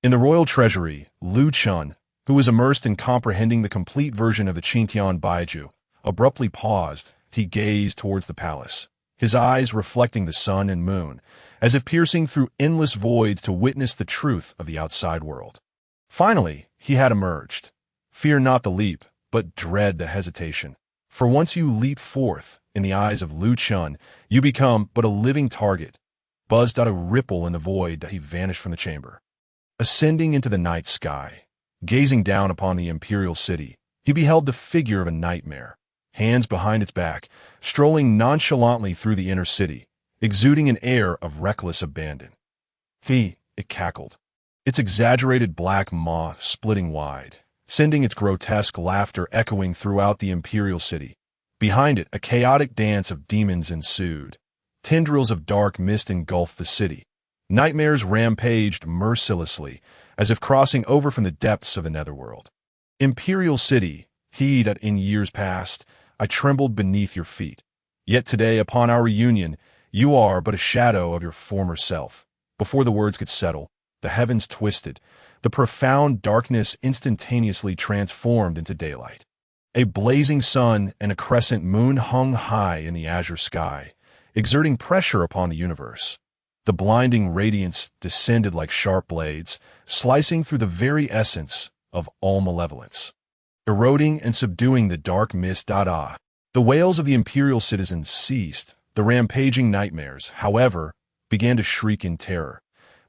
In the royal treasury, Lu Chen, who was immersed in comprehending the complete version of the Qing Tian Baiju, abruptly paused. He gazed towards the palace, his eyes reflecting the sun and moon, as if piercing through endless voids to witness the truth of the outside world. Finally, he had emerged. Fear not the leap, but dread the hesitation. For once you leap forth, in the eyes of Lu Chen, you become but a living target. Buzzed out a ripple in the void that he vanished from the chamber. Ascending into the night sky, gazing down upon the imperial city, he beheld the figure of a nightmare, hands behind its back, strolling nonchalantly through the inner city, exuding an air of reckless abandon. It cackled, its exaggerated black maw splitting wide, sending its grotesque laughter echoing throughout the imperial city. Behind it, a chaotic dance of demons ensued. Tendrils of dark mist engulfed the city. Nightmares rampaged mercilessly, as if crossing over from the depths of the netherworld. Imperial city, he that in years past I trembled beneath your feet. Yet today, upon our reunion, you are but a shadow of your former self. Before the words could settle, the heavens twisted. The profound darkness instantaneously transformed into daylight. A blazing sun and a crescent moon hung high in the azure sky, exerting pressure upon the universe. The blinding radiance descended like sharp blades, slicing through the very essence of all malevolence, eroding and subduing the dark mist. The wails of the imperial citizens ceased. The rampaging nightmares, however, began to shriek in terror.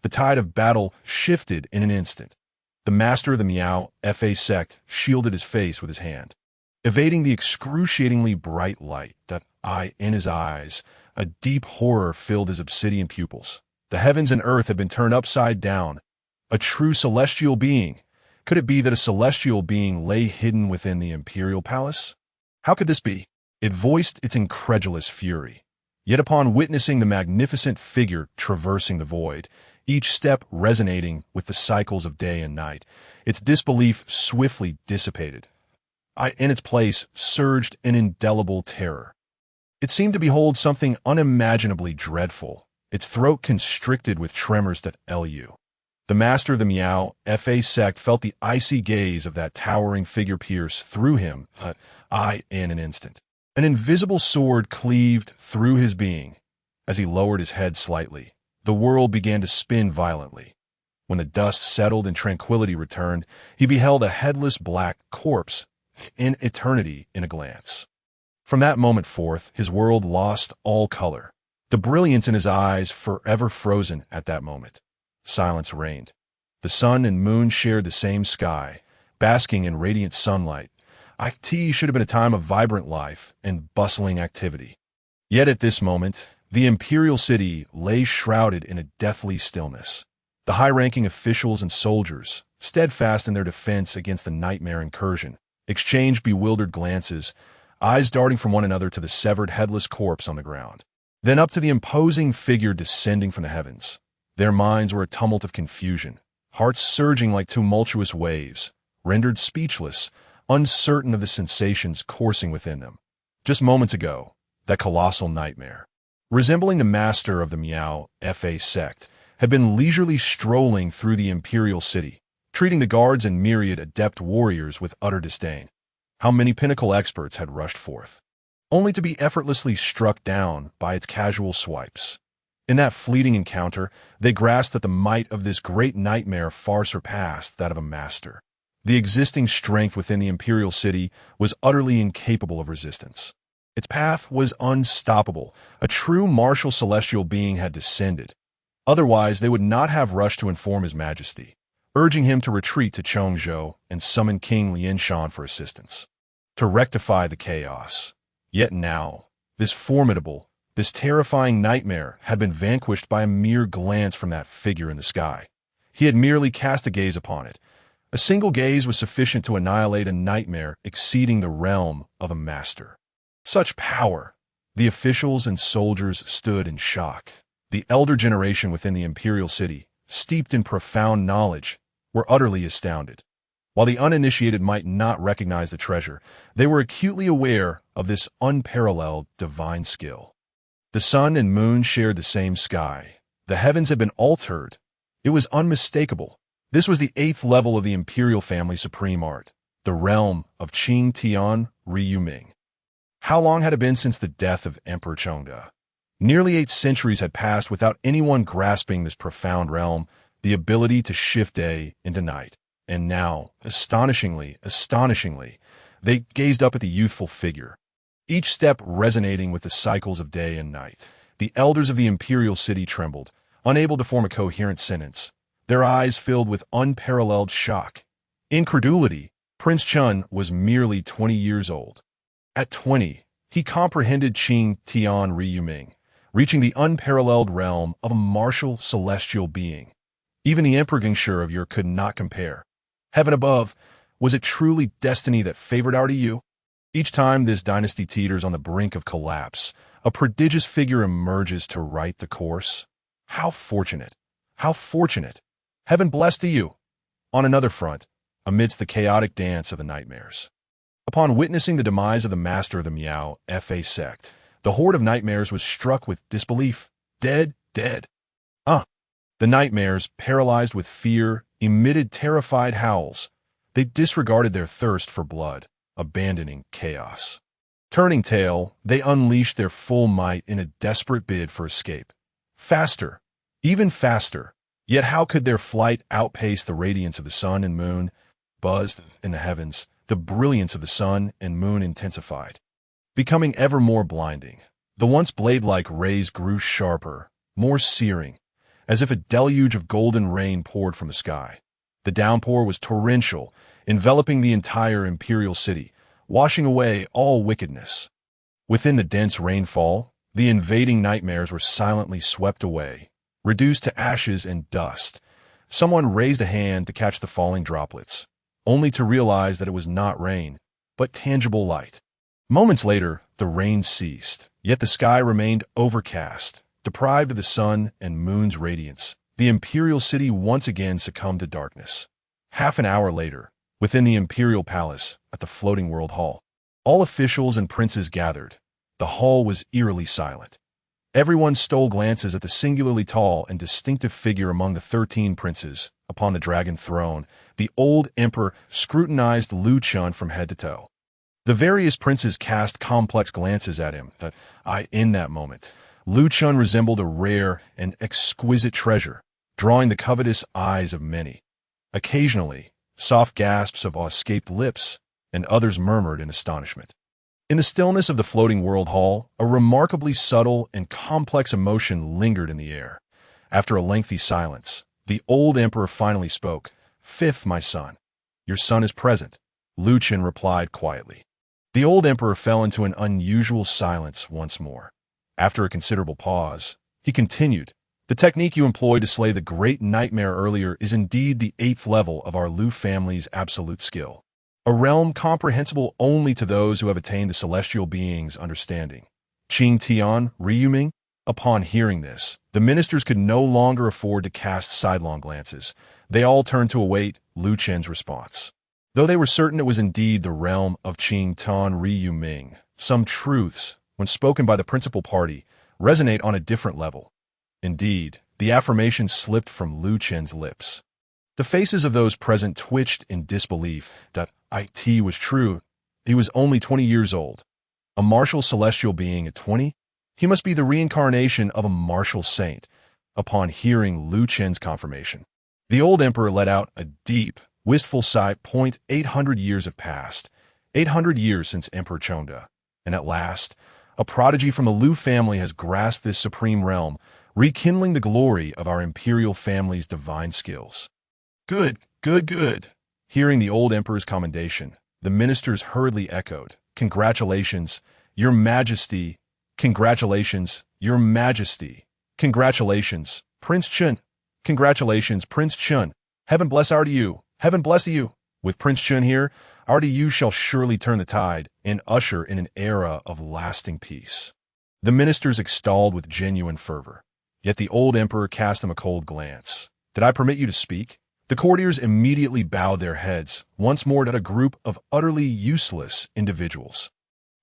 The tide of battle shifted in an instant. The master of the Miao Fa sect shielded his face with his hand, evading the excruciatingly bright light in his eyes. A deep horror filled his obsidian pupils. The heavens and earth had been turned upside down. A true celestial being. Could it be that a celestial being lay hidden within the imperial palace? How could this be? It voiced its incredulous fury. Yet upon witnessing the magnificent figure traversing the void, each step resonating with the cycles of day and night, its disbelief swiftly dissipated. In its place surged an indelible terror. It seemed to behold something unimaginably dreadful, its throat constricted with tremors. The master of the Miao Fa sect felt the icy gaze of that towering figure pierce through him, in an instant. An invisible sword cleaved through his being. As he lowered his head slightly, the world began to spin violently. When the dust settled and tranquility returned, he beheld a headless black corpse in eternity in a glance. From that moment forth, his world lost all color, the brilliance in his eyes forever frozen at that moment. Silence reigned. The sun and moon shared the same sky, basking in radiant sunlight. It should have been a time of vibrant life and bustling activity. Yet at this moment, the imperial city lay shrouded in a deathly stillness. The high-ranking officials and soldiers, steadfast in their defense against the nightmare incursion, exchanged bewildered glances, eyes darting from one another to the severed headless corpse on the ground, then up to the imposing figure descending from the heavens. Their minds were a tumult of confusion, hearts surging like tumultuous waves, rendered speechless, uncertain of the sensations coursing within them. Just moments ago, that colossal nightmare, resembling the master of the Miao Fa sect, had been leisurely strolling through the imperial city, treating the guards and myriad adept warriors with utter disdain. How many pinnacle experts had rushed forth, only to be effortlessly struck down by its casual swipes. In that fleeting encounter, they grasped that the might of this great nightmare far surpassed that of a master. The existing strength within the imperial city was utterly incapable of resistance. Its path was unstoppable. A true martial celestial being had descended. Otherwise, they would not have rushed to inform His Majesty, urging him to retreat to Chongzhou and summon King Lianshan for assistance, to rectify the chaos. Yet now, this formidable, this terrifying nightmare had been vanquished by a mere glance from that figure in the sky. He had merely cast a gaze upon it. A single gaze was sufficient to annihilate a nightmare exceeding the realm of a master. Such power! The officials and soldiers stood in shock. The elder generation within the imperial city, steeped in profound knowledge, were utterly astounded. While the uninitiated might not recognize the treasure, they were acutely aware of this unparalleled divine skill. The sun and moon shared the same sky. The heavens had been altered. It was unmistakable. This was the 8th level of the imperial family supreme art, the realm of Qing Tian Ryuming. How long had it been since the death of Emperor Chengde? Nearly 8 centuries had passed without anyone grasping this profound realm, the ability to shift day into night. And now, astonishingly, they gazed up at the youthful figure, each step resonating with the cycles of day and night. The elders of the imperial city trembled, unable to form a coherent sentence, their eyes filled with unparalleled shock. Incredulity. Prince Chen was merely 20 years old. At 20, he comprehended Qing Tian Ryuming, reaching the unparalleled realm of a martial celestial being. Even the Emperor Gengshi of Yu could not compare. Heaven above, was it truly destiny that favored our Yu? Each time this dynasty teeters on the brink of collapse, a prodigious figure emerges to right the course. How fortunate! How fortunate! Heaven blessed Yu! On another front, amidst the chaotic dance of the nightmares. Upon witnessing the demise of the master of the Miao Fa sect, the horde of nightmares was struck with disbelief. Dead, dead. The nightmares, paralyzed with fear, emitted terrified howls. They disregarded their thirst for blood, abandoning chaos. Turning tail, they unleashed their full might in a desperate bid for escape. Faster, even faster. Yet how could their flight outpace the radiance of the sun and moon? Buzzed in the heavens, the brilliance of the sun and moon intensified, becoming ever more blinding. The once blade-like rays grew sharper, more searing, as if a deluge of golden rain poured from the sky. The downpour was torrential, enveloping the entire imperial city, washing away all wickedness. Within the dense rainfall, the invading nightmares were silently swept away, reduced to ashes and dust. Someone raised a hand to catch the falling droplets, only to realize that it was not rain, but tangible light. Moments later, the rain ceased, yet the sky remained overcast. Deprived of the sun and moon's radiance, the imperial city once again succumbed to darkness. Half an hour later, within the imperial palace at the floating world hall, all officials and princes gathered. The hall was eerily silent. Everyone stole glances at the singularly tall and distinctive figure among the 13 princes upon the dragon throne. The old emperor scrutinized Lu Chen from head to toe. The various princes cast complex glances at him. In that moment, Lu Chen resembled a rare and exquisite treasure, drawing the covetous eyes of many. Occasionally, soft gasps of awe escaped lips, and others murmured in astonishment. In the stillness of the floating world hall, a remarkably subtle and complex emotion lingered in the air. After a lengthy silence, the old emperor finally spoke. "Fifth, my son. Your son is present," Lu Chen replied quietly. The old emperor fell into an unusual silence once more. After a considerable pause, he continued, "The technique you employed to slay the great nightmare earlier is indeed the 8th level of our Lu family's absolute skill, a realm comprehensible only to those who have attained the celestial being's understanding." Qing Tian Ryuming. Upon hearing this, the ministers could no longer afford to cast sidelong glances. They all turned to await Lu Chen's response. Though they were certain it was indeed the realm of Qing Tian Ryuming, some truths, when spoken by the principal party, resonate on a different level. Indeed, The affirmation slipped from Lu Chen's lips. The faces of those present twitched in disbelief that it was true. He was only 20 years old. A martial celestial being at 20? He must be the reincarnation of a martial saint. Upon hearing Lu Chen's confirmation, the old emperor let out a deep, wistful sigh. 800 years have passed, 800 years since Emperor Chonda, and at last, a prodigy from the Lu family has grasped this supreme realm, rekindling the glory of our imperial family's divine skills. Good, good, good. Hearing the old emperor's commendation, the ministers hurriedly echoed, "Congratulations, Your Majesty! Congratulations, Your Majesty! Congratulations, Prince Chen! Congratulations, Prince Chen! Heaven bless our to you! Heaven bless you! With Prince Chen here, our to you shall surely turn the tide and usher in an era of lasting peace." The ministers extolled with genuine fervor, yet the old emperor cast them a cold glance. "Did I permit you to speak?" The courtiers immediately bowed their heads once more at a group of utterly useless individuals.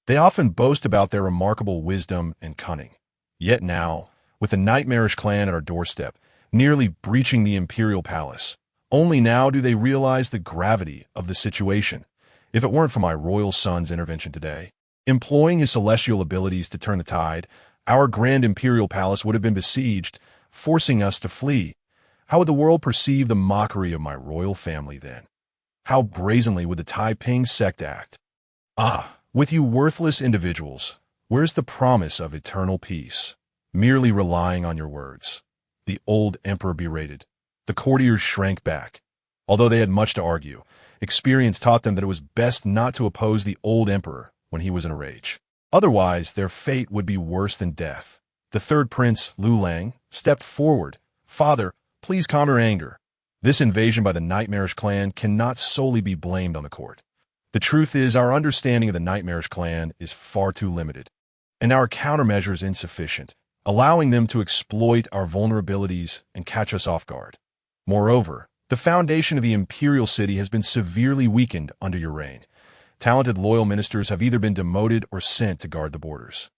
They often boast about their remarkable wisdom and cunning. Yet now, with the nightmarish clan at our doorstep, nearly breaching the imperial palace, only now do they realize the gravity of the situation. If it weren't for my royal son's intervention today, employing his celestial abilities to turn the tide, our grand imperial palace would have been besieged, forcing us to flee. How would the world perceive the mockery of my royal family then? How brazenly would the Taiping sect act? Ah, with you worthless individuals, where's the promise of eternal peace? Merely relying on your words. The old emperor berated. The courtiers shrank back. Although they had much to argue, experience taught them that it was best not to oppose the old emperor when he was in a rage. Otherwise, their fate would be worse than death. The third prince, Lu Lang, stepped forward. "Father, please calm your anger. This invasion by the nightmarish clan cannot solely be blamed on the court. The truth is our understanding of the nightmarish clan is far too limited, and our countermeasures insufficient, allowing them to exploit our vulnerabilities and catch us off guard. Moreover, the foundation of the imperial city has been severely weakened under your reign. Talented loyal ministers have either been demoted or sent to guard the borders.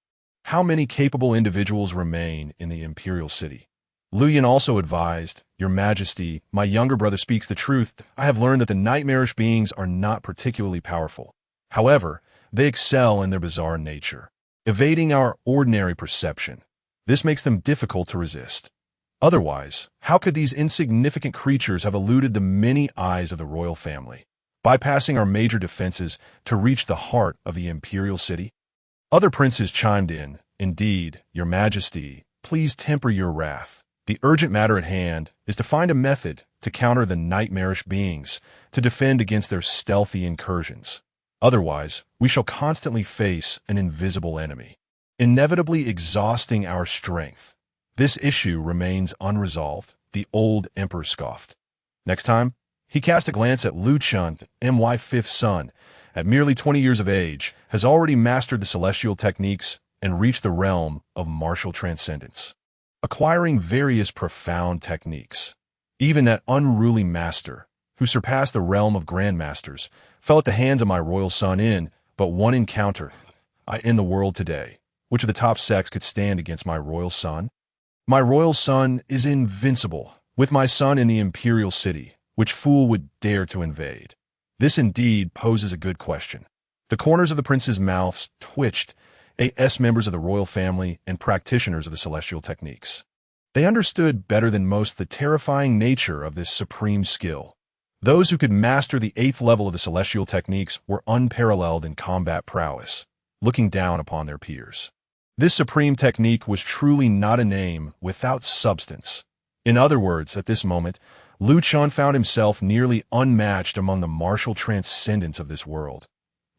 How many capable individuals remain in the imperial city?" Lu Yan also advised, "Your Majesty, my younger brother speaks the truth. I have learned that the nightmarish beings are not particularly powerful. However, they excel in their bizarre nature, evading our ordinary perception. This makes them difficult to resist. Otherwise, how could these insignificant creatures have eluded the many eyes of the royal family, bypassing our major defenses to reach the heart of the imperial city?" Other princes chimed in, "Indeed, Your Majesty, please temper your wrath. The urgent matter at hand is to find a method to counter the nightmarish beings, to defend against their stealthy incursions. Otherwise, we shall constantly face an invisible enemy, inevitably exhausting our strength. This issue remains unresolved," the old emperor scoffed. Next time, he cast a glance at Lu Chen, my fifth son, at merely 20 years of age, has already mastered the celestial techniques and reached the realm of martial transcendence, acquiring various profound techniques. Even that unruly master, who surpassed the realm of grandmasters, fell at the hands of my royal son in but one encounter. In the world today, which of the top sects could stand against my royal son? My royal son is invincible. With my son in the imperial city, which fool would dare to invade? This indeed poses a good question. The corners of the prince's mouths twitched. Members of the royal family and practitioners of the celestial techniques. They understood better than most the terrifying nature of this supreme skill. Those who could master the 8th level of the celestial techniques were unparalleled in combat prowess, looking down upon their peers. This supreme technique was truly not a name without substance. In other words, at this moment, Lu Chen found himself nearly unmatched among the martial transcendents of this world,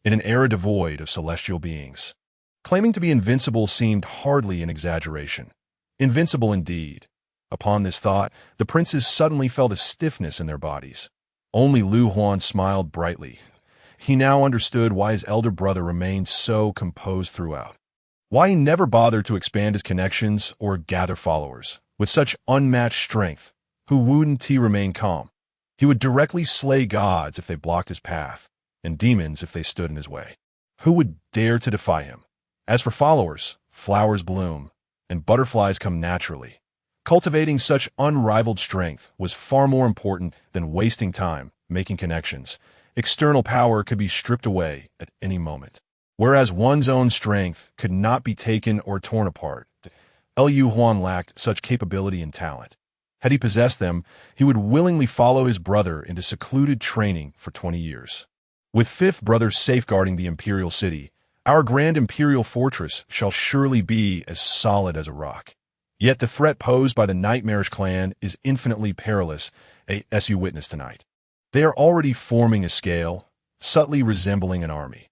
in an era devoid of celestial beings. Claiming to be invincible seemed hardly an exaggeration. Invincible indeed. Upon this thought, the princes suddenly felt a stiffness in their bodies. Only Lu Huan smiled brightly. He now understood why his elder brother remained so composed throughout. Why he never bothered to expand his connections or gather followers. With such unmatched strength, who wouldn't he remain calm? He would directly slay gods if they blocked his path, and demons if they stood in his way. Who would dare to defy him? As for followers, flowers bloom, and butterflies come naturally. Cultivating such unrivaled strength was far more important than wasting time making connections. External power could be stripped away at any moment, whereas one's own strength could not be taken or torn apart. Liu Huan lacked such capability and talent. Had he possessed them, he would willingly follow his brother into secluded training for 20 years. With fifth brother safeguarding the imperial city, our grand imperial fortress shall surely be as solid as a rock. Yet the threat posed by the nightmarish clan is infinitely perilous, as you witness tonight. They are already forming a scale, subtly resembling an army.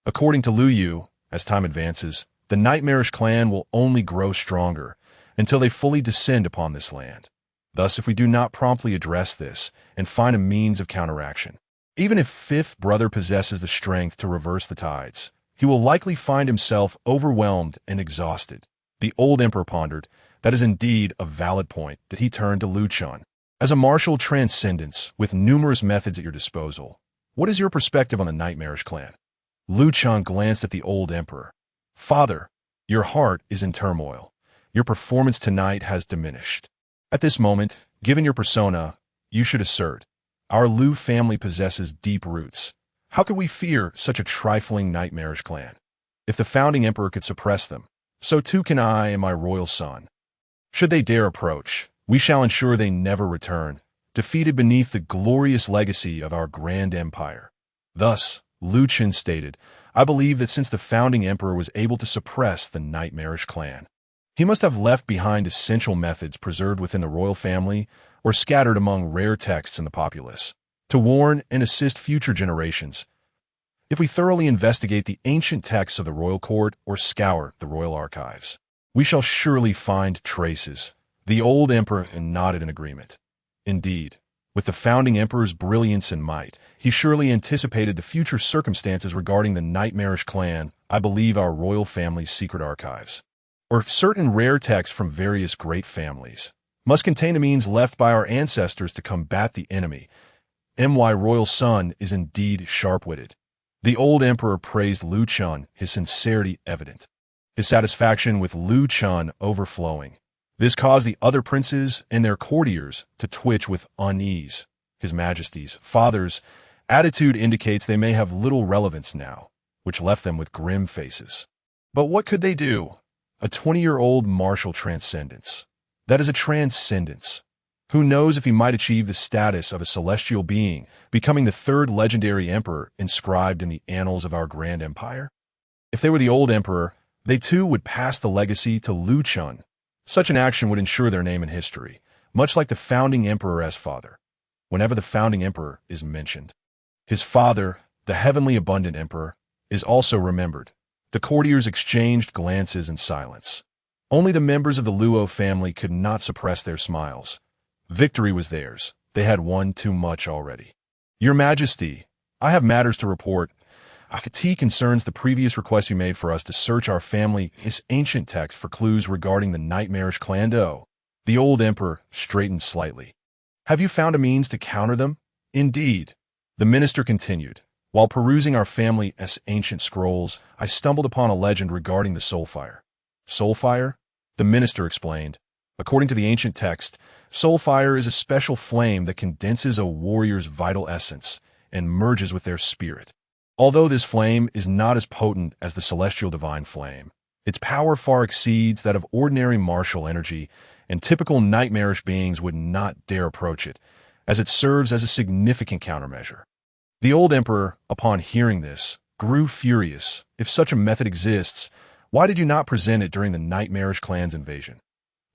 According to Liu Yu, as time advances, the nightmarish clan will only grow stronger until they fully descend upon this land. Thus, if we do not promptly address this and find a means of counteraction, even if fifth brother possesses the strength to reverse the tides, he will likely find himself overwhelmed and exhausted. The old emperor pondered. That is indeed a valid point that he turned to Lu Chen. As a martial transcendence with numerous methods at your disposal, what is your perspective on the nightmarish clan? Lu Chen glanced at the old emperor. Father, your heart is in turmoil. Your performance tonight has diminished. At this moment, given your persona, you should assert, our Lu family possesses deep roots. How could we fear such a trifling nightmarish clan? If the founding emperor could suppress them, so too can I and my royal son. Should they dare approach, we shall ensure they never return, defeated beneath the glorious legacy of our grand empire. Thus, Lu Chen stated, I believe that since the founding emperor was able to suppress the nightmarish clan, he must have left behind essential methods preserved within the royal family or scattered among rare texts in the populace, to warn and assist future generations. If we thoroughly investigate the ancient texts of the royal court or scour the royal archives, we shall surely find traces. The old emperor nodded in agreement. Indeed, with the founding emperor's brilliance and might, he surely anticipated the future circumstances regarding the nightmarish clan. I believe our royal family's secret archives, or certain rare texts from various great families, must contain a means left by our ancestors to combat the enemy. My royal son is indeed sharp-witted. The old emperor praised Lu Chen, his sincerity evident, his satisfaction with Lu Chen overflowing. This caused the other princes and their courtiers to twitch with unease. His Majesty's father's attitude indicates they may have little relevance now, which left them with grim faces. But what could they do? A 20-year-old martial transcendence. That is a transcendence. Who knows if he might achieve the status of a celestial being, becoming the third legendary emperor inscribed in the annals of our grand empire? If they were the old emperor, they too would pass the legacy to Lu Chen. Such an action would ensure their name in history, much like the founding emperor's father. Whenever the founding emperor is mentioned, his father, the heavenly abundant emperor, is also remembered. The courtiers exchanged glances in silence. Only the members of the Luo family could not suppress their smiles. Victory was theirs. They had won too much already. Your Majesty, I have matters to report. Akati concerns the previous request you made for us to search our family's ancient text for clues regarding the nightmarish clan Do. The old emperor straightened slightly. Have you found a means to counter them? Indeed. The minister continued. While perusing our family's ancient scrolls, I stumbled upon a legend regarding the soul fire. Soul fire? The minister explained. According to the ancient text, soul fire is a special flame that condenses a warrior's vital essence and merges with their spirit. Although this flame is not as potent as the celestial divine flame, its power far exceeds that of ordinary martial energy, and typical nightmarish beings would not dare approach it, as it serves as a significant countermeasure. The old emperor, upon hearing this, grew furious. If such a method exists, why did you not present it during the nightmarish clan's invasion?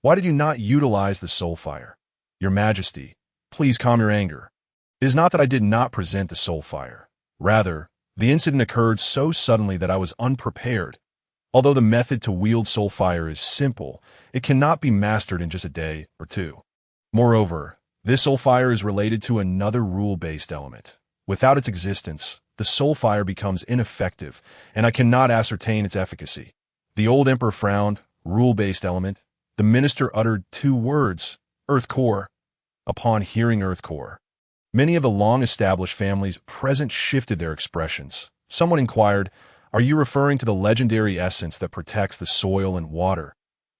Why did you not utilize the soul fire? Your Majesty, please calm your anger. It is not that I did not present the soul fire. Rather, the incident occurred so suddenly that I was unprepared. Although the method to wield soul fire is simple, it cannot be mastered in just a day or two. Moreover, this soul fire is related to another rule-based element. Without its existence, the soul fire becomes ineffective, and I cannot ascertain its efficacy. The old emperor frowned. Rule-based element. The minister uttered two words, Earth Core. Upon hearing Earth Core, many of the long-established families present shifted their expressions. Someone inquired, are you referring to the legendary essence that protects the soil and water?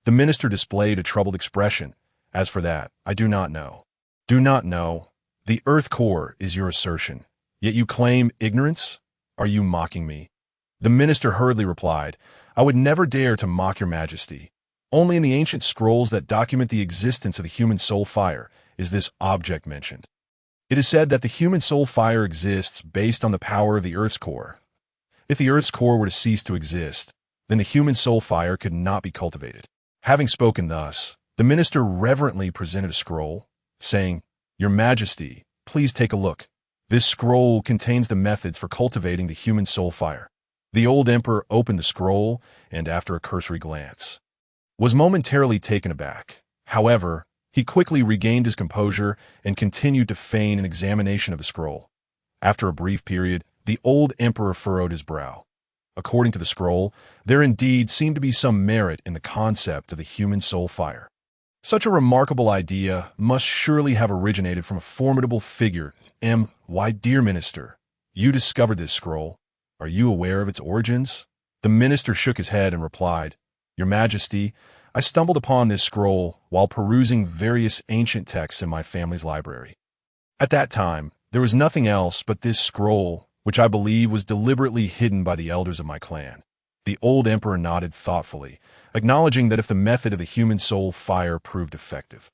The minister displayed a troubled expression. As for that, I do not know. Do not know. The earth core is your assertion. Yet you claim ignorance? Are you mocking me? The minister hurriedly replied, I would never dare to mock your majesty. Only in the ancient scrolls that document the existence of the human soul fire is this object mentioned. It is said that the human soul fire exists based on the power of the earth's core. If the earth's core were to cease to exist, then the human soul fire could not be cultivated. Having spoken thus, the minister reverently presented a scroll, saying, Your Majesty, please take a look. This scroll contains the methods for cultivating the human soul fire. The old emperor opened the scroll and, after a cursory glance, was momentarily taken aback. However, he quickly regained his composure and continued to feign an examination of the scroll. After a brief period, the old emperor furrowed his brow. According to the scroll, there indeed seemed to be some merit in the concept of the human soul fire. Such a remarkable idea must surely have originated from a formidable figure. Why, dear minister, you discovered this scroll. Are you aware of its origins? The minister shook his head and replied, Your Majesty, I stumbled upon this scroll while perusing various ancient texts in my family's library. At that time, there was nothing else but this scroll, which I believe was deliberately hidden by the elders of my clan. The old emperor nodded thoughtfully, acknowledging that if the method of the human soul fire proved effective,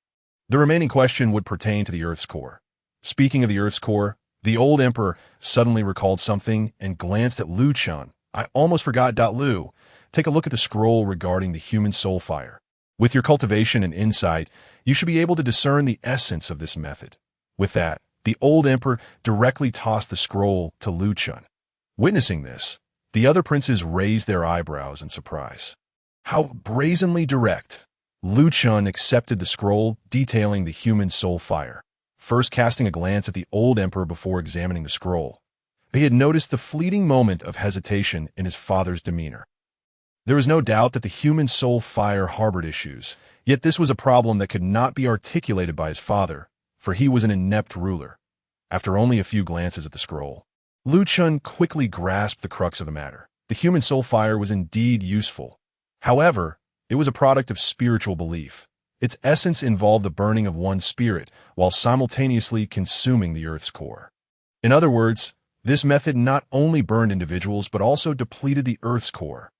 the remaining question would pertain to the earth's core. Speaking of the earth's core, the old emperor suddenly recalled something and glanced at Chen. I almost forgot. Lu, take a look at the scroll regarding the human soul fire. With your cultivation and insight, you should be able to discern the essence of this method. With that, the old emperor directly tossed the scroll to Chen. Witnessing this, the other princes raised their eyebrows in surprise. How brazenly direct! Chen accepted the scroll detailing the human soul fire, first casting a glance at the old emperor before examining the scroll. He had noticed the fleeting moment of hesitation in his father's demeanor. There was no doubt that the human soul fire harbored issues, yet this was a problem that could not be articulated by his father, for he was an inept ruler. After only a few glances at the scroll, Chen quickly grasped the crux of the matter. The human soul fire was indeed useful. However, it was a product of spiritual belief. Its essence involved the burning of one's spirit while simultaneously consuming the earth's core. In other words, this method not only burned individuals but also depleted the earth's core.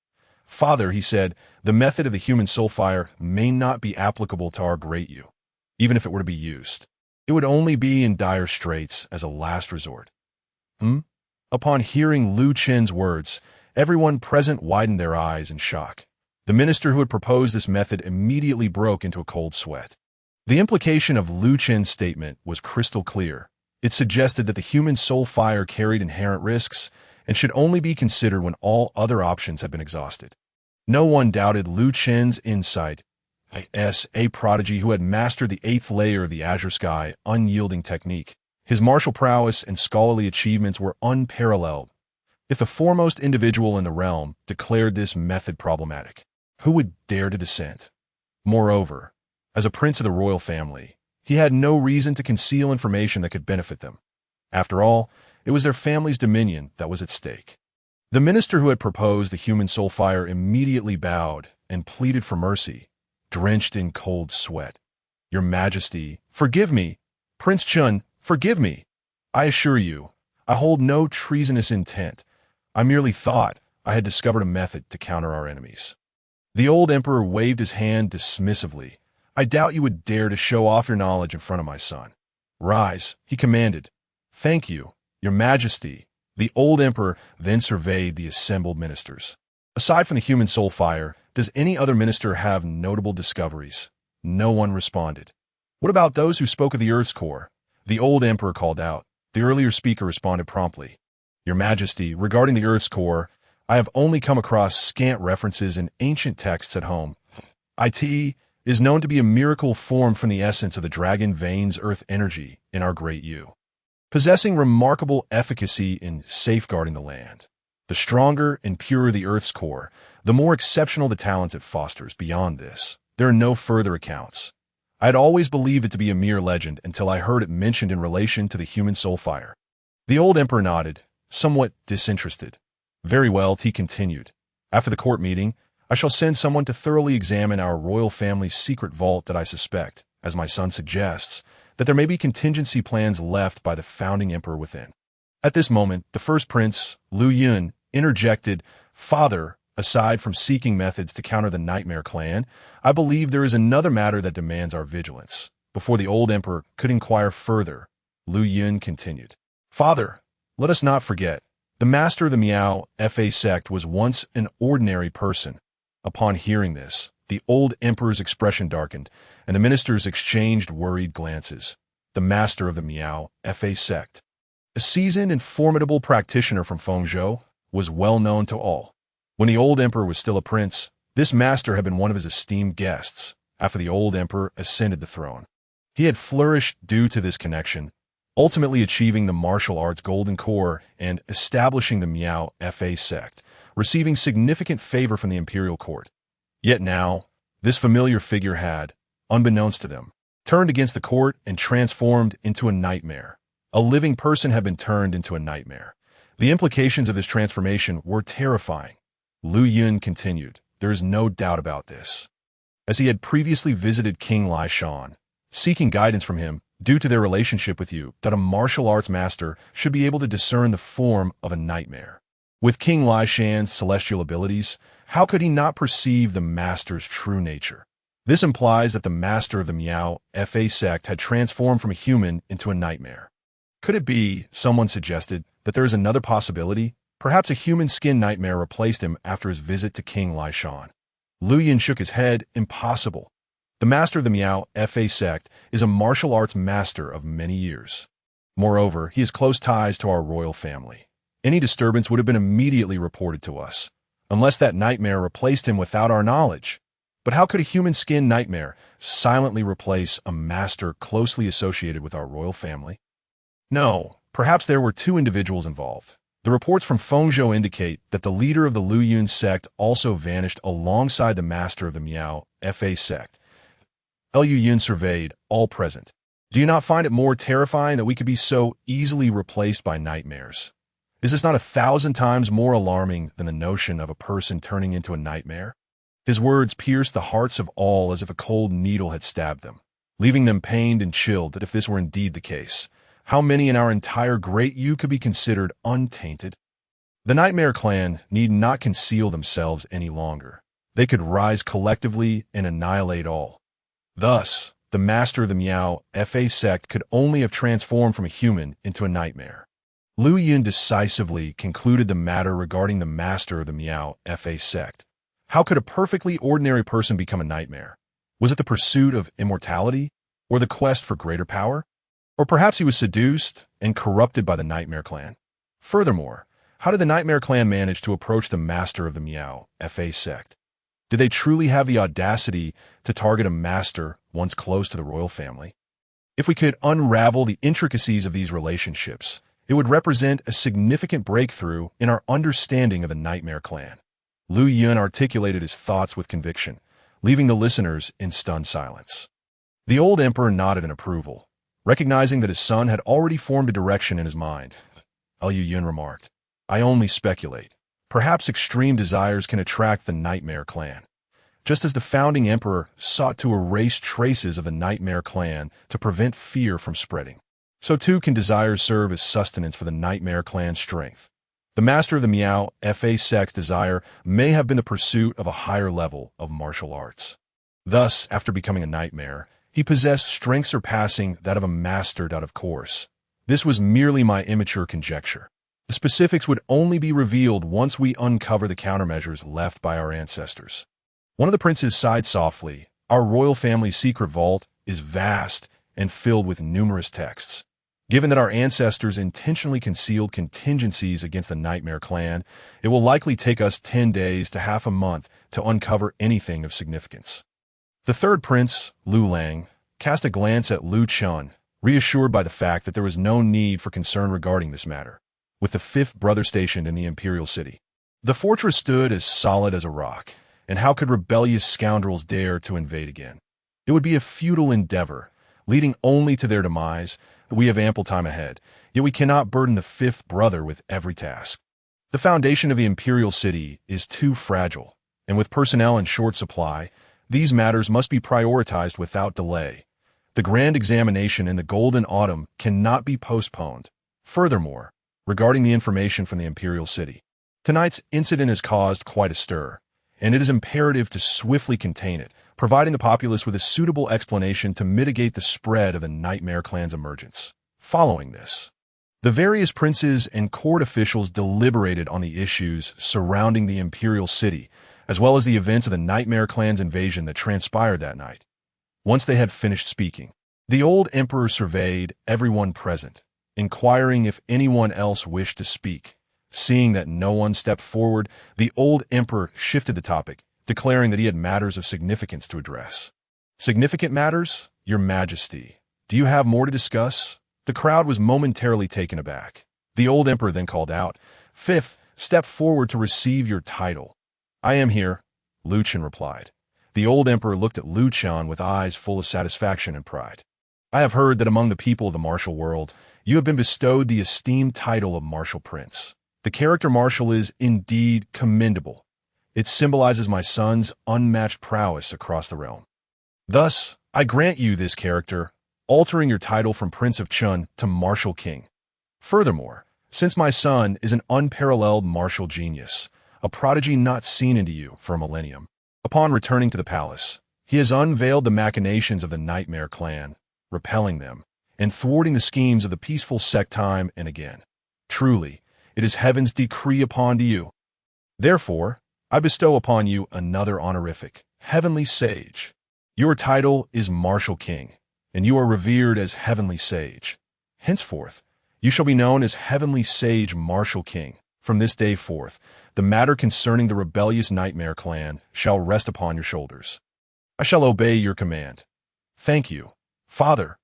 Father, he said, the method of the human soul fire may not be applicable to our great Yu. Even if it were to be used, it would only be in dire straits as a last resort. Upon hearing Chen's words, everyone present widened their eyes in shock. The minister who had proposed this method immediately broke into a cold sweat. The implication of Chen's statement was crystal clear. It suggested that the human soul fire carried inherent risks and should only be considered when all other options had been exhausted. No one doubted Chen's insight. A prodigy who had mastered the 8th layer of the azure sky unyielding technique. His martial prowess and scholarly achievements were unparalleled. If the foremost individual in the realm declared this method problematic, who would dare to dissent? Moreover, as a prince of the royal family, he had no reason to conceal information that could benefit them. After all, it was their family's dominion that was at stake. The minister who had proposed the human soul fire immediately bowed and pleaded for mercy, drenched in cold sweat. Your Majesty, forgive me. Prince Chen, forgive me. I assure you, I hold no treasonous intent. I merely thought I had discovered a method to counter our enemies. The old emperor waved his hand dismissively. I doubt you would dare to show off your knowledge in front of my son. Rise, he commanded. Thank you, Your Majesty. The old emperor then surveyed the assembled ministers. Aside from the human soul fire, does any other minister have notable discoveries? No one responded. What about those who spoke of the earth's core? The old emperor called out. The earlier speaker responded promptly. Your Majesty, regarding the earth's core, I have only come across scant references in ancient texts at home. It is known to be a miracle formed from the essence of the dragon vein's earth energy in our great Yu, possessing remarkable efficacy in safeguarding the land. The stronger and purer the earth's core, the more exceptional the talents it fosters. Beyond this, there are no further accounts. I had always believed it to be a mere legend until I heard it mentioned in relation to the human soul fire. The old emperor nodded, somewhat disinterested. Very well, he continued. After the court meeting, I shall send someone to thoroughly examine our royal family's secret vault that I suspect, as my son suggests, that there may be contingency plans left by the founding emperor within. At this moment, the first prince, Lu Yun, interjected, "Father, aside from seeking methods to counter the Nightmare Clan, I believe there is another matter that demands our vigilance." Before the old emperor could inquire further, Lu Yun continued, "Father, let us not forget, the master of the Miao Fa sect was once an ordinary person." Upon hearing this, the old emperor's expression darkened, and the ministers exchanged worried glances. The master of the Miao Fa sect, a seasoned and formidable practitioner from Fengzhou, was well known to all. When the old emperor was still a prince, this master had been one of his esteemed guests after the old emperor ascended the throne. He had flourished due to this connection, ultimately achieving the martial arts golden core and establishing the Miao Fa sect, receiving significant favor from the imperial court. Yet now, this familiar figure had, unbeknownst to them, turned against the court and transformed into a nightmare. A living person had been turned into a nightmare. The implications of this transformation were terrifying. Lu Yun continued, "There is no doubt about this." As he had previously visited King Lishan, seeking guidance from him due to their relationship with you, that a martial arts master should be able to discern the form of a nightmare. With King Lishan's celestial abilities, how could he not perceive the master's true nature? This implies that the master of the Miao Fa sect had transformed from a human into a nightmare. Could it be, someone suggested, that there is another possibility? Perhaps a human skin nightmare replaced him after his visit to King Lishan. Lu Yun shook his head. Impossible. The master of the Miao Fa sect is a martial arts master of many years. Moreover, he has close ties to our royal family. Any disturbance would have been immediately reported to us, unless that nightmare replaced him without our knowledge. But how could a human skin nightmare silently replace a master closely associated with our royal family? No, perhaps there were two individuals involved. The reports from Fengzhou indicate that the leader of the Lu Yun sect also vanished alongside the master of the Miao Fa sect. Lu Yun surveyed all present. "Do you not find it more terrifying that we could be so easily replaced by nightmares? Is this not 1,000 times more alarming than the notion of a person turning into a nightmare?" His words pierced the hearts of all as if a cold needle had stabbed them, leaving them pained and chilled that if this were indeed the case, how many in our entire great Yu could be considered untainted? The Nightmare Clan need not conceal themselves any longer. They could rise collectively and annihilate all. Thus, the master of the Miao Fa sect could only have transformed from a human into a nightmare. Lu Yun decisively concluded the matter regarding the master of the Miao Fa sect. How could a perfectly ordinary person become a nightmare? Was it the pursuit of immortality, or the quest for greater power? Or perhaps he was seduced and corrupted by the Nightmare Clan. Furthermore, how did the Nightmare Clan manage to approach the master of the Miao Fa sect? Did they truly have the audacity to target a master once close to the royal family? If we could unravel the intricacies of these relationships, it would represent a significant breakthrough in our understanding of the Nightmare Clan. Lu Yun articulated his thoughts with conviction, leaving the listeners in stunned silence. The old emperor nodded in approval, recognizing that his son had already formed a direction in his mind. Lu Yun remarked, "I only speculate. Perhaps extreme desires can attract the Nightmare Clan. Just as the founding emperor sought to erase traces of the Nightmare Clan to prevent fear from spreading, so too can desires serve as sustenance for the Nightmare Clan's strength. The master of the Miao Fa sect's desire may have been the pursuit of a higher level of martial arts. Thus, after becoming a nightmare, he possessed strength surpassing that of a master. Of course, this was merely my immature conjecture. The specifics would only be revealed once we uncover the countermeasures left by our ancestors." One of the princes sighed softly. "Our royal family's secret vault is vast and filled with numerous texts. Given that our ancestors intentionally concealed contingencies against the Nightmare Clan, it will likely take us 10 days to half a month to uncover anything of significance." The third prince, Lu Lang, cast a glance at Lu Chen, reassured by the fact that there was no need for concern regarding this matter. With the fifth brother stationed in the imperial city, the fortress stood as solid as a rock, and how could rebellious scoundrels dare to invade again? It would be a futile endeavor, leading only to their demise. We have ample time ahead, yet we cannot burden the fifth brother with every task. The foundation of the imperial city is too fragile, and with personnel in short supply, these matters must be prioritized without delay. The grand examination in the Golden Autumn cannot be postponed. Furthermore, regarding the information from the imperial city, tonight's incident has caused quite a stir, and it is imperative to swiftly contain it, providing the populace with a suitable explanation to mitigate the spread of the Nightmare Clan's emergence. Following this, the various princes and court officials deliberated on the issues surrounding the imperial city, as well as the events of the Nightmare Clan's invasion that transpired that night. Once they had finished speaking, the old emperor surveyed everyone present, inquiring if anyone else wished to speak. Seeing that no one stepped forward, the old emperor shifted the topic, declaring that he had matters of significance to address. Significant matters, Your Majesty. Do you have more to discuss? The crowd was momentarily taken aback. The old emperor then called out, "Fifth, step forward to receive your title." "I am here," Chen replied. The old emperor looked at Chen with eyes full of satisfaction and pride. "I have heard that among the people of the martial world, you have been bestowed the esteemed title of Martial Prince. The character martial is indeed commendable. It symbolizes my son's unmatched prowess across the realm. Thus, I grant you this character, altering your title from Prince of Chen to Martial King. Furthermore, since my son is an unparalleled martial genius, a prodigy not seen into you for a millennium, upon returning to the palace, he has unveiled the machinations of the Nightmare Clan, repelling them, and thwarting the schemes of the peaceful sect time and again. Truly, it is heaven's decree upon you. Therefore, I bestow upon you another honorific, Heavenly Sage. Your title is Martial King, and you are revered as Heavenly Sage. Henceforth, you shall be known as Heavenly Sage Martial King. From this day forth, the matter concerning the rebellious Nightmare Clan shall rest upon your shoulders. I shall obey your command." "Thank you, Father."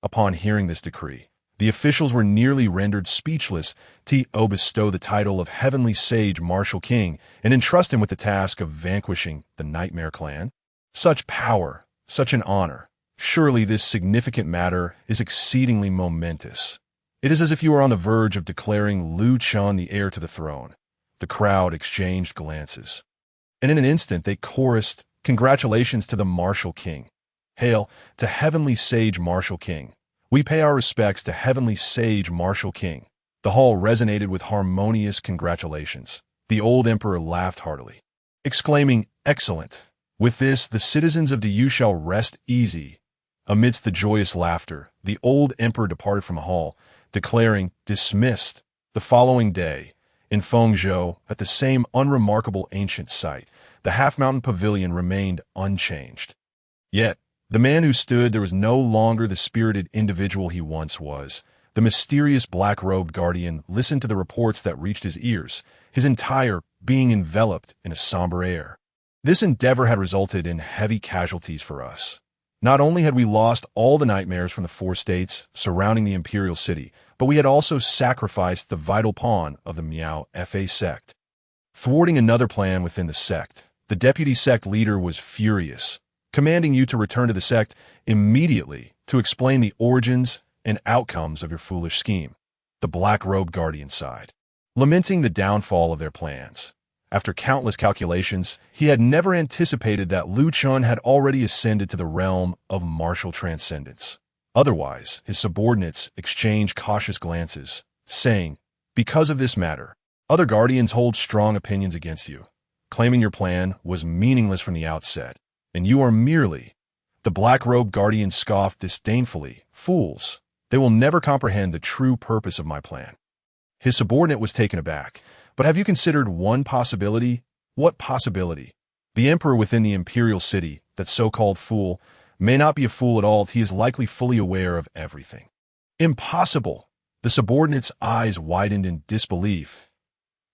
Upon hearing this decree, the officials were nearly rendered speechless to bestow the title of Heavenly Sage Martial King and entrust him with the task of vanquishing the Nightmare Clan. Such power, such an honor. Surely this significant matter is exceedingly momentous. It is as if you were on the verge of declaring Chen the heir to the throne. The crowd exchanged glances, and in an instant they chorused, "Congratulations to the Martial King. Hail to Heavenly Sage Martial King. We pay our respects to Heavenly Sage Martial King." The hall resonated with harmonious congratulations. The old emperor laughed heartily, exclaiming, "Excellent. With this, the citizens of the Yu shall rest easy." Amidst the joyous laughter, the old emperor departed from the hall, declaring, "Dismissed." The following day, in Fengzhou, at the same unremarkable ancient site, the half-mountain pavilion remained unchanged. Yet, the man who stood there was no longer the spirited individual he once was. The mysterious black-robed guardian listened to the reports that reached his ears, his entire being enveloped in a somber air. This endeavor had resulted in heavy casualties for us. Not only had we lost all the nightmares from the 4 states surrounding the imperial city, but we had also sacrificed the vital pawn of the Miao Fa sect. Thwarting another plan within the sect, the deputy sect leader was furious, commanding you to return to the sect immediately to explain the origins and outcomes of your foolish scheme. The black-robed guardian sighed, lamenting the downfall of their plans. After countless calculations, he had never anticipated that Chen had already ascended to the realm of martial transcendence. Otherwise, his subordinates exchanged cautious glances, saying, "Because of this matter, other guardians hold strong opinions against you, claiming your plan was meaningless from the outset, and you are merely—" The black-robed guardian scoffed disdainfully, "Fools! They will never comprehend the true purpose of my plan." His subordinate was taken aback. "But have you considered one possibility?" "What possibility?" "The emperor within the imperial city, that so-called fool, may not be a fool at all. He is likely fully aware of everything." "Impossible!" The subordinate's eyes widened in disbelief.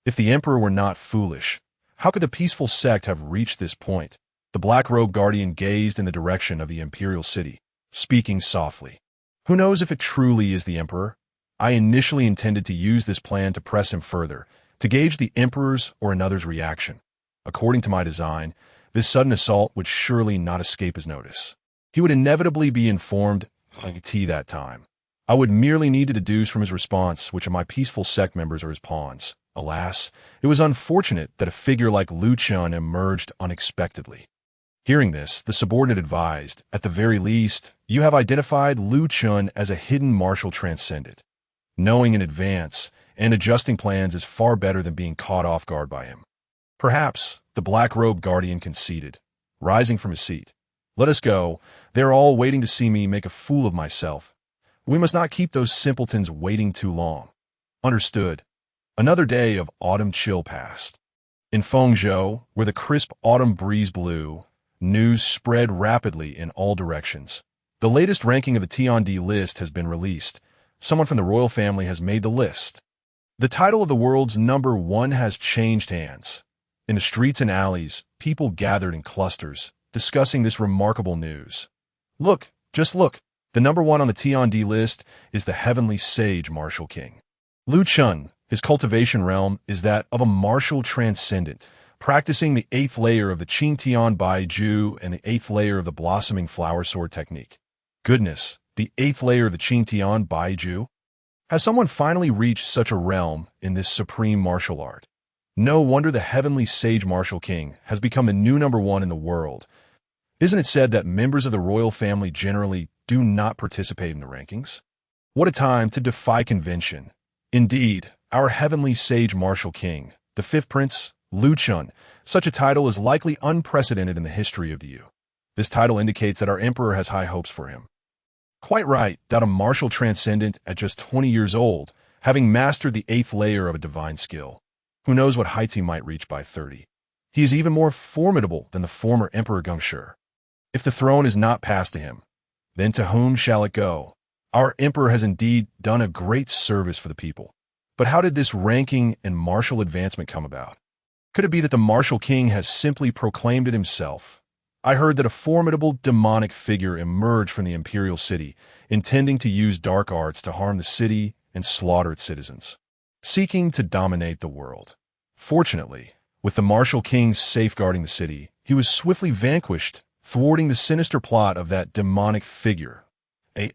If the emperor were not foolish, how could the peaceful sect have reached this point? The black-robed guardian gazed in the direction of the imperial city, speaking softly. "Who knows if it truly is the emperor? I initially intended to use this plan to press him further, to gauge the emperor's or another's reaction. According to my design, this sudden assault would surely not escape his notice. He would inevitably be informed that time. I would merely need to deduce from his response which of my peaceful sect members are his pawns. Alas, it was unfortunate that a figure like Chen emerged unexpectedly. Hearing this, the subordinate advised, at the very least, you have identified Chen as a hidden martial transcended. Knowing in advance and adjusting plans is far better than being caught off guard by him. Perhaps, the black-robed guardian conceded, rising from his seat. Let us go. They are all waiting to see me make a fool of myself. We must not keep those simpletons waiting too long. Understood. Another day of autumn chill passed. In Fengzhou, where the crisp autumn breeze blew, news spread rapidly in all directions. The latest ranking of the Tian list has been released. Someone from the royal family has made the list. The title of the world's #1 has changed hands. In the streets and alleys, people gathered in clusters, discussing this remarkable news. Look, just look. The #1 on the Tian list is the heavenly sage martial king. Chen, his cultivation realm is that of a martial transcendent, practicing the 8th layer of the Qing Tian Baiju and the 8th layer of the blossoming flower sword technique. Goodness, the 8th layer of the Qing Tian Baiju? Has someone finally reached such a realm in this supreme martial art? No wonder the heavenly sage martial king has become the new #1 in the world. Isn't it said that members of the royal family generally do not participate in the rankings? What a time to defy convention. Indeed, our heavenly sage martial king, the 5th prince, Chen, such a title is likely unprecedented in the history of the Yu. This title indicates that our emperor has high hopes for him. Quite right, that a martial transcendent at just 20 years old, having mastered the 8th layer of a divine skill. Who knows what heights he might reach by 30. He is even more formidable than the former Emperor Gongshi. If the throne is not passed to him, then to whom shall it go? Our emperor has indeed done a great service for the people. But how did this ranking and martial advancement come about? Could it be that the martial king has simply proclaimed it himself? I heard that a formidable demonic figure emerged from the imperial city, intending to use dark arts to harm the city and slaughter its citizens, seeking to dominate the world. Fortunately, with the martial king safeguarding the city, he was swiftly vanquished, thwarting the sinister plot of that demonic figure.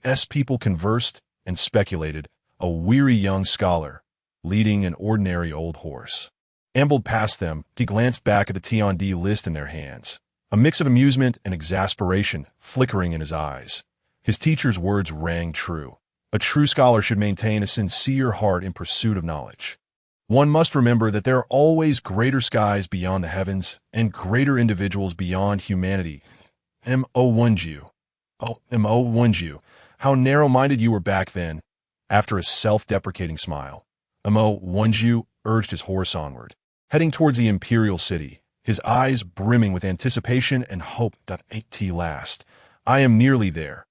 As people conversed and speculated, a weary young scholar, leading an ordinary old horse, ambled past them. He glanced back at the Tian list in their hands, a mix of amusement and exasperation flickering in his eyes. His teacher's words rang true. A true scholar should maintain a sincere heart in pursuit of knowledge. One must remember that there are always greater skies beyond the heavens and greater individuals beyond humanity. Mo1ju. Oh, Mo1ju. How narrow-minded you were back then. After a self-deprecating smile, Mo1ju urged his horse onward, heading towards the imperial city, his eyes brimming with anticipation and hope that at last. I am nearly there.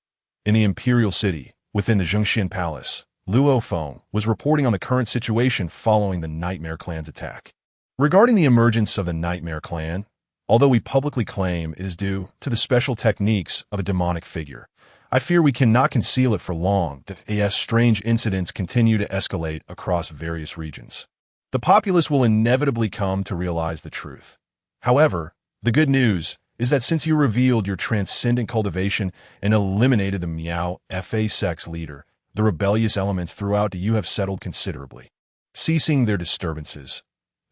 In the imperial city, within the Zhengxian palace, Luo Feng was reporting on the current situation following the Nightmare Clan's attack. Regarding the emergence of the Nightmare Clan, although we publicly claim it is due to the special techniques of a demonic figure, I fear we cannot conceal it for long that as strange incidents continue to escalate across various regions. The populace will inevitably come to realize the truth. However, the good news is that since you revealed your transcendent cultivation and eliminated the Miao Fa sex leader, the rebellious elements throughout the Yu have settled considerably, ceasing their disturbances.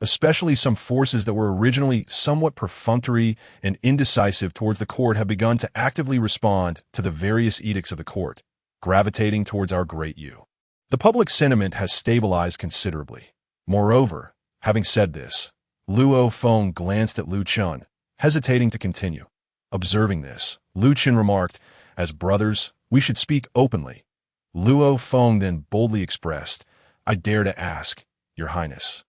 Especially some forces that were originally somewhat perfunctory and indecisive towards the court have begun to actively respond to the various edicts of the court, gravitating towards our great Yu. The public sentiment has stabilized considerably. Moreover, having said this, Luo Feng glanced at Chen, hesitating to continue. Observing this, Chen remarked, "As brothers, we should speak openly." Luo Feng then boldly expressed, "I dare to ask, Your Highness.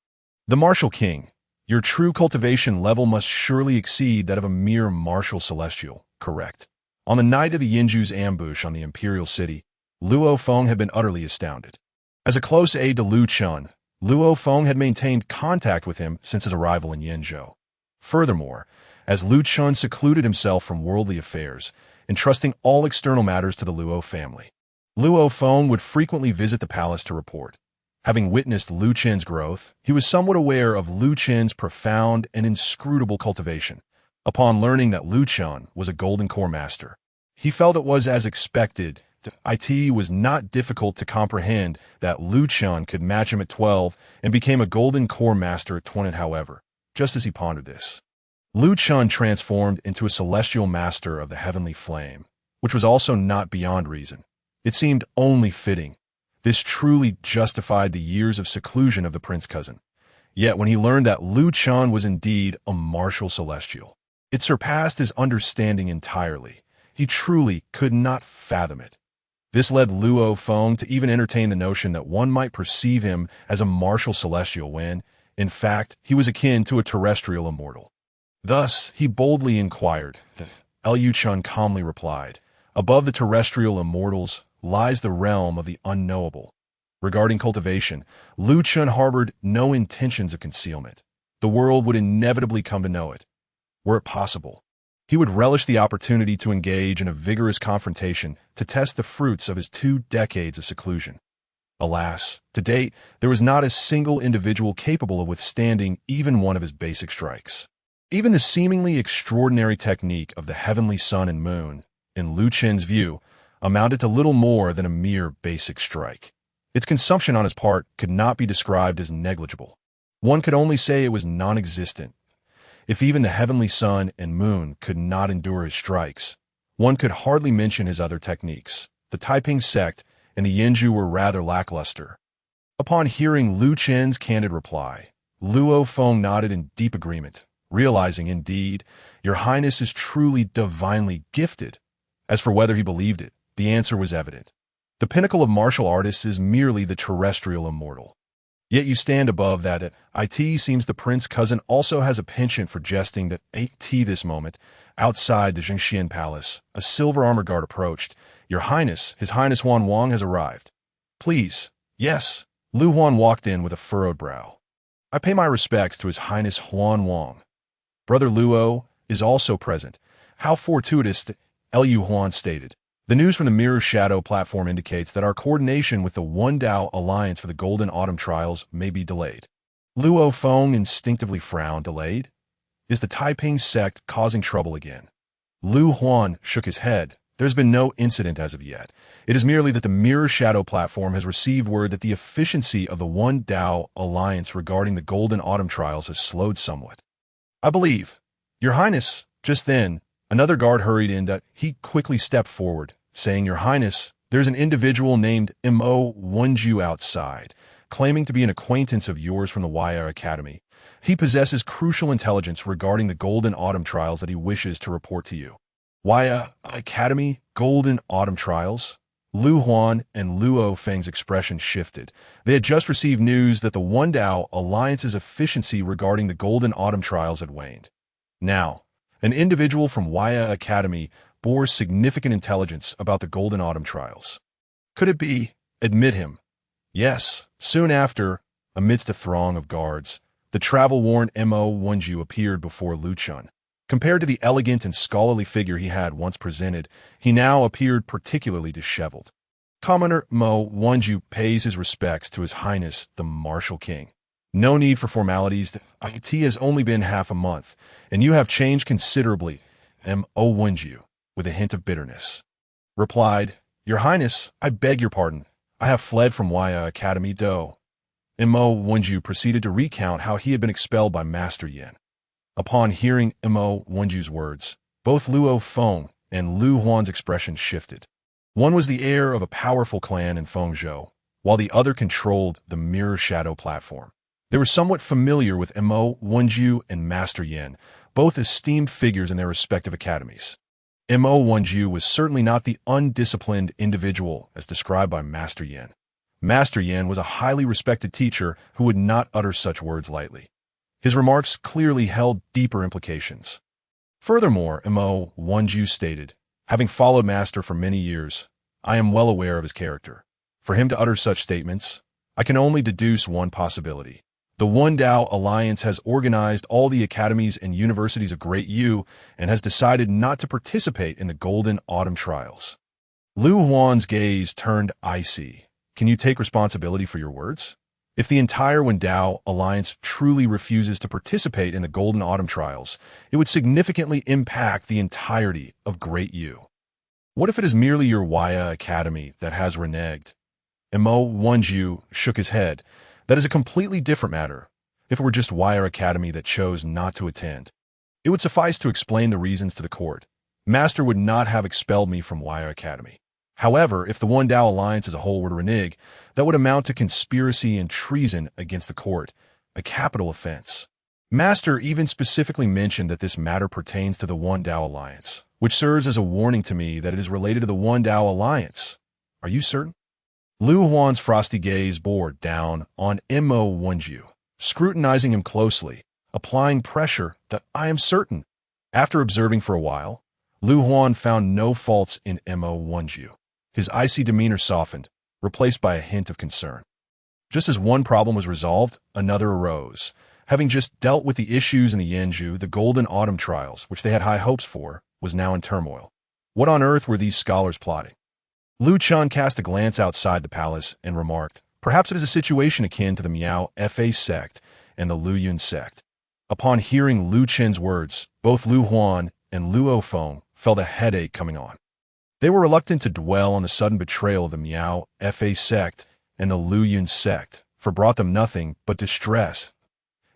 The martial king, your true cultivation level must surely exceed that of a mere martial celestial, correct?" On the night of the Yinju's ambush on the imperial city, Luo Feng had been utterly astounded. As a close aide to Chen, Luo Feng had maintained contact with him since his arrival in Yinzhou. Furthermore, as Chen secluded himself from worldly affairs, entrusting all external matters to the Luo family, Luo Feng would frequently visit the palace to report. Having witnessed Chen's growth, he was somewhat aware of Chen's profound and inscrutable cultivation. Upon learning that Chen was a golden core master, he felt it was as expected. It was not difficult to comprehend that Chen could match him at 12 and became a golden core master at 20. However, just as he pondered this, Lu Chen transformed into a celestial master of the heavenly flame, which was also not beyond reason. It seemed only fitting. This truly justified the years of seclusion of the prince cousin. Yet when he learned that Lu Chen was indeed a martial celestial, it surpassed his understanding entirely. He truly could not fathom it. This led Luo Feng to even entertain the notion that one might perceive him as a martial celestial when, in fact, he was akin to a terrestrial immortal. Thus, he boldly inquired. Lu Chen calmly replied, "Above the terrestrial immortals lies the realm of the unknowable." Regarding cultivation, Lu Chen harbored no intentions of concealment. The world would inevitably come to know it. Were it possible, he would relish the opportunity to engage in a vigorous confrontation to test the fruits of his 2 decades of seclusion. Alas, to date, there was not a single individual capable of withstanding even one of his basic strikes. Even the seemingly extraordinary technique of the heavenly sun and moon, in Lu Chen's view, amounted to little more than a mere basic strike. Its consumption on his part could not be described as negligible. One could only say it was non-existent. If even the heavenly sun and moon could not endure his strikes, one could hardly mention his other techniques. The Taiping sect and the Yinju were rather lackluster. Upon hearing Lu Chen's candid reply, Luo Feng nodded in deep agreement, realizing, indeed, Your Highness is truly divinely gifted. As for whether he believed it, the answer was evident. The pinnacle of martial artists is merely the terrestrial immortal. Yet you stand above that. It seems the prince cousin also has a penchant for jesting that this moment, outside the Zhengxian palace, a silver armor guard approached. Your Highness, His Highness Huan Wang has arrived. Please. Yes. Lu Huan walked in with a furrowed brow. I pay my respects to His Highness Huan Wang. Brother Luo is also present. How fortuitous, Lu Huan stated. The news from the Mirror Shadow platform indicates that our coordination with the One Dao Alliance for the Golden Autumn Trials may be delayed. Luo Feng instinctively frowned. Delayed? Is the Taiping sect causing trouble again? Lu Huan shook his head. There's been no incident as of yet. It is merely that the Mirror Shadow platform has received word that the efficiency of the One Dao Alliance regarding the Golden Autumn Trials has slowed somewhat. I believe. Your Highness, just then, another guard hurried in. He quickly stepped forward, saying, Your Highness, there's an individual named Mo Wenju outside, claiming to be an acquaintance of yours from the Waya Academy. He possesses crucial intelligence regarding the Golden Autumn Trials that he wishes to report to you. Waya Academy, Golden Autumn Trials? Lu Huan and Luo Feng's expression shifted. They had just received news that the One Dao Alliance's efficiency regarding the Golden Autumn Trials had waned. Now, an individual from Waya Academy bore significant intelligence about the Golden Autumn Trials. Could it be? Admit him. Yes. Soon after, amidst a throng of guards, the travel-worn Mo Wenju appeared before Lu Chen. Compared to the elegant and scholarly figure he had once presented, he now appeared particularly disheveled. Commoner Mo Wenju pays his respects to His Highness the Martial King. No need for formalities. It has only been half a month, and you have changed considerably. Mo Wenju, with a hint of bitterness, replied, Your Highness, I beg your pardon. I have fled from Waya Academy Do. Mo Wenju proceeded to recount how he had been expelled by Master Yin. Upon hearing Mo Wenju's words, both Luo Feng and Lu Huan's expression shifted. One was the heir of a powerful clan in Fengzhou, while the other controlled the Mirror Shadow platform. They were somewhat familiar with Mo Wenju and Master Yin, both esteemed figures in their respective academies. Mo Wenju was certainly not the undisciplined individual as described by Master Yin. Master Yin was a highly respected teacher who would not utter such words lightly. His remarks clearly held deeper implications. Furthermore, Mo Wenju stated, Having followed Master for many years, I am well aware of his character. For him to utter such statements, I can only deduce one possibility. The One Dao Alliance has organized all the academies and universities of Great Yu and has decided not to participate in the Golden Autumn Trials. Lu Huan's gaze turned icy. Can you take responsibility for your words? If the entire One Dao Alliance truly refuses to participate in the Golden Autumn Trials, it would significantly impact the entirety of Great Yu. What if it is merely your Waya Academy that has reneged? Mo Wenju shook his head. That is a completely different matter. If it were just Waya Academy that chose not to attend, It would suffice to explain the reasons to the court. Master would not have expelled me from Wire Academy. However, if the One Dao Alliance as a whole were to renege, that would amount to conspiracy and treason against the court, a capital offense. Master even specifically mentioned that this matter pertains to the One Dao Alliance, which serves as a warning to me that it is related to the One Dao Alliance. Are you certain? Lu Huan's frosty gaze bore down on Mo Wenju, scrutinizing him closely, applying pressure that I am certain. After observing for a while, Lu Huan found no faults in Mo Wenju. His icy demeanor softened, replaced by a hint of concern. Just as one problem was resolved, another arose. Having just dealt with the issues in the Yanju, the Golden Autumn trials, which they had high hopes for, was now in turmoil. What on earth were these scholars plotting? Lu Chen cast a glance outside the palace and remarked, "Perhaps it is a situation akin to the Miao Fa sect and the Lu Yun sect." Upon hearing Lu Chen's words, both Lu Huan and Lu Ofeng felt a headache coming on. They were reluctant to dwell on the sudden betrayal of the Miao Fa sect and the Lu Yun sect, for brought them nothing but distress.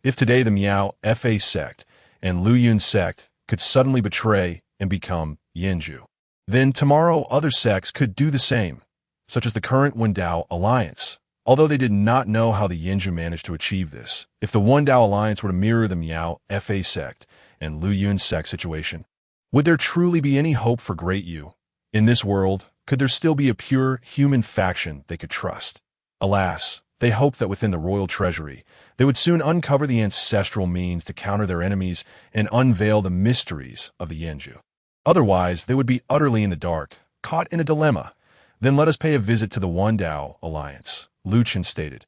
If today the Miao Fa sect and Lu Yun sect could suddenly betray and become Yanju, then tomorrow other sects could do the same, such as the current One Dao Alliance. Although they did not know how the Yanju managed to achieve this, if the One Dao Alliance were to mirror the Miao Fa sect and Lu Yun sect situation, would there truly be any hope for Great Yu? In this world, could there still be a pure human faction they could trust? Alas, they hoped that within the royal treasury, they would soon uncover the ancestral means to counter their enemies and unveil the mysteries of the Yanju. Otherwise, they would be utterly in the dark, caught in a dilemma. Then let us pay a visit to the One Dao Alliance, Lu Chen stated.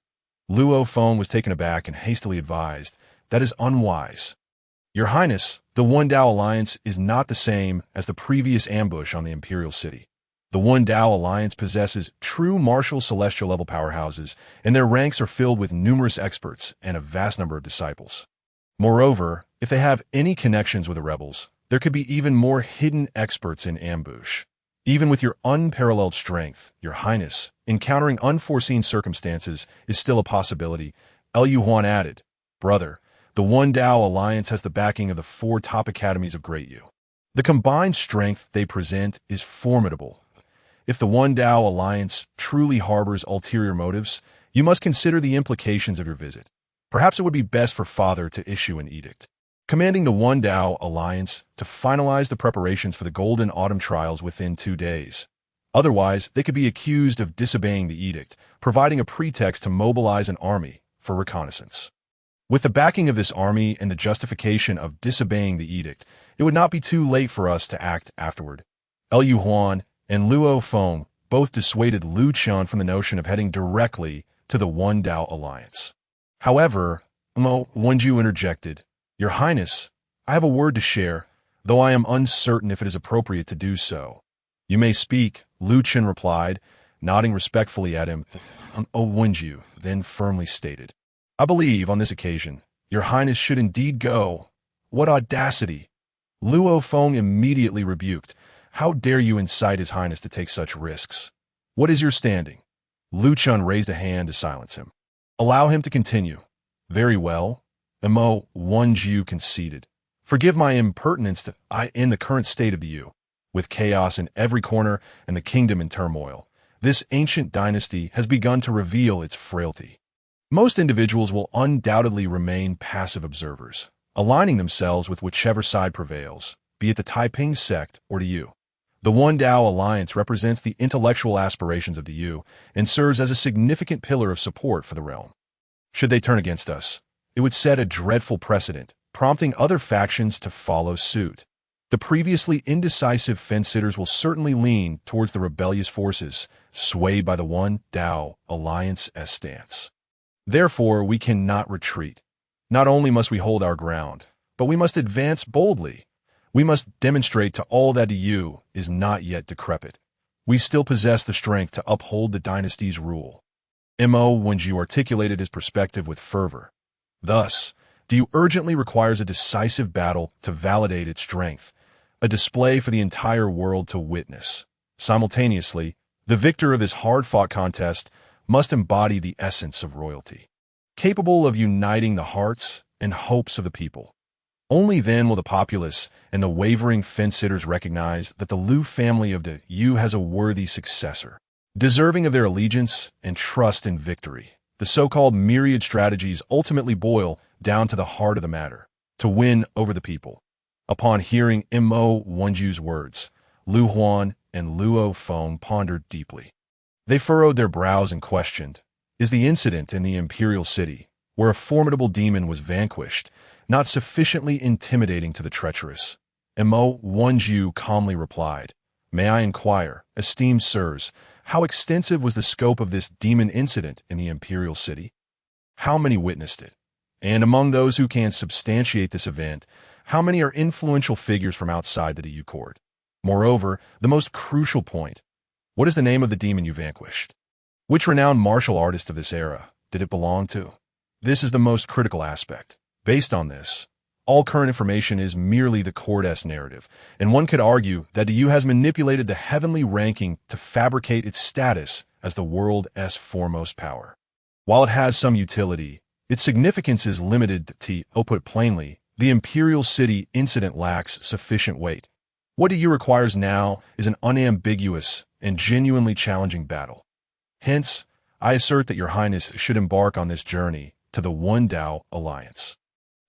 Lu Ofeng was taken aback and hastily advised, "That is unwise. Your Highness, the One Dao Alliance is not the same as the previous ambush on the Imperial City. The One Dao Alliance possesses true martial celestial level powerhouses, and their ranks are filled with numerous experts and a vast number of disciples. Moreover, if they have any connections with the rebels, there could be even more hidden experts in ambush. Even with your unparalleled strength, Your Highness, encountering unforeseen circumstances is still a possibility," Lu Huan added. "Brother, the One Dao Alliance has the backing of the 4 top academies of Great Yu. The combined strength they present is formidable. If the One Dao Alliance truly harbors ulterior motives, you must consider the implications of your visit. Perhaps it would be best for Father to issue an edict, commanding the One Dao Alliance to finalize the preparations for the Golden Autumn trials within 2 days. Otherwise, they could be accused of disobeying the edict, providing a pretext to mobilize an army for reconnaissance. With the backing of this army and the justification of disobeying the edict, it would not be too late for us to act afterward." Lu Huan and Lu Ofeng both dissuaded Lu Chen from the notion of heading directly to the One Dao Alliance. However, Mo Wenju interjected, "Your Highness, I have a word to share, though I am uncertain if it is appropriate to do so." "You may speak," Lu Chen replied, nodding respectfully at him. Wenju then firmly stated, "I believe, on this occasion, Your Highness should indeed go." "What audacity!" Lu Ofeng immediately rebuked. "How dare you incite His Highness to take such risks? What is your standing?" Lu Chen raised a hand to silence him. "Allow him to continue." "Very well." Mo Wenju conceded. "Forgive my impertinence in the current state of the Yu, with chaos in every corner and the kingdom in turmoil. This ancient dynasty has begun to reveal its frailty. Most individuals will undoubtedly remain passive observers, aligning themselves with whichever side prevails, be it the Taiping sect or the Yu. The One Dao Alliance represents the intellectual aspirations of the Yu and serves as a significant pillar of support for the realm. Should they turn against us, it would set a dreadful precedent, prompting other factions to follow suit. The previously indecisive fence-sitters will certainly lean towards the rebellious forces, swayed by the One Dao Alliance's stance. Therefore, we cannot retreat. Not only must we hold our ground, but we must advance boldly. We must demonstrate to all that the Yu is not yet decrepit. We still possess the strength to uphold the dynasty's rule." Mo Wenju articulated his perspective with fervor. "Thus, the Yu urgently requires a decisive battle to validate its strength, a display for the entire world to witness. Simultaneously, the victor of this hard-fought contest must embody the essence of royalty, capable of uniting the hearts and hopes of the people. Only then will the populace and the wavering fence-sitters recognize that the Lu family of the Yu has a worthy successor, deserving of their allegiance and trust in victory. The so-called myriad strategies ultimately boil down to the heart of the matter, to win over the people. Upon hearing Mo Wenju's words, Lu Huan and Luo Feng pondered deeply. They furrowed their brows and questioned, is the incident in the imperial city, where a formidable demon was vanquished, not sufficiently intimidating to the treacherous? Mo Wenju calmly replied, may I inquire, esteemed sirs, how extensive was the scope of this demon incident in the imperial city? How many witnessed it? And among those who can substantiate this event, how many are influential figures from outside the Yu court? Moreover, the most crucial point, what is the name of the demon you vanquished? Which renowned martial artist of this era did it belong to? This is the most critical aspect. Based on this, all current information is merely the court's narrative, and one could argue that the Yu has manipulated the heavenly ranking to fabricate its status as the world's foremost power. While it has some utility, its significance is limited to, put plainly, the imperial city incident lacks sufficient weight. What the Yu requires now is an unambiguous and genuinely challenging battle. Hence, I assert that Your Highness should embark on this journey to the One Dao Alliance,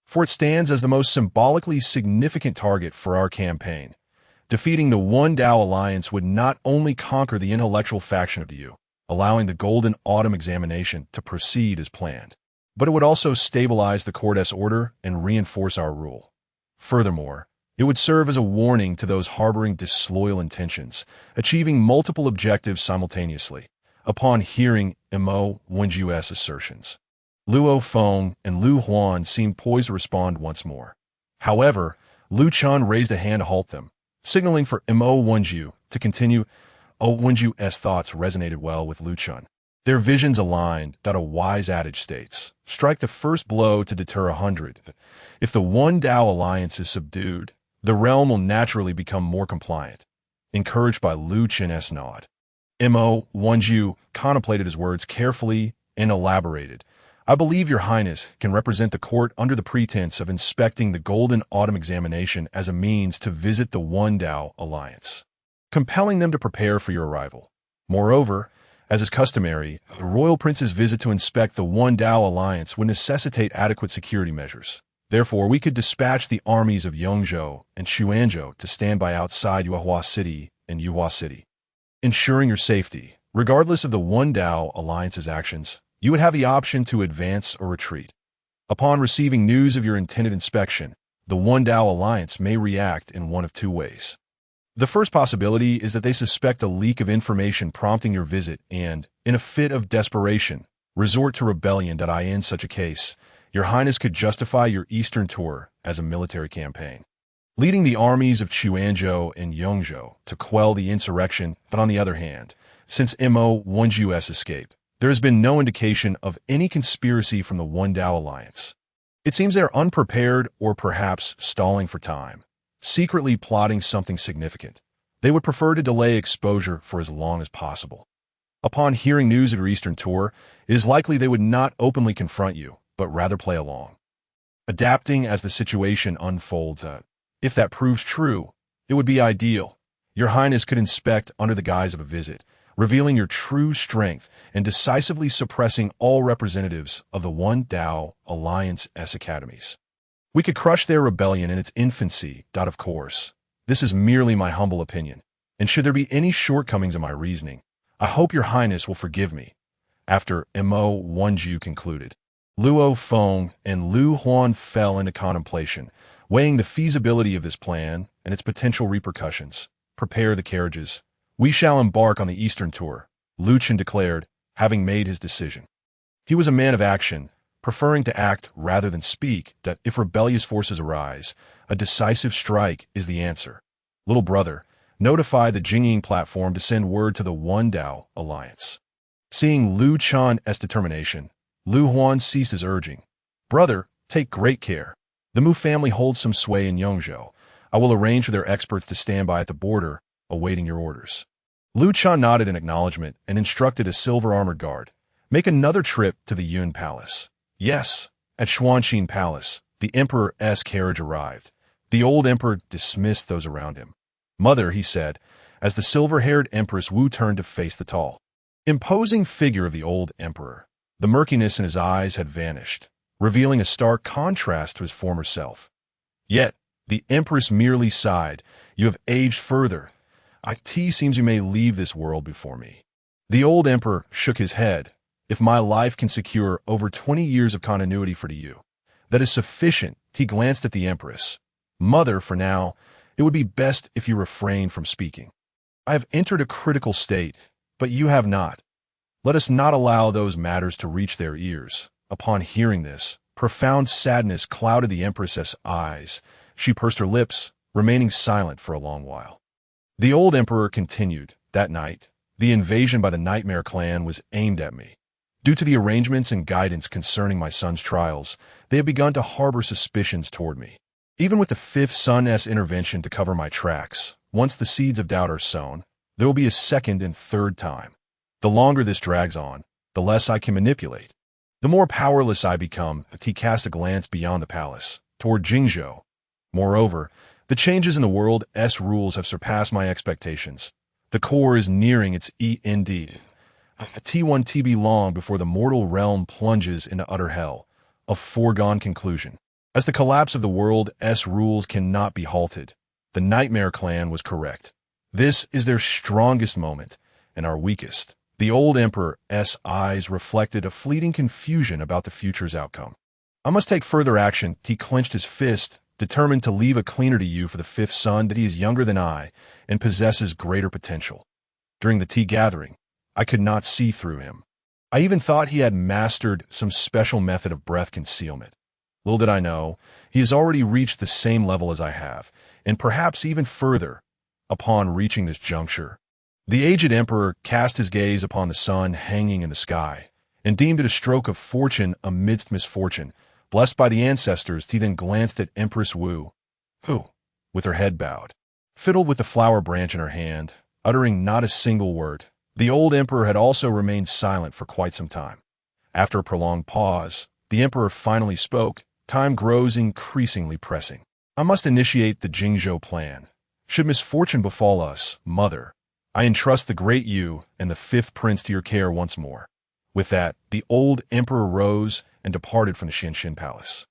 for it stands as the most symbolically significant target for our campaign. Defeating the One Dao Alliance would not only conquer the intellectual faction of the Yu, allowing the Golden Autumn examination to proceed as planned, but it would also stabilize the court's order and reinforce our rule. Furthermore, it would serve as a warning to those harboring disloyal intentions, achieving multiple objectives simultaneously. Upon hearing Mo Wenju's assertions, Luo Feng and Lu Huan seemed poised to respond once more. However, Lu Chen raised a hand to halt them, signaling for Mo Wenju to continue. Wenju's thoughts resonated well with Lu Chen. Their visions aligned that a wise adage states, strike the first blow to deter 100. If the One Dao Alliance is subdued, the realm will naturally become more compliant. Encouraged by Lu Chen's nod, Mo Wenju contemplated his words carefully and elaborated. I believe Your Highness can represent the court under the pretense of inspecting the Golden Autumn examination as a means to visit the One Dao Alliance, compelling them to prepare for your arrival. Moreover, as is customary, the royal prince's visit to inspect the One Dao Alliance would necessitate adequate security measures. Therefore, we could dispatch the armies of Yongzhou and Xuanzhou to stand by outside Yuhua City and Yuhua City, ensuring your safety. Regardless of the One Dao Alliance's actions, you would have the option to advance or retreat. Upon receiving news of your intended inspection, the One Dao Alliance may react in one of two ways. The first possibility is that they suspect a leak of information prompting your visit and, in a fit of desperation, resort to rebellion. In such a case, Your Highness could justify your eastern tour as a military campaign, leading the armies of Xuanzhou and Yongzhou to quell the insurrection. But on the other hand, since Mo Wenju's escape, there has been no indication of any conspiracy from the One Dao Alliance. It seems they are unprepared or perhaps stalling for time, secretly plotting something significant. They would prefer to delay exposure for as long as possible. Upon hearing news of your eastern tour, it is likely they would not openly confront you, but rather play along, adapting as the situation unfolds. If that proves true, it would be ideal. Your Highness could inspect under the guise of a visit, revealing your true strength and decisively suppressing all representatives of the One Dao Alliance's academies. We could crush their rebellion in its infancy. Of course, this is merely my humble opinion, and should there be any shortcomings in my reasoning, I hope Your Highness will forgive me. After Mo Wenju concluded, Luo Feng and Lu Huan fell into contemplation, weighing the feasibility of this plan and its potential repercussions. Prepare the carriages. We shall embark on the eastern tour, Lu Chen declared, having made his decision. He was a man of action, preferring to act rather than speak. That if rebellious forces arise, a decisive strike is the answer. Little brother, notify the Qing platform to send word to the One Dao Alliance. Seeing Lu Chen's determination, Lu Huan ceased his urging. Brother, take great care. The Mu family holds some sway in Yongzhou. I will arrange for their experts to stand by at the border, awaiting your orders. Lu Chen nodded in acknowledgement and instructed a silver-armored guard. Make another trip to the Yun Palace. Yes, at Xuanqin Palace, the emperor's carriage arrived. The old emperor dismissed those around him. "Mother," he said, as the silver-haired Empress Wu turned to face the tall, imposing figure of the old emperor. The murkiness in his eyes had vanished, revealing a stark contrast to his former self. Yet, the Empress merely sighed. "You have aged further. It seems you may leave this world before me." The old emperor shook his head. "If my life can secure over 20 years of continuity for you, that is sufficient." He glanced at the Empress. "Mother, for now, it would be best if you refrain from speaking. I have entered a critical state, but you have not. Let us not allow those matters to reach their ears." Upon hearing this, profound sadness clouded the Empress's eyes. She pursed her lips, remaining silent for a long while. The old emperor continued, "That night, the invasion by the Nightmare clan was aimed at me. Due to the arrangements and guidance concerning my son's trials, they have begun to harbor suspicions toward me. Even with the fifth son's intervention to cover my tracks, once the seeds of doubt are sown, there will be a second and third time. The longer this drags on, the less I can manipulate. The more powerless I become." He cast a glance beyond the palace, toward Jingzhou. "Moreover, the changes in the world's rules have surpassed my expectations. The core is nearing its end. T1 TB long before the mortal realm plunges into utter hell, a foregone conclusion. As the collapse of the world's rules cannot be halted, the Nightmare clan was correct. This is their strongest moment, and our weakest." The old emperor's eyes reflected a fleeting confusion about the future's outcome. "I must take further action." He clenched his fist, determined to leave a cleaner to you for the fifth son, that he is younger than I and possesses greater potential. During the tea gathering, I could not see through him. I even thought he had mastered some special method of breath concealment. Little did I know, he has already reached the same level as I have, and perhaps even further. Upon reaching this juncture, the aged emperor cast his gaze upon the sun hanging in the sky, and deemed it a stroke of fortune amidst misfortune. Blessed by the ancestors, he then glanced at Empress Wu, who, with her head bowed, fiddled with the flower branch in her hand, uttering not a single word. The old emperor had also remained silent for quite some time. After a prolonged pause, the emperor finally spoke. "Time grows increasingly pressing. I must initiate the Jingzhou plan. Should misfortune befall us, mother, I entrust the great Yu and the fifth prince to your care once more." With that, the old emperor rose and departed from the Xianxin palace.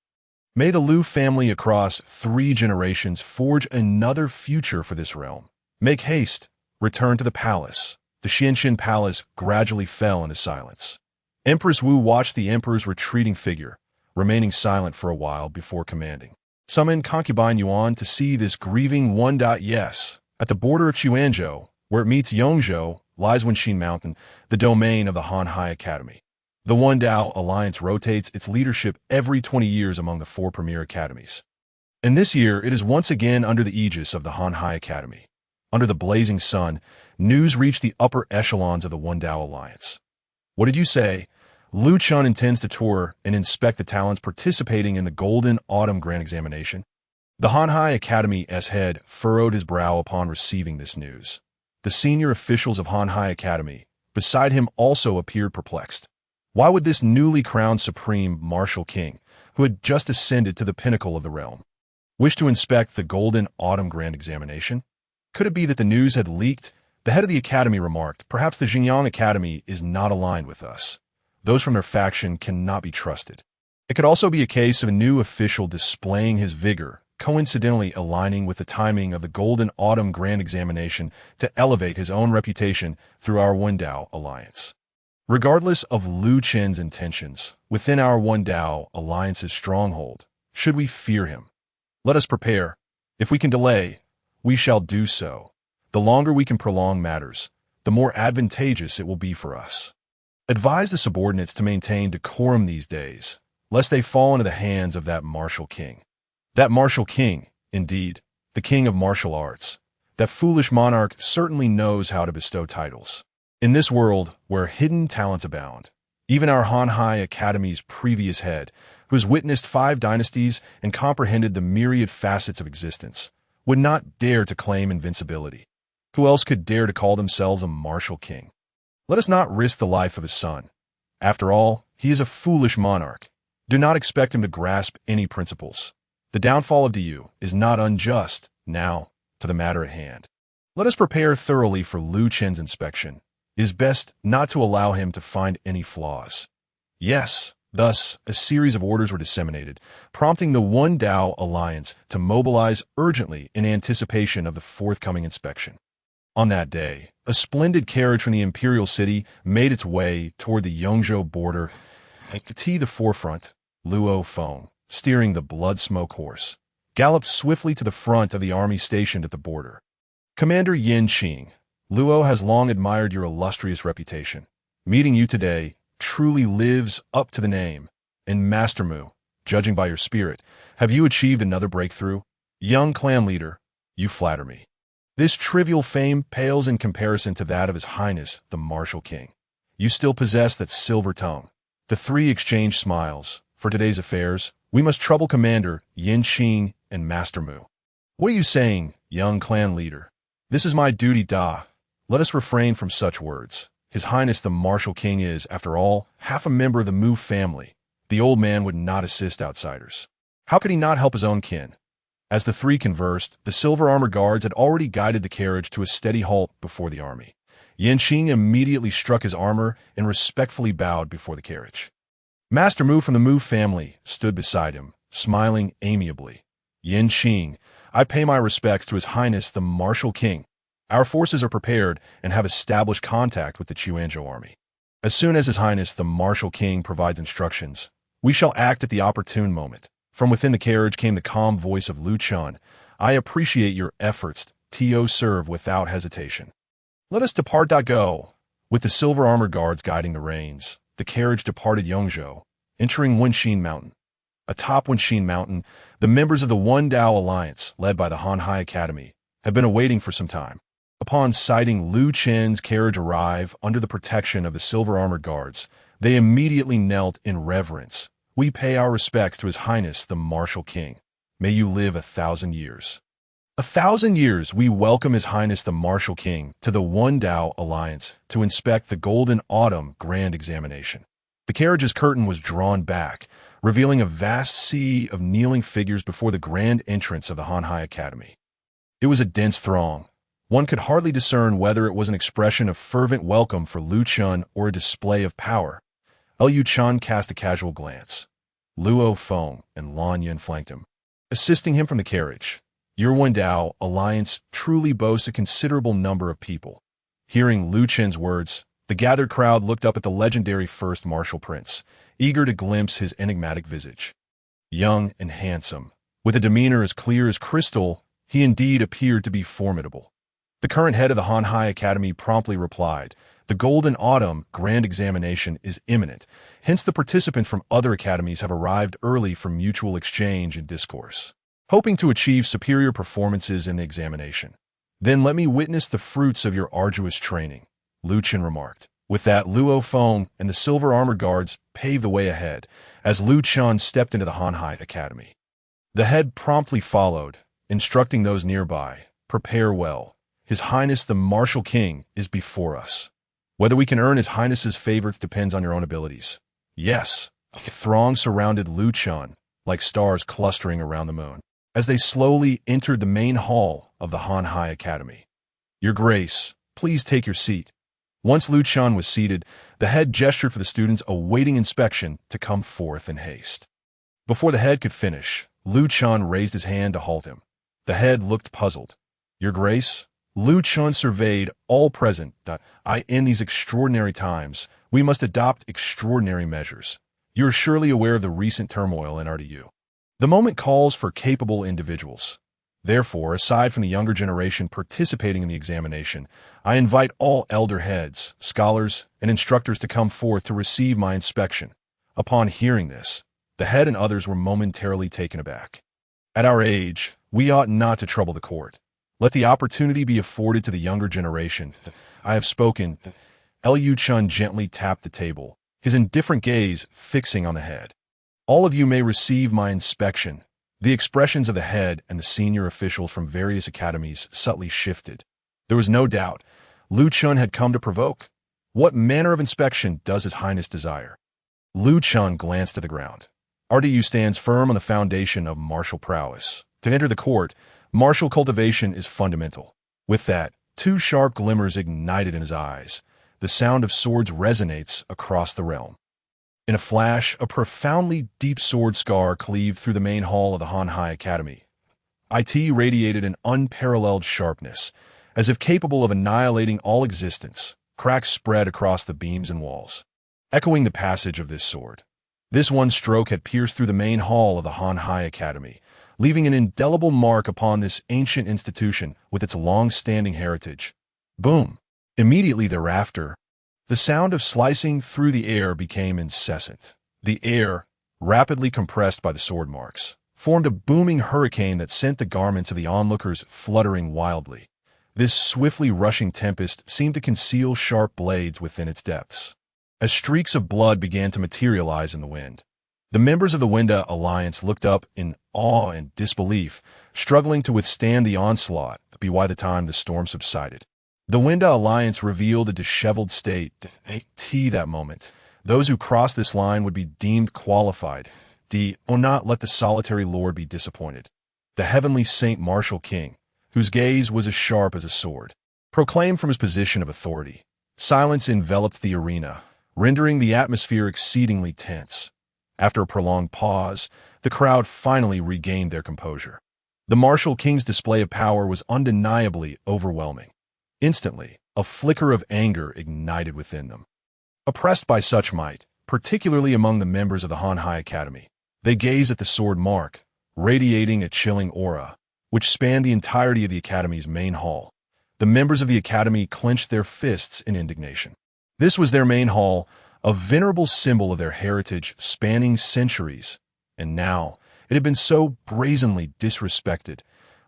May the Liu family across 3 generations forge another future for this realm. Make haste, return to the palace. The Xianxin palace gradually fell into silence. Empress Wu watched the emperor's retreating figure, remaining silent for a while before commanding, "Summon concubine Yuan to see this grieving one. Yes." At the border of Chuanzhou, where it meets Yongzhou, lies Wenxin Mountain, the domain of the Hanhai Academy. The Wandao Alliance rotates its leadership every 20 years among the 4 premier academies. And this year, it is once again under the aegis of the Hanhai Academy. Under the blazing sun, news reached the upper echelons of the Wandao Alliance. "What did you say?" Liu Chen intends to tour and inspect the talents participating in the Golden Autumn Grand Examination. The Hanhai Academy's head furrowed his brow upon receiving this news. The senior officials of Hanhai Academy, beside him, also appeared perplexed. Why would this newly crowned supreme martial king, who had just ascended to the pinnacle of the realm, wish to inspect the Golden Autumn Grand Examination? Could it be that the news had leaked? The head of the academy remarked, "Perhaps the Xinjiang Academy is not aligned with us. Those from their faction cannot be trusted." It could also be a case of a new official displaying his vigor, coincidentally aligning with the timing of the Golden Autumn Grand Examination to elevate his own reputation through our Wandao Alliance. Regardless of Liu Chen's intentions, within our Wandao Alliance's stronghold, should we fear him? Let us prepare. If we can delay, we shall do so. The longer we can prolong matters, the more advantageous it will be for us. Advise the subordinates to maintain decorum these days, lest they fall into the hands of that martial king. That martial king, indeed, the king of martial arts. That foolish monarch certainly knows how to bestow titles. In this world, where hidden talents abound, even our Hanhai Academy's previous head, who has witnessed 5 dynasties and comprehended the myriad facets of existence, would not dare to claim invincibility. Who else could dare to call themselves a martial king? Let us not risk the life of his son. After all, he is a foolish monarch. Do not expect him to grasp any principles. The downfall of Yu is not unjust. Now, to the matter at hand. Let us prepare thoroughly for Lu Chen's inspection. It is best not to allow him to find any flaws. Yes, thus, a series of orders were disseminated, prompting the One Dao Alliance to mobilize urgently in anticipation of the forthcoming inspection. On that day, a splendid carriage from the imperial city made its way toward the Yongzhou border, and to the forefront, Luo Feng, steering the blood-smoke horse, galloped swiftly to the front of the army stationed at the border. Commander Yin Qing, Luo has long admired your illustrious reputation. Meeting you today truly lives up to the name. And Master Mu, judging by your spirit, have you achieved another breakthrough? Young clan leader, you flatter me. This trivial fame pales in comparison to that of His Highness, the Martial King. You still possess that silver tongue. The three exchanged smiles. For today's affairs, we must trouble Commander Yin Qing and Master Mu. What are you saying, young clan leader? This is my duty, Da. Let us refrain from such words. His Highness the Martial King is, after all, half a member of the Mu family. The old man would not assist outsiders. How could he not help his own kin? As the three conversed, the silver armor guards had already guided the carriage to a steady halt before the army. Yin Qing immediately struck his armor and respectfully bowed before the carriage. Master Mu from the Mu family stood beside him, smiling amiably. Yin Qing, I pay my respects to His Highness the Martial King. Our forces are prepared and have established contact with the Quanzhou army. As soon as His Highness the Martial King provides instructions, we shall act at the opportune moment. From within the carriage came the calm voice of Lu Chen. I appreciate your efforts to serve without hesitation. Let us depart. Go. With the silver armor guards guiding the reins, the carriage departed Yongzhou, entering Wenxin Mountain. Atop Wenxin Mountain, the members of the One Dao Alliance, led by the Hanhai Academy, had been awaiting for some time. Upon sighting Lu Chen's carriage arrive under the protection of the silver armor guards, they immediately knelt in reverence. We pay our respects to His Highness the Martial King. May you live 1,000 years. 1,000 years we welcome His Highness the Martial King to the One Dao Alliance to inspect the Golden Autumn Grand Examination. The carriage's curtain was drawn back, revealing a vast sea of kneeling figures before the grand entrance of the Hanhai Academy. It was a dense throng. One could hardly discern whether it was an expression of fervent welcome for Lu Chen or a display of power. Lu Chen cast a casual glance. Luo Feng and Lan Yin flanked him, assisting him from the carriage. Your One Dao Alliance truly boasts a considerable number of people. Hearing Lu Chen's words, the gathered crowd looked up at the legendary first martial prince, eager to glimpse his enigmatic visage. Young and handsome, with a demeanor as clear as crystal, he indeed appeared to be formidable. The current head of the Hanhai Academy promptly replied, the Golden Autumn Grand Examination is imminent, hence the participants from other academies have arrived early for mutual exchange and discourse, hoping to achieve superior performances in the examination. Then let me witness the fruits of your arduous training, Lu Chen remarked. With that, Luo Feng and the silver armor guards paved the way ahead as Lu Chen stepped into the Hanhai Academy. The head promptly followed, instructing those nearby, prepare well. His Highness the Martial King is before us. Whether we can earn His Highness's favor depends on your own abilities. Yes, a throng surrounded Lu Chen, like stars clustering around the moon, as they slowly entered the main hall of the Hanhai Academy. Your Grace, please take your seat. Once Lu Chen was seated, the head gestured for the students awaiting inspection to come forth in haste. Before the head could finish, Lu Chen raised his hand to halt him. The head looked puzzled. Your Grace, Lu Chen surveyed all present. In these extraordinary times, we must adopt extraordinary measures. You are surely aware of the recent turmoil in RDU. The moment calls for capable individuals. Therefore, aside from the younger generation participating in the examination, I invite all elder heads, scholars, and instructors to come forth to receive my inspection. Upon hearing this, the head and others were momentarily taken aback. At our age, we ought not to trouble the court. Let the opportunity be afforded to the younger generation. I have spoken. Lu Chen gently tapped the table, his indifferent gaze fixing on the head. All of you may receive my inspection. The expressions of the head and the senior officials from various academies subtly shifted. There was no doubt. Lu Chen had come to provoke. What manner of inspection does His Highness desire? Lu Chen glanced at the ground. RDU stands firm on the foundation of martial prowess. To enter the court, martial cultivation is fundamental. With that, two sharp glimmers ignited in his eyes. The sound of swords resonates across the realm. In a flash, a profoundly deep sword scar cleaved through the main hall of the Han Hai Academy. It radiated an unparalleled sharpness, as if capable of annihilating all existence. Cracks spread across the beams and walls, echoing the passage of this sword. This one stroke had pierced through the main hall of the Han Hai Academy, leaving an indelible mark upon this ancient institution with its long-standing heritage. Boom! Immediately thereafter, the sound of slicing through the air became incessant. The air, rapidly compressed by the sword marks, formed a booming hurricane that sent the garments of the onlookers fluttering wildly. This swiftly rushing tempest seemed to conceal sharp blades within its depths. As streaks of blood began to materialize in the wind, the members of the Winda Alliance looked up in awe and disbelief, struggling to withstand the onslaught by the time the storm subsided. The Winda Alliance revealed a disheveled state. That moment, those who crossed this line would be deemed qualified. Not let the solitary lord be disappointed. The heavenly Saint Martial King, whose gaze was as sharp as a sword, proclaimed from his position of authority. Silence enveloped the arena, rendering the atmosphere exceedingly tense. After a prolonged pause, the crowd finally regained their composure. The Martial King's display of power was undeniably overwhelming. Instantly, a flicker of anger ignited within them. Oppressed by such might, particularly among the members of the Han Hai Academy, they gazed at the sword mark, radiating a chilling aura, which spanned the entirety of the Academy's main hall. The members of the Academy clenched their fists in indignation. This was their main hall, a venerable symbol of their heritage spanning centuries, and now it had been so brazenly disrespected.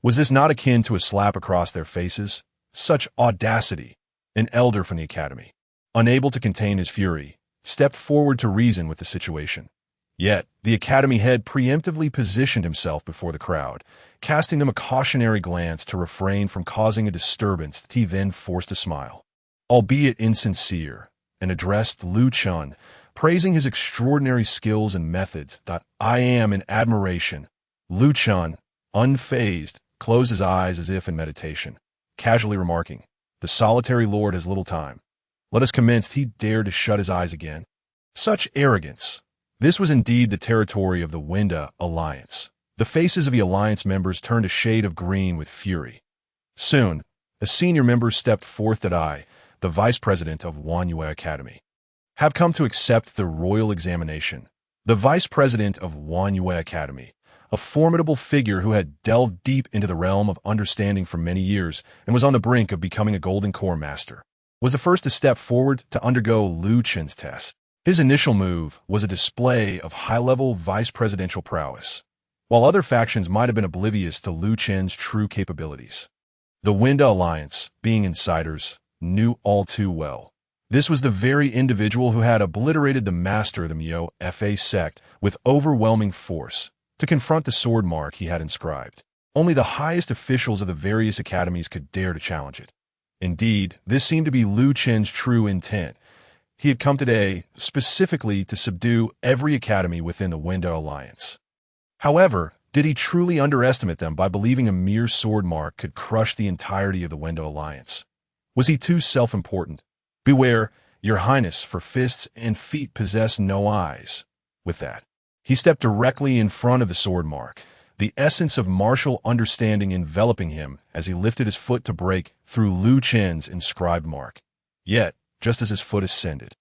Was this not akin to a slap across their faces? Such audacity! An elder from the Academy, unable to contain his fury, stepped forward to reason with the situation. Yet, the Academy head preemptively positioned himself before the crowd, casting them a cautionary glance to refrain from causing a disturbance. He then forced a smile, albeit insincere, and addressed Lu Chen, praising his extraordinary skills and methods. I am in admiration. Lu Chen, unfazed, closed his eyes as if in meditation, casually remarking, "The solitary lord has little time. Let us commence." He dared to shut his eyes again. Such arrogance! This was indeed the territory of the Winda Alliance. The faces of the Alliance members turned a shade of green with fury. Soon, a senior member stepped forth. I, the vice president of Wanyue Academy, have come to accept the royal examination. The vice president of Wanyue Academy, a formidable figure who had delved deep into the realm of understanding for many years and was on the brink of becoming a Golden Core master, was the first to step forward to undergo Lu Chen's test. His initial move was a display of high-level vice presidential prowess, while other factions might have been oblivious to Lu Chen's true capabilities. The Winda Alliance, being insiders, knew all too well. This was the very individual who had obliterated the master of the Myo Fa sect with overwhelming force to confront the sword mark he had inscribed. Only the highest officials of the various academies could dare to challenge it. Indeed, this seemed to be Lu Chen's true intent. He had come today specifically to subdue every academy within the Winda Alliance. However, did he truly underestimate them by believing a mere sword mark could crush the entirety of the Winda Alliance? Was he too self-important? Beware, your highness, for fists and feet possess no eyes. With that, he stepped directly in front of the sword mark, the essence of martial understanding enveloping him as he lifted his foot to break through Lu Chen's inscribed mark. Yet, just as his foot ascended,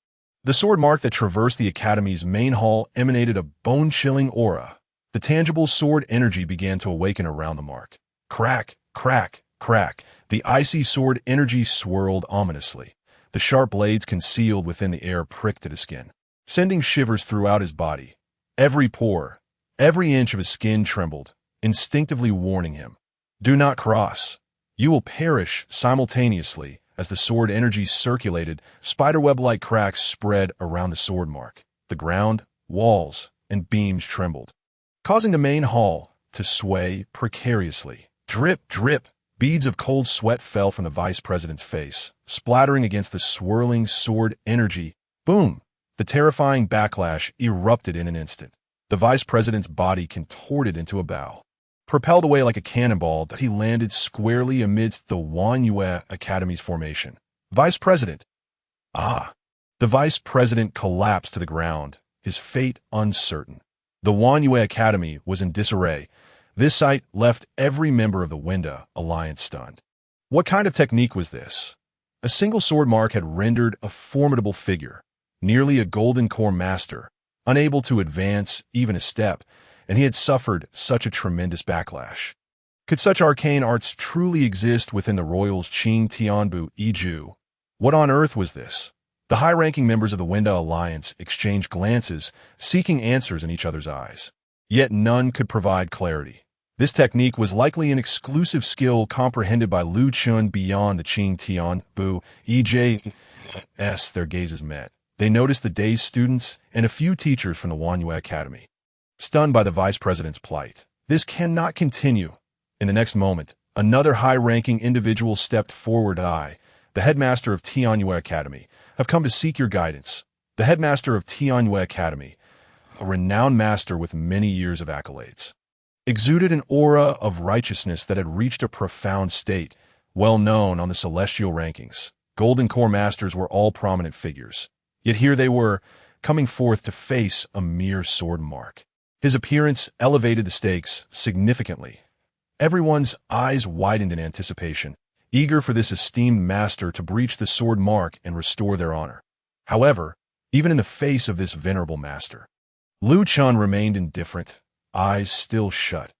the sword mark that traversed the Academy's main hall emanated a bone-chilling aura. The tangible sword energy began to awaken around the mark. Crack, crack, crack. The icy sword energy swirled ominously. The sharp blades concealed within the air pricked at his skin, sending shivers throughout his body. Every pore, every inch of his skin trembled, instinctively warning him, "Do not cross. You will perish." Simultaneously, as the sword energy circulated, spiderweb-like cracks spread around the sword mark. The ground, walls, and beams trembled, causing the main hall to sway precariously. Drip, drip. Beads of cold sweat fell from the vice president's face, splattering against the swirling sword energy. Boom! The terrifying backlash erupted in an instant. The vice president's body contorted into a bow. Propelled away like a cannonball, that he landed squarely amidst the Wanyue Academy's formation. Vice President. Ah. The vice president collapsed to the ground, his fate uncertain. The Wanyue Academy was in disarray. This sight left every member of the Winda Alliance stunned. What kind of technique was this? A single sword mark had rendered a formidable figure, nearly a golden core master, unable to advance even a step, and he had suffered such a tremendous backlash. Could such arcane arts truly exist within the royals Qing Tianbu Iju? What on earth was this? The high-ranking members of the Winda Alliance exchanged glances, seeking answers in each other's eyes. Yet none could provide clarity. This technique was likely an exclusive skill comprehended by Lu Chun beyond the Qing Tianbu EJS. Their gazes met. They noticed the dazed students and a few teachers from the Wanyue Academy. Stunned by the vice president's plight, this cannot continue. In the next moment, another high-ranking individual stepped forward. I, the headmaster of Tianyue Academy, have come to seek your guidance. The headmaster of Tianyue Academy, a renowned master with many years of accolades, exuded an aura of righteousness that had reached a profound state, well known on the celestial rankings. Golden Core Masters were all prominent figures. Yet here they were, coming forth to face a mere sword mark. His appearance elevated the stakes significantly. Everyone's eyes widened in anticipation, eager for this esteemed master to breach the sword mark and restore their honor. However, even in the face of this venerable master, Lu Chun remained indifferent, eyes still shut.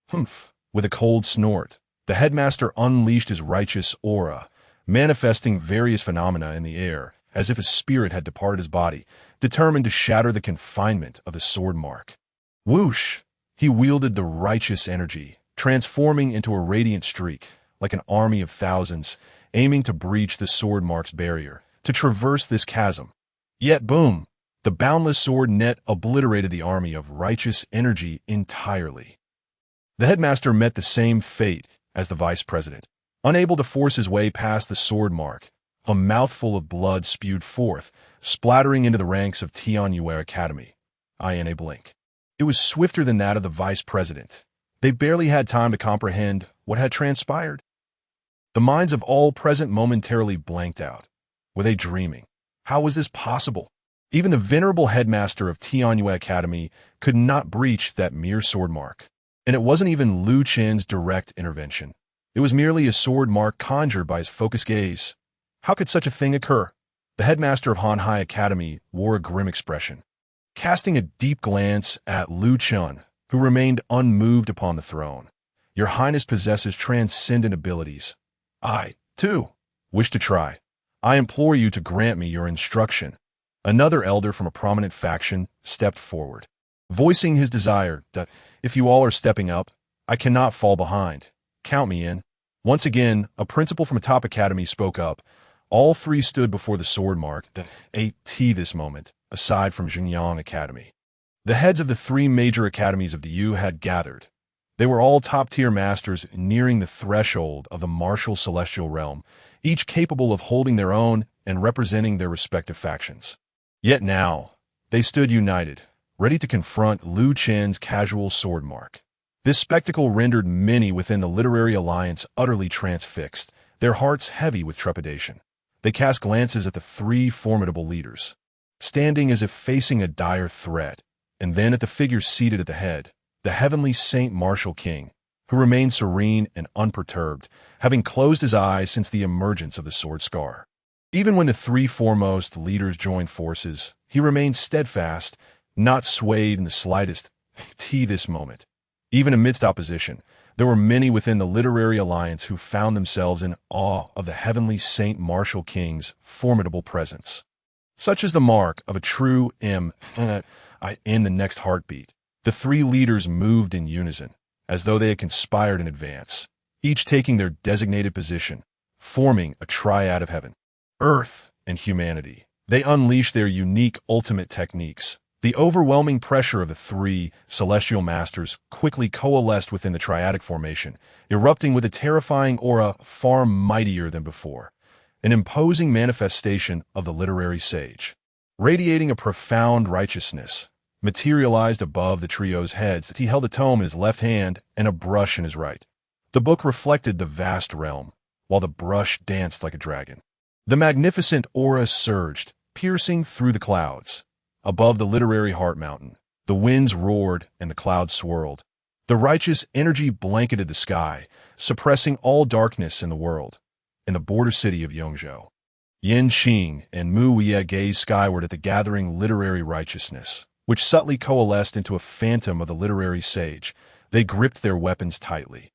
Humph! With a cold snort, the headmaster unleashed his righteous aura, manifesting various phenomena in the air, as if his spirit had departed his body, determined to shatter the confinement of the sword mark. Whoosh! He wielded the righteous energy, transforming into a radiant streak, like an army of thousands, aiming to breach the sword mark's barrier, to traverse this chasm. Yet boom! The boundless sword net obliterated the army of righteous energy entirely. The headmaster met the same fate as the vice president. Unable to force his way past the sword mark, a mouthful of blood spewed forth, splattering into the ranks of Tianyue Academy. In a blink. It was swifter than that of the vice president. They barely had time to comprehend what had transpired. The minds of all present momentarily blanked out. Were they dreaming? How was this possible? Even the venerable headmaster of Tianyue Academy could not breach that mere sword mark. And it wasn't even Lu Chen's direct intervention. It was merely a sword mark conjured by his focused gaze. How could such a thing occur? The headmaster of Hanhai Academy wore a grim expression, casting a deep glance at Lu Chun, who remained unmoved upon the throne. Your Highness possesses transcendent abilities. I, too, wish to try. I implore you to grant me your instruction. Another elder from a prominent faction stepped forward, voicing his desire that, if you all are stepping up, I cannot fall behind. Count me in. Once again, a principal from a top academy spoke up. All three stood before the sword mark, the AT this moment, aside from Xinjiang Academy. The heads of the three major academies of the Yu had gathered. They were all top-tier masters nearing the threshold of the martial celestial realm, each capable of holding their own and representing their respective factions. Yet now, they stood united, ready to confront Lu Chen's casual sword mark. This spectacle rendered many within the literary alliance utterly transfixed, their hearts heavy with trepidation. They cast glances at the three formidable leaders, standing as if facing a dire threat, and then at the figure seated at the head, the heavenly Saint Martial King, who remained serene and unperturbed, having closed his eyes since the emergence of the sword scar. Even when the three foremost leaders joined forces, he remained steadfast, not swayed in the slightest. This moment. Even amidst opposition, there were many within the literary alliance who found themselves in awe of the heavenly Saint Martial King's formidable presence. Such is the mark of a true in the next heartbeat. The three leaders moved in unison, as though they had conspired in advance, each taking their designated position, forming a triad of heaven, earth, and humanity. They unleashed their unique ultimate techniques. The overwhelming pressure of the three celestial masters quickly coalesced within the triadic formation, erupting with a terrifying aura far mightier than before, an imposing manifestation of the literary sage. Radiating a profound righteousness, materialized above the trio's heads. He held a tome in his left hand and a brush in his right. The book reflected the vast realm, while the brush danced like a dragon. The magnificent aura surged, piercing through the clouds. Above the literary heart mountain, the winds roared and the clouds swirled. The righteous energy blanketed the sky, suppressing all darkness in the world. In the border city of Yongzhou, Yin Qing and Mu Ye gazed skyward at the gathering literary righteousness, which subtly coalesced into a phantom of the literary sage. They gripped their weapons tightly.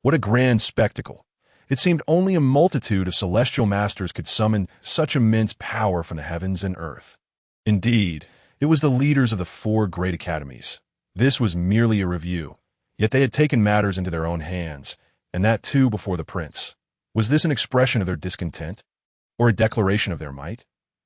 What a grand spectacle! It seemed only a multitude of celestial masters could summon such immense power from the heavens and earth. Indeed, it was the leaders of the 4 great academies. This was merely a review, yet they had taken matters into their own hands, and that too before the prince. Was this an expression of their discontent, or a declaration of their might?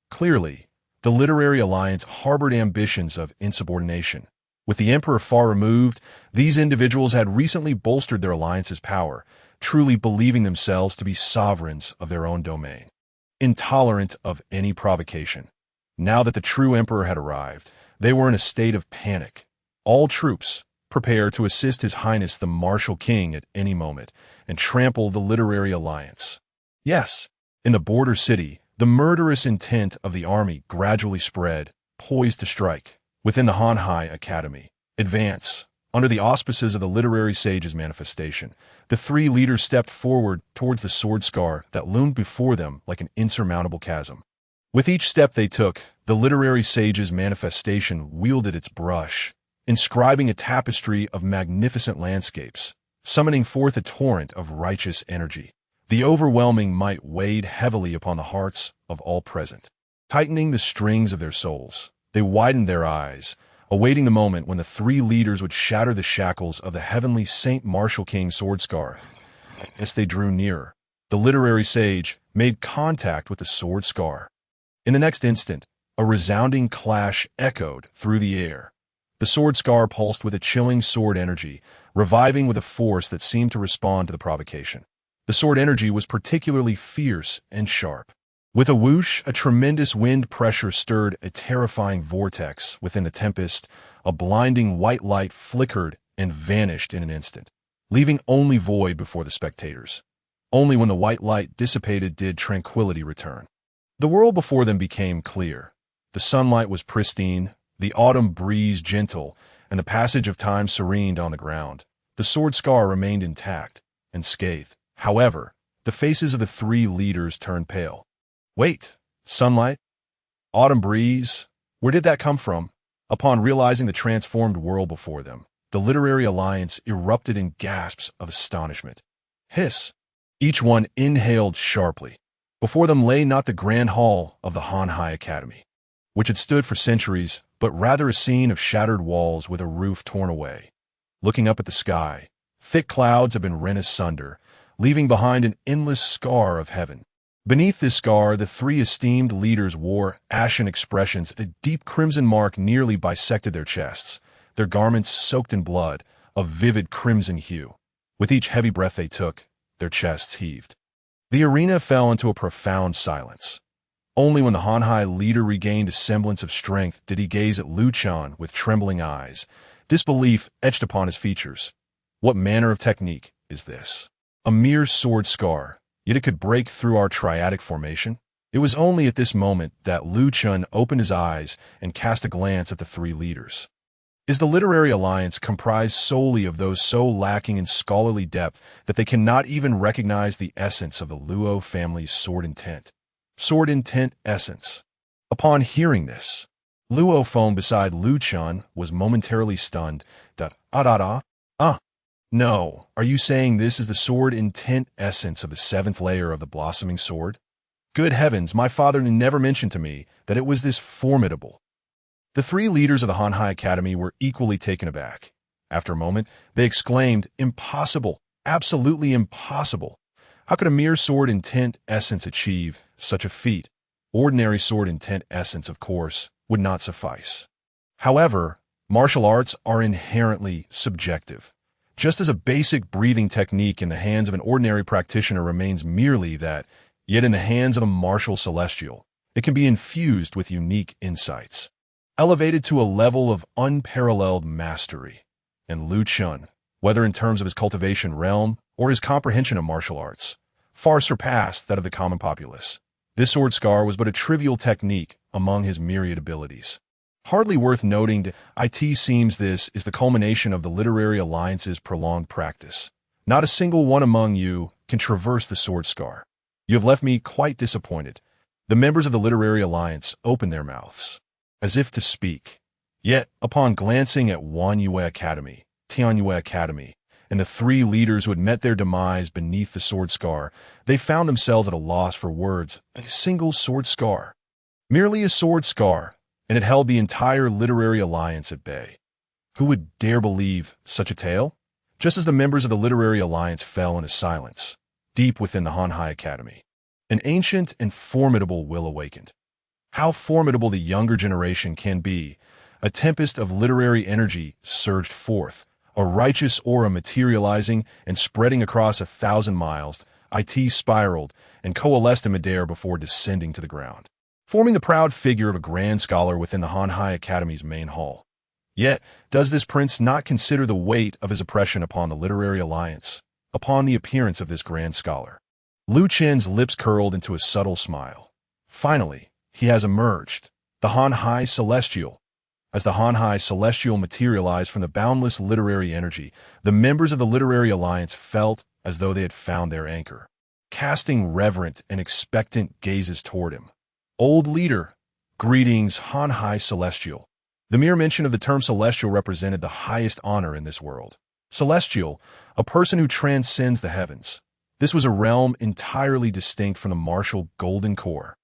Clearly, the literary alliance harbored ambitions of insubordination. With the emperor far removed, these individuals had recently bolstered their alliance's power, truly believing themselves to be sovereigns of their own domain, intolerant of any provocation. Now that the true emperor had arrived, they were in a state of panic. All troops, prepare to assist His Highness the martial king at any moment and trample the literary alliance. Yes, in the border city, the murderous intent of the army gradually spread, poised to strike. Within the Hanhai Academy, advance. Under the auspices of the literary sage's manifestation, the 3 leaders stepped forward towards the sword scar that loomed before them like an insurmountable chasm. With each step they took, the literary sage's manifestation wielded its brush, inscribing a tapestry of magnificent landscapes, summoning forth a torrent of righteous energy. The overwhelming might weighed heavily upon the hearts of all present. Tightening the strings of their souls, they widened their eyes, awaiting the moment when the 3 leaders would shatter the shackles of the heavenly Saint Martial King sword scar. As they drew nearer, the literary sage made contact with the sword scar. In the next instant, a resounding clash echoed through the air. The sword scar pulsed with a chilling sword energy, reviving with a force that seemed to respond to the provocation. The sword energy was particularly fierce and sharp. With a whoosh, a tremendous wind pressure stirred a terrifying vortex within the tempest. A blinding white light flickered and vanished in an instant, leaving only void before the spectators. Only when the white light dissipated did tranquility return. The world before them became clear. The sunlight was pristine, the autumn breeze gentle, and the passage of time serened on the ground. The sword scar remained intact and scathed. However, the faces of the 3 leaders turned pale. Wait, sunlight? Autumn breeze? Where did that come from? Upon realizing the transformed world before them, the literary alliance erupted in gasps of astonishment. Hiss! Each one inhaled sharply. Before them lay not the grand hall of the Hanhai Academy, which had stood for centuries, but rather a scene of shattered walls with a roof torn away. Looking up at the sky, thick clouds had been rent asunder, leaving behind an endless scar of heaven. Beneath this scar, the 3 esteemed leaders wore ashen expressions. A deep crimson mark nearly bisected their chests, their garments soaked in blood, of vivid crimson hue. With each heavy breath they took, their chests heaved. The arena fell into a profound silence. Only when the Hanhai leader regained a semblance of strength did he gaze at Lu Chen with trembling eyes, disbelief etched upon his features. What manner of technique is this? A mere sword scar, yet it could break through our triadic formation? It was only at this moment that Lu Chen opened his eyes and cast a glance at the 3 leaders. Is the literary alliance comprised solely of those so lacking in scholarly depth that they cannot even recognize the essence of the Luo family's sword intent? Sword intent essence. Upon hearing this, Luo Feng beside Lu Chen was momentarily stunned. No, are you saying this is the sword intent essence of the 7th layer of the blossoming sword? Good heavens, my father never mentioned to me that it was this formidable. The 3 leaders of the Hanhai Academy were equally taken aback. After a moment, they exclaimed, "Impossible! Absolutely impossible! How could a mere sword intent essence achieve such a feat?" Ordinary sword intent essence, of course, would not suffice. However, martial arts are inherently subjective. Just as a basic breathing technique in the hands of an ordinary practitioner remains merely that, yet in the hands of a martial celestial, it can be infused with unique insights. elevated to a level of unparalleled mastery. And Chen, whether in terms of his cultivation realm or his comprehension of martial arts, far surpassed that of the common populace. This sword scar was but a trivial technique among his myriad abilities. Hardly worth noting that it seems this is the culmination of the literary alliance's prolonged practice. Not a single one among you can traverse the sword scar. You have left me quite disappointed. The members of the literary alliance opened their mouths, as if to speak. Yet, upon glancing at Yue Academy, Tian Academy, and the three leaders who had met their demise beneath the sword scar, they found themselves at a loss for words. A single sword scar. Merely a sword scar, and it held the entire literary alliance at bay. Who would dare believe such a tale? Just as the members of the literary alliance fell into silence, deep within the Hanhai Academy, an ancient and formidable will awakened. How formidable the younger generation can be. A tempest of literary energy surged forth, a righteous aura materializing and spreading across 1,000 miles. It spiraled and coalesced in midair before descending to the ground, forming the proud figure of a grand scholar within the Hanhai Academy's main hall. Yet, does this prince not consider the weight of his oppression upon the literary alliance, upon the appearance of this grand scholar? Chen's lips curled into a subtle smile. Finally, he has emerged, the Hanhai Celestial. As the Hanhai Celestial materialized from the boundless literary energy, the members of the literary alliance felt as though they had found their anchor, casting reverent and expectant gazes toward him. Old leader, greetings, Hanhai Celestial. The mere mention of the term celestial represented the highest honor in this world. Celestial, a person who transcends the heavens. This was a realm entirely distinct from the martial golden core.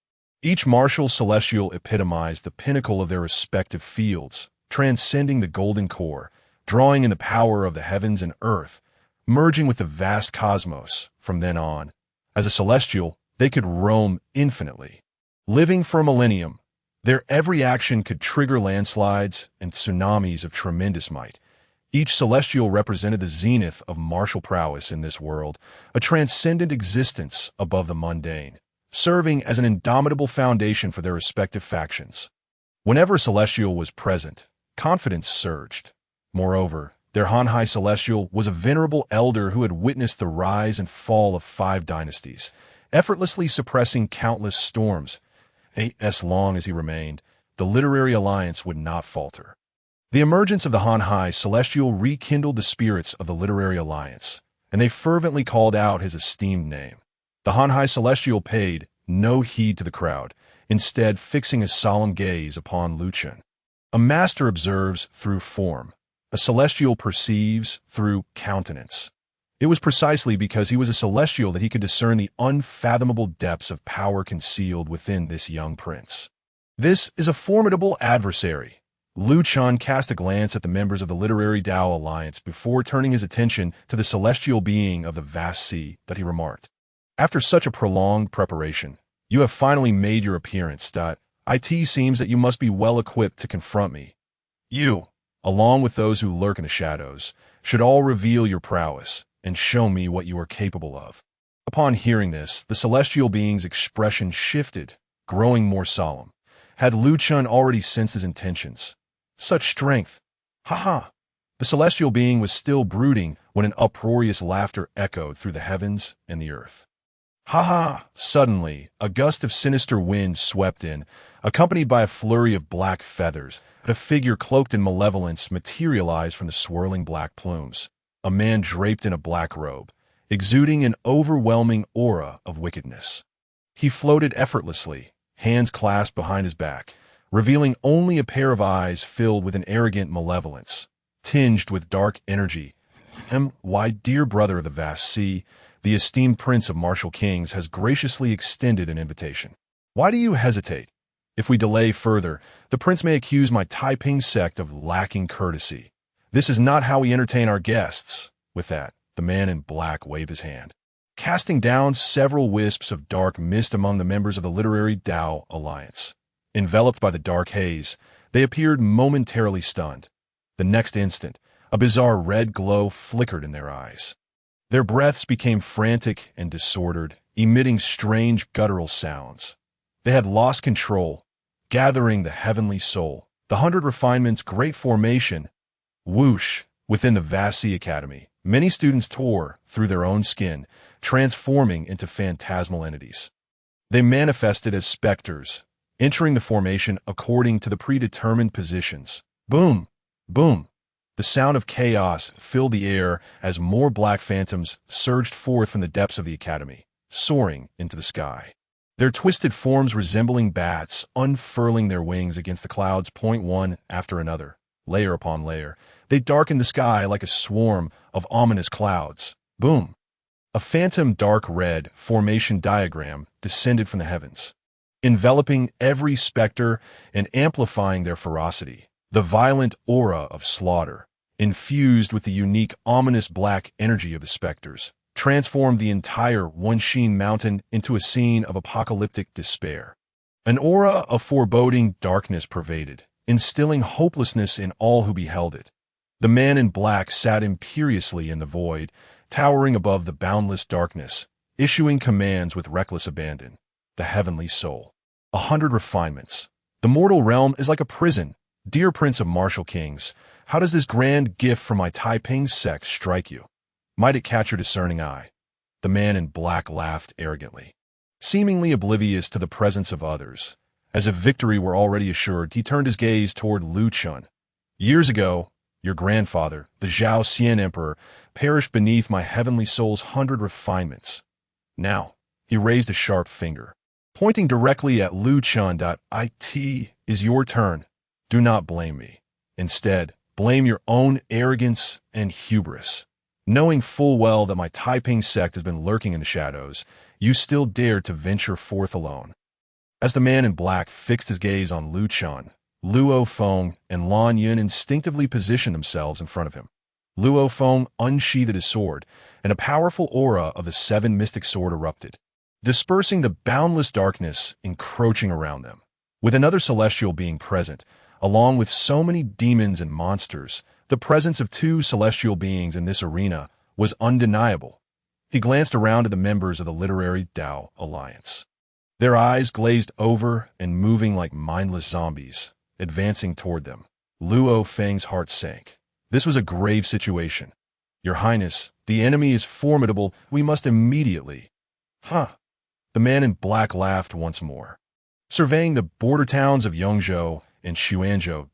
Each martial celestial epitomized the pinnacle of their respective fields, transcending the golden core, drawing in the power of the heavens and earth, merging with the vast cosmos. From then on, as a celestial, they could roam infinitely. Living for a millennium, their every action could trigger landslides and tsunamis of tremendous might. Each celestial represented the zenith of martial prowess in this world, a transcendent existence above the mundane, serving as an indomitable foundation for their respective factions. Whenever a celestial was present, confidence surged. Moreover, their Hanhai Celestial was a venerable elder who had witnessed the rise and fall of 5 dynasties, effortlessly suppressing countless storms. As long as he remained, the literary alliance would not falter. The emergence of the Hanhai Celestial rekindled the spirits of the literary alliance, and they fervently called out his esteemed name. The Hanhai Celestial paid no heed to the crowd, instead fixing a solemn gaze upon Chen. A master observes through form. A celestial perceives through countenance. It was precisely because he was a celestial that he could discern the unfathomable depths of power concealed within this young prince. This is a formidable adversary. Chen cast a glance at the members of the Literary Tao Alliance before turning his attention to the celestial being of the vast sea that he remarked. After such a prolonged preparation, you have finally made your appearance. It seems that you must be well equipped to confront me. You, along with those who lurk in the shadows, should all reveal your prowess and show me what you are capable of. Upon hearing this, the celestial being's expression shifted, growing more solemn. Had Chen already sensed his intentions? Such strength! Ha! The celestial being was still brooding when an uproarious laughter echoed through the heavens and the earth. Ha! Suddenly, a gust of sinister wind swept in, accompanied by a flurry of black feathers. A figure cloaked in malevolence materialized from the swirling black plumes. A man draped in a black robe, exuding an overwhelming aura of wickedness. He floated effortlessly, hands clasped behind his back, revealing only a pair of eyes filled with an arrogant malevolence, tinged with dark energy. My dear brother of the vast sea, the esteemed prince of martial kings has graciously extended an invitation. Why do you hesitate? If we delay further, the prince may accuse my Taiping sect of lacking courtesy. This is not how we entertain our guests. With that, the man in black waved his hand, casting down several wisps of dark mist among the members of the Literary Tao Alliance. Enveloped by the dark haze, they appeared momentarily stunned. The next instant, a bizarre red glow flickered in their eyes. Their breaths became frantic and disordered, emitting strange guttural sounds. They had lost control, gathering the heavenly soul, The 100 Refinements Great Formation, whoosh, within the vast sea academy. Many students tore through their own skin, transforming into phantasmal entities. They manifested as specters, entering the formation according to the predetermined positions. Boom! Boom! The sound of chaos filled the air as more black phantoms surged forth from the depths of the academy, soaring into the sky. Their twisted forms resembling bats, unfurling their wings against the clouds, point one after another, layer upon layer. They darkened the sky like a swarm of ominous clouds. Boom! A phantom dark red formation diagram descended from the heavens, enveloping every specter and amplifying their ferocity. The violent aura of slaughter, infused with the unique ominous black energy of the specters, transformed the entire Wenxin mountain into a scene of apocalyptic despair. An aura of foreboding darkness pervaded, instilling hopelessness in all who beheld it. The man in black sat imperiously in the void, towering above the boundless darkness, issuing commands with reckless abandon. The heavenly soul. 100 Refinements. The mortal realm is like a prison. Dear Prince of Martial Kings, how does this grand gift from my Taiping sect strike you? Might it catch your discerning eye? The man in black laughed arrogantly. Seemingly oblivious to the presence of others, as if victory were already assured, he turned his gaze toward Lu Chen. Years ago, your grandfather, the Zhao Xian Emperor, perished beneath my heavenly soul's 100 refinements. Now, he raised a sharp finger, pointing directly at Lu Chen. It is your turn. Do not blame me. Instead, blame your own arrogance and hubris. Knowing full well that my Taiping sect has been lurking in the shadows, you still dare to venture forth alone. As the man in black fixed his gaze on Lu Chen, Luo Feng and Lan Yun instinctively positioned themselves in front of him. Luo Feng unsheathed his sword, and a powerful aura of the seven mystic sword erupted, dispersing the boundless darkness encroaching around them. With another celestial being present, along with so many demons and monsters, the presence of two celestial beings in this arena was undeniable. He glanced around at the members of the Literary Dao Alliance. Their eyes glazed over and moving like mindless zombies, advancing toward them. Luo Feng's heart sank. This was a grave situation. Your Highness, the enemy is formidable. We must immediately... Huh. The man in black laughed once more. Surveying the border towns of Yongzhou and Xuanzhou.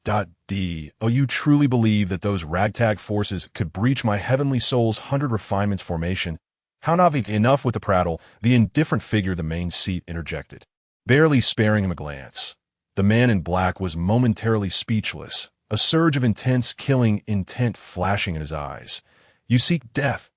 Oh, you truly believe that those ragtag forces could breach my heavenly soul's 100 refinements formation? How navi enough with the prattle, the indifferent figure the main seat interjected, barely sparing him a glance. The man in black was momentarily speechless, a surge of intense killing intent flashing in his eyes. You seek death.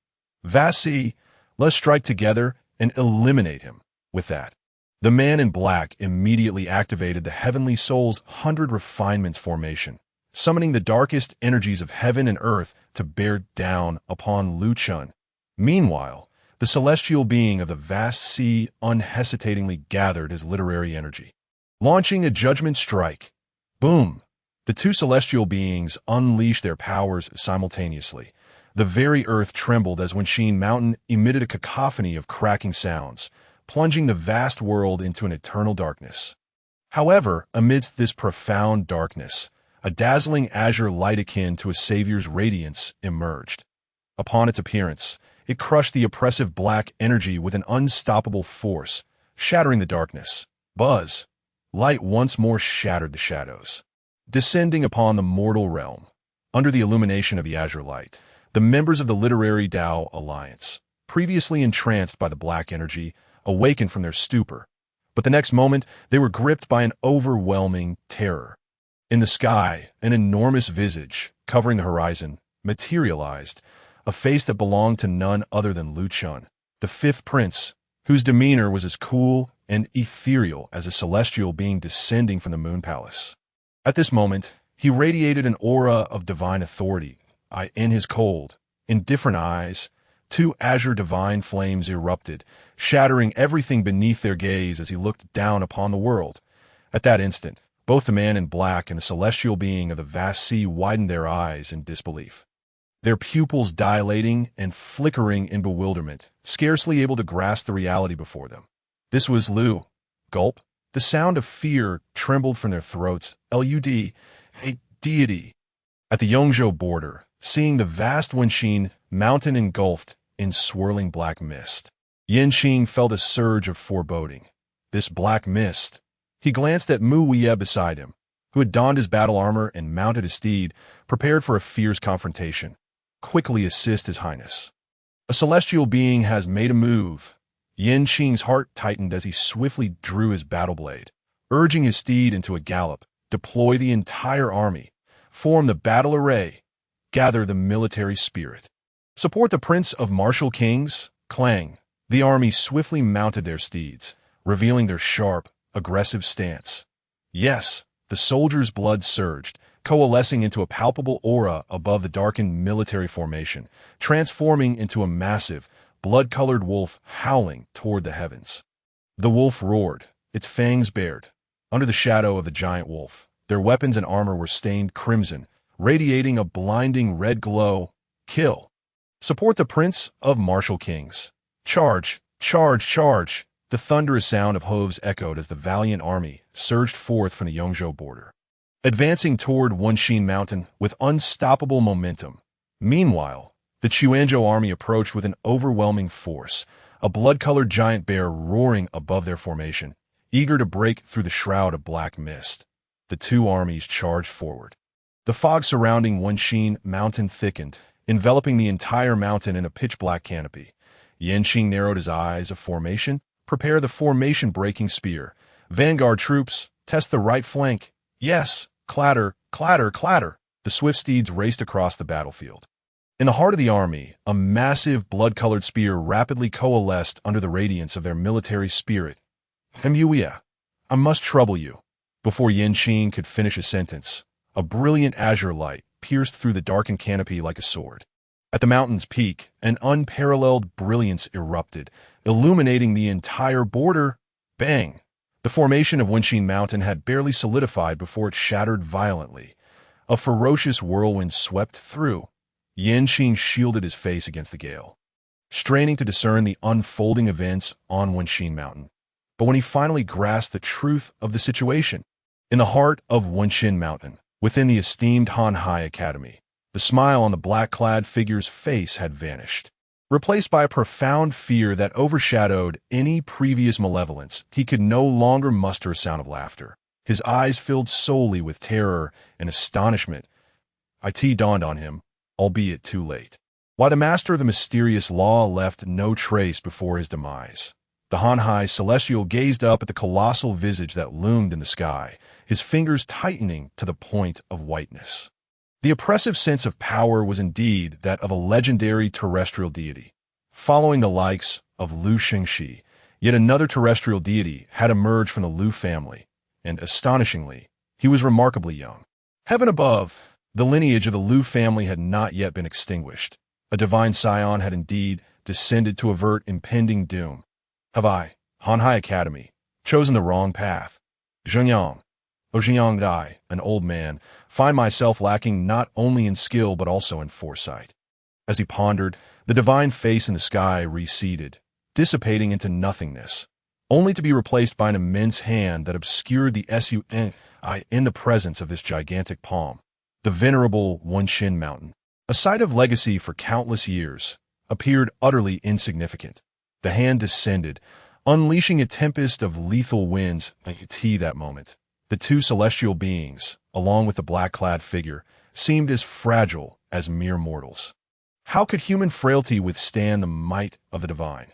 Vasi, let's strike together and eliminate him. With that, the man in black immediately activated the heavenly soul's 100 refinements formation, summoning the darkest energies of heaven and earth to bear down upon Lu Chen. Meanwhile, the celestial being of the vast sea unhesitatingly gathered his literary energy, launching a judgment strike. Boom! The two celestial beings unleashed their powers simultaneously. The very earth trembled as Wenxin Mountain emitted a cacophony of cracking sounds, plunging the vast world into an eternal darkness. However, amidst this profound darkness, a dazzling azure light akin to a savior's radiance emerged. Upon its appearance, it crushed the oppressive black energy with an unstoppable force, shattering the darkness. Buzz! Light once more shattered the shadows. Descending upon the mortal realm, under the illumination of the azure light, the members of the Literary Dao Alliance, previously entranced by the black energy, awakened from their stupor, but the next moment they were gripped by an overwhelming terror. In the sky, an enormous visage, covering the horizon, materialized, a face that belonged to none other than Lu Chen, the fifth prince, whose demeanor was as cool and ethereal as a celestial being descending from the moon palace. At this moment, he radiated an aura of divine authority. In his cold, indifferent eyes, two azure divine flames erupted, shattering everything beneath their gaze as he looked down upon the world. At that instant, both the man in black and the celestial being of the vast sea widened their eyes in disbelief, their pupils dilating and flickering in bewilderment, scarcely able to grasp the reality before them. This was Lu. Gulp. The sound of fear trembled from their throats. Lud. a deity. At the Yongzhou border, seeing the vast Wenxin mountain engulfed in swirling black mist, Yanqing felt a surge of foreboding. This black mist. He glanced at Mu Weiye beside him, who had donned his battle armor and mounted his steed, prepared for a fierce confrontation. Quickly assist His Highness. A celestial being has made a move. Yanqing's heart tightened as he swiftly drew his battle blade, urging his steed into a gallop. Deploy the entire army. Form the battle array. Gather the military spirit. Support the Prince of Martial Kings, Clang. The army swiftly mounted their steeds, revealing their sharp, aggressive stance. Yes, the soldiers' blood surged, coalescing into a palpable aura above the darkened military formation, transforming into a massive, blood-colored wolf howling toward the heavens. The wolf roared, its fangs bared. Under the shadow of the giant wolf, their weapons and armor were stained crimson, radiating a blinding red glow. Kill. Support the Prince of Martial Kings. Charge, charge, charge. The thunderous sound of hooves echoed as the valiant army surged forth from the Yongzhou border, advancing toward Wenxin Mountain with unstoppable momentum. Meanwhile, the Quanzhou army approached with an overwhelming force, a blood-colored giant bear roaring above their formation, eager to break through the shroud of black mist. The two armies charged forward. The fog surrounding Wenxin Mountain thickened, enveloping the entire mountain in a pitch-black canopy. Yanqing narrowed his eyes. A formation. Prepare the formation-breaking spear. Vanguard troops, test the right flank. Yes, clatter, clatter, clatter. The swift steeds raced across the battlefield. In the heart of the army, a massive blood-colored spear rapidly coalesced under the radiance of their military spirit. Emuya, I must trouble you. Before Yanqing could finish a sentence, a brilliant azure light pierced through the darkened canopy like a sword. At the mountain's peak, an unparalleled brilliance erupted, illuminating the entire border. Bang! The formation of Wenxin Mountain had barely solidified before it shattered violently. A ferocious whirlwind swept through. Yanqing shielded his face against the gale, straining to discern the unfolding events on Wenxin Mountain. But when he finally grasped the truth of the situation, in the heart of Wenxin Mountain, within the esteemed Han Hai Academy, the smile on the black-clad figure's face had vanished, replaced by a profound fear that overshadowed any previous malevolence. He could no longer muster a sound of laughter. His eyes filled solely with terror and astonishment. It dawned on him, albeit too late, why the master of the mysterious law left no trace before his demise. The Han Hai Celestial gazed up at the colossal visage that loomed in the sky, his fingers tightening to the point of whiteness. The oppressive sense of power was indeed that of a legendary terrestrial deity. Following the likes of Lu Shengxi, yet another terrestrial deity had emerged from the Lu family, and astonishingly, he was remarkably young. Heaven above, the lineage of the Lu family had not yet been extinguished. A divine scion had indeed descended to avert impending doom. Have I, Han Hai Academy, chosen the wrong path? Zhenyang, Zhenyang Dai, an old man, find myself lacking not only in skill but also in foresight. As he pondered, the divine face in the sky receded, dissipating into nothingness, only to be replaced by an immense hand that obscured the sun in the presence of this gigantic palm. The venerable Wenxin Mountain, a site of legacy for countless years, appeared utterly insignificant. The hand descended, unleashing a tempest of lethal winds. That moment, the two celestial beings, along with the black-clad figure, seemed as fragile as mere mortals. How could human frailty withstand the might of the divine?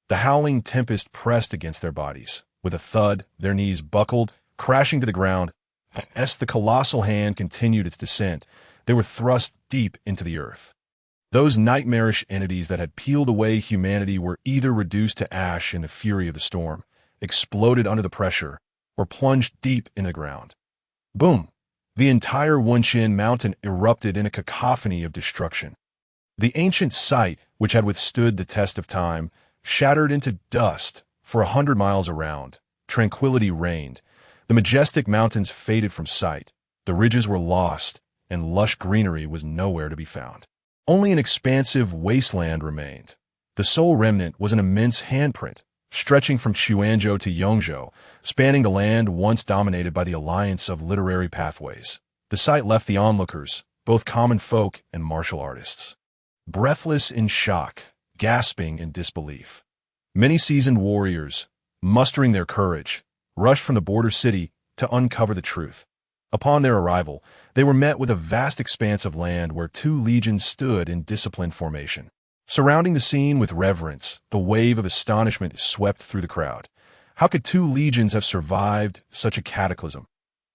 The howling tempest pressed against their bodies. With a thud, their knees buckled, crashing to the ground. As the colossal hand continued its descent, they were thrust deep into the earth. Those nightmarish entities that had peeled away humanity were either reduced to ash in the fury of the storm, exploded under the pressure, or plunged deep in the ground. Boom! The entire Wenxin Mountain erupted in a cacophony of destruction. The ancient site, which had withstood the test of time, shattered into dust. For 100 miles around, tranquility reigned. The majestic mountains faded from sight. The ridges were lost, and lush greenery was nowhere to be found. Only an expansive wasteland remained. The sole remnant was an immense handprint, stretching from Quanzhou to Yongzhou, spanning the land once dominated by the alliance of literary pathways. The sight left the onlookers, both common folk and martial artists, breathless in shock, gasping in disbelief. Many seasoned warriors, mustering their courage, rushed from the border city to uncover the truth. Upon their arrival, they were met with a vast expanse of land where two legions stood in disciplined formation. Surrounding the scene with reverence, the wave of astonishment swept through the crowd. How could two legions have survived such a cataclysm?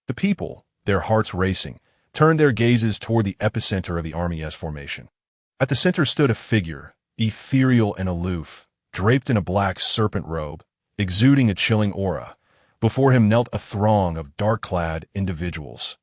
The people, their hearts racing, turned their gazes toward the epicenter of the army-S formation. At the center stood a figure, ethereal and aloof, draped in a black serpent robe, exuding a chilling aura. Before him knelt a throng of dark-clad individuals.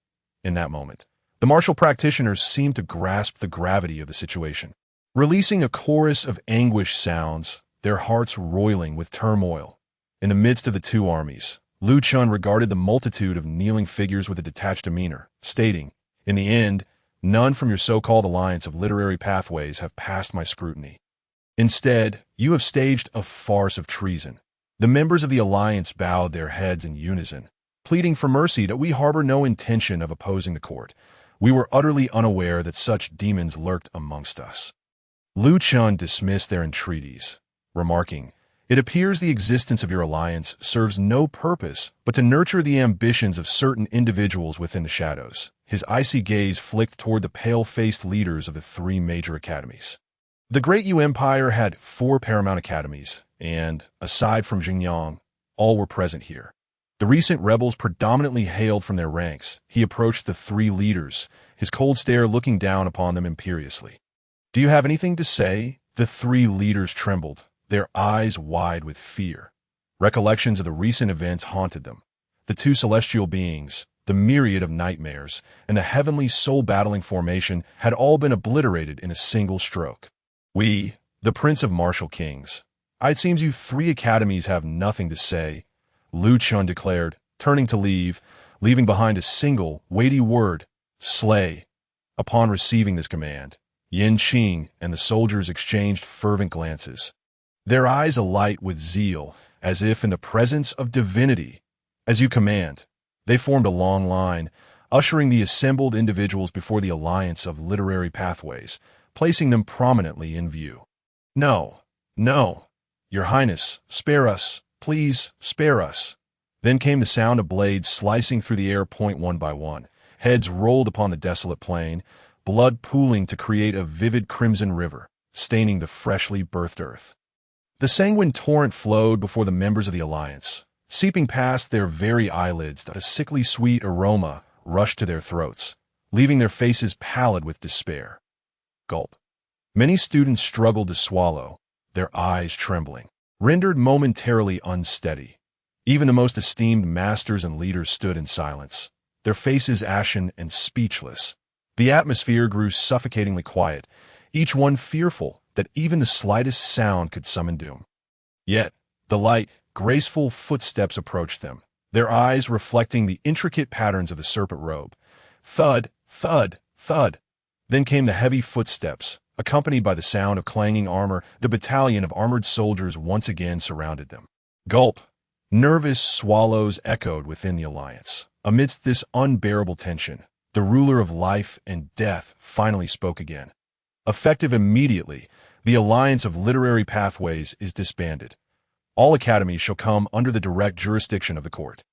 In that moment, the martial practitioners seemed to grasp the gravity of the situation. Releasing a chorus of anguish sounds, their hearts roiling with turmoil. In the midst of the two armies, Chen regarded the multitude of kneeling figures with a detached demeanor, stating, "In the end, none from your so-called alliance of literary pathways have passed my scrutiny. Instead, you have staged a farce of treason." The members of the alliance bowed their heads in unison, pleading for mercy that we harbor no intention of opposing the court. We were utterly unaware that such demons lurked amongst us. Chen dismissed their entreaties, remarking, "It appears the existence of your alliance serves no purpose but to nurture the ambitions of certain individuals within the shadows." His icy gaze flicked toward the pale-faced leaders of the three major academies. The Great Yu Empire had 4 paramount academies, and, aside from Xinjiang, all were present here. The recent rebels predominantly hailed from their ranks. He approached the 3 leaders, his cold stare looking down upon them imperiously. "Do you have anything to say?" The 3 leaders trembled, their eyes wide with fear. Recollections of the recent events haunted them. The 2 celestial beings, the myriad of nightmares, and the heavenly soul-battling formation had all been obliterated in a single stroke. "We, the Prince of Martial Kings. It seems you 3 academies have nothing to say," Chen declared, turning to leaving behind a single, weighty word, "slay." Upon receiving this command, Qing and the soldiers exchanged fervent glances, their eyes alight with zeal, as if in the presence of divinity. "As you command." They formed a long line, ushering the assembled individuals before the alliance of literary pathways, placing them prominently in view. "No, no, Your Highness, spare us, please, spare us." Then came the sound of blades slicing through the air one by one. Heads rolled upon the desolate plain, blood pooling to create a vivid crimson river, staining the freshly birthed earth. The sanguine torrent flowed before the members of the alliance, seeping past their very eyelids. A sickly sweet aroma rushed to their throats, leaving their faces pallid with despair. Gulp. Many students struggled to swallow, their eyes trembling, rendered momentarily unsteady. Even the most esteemed masters and leaders stood in silence, their faces ashen and speechless. The atmosphere grew suffocatingly quiet, each one fearful that even the slightest sound could summon doom. Yet, the light, graceful footsteps approached them, their eyes reflecting the intricate patterns of the serpent robe. Thud, thud, thud. Then came the heavy footsteps, accompanied by the sound of clanging armor. The battalion of armored soldiers once again surrounded them. Gulp. Nervous swallows echoed within the alliance. Amidst this unbearable tension, the ruler of life and death finally spoke again. Effective immediately, the alliance of literary pathways is disbanded. All academies shall come under the direct jurisdiction of the court.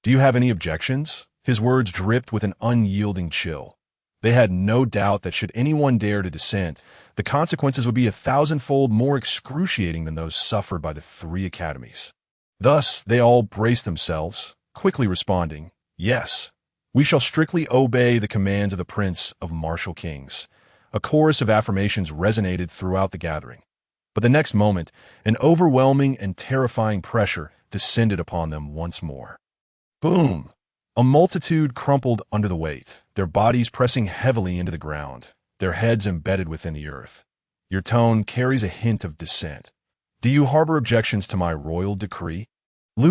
Do you have any objections? His words dripped with an unyielding chill. They had no doubt that should anyone dare to dissent, the consequences would be 1,000-fold more excruciating than those suffered by the 3 academies. Thus, they all braced themselves, quickly responding, "Yes, we shall strictly obey the commands of the Prince of Martial Kings." A chorus of affirmations resonated throughout the gathering. But the next moment, an overwhelming and terrifying pressure descended upon them once more. Boom! A multitude crumpled under the weight, their bodies pressing heavily into the ground, their heads embedded within the earth. Your tone carries a hint of dissent. Do you harbor objections to my royal decree?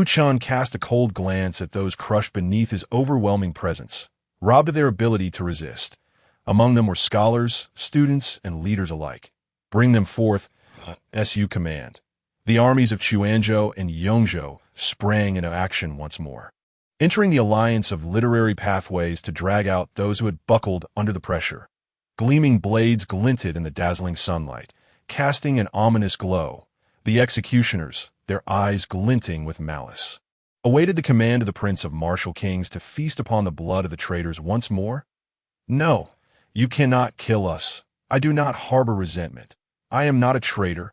Chen cast a cold glance at those crushed beneath his overwhelming presence, robbed of their ability to resist. Among them were scholars, students, and leaders alike. Bring them forth, as you command. The armies of Chuanzhou and Yongzhou sprang into action once more. entering the alliance of literary pathways to drag out those who had buckled under the pressure. Gleaming blades glinted in the dazzling sunlight, casting an ominous glow. The executioners, their eyes glinting with malice, awaited the command of the Prince of Martial Kings to feast upon the blood of the traitors once more. No, you cannot kill us. I do not harbor resentment. I am not a traitor.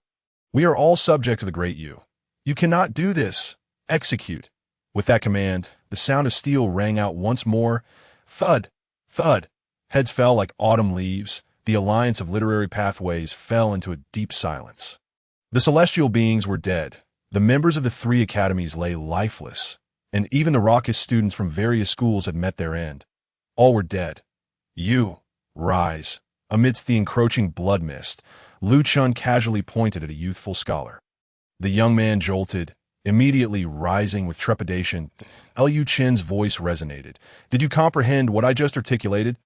We are all subject to the great Yu. You cannot do this. Execute. With that command, the sound of steel rang out once more. Thud, thud. Heads fell like autumn leaves. The alliance of literary pathways fell into a deep silence. The celestial beings were dead. The members of the three academies lay lifeless, and even the raucous students from various schools had met their end. All were dead. You, rise. Amidst the encroaching blood mist, Chen casually pointed at a youthful scholar. The young man jolted, immediately rising with trepidation. Chen's voice resonated. Did you comprehend what I just articulated?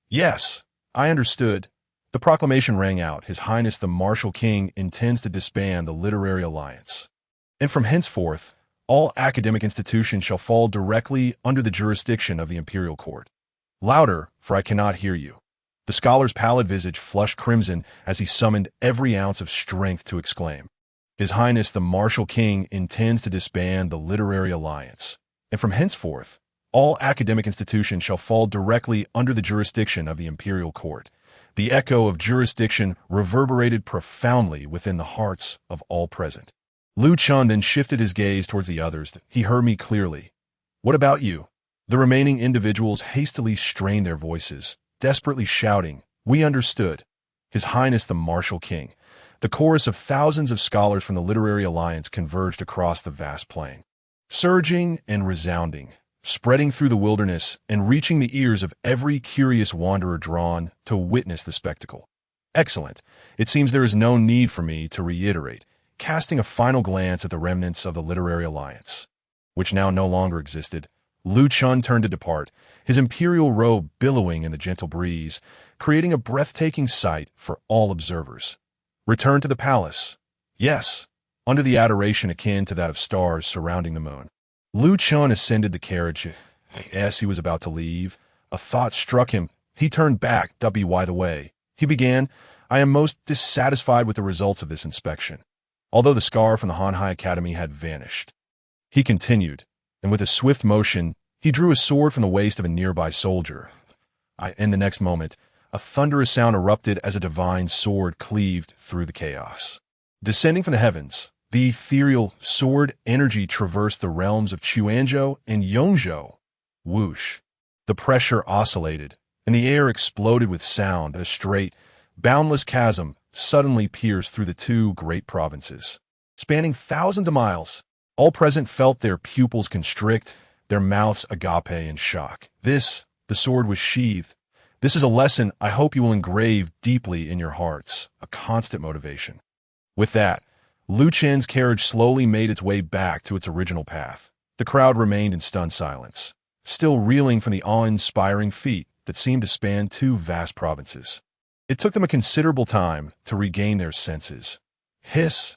Yes, I understood. The proclamation rang out. His Highness the Martial King intends to disband the Literary Alliance. And from henceforth, all academic institutions shall fall directly under the jurisdiction of the Imperial Court. Louder, for I cannot hear you. The scholar's pallid visage flushed crimson as he summoned every ounce of strength to exclaim. His Highness the Martial King intends to disband the Literary Alliance. And from henceforth, all academic institutions shall fall directly under the jurisdiction of the Imperial Court. The echo of jurisdiction reverberated profoundly within the hearts of all present. Chen then shifted his gaze towards the others. He heard me clearly. What about you? The remaining individuals hastily strained their voices, desperately shouting, We understood. His Highness the Martial King. The chorus of thousands of scholars from the Literary Alliance converged across the vast plain, surging and resounding, spreading through the wilderness and reaching the ears of every curious wanderer drawn to witness the spectacle. Excellent. It seems there is no need for me to reiterate, casting a final glance at the remnants of the Literary Alliance, which now no longer existed. Chen turned to depart, his imperial robe billowing in the gentle breeze, creating a breathtaking sight for all observers. Return to the palace. Yes, under the adoration akin to that of stars surrounding the moon. Chen ascended the carriage. As he was about to leave, a thought struck him. He turned back, to be wide away. He began, I am most dissatisfied with the results of this inspection. Although the scar from the Hanhai Academy had vanished. He continued, and with a swift motion, he drew a sword from the waist of a nearby soldier. In the next moment, a thunderous sound erupted as a divine sword cleaved through the chaos. Descending from the heavens, the ethereal sword energy traversed the realms of Quanzhou and Yongzhou. Whoosh. The pressure oscillated, and the air exploded with sound. A straight, boundless chasm suddenly pierced through the two great provinces. Spanning thousands of miles, all present felt their pupils constrict, their mouths agape in shock. The sword was sheathed. This is a lesson I hope you will engrave deeply in your hearts, a constant motivation. With that, Chen's carriage slowly made its way back to its original path. The crowd remained in stunned silence, still reeling from the awe-inspiring feat that seemed to span two vast provinces. It took them a considerable time to regain their senses. Hiss!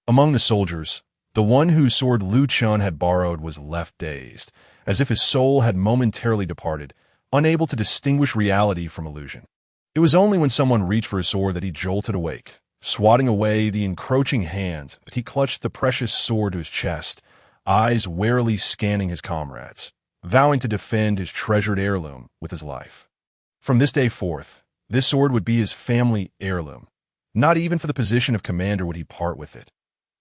Among the soldiers, the one whose sword Chen had borrowed was left dazed, as if his soul had momentarily departed, unable to distinguish reality from illusion. It was only when someone reached for his sword that he jolted awake. Swatting away the encroaching hand, he clutched the precious sword to his chest, eyes warily scanning his comrades, vowing to defend his treasured heirloom with his life. From this day forth, this sword would be his family heirloom. Not even for the position of commander would he part with it.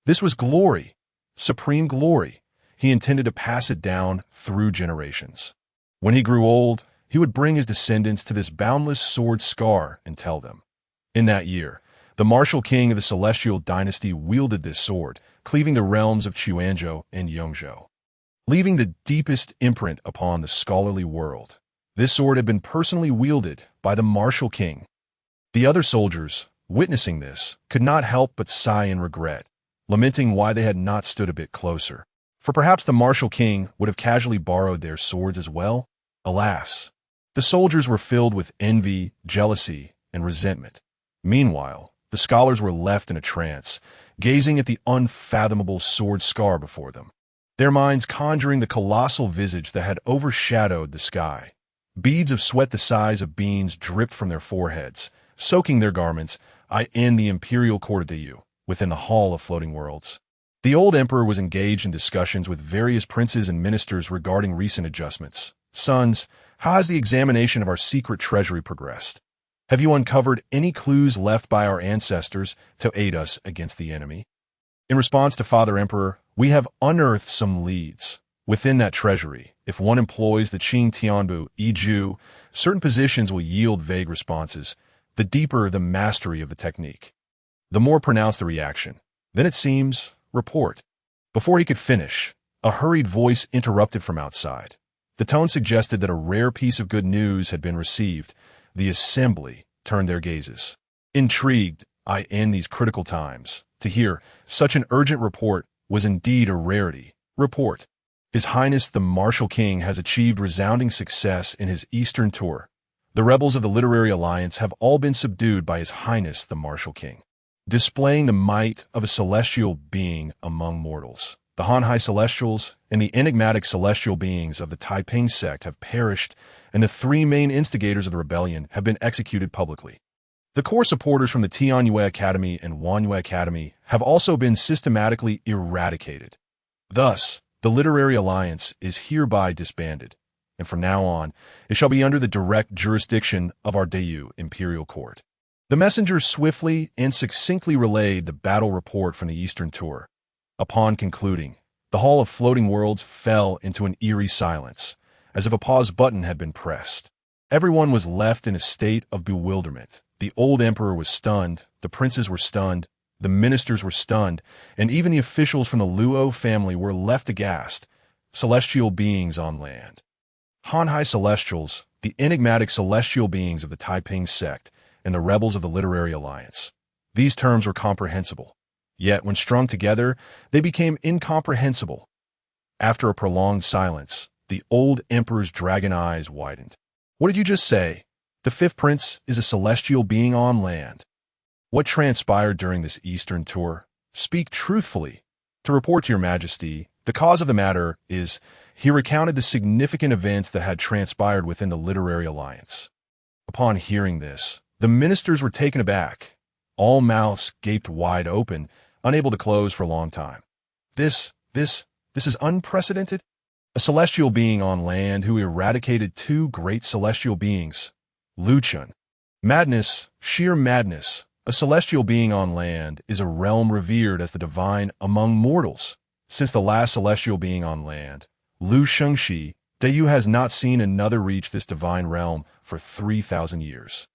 This was glory, supreme glory. He intended to pass it down through generations. When he grew old, he would bring his descendants to this boundless sword scar and tell them. In that year, the martial king of the celestial dynasty wielded this sword, cleaving the realms of Quanzhou and Yongzhou, leaving the deepest imprint upon the scholarly world. This sword had been personally wielded by the martial king. The other soldiers, witnessing this, could not help but sigh in regret, lamenting why they had not stood a bit closer. For perhaps the martial king would have casually borrowed their swords as well. Alas, the soldiers were filled with envy, jealousy, and resentment. Meanwhile, the scholars were left in a trance, gazing at the unfathomable sword scar before them. their minds conjuring the colossal visage that had overshadowed the sky. Beads of sweat the size of beans dripped from their foreheads, soaking their garments. I in the imperial court of Yu, within the hall of floating worlds. The old emperor was engaged in discussions with various princes and ministers regarding recent adjustments. Sons, how has the examination of our secret treasury progressed? Have you uncovered any clues left by our ancestors to aid us against the enemy? In response to Father Emperor, we have unearthed some leads. Within that treasury, if one employs the Qing Tianbu, Iju, certain positions will yield vague responses. The deeper the mastery of the technique, the more pronounced the reaction. Then it seems, report. Before he could finish, a hurried voice interrupted from outside. The tone suggested that a rare piece of good news had been received. The assembly turned their gazes. Intrigued, I in these critical times, to hear such an urgent report was indeed a rarity. Report. His Highness the Martial King has achieved resounding success in his Eastern tour. The rebels of the Literary Alliance have all been subdued by His Highness the Martial King, displaying the might of a celestial being among mortals. The Hanhai Celestials and the enigmatic celestial beings of the Taiping sect have perished, and the three main instigators of the rebellion have been executed publicly. The core supporters from the Tianyue Academy and Wanyue Academy have also been systematically eradicated. Thus, the Literary Alliance is hereby disbanded, and from now on, it shall be under the direct jurisdiction of our Dayu Imperial Court. The messengers swiftly and succinctly relayed the battle report from the Eastern Tour. Upon concluding, the Hall of Floating Worlds fell into an eerie silence, as if a pause button had been pressed. Everyone was left in a state of bewilderment. The old emperor was stunned, the princes were stunned, the ministers were stunned, and even the officials from the Luo family were left aghast. Celestial beings on land. Hanhai Celestials, the enigmatic celestial beings of the Taiping sect, and the rebels of the Literary Alliance. These terms were comprehensible. Yet, when strung together, they became incomprehensible. After a prolonged silence, the old emperor's dragon eyes widened. What did you just say? The fifth prince is a celestial being on land. What transpired during this Eastern tour? Speak truthfully. To report to your majesty, the cause of the matter is, he recounted the significant events that had transpired within the Literary Alliance. Upon hearing this, the ministers were taken aback. All mouths gaped wide open, unable to close for a long time. This is unprecedented? A celestial being on land who eradicated two great celestial beings. Chen. Madness, sheer madness. A celestial being on land is a realm revered as the divine among mortals. Since the last celestial being on land, Lu Shengxi, Dayu has not seen another reach this divine realm for 3,000 years.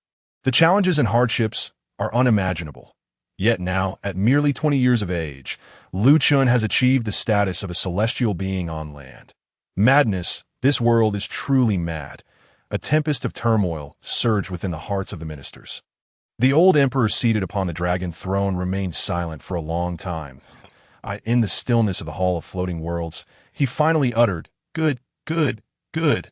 The challenges and hardships are unimaginable. Yet now, at merely 20 years of age, Lu Chen has achieved the status of a celestial being on land. Madness, this world is truly mad. A tempest of turmoil surged within the hearts of the ministers. The old emperor seated upon the dragon throne remained silent for a long time. In the stillness of the Hall of Floating Worlds, he finally uttered, "Good, good, good."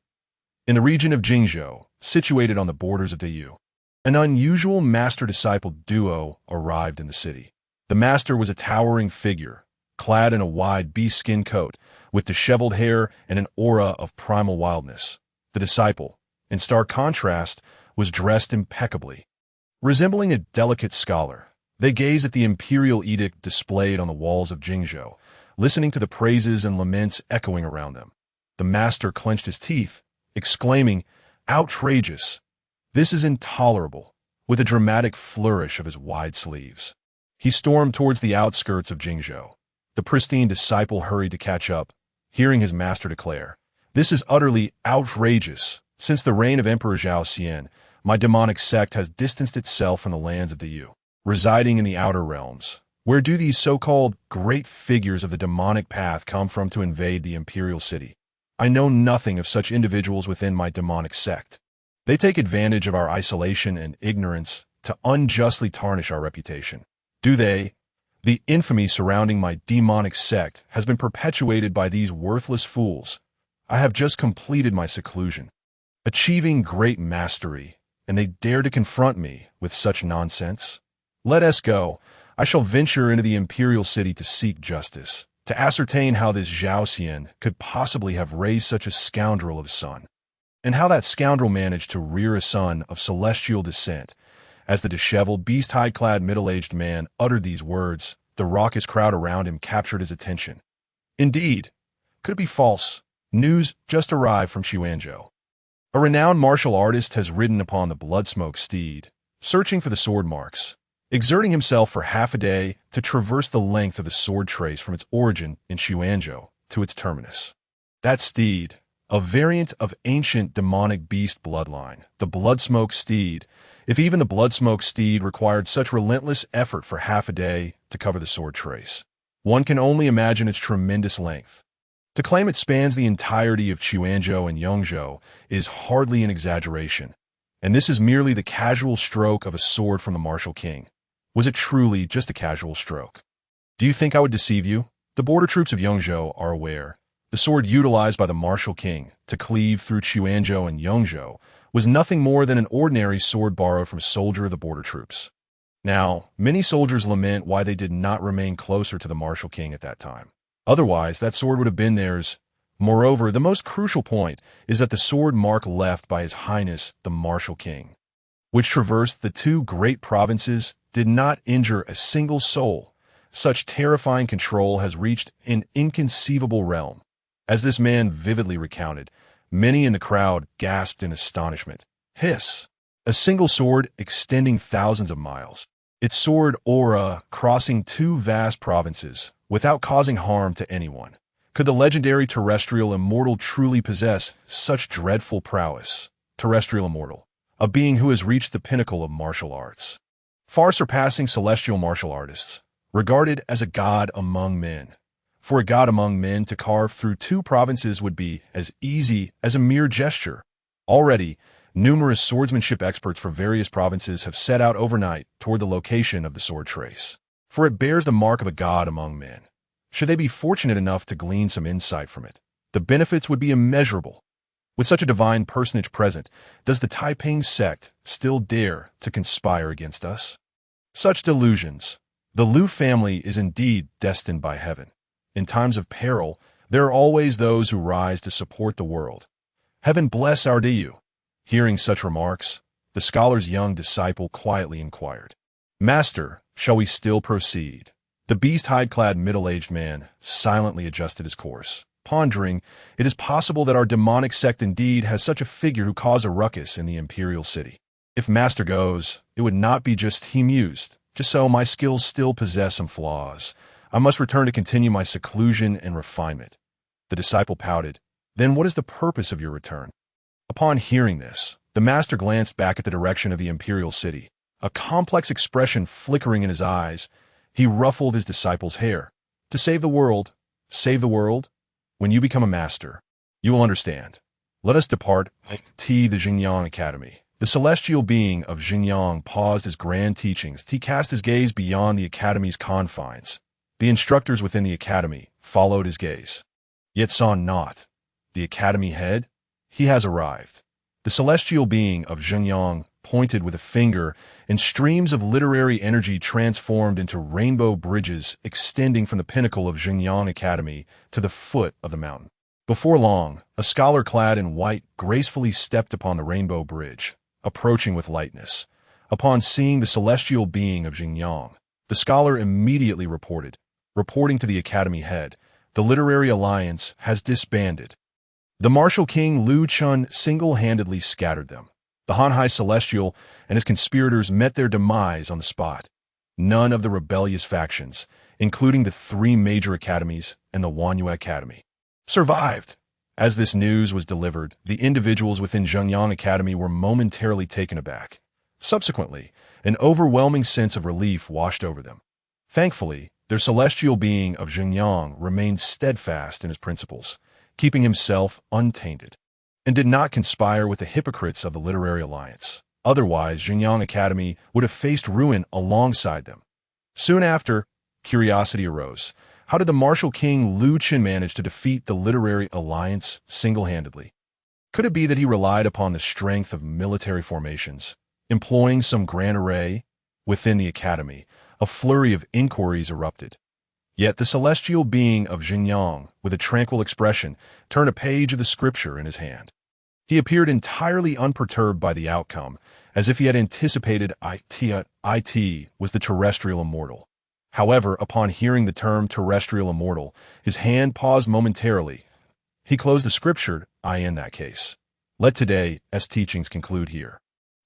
In the region of Jingzhou, situated on the borders of Dayu, an unusual master-disciple duo arrived in the city. The master was a towering figure, clad in a wide beast-skin coat, with disheveled hair and an aura of primal wildness. The disciple, in stark contrast, was dressed impeccably. Resembling a delicate scholar, they gazed at the imperial edict displayed on the walls of Jingzhou, listening to the praises and laments echoing around them. The master clenched his teeth, exclaiming, "Outrageous! This is intolerable," with a dramatic flourish of his wide sleeves. He stormed towards the outskirts of Jingzhou. The pristine disciple hurried to catch up, hearing his master declare, "This is utterly outrageous. Since the reign of Emperor Zhao Xian, my demonic sect has distanced itself from the lands of the Yu, residing in the outer realms. Where do these so-called great figures of the demonic path come from to invade the imperial city? I know nothing of such individuals within my demonic sect. They take advantage of our isolation and ignorance to unjustly tarnish our reputation. Do they? The infamy surrounding my demonic sect has been perpetuated by these worthless fools. I have just completed my seclusion, achieving great mastery, and they dare to confront me with such nonsense? Let us go. I shall venture into the imperial city to seek justice. to ascertain how this Zhao Xian could possibly have raised such a scoundrel of a son, and how that scoundrel managed to rear a son of celestial descent. As the disheveled, beast-hide-clad middle-aged man uttered these words, the raucous crowd around him captured his attention. Indeed, could it be false? News just arrived from Xuanzhou. A renowned martial artist has ridden upon the blood-smoke steed, searching for the sword marks, exerting himself for half a day to traverse the length of the sword trace from its origin in Xuanzhou to its terminus. That steed, a variant of ancient demonic beast bloodline, the blood-smoke steed, if even the blood-smoke steed required such relentless effort for half a day to cover the sword trace, one can only imagine its tremendous length. To claim it spans the entirety of Xuanzhou and Yongzhou is hardly an exaggeration, and this is merely the casual stroke of a sword from the martial king. Was it truly just a casual stroke? Do you think I would deceive you? The border troops of Yongzhou are aware. The sword utilized by the martial king to cleave through Xuanzhou and Yongzhou was nothing more than an ordinary sword borrowed from a soldier of the border troops. Now, many soldiers lament why they did not remain closer to the martial king at that time. Otherwise, that sword would have been theirs. Moreover, the most crucial point is that the sword mark left by His Highness the martial king, which traversed the two great provinces, did not injure a single soul. Such terrifying control has reached an inconceivable realm. As this man vividly recounted, many in the crowd gasped in astonishment. Hiss! A single sword extending thousands of miles. Its sword aura crossing two vast provinces without causing harm to anyone. Could the legendary terrestrial immortal truly possess such dreadful prowess? Terrestrial immortal, a being who has reached the pinnacle of martial arts, far surpassing celestial martial artists, regarded as a god among men. For a god among men to carve through two provinces would be as easy as a mere gesture. Already, numerous swordsmanship experts from various provinces have set out overnight toward the location of the sword trace, for it bears the mark of a god among men. Should they be fortunate enough to glean some insight from it, the benefits would be immeasurable. With such a divine personage present, does the Taiping sect still dare to conspire against us? Such delusions. The Liu family is indeed destined by heaven. In times of peril, there are always those who rise to support the world. Heaven bless our Liu. Hearing such remarks, the scholar's young disciple quietly inquired, Master, shall we still proceed? The beast-hide-clad middle-aged man silently adjusted his course, pondering, it is possible that our demonic sect indeed has such a figure who caused a ruckus in the imperial city. If Master goes, it would not be just, he mused, just so my skills still possess some flaws. I must return to continue my seclusion and refinement. The disciple pouted, Then what is the purpose of your return? Upon hearing this, the master glanced back at the direction of the imperial city, a complex expression flickering in his eyes. He ruffled his disciple's hair. To save the world? Save the world? When you become a master, you will understand. Let us depart to the Xinjiang Academy. The celestial being of Xinjiang paused his grand teachings. He cast his gaze beyond the academy's confines. The instructors within the academy followed his gaze, yet saw not the academy head. He has arrived. The celestial being of Xinjiang pointed with a finger, and streams of literary energy transformed into rainbow bridges extending from the pinnacle of Xinjiang Academy to the foot of the mountain. Before long, a scholar clad in white gracefully stepped upon the rainbow bridge, approaching with lightness. Upon seeing the celestial being of Xinjiang, the scholar immediately reporting to the academy head, the literary alliance has disbanded. The martial king Liu Chen single-handedly scattered them. The Hanhai Celestial and his conspirators met their demise on the spot. None of the rebellious factions, including the three major academies and the Wanyu Academy, survived. As this news was delivered, the individuals within Xinjiang Academy were momentarily taken aback. Subsequently, an overwhelming sense of relief washed over them. Thankfully, their celestial being of Xinjiang remained steadfast in his principles, keeping himself untainted, and did not conspire with the hypocrites of the literary alliance. Otherwise, Xinjiang Academy would have faced ruin alongside them. Soon after, curiosity arose. How did the martial king Liu Chen manage to defeat the literary alliance single-handedly? Could it be that he relied upon the strength of military formations, employing some grand array? Within the academy, a flurry of inquiries erupted. Yet the celestial being of Xinjiang, with a tranquil expression, turned a page of the scripture in his hand. He appeared entirely unperturbed by the outcome, as if he had anticipated it was the terrestrial immortal. However, upon hearing the term terrestrial immortal, his hand paused momentarily. He closed the scripture, in that case. Let today's teachings conclude here.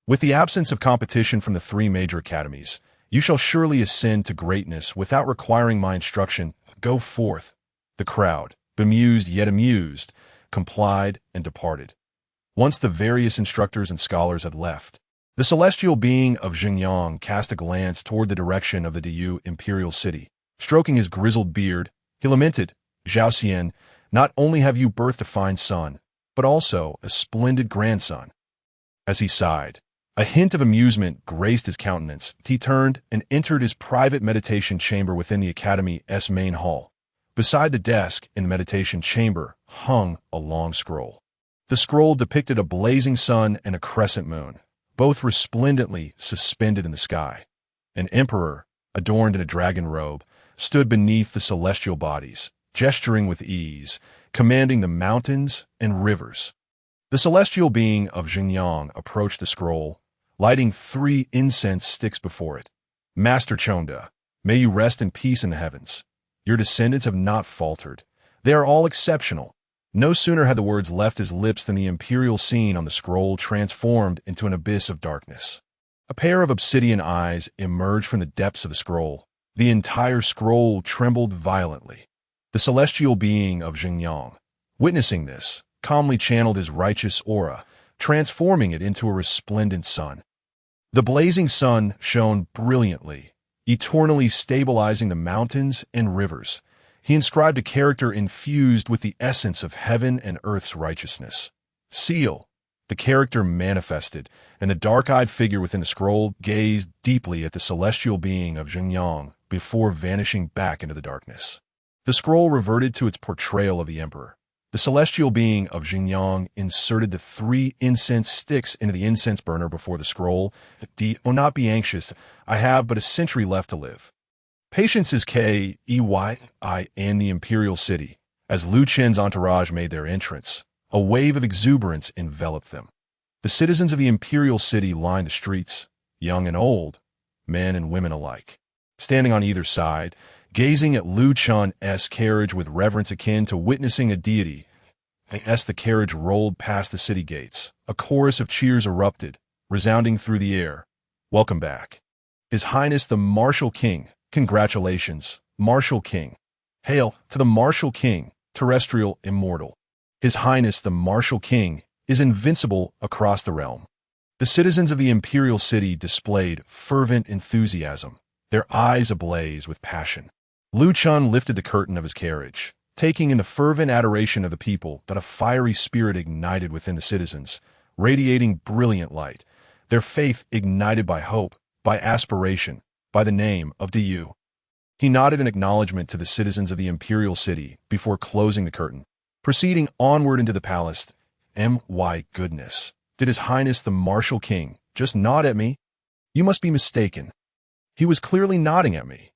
With the absence of competition from the three major academies, you shall surely ascend to greatness without requiring my instruction. Go forth. The crowd, bemused yet amused, complied and departed. Once the various instructors and scholars had left, the celestial being of Xinjiang cast a glance toward the direction of the Diyu imperial city. Stroking his grizzled beard, he lamented, "Zhao Xian, not only have you birthed a fine son, but also a splendid grandson." As he sighed, a hint of amusement graced his countenance. He turned and entered his private meditation chamber within the academy's main hall. Beside the desk in the meditation chamber hung a long scroll. The scroll depicted a blazing sun and a crescent moon, both resplendently suspended in the sky. An emperor, adorned in a dragon robe, stood beneath the celestial bodies, gesturing with ease, commanding the mountains and rivers. The celestial being of Xinjiang approached the scroll, lighting 3 incense sticks before it. "Master Chonda, may you rest in peace in the heavens. Your descendants have not faltered. They are all exceptional." No sooner had the words left his lips than the imperial scene on the scroll transformed into an abyss of darkness. A pair of obsidian eyes emerged from the depths of the scroll. The entire scroll trembled violently. The celestial being of Xinjiang, witnessing this, calmly channeled his righteous aura, transforming it into a resplendent sun. The blazing sun shone brilliantly, eternally stabilizing the mountains and rivers. He inscribed a character infused with the essence of heaven and earth's righteousness. Seal. The character manifested, and the dark-eyed figure within the scroll gazed deeply at the celestial being of Xinjiang before vanishing back into the darkness. The scroll reverted to its portrayal of the emperor. The celestial being of Xinjiang inserted the 3 incense sticks into the incense burner before the scroll. "Do not be anxious. I have but a century left to live." Patience is key in the imperial city. As Lu Chen's entourage made their entrance, a wave of exuberance enveloped them. The citizens of the imperial city lined the streets, young and old, men and women alike. Standing on either side, gazing at Lu Chen's carriage with reverence akin to witnessing a deity, as the carriage rolled past the city gates, a chorus of cheers erupted, resounding through the air. "Welcome back. His Highness the Martial King. Congratulations, Martial King. Hail to the Martial King, terrestrial immortal. His Highness the Martial King is invincible across the realm." The citizens of the imperial city displayed fervent enthusiasm, their eyes ablaze with passion. Lu Chen lifted the curtain of his carriage, taking in the fervent adoration of the people that a fiery spirit ignited within the citizens, radiating brilliant light, their faith ignited by hope, by aspiration, by the name of Diyu. He nodded in acknowledgement to the citizens of the imperial city before closing the curtain. Proceeding onward into the palace, my goodness, did His Highness the Martial King just nod at me? You must be mistaken. He was clearly nodding at me.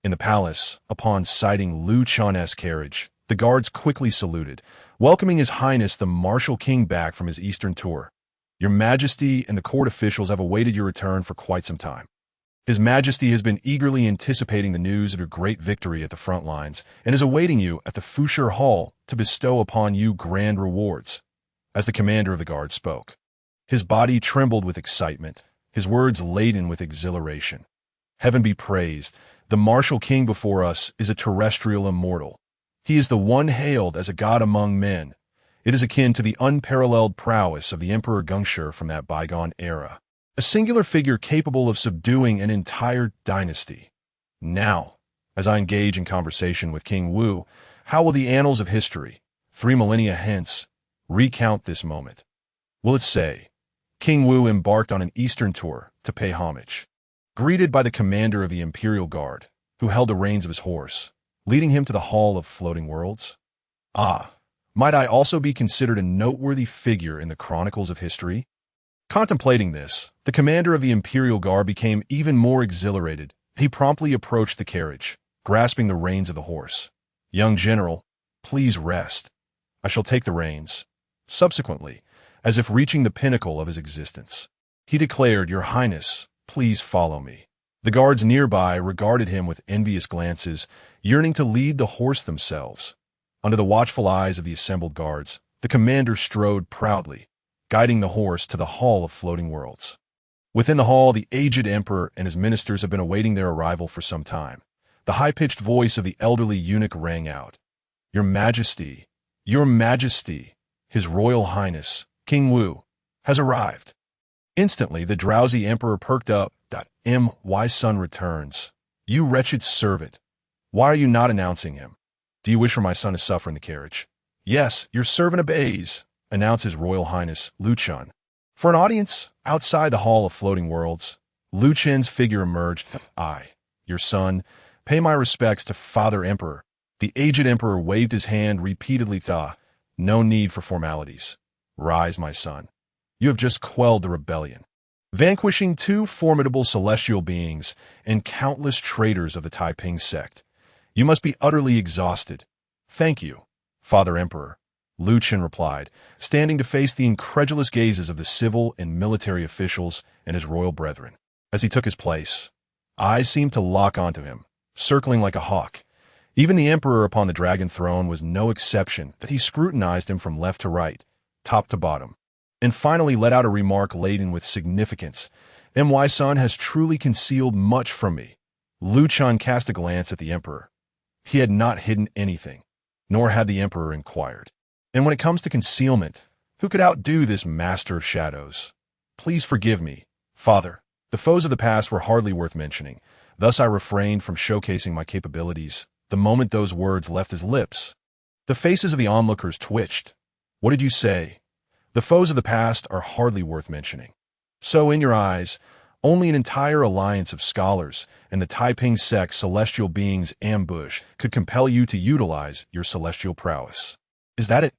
In the palace, upon sighting Lu Chen's carriage, the guards quickly saluted, welcoming His Highness the Martial King back from his eastern tour. Your Majesty and the court officials have awaited your return for quite some time. His Majesty has been eagerly anticipating the news of your great victory at the front lines and is awaiting you at the Fusher Hall to bestow upon you grand rewards. As the commander of the guard spoke, his body trembled with excitement, his words laden with exhilaration. Heaven be praised, the Martial King before us is a terrestrial immortal. He is the one hailed as a god among men. It is akin to the unparalleled prowess of the Emperor Gongshi from that bygone era. A singular figure capable of subduing an entire dynasty. Now, as I engage in conversation with King Wu, how will the annals of history, 3 millennia hence, recount this moment? Will it say, King Wu embarked on an eastern tour to pay homage, greeted by the commander of the Imperial Guard, who held the reins of his horse, leading him to the Hall of Floating Worlds? Ah, might I also be considered a noteworthy figure in the chronicles of history? Contemplating this, the commander of the Imperial Guard became even more exhilarated. He promptly approached the carriage, grasping the reins of the horse. "Young general, please rest. I shall take the reins." Subsequently, as if reaching the pinnacle of his existence, he declared, "Your Highness, please follow me." The guards nearby regarded him with envious glances, yearning to lead the horse themselves. Under the watchful eyes of the assembled guards, the commander strode proudly, guiding the horse to the Hall of Floating Worlds. Within the hall, the aged emperor and his ministers have been awaiting their arrival for some time. The high-pitched voice of the elderly eunuch rang out. "Your Majesty, Your Majesty, His Royal Highness, King Wu, has arrived." Instantly, the drowsy emperor perked up. "My son returns. You wretched servant. Why are you not announcing him? Do you wish for my son to suffer in the carriage?" "Yes, your servant obeys," announced His Royal Highness, Lu Chen. For an audience outside the Hall of Floating Worlds, Lu Chen's figure emerged. "I, your son, pay my respects to Father Emperor." The aged emperor waved his hand repeatedly. "No need for formalities. Rise, my son. You have just quelled the rebellion, vanquishing two formidable celestial beings and countless traitors of the Taiping sect. You must be utterly exhausted." "Thank you, Father Emperor," Lu Chen replied, standing to face the incredulous gazes of the civil and military officials and his royal brethren. As he took his place, eyes seemed to lock onto him, circling like a hawk. Even the emperor upon the dragon throne was no exception, that he scrutinized him from left to right, top to bottom, and finally let out a remark laden with significance. "My son has truly concealed much from me." Lu Chen cast a glance at the emperor. He had not hidden anything, nor had the emperor inquired. And when it comes to concealment, who could outdo this master of shadows? "Please forgive me, Father. The foes of the past were hardly worth mentioning. Thus I refrained from showcasing my capabilities." The moment those words left his lips, the faces of the onlookers twitched. "What did you say?" "The foes of the past are hardly worth mentioning. So, in your eyes, only an entire alliance of scholars and the Taiping sect's celestial beings' ambush could compel you to utilize your celestial prowess. Is that it?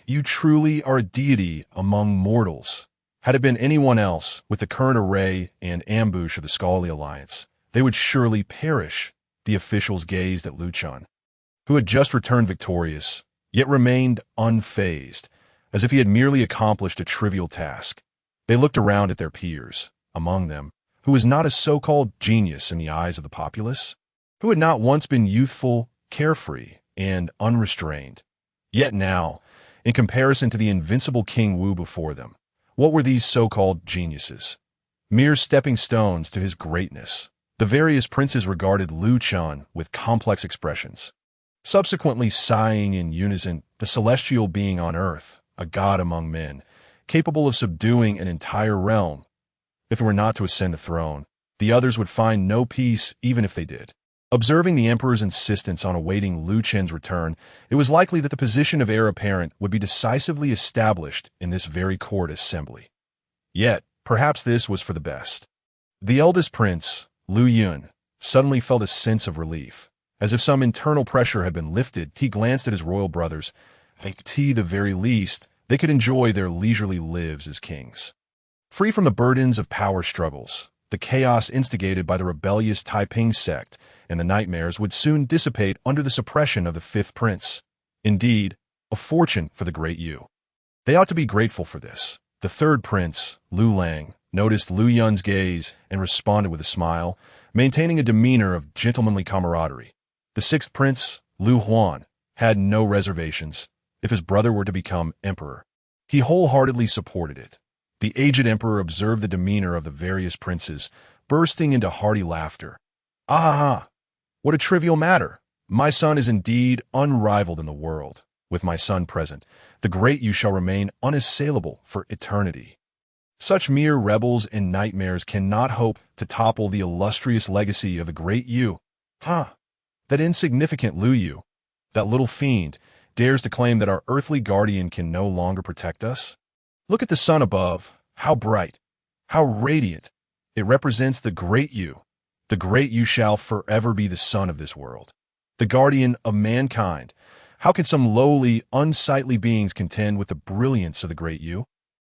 You truly are a deity among mortals." Had it been anyone else with the current array and ambush of the Scholarly Alliance, they would surely perish. The officials gazed at Lu Chen, who had just returned victorious, yet remained unfazed, as if he had merely accomplished a trivial task. They looked around at their peers, among them, who was not a so-called genius in the eyes of the populace, who had not once been youthful, carefree, and unrestrained. Yet now, in comparison to the invincible King Wu before them, what were these so-called geniuses? Mere stepping stones to his greatness. The various princes regarded Lu Chen with complex expressions, subsequently sighing in unison, the celestial being on earth, a god among men, capable of subduing an entire realm. If it were not to ascend the throne, the others would find no peace even if they did. Observing the emperor's insistence on awaiting Lu Chen's return, it was likely that the position of heir apparent would be decisively established in this very court assembly. Yet, perhaps this was for the best. The eldest prince, Lu Yun, suddenly felt a sense of relief. As if some internal pressure had been lifted, he glanced at his royal brothers. At the very least, they could enjoy their leisurely lives as kings, free from the burdens of power struggles. The chaos instigated by the rebellious Taiping sect and the nightmares would soon dissipate under the suppression of the fifth prince. Indeed, a fortune for the great Yu. They ought to be grateful for this. The third prince, Lu Lang, noticed Lu Yun's gaze and responded with a smile, maintaining a demeanor of gentlemanly camaraderie. The sixth prince, Lu Huan, had no reservations. If his brother were to become emperor, he wholeheartedly supported it. The aged emperor observed the demeanor of the various princes, bursting into hearty laughter. "Ah, what a trivial matter! My son is indeed unrivaled in the world. With my son present, the great Yu shall remain unassailable for eternity. Such mere rebels and nightmares cannot hope to topple the illustrious legacy of the great Yu. That insignificant Lu Yu, that little fiend, dares to claim that our earthly guardian can no longer protect us? Look at the sun above. How bright, how radiant. It represents the great Yu. The great Yu shall forever be the sun of this world, the guardian of mankind. How can some lowly, unsightly beings contend with the brilliance of the great Yu?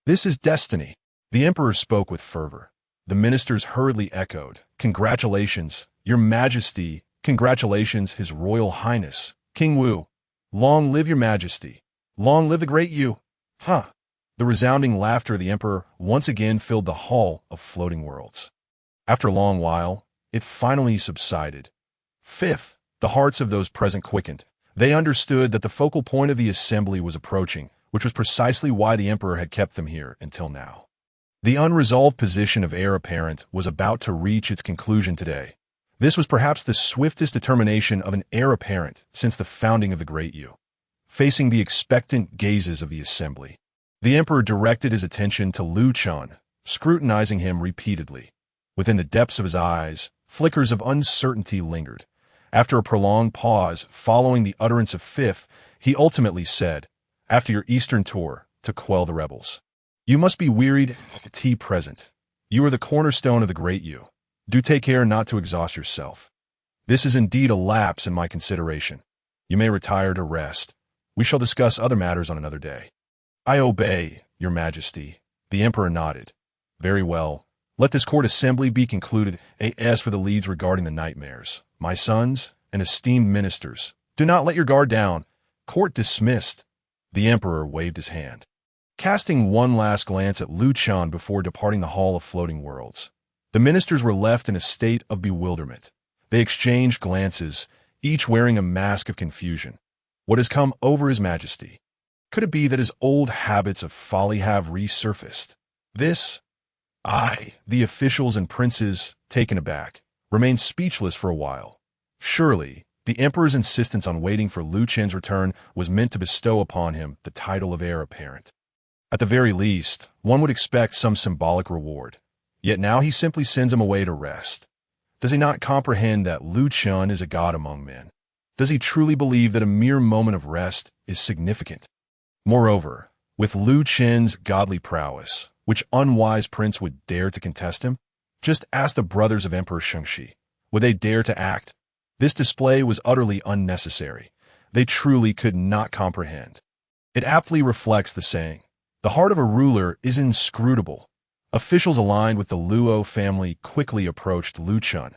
This is destiny." The emperor spoke with fervor. The ministers hurriedly echoed, "Congratulations, Your Majesty! Congratulations, His Royal Highness, King Wu! Long live Your Majesty! Long live the great Yu!" Huh! The resounding laughter of the emperor once again filled the hall of floating worlds. After a long while, it finally subsided. Fifth, the hearts of those present quickened. They understood that the focal point of the assembly was approaching, which was precisely why the emperor had kept them here until now. The unresolved position of heir apparent was about to reach its conclusion today. This was perhaps the swiftest determination of an heir apparent since the founding of the Great Yu. Facing the expectant gazes of the assembly, the emperor directed his attention to Lu Chen, scrutinizing him repeatedly. Within the depths of his eyes, flickers of uncertainty lingered. After a prolonged pause following the utterance of fifth, he ultimately said, "After your eastern tour, to quell the rebels, you must be wearied at tea present. You are the cornerstone of the Great Yu. Do take care not to exhaust yourself. This is indeed a lapse in my consideration. You may retire to rest. We shall discuss other matters on another day." "I obey, Your Majesty." The emperor nodded. "Very well. Let this court assembly be concluded. As for the leads regarding the nightmares, my sons and esteemed ministers, do not let your guard down. Court dismissed." The emperor waved his hand. Casting one last glance at Lu Chen before departing the Hall of Floating Worlds, the ministers were left in a state of bewilderment. They exchanged glances, each wearing a mask of confusion. What has come over His Majesty? Could it be that his old habits of folly have resurfaced? The officials and princes, taken aback, remained speechless for a while. Surely, the emperor's insistence on waiting for Lu Chen's return was meant to bestow upon him the title of heir apparent. At the very least, one would expect some symbolic reward. Yet now he simply sends him away to rest. Does he not comprehend that Lu Chen is a god among men? Does he truly believe that a mere moment of rest is significant? Moreover, with Lu Chen's godly prowess, which unwise prince would dare to contest him? Just ask the brothers of Emperor Shengshi. Would they dare to act? This display was utterly unnecessary. They truly could not comprehend. It aptly reflects the saying, "The heart of a ruler is inscrutable." Officials aligned with the Luo family quickly approached Lu Chen.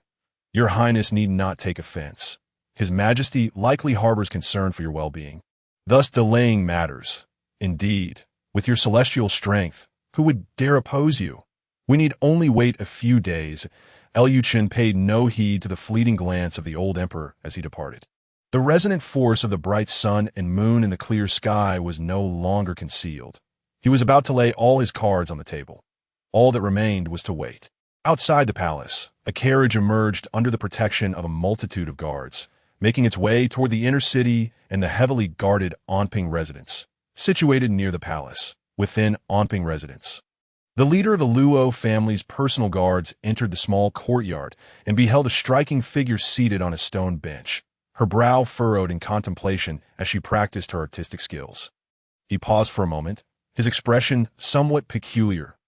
"Your Highness need not take offense. His Majesty likely harbors concern for your well-being, thus delaying matters. Indeed, with your celestial strength, who would dare oppose you? We need only wait a few days." Lu Chen paid no heed to the fleeting glance of the old emperor as he departed. The resonant force of the bright sun and moon in the clear sky was no longer concealed. He was about to lay all his cards on the table. All that remained was to wait. Outside the palace, a carriage emerged under the protection of a multitude of guards, making its way toward the inner city and the heavily guarded Anping residence, situated near the palace, within Anping residence. The leader of the Luo family's personal guards entered the small courtyard and beheld a striking figure seated on a stone bench, her brow furrowed in contemplation as she practiced her artistic skills. He paused for a moment, his expression somewhat peculiar,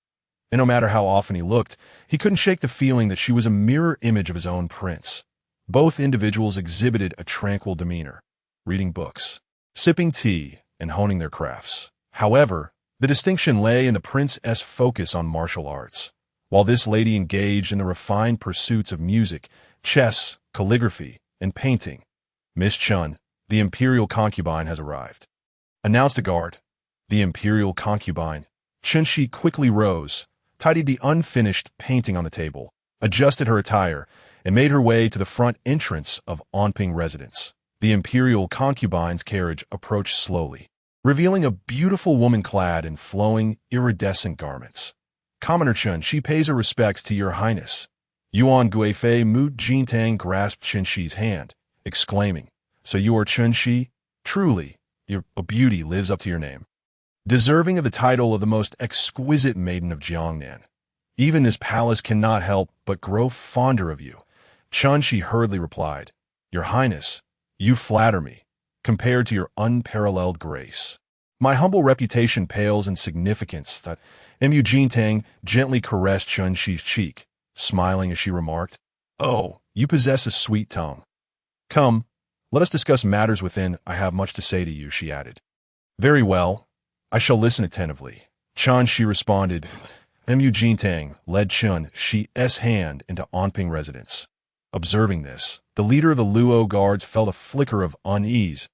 and no matter how often he looked, he couldn't shake the feeling that she was a mirror image of his own prince. Both individuals exhibited a tranquil demeanor, reading books, sipping tea, and honing their crafts. However, the distinction lay in the prince's focus on martial arts, while this lady engaged in the refined pursuits of music, chess, calligraphy, and painting. "Miss Chen, the imperial concubine has arrived," announced a guard. The imperial concubine. Chen Shi quickly rose, tidied the unfinished painting on the table, adjusted her attire, and made her way to the front entrance of Anping residence. The imperial concubine's carriage approached slowly, revealing a beautiful woman clad in flowing, iridescent garments. "Commoner Chen, she pays her respects to Your Highness." Yuan Guifei Mu Jintang grasped Chen Shi's hand, exclaiming, "So you are Chen Shi? Truly, your beauty lives up to your name. Deserving of the title of the most exquisite maiden of Jiangnan. Even this palace cannot help but grow fonder of you." Chen Shi hurriedly replied, "Your Highness, you flatter me, compared to your unparalleled grace. My humble reputation pales in significance." That Mu Jintang gently caressed Chen Shi's cheek, smiling as she remarked, "Oh, you possess a sweet tongue. Come, let us discuss matters within. I have much to say to you," she added. "Very well. I shall listen attentively." Chen Shi responded, Mu Jintang led Chen Shi's hand into Anping residence. Observing this, the leader of the Luo guards felt a flicker of unease,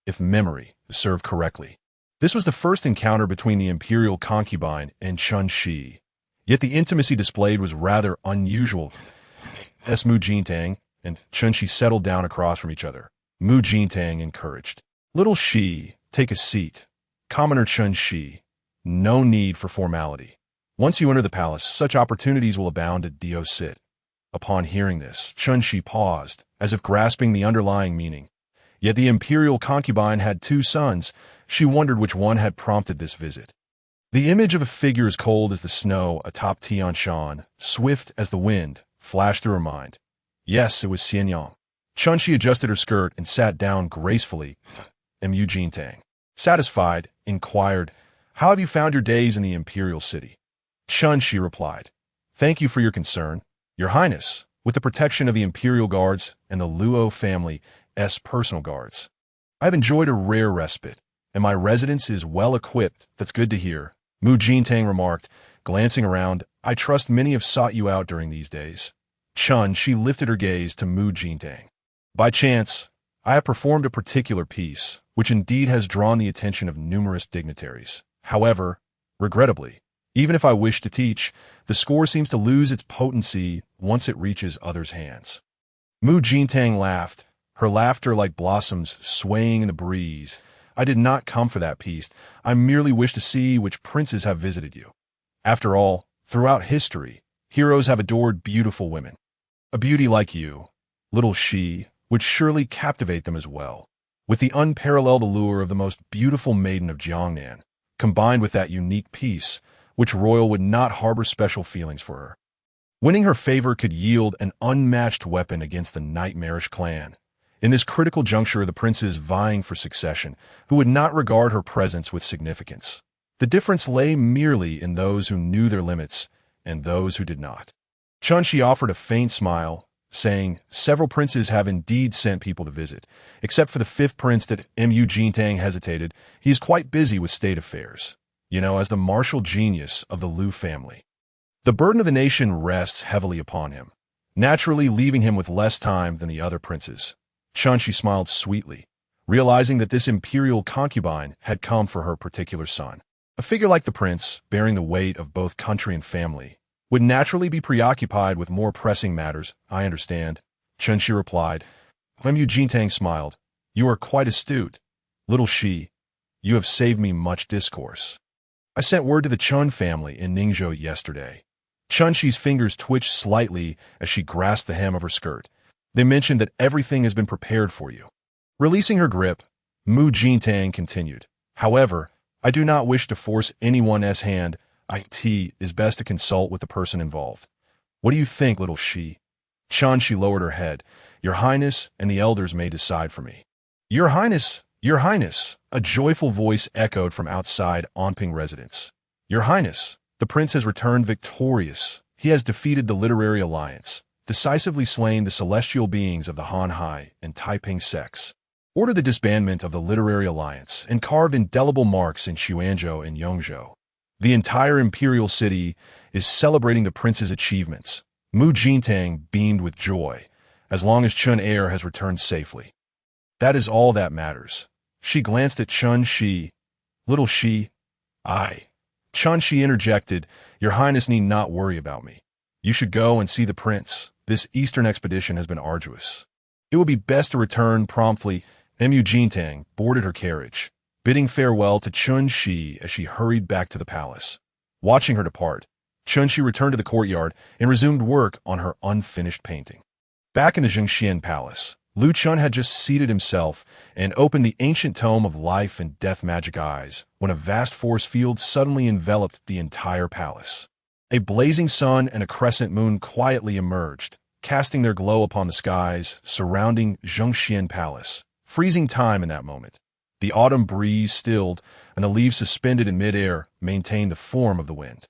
if memory served correctly. This was the first encounter between the imperial concubine and Chen Shi. Yet the intimacy displayed was rather unusual. As Mu Jintang and Chen Shi settled down across from each other, Mu Jintang encouraged, "Little Shi, take a seat." Commoner Chen Shi, "No need for formality. Once you enter the palace, such opportunities will abound at Dio Sit." Upon hearing this, Chen Shi paused, as if grasping the underlying meaning. Yet the imperial concubine had two sons. She wondered which one had prompted this visit. The image of a figure as cold as the snow atop Tian Shan, swift as the wind, flashed through her mind. Yes, it was Xianyang. Chen Shi adjusted her skirt and sat down gracefully. Mu Jintang, satisfied, inquired, "How have you found your days in the imperial city?" Chen Shi replied, "Thank you for your concern, Your Highness, with the protection of the imperial guards and the Luo family's personal guards. I have enjoyed a rare respite, and my residence is well equipped." "That's good to hear," Mu Jintang remarked, glancing around. "I trust many have sought you out during these days." Chen Shi lifted her gaze to Mu Jintang. "By chance, I have performed a particular piece, which indeed has drawn the attention of numerous dignitaries. However, regrettably, even if I wish to teach, the score seems to lose its potency once it reaches others' hands." Mu Jintang laughed, her laughter like blossoms swaying in the breeze. "I did not come for that piece. I merely wish to see which princes have visited you. After all, throughout history, heroes have adored beautiful women. A beauty like you, little Shi, would surely captivate them as well. With the unparalleled allure of the most beautiful maiden of Jiangnan, combined with that unique piece, which royal would not harbor special feelings for her. Winning her favor could yield an unmatched weapon against the nightmarish clan. In this critical juncture, the princes vying for succession, who would not regard her presence with significance. The difference lay merely in those who knew their limits and those who did not." Chen Shi offered a faint smile, saying, "Several princes have indeed sent people to visit, except for the fifth prince." That Mu Jintang hesitated. "He is quite busy with state affairs, as the martial genius of the Lu family. The burden of the nation rests heavily upon him, naturally leaving him with less time than the other princes." Chen Shi smiled sweetly, realizing that this imperial concubine had come for her particular son. A figure like the prince, bearing the weight of both country and family, would naturally be preoccupied with more pressing matters. "I understand," Chen Shi replied. Mu Jintang smiled. "You are quite astute. Little Shi, you have saved me much discourse. I sent word to the Chen family in Ningzhou yesterday." Chen Shi's fingers twitched slightly as she grasped the hem of her skirt. "They mentioned that everything has been prepared for you." Releasing her grip, Mu Jintang continued, "However, I do not wish to force anyone's hand. It is best to consult with the person involved. What do you think, little Shi?" Chen Shi lowered her head. "Your Highness and the elders may decide for me." "Your Highness, Your Highness," a joyful voice echoed from outside Anping residence. "Your Highness, the prince has returned victorious. He has defeated the Literary Alliance, decisively slain the celestial beings of the Han Hai and Taiping sects, ordered the disbandment of the Literary Alliance, and carved indelible marks in Xuanzhou and Yongzhou. The entire imperial city is celebrating the prince's achievements." Mu Jintang beamed with joy, "as long as Chen Heir has returned safely. That is all that matters." She glanced at Chen Shi. "Little Shi." "Aye." Chen Shi interjected, "Your Highness need not worry about me. You should go and see the prince. This eastern expedition has been arduous. It would be best to return promptly." Mu Jintang boarded her carriage, bidding farewell to Chen Shi as she hurried back to the palace. Watching her depart, Chen Shi returned to the courtyard and resumed work on her unfinished painting. Back in the Zhengxian palace, Lu Chun had just seated himself and opened the ancient tome of life and death magic eyes when a vast force field suddenly enveloped the entire palace. A blazing sun and a crescent moon quietly emerged, casting their glow upon the skies surrounding Zhengxian Palace, freezing time in that moment. The autumn breeze stilled, and the leaves suspended in midair maintained the form of the wind.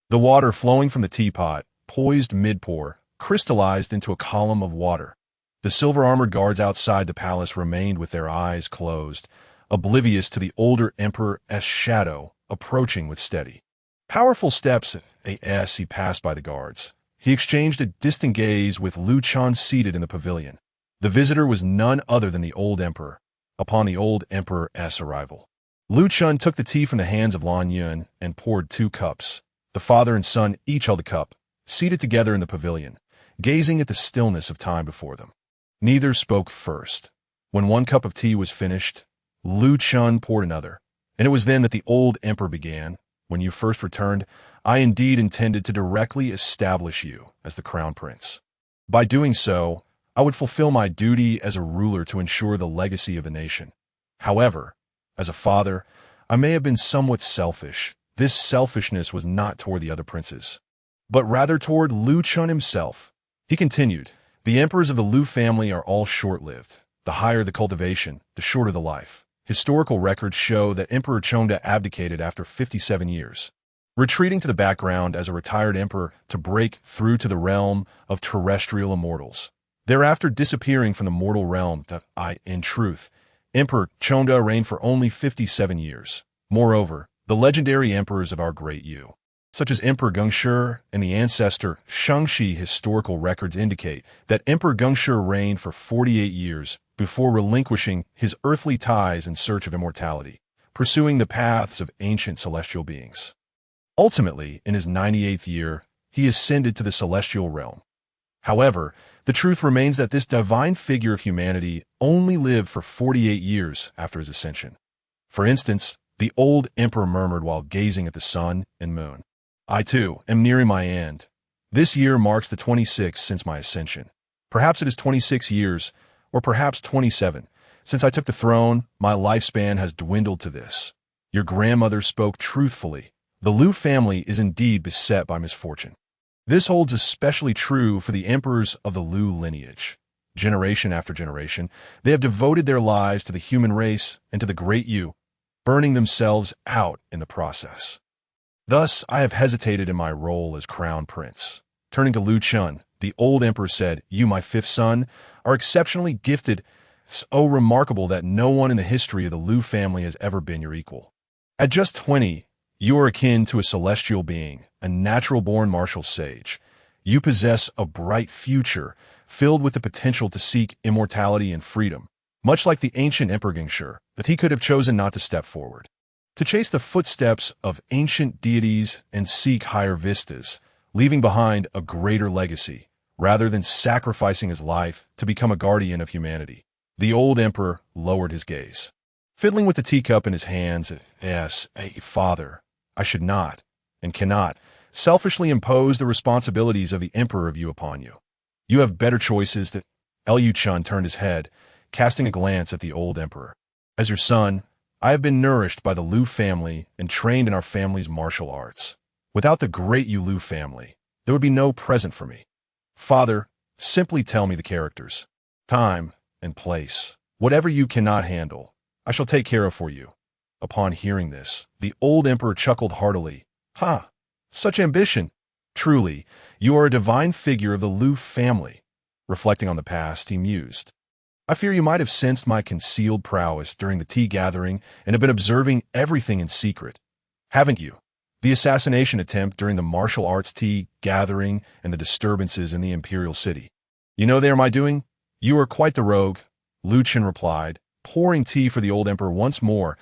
The water flowing from the teapot, poised mid-pour, crystallized into a column of water. The silver-armored guards outside the palace remained with their eyes closed, oblivious to the older emperor's shadow approaching with steady, powerful steps. as he passed by the guards. He exchanged a distant gaze with Lu Chen seated in the pavilion. The visitor was none other than the old emperor. Upon the old emperor's arrival, Lu Chen took the tea from the hands of Lan Yun and poured 2 cups. The father and son each held a cup, seated together in the pavilion, gazing at the stillness of time before them. Neither spoke first. When 1 cup of tea was finished, Lu Chen poured another, and it was then that the old emperor began. When you first returned, I indeed intended to directly establish you as the crown prince. By doing so, I would fulfill my duty as a ruler to ensure the legacy of the nation. However, as a father, I may have been somewhat selfish. This selfishness was not toward the other princes, but rather toward Lu Chen himself. He continued, the emperors of the Lu family are all short-lived. The higher the cultivation, the shorter the life. Historical records show that Emperor Chongda abdicated after 57 years, retreating to the background as a retired emperor to break through to the realm of terrestrial immortals, thereafter disappearing from the mortal realm. In truth, Emperor Chongda reigned for only 57 years. Moreover, the legendary emperors of our great Yu, such as Emperor Gongshi and the ancestor Shangxi, historical records indicate that Emperor Gongshi reigned for 48 years before relinquishing his earthly ties in search of immortality, pursuing the paths of ancient celestial beings. Ultimately, in his 98th year, he ascended to the celestial realm. However, the truth remains that this divine figure of humanity only lived for 48 years after his ascension. For instance, the old emperor murmured while gazing at the sun and moon, I too am nearing my end. This year marks the 26th since my ascension. Perhaps it is 26 years, or perhaps 27. Since I took the throne, my lifespan has dwindled to this. Your grandmother spoke truthfully. The Lu family is indeed beset by misfortune. This holds especially true for the emperors of the Lu lineage. Generation after generation, they have devoted their lives to the human race and to the great Yu, burning themselves out in the process. Thus, I have hesitated in my role as crown prince. Turning to Lu Chen, the old emperor said, You, my 5th son, are exceptionally gifted, so remarkable that no one in the history of the Lu family has ever been your equal. At just 20, you are akin to a celestial being, a natural-born martial sage. You possess a bright future, filled with the potential to seek immortality and freedom, much like the ancient Emperor Gongshi, that he could have chosen not to step forward, to chase the footsteps of ancient deities and seek higher vistas, leaving behind a greater legacy, rather than sacrificing his life to become a guardian of humanity. The old emperor lowered his gaze, fiddling with the teacup in his hands. Yes, father, I should not, and cannot, selfishly impose the responsibilities of the emperor of Yu upon you. You have better choices. That Lu Chen turned his head, casting a glance at the old emperor. As your son, I have been nourished by the Lu family and trained in our family's martial arts. Without the great Yu Lu family, there would be no present for me. Father, simply tell me the characters, time, and place. Whatever you cannot handle, I shall take care of for you. Upon hearing this, the old emperor chuckled heartily. Ha! Such ambition! Truly, you are a divine figure of the Lu family. Reflecting on the past, he mused. I fear you might have sensed my concealed prowess during the tea gathering and have been observing everything in secret. Haven't you? The assassination attempt during the martial arts tea gathering and the disturbances in the imperial city. You know they are my doing? You are quite the rogue, Lu Chen replied, pouring tea for the old emperor once more.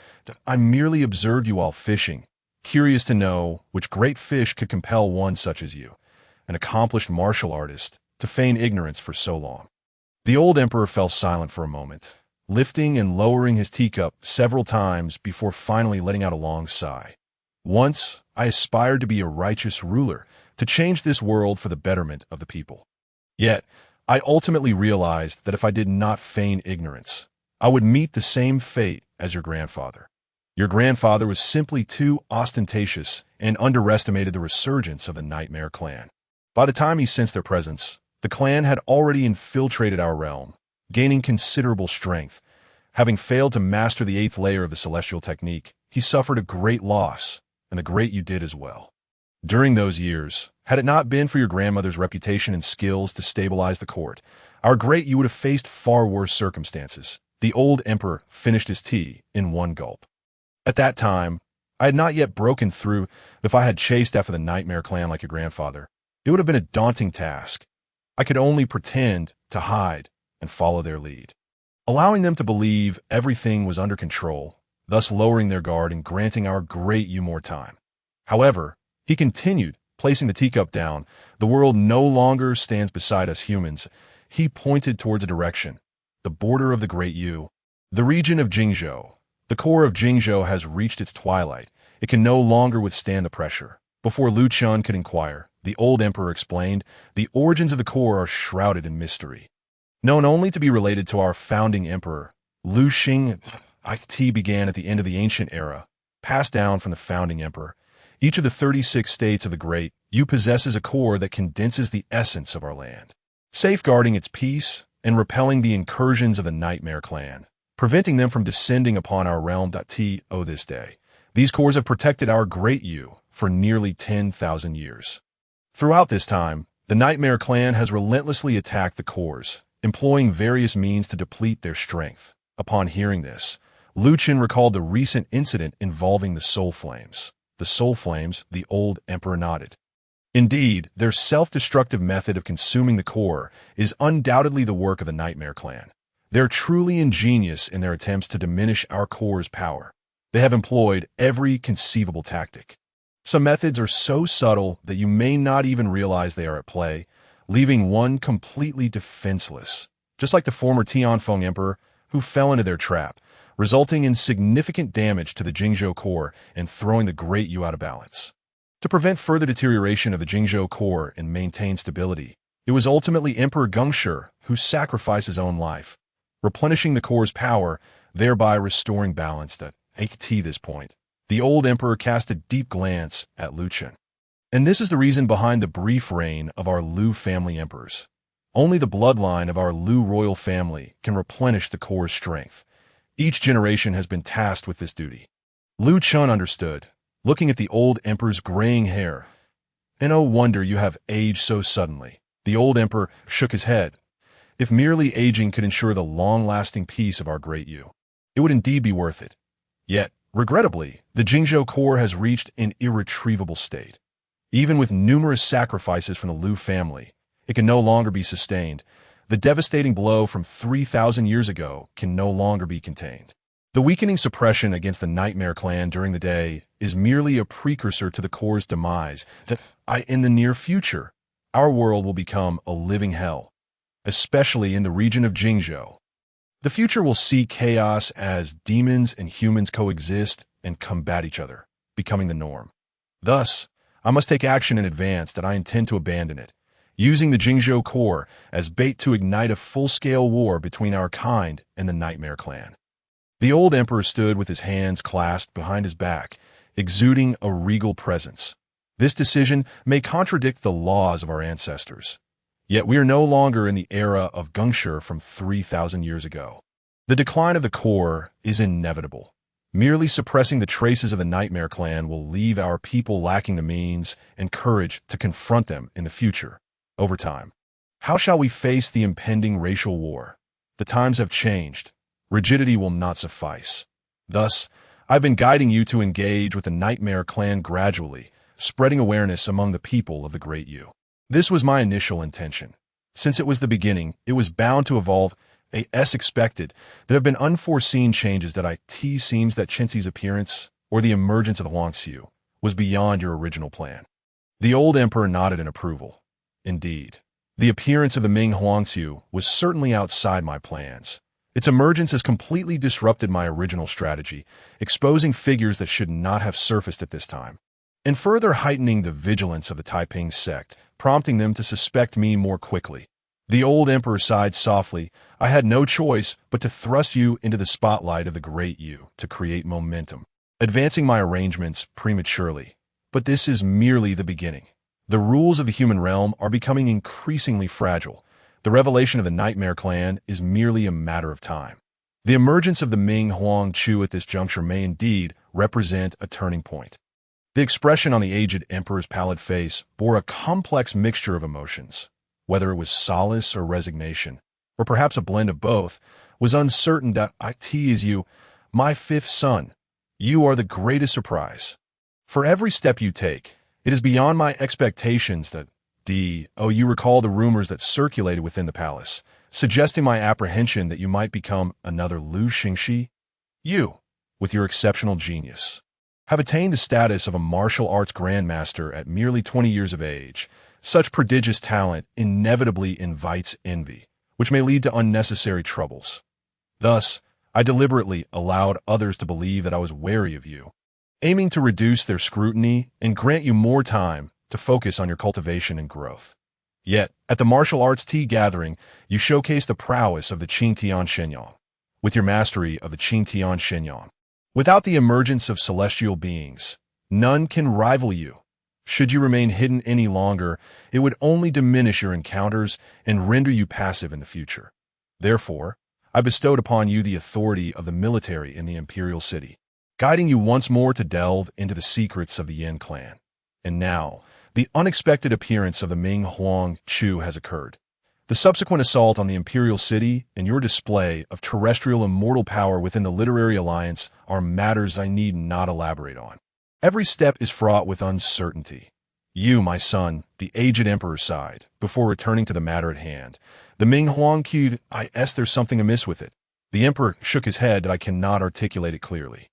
I merely observed you while fishing, curious to know which great fish could compel one such as you, an accomplished martial artist, to feign ignorance for so long. The old emperor fell silent for a moment, lifting and lowering his teacup several times before finally letting out a long sigh. Once, I aspired to be a righteous ruler, to change this world for the betterment of the people. Yet, I ultimately realized that if I did not feign ignorance, I would meet the same fate as your grandfather. Your grandfather was simply too ostentatious and underestimated the resurgence of the Nightmare clan. By the time he sensed their presence, the clan had already infiltrated our realm, gaining considerable strength. Having failed to master the 8th layer of the celestial technique, he suffered a great loss, and the great you did as well. During those years, had it not been for your grandmother's reputation and skills to stabilize the court, our great you would have faced far worse circumstances. The old emperor finished his tea in one gulp. At that time, I had not yet broken through. If I had chased after the nightmare clan like your grandfather, it would have been a daunting task. I could only pretend to hide and follow their lead, allowing them to believe everything was under control, thus lowering their guard and granting our great Yu more time. However, he continued, placing the teacup down. The world no longer stands beside us humans. He pointed towards a direction, the border of the Great Yu, the region of Jingzhou. The core of Jingzhou has reached its twilight. It can no longer withstand the pressure. Before Lu Chen could inquire, the old emperor explained, the origins of the core are shrouded in mystery. Known only to be related to our founding emperor, Lu Xing, IT began at the end of the ancient era, passed down from the founding emperor. Each of the 36 states of the Great Yu possesses a core that condenses the essence of our land, safeguarding its peace and repelling the incursions of the Nightmare Clan, preventing them from descending upon our realm. This day, these cores have protected our Great Yu for nearly 10,000 years. Throughout this time, the Nightmare Clan has relentlessly attacked the cores, employing various means to deplete their strength. Upon hearing this, Lu Chen recalled the recent incident involving the Soul Flames. The Soul Flames, the old emperor nodded. Indeed, their self-destructive method of consuming the core is undoubtedly the work of the Nightmare Clan. They're truly ingenious in their attempts to diminish our core's power. They have employed every conceivable tactic. Some methods are so subtle that you may not even realize they are at play, leaving one completely defenseless, just like the former Tian emperor who fell into their trap, resulting in significant damage to the Jingzhou core and throwing the Great Yu out of balance. To prevent further deterioration of the Jingzhou core and maintain stability, it was ultimately Emperor Gengshi who sacrificed his own life, replenishing the core's power, thereby restoring balance. At this point, the old emperor cast a deep glance at Lu Chen. And this is the reason behind the brief reign of our Lu family emperors. Only the bloodline of our Lu royal family can replenish the core's strength. Each generation has been tasked with this duty. Lu Chen understood, looking at the old emperor's graying hair. And no wonder you have aged so suddenly. The old emperor shook his head. If merely aging could ensure the long-lasting peace of our Great Yu, it would indeed be worth it. Yet, regrettably, the Jingzhou core has reached an irretrievable state. Even with numerous sacrifices from the Lu family, it can no longer be sustained. The devastating blow from 3,000 years ago can no longer be contained. The weakening suppression against the Nightmare Clan during the day is merely a precursor to the core's demise. In the near future, our world will become a living hell, especially in the region of Jingzhou. The future will see chaos as demons and humans coexist and combat each other, becoming the norm. Thus, I must take action in advance that I intend to abandon it, using the Jingzhou core as bait to ignite a full-scale war between our kind and the Nightmare Clan. The old emperor stood with his hands clasped behind his back, exuding a regal presence. This decision may contradict the laws of our ancestors. Yet we are no longer in the era of Gengshi from 3,000 years ago. The decline of the core is inevitable. Merely suppressing the traces of the Nightmare Clan will leave our people lacking the means and courage to confront them in the future. Over time, how shall we face the impending racial war? The times have changed. Rigidity will not suffice. Thus, I've been guiding you to engage with the Nightmare Clan gradually, spreading awareness among the people of the Great Yu. This was my initial intention. Since it was the beginning, it was bound to evolve. As expected, there have been unforeseen changes that it seems that Chen's appearance, or the emergence of the Huangxiu, was beyond your original plan. The old emperor nodded in approval. Indeed, the appearance of the Ming Huangxiu was certainly outside my plans. Its emergence has completely disrupted my original strategy, exposing figures that should not have surfaced at this time, and further heightening the vigilance of the Taiping sect, prompting them to suspect me more quickly. The old emperor sighed softly. I had no choice but to thrust you into the spotlight of the Great Yu to create momentum, advancing my arrangements prematurely. But this is merely the beginning. The rules of the human realm are becoming increasingly fragile. The revelation of the Nightmare Clan is merely a matter of time. The emergence of the Ming Huangqiu at this juncture may indeed represent a turning point. The expression on the aged emperor's pallid face bore a complex mixture of emotions. Whether it was solace or resignation, or perhaps a blend of both, was uncertain. Is you, my fifth son. You are the greatest surprise. For every step you take, it is beyond my expectations that you recall the rumors that circulated within the palace, suggesting my apprehension that you might become another Lu Xingxi. You, with your exceptional genius, have attained the status of a martial arts grandmaster at merely 20 years of age. Such prodigious talent inevitably invites envy, which may lead to unnecessary troubles. Thus, I deliberately allowed others to believe that I was wary of you, aiming to reduce their scrutiny and grant you more time to focus on your cultivation and growth. Yet, at the martial arts tea gathering, you showcased the prowess of the Qing Tian Shenyang. With your mastery of the Qing Tian Shenyang, without the emergence of celestial beings, none can rival you. Should you remain hidden any longer, it would only diminish your encounters and render you passive in the future. Therefore, I bestowed upon you the authority of the military in the imperial city, guiding you once more to delve into the secrets of the Yin clan. And now, the unexpected appearance of the Ming Huang Chu has occurred. The subsequent assault on the imperial city and your display of terrestrial immortal power within the literary alliance are matters I need not elaborate on. Every step is fraught with uncertainty. You, my son, the aged emperor sighed, before returning to the matter at hand. The Ming Huang Q, there's something amiss with it. The emperor shook his head, but I cannot articulate it clearly.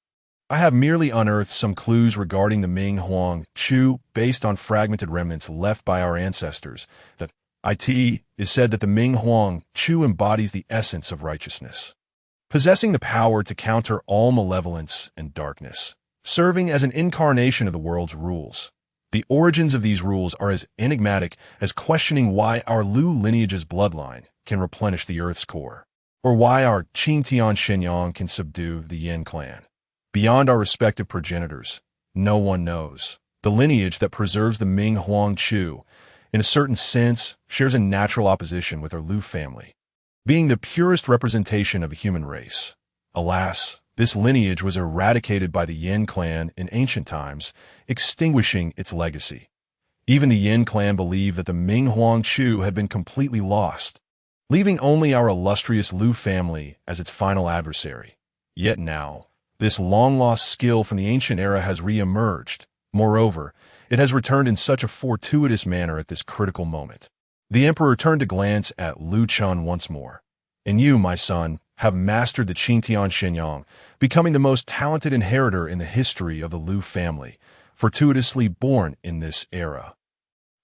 I have merely unearthed some clues regarding the Ming Huang Chu based on fragmented remnants left by our ancestors. That it is said that the Ming Huang Chu embodies the essence of righteousness, possessing the power to counter all malevolence and darkness, serving as an incarnation of the world's rules. The origins of these rules are as enigmatic as questioning why our Lu lineage's bloodline can replenish the Earth's core, or why our Qing Tian Shenyang can subdue the Yin clan. Beyond our respective progenitors, no one knows. The lineage that preserves the Ming Huang Chu, in a certain sense, shares a natural opposition with our Lu family, being the purest representation of a human race. Alas, this lineage was eradicated by the Yin clan in ancient times, extinguishing its legacy. Even the Yin clan believed that the Ming Huang Chu had been completely lost, leaving only our illustrious Lu family as its final adversary. Yet now, this long-lost skill from the ancient era has re-emerged. Moreover, it has returned in such a fortuitous manner at this critical moment. The emperor turned to glance at Lu Chen once more. And you, my son, have mastered the Qing Tian Shenyang, becoming the most talented inheritor in the history of the Lu family, fortuitously born in this era.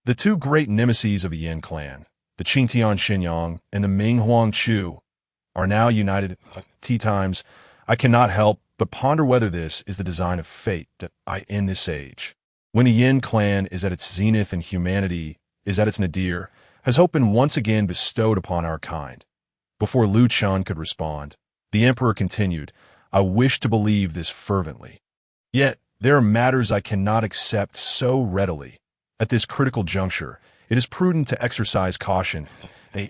The two great nemeses of the Yin clan, the Qing Tian Shenyang and the Ming Huang Chu, are now united. Times, I cannot help but ponder whether this is the design of fate that I end this age. When the Yin clan is at its zenith and humanity is at its nadir, has hope been once again bestowed upon our kind. Before Lu Chen could respond, the emperor continued, I wish to believe this fervently. Yet, there are matters I cannot accept so readily. At this critical juncture, it is prudent to exercise caution.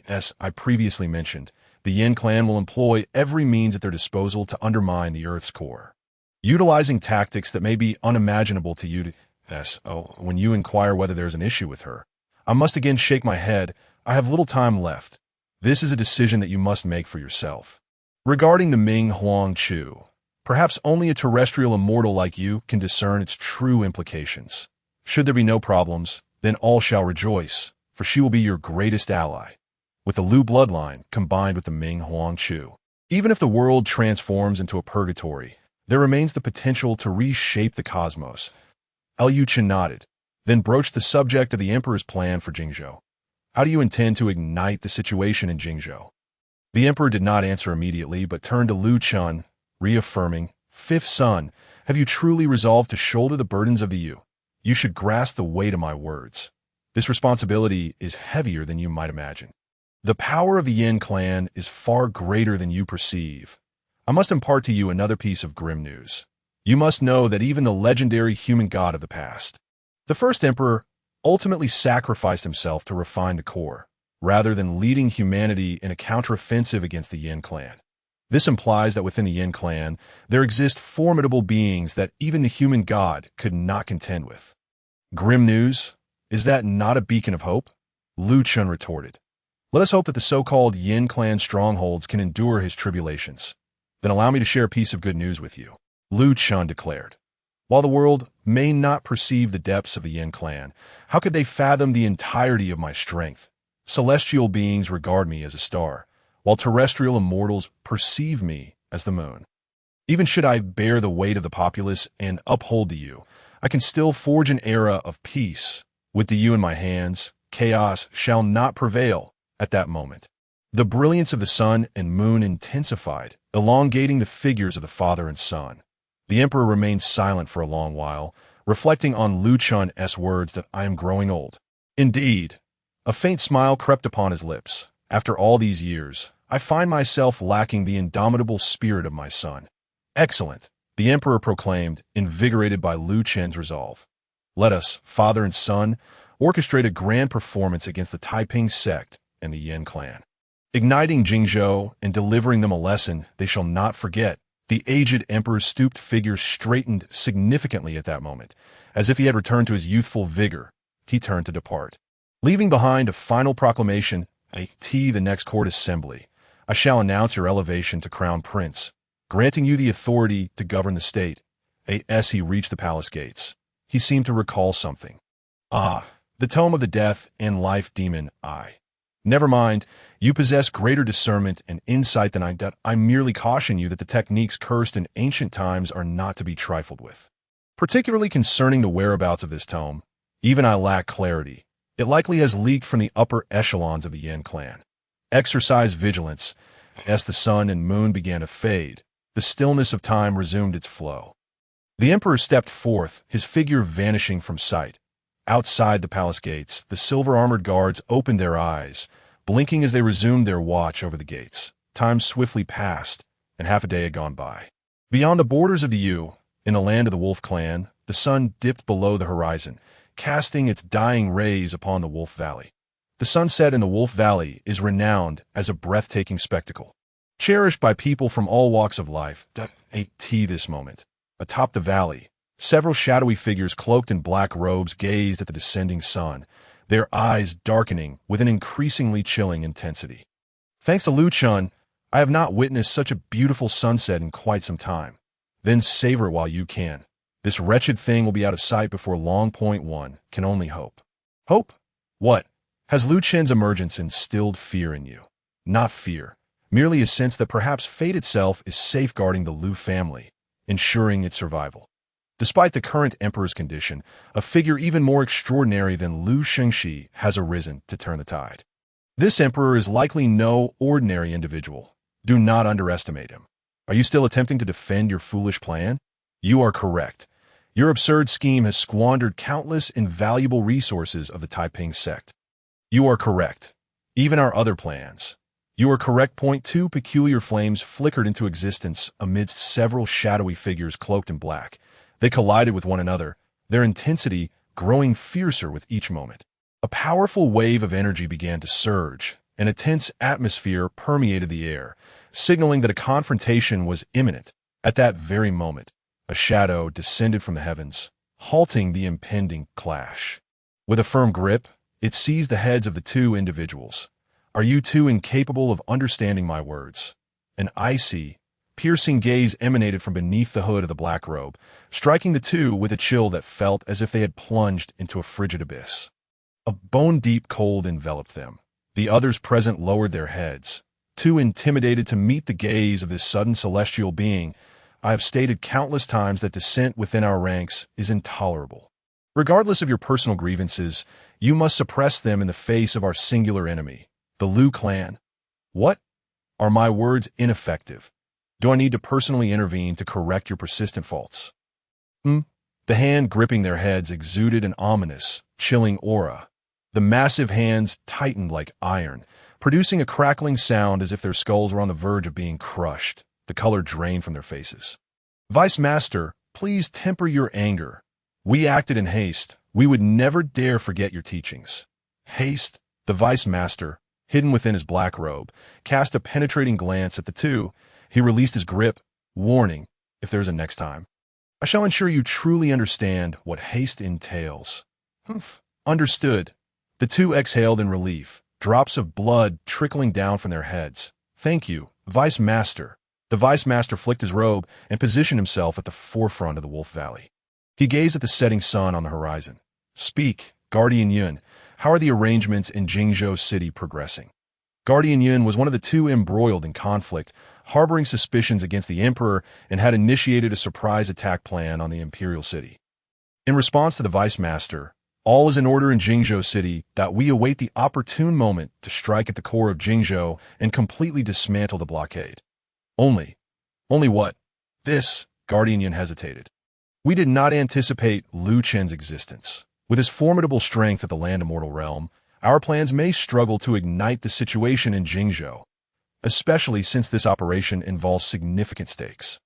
As I previously mentioned, the Yin clan will employ every means at their disposal to undermine the Earth's core, utilizing tactics that may be unimaginable to you. When you inquire whether there is an issue with her, I must again shake my head. I have little time left. This is a decision that you must make for yourself. Regarding the Ming Huang Chu, perhaps only a terrestrial immortal like you can discern its true implications. Should there be no problems, then all shall rejoice, for she will be your greatest ally, with the Lu bloodline combined with the Ming Huang Chu. Even if the world transforms into a purgatory, there remains the potential to reshape the cosmos. Liu Chen nodded, then broached the subject of the emperor's plan for Jingzhou. How do you intend to ignite the situation in Jingzhou? The emperor did not answer immediately, but turned to Lu Chen, reaffirming, Fifth son, have you truly resolved to shoulder the burdens of the Yu? You should grasp the weight of my words. This responsibility is heavier than you might imagine. The power of the Yin clan is far greater than you perceive. I must impart to you another piece of grim news. You must know that even the legendary human god of the past, the first emperor, ultimately sacrificed himself to refine the core, rather than leading humanity in a counteroffensive against the Yin clan. This implies that within the Yin clan, there exist formidable beings that even the human god could not contend with. Grim news? Is that not a beacon of hope? Lu Chen retorted. Let us hope that the so-called Yin clan strongholds can endure his tribulations. Then allow me to share a piece of good news with you. Chen declared. While the world may not perceive the depths of the Yin clan, how could they fathom the entirety of my strength? Celestial beings regard me as a star, while terrestrial immortals perceive me as the moon. Even should I bear the weight of the populace and uphold the Yu, I can still forge an era of peace. With the Yu in my hands, chaos shall not prevail at that moment. The brilliance of the sun and moon intensified, elongating the figures of the father and son. The emperor remained silent for a long while, reflecting on Chen's words that I am growing old. Indeed, a faint smile crept upon his lips. After all these years, I find myself lacking the indomitable spirit of my son. Excellent, the emperor proclaimed, invigorated by Chen's resolve. Let us, father and son, orchestrate a grand performance against the Taiping sect and the Yin clan. Igniting Jingzhou and delivering them a lesson they shall not forget. The aged emperor's stooped figure straightened significantly at that moment. As if he had returned to his youthful vigor, he turned to depart. Leaving behind a final proclamation, the next court assembly, I shall announce your elevation to crown prince, granting you the authority to govern the state. As he reached the palace gates, he seemed to recall something. Ah, the tome of the death and life demon, Never mind, you possess greater discernment and insight than I merely caution you that the techniques cursed in ancient times are not to be trifled with. Particularly concerning the whereabouts of this tome, even I lack clarity. It likely has leaked from the upper echelons of the Yin clan. Exercise vigilance. As the sun and moon began to fade, the stillness of time resumed its flow. The emperor stepped forth, his figure vanishing from sight. Outside the palace gates, the silver-armored guards opened their eyes, blinking as they resumed their watch over the gates. Time swiftly passed, and half a day had gone by. Beyond the borders of the Yu, in the land of the Wolf clan, the sun dipped below the horizon, casting its dying rays upon the Wolf Valley. The sunset in the Wolf Valley is renowned as a breathtaking spectacle. Cherished by people from all walks of life, this moment. Atop the valley, several shadowy figures cloaked in black robes gazed at the descending sun, their eyes darkening with an increasingly chilling intensity. Thanks to Chen, I have not witnessed such a beautiful sunset in quite some time. Then savor it while you can. This wretched thing will be out of sight before long. One can only hope. Hope? What? Has Chen's emergence instilled fear in you? Not fear, merely a sense that perhaps fate itself is safeguarding the Liu family, ensuring its survival. Despite the current emperor's condition, a figure even more extraordinary than Liu Shengxi has arisen to turn the tide. This emperor is likely no ordinary individual. Do not underestimate him. Are you still attempting to defend your foolish plan? You are correct. Your absurd scheme has squandered countless invaluable resources of the Taiping sect. You are correct. Even our other plans. You are correct. Two peculiar flames flickered into existence amidst several shadowy figures cloaked in black. They collided with one another, their intensity growing fiercer with each moment. A powerful wave of energy began to surge, and a tense atmosphere permeated the air, signaling that a confrontation was imminent. At that very moment, a shadow descended from the heavens, halting the impending clash. With a firm grip, it seized the heads of the two individuals. Are you two incapable of understanding my words? An icy, piercing gaze emanated from beneath the hood of the black robe, striking the two with a chill that felt as if they had plunged into a frigid abyss. A bone-deep cold enveloped them. The others present lowered their heads, too intimidated to meet the gaze of this sudden celestial being. I have stated countless times that dissent within our ranks is intolerable. Regardless of your personal grievances, you must suppress them in the face of our singular enemy, the Liu clan. What? Are my words ineffective? Do I need to personally intervene to correct your persistent faults? The hand gripping their heads exuded an ominous, chilling aura. The massive hands tightened like iron, producing a crackling sound as if their skulls were on the verge of being crushed. The color drained from their faces. Vice Master, please temper your anger. We acted in haste. We would never dare forget your teachings. Haste? The Vice Master, hidden within his black robe, cast a penetrating glance at the two. He released his grip, warning, if there's a next time. I shall ensure you truly understand what haste entails. Understood. The two exhaled in relief, drops of blood trickling down from their heads. Thank you, Vice Master. The Vice Master flicked his robe and positioned himself at the forefront of the Wolf Valley. He gazed at the setting sun on the horizon. Speak, Guardian Yun, how are the arrangements in Jingzhou City progressing? Guardian Yun was one of the two embroiled in conflict, harboring suspicions against the Emperor and had initiated a surprise attack plan on the Imperial City. In response to the Vice Master, all is in order in Jingzhou City that we await the opportune moment to strike at the core of Jingzhou and completely dismantle the blockade. Only what? This, Guardian Yun hesitated. We did not anticipate Lu Chen's existence. With his formidable strength at the Land Immortal realm, our plans may struggle to ignite the situation in Jingzhou, especially since this operation involves significant stakes.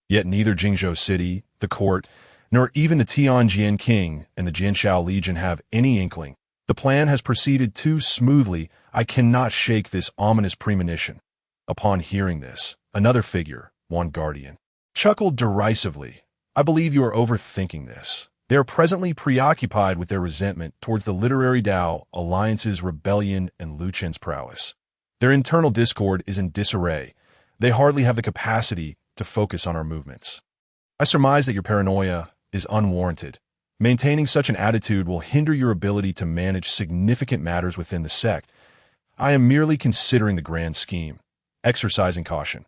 Yet neither Jingzhou City, the court, nor even the Tianjin King and the Jianshao Legion have any inkling. The plan has proceeded too smoothly. I cannot shake this ominous premonition. Upon hearing this, another figure, one guardian, chuckled derisively. I believe you are overthinking this. They are presently preoccupied with their resentment towards the Literary Dao Alliance's rebellion and Lu Chen's prowess. Their internal discord is in disarray. They hardly have the capacity to focus on our movements. I surmise that your paranoia is unwarranted. Maintaining such an attitude will hinder your ability to manage significant matters within the sect. I am merely considering the grand scheme, exercising caution.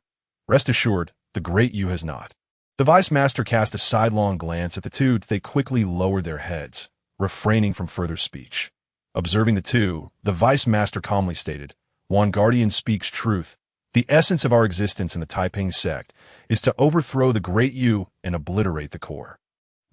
Rest assured, the great Yu has not. The Vice Master cast a sidelong glance at the two. They quickly lowered their heads, refraining from further speech. Observing the two, the Vice Master calmly stated, "One guardian speaks truth. The essence of our existence in the Taiping sect is to overthrow the great Yu and obliterate the core.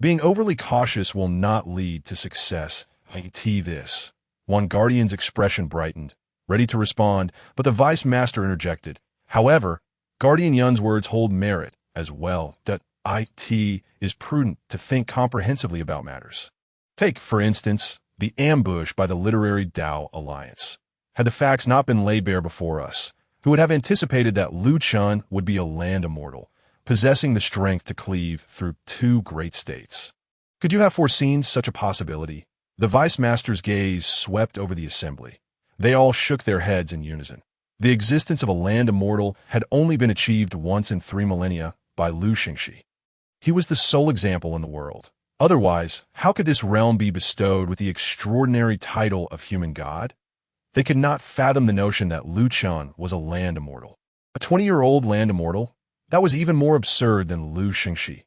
Being overly cautious will not lead to success. This." One guardian's expression brightened, ready to respond, but the Vice Master interjected. However, Guardian Yun's words hold merit as well. That it is prudent to think comprehensively about matters. Take, for instance, the ambush by the Literary Dao Alliance. Had the facts not been laid bare before us, who would have anticipated that Lu Chen would be a land immortal, possessing the strength to cleave through two great states? Could you have foreseen such a possibility? The Vice Master's gaze swept over the assembly. They all shook their heads in unison. The existence of a land immortal had only been achieved once in 3 millennia by Lu Xingxi. He was the sole example in the world. Otherwise, how could this realm be bestowed with the extraordinary title of human god? They could not fathom the notion that Lu Chen was a land immortal. A 20-year-old land immortal? That was even more absurd than Lu Xingxi.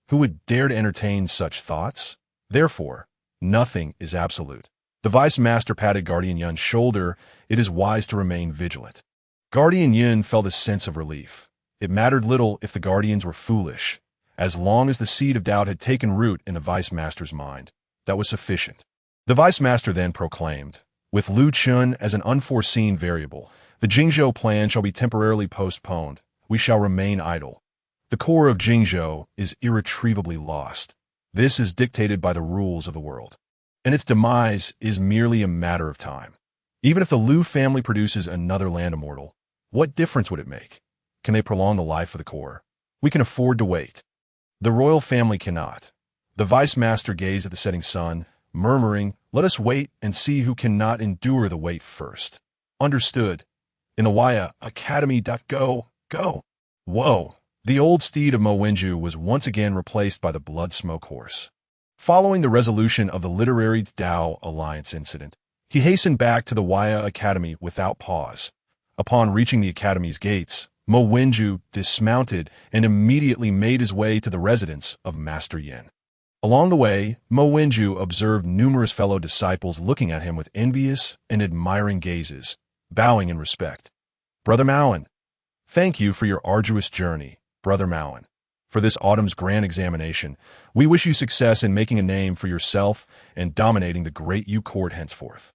Who would dare to entertain such thoughts? Therefore, nothing is absolute. The Vice Master patted Guardian Yun's shoulder. It is wise to remain vigilant. Guardian Yun felt a sense of relief. It mattered little if the Guardians were foolish. As long as the seed of doubt had taken root in the Vice Master's mind, that was sufficient. The Vice Master then proclaimed, "With Lu Chen as an unforeseen variable, the Jingzhou plan shall be temporarily postponed. We shall remain idle. The core of Jingzhou is irretrievably lost. This is dictated by the rules of the world, and its demise is merely a matter of time. Even if the Lu family produces another land immortal, what difference would it make? Can they prolong the life of the core? We can afford to wait. The royal family cannot." The Vice Master gazed at the setting sun, murmuring, "Let us wait and see who cannot endure the wait first." Understood. In the Waya Academy. Go. Whoa. The old steed of Mo Wenju was once again replaced by the blood smoke horse. Following the resolution of the Literary Dao Alliance incident, he hastened back to the Waya Academy without pause. Upon reaching the academy's gates, Mo Wenju dismounted and immediately made his way to the residence of Master Yin. Along the way, Mo Wenju observed numerous fellow disciples looking at him with envious and admiring gazes, bowing in respect. "Brother Maowen, thank you for your arduous journey, Brother Maowen. For this autumn's grand examination, we wish you success in making a name for yourself and dominating the great Yu court henceforth."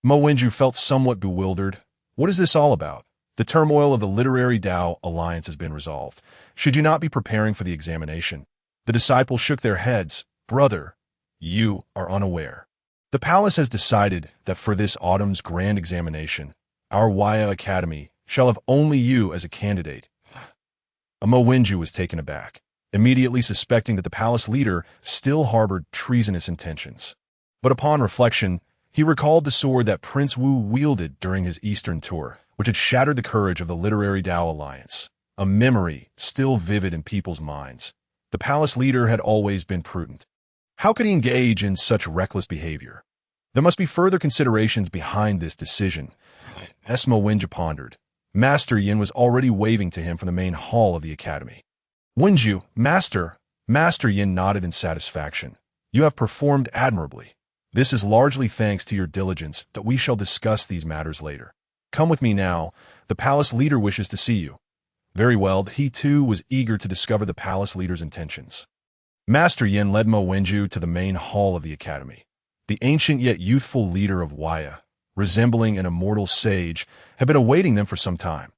Mo Wenju felt somewhat bewildered. What is this all about? The turmoil of the Literary Dao Alliance has been resolved. Should you not be preparing for the examination? The disciples shook their heads. "Brother, you are unaware. The palace has decided that for this autumn's grand examination, our Waya Academy shall have only you as a candidate." Mo Wenju was taken aback, immediately suspecting that the palace leader still harbored treasonous intentions. But upon reflection, he recalled the sword that Prince Wu wielded during his eastern tour, which had shattered the courage of the Literary Dao Alliance. a memory still vivid in people's minds. The palace leader had always been prudent. How could he engage in such reckless behavior? There must be further considerations behind this decision. Mo Wenju pondered. Master Yin was already waving to him from the main hall of the academy. Wenju, Master. Master Yin nodded in satisfaction. You have performed admirably. This is largely thanks to your diligence that we shall discuss these matters later. Come with me now. The palace leader wishes to see you. Very well, he too was eager to discover the palace leader's intentions. Master Yin led Mo Wenju to the main hall of the academy. The ancient yet youthful leader of Waya, resembling an immortal sage, had been awaiting them for some time.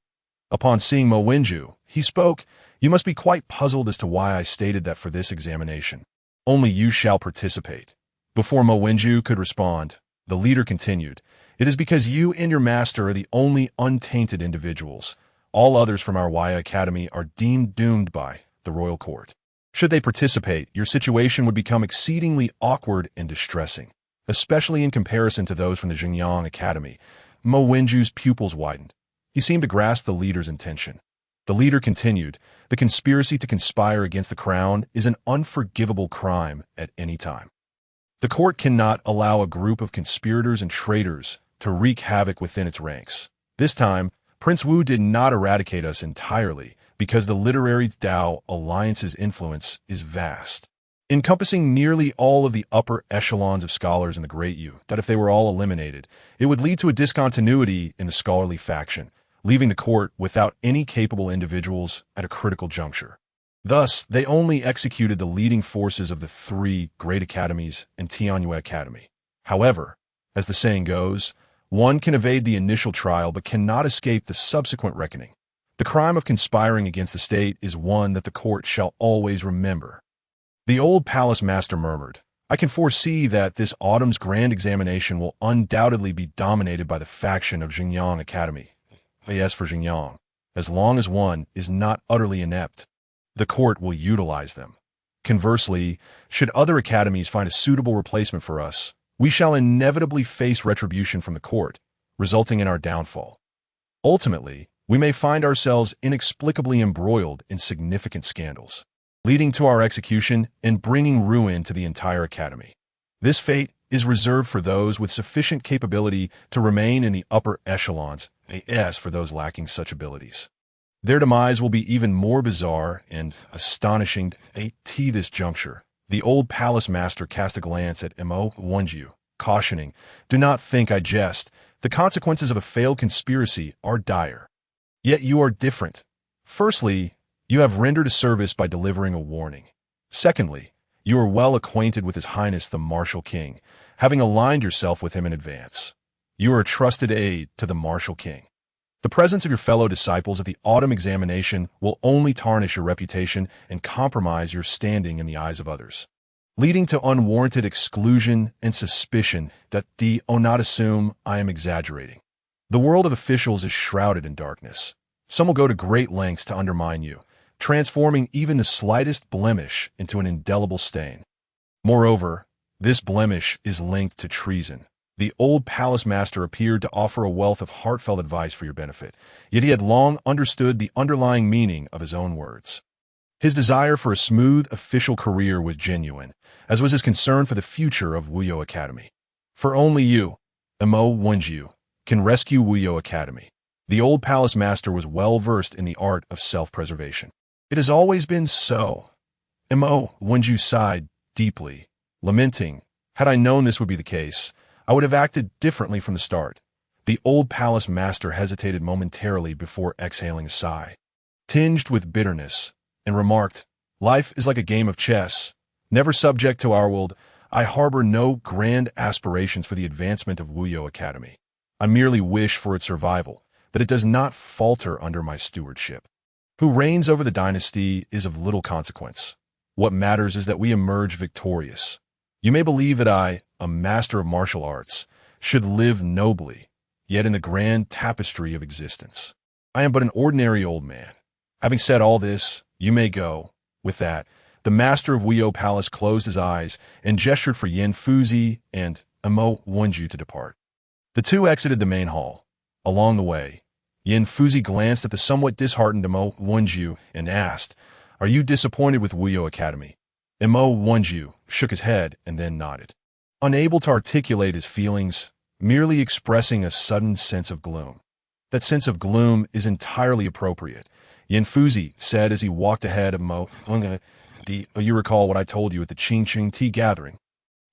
Upon seeing Mo Wenju, he spoke, "You must be quite puzzled as to why I stated that for this examination. Only you shall participate." Before Mo Wenju could respond, the leader continued, "It is because you and your master are the only untainted individuals. All others from our Waya Academy are deemed doomed by the royal court. Should they participate, your situation would become exceedingly awkward and distressing, especially in comparison to those from the Xinjiang Academy." Mo Wenju's pupils widened. He seemed to grasp the leader's intention. The leader continued, "The conspiracy to conspire against the crown is an unforgivable crime at any time. The court cannot allow a group of conspirators and traitors to wreak havoc within its ranks. This time, Prince Wu did not eradicate us entirely because the literary Dao Alliance's influence is vast, encompassing nearly all of the upper echelons of scholars in the Great Yu, that if they were all eliminated, it would lead to a discontinuity in the scholarly faction, leaving the court without any capable individuals at a critical juncture. Thus, they only executed the leading forces of the three great academies and Tianyu Academy. However, as the saying goes, one can evade the initial trial but cannot escape the subsequent reckoning. The crime of conspiring against the state is one that the court shall always remember." The old palace master murmured, "I can foresee that this autumn's grand examination will undoubtedly be dominated by the faction of Xinjiang Academy. Yes, for Xinjiang. As long as one is not utterly inept, the court will utilize them. Conversely, should other academies find a suitable replacement for us, we shall inevitably face retribution from the court, resulting in our downfall. Ultimately, we may find ourselves inexplicably embroiled in significant scandals, leading to our execution and bringing ruin to the entire academy. This fate is reserved for those with sufficient capability to remain in the upper echelons, as for those lacking such abilities. Their demise will be even more bizarre and astonishing at this juncture." The old palace master cast a glance at Mo Wenju, cautioning, "Do not think I jest. The consequences of a failed conspiracy are dire. Yet you are different. Firstly, you have rendered a service by delivering a warning. Secondly, you are well acquainted with His Highness the Martial King, having aligned yourself with him in advance. You are a trusted aide to the Martial King. The presence of your fellow disciples at the autumn examination will only tarnish your reputation and compromise your standing in the eyes of others, leading to unwarranted exclusion and suspicion that not assume I am exaggerating. The world of officials is shrouded in darkness. Some will go to great lengths to undermine you, transforming even the slightest blemish into an indelible stain. Moreover, this blemish is linked to treason." The old palace master appeared to offer a wealth of heartfelt advice for your benefit, yet he had long understood the underlying meaning of his own words. His desire for a smooth official career was genuine, as was his concern for the future of Wuyo Academy. "For only you, Mo Wenju, can rescue Wuyo Academy." The old palace master was well versed in the art of self-preservation. "It has always been so." Mo Wenju sighed deeply, lamenting, "Had I known this would be the case, I would have acted differently from the start." The old palace master hesitated momentarily before exhaling a sigh, tinged with bitterness, and remarked, "Life is like a game of chess, never subject to our world. I harbor no grand aspirations for the advancement of Wuyo Academy. I merely wish for its survival, that it does not falter under my stewardship. Who reigns over the dynasty is of little consequence. What matters is that we emerge victorious. You may believe that I, a master of martial arts, should live nobly, yet in the grand tapestry of existence. I am but an ordinary old man. Having said all this, you may go." With that, the master of Wuyo Palace closed his eyes and gestured for Yin Fuzi and Mo Wenju to depart. The two exited the main hall. Along the way, Yin Fuzi glanced at the somewhat disheartened Mo Wenju and asked, "Are you disappointed with Wuyo Academy?" Mo Wenju shook his head and then nodded, unable to articulate his feelings, merely expressing a sudden sense of gloom. That sense of gloom is entirely appropriate, Yin Fuzi said as he walked ahead of Mo. You recall what I told you at the Qing tea gathering.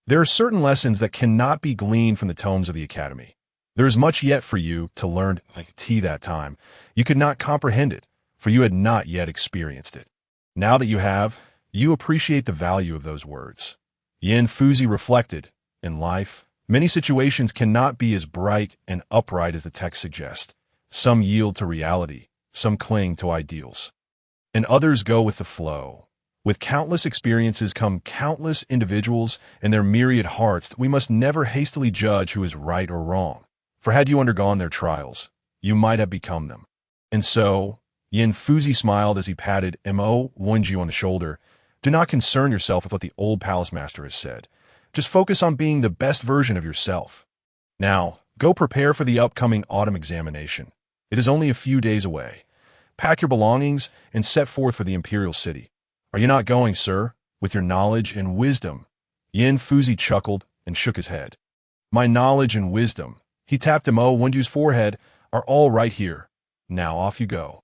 There are certain lessons that cannot be gleaned from the tomes of the Academy. There is much yet for you to learn like tea that time. You could not comprehend it, for you had not yet experienced it. Now that you have, you appreciate the value of those words. Yin Fuzi reflected, in life, many situations cannot be as bright and upright as the text suggests. Some yield to reality, some cling to ideals, and others go with the flow. With countless experiences come countless individuals and their myriad hearts. We must never hastily judge who is right or wrong, for had you undergone their trials, you might have become them. And so, Yin Fuzi smiled as he patted Mo Wenju on the shoulder. Do not concern yourself with what the old palace master has said. Just focus on being the best version of yourself. Now, go prepare for the upcoming autumn examination. It is only a few days away. Pack your belongings and set forth for the imperial city. Are you not going, sir, with your knowledge and wisdom? Yin Fuzi chuckled and shook his head. My knowledge and wisdom, he tapped Mo Wenju's forehead, are all right here. Now off you go.